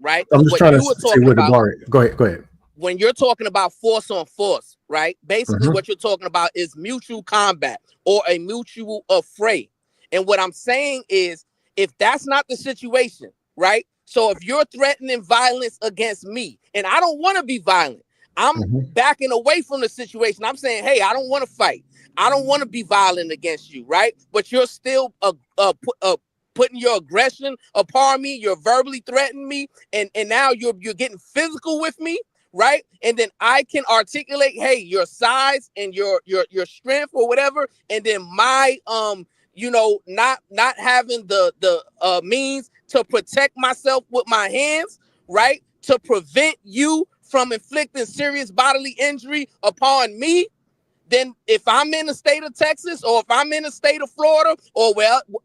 right? I'm just what trying you to were see talking where the about, bar is. Go ahead. When you're talking about force on force, right? Basically, what you're talking about is mutual combat or a mutual affray. And what I'm saying is, if that's not the situation, right? So if you're threatening violence against me, and I don't want to be violent, I'm backing away from the situation. I'm saying, hey, I don't want to fight. I don't want to be violent against you, right? But you're still putting your aggression upon me. You're verbally threatening me, and now you're getting physical with me, right? And then I can articulate, hey, your size and your strength or whatever, and then my not having the means to protect myself with my hands, right? To prevent you from inflicting serious bodily injury upon me. Then if I'm in the state of Texas or if I'm in the state of Florida or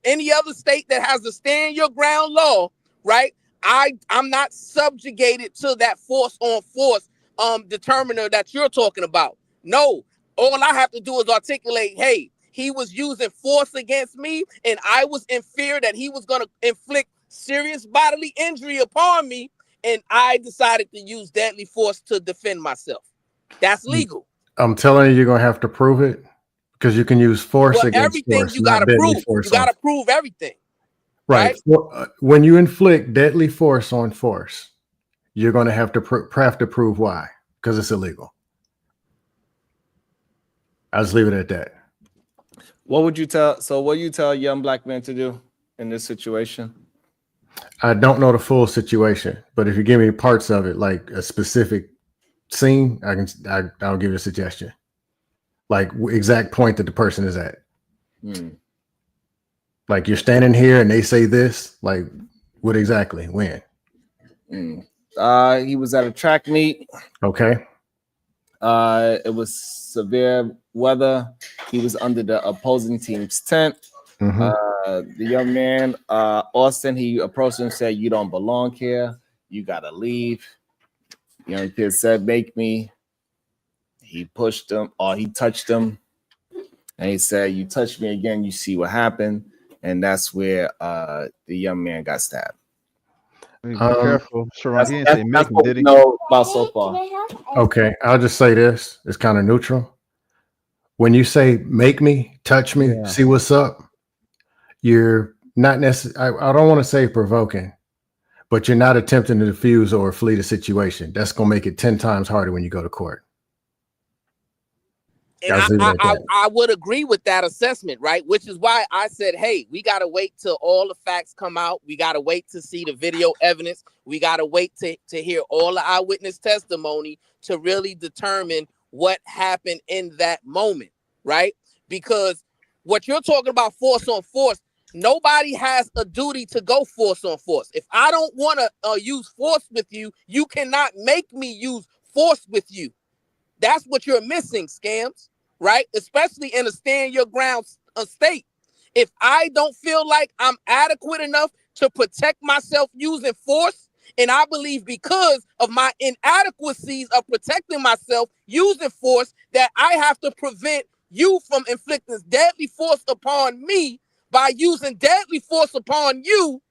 any other state that has a stand your ground law, right? I'm not subjugated to that force on force determiner that you're talking about. No, all I have to do is articulate, hey, he was using force against me and I was in fear that he was going to inflict serious bodily injury upon me, and I decided to use deadly force to defend myself. That's legal. I'm telling you, you're going to have to prove it because you can use force against everything force, you not gotta deadly prove. force. You got to prove everything. Right. When you inflict deadly force on force, you're going to have to prove why, because it's illegal. I'll just leave it at that. What would you tell? So, what do you tell a young black man to do in this situation? I don't know the full situation, but if you give me parts of it, like a specific scene, I'll give you a suggestion, like exact point that the person is at. Like you're standing here and they say this, like what exactly? When? He was at a track meet. Okay. It was severe weather. He was under the opposing team's tent. The young man, Austin, he approached him and said, "You don't belong here. You gotta leave." The young kid said, "Make me." He pushed him, or he touched him, and he said, "You touch me again, you see what happened." And that's where the young man got stabbed. Be careful, Sharon. He didn't say make him, did he? No, about so far. Okay, I'll just say this: it's kind of neutral. when you say make me, touch me, Yeah. see what's up, you're not necessarily, I don't want to say provoking, but you're not attempting to diffuse or flee the situation. That's going to make it 10 times harder when you go to court. And I would agree with that assessment, right? Which is why I said, hey, we got to wait till all the facts come out. We got to wait to see the video evidence. We got to wait to hear all the eyewitness testimony to really determine what happened in that moment, right? Because what you're talking about, force on force, nobody has a duty to go force on force. If I don't want to use force with you, you cannot make me use force with you. That's what you're missing, Scams, right? Especially in a stand your ground state. If I don't feel like I'm adequate enough to protect myself using force, and I believe because of my inadequacies of protecting myself using force, that I have to prevent you from inflicting deadly force upon me by using deadly force upon you,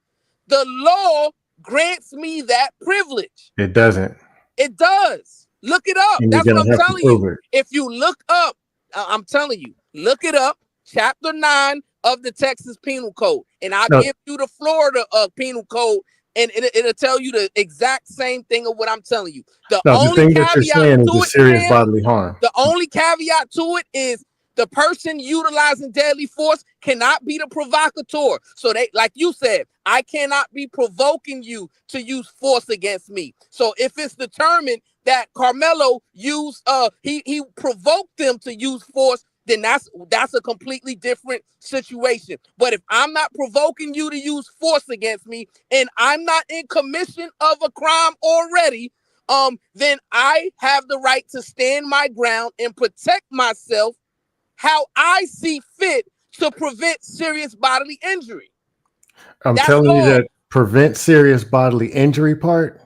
the law grants me that privilege. It doesn't. It does. Look it up. And That's you're what gonna I'm have to telling prove you. it. If you look up, I'm telling you, look it up, chapter 9 of the Texas Penal Code. And I'll give you the Florida Penal Code, and it'll tell you the exact same thing of what I'm telling you. The only thing that you're caveat saying is to the it, serious Sam, bodily harm. the only caveat to it is the person utilizing deadly force cannot be the provocateur. So they, like you said, I cannot be provoking you to use force against me. So if it's determined that Karmelo used, he provoked them to use force, then that's a completely different situation. But if I'm not provoking you to use force against me, and I'm not in commission of a crime already, then I have the right to stand my ground and protect myself how I see fit to prevent serious bodily injury. I'm That's telling you all. that prevent serious bodily injury part,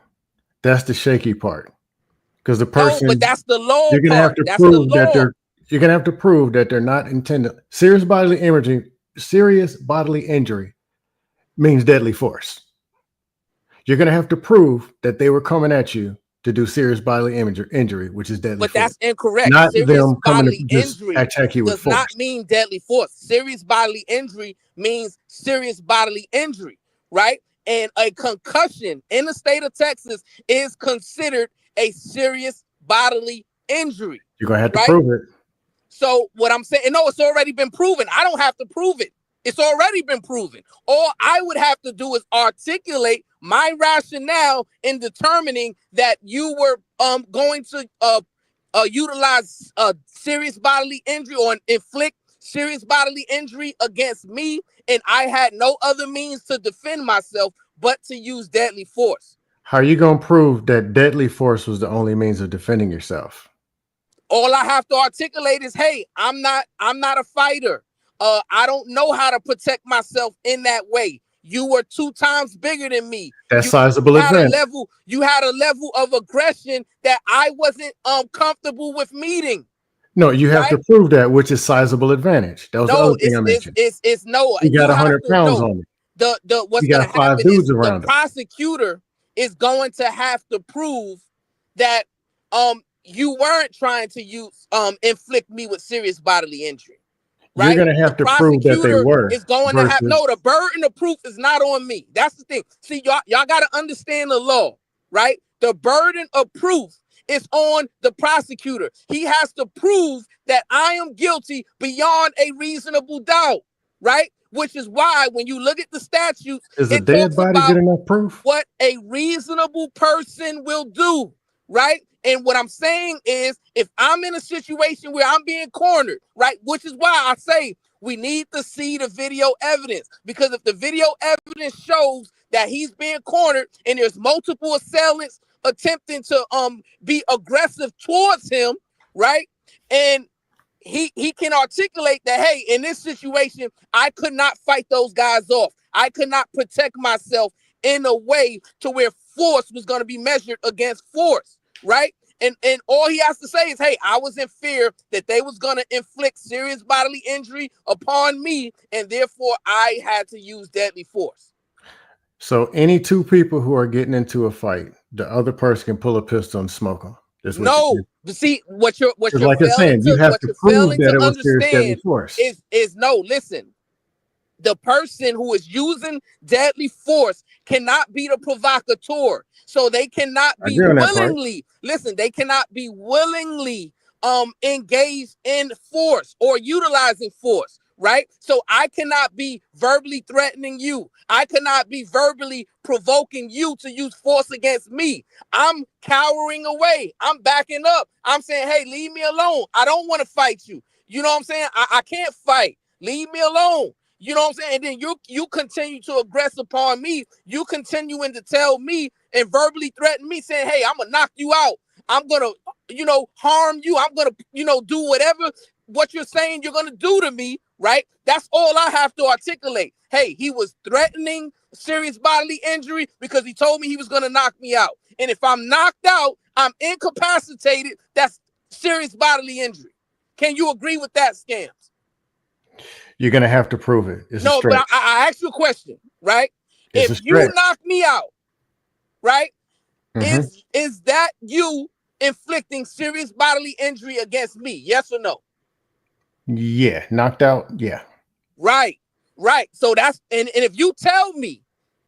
that's the shaky part. Because the person, No, but that's the law you're gonna have part. to That's the prove that law. you're gonna have to prove that they're not intended. Serious bodily injury means deadly force. You're gonna have to prove that they were coming at you to do serious bodily injury, which is deadly But force. that's incorrect. Not Serious them coming to bodily just injury attack you with does force. not mean deadly force. Serious bodily injury means serious bodily injury, right? And a concussion in the state of Texas is considered a serious bodily injury. You're gonna have to right? prove it. So what I'm saying, no, it's already been proven. I don't have to prove it. It's already been proven. All I would have to do is articulate my rationale in determining that you were going to utilize serious bodily injury or inflict serious bodily injury against me, and I had no other means to defend myself but to use deadly force. How are you gonna prove that deadly force was the only means of defending yourself? All I have to articulate is, hey, I'm not a fighter. I don't know how to protect myself in that way. You were 2 times bigger than me. That's sizable advantage. You had a level of aggression that I wasn't comfortable with meeting. No, you have to prove that, which is sizable advantage. That was the other thing I mentioned. It's no. You got 100 pounds on it. The what's You got going to 5 happen dudes is around the it. prosecutor is going to have to prove that you weren't trying to use inflict me with serious bodily injury. Right? You're going to have to prove that they were. Is going to have the burden of proof is not on me. That's the thing. See, y'all got to understand the law, right? The burden of proof is on the prosecutor. He has to prove that I am guilty beyond a reasonable doubt, right? Which is why when you look at the statutes, Is a dead body good enough proof? What a reasonable person will do, right? And what I'm saying is, if I'm in a situation where I'm being cornered, right, which is why I say we need to see the video evidence, because if the video evidence shows that he's being cornered and there's multiple assailants attempting to be aggressive towards him, right, and he can articulate that, hey, in this situation, I could not fight those guys off. I could not protect myself in a way to where force was going to be measured against force. Right. And all he has to say is, hey, I was in fear that they was going to inflict serious bodily injury upon me, and therefore I had to use deadly force. So any 2 people who are getting into a fight, the other person can pull a pistol and smoke them. That's what No, but see what you're because, like I'm saying, you have to prove failing that to it was serious deadly understand force. is no. Listen, the person who is using deadly force cannot be the provocateur. So they cannot I be agree on that part. willingly, listen, they cannot be willingly engaged in force or utilizing force, right? So I cannot be verbally threatening you. I cannot be verbally provoking you to use force against me. I'm cowering away. I'm backing up. I'm saying, hey, leave me alone. I don't want to fight you. You know what I'm saying? I can't fight. Leave me alone. You know what I'm saying? And then you continue to aggress upon me. You continuing to tell me and verbally threaten me, saying, hey, I'm gonna knock you out. I'm gonna, harm you. I'm gonna, do whatever what you're saying you're gonna do to me, right? That's all I have to articulate. Hey, he was threatening serious bodily injury because he told me he was gonna knock me out. And if I'm knocked out, I'm incapacitated. That's serious bodily injury. Can you agree with that, Scams? You're gonna have to prove it. It's a No, stretch. but I asked you a question, right? It's a If you stretch. knock me out, right, Mhm. is that you inflicting serious bodily injury against me? Yes or no? Yeah, knocked out. Yeah. Right. So that's and if you tell me,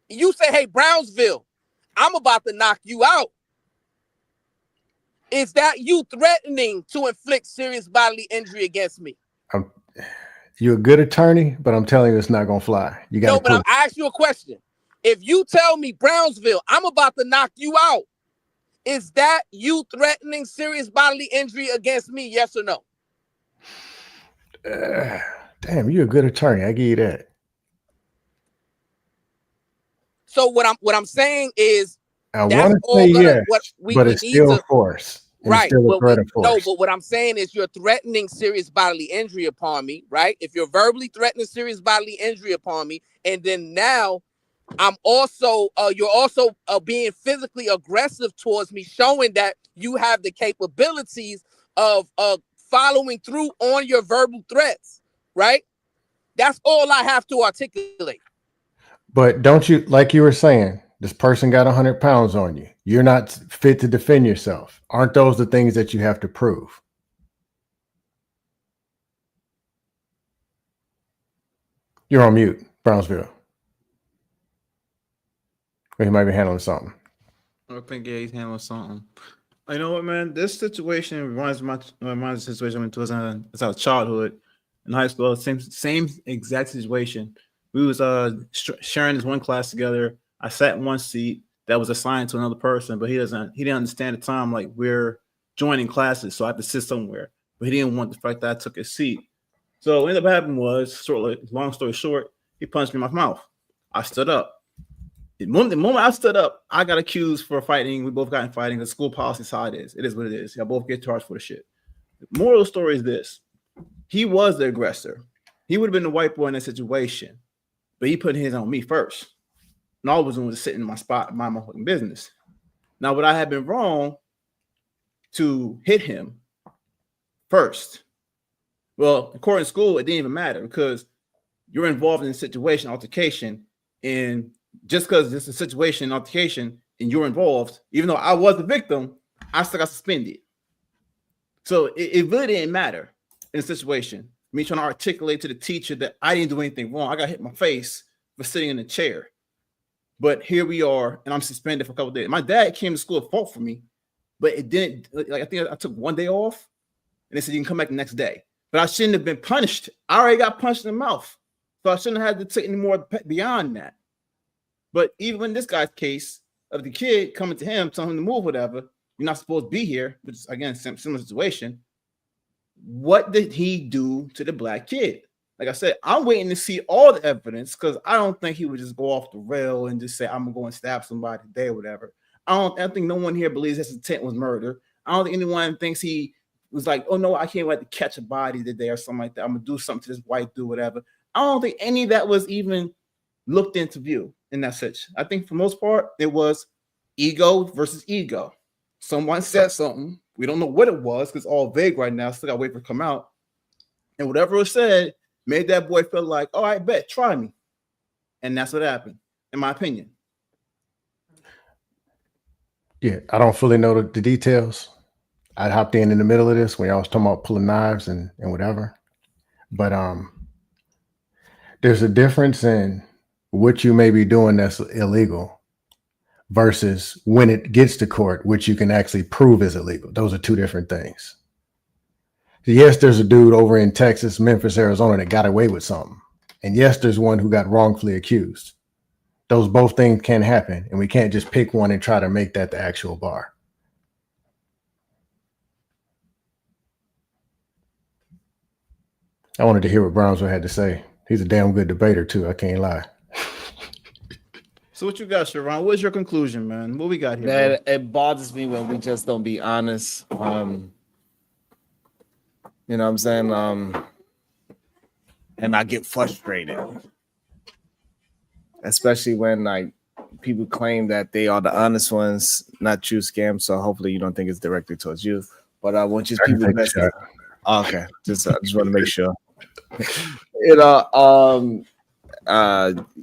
you say, hey, Brownsville, I'm about to knock you out. Is that you threatening to inflict serious bodily injury against me? You're a good attorney, but I'm telling you, it's not gonna fly. You got to No, but prove. I asked you a question. If you tell me, Brownsville, I'm about to knock you out, is that you threatening serious bodily injury against me? Yes or no? Damn, you're a good attorney. I give you that. So what I'm saying is I that's want to all say gonna yes, what we but it's need still to force, and it's right. still a But threat of force. but what I'm saying is you're threatening serious bodily injury upon me, right? If you're verbally threatening serious bodily injury upon me, and then now I'm also you're also being physically aggressive towards me, showing that you have the capabilities of following through on your verbal threats, right? That's all I have to articulate. But don't you, like you were saying, this person got 100 pounds on you. You're not fit to defend yourself. Aren't those the things that you have to prove? You're on mute, Brownsville. Or he might be handling something. I think he's handling something. You know what, man? This situation reminds me of the situation when it was it's our childhood in high school. Same exact situation. We was sharing this one class together. I sat in one seat that was assigned to another person, but he didn't understand the time, like we're joining classes, so I had to sit somewhere. But he didn't want the fact that I took his seat. So what ended up happening was, long story short, he punched me in my mouth. I stood up. The moment I stood up, I got accused for fighting. We both got in fighting. The school policy side is. It is what it is. Y'all both get charged for the shit. The moral of the story is this. He was the aggressor. He would have been the white boy in that situation, but he put his on me first. And all I was doing was sitting in my spot, mind my fucking business. Now, would I have been wrong to hit him first? Well, according to school, it didn't even matter because you're involved in a situation, altercation, and just because it's a situation, altercation, and you're involved, even though I was the victim, I still got suspended. So it really didn't matter in a situation. Me trying to articulate to the teacher that I didn't do anything wrong. I got hit in my face for sitting in the chair. But here we are, and I'm suspended for a couple of days. My dad came to school at fault for me, but it didn't. Like I think I took one day off, and they said you can come back the next day. But I shouldn't have been punished. I already got punched in the mouth, so I shouldn't have had to take any more beyond that. But even in this guy's case of the kid coming to him, telling him to move, whatever, you're not supposed to be here, which is again similar situation. What did he do to the black kid? Like I said, I'm waiting to see all the evidence because I don't think he would just go off the rail and just say, I'm gonna go and stab somebody today or whatever. I think no one here believes his intent was murder. I don't think anyone thinks he was like, oh no, I can't wait to catch a body today or something like that. I'm gonna do something to this white dude, whatever. I don't think any of that was even looked into view in that situation. I think for the most part, it was ego versus ego. Someone said something. We don't know what it was because it's all vague right now. Still got to wait for it to come out. And whatever was said made that boy feel like, oh, I bet, try me. And that's what happened, in my opinion. Yeah, I don't fully know the details, I hopped in the middle of this when y'all was talking about pulling knives and whatever. But there's a difference in what you may be doing that's illegal versus when it gets to court, which you can actually prove is illegal. Those are two different things. Yes, there's a dude over in Texas, Memphis, Arizona that got away with something. And yes, there's one who got wrongfully accused. Those both things can happen, and we can't just pick one and try to make that the actual bar. I wanted to hear what Brownsville had to say. He's a damn good debater too. I can't lie. So what you got, Sharon? What's your conclusion, man? What we got here? Man, it bothers me when we just don't be honest. You know what I'm saying? And I get frustrated, especially when like people claim that they are the honest ones, not you, Scam. So hopefully you don't think it's directed towards you. But I want just people. Okay, just want to make sure.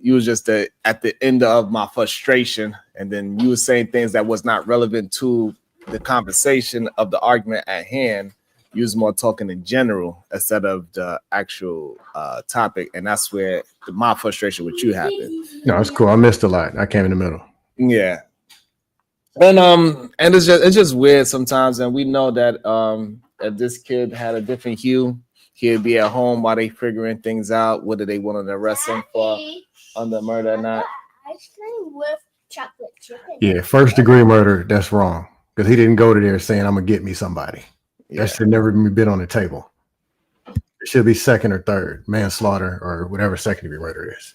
You was just at the end of my frustration, and then you were saying things that was not relevant to the conversation of the argument at hand. You was more talking in general instead of the actual topic, and that's where my frustration with you happened. No, it's cool. I missed a lot. I came in the middle. Yeah, and it's just weird sometimes, and we know that if this kid had a different hue, he'd be at home while they figuring things out, whether they wanted to arrest him for under murder or not. Ice cream with chocolate chicken. Yeah, first degree murder, that's wrong. Because he didn't go to there saying, I'm going to get me somebody. Yeah. That should never be on the table. It should be second or third, manslaughter or whatever second degree murder is.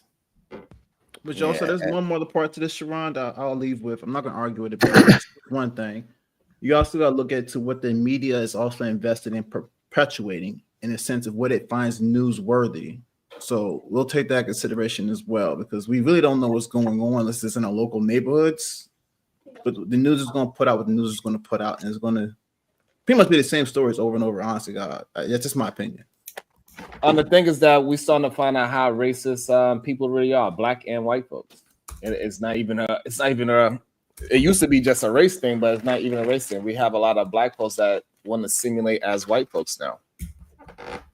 But you also, there's one more part to this, Sharon, that I'll leave with. I'm not going to argue with it, but one thing. You also got to look at to what the media is also invested in perpetuating in the sense of what it finds newsworthy. So we'll take that consideration as well, because we really don't know what's going on unless it's in our local neighborhoods. But the news is going to put out what the news is going to put out, and it's going to pretty much be the same stories over and over. Honestly, God, that's just my opinion. The thing is that we're starting to find out how racist people really are, black and white folks. It's not even a. It used to be just a race thing, but it's not even a race thing. We have a lot of black folks that want to simulate as white folks now.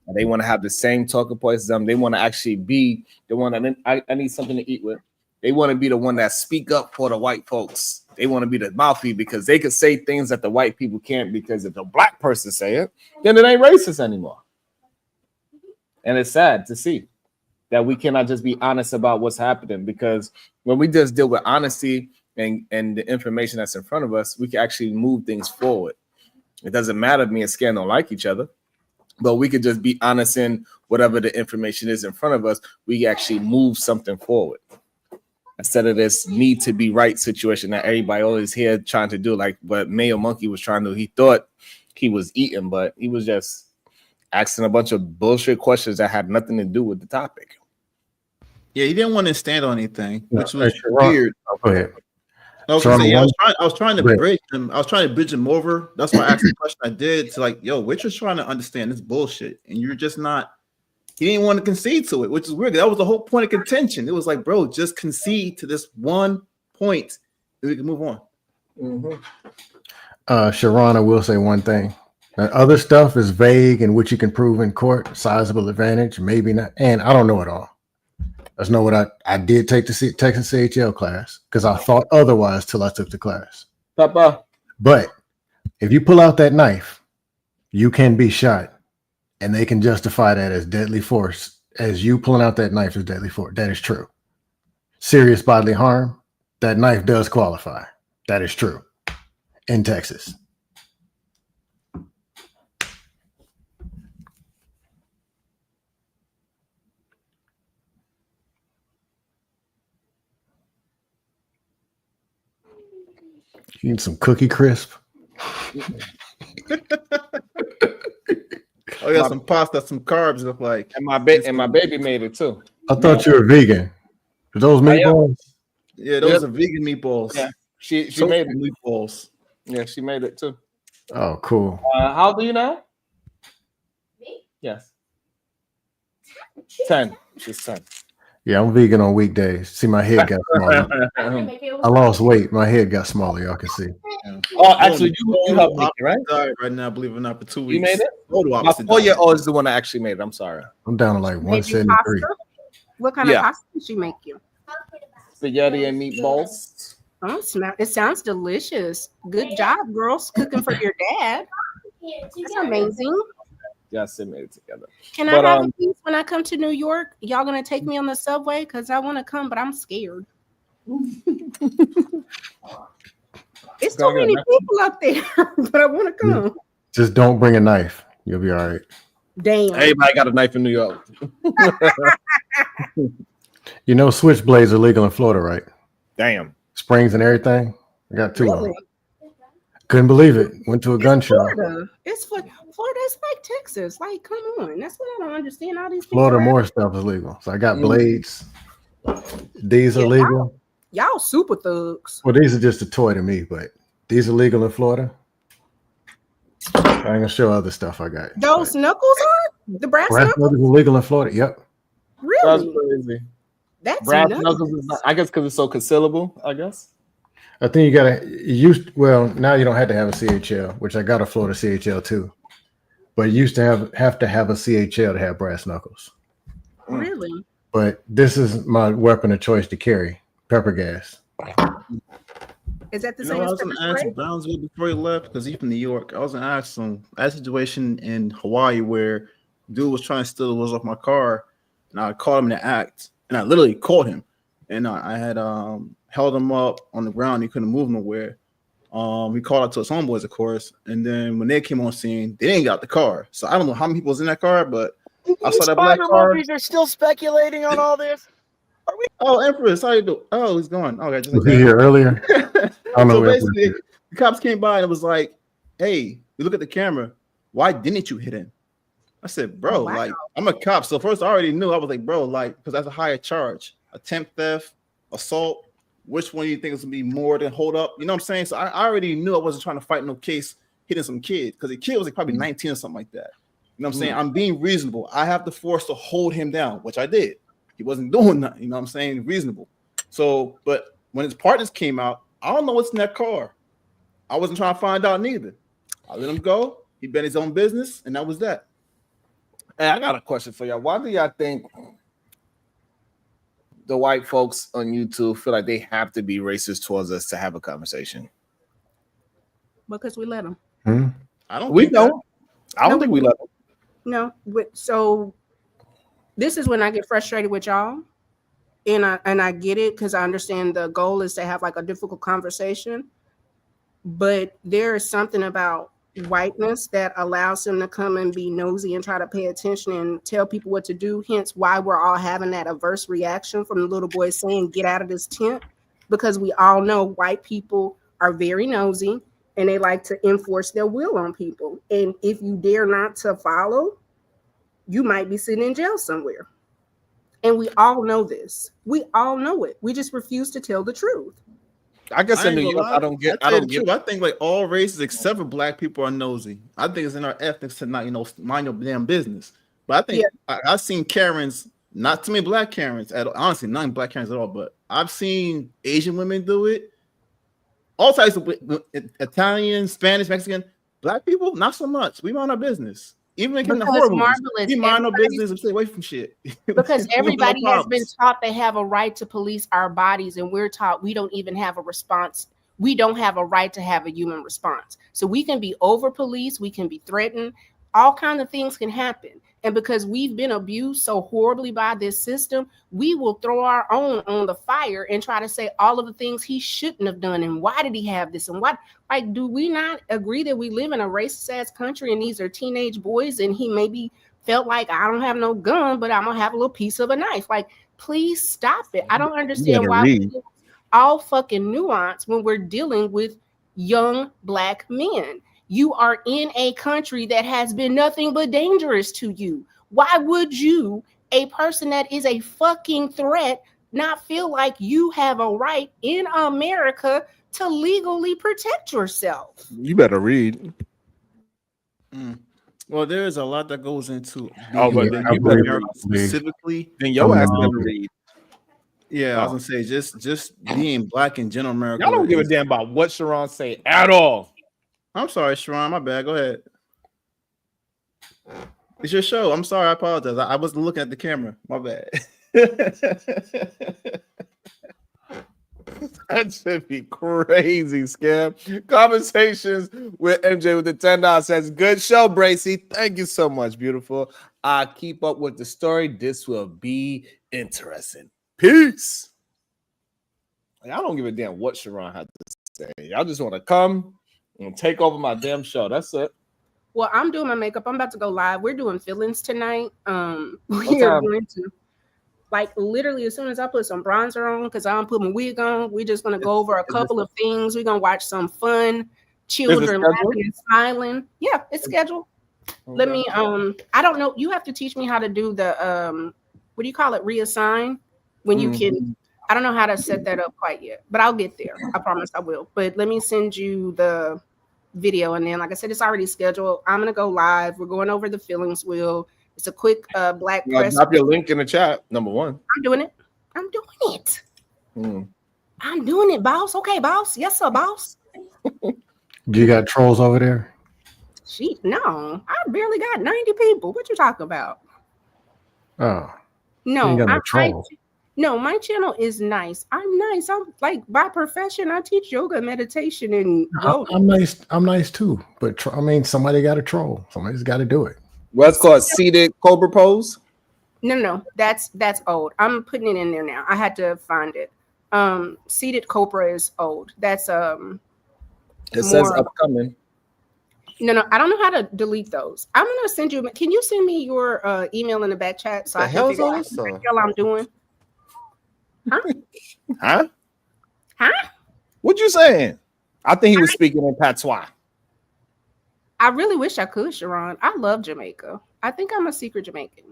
And they want to have the same talking points as them. They want to actually be the one that I need something to eat with. They want to be the one that speak up for the white folks. They want to be the mouthpiece because they could say things that the white people can't, because if the black person say it, then it ain't racist anymore. And it's sad to see that we cannot just be honest about what's happening, because when we just deal with honesty and the information that's in front of us, we can actually move things forward. It doesn't matter if me and Scan don't like each other, but we could just be honest in whatever the information is in front of us. We actually move something forward instead of this need to be right situation that everybody always here trying to do. Like what Mayo Monkey was trying to do. He thought he was eating, but he was just asking a bunch of bullshit questions that had nothing to do with the topic. Yeah, he didn't want to stand on anything, which was Sharon, weird. Go ahead. Okay, so yeah, I was trying to bridge him. I was trying to bridge him over. That's why I asked the question I did. To like, yo, we're just trying to understand this bullshit, and you're just not. He didn't want to concede to it, which is weird. That was the whole point of contention. It was like, bro, just concede to this one point, and we can move on. Sharon, I will say one thing. Now, other stuff is vague and what you can prove in court, sizable advantage, maybe not. And I don't know it all. That's not what I did take the Texas CHL class because I thought otherwise till I took the class. Papa. But if you pull out that knife, you can be shot, and they can justify that as deadly force, as you pulling out that knife is deadly force. That is true. Serious bodily harm, that knife does qualify. That is true in Texas. You need some Cookie Crisp? Oh, yeah, some pasta, some carbs. Look like, and my baby made it too. I thought you were vegan. Are those meatballs? Yeah, those are vegan meatballs. Yeah, she So made it. meatballs. Yeah, she made it too. Oh, cool. How old are you now? Yes. 10. She's 10. Yeah, I'm vegan on weekdays. See, my head got smaller. I lost weight. My head got smaller. Y'all can see. Oh, actually, you helped make it, right? Right now, believe it or not, for 2 weeks. You made it? Total My opposite 4-year-old is the one that actually made it. I'm sorry. I'm down to like Made you 173. pasta? What kind of pasta did she make you? Spaghetti and meatballs. Oh, it sounds delicious. Good job, girls, cooking for your dad. That's amazing. Yes, they made it together. Can I have a piece when I come to New York? Y'all gonna take me on the subway? Because I want to come, but I'm scared. It's too many people up there, but I want to come. Just don't bring a knife. You'll be all right. Damn. Everybody got a knife in New York. You know, switchblades are legal in Florida, right? Damn. Springs and everything. I got 2 of them. Couldn't believe it. Went to a gun show. Florida. Florida. It's like Texas. Like, come on. That's what I don't understand. All these people. Florida, more stuff is legal. So I got blades. These are legal. Y'all super thugs. Well, these are just a toy to me, but these are legal in Florida. I ain't gonna show other stuff I got. Those knuckles are the brass Brass knuckles. knuckles are legal in Florida. Yep. Really? That's crazy. That's brass nuts. knuckles is not, I guess because it's so concealable, I guess. I think you gotta well, now you don't have to have a CHL, which I got a Florida CHL too. But you used to have to have a CHL to have brass knuckles. Really? But this is my weapon of choice to carry, pepper gas. Is that the You same know, I as was pepper gonna ask spray? Brownsville before he left because he's from New York. I was gonna ask him. I had a situation in Hawaii where dude was trying to steal the wheels off my car, and I caught him in the act, and I literally caught him, and I had held him up on the ground. He couldn't move nowhere. He called out to his homeboys, of course, and then when they came on scene, they didn't get out the car. So I don't know how many people was in that car, but I saw that black car. movies are still speculating on all this. Oh, Empress, how you doing? Oh, he's gone. Okay, just Was like he that. here earlier? I don't know So where basically, the cops came by and it was like, "Hey, you look at the camera. Why didn't you hit him?" I said, "Bro, like I'm a cop." So first, I already knew. I was like, "Bro, like because that's a higher charge: attempt theft, assault. Which one do you think is gonna be more than hold up?" You know what I'm saying? So I already knew I wasn't trying to fight no case hitting some kid because the kid was like probably 19 or something like that. You know what I'm saying? I'm being reasonable. I have the force to hold him down, which I did. He wasn't doing nothing. You know what I'm saying? Reasonable. So, but when his partners came out, I don't know what's in that car. I wasn't trying to find out neither. I let him go. He been his own business, and that was that. Hey, I got a question for y'all. Why do y'all think the white folks on YouTube feel like they have to be racist towards us to have a conversation? Because we let them. I don't. We don't. I don't think we let them. No. So this is when I get frustrated with y'all, and I get it because I understand the goal is to have like a difficult conversation, but there is something about whiteness that allows them to come and be nosy and try to pay attention and tell people what to do. Hence why we're all having that adverse reaction from the little boy saying, "Get out of this tent," because we all know white people are very nosy and they like to enforce their will on people. And if you dare not to follow, you might be sitting in jail somewhere. And we all know this. We all know it. We just refuse to tell the truth. I guess in ain't New gonna York, lie. I don't get. I I don't tell you the get. truth. I think like all races except for black people are nosy. I think it's in our ethics to not, mind your damn business. But I think I've seen Karens, not too many black Karens at all. Honestly, not black Karens at all. But I've seen Asian women do it. All types of Italian, Spanish, Mexican, black people, not so much. We mind our business. Even in the Because horror movies, Marvelous, we mind our everybody's- business and stay away from shit. Because We don't have everybody has been problems. taught they have a right to police our bodies, and we're taught we don't even have a response. We don't have a right to have a human response. So we can be over policed, we can be threatened, all kinds of things can happen. And because we've been abused so horribly by this system, we will throw our own on the fire and try to say all of the things he shouldn't have done. And why did he have this? And what, like, do we not agree that we live in a racist ass country and these are teenage boys and he maybe felt like, I don't have no gun, but I'm gonna have a little piece of a knife? Like, please stop it. I don't understand better why we read. lose all fucking nuance when we're dealing with young black men. You are in a country that has been nothing but dangerous to you. Why would you, a person that is a fucking threat, not feel like you have a right in America to legally protect yourself? You better read. Well, there's a lot that goes into Oh, being but in then you better America read. specifically. Then your ass better read. Yeah, I was gonna say just being black in general America. Y'all don't give a damn about what Sharon say at all. I'm sorry, Sharon. My bad. Go ahead. It's your show. I'm sorry. I apologize. I wasn't looking at the camera. My bad. That should be crazy, Scam. Conversations with MJ with the $10 says, good show, Bracy. Thank you so much, beautiful. Keep up with the story. This will be interesting. Peace. Y'all don't give a damn what Sharon had to say. Y'all just want to come and take over my damn show. That's it. Well, I'm doing my makeup. I'm about to go live. We're doing feelings tonight. We What are time? going to, like, literally as soon as I put some bronzer on, because I don't put my wig on, we're just gonna go over a couple of things. We're gonna watch some fun, children laughing and smiling. Yeah, it's scheduled. Let me I don't know. You have to teach me how to do the what do you call it? Reassign when you can. I don't know how to set that up quite yet, but I'll get there. I promise I will. But let me send you the video, and then, like I said, it's already scheduled. I'm gonna go live. We're going over the feelings wheel. It's a quick black press. Drop your link in the chat. Number one. I'm doing it. I'm doing it. I'm doing it, boss. Okay, boss. Yes, sir, boss. You got trolls over there? No, I barely got 90 people. What you talking about? Oh, No, you ain't got no trolls. No, my channel is nice. I'm nice. I'm like, by profession, I teach yoga, meditation, and yoga. I'm nice. I'm nice too. But I mean, somebody got to troll. Somebody's got to do it. What's called seated cobra pose? No, that's old. I'm putting it in there now. I had to find it. Seated cobra is old. That's It says upcoming. No, I don't know how to delete those. I'm gonna send you. Can you send me your email in the back chat so I can figure out what the hell I'm doing? Huh? Huh? What you saying? I think he was speaking in patois. I really wish I could, Sharon. I love Jamaica. I think I'm a secret Jamaican.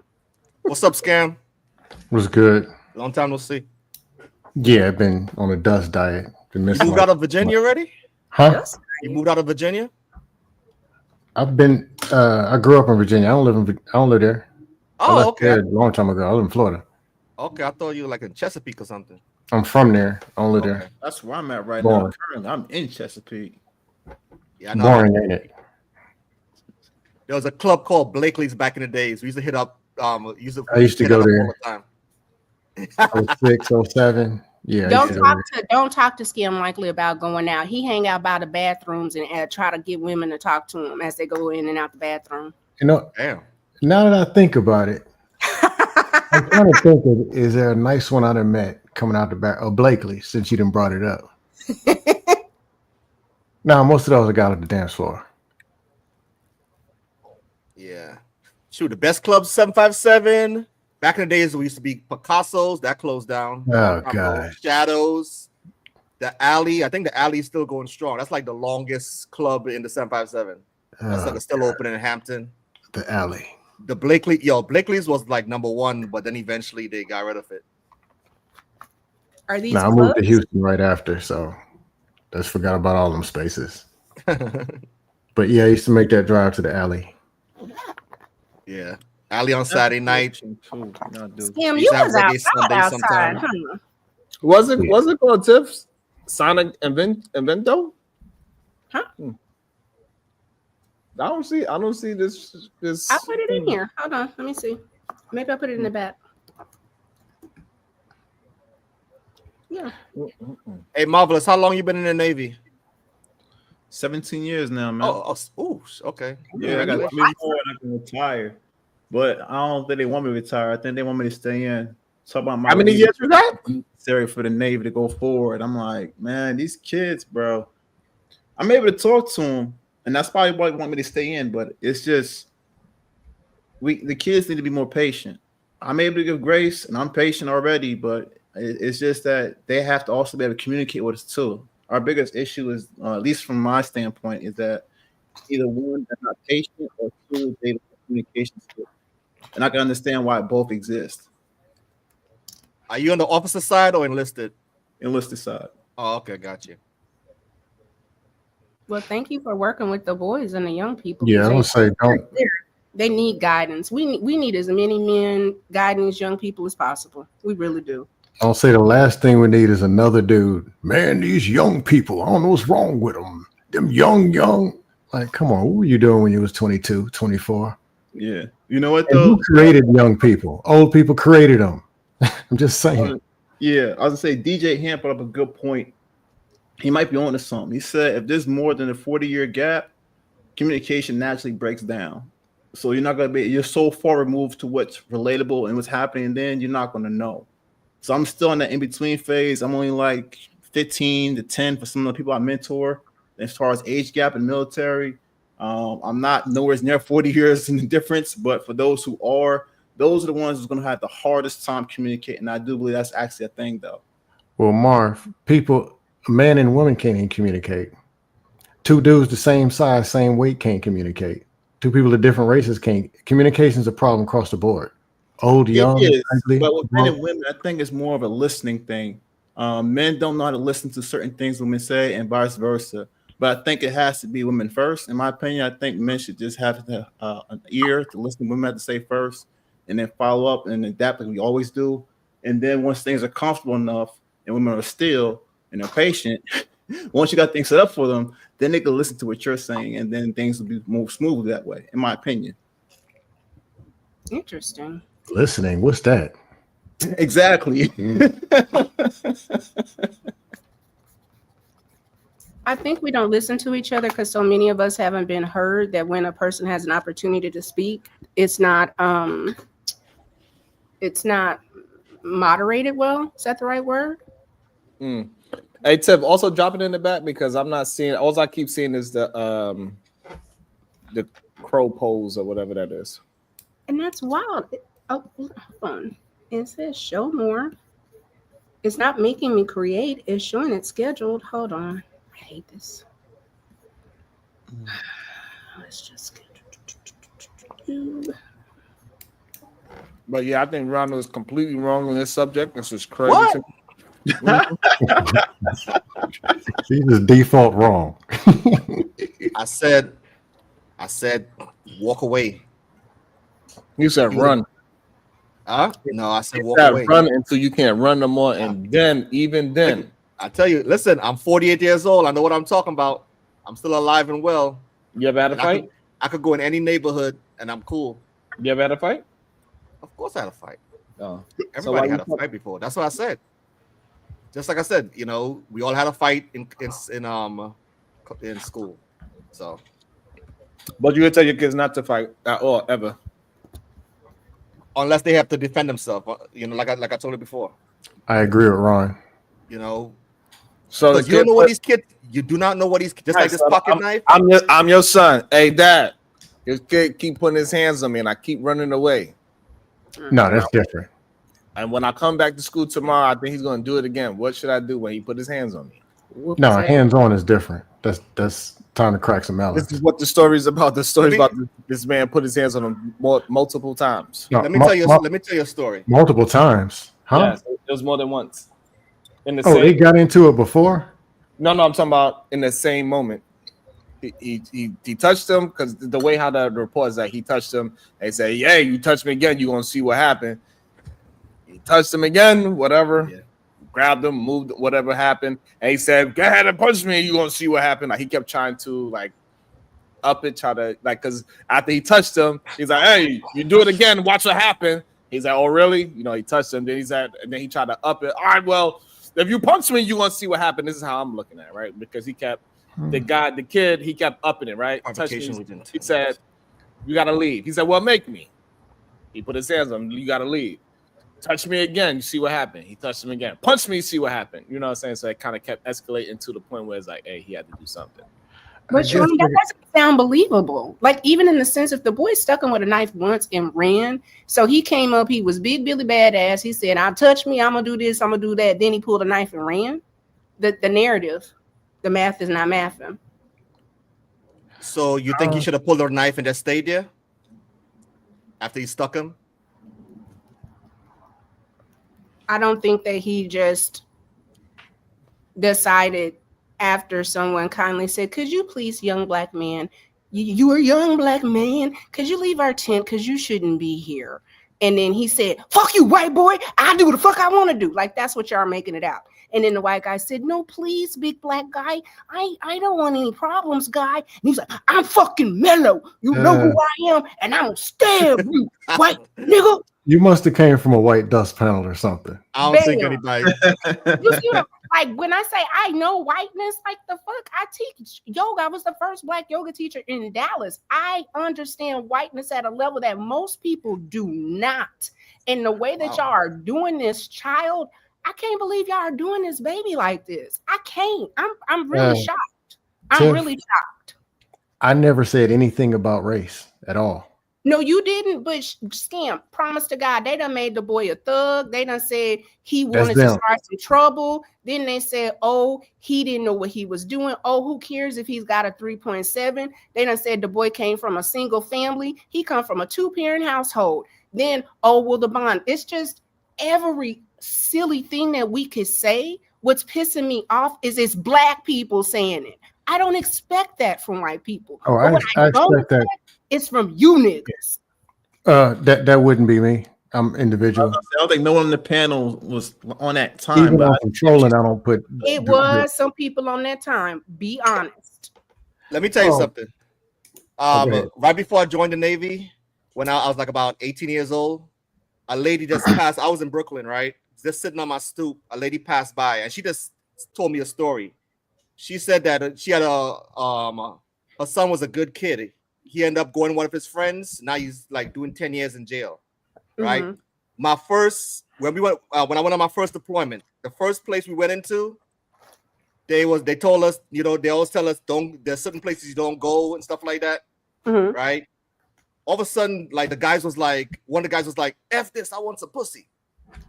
What's up, Scam? Was good. Long time no see. Yeah, I've been on a dust diet. Been You missing moved out of Virginia already? Huh? You moved out of Virginia? I've been. I grew up in Virginia. I don't live there. I Oh, left okay. there a long time ago. I live in Florida. Okay, I thought you were like in Chesapeake or something. I'm from there. I don't live there. That's where I'm at right Born. now. Currently, I'm in Chesapeake. Yeah, I know. Boring, ain't it? There was a club called Blakely's back in the days. We used to hit up. I used to hit go it up there. all the time. 06, 07. Yeah. Don't talk to Skim Likely about going out. He hang out by the bathrooms and try to get women to talk to him as they go in and out the bathroom. You know, damn. Now that I think about it, I'm trying to think of, is there a nice one I done met coming out the back? Oh, Blakely, since you done brought it up. No, most of those are got on the dance floor. Yeah. Shoot, the best club 757. Back in the days, we used to be Picasso's. That closed down. Oh, God. Shadows. The Alley. I think the Alley is still going strong. That's like the longest club in the 757. That's like it's still open in Hampton. The Alley. The Blakely's was like number one, but then eventually they got rid of it. Are these I moved to Houston right after, so just forgot about all them spaces. But yeah, I used to make that drive to the Alley. Yeah. Alley on Saturday night. Skim, you was outside, huh? Was it called Tiff's Sonic Invento? Huh? I don't see this. I put it in here. Hold on, let me see. Maybe I put it in the back. Yeah. Hey, Marvelous, how long you been in the Navy? 17 years now, man. Okay. Yeah, I got 3 more and I can retire. But I don't think they want me to retire. I think they want me to stay in. Talk about my How many years you got? Necessary for the Navy to go forward. I'm like, man, these kids, bro. I'm able to talk to them, and that's probably why they want me to stay in. But it's just the kids need to be more patient. I'm able to give grace, and I'm patient already, but it's just that they have to also be able to communicate with us too. Our biggest issue is, at least from my standpoint, is that either one, they're not patient, or two, they don't have communication skills. And I can understand why both exist. Are you on the officer side or enlisted? Enlisted side. Oh, okay, got you. Well, thank you for working with the boys and the young people. Yeah, I don't say don't. They need guidance. We need as many men guiding these young people as possible. We really do. I'll say the last thing we need is another dude. Man, these young people, I don't know what's wrong with them. Them young. Like, come on, what were you doing when you was 22, 24? Yeah. You know what And though? who created young people? Old people created them. I'm just saying. Yeah, I was gonna say DJ Ham brought up a good point. He might be on to something. He said if there's more than a 40-year gap, communication naturally breaks down. So you're so far removed to what's relatable and what's happening then, you're not gonna know. So I'm still in that in-between phase. I'm only like 15 to 10 for some of the people I mentor. As far as age gap in military, I'm not nowhere near 40 years in the difference, but for those who are, those are the ones who's going to have the hardest time communicating. I do believe that's actually a thing, though. Well, Marv, people, man and woman can't even communicate. Two dudes the same size, same weight can't communicate. Two people of different races can't. Communication is a problem across the board. Old, young, It is, ugly, but with men drunk. and women, I think it's more of a listening thing. Men don't know how to listen to certain things women say, and vice versa. But I think it has to be women first. In my opinion, I think men should just have an ear to listen to women have to say first, and then follow up and adapt like we always do. And then once things are comfortable enough, and women are still and they're patient, once you got things set up for them, then they can listen to what you're saying, and then things will be more smooth that way. In my opinion. Interesting. Listening, what's that? Exactly. I think we don't listen to each other because so many of us haven't been heard that when a person has an opportunity to speak, it's not moderated well. Is that the right word? Hey Tip, also drop it in the back because I'm not seeing. All I keep seeing is the crow pose or whatever that is. And that's wild. Oh, hold on. It says show more. It's not making me create. It's showing it scheduled. Hold on. I hate this. Let's just schedule. But yeah, I think Ronald is completely wrong on this subject. This is crazy. What? He's just default wrong. I said, walk away. You said run. No, I said You walk said away. run until you can't run no more, and then even then, I tell you, listen, I'm 48 years old. I know what I'm talking about. I'm still alive and well. You ever had a fight? I could go in any neighborhood and I'm cool. You ever had a fight? Of course I had a fight. Oh. Everybody had a fight before. That's what I said. Just like I said, you know, we all had a fight in school. So, but you would tell your kids not to fight at all ever, unless they have to defend themselves. You know, like I told you before. I agree with Ron. You know, so you don't know what these kids. You do not know what these just like this pocket knife. I'm your son. Hey, Dad, your kid keep putting his hands on me, and I keep running away. No, that's different. And when I come back to school tomorrow, I think he's going to do it again. What should I do when he put his hands on me? No, hands on is different. That's time to crack some melons. This is what the story is about. The story is about this man put his hands on him multiple times. No, let me tell you a story. Multiple times, huh? Yes, it was more than once. In the They got into it before? No, I'm talking about in the same moment. He touched him because the way how the report is that he touched him. They say, "Yeah, you touch me again, you're gonna see what happened." He touched him again, whatever. Yeah. Grabbed him, moved, whatever happened, and he said, "Go ahead and punch me, and you're gonna see what happened." Like he kept trying to up it, try to because after he touched him, he's like, "Hey, you do it again, watch what happened." He's like, "Oh, really?" You know, he touched him. Then and then he tried to up it. All right, well, if you punch me, you're gonna see what happened. This is how I'm looking at it, right? Because he kept the kid, he kept upping it, right? He said, "You gotta leave." He said, "Well, make me." He put his hands on him. You gotta leave. Touch me again, you see what happened. He touched him again. Punch me, see what happened. You know what I'm saying? So it kind of kept escalating to the point where it's like, hey, he had to do something. But Sean, that doesn't sound believable. Like, even in the sense, if the boy stuck him with a knife once and ran, so he came up, he was big Billy Badass. He said, "I'll touch me, I'm gonna do this, I'm gonna do that." Then he pulled a knife and ran. The narrative, the math is not mathing. So you think he should have pulled a knife and just stayed there after he stuck him? I don't think that he just decided after someone kindly said, "Could you please, young black man, you are a young black man, could you leave our tent because you shouldn't be here?" And then he said, fuck you, white boy. I do what the fuck I want to do. Like, that's what y'all are making it out. And then the white guy said, no, please, big black guy. I don't want any problems, guy. And he's like, I'm fucking mellow. You know who I am, and I'm gonna stab you, white nigga. You must have came from a white dust panel or something. I don't think anybody. You see, like when I say I know whiteness, like the fuck, I teach yoga. I was the first black yoga teacher in Dallas. I understand whiteness at a level that most people do not. And the way that y'all are doing this child, I can't believe y'all are doing this baby like this. I can't. I'm really shocked. I'm really shocked. I never said anything about race at all. No, you didn't, but scam, promise to God, they done made the boy a thug. They done said he wanted to start some trouble. Then they said, oh, he didn't know what he was doing. Oh, who cares if he's got a 3.7? They done said the boy came from a single family. He come from a 2-parent household. Then, oh, well, the bond. It's just every silly thing that we could say. What's pissing me off is it's black people saying it. I don't expect that from white people. Oh, I expect that. It's from you niggas. That wouldn't be me. I'm individual. I don't think no one on the panel was on that time. Even on controlling, I don't put. It was some people on that time. Be honest. Let me tell you something. Right before I joined the Navy, when I was like about 18 years old, a lady just passed. I was in Brooklyn, right? Just sitting on my stoop. A lady passed by, and she just told me a story. She said that she had her son was a good kid. He ended up going to one of his friends. Now he's like doing 10 years in jail, right? Mm-hmm. When I went on my first deployment, the first place we went into, they told us, they always tell us there's certain places you don't go and stuff like that, right? All of a sudden, like one of the guys was like, F this, I want some pussy.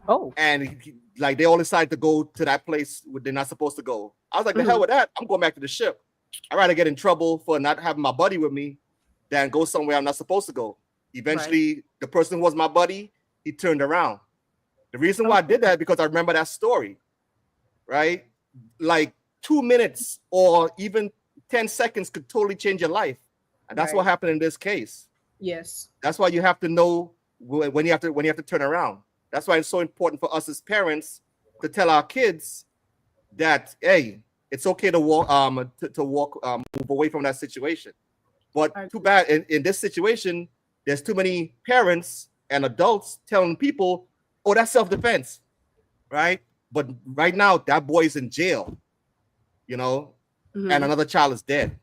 Oh, and they all decided to go to that place where they're not supposed to go. I was like, the hell with that. I'm going back to the ship. I'd rather get in trouble for not having my buddy with me than go somewhere I'm not supposed to go. Eventually, the person who was my buddy, he turned around. The reason why I did that because I remember that story, right? Like 2 minutes or even 10 seconds could totally change your life. And that's what happened in this case. Yes. That's why you have to know when you have to turn around. That's why it's so important for us as parents to tell our kids that, hey, it's okay to walk, move away from that situation. But too bad in this situation, there's too many parents and adults telling people, oh, that's self-defense, right? But right now, that boy is in jail, and another child is dead.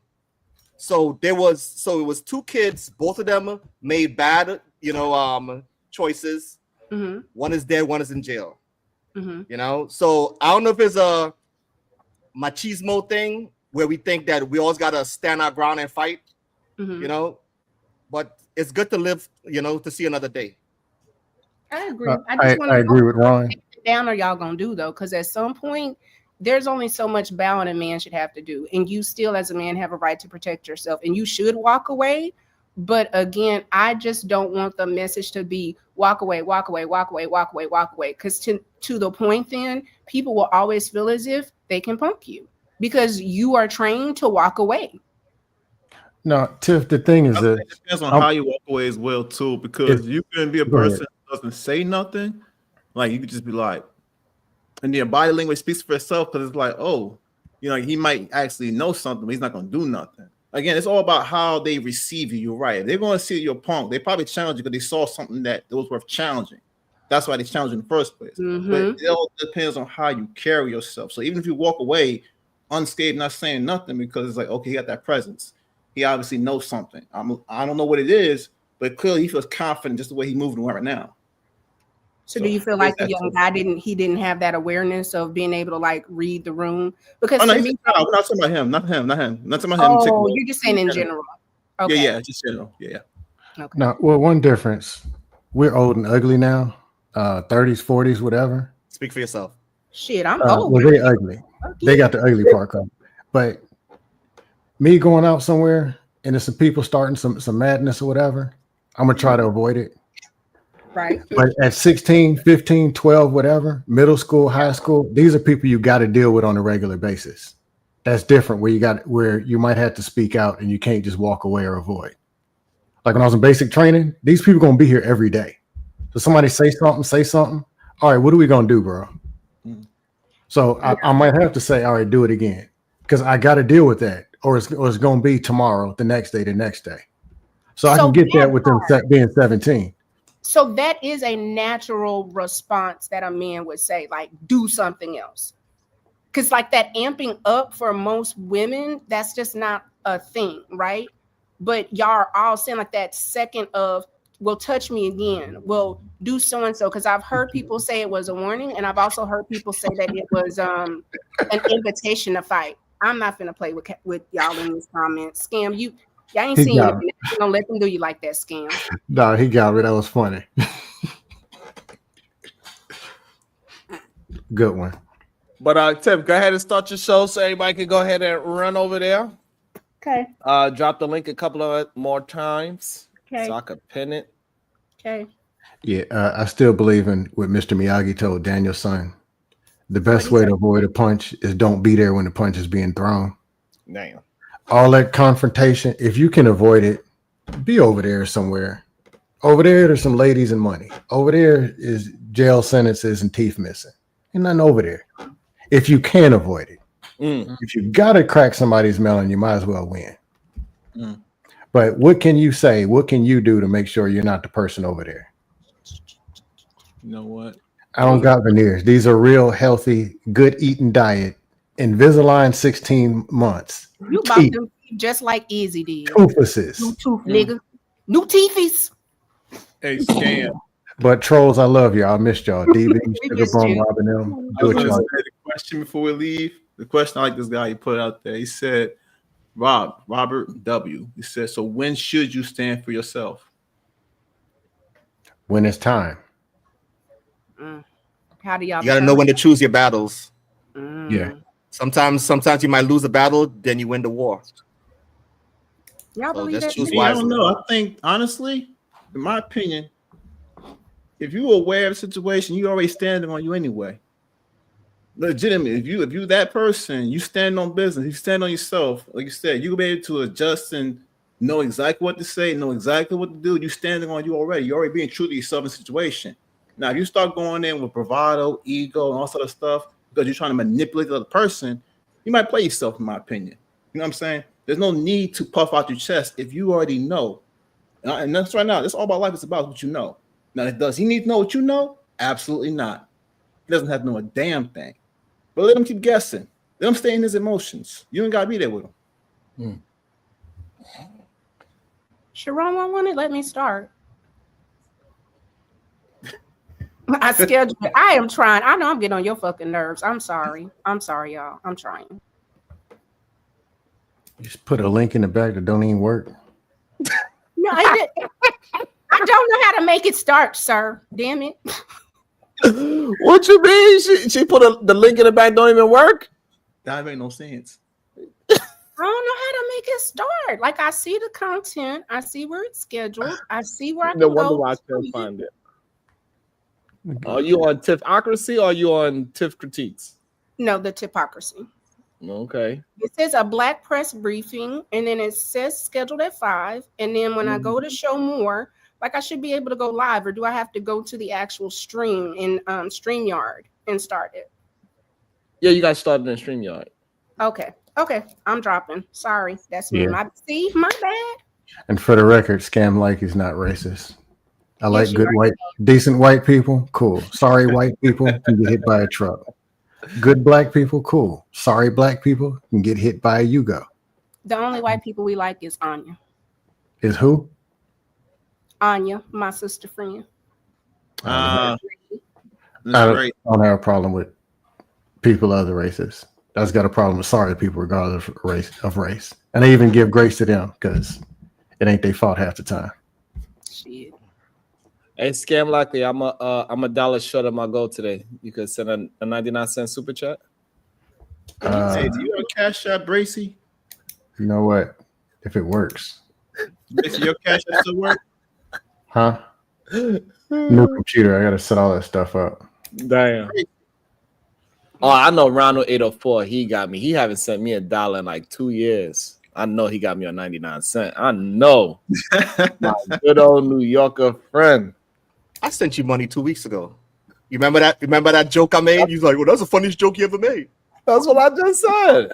So it was 2 kids, both of them made bad, choices. Mm-hmm. One is dead, one is in jail. Mm-hmm. So I don't know if it's a machismo thing where we think that we always gotta stand our ground and fight, but it's good to live, to see another day. I agree. I agree with Ron. Down are y'all gonna do though? Because at some point, there's only so much bowing a man should have to do, and you still, as a man, have a right to protect yourself, and you should walk away. But again, I just don't want the message to be walk away, walk away, walk away, walk away, walk away. Because to the point, then people will always feel as if they can punk you because you are trained to walk away. No, Tiff, the thing is that it depends on how you walk away as well too. Because you can be a person who doesn't say nothing, like you could just be like, and your body language speaks for itself because it's like, oh, he might actually know something, but he's not gonna do nothing. Again, it's all about how they receive you. You're right. If they're going to see you're a punk, they probably challenge you because they saw something that was worth challenging. That's why they challenge you in the first place. Mm-hmm. But it all depends on how you carry yourself. So even if you walk away unscathed, not saying nothing, because it's like, okay, he got that presence. He obviously knows something. I don't know what it is, but clearly he feels confident just the way he's moving right now. So do you feel like the young guy didn't have that awareness of being able to like read the room? Because we're not talking about him, not him. Not talking about him. Oh, you're just saying in general. Okay. Yeah, just general. Yeah. Okay. No, well, one difference. We're old and ugly now. 30s, 40s, whatever. Speak for yourself. Shit, I'm old. Well, they're ugly. They got the ugly part coming. But me going out somewhere and there's some people starting some madness or whatever, I'm gonna try to avoid it. Right. But at 16, 15, 12, whatever, middle school, high school, these are people you got to deal with on a regular basis. That's different where you might have to speak out and you can't just walk away or avoid. Like when I was in basic training, these people are going to be here every day. So somebody say something. All right, what are we gonna do, bro? So I might have to say, all right, do it again, because I got to deal with that, or it's going to be tomorrow, the next day. So I can get that with them being 17. So that is a natural response that a man would say, like, do something else. Because like that amping up for most women, that's just not a thing, right? But y'all are all saying like that second of, well, touch me again, well, do so and so. Because I've heard people say it was a warning, and I've also heard people say that it was an invitation to fight. I'm not gonna play with y'all in these comments. Scam, y'all ain't He seen you. got me. You don't let them do you like that, Scam. No, he got me. That was funny. Good one. But Tim, go ahead and start your show so everybody can go ahead and run over there. Okay. Drop the link a couple of more times so I could pin it. Okay. Yeah, I still believe in what Mr. Miyagi told Daniel's son. The best way to avoid a punch is don't be there when the punch is being thrown. Damn. All that confrontation, if you can avoid it, be over there somewhere. Over there, there's some ladies and money. Over there is jail sentences and teeth missing. Ain't nothing over there. If you can avoid it. If you got to crack somebody's melon, you might as well win. But what can you say? What can you do to make sure you're not the person over there? You know what? I don't got veneers. These are real healthy, good eating diet. Invisalign 16 months. You about them just like Easy did. Toofuses. New tooth, nigga. New teethies. Hey, Scam. But trolls, I love y'all. I missed y'all. DB, Sugar missed Bone, you. Robin M. I Do was what gonna y'all say the question before we leave. The question, I like this guy he put out there. He said, Robert W. He said, so when should you stand for yourself? when it's time. How do y'all? You got to know when to choose your battles. Yeah. Sometimes you might lose a battle, then you win the war. Y'all believe just that? choose I wisely. don't know. I think, honestly, in my opinion, if you're aware of the situation, you already standing on you anyway. Legitimately, if you that person, you stand on business, you stand on yourself. Like you said, you'll be able to adjust and know exactly what to say, know exactly what to do. You standing on you already. You're already being true to yourself in the situation. Now, if you start going in with bravado, ego, and all sort of stuff because you're trying to manipulate the other person, you might play yourself, in my opinion. You know what I'm saying? There's no need to puff out your chest if you already know. And that's right now. That's all about life is about what you know. Now, does he need to know what you know? Absolutely not. He doesn't have to know a damn thing. But let him keep guessing. Let him stay in his emotions. You ain't got to be there with him. Sharon, I want to let me start. I scheduled it. I am trying. I know I'm getting on your fucking nerves. I'm sorry. I'm sorry, y'all. I'm trying. Just put a link in the back that don't even work. No, I don't know how to make it start, sir. Damn it. What you mean? She put the link in the back don't even work? That make no sense. I don't know how to make it start. Like, I see the content. I see where it's scheduled. I see where I No can wonder go. why I can't find it. Are you on Tiffocracy or are you on Tiff Critiques? No, the Tipocracy. Okay. It says a Black press briefing, and then it says scheduled at 5. And then when I go to show more, like, I should be able to go live, or do I have to go to the actual stream in StreamYard and start it? Yeah, you guys started in StreamYard. Okay. I'm dropping. Sorry. That's me. Yeah. My bad. And for the record, Scam Like is not racist. I like Yes, you good are. white, decent white people. Cool. Sorry, white people can get hit by a truck. Good black people. Cool. Sorry, black people can get hit by a Yugo. The only white people we like is Anya. Is who? Anya, my sister friend. I Right. don't have a problem with people of other races. I just got a problem with sorry people regardless of race. And I even give grace to them because it ain't their fault half the time. Shit. Hey, Scam Likely, I'm a dollar short of my goal today. You could send a 99-cent super chat. Hey, do you have a Cash App, Bracy? You know what? If it works. Bracy, your Cash App still work? Huh? New computer. I got to set all that stuff up. Damn. Oh, I know Ronald 804. He got me. He haven't sent me $1 in like 2 years. I know he got me a 99 cent. I know. My good old New Yorker friend. I sent you money 2 weeks ago. You remember that? Remember that joke I made? You're like, well, that's the funniest joke you ever made. That's what I just said.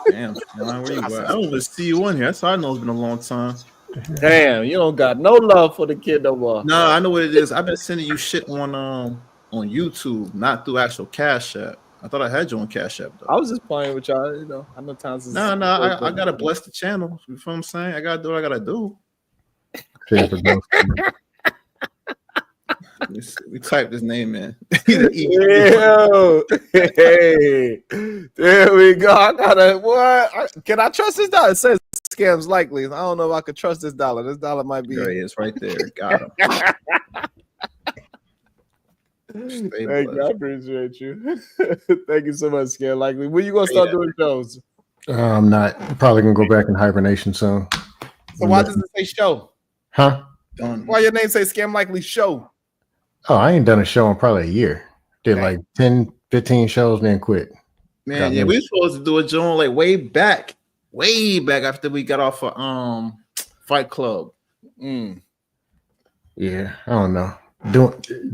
Damn, Sharon, where you at? I don't even see you on here. That's how I know it's been a long time. Damn, you don't got no love for the kid no more. No, I know what it is. I've been sending you shit on YouTube, not through actual Cash App. I thought I had you on Cash App though. I was just playing with y'all, you know. I know times. No, I gotta bless the channel. You feel what I'm saying? I gotta do what I gotta do. We typed his name in. Yo, hey, there we go. I gotta what? Can I trust this dollar? It says scams likely. I don't know if I could trust this dollar. This dollar might be. There he is, right there. Got him. Thank you. I appreciate you. Thank you so much, Scam Likely. When you gonna start doing shows? I'm not. Probably gonna go back in hibernation soon. So why does it say show? Huh? Why your name say Scam Likely show? Oh, I ain't done a show in probably a year. Did like 10, 15 shows, then quit. Man, yeah, we were supposed to do a joint like way back after we got off of Fight Club. Yeah, I don't know.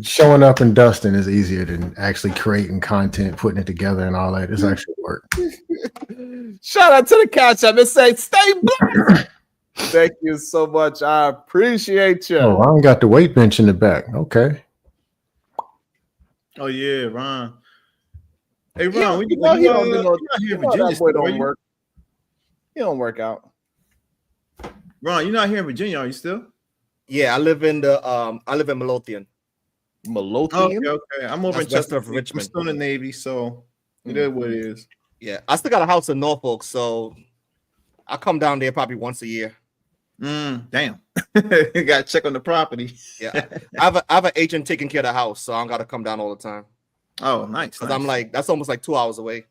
Showing up and dusting is easier than actually creating content, putting it together, and all that. It's actually work. Shout out to the Cash App. It say stay blessed. Thank you so much. I appreciate you. Oh, I don't got the weight bench in the back. Okay. Oh yeah, Ron. Hey Ron, Yeah, when you know he don't do you're no- not here in you know Virginia, that boy still, are don't you? work. He don't work out. Ron, you're not here in Virginia, are you still? Yeah, I live in Midlothian. Midlothian? Okay. I'm over That's in west of Chesapeake. I'm Richmond. still in the Navy, so it is what it is. Yeah, I still got a house in Norfolk, so I come down there probably once a year. Damn. You gotta check on the property. Yeah, I have an agent taking care of the house, so I don't gotta come down all the time. Oh, nice. Because I'm like, that's almost like 2 hours away.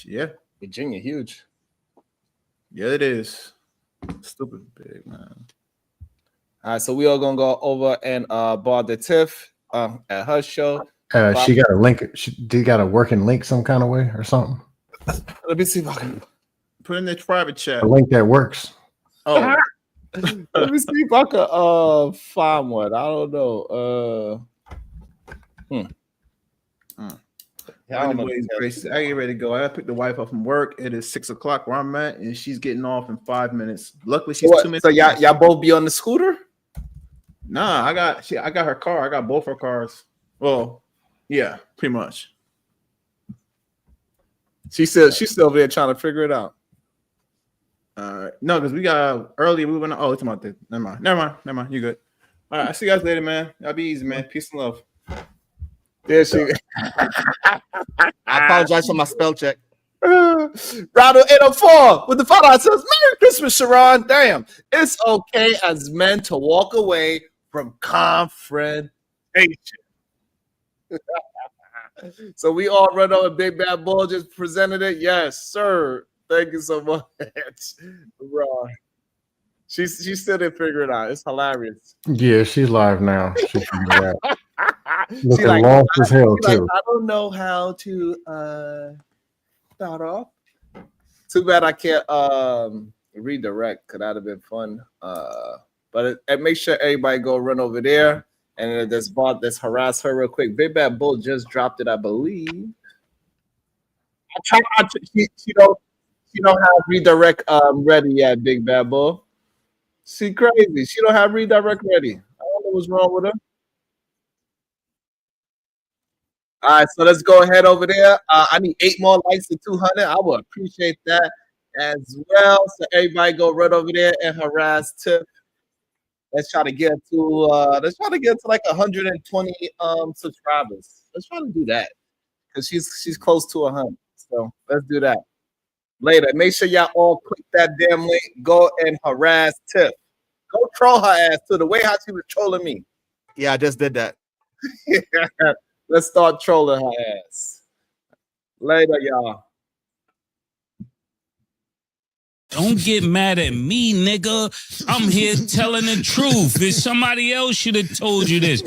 Yeah. Virginia, huge. Yeah, it is. Stupid big, man. All right, so we are gonna go over and bar the Tiff at her show. She got a link. She got a working link some kind of way or something. Let me see if I can put in the private chat. A link that works. Oh, let me see if I can find one. I don't know. Yeah, anyways, Grace, I get ready to go. I gotta pick the wife up from work. It is 6 o'clock where I'm at, and she's getting off in 5 minutes. Luckily, she's 2 minutes. So y'all both be on the scooter? Nah, I got her car. I got both her cars. Well, yeah, pretty much. She's still over there trying to figure it out. All right. No, because we got earlier. We went. Oh, it's about that. Never mind. You good? All right. I'll see you guys later, man. Y'all be easy, man. Peace and love. There she. I apologize for my spell check. Ronald 804 with the follow says, Merry Christmas, Sharon. Damn, it's okay as men to walk away from confrontation. So we all run over Big Bad Bull just presented it. Yes, sir. Thank you so much, Ron. She still didn't figure it out. It's hilarious. Yeah, she's live now. She figured it out. Looking like, lost as hell too. I don't know how to start off. Too bad I can't redirect. Could that have been fun? But make sure everybody go run over there and this bot that's harass her real quick. Big Bad Bull just dropped it, I believe. She don't have redirect ready yet, Big Bad Bull. She crazy. She don't have redirect ready. I don't know what's wrong with her. All right, so let's go ahead over there. I need 8 more likes to 200. I will appreciate that as well. So everybody go right over there and harass Tiff. Let's try to get to like 120 subscribers. Let's try to do that because she's close to 100. So let's do that later. Make sure y'all all click that damn link. Go and harass Tiff. Go troll her ass to the way how she was trolling me. Yeah, I just did that. Let's start trolling her ass. Later, y'all. Don't get mad at me, nigga. I'm here telling the truth. If somebody else should have told you this.